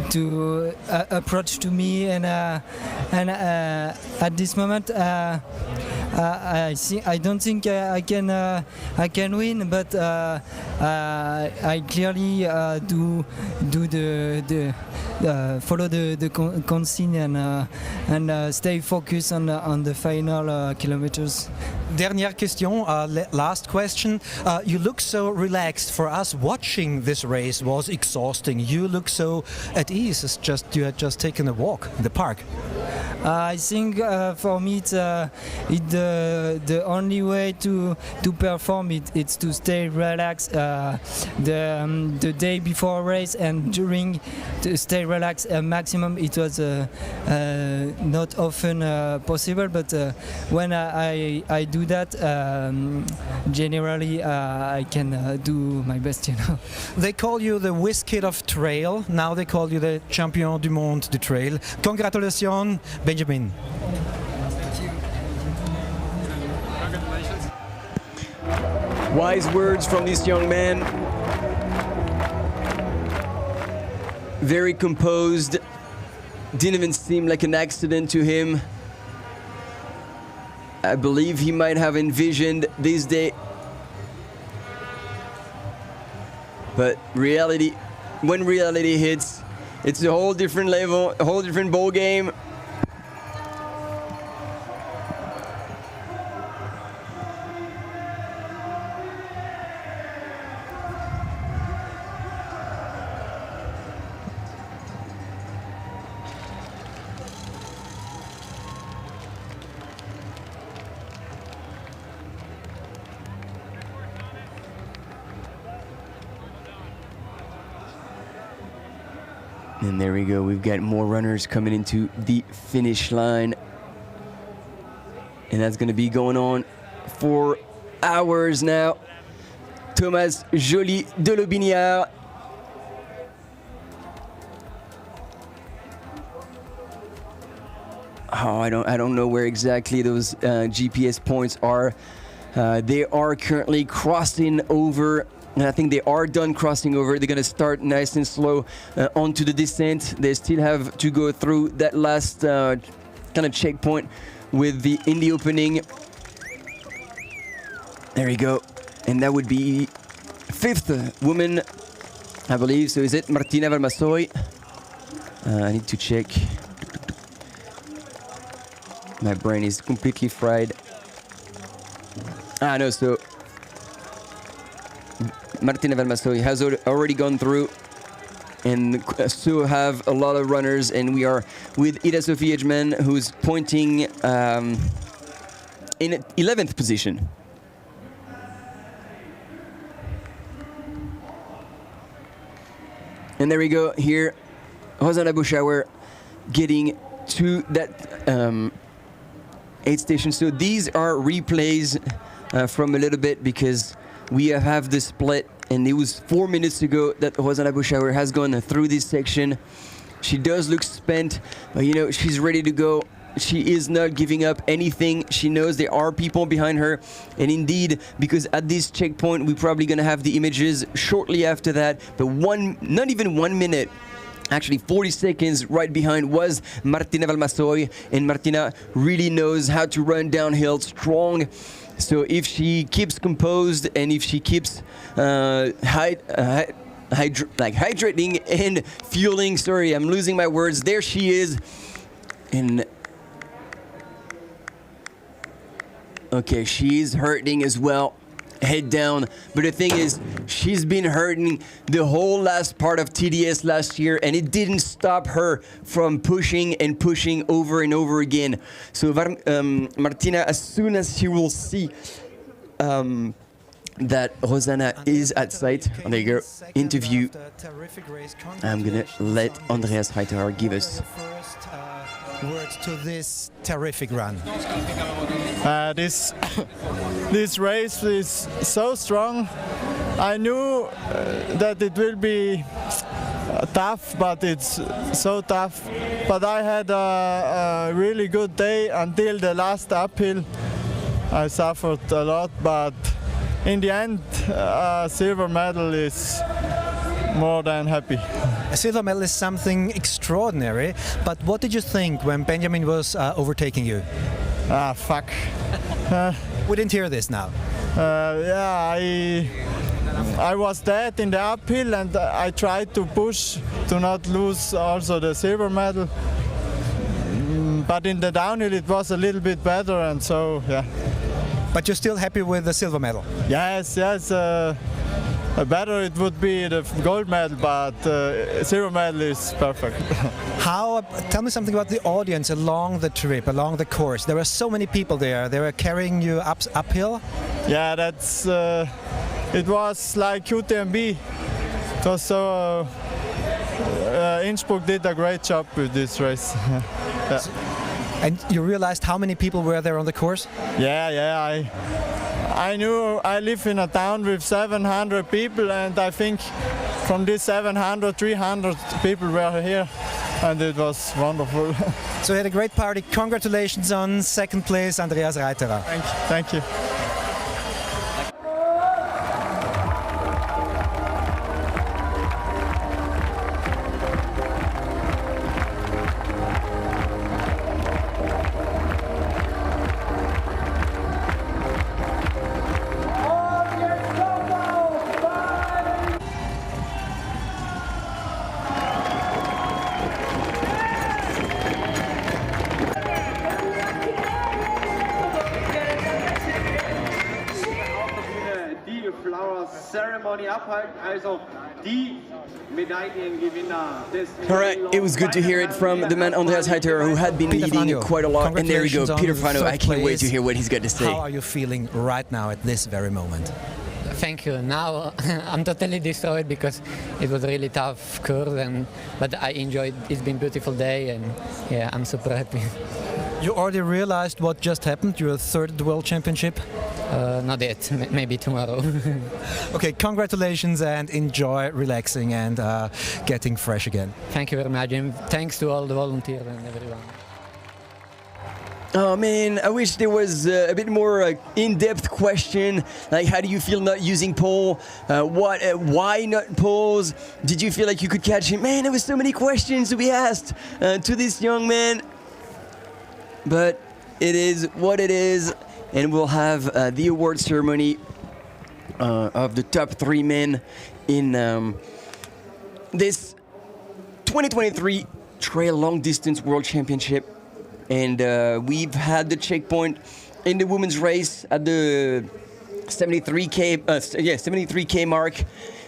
[SPEAKER 20] to approach to me, and at this moment I don't think I can win, but I clearly do the follow the consigne and stay focused on the final kilometers.
[SPEAKER 5] Dernière question, last question. You look so relaxed. For us, watching this race was exhausting. You look so at ease. It's just you had just taken a walk in the park.
[SPEAKER 20] I think for me the only way to perform it's to stay relaxed the day before a race and during, to stay relaxed maximum. It was not often possible, but when I do that, generally I can do my best, you know.
[SPEAKER 5] They call you the whiz kid of trail. Now they call you the champion du monde du trail. Congratulations, Benjamin.
[SPEAKER 10] Wise words from this young man. Very composed. Didn't even seem like an accident to him. I believe he might have envisioned this day. But reality, when reality hits, it's a whole different level, a whole different ball game. And there we go, we've got more runners coming into the finish line. And that's gonna be going on for hours now. Thomas Joly de Lobinière. Oh, I don't know where exactly those GPS points are. They are currently crossing over. And I think they are done crossing over. They're going to start nice and slow onto the descent. They still have to go through that last kind of checkpoint in the opening. There we go. And that would be fifth woman, I believe. So is it Martina Valmassoy? I need to check. My brain is completely fried. No, so Martina Valmassoy has already gone through, and so have a lot of runners, and we are with Ida Sophie Edgeman, who's pointing in 11th position. And there we go, here, Rosanna Buschauer getting to that aid station. So these are replays from a little bit, because we have the split, and it was 4 minutes ago that Rosanna Buschauer has gone through this section. She does look spent, but you know, she's ready to go. She is not giving up anything. She knows there are people behind her, and indeed, because at this checkpoint, we're probably gonna have the images shortly after that, but not even 1 minute, actually 40 seconds right behind was Martina Valmassoy, and Martina really knows how to run downhill strong. So if she keeps composed, and if she keeps hydrating and fueling, sorry, I'm losing my words, there she is. And okay, she's hurting as well, head down. But the thing is, she's been hurting the whole last part of TDS last year, and it didn't stop her from pushing and pushing over and over again. So Martina, as soon as she will see that Rosanna is at sight, and there you go, interview, I'm gonna let Andreas Reiterer give us
[SPEAKER 5] words to this terrific run.
[SPEAKER 3] This race is so strong. I knew knew that it will be tough, but it's so tough. But I had a really good day until the last uphill. I suffered a lot, but in the end, a silver medal is more than happy.
[SPEAKER 5] A silver medal is something extraordinary, but what did you think when Benjamin was overtaking you?
[SPEAKER 3] Ah, fuck.
[SPEAKER 5] We didn't hear this now.
[SPEAKER 3] Yeah, I was dead in the uphill and I tried to push to not lose also the silver medal. But in the downhill it was a little bit better, and so yeah.
[SPEAKER 5] But you're still happy with the silver medal?
[SPEAKER 3] Yes. Better it would be the gold medal, but silver medal is perfect.
[SPEAKER 5] Tell me something about the audience along the trip, along the course. There were so many people there. They were carrying you uphill.
[SPEAKER 3] Yeah, that's. It was like UTMB. It was so. Innsbruck did a great job with this race. Yeah.
[SPEAKER 5] And you realized how many people were there on the course?
[SPEAKER 3] Yeah. I knew I live in a town with 700 people, and I think from this 700, 300 people were here, and it was wonderful.
[SPEAKER 5] So you had a great party. Congratulations on second place, Andreas Reiterer.
[SPEAKER 3] Thank you.
[SPEAKER 9] Ceremony abhalten, also die Medaillengewinner des.
[SPEAKER 10] All right, it was good to hear it from the man Andreas Reiterer, who had been leading quite a lot. And there we go, Peter Frano. I can't wait to hear what he's got to say.
[SPEAKER 5] How are you feeling right now at this very moment?
[SPEAKER 22] Thank you. Now I'm totally destroyed because it was a really tough course, but I enjoyed. It's been a beautiful day, and yeah, I'm super happy.
[SPEAKER 5] You already realized what just happened? Your third World Championship?
[SPEAKER 22] Not yet. Maybe tomorrow.
[SPEAKER 5] Okay, congratulations and enjoy relaxing and getting fresh again.
[SPEAKER 22] Thank you very much, and thanks to all the volunteers and everyone.
[SPEAKER 10] Oh man, I wish there was a bit more in-depth question, like how do you feel not using pole? Why not poles? Did you feel like you could catch him? Man, there was so many questions to be asked to this young man. But it is what it is, and we'll have the award ceremony of the top 3 men in this 2023 Trail Long Distance World Championship. And we've had the checkpoint in the women's race at the 73K mark.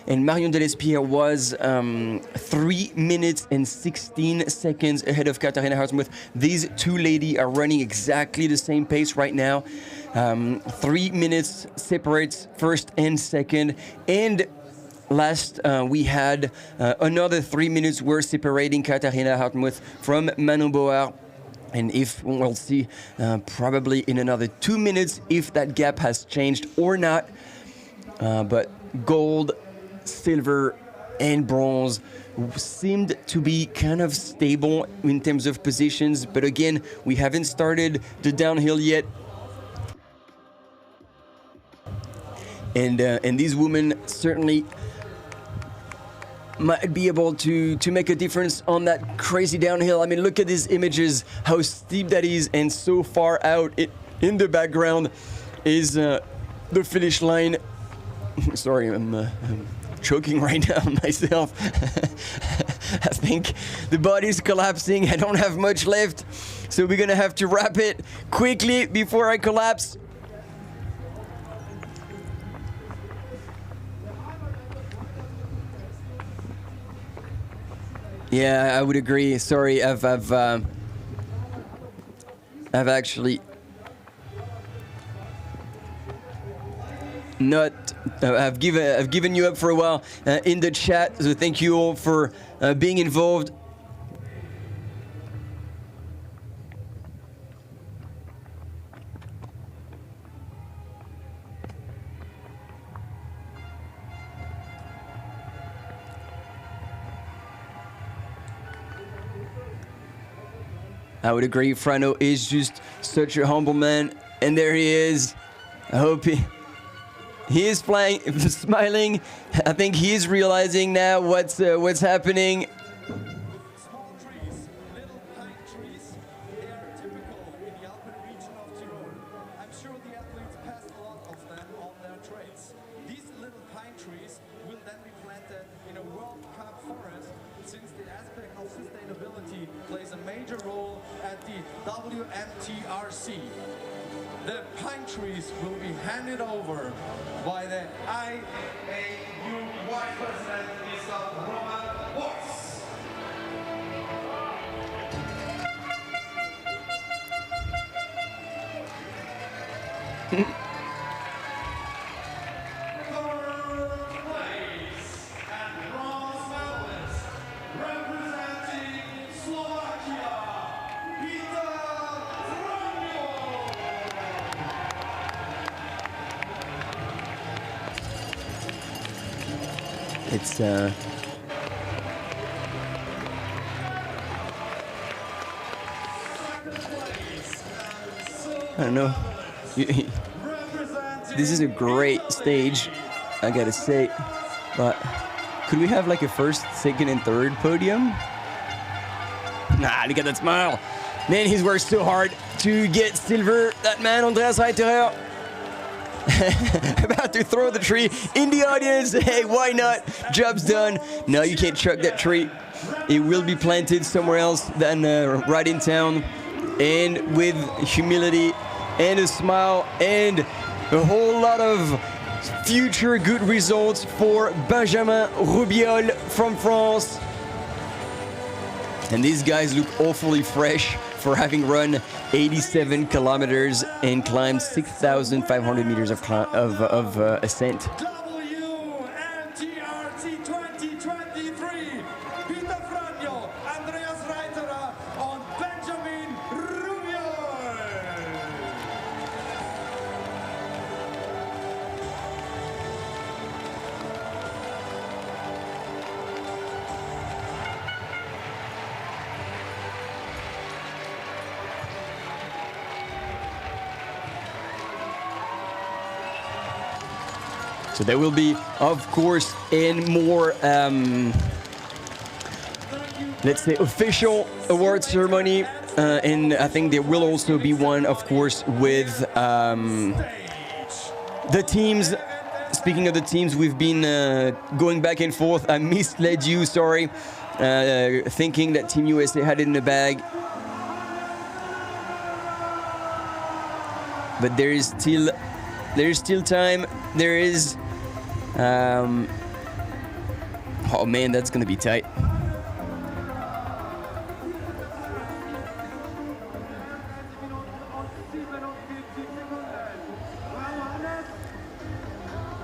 [SPEAKER 10] And Marion Delespierre was 3 minutes and 16 seconds ahead of Katharina Hartmuth. These two ladies are running exactly the same pace right now. 3 minutes separates first and second. And last, we had another 3 minutes were separating Katharina Hartmuth from Manon Board. And if we'll see probably in another 2 minutes if that gap has changed or not. But gold, silver and bronze seemed to be kind of stable in terms of positions, but again, we haven't started the downhill yet. And these women certainly might be able to make a difference on that crazy downhill. I mean, look at these images, how steep that is, and so far out in the background is the finish line. Sorry, I'm choking right now myself. I think the body's collapsing. I don't have much left, so we're gonna have to wrap it quickly before I collapse. Yeah, I would agree. Sorry, I've actually not. I've given you up for a while in the chat, so thank you all for being involved. I would agree. Frano is just such a humble man. And there he is. I hope he is playing, smiling. I think he is realizing now what's happening.
[SPEAKER 6] Plays a major role at the WMTRC. The pine trees will be handed over by the IAU Vice President, Mr. Roman Voss.
[SPEAKER 10] It's I don't know. This is a great stage, I gotta say. But could we have like a first, second, and third podium? Nah, look at that smile. Man, he's worked so hard to get silver. That man, Andreas Reiterer, about to throw the tree in the audience. Hey, why not? Job's done. No, you can't chuck that tree. It will be planted somewhere else than right in town. And with humility and a smile and a whole lot of future good results for Benjamin Rubiol from France. And these guys look awfully fresh for having run 87 kilometers and climbed 6,500 meters of ascent.
[SPEAKER 6] WMTRC 2023, Peter Franjo, Andreas Reiterer und Benjamin Rubiol.
[SPEAKER 10] So there will be, of course, in more, let's say, official award ceremony. And I think there will also be one, of course, with the teams. Speaking of the teams, we've been going back and forth. I misled you, sorry, thinking that Team USA had it in the bag. But there is still time. There is. Oh man, that's gonna be tight.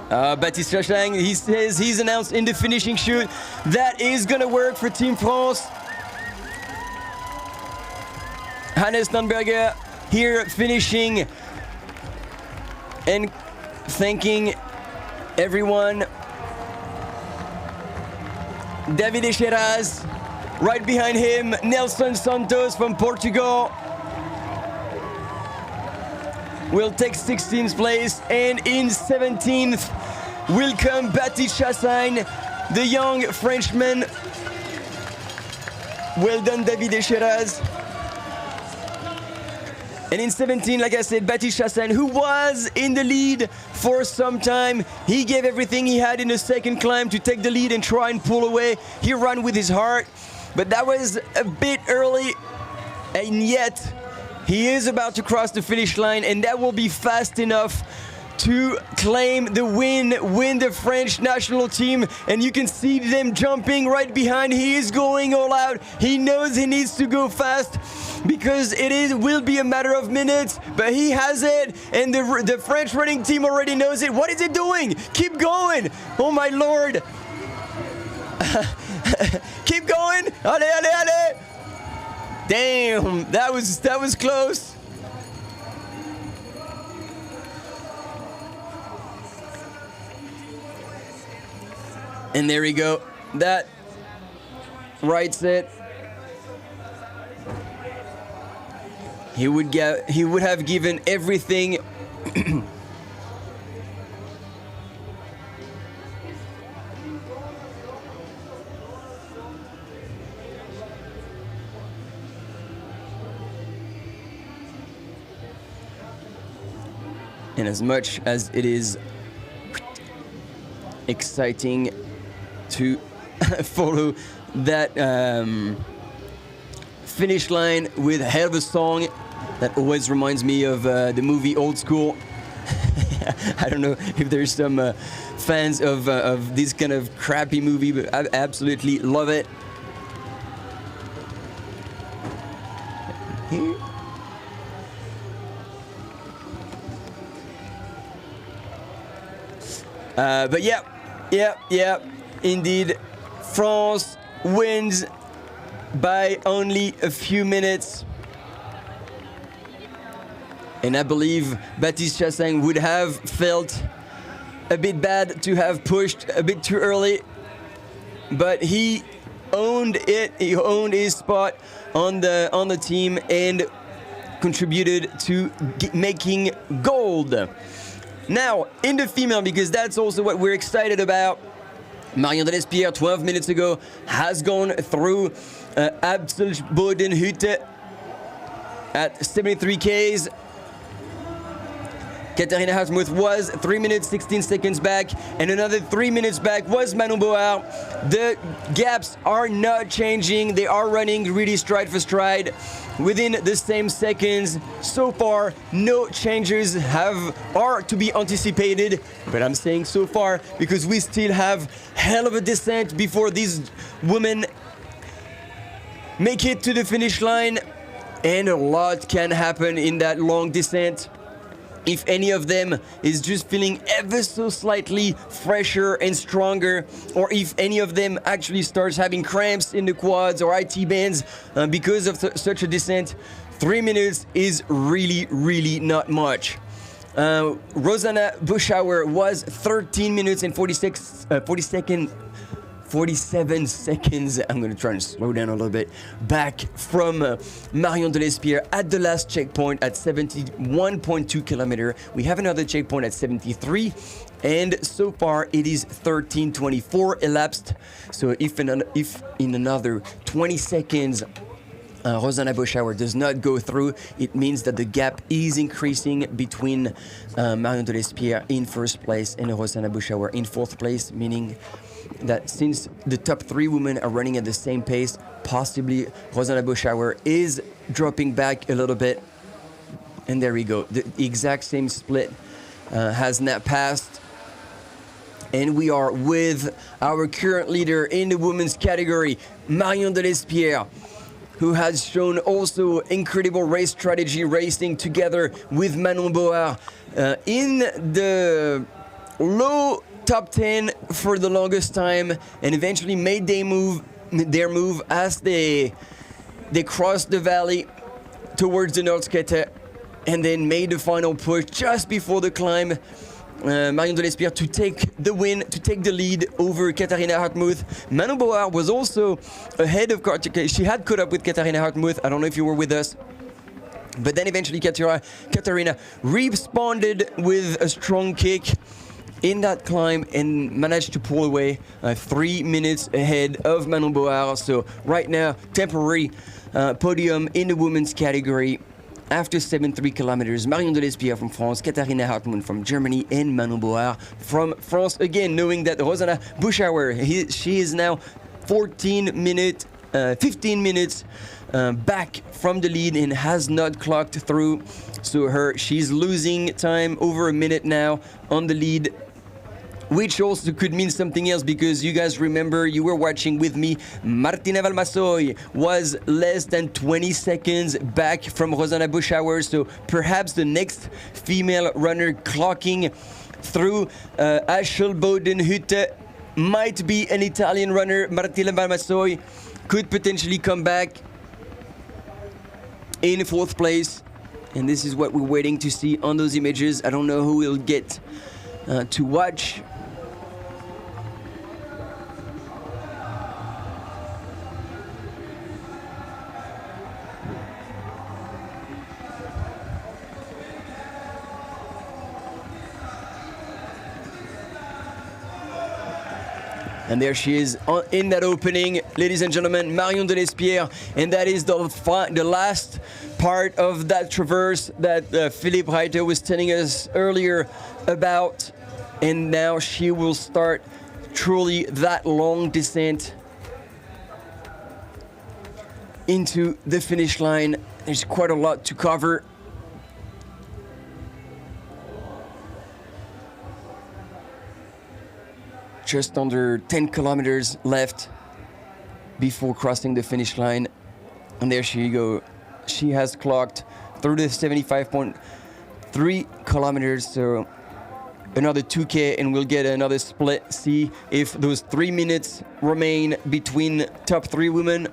[SPEAKER 10] Baptiste Chachang, he says he's announced in the finishing chute. That is gonna work for Team France. Hannes Nannberger here finishing and thanking everyone. David Echeraz, right behind him, Nelson Santos from Portugal will take 16th place, and in 17th will come Baptiste Chassagne, the young Frenchman. Well done, David Echeraz. And in 17, like I said, Baptiste Chassagne, who was in the lead for some time. He gave everything he had in the second climb to take the lead and try and pull away. He ran with his heart, but that was a bit early. And yet, he is about to cross the finish line, and that will be fast enough to claim the win the French national team. And you can see them jumping right behind. He is going all out. He knows he needs to go fast because will be a matter of minutes, but he has it, and the French running team already knows it. What is it doing? Keep going! Oh my lord! Keep going! Allez, allez, allez! Damn, that was close. And there we go. That writes it. He would have given everything. And as much as it is exciting to follow that finish line with a hell of a song that always reminds me of the movie Old School. I don't know if there's some fans of this kind of crappy movie, but I absolutely love it. Here. But yeah, indeed, France wins by only a few minutes. And I believe Baptiste Chassagne would have felt a bit bad to have pushed a bit too early, but he owned it. He owned his spot on the team and contributed to making gold. Now, in the female, because that's also what we're excited about, Marion Delespierre, 12 minutes ago, has gone through Innsbruck-Stubai at 73 Ks. Katharina Hartmuth was 3 minutes 16 seconds back, and another 3 minutes back was Manon Board. The gaps are not changing. They are running really stride for stride within the same seconds. So far, no changes are to be anticipated, but I'm saying so far because we still have hell of a descent before these women make it to the finish line, and a lot can happen in that long descent. If any of them is just feeling ever so slightly fresher and stronger, or if any of them actually starts having cramps in the quads or IT bands because of such a descent, 3 minutes is really, really not much. Rosanna Buschauer was 13 minutes and 47 seconds, I'm going to try and slow down a little bit, back from Marion Delespierre at the last checkpoint at 71.2 kilometer. We have another checkpoint at 73, and so far it is 13:24 elapsed. So if in another 20 seconds Rosanna Buschauer does not go through, it means that the gap is increasing between Marion Delespierre in first place and Rosanna Buschauer in fourth place, meaning that since the top three women are running at the same pace, possibly Rosanna Buschauer is dropping back a little bit. And there we go. The exact same split has now passed. And we are with our current leader in the women's category, Marion Delespierre, who has shown also incredible race strategy, racing together with Manon Board in the low top 10 for the longest time, and eventually made their move as they crossed the valley towards the Nordskette, and then made the final push just before the climb. Marion Delespierre to take the win, to take the lead over Katharina Hartmuth. Manon Board was also ahead of she had caught up with Katharina Hartmuth. I don't know if you were with us, but then eventually Katharina responded with a strong kick in that climb and managed to pull away 3 minutes ahead of Manon Board. So right now, temporary podium in the women's category. After 73 kilometers, Marion Delespierre from France, Katharina Hartmuth from Germany, and Manon Board from France. Again, knowing that Rosanna Buschauer, she is now 15 minutes back from the lead and has not clocked through. So she's losing time over a minute now on the lead, which also could mean something else, because you guys remember, you were watching with me, Martina Valmassoy was less than 20 seconds back from Rosanna Buschauer, so perhaps the next female runner clocking through Aschel-Bodenhütte might be an Italian runner. Martina Valmassoy could potentially come back in fourth place, and this is what we're waiting to see on those images. I don't know who will get to watch. And there she is in that opening, ladies and gentlemen, Marion Delespierre. And that is the last part of that traverse that Philippe Reiter was telling us earlier about. And now she will start truly that long descent into the finish line. There's quite a lot to cover. Just under 10 kilometers left before crossing the finish line. And there she goes. She has clocked through the 75.3 kilometers. So another 2K and we'll get another split. See if those 3 minutes remain between top 3 women.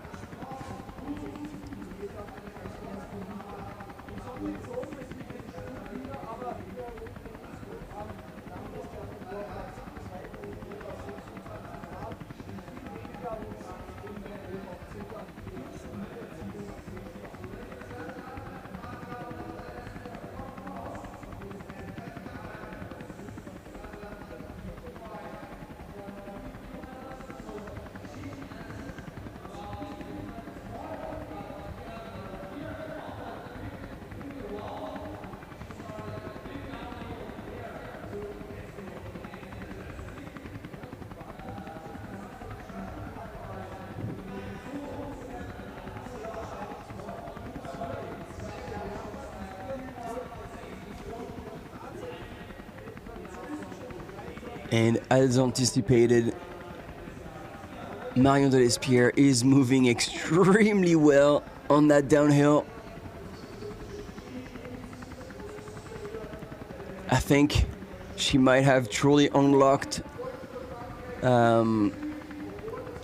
[SPEAKER 10] And as anticipated, Marion Delespierre is moving extremely well on that downhill. I think she might have truly unlocked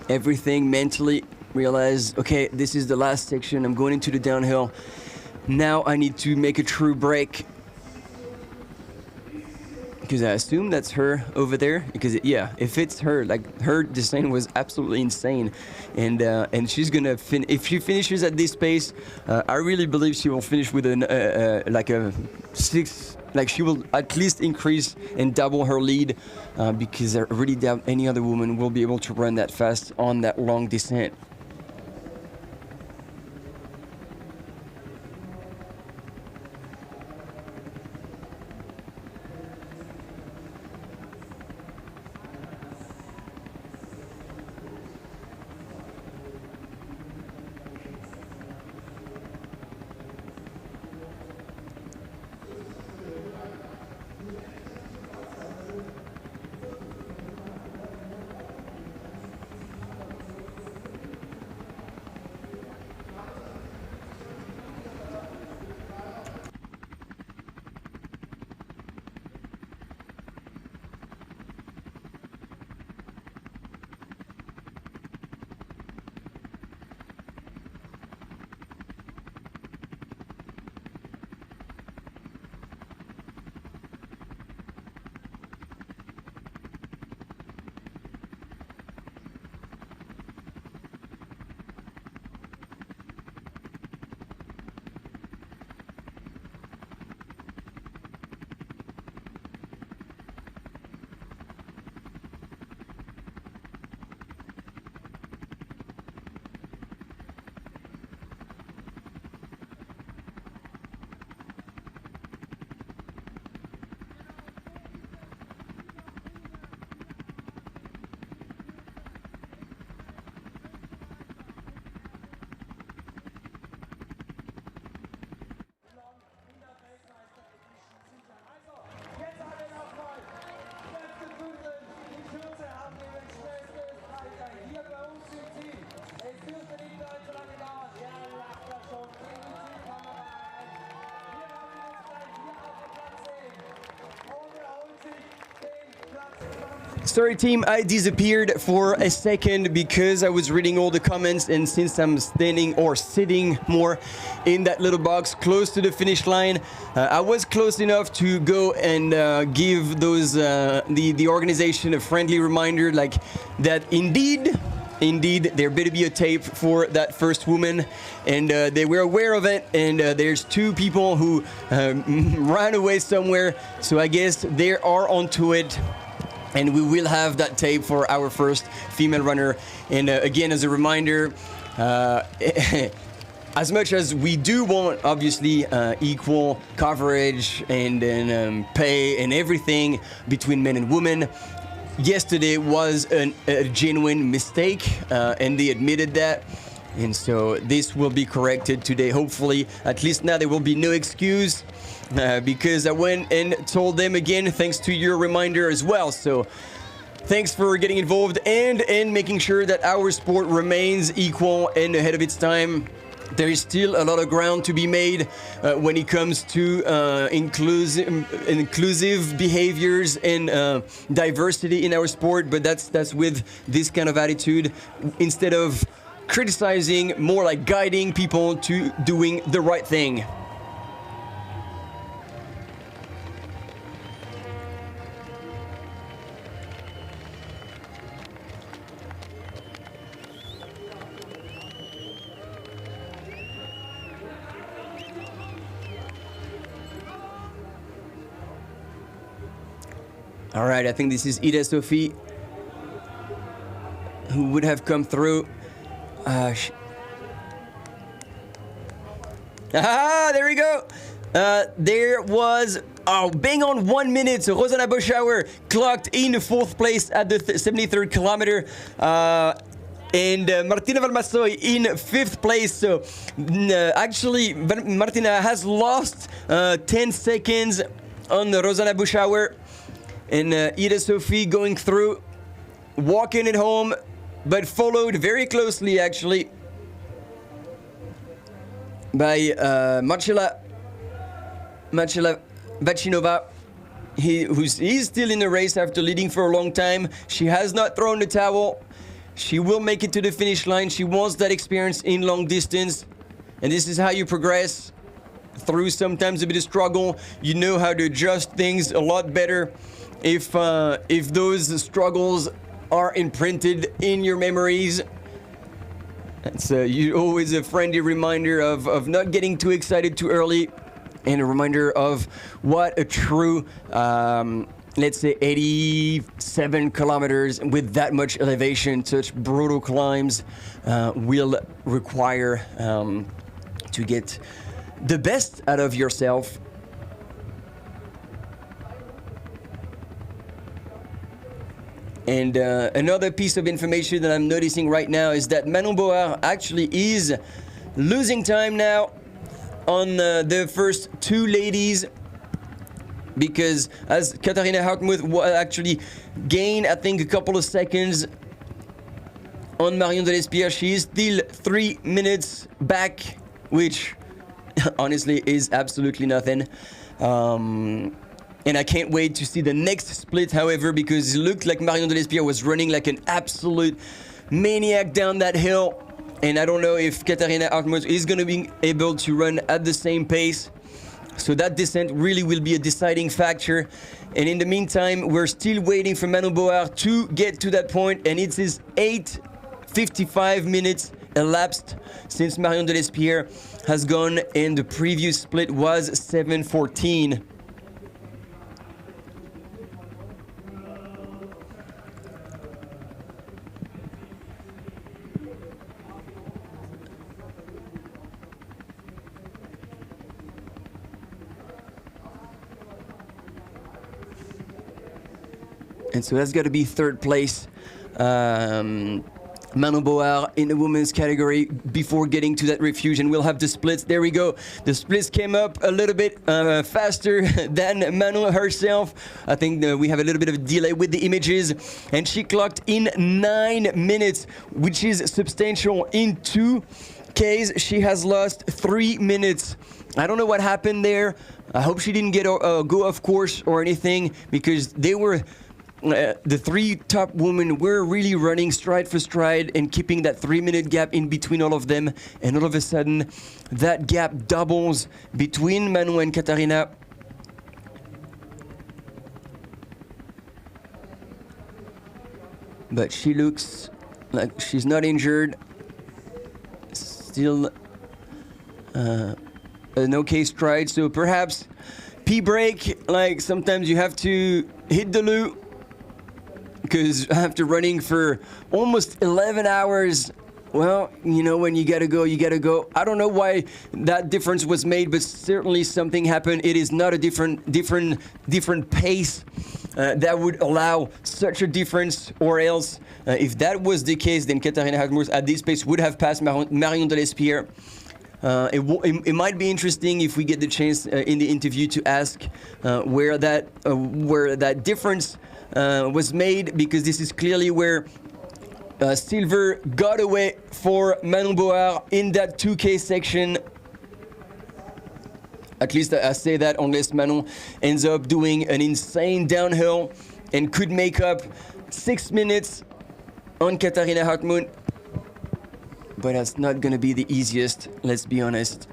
[SPEAKER 10] everything mentally, realized, okay, this is the last section, I'm going into the downhill. Now I need to make a true break. Because I assume that's her over there. Because yeah, if it's her, like her descent was absolutely insane, and she's gonna if she finishes at this pace, I really believe she will finish with like a 6. Like she will at least increase and double her lead, because I really doubt any other woman will be able to run that fast on that long descent. Sorry team, I disappeared for a second because I was reading all the comments, and since I'm standing or sitting more in that little box close to the finish line, I was close enough to go and give those the organization a friendly reminder, like that indeed there better be a tape for that first woman, and they were aware of it, and there's 2 people who ran away somewhere, so I guess they are onto it. and we will have that tape for our first female runner. And again, as a reminder, as much as we do want, obviously, equal coverage and pay and everything between men and women, yesterday was a genuine mistake, and they admitted that. And so this will be corrected today, hopefully. At least now there will be no excuse, because I went and told them again, thanks to your reminder as well. So thanks for getting involved and making sure that our sport remains equal and ahead of its time. There is still a lot of ground to be made when it comes to inclusive behaviors and diversity in our sport, but that's with this kind of attitude. Instead of criticizing, more like guiding people to doing the right thing. All right, I think this is Ida Sophie who would have come through. There we go. There was, bang on 1 minute. So Rosanna Boschauer clocked in 4th place at the 73rd kilometer. And Martina Valmassoy in 5th place. So actually, Martina has lost 10 seconds on Rosanna Boschauer. And Ida Sophie going through, walking it home, but followed very closely, actually, by Marcela Vacinova. He's still in the race after leading for a long time. She has not thrown the towel. She will make it to the finish line. She wants that experience in long distance. And this is how you progress through sometimes a bit of struggle. You know how to adjust things a lot better if those struggles are imprinted in your memories. It's always a friendly reminder of not getting too excited too early, and a reminder of what a true, let's say 87 kilometers with that much elevation, such brutal climbs, will require to get the best out of yourself. And another piece of information that I'm noticing right now is that Manon Board actually is losing time now on the first 2 ladies, because as Katharina Hartmuth will actually gain, I think, a couple of seconds on Marion de Lespierre. She is still 3 minutes back, which honestly is absolutely nothing. And I can't wait to see the next split, however, because it looked like Marion de Lespierre was running like an absolute maniac down that hill. And I don't know if Katharina Hartmuth is going to be able to run at the same pace. So that descent really will be a deciding factor. And in the meantime, we're still waiting for Manon Board to get to that point. And it is 8:55 minutes elapsed since Marion de Lespierre has gone, and the previous split was 7:14. And so that's got to be 3rd place. Manon Board in the women's category before getting to that refuge, and we'll have the splits. There we go. The splits came up a little bit faster than Manon herself. I think we have a little bit of a delay with the images, and she clocked in 9 minutes, which is substantial. In 2Ks, she has lost 3 minutes. I don't know what happened there. I hope she didn't get go off course or anything, because they were the 3 top women were really running stride for stride and keeping that 3-minute gap in between all of them. And all of a sudden, that gap doubles between Manu and Katharina. But she looks like she's not injured. Still an okay stride. So perhaps P-break, like sometimes you have to hit the loo because after running for almost 11 hours, well, you know, when you gotta go, you gotta go. I don't know why that difference was made, but certainly something happened. It is not a different pace that would allow such a difference, or else, if that was the case, then Katharina Hartmuth at this pace would have passed Marion Delespierre. It might be interesting if we get the chance in the interview to ask where that difference was made, because this is clearly where Silver got away for Manon Board in that 2K section. At least I say that, unless Manon ends up doing an insane downhill and could make up 6 minutes on Katharina Hartmuth. But that's not going to be the easiest, let's be honest.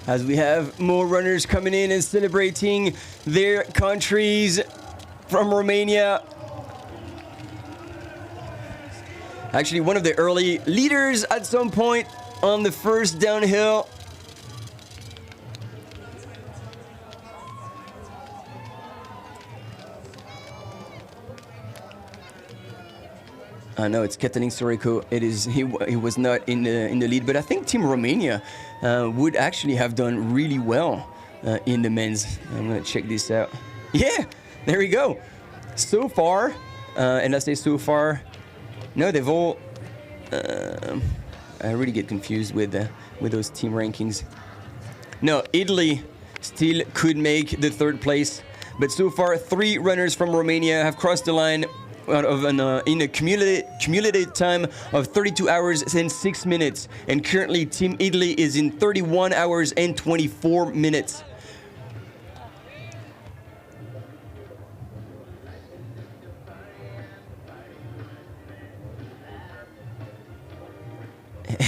[SPEAKER 10] As we have more runners coming in and celebrating their countries from Romania. Actually, one of the early leaders at some point on the first downhill. I know it's Katalin Sorico. It is he was not in the lead, but I think Team Romania would actually have done really well in the men's. I'm gonna check this out. Yeah, there we go. So far, and I say so far, no, they've all. I really get confused with those team rankings. No, Italy still could make the third place, but so far 3 runners from Romania have crossed the line out of in a cumulative time of 32 hours and 6 minutes, and currently Team Italy is in 31 hours and 24 minutes.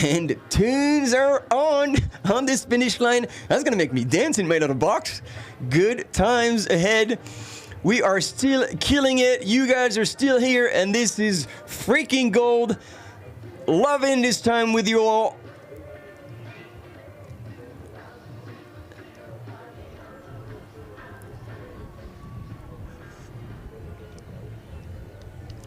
[SPEAKER 10] And tunes are on this finish line. That's gonna make me dance in my little box. Good times ahead. We are still killing it. You guys are still here, and this is freaking gold. Loving this time with you all.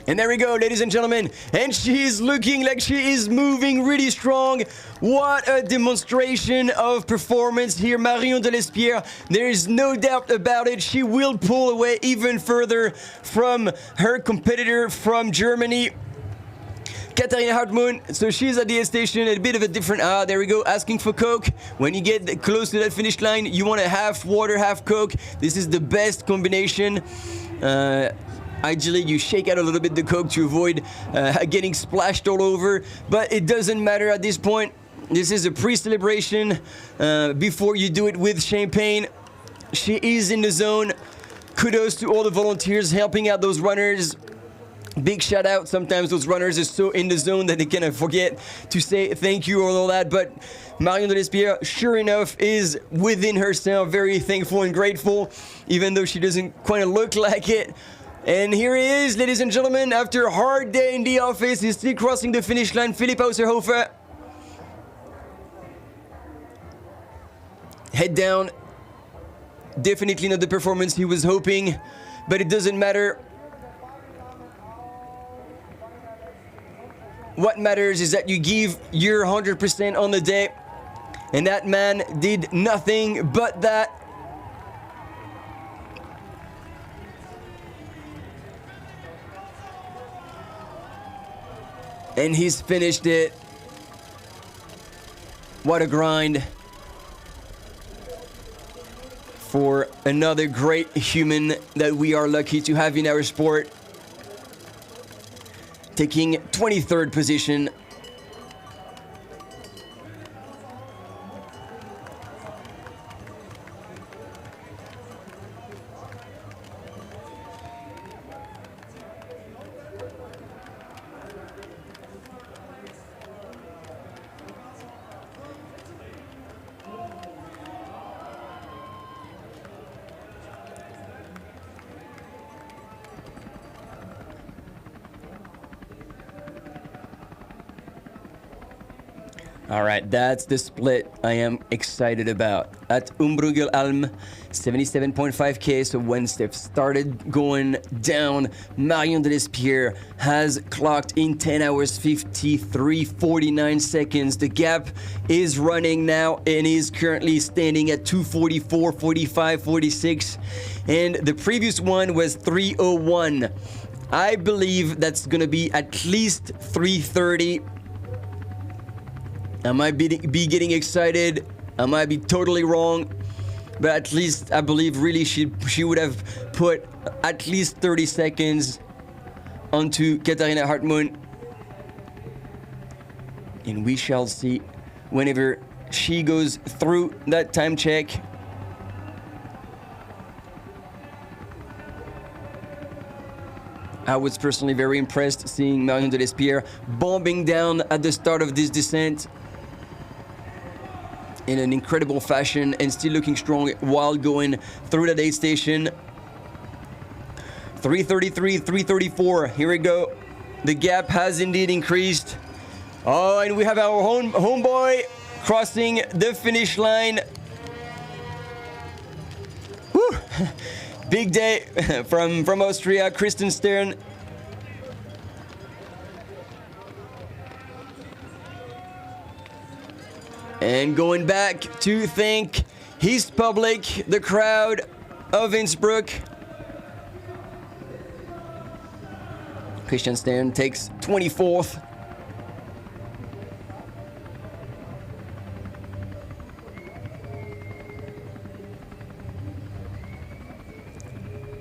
[SPEAKER 10] And there we go, ladies and gentlemen. And she is looking like she is moving really strong. What a demonstration of performance here, Marion Delespierre. There is no doubt about it. She will pull away even further from her competitor from Germany, Katharina Hartmuth. So she's at the aid station, a bit of a different, there we go, asking for Coke. When you get close to that finish line, you want a half water, half Coke. This is the best combination. Ideally, you shake out a little bit the Coke to avoid getting splashed all over, but it doesn't matter at this point. This is a pre-celebration before you do it with champagne. She is in the zone. Kudos to all the volunteers helping out those runners. Big shout out. Sometimes those runners are so in the zone that they kind of forget to say thank you or all that, but Marion Delespierre, sure enough, is within herself very thankful and grateful, even though she doesn't quite look like it. And here he is, ladies and gentlemen, after a hard day in the office, he's still crossing the finish line, Philipp Auserhofer. Head down. Definitely not the performance he was hoping, but it doesn't matter. What matters is that you give your 100% on the day, and that man did nothing but that. And he's finished it. What a grind for another great human that we are lucky to have in our sport. Taking 23rd position All right, that's the split I am excited about. At Umbrugelalm, 77.5k, so when Steph started going down, Marion Delespierre has clocked in 10 hours 53:49 seconds. The gap is running now and is currently standing at 2:44, 45, 46, and the previous one was 3:01. I believe that's gonna be at least 3:30. I might be getting excited. I might be totally wrong, but at least I believe really she would have put at least 30 seconds onto Katharina Hartmann. And we shall see whenever she goes through that time check. I was personally very impressed seeing Marion Delespierre bombing down at the start of this descent in an incredible fashion and still looking strong while going through that aid station. 3:33, 3:34, here we go. The gap has indeed increased. Oh, and we have our homeboy crossing the finish line. Whew. Big day from Austria, Kristen Stern. And going back to thank his public, the crowd of Innsbruck. Christian Stern takes 24th.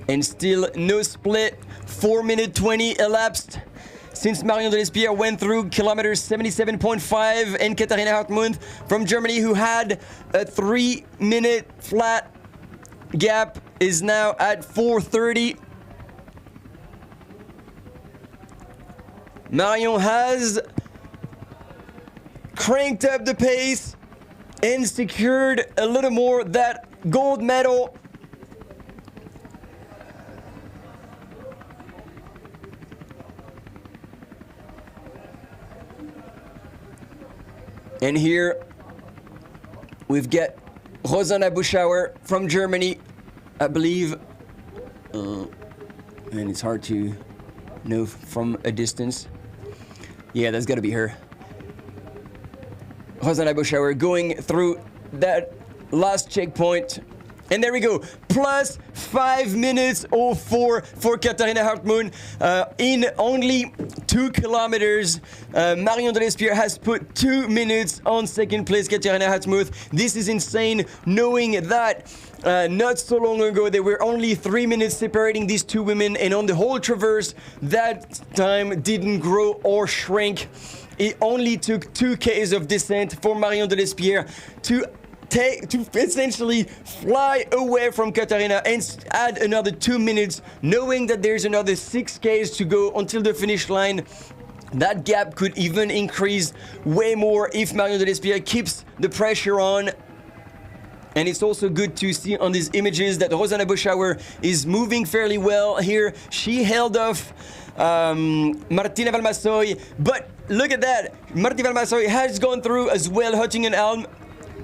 [SPEAKER 10] And still no split. 4 minutes 20 elapsed since Marion Delespierre went through kilometers 77.5, and Katharina Hartmann from Germany, who had a 3-minute flat gap, is now at 4:30. Marion has cranked up the pace and secured a little more that gold medal. And here we've got Rosanna Buschauer from Germany, I believe. And it's hard to know from a distance. Yeah, that's got to be her. Rosanna Buschauer going through that last checkpoint. And there we go, plus 5 minutes 04 for Katharina Hartmann. In only 2 kilometers, Marion Delespierre has put 2 minutes on second place, Katharina Hartmann. This is insane, knowing that not so long ago there were only 3 minutes separating these two women, and on the whole traverse, that time didn't grow or shrink. It only took 2 Ks of descent for Marion Delespierre to essentially fly away from Katharina and add another 2 minutes, knowing that there's another 6 Ks to go until the finish line. That gap could even increase way more if Marion Delespierre keeps the pressure on. And it's also good to see on these images that Rosanna Buschauer is moving fairly well here. She held off Martina Valmassoy, but look at that, Martina Valmassoy has gone through as well, Höttingen-Alm.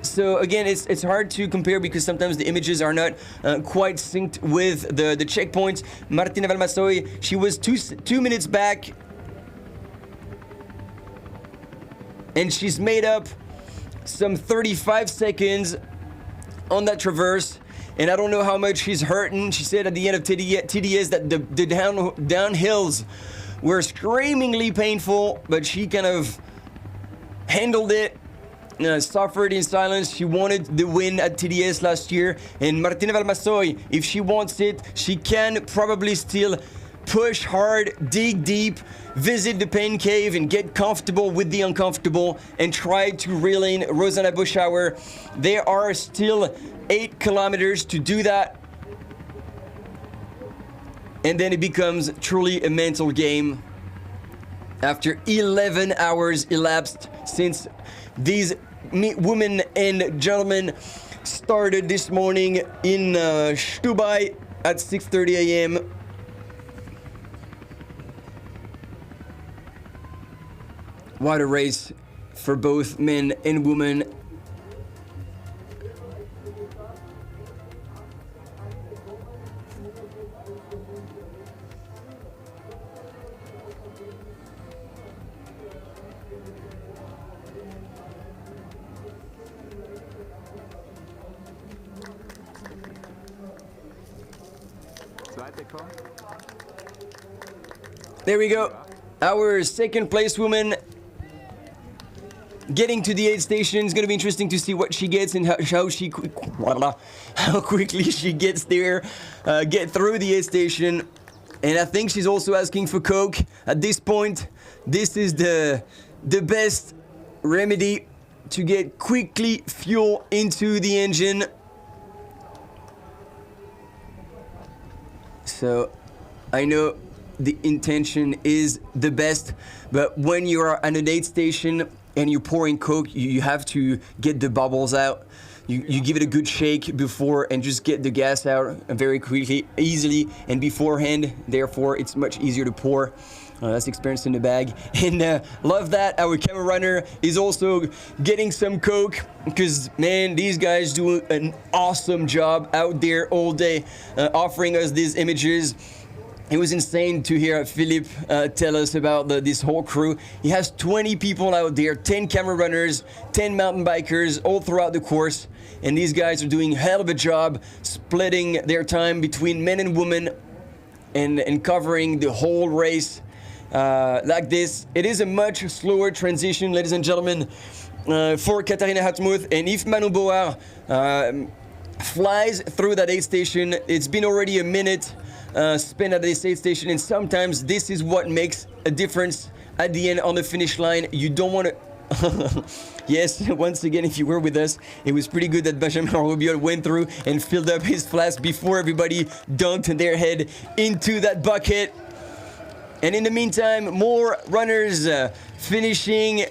[SPEAKER 10] So again, it's hard to compare because sometimes the images are not quite synced with the checkpoints. Martina Valmassoy, she was 2 minutes back, and she's made up some 35 seconds on that traverse, and I don't know how much she's hurting. She said at the end of TDS that the downhills were screamingly painful, but she kind of handled it. Suffered in silence. She wanted the win at TDS last year, and Martina Valmassoy, if she wants it, she can probably still push hard, dig deep, visit the pain cave, and get comfortable with the uncomfortable, and try to reel in Rosanna Buschauer. There are still 8 kilometers to do that, and then it becomes truly a mental game. After 11 hours elapsed since these women and gentlemen started this morning in Stubai at 6:30 a.m. What a race for both men and women. There we go. Our second place woman getting to the aid station. It's going to be interesting to see what she gets and how quickly she gets there, get through the aid station. And I think she's also asking for Coke. At this point, this is the best remedy to get quickly fuel into the engine. So I know the intention is the best, but when you are at an aid station and you're pouring Coke, you have to get the bubbles out. You give it a good shake before and just get the gas out very quickly, easily, and beforehand. Therefore, it's much easier to pour. That's experience in the bag. And love that our camera runner is also getting some Coke, because man, these guys do an awesome job out there all day, offering us these images. It was insane to hear Philippe tell us about this whole crew. He has 20 people out there, 10 camera runners, 10 mountain bikers all throughout the course. And these guys are doing a hell of a job splitting their time between men and women and covering the whole race like this. It is a much slower transition, ladies and gentlemen, for Katharina Hartmuth. And if Manu Boar flies through that aid station, it's been already a minute spent at this aid station, and sometimes this is what makes a difference at the end on the finish line. You don't want to yes, once again, if you were with us, it was pretty good that Benjamin Robiol went through and filled up his flask before everybody dunked their head into that bucket. And in the meantime, more runners finishing.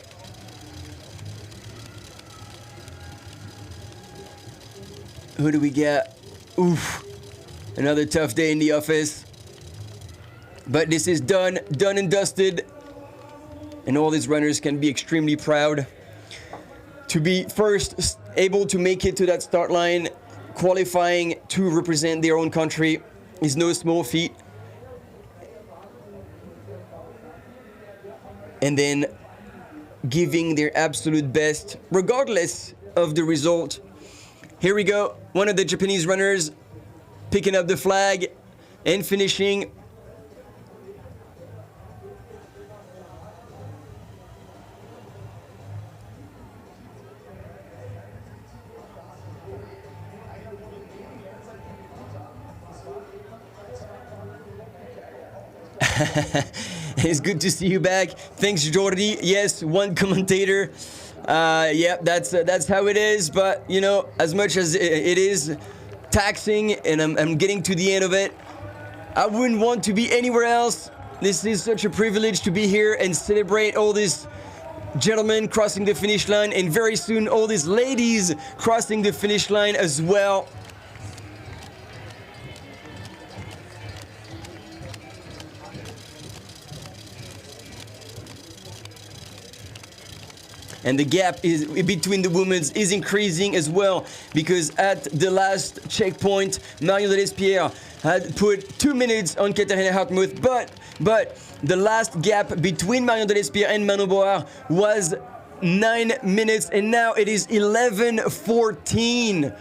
[SPEAKER 10] Who do we get? Oof. Another tough day in the office. But this is done and dusted. And all these runners can be extremely proud to be first able to make it to that start line. Qualifying to represent their own country is no small feat. And then giving their absolute best, regardless of the result. Here we go. One of the Japanese runners picking up the flag and finishing. It's good to see you back. Thanks, Jordi. Yes, one commentator. Yeah, that's how it is. But you know, as much as it is taxing, and I'm getting to the end of it, I wouldn't want to be anywhere else. This is such a privilege to be here and celebrate all these gentlemen crossing the finish line, and very soon all these ladies crossing the finish line as well. And the gap is between the women is increasing as well, because at the last checkpoint, Marion Delespierre had put 2 minutes on Katharina Hartmuth, but the last gap between Marion Delespierre and Manu Boar was 9 minutes, and now it is 11:14.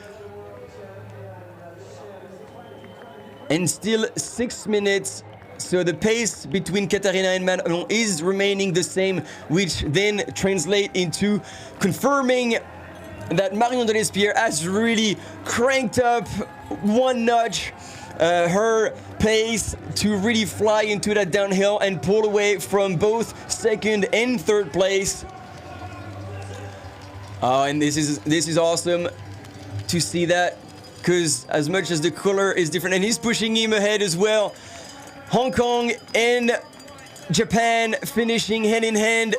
[SPEAKER 10] And still 6 minutes. So the pace between Katharina and Manon is remaining the same, which then translate into confirming that Marion Delespierre has really cranked up one notch her pace to really fly into that downhill and pull away from both second and third place. Oh, and this is awesome to see that, because as much as the color is different, and he's pushing him ahead as well. Hong Kong and Japan finishing hand in hand.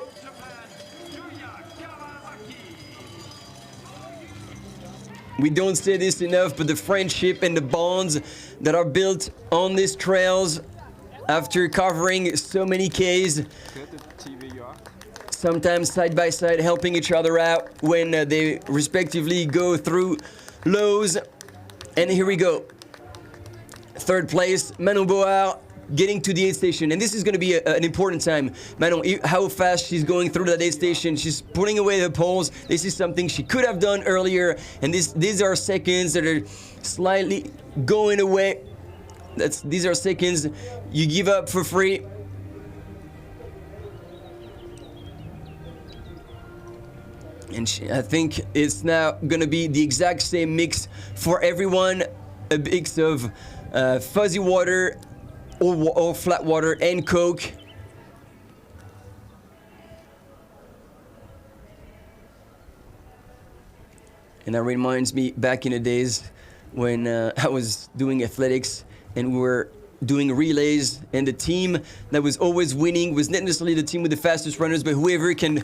[SPEAKER 10] We don't say this enough, but the friendship and the bonds that are built on these trails after covering so many Ks. sometimes side by side, helping each other out when they respectively go through lows. And here we go. Third place, Manon Board getting to the aid station, and this is going to be an important time. Manon, how fast she's going through that aid station. She's putting away the poles. This is something she could have done earlier, and these are seconds that are slightly going away. These are seconds you give up for free. And I think it's now going to be the exact same mix for everyone. A mix of fuzzy water or flat water and Coke. And that reminds me back in the days when I was doing athletics and we were doing relays, and the team that was always winning was not necessarily the team with the fastest runners, but whoever can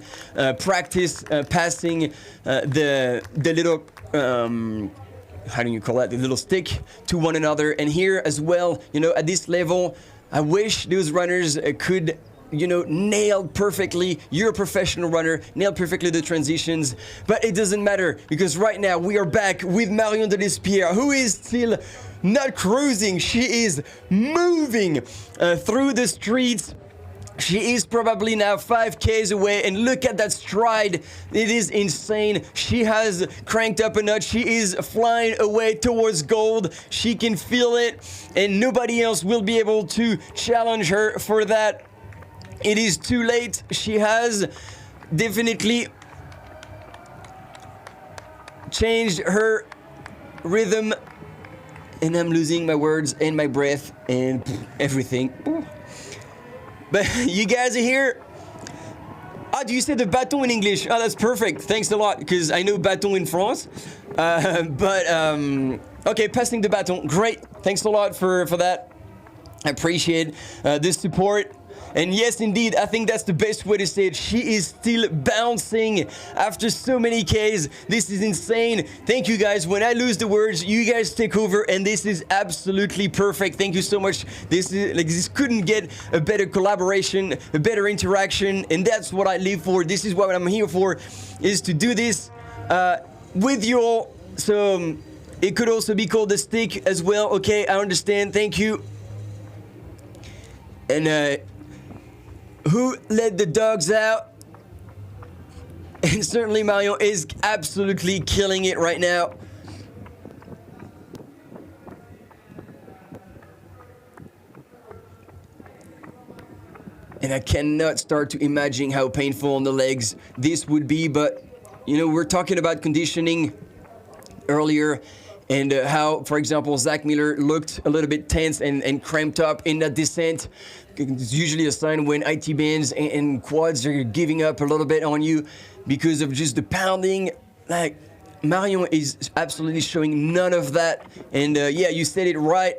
[SPEAKER 10] practice passing the little how do you call that, the little stick to one another. And here as well, you know, at this level, I wish those runners could, you know, nail perfectly. You're a professional runner, nail perfectly the transitions, but it doesn't matter because right now we are back with Marion de Lespierre, who is still not cruising. She is moving through the streets. She is probably now 5Ks away, and look at that stride. It is insane. She has cranked up a notch. She is flying away towards gold. She can feel it, and nobody else will be able to challenge her for that. It is too late. She has definitely changed her rhythm, and I'm losing my words and my breath and everything. But you guys are here. Do you say the bâton in English? Oh, that's perfect. Thanks a lot, because I know bâton in France. Okay, passing the bâton. Great. Thanks a lot for that. I appreciate this support. And yes, indeed, I think that's the best way to say it. She is still bouncing after so many Ks. This is insane. Thank you guys. When I lose the words, you guys take over, and this is absolutely perfect. Thank you so much. This couldn't get a better collaboration, a better interaction, and that's what I live for. This is what I'm here for, is to do this with you all. So it could also be called the stick as well. Okay, I understand. Thank you. And who let the dogs out? And certainly Marion is absolutely killing it right now. And I cannot start to imagine how painful on the legs this would be, but you know, we're talking about conditioning earlier, and how, for example, Zach Miller looked a little bit tense and cramped up in that descent. It's usually a sign when IT bands and quads are giving up a little bit on you because of just the pounding. Like, Marion is absolutely showing none of that. And yeah, you said it right.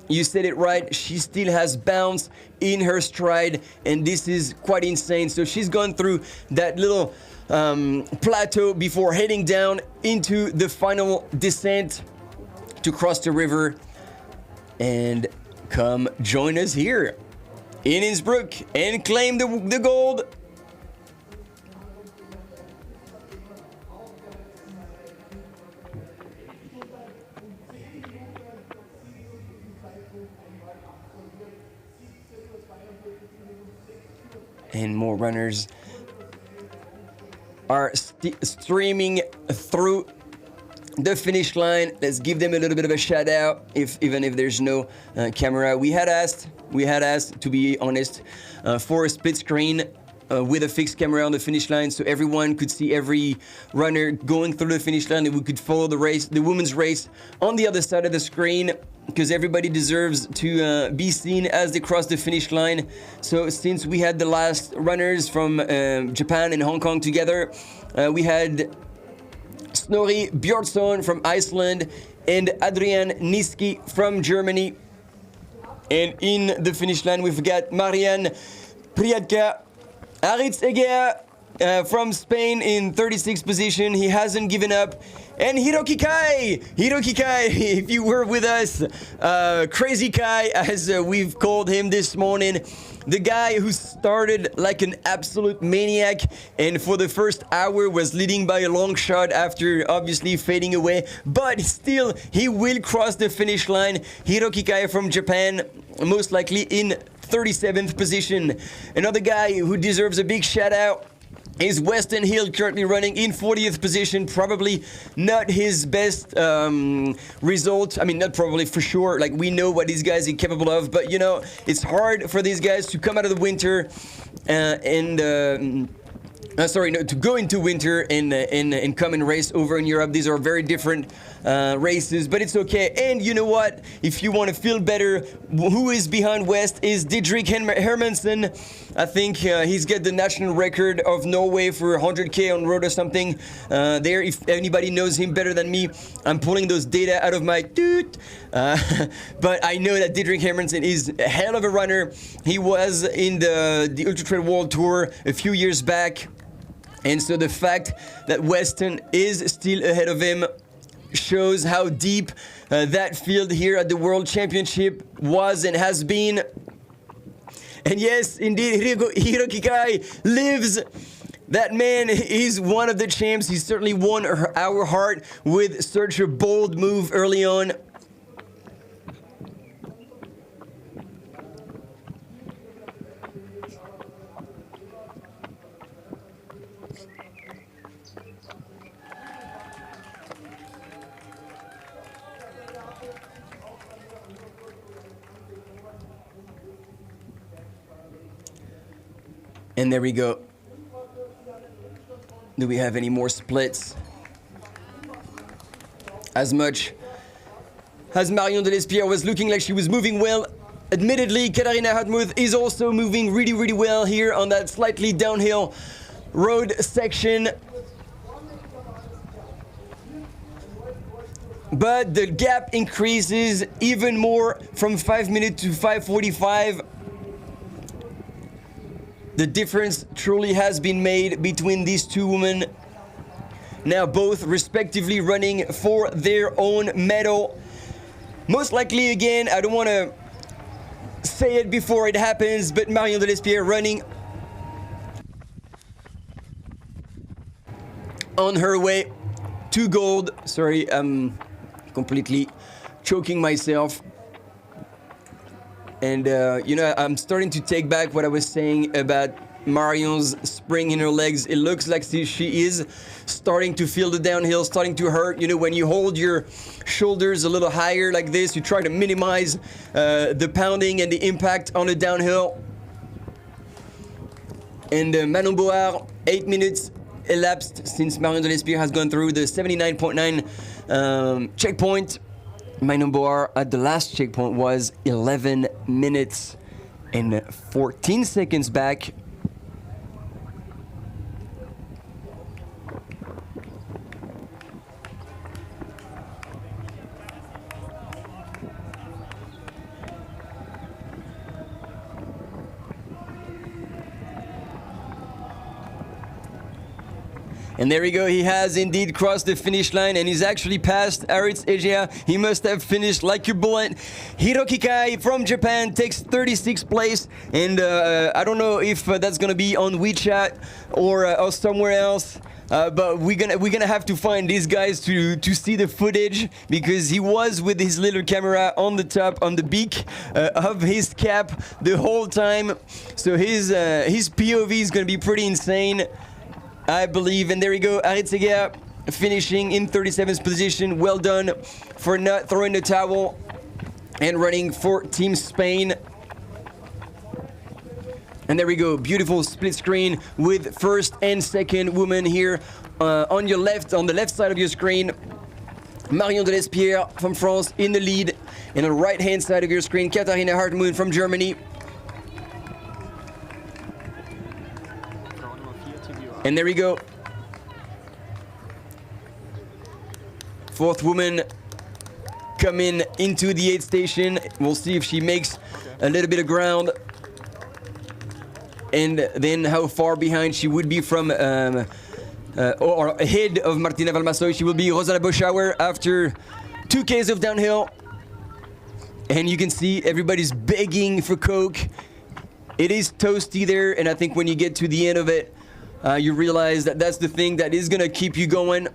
[SPEAKER 10] You said it right. She still has bounce in her stride, and this is quite insane. So she's gone through that little plateau before heading down into the final descent to cross the river and come join us here in Innsbruck and claim the gold. And more runners are streaming through the finish line. Let's give them a little bit of a shout out, even if there's no camera. We had asked, to be honest, for a split screen with a fixed camera on the finish line, so everyone could see every runner going through the finish line, and we could follow the race, the women's race, on the other side of the screen, because everybody deserves to be seen as they cross the finish line. So since we had the last runners from Japan and Hong Kong together, we had Snorri Björnsson from Iceland and Adrian Niski from Germany. And in the finish line, we've got Marianne Priadka, Aritz Egea, from Spain in 36th position. He hasn't given up. And Hiroki Kai, if you were with us, Crazy Kai, as we've called him this morning, the guy who started like an absolute maniac and for the first hour was leading by a long shot after obviously fading away, but still he will cross the finish line. Hiroki Kai from Japan, most likely in 37th position. Another guy who deserves a big shout out is Weston Hill, currently running in 40th position. Probably not his best result. I mean, not probably, for sure. Like, we know what these guys are capable of, but you know, it's hard for these guys to come out of the winter to go into winter and come and race over in Europe. These are very different races, but it's okay. And you know what? If you want to feel better, who is behind West is Didrik Hermansen. I think he's got the national record of Norway for 100K on road or something. There, if anybody knows him better than me, I'm pulling those data out of my toot. But I know that Didrik Hermansen is a hell of a runner. He was in the Ultra Trail World Tour a few years back. And so the fact that Weston is still ahead of him shows how deep that field here at the World Championship was and has been. And yes, indeed, Hiroki Kai lives. That man is one of the champs. He certainly won our heart with such a bold move early on. And there we go. Do we have any more splits? As much as Marion Delespierre was looking like she was moving well, admittedly, Katarina Hartmuth is also moving really, really well here on that slightly downhill road section. But the gap increases even more from 5 minutes to 5:45. The difference truly has been made between these two women. Now both respectively running for their own medal. Most likely, again, I don't want to say it before it happens, but Marion Delespierre running on her way to gold. Sorry, I'm completely choking myself. And, you know, I'm starting to take back what I was saying about Marion's spring in her legs. It looks like she is starting to feel the downhill, starting to hurt. You know, when you hold your shoulders a little higher like this, you try to minimize the pounding and the impact on the downhill. And Manon Board, 8 minutes elapsed since Marion Delespierre has gone through the 79.9 checkpoint. Manon Board at the last checkpoint was 11 minutes and 14 seconds back. And there we go, he has indeed crossed the finish line and he's actually passed Aritz Egea. He must have finished like a bullet. Hiroki Kai from Japan takes 36th place. And I don't know if that's gonna be on WeChat or somewhere else. But we're gonna have to find these guys to see the footage, because he was with his little camera on the top, on the beak of his cap the whole time. So his POV is gonna be pretty insane, I believe. And there we go, Aritz Egea finishing in 37th position. Well done for not throwing the towel and running for Team Spain. And there we go, beautiful split screen with first and second woman here on your left, on the left side of your screen. Marion Delespierre from France in the lead. And on the right hand side of your screen, Katharina Hartmuth from Germany. And there we go. Fourth woman coming into the 8th station. We'll see if she makes a little bit of ground. and then how far behind she would be from or ahead of Martina Valmassoy. She will be Rosanna Boschauer after 2Ks of downhill. And you can see everybody's begging for Coke. It is toasty there, and I think when you get to the end of it, you realize that that's the thing that is gonna keep you going.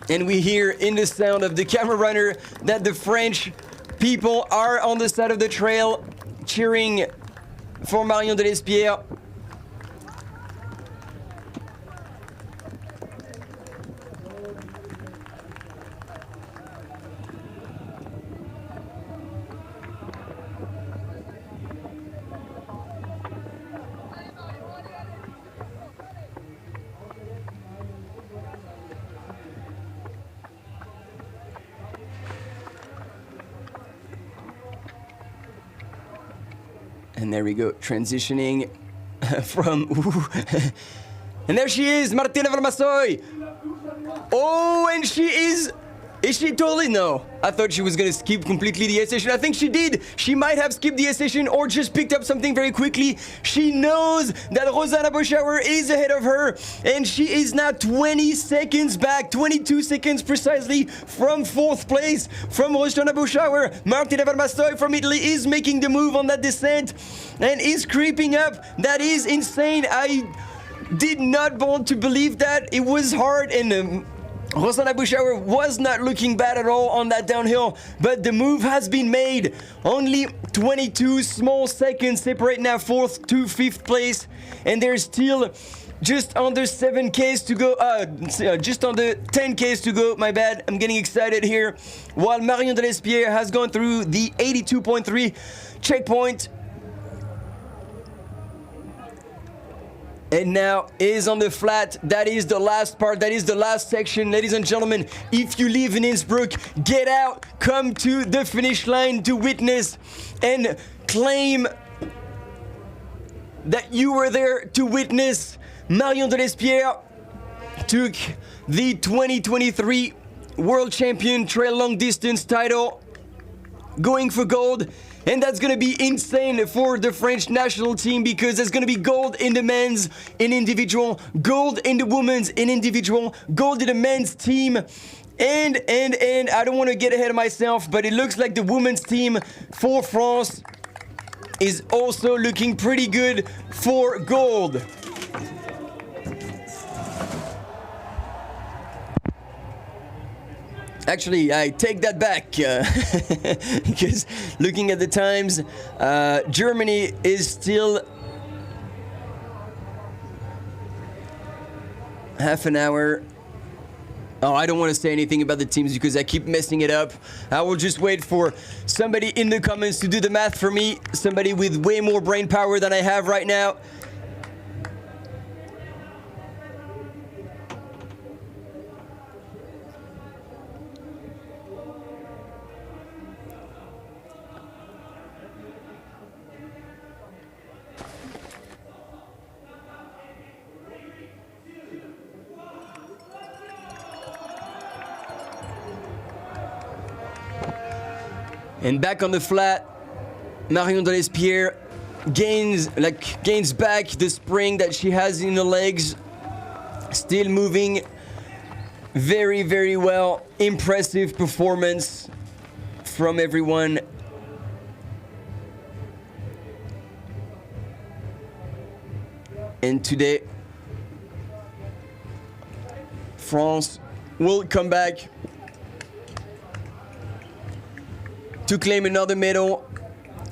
[SPEAKER 10] And we hear in the sound of the camera runner that the French people are on the side of the trail cheering for Marion Delespierre. And there we go, transitioning from... And there she is, Martina Valmassoy! Oh, and she is... Is she totally? No. I thought she was going to skip completely the session. I think she did. She might have skipped the session or just picked up something very quickly. She knows that Rosanna Boschauer is ahead of her, and she is now 20 seconds back, 22 seconds precisely from 4th place from Rosanna Boschauer. Martina Valmassoy from Italy is making the move on that descent and is creeping up. That is insane. I did not want to believe that. It was hard, and Rosanna Boschauer was not looking bad at all on that downhill, but the move has been made. Only 22 small seconds separate now 4th to 5th place, and there's still just under 7Ks to go, just under 10Ks to go, my bad. I'm getting excited here. While Marion Delespierre has gone through the 82.3 checkpoint, and now is on the flat. That is the last part. That is the last section. Ladies and gentlemen, if you live in Innsbruck, get out. Come to the finish line to witness and claim that you were there to witness. Marion Delespierre took the 2023 World Champion Trail Long Distance title, going for gold. And that's going to be insane for the French national team, because there's going to be gold in the men's in individual, gold in the women's in individual, gold in the men's team. And I don't want to get ahead of myself, but it looks like the women's team for France is also looking pretty good for gold. Actually, I take that back, because looking at the times, Germany is still half an hour. Oh, I don't want to say anything about the teams because I keep messing it up. I will just wait for somebody in the comments to do the math for me, somebody with way more brain power than I have right now. And back on the flat, Marion Delespierre gains back the spring that she has in the legs. Still moving very, very well. Impressive performance from everyone. And today, France will come back to claim another medal.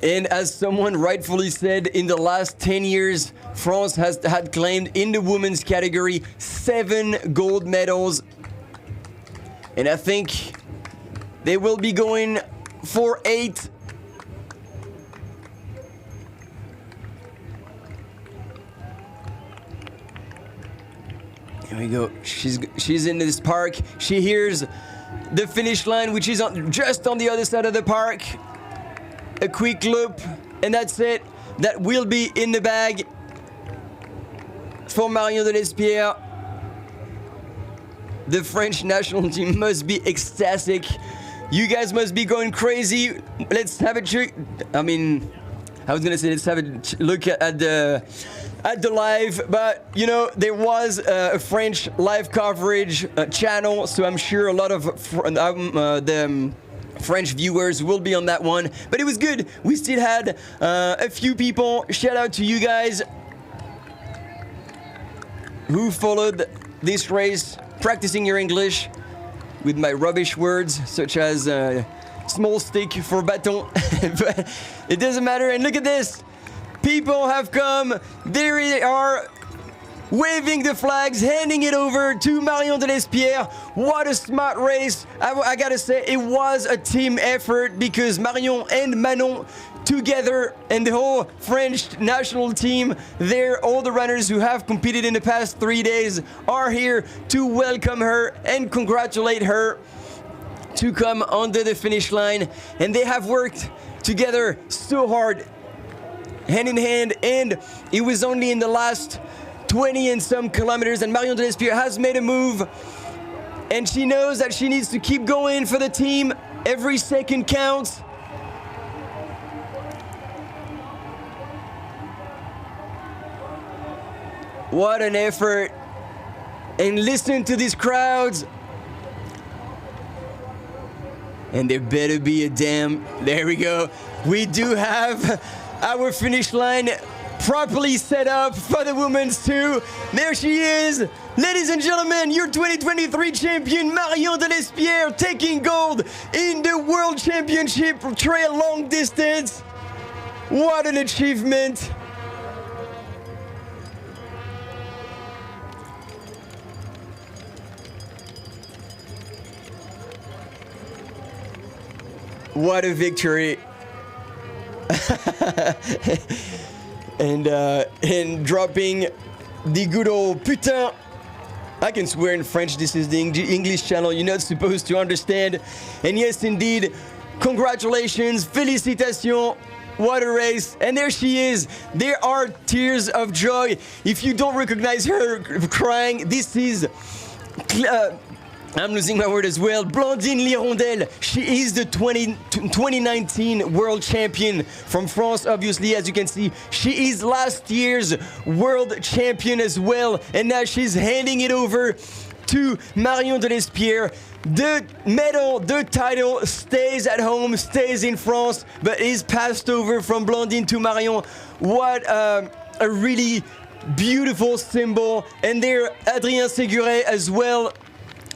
[SPEAKER 10] And as someone rightfully said, in the last 10 years, France had claimed in the women's category 7 gold medals. And I think they will be going for 8. Here we go. She's in this park. She hears the finish line, which is just on the other side of the park. A quick loop, and that's it. That will be in the bag for Marion Delespierre. The French national team must be ecstatic. You guys must be going crazy. Let's have a check. I mean, I was gonna say let's have a look at the live, but you know there was a French live coverage channel, so I'm sure a lot of the French viewers will be on that one. But it was good. We still had a few people. Shout out to you guys who followed this race, practicing your English with my rubbish words such as small stick for bâton. But it doesn't matter. And look at this. People have come. There they are, waving the flags, handing it over to Marion Delespierre. What a smart race. I gotta say, it was a team effort because Marion and Manon together and the whole French national team there, all the runners who have competed in the past 3 days are here to welcome her and congratulate her to come under the finish line. And they have worked together so hard, hand in hand, and it was only in the last 20 and some kilometers and Marion Delespierre has made a move, and she knows that she needs to keep going for the team. Every second counts. What an effort. And listen to these crowds. And there better be a damn. There we go. We do have our finish line properly set up for the women's too. There she is. Ladies and gentlemen, your 2023 champion Marion Delespierre taking gold in the World Championship Trail Long Distance. What an achievement. What a victory. And dropping the good old putain. I can swear in French, this is the English channel you're not supposed to understand. And yes, indeed, congratulations, félicitations. What a race. And there she is. There are tears of joy. If you don't recognize her crying, this is... I'm losing my word as well. Blandine Lirondelle. She is the 2019 world champion from France, obviously, as you can see. She is last year's world champion as well. And now she's handing it over to Marion Delespierre. The medal, the title stays at home, stays in France, but is passed over from Blandine to Marion. What a really beautiful symbol. And there, Adrien Séguret as well,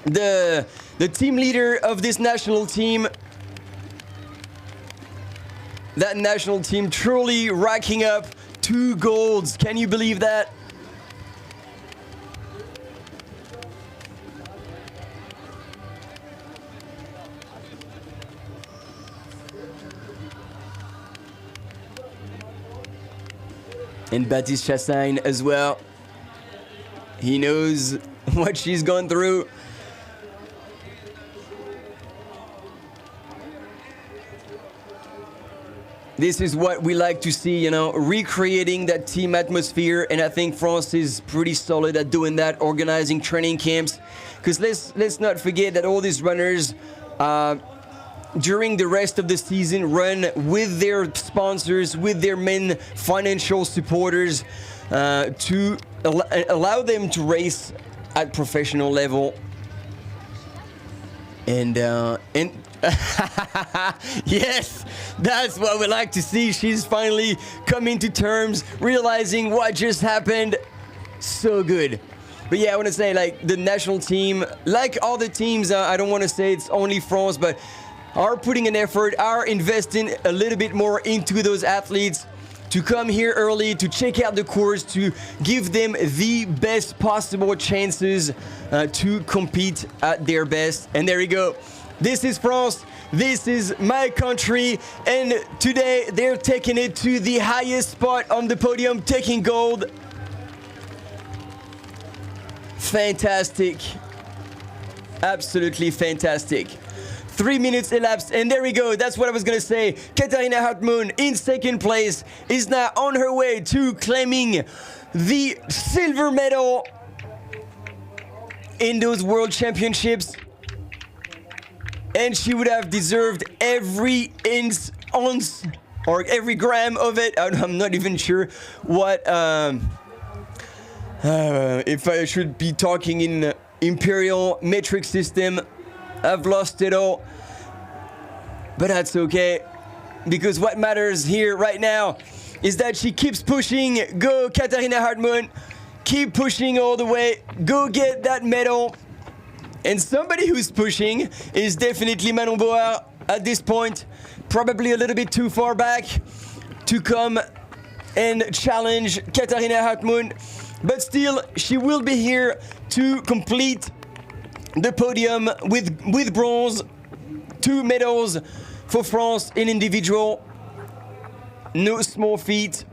[SPEAKER 10] the team leader of this national team. That national team truly racking up 2 golds. Can you believe that? And Baptiste Chassagne as well. He knows what she's gone through. This is what we like to see, you know, recreating that team atmosphere, and I think France is pretty solid at doing that, organizing training camps. Because let's not forget that all these runners during the rest of the season run with their sponsors, with their main financial supporters to allow them to race at professional level. And yes, that's what we like to see. She's finally coming to terms, realizing what just happened. So good. But yeah, I want to say, like, the national team, like all the teams, I don't want to say it's only France, but are putting an effort, are investing a little bit more into those athletes to come here early, to check out the course, to give them the best possible chances to compete at their best. And there you go. This is France. This is my country. And today they're taking it to the highest spot on the podium, taking gold. Fantastic. Absolutely fantastic. 3 minutes elapsed, and there we go. That's what I was gonna say. Katharina Hartmann in second place is now on her way to claiming the silver medal in those World Championships. And she would have deserved every ounce or every gram of it. I'm not even sure what, if I should be talking in imperial metric system. I've lost it all. But that's okay, because what matters here right now is that she keeps pushing. Go, Katharina Hartmut. Keep pushing all the way. Go get that medal. And somebody who's pushing is definitely Manon Board at this point. Probably a little bit too far back to come and challenge Katharina Hartmut. But still, she will be here to complete the podium with bronze. 2 medals for France in individual. No small feat.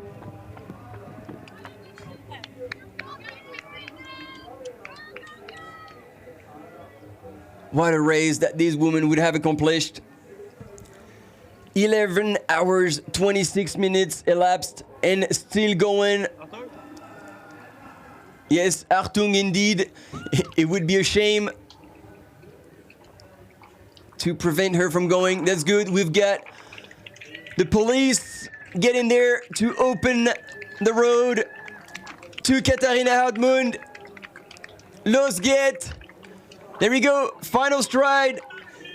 [SPEAKER 10] What a race that this woman would have accomplished. 11 hours, 26 minutes elapsed and still going. Yes, Achtung indeed. It would be a shame to prevent her from going. That's good. We've got the police getting there to open the road to Katharina Hartmut. Los geht. There we go. Final stride.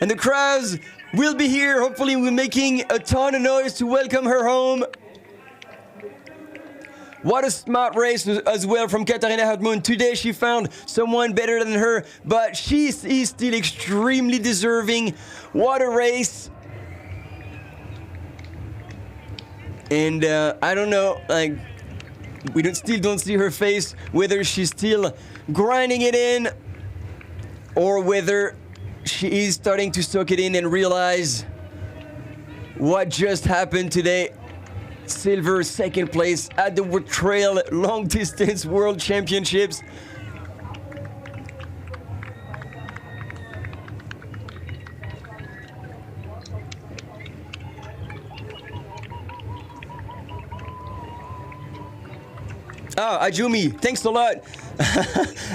[SPEAKER 10] And the crowds will be here. Hopefully we're making a ton of noise to welcome her home. What a smart race as well from Katharina Hartmut. Today she found someone better than her, but she is still extremely deserving. What a race. And I don't know, like, we still don't see her face, whether she's still grinding it in or whether she is starting to soak it in and realize what just happened today. Silver, second place at the Trail Long Distance World Championships. Oh, Ajumi, thanks a lot.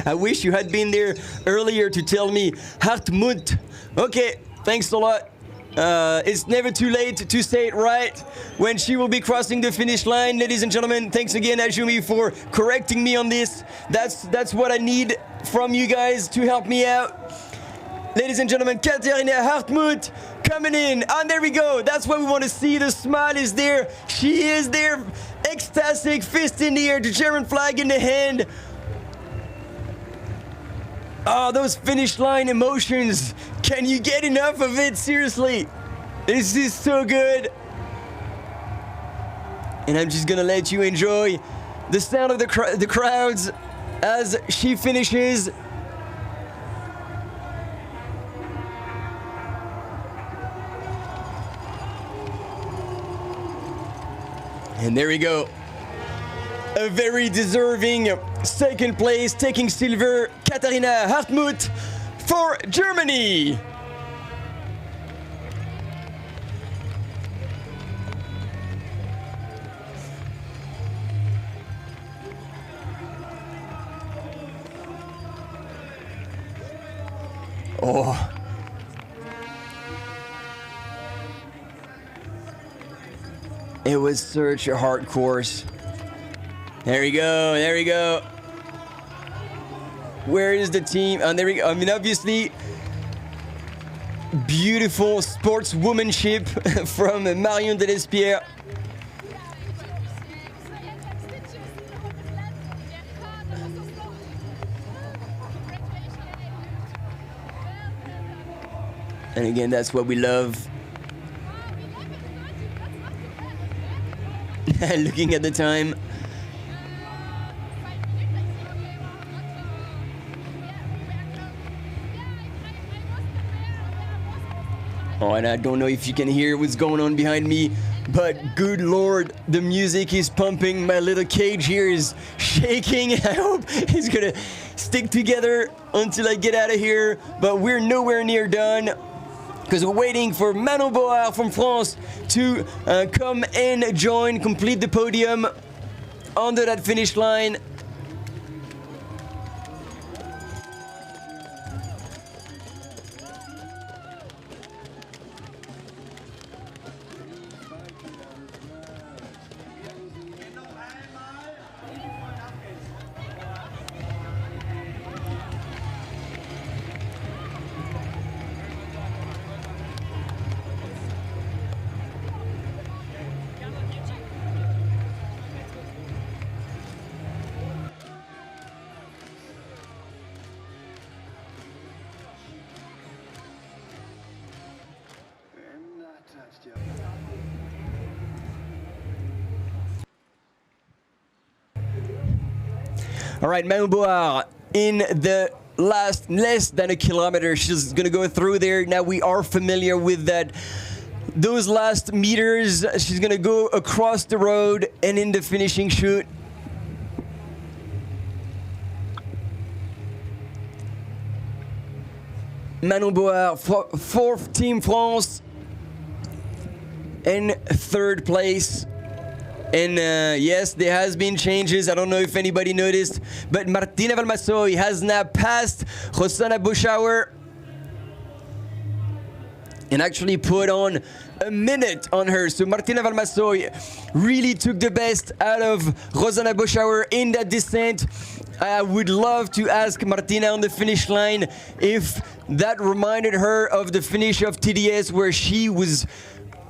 [SPEAKER 10] I wish you had been there earlier to tell me Hartmut. Okay, thanks a lot. It's never too late to say it right when she will be crossing the finish line. Ladies and gentlemen, thanks again, Ajumi, for correcting me on this. That's what I need from you guys to help me out. Ladies and gentlemen, Katharina Hartmut coming in. And there we go. That's what we want to see. The smile is there. She is there. Ecstatic, fist in the air, the German flag in the hand. Oh, those finish line emotions. Can you get enough of it? Seriously. This is so good. And I'm just gonna let you enjoy the sound of the crowds as she finishes. And there we go. A very deserving second place, taking silver, Katharina Hartmut for Germany. Oh. It was such a hard course. There we go, there we go. Where is the team? And there we go. I mean, obviously, beautiful sportswomanship from Marion Delespierre. And again, that's what we love. Looking at the time. Oh, and I don't know if you can hear what's going on behind me, but good Lord, the music is pumping. My little cage here is shaking. I hope it's gonna stick together until I get out of here, but we're nowhere near done because we're waiting for Manon Board from France to come and join, complete the podium under that finish line. All right, Manon Board in the last less than a kilometer. She's gonna go through there. Now we are familiar with that. Those last meters, she's gonna go across the road and in the finishing chute. Manon Board, fourth Team France, in third place. And yes, there has been changes. I don't know if anybody noticed, but Martina Valmassoy has now passed Rosanna Buschauer and actually put on a minute on her. So Martina Valmassoy really took the best out of Rosanna Buschauer in that descent. I would love to ask Martina on the finish line if that reminded her of the finish of TDS, where she was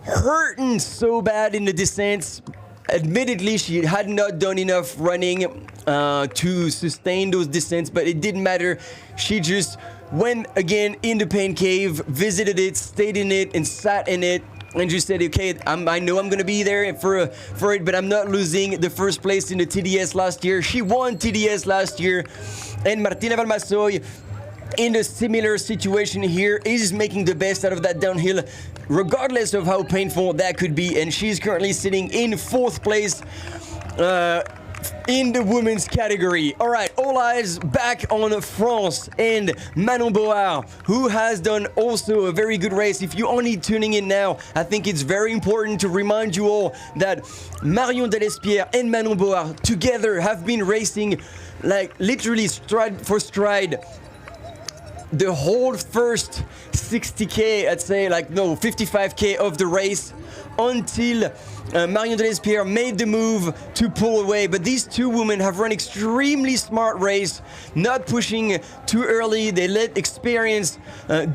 [SPEAKER 10] hurting so bad in the descents. Admittedly, she had not done enough running to sustain those descents, but it didn't matter. She just went again in the pain cave, visited it, stayed in it, and sat in it, and just said, okay, I know I'm going to be there for it, but I'm not losing the first place in the TDS last year. She won TDS last year, and Martina Valmassoy, in a similar situation here, is making the best out of that downhill, regardless of how painful that could be. And she's currently sitting in fourth place in the women's category. All right, all eyes back on France and Manon Board, who has done also a very good race. If you're only tuning in now, I think it's very important to remind you all that Marion Delespierre and Manon Board together have been racing like literally stride for stride the whole first 60k, I'd say, 55k of the race, until Marion Delespierre made the move to pull away. But these two women have run extremely smart race, not pushing too early. They let experience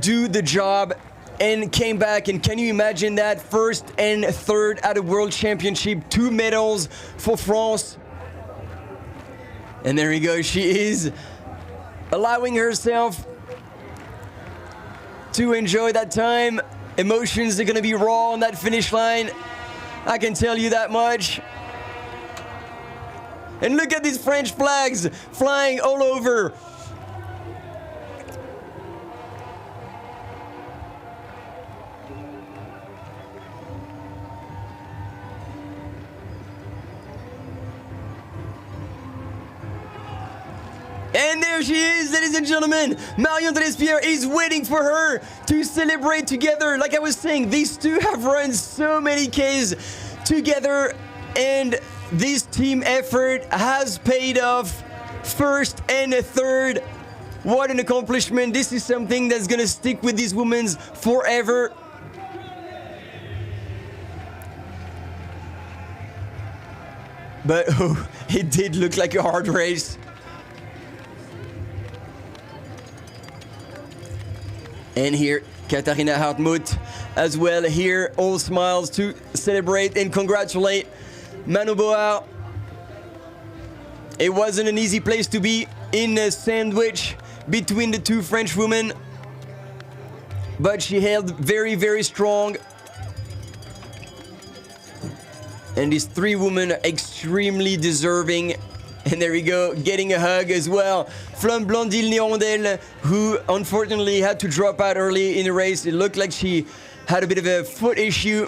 [SPEAKER 10] do the job and came back. And can you imagine that? First and third at a World Championship, 2 medals for France. And there we go, she is allowing herself to enjoy that time. Emotions are gonna be raw on that finish line, I can tell you that much. And look at these French flags flying all over. And there she is, ladies and gentlemen. Marion Delespierre is waiting for her to celebrate together. Like I was saying, these two have run so many Ks together, and this team effort has paid off. First and third. What an accomplishment. This is something that's gonna stick with these women forever. But oh, it did look like a hard race. And here, Katharina Hartmut as well here, all smiles to celebrate and congratulate Manon Board. It wasn't an easy place to be in a sandwich between the two French women, but she held very, very strong. And these three women are extremely deserving. And there we go, getting a hug as well from Blandine Nirondelle, who unfortunately had to drop out early in the race. It looked like she had a bit of a foot issue,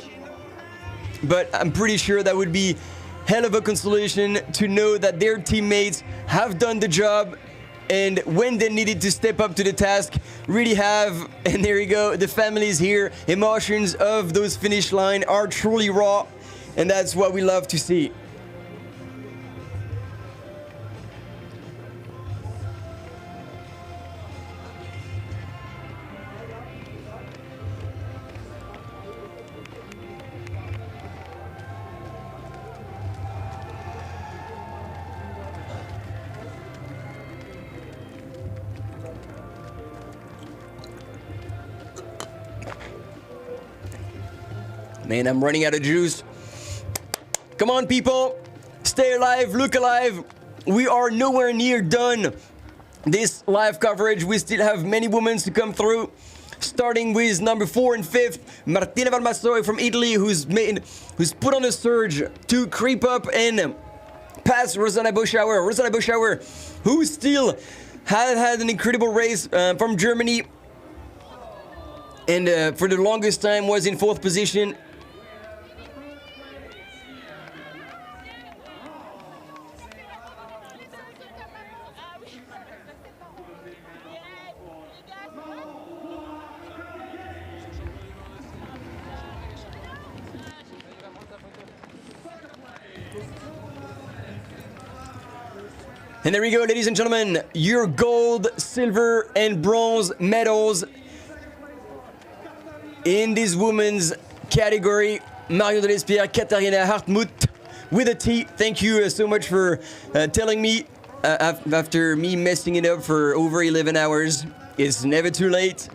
[SPEAKER 10] but I'm pretty sure that would be hell of a consolation to know that their teammates have done the job, and when they needed to step up to the task, really have. And there you go, the families here, emotions of those finish line are truly raw, and that's what we love to see. Man, I'm running out of juice. Come on, people. Stay alive, look alive. We are nowhere near done this live coverage. We still have many women to come through, starting with number 4 and 5th, Martina Valmassoy from Italy, who's put on a surge to creep up and past Rosanna Boschauer. Rosanna Boschauer, who still had an incredible race from Germany, and for the longest time was in 4th position. And there we go, ladies and gentlemen, your gold, silver, and bronze medals in this women's category. Marion de l'Espierre, Katharina Hartmut with a T. Thank you so much for telling me after me messing it up for over 11 hours. It's never too late.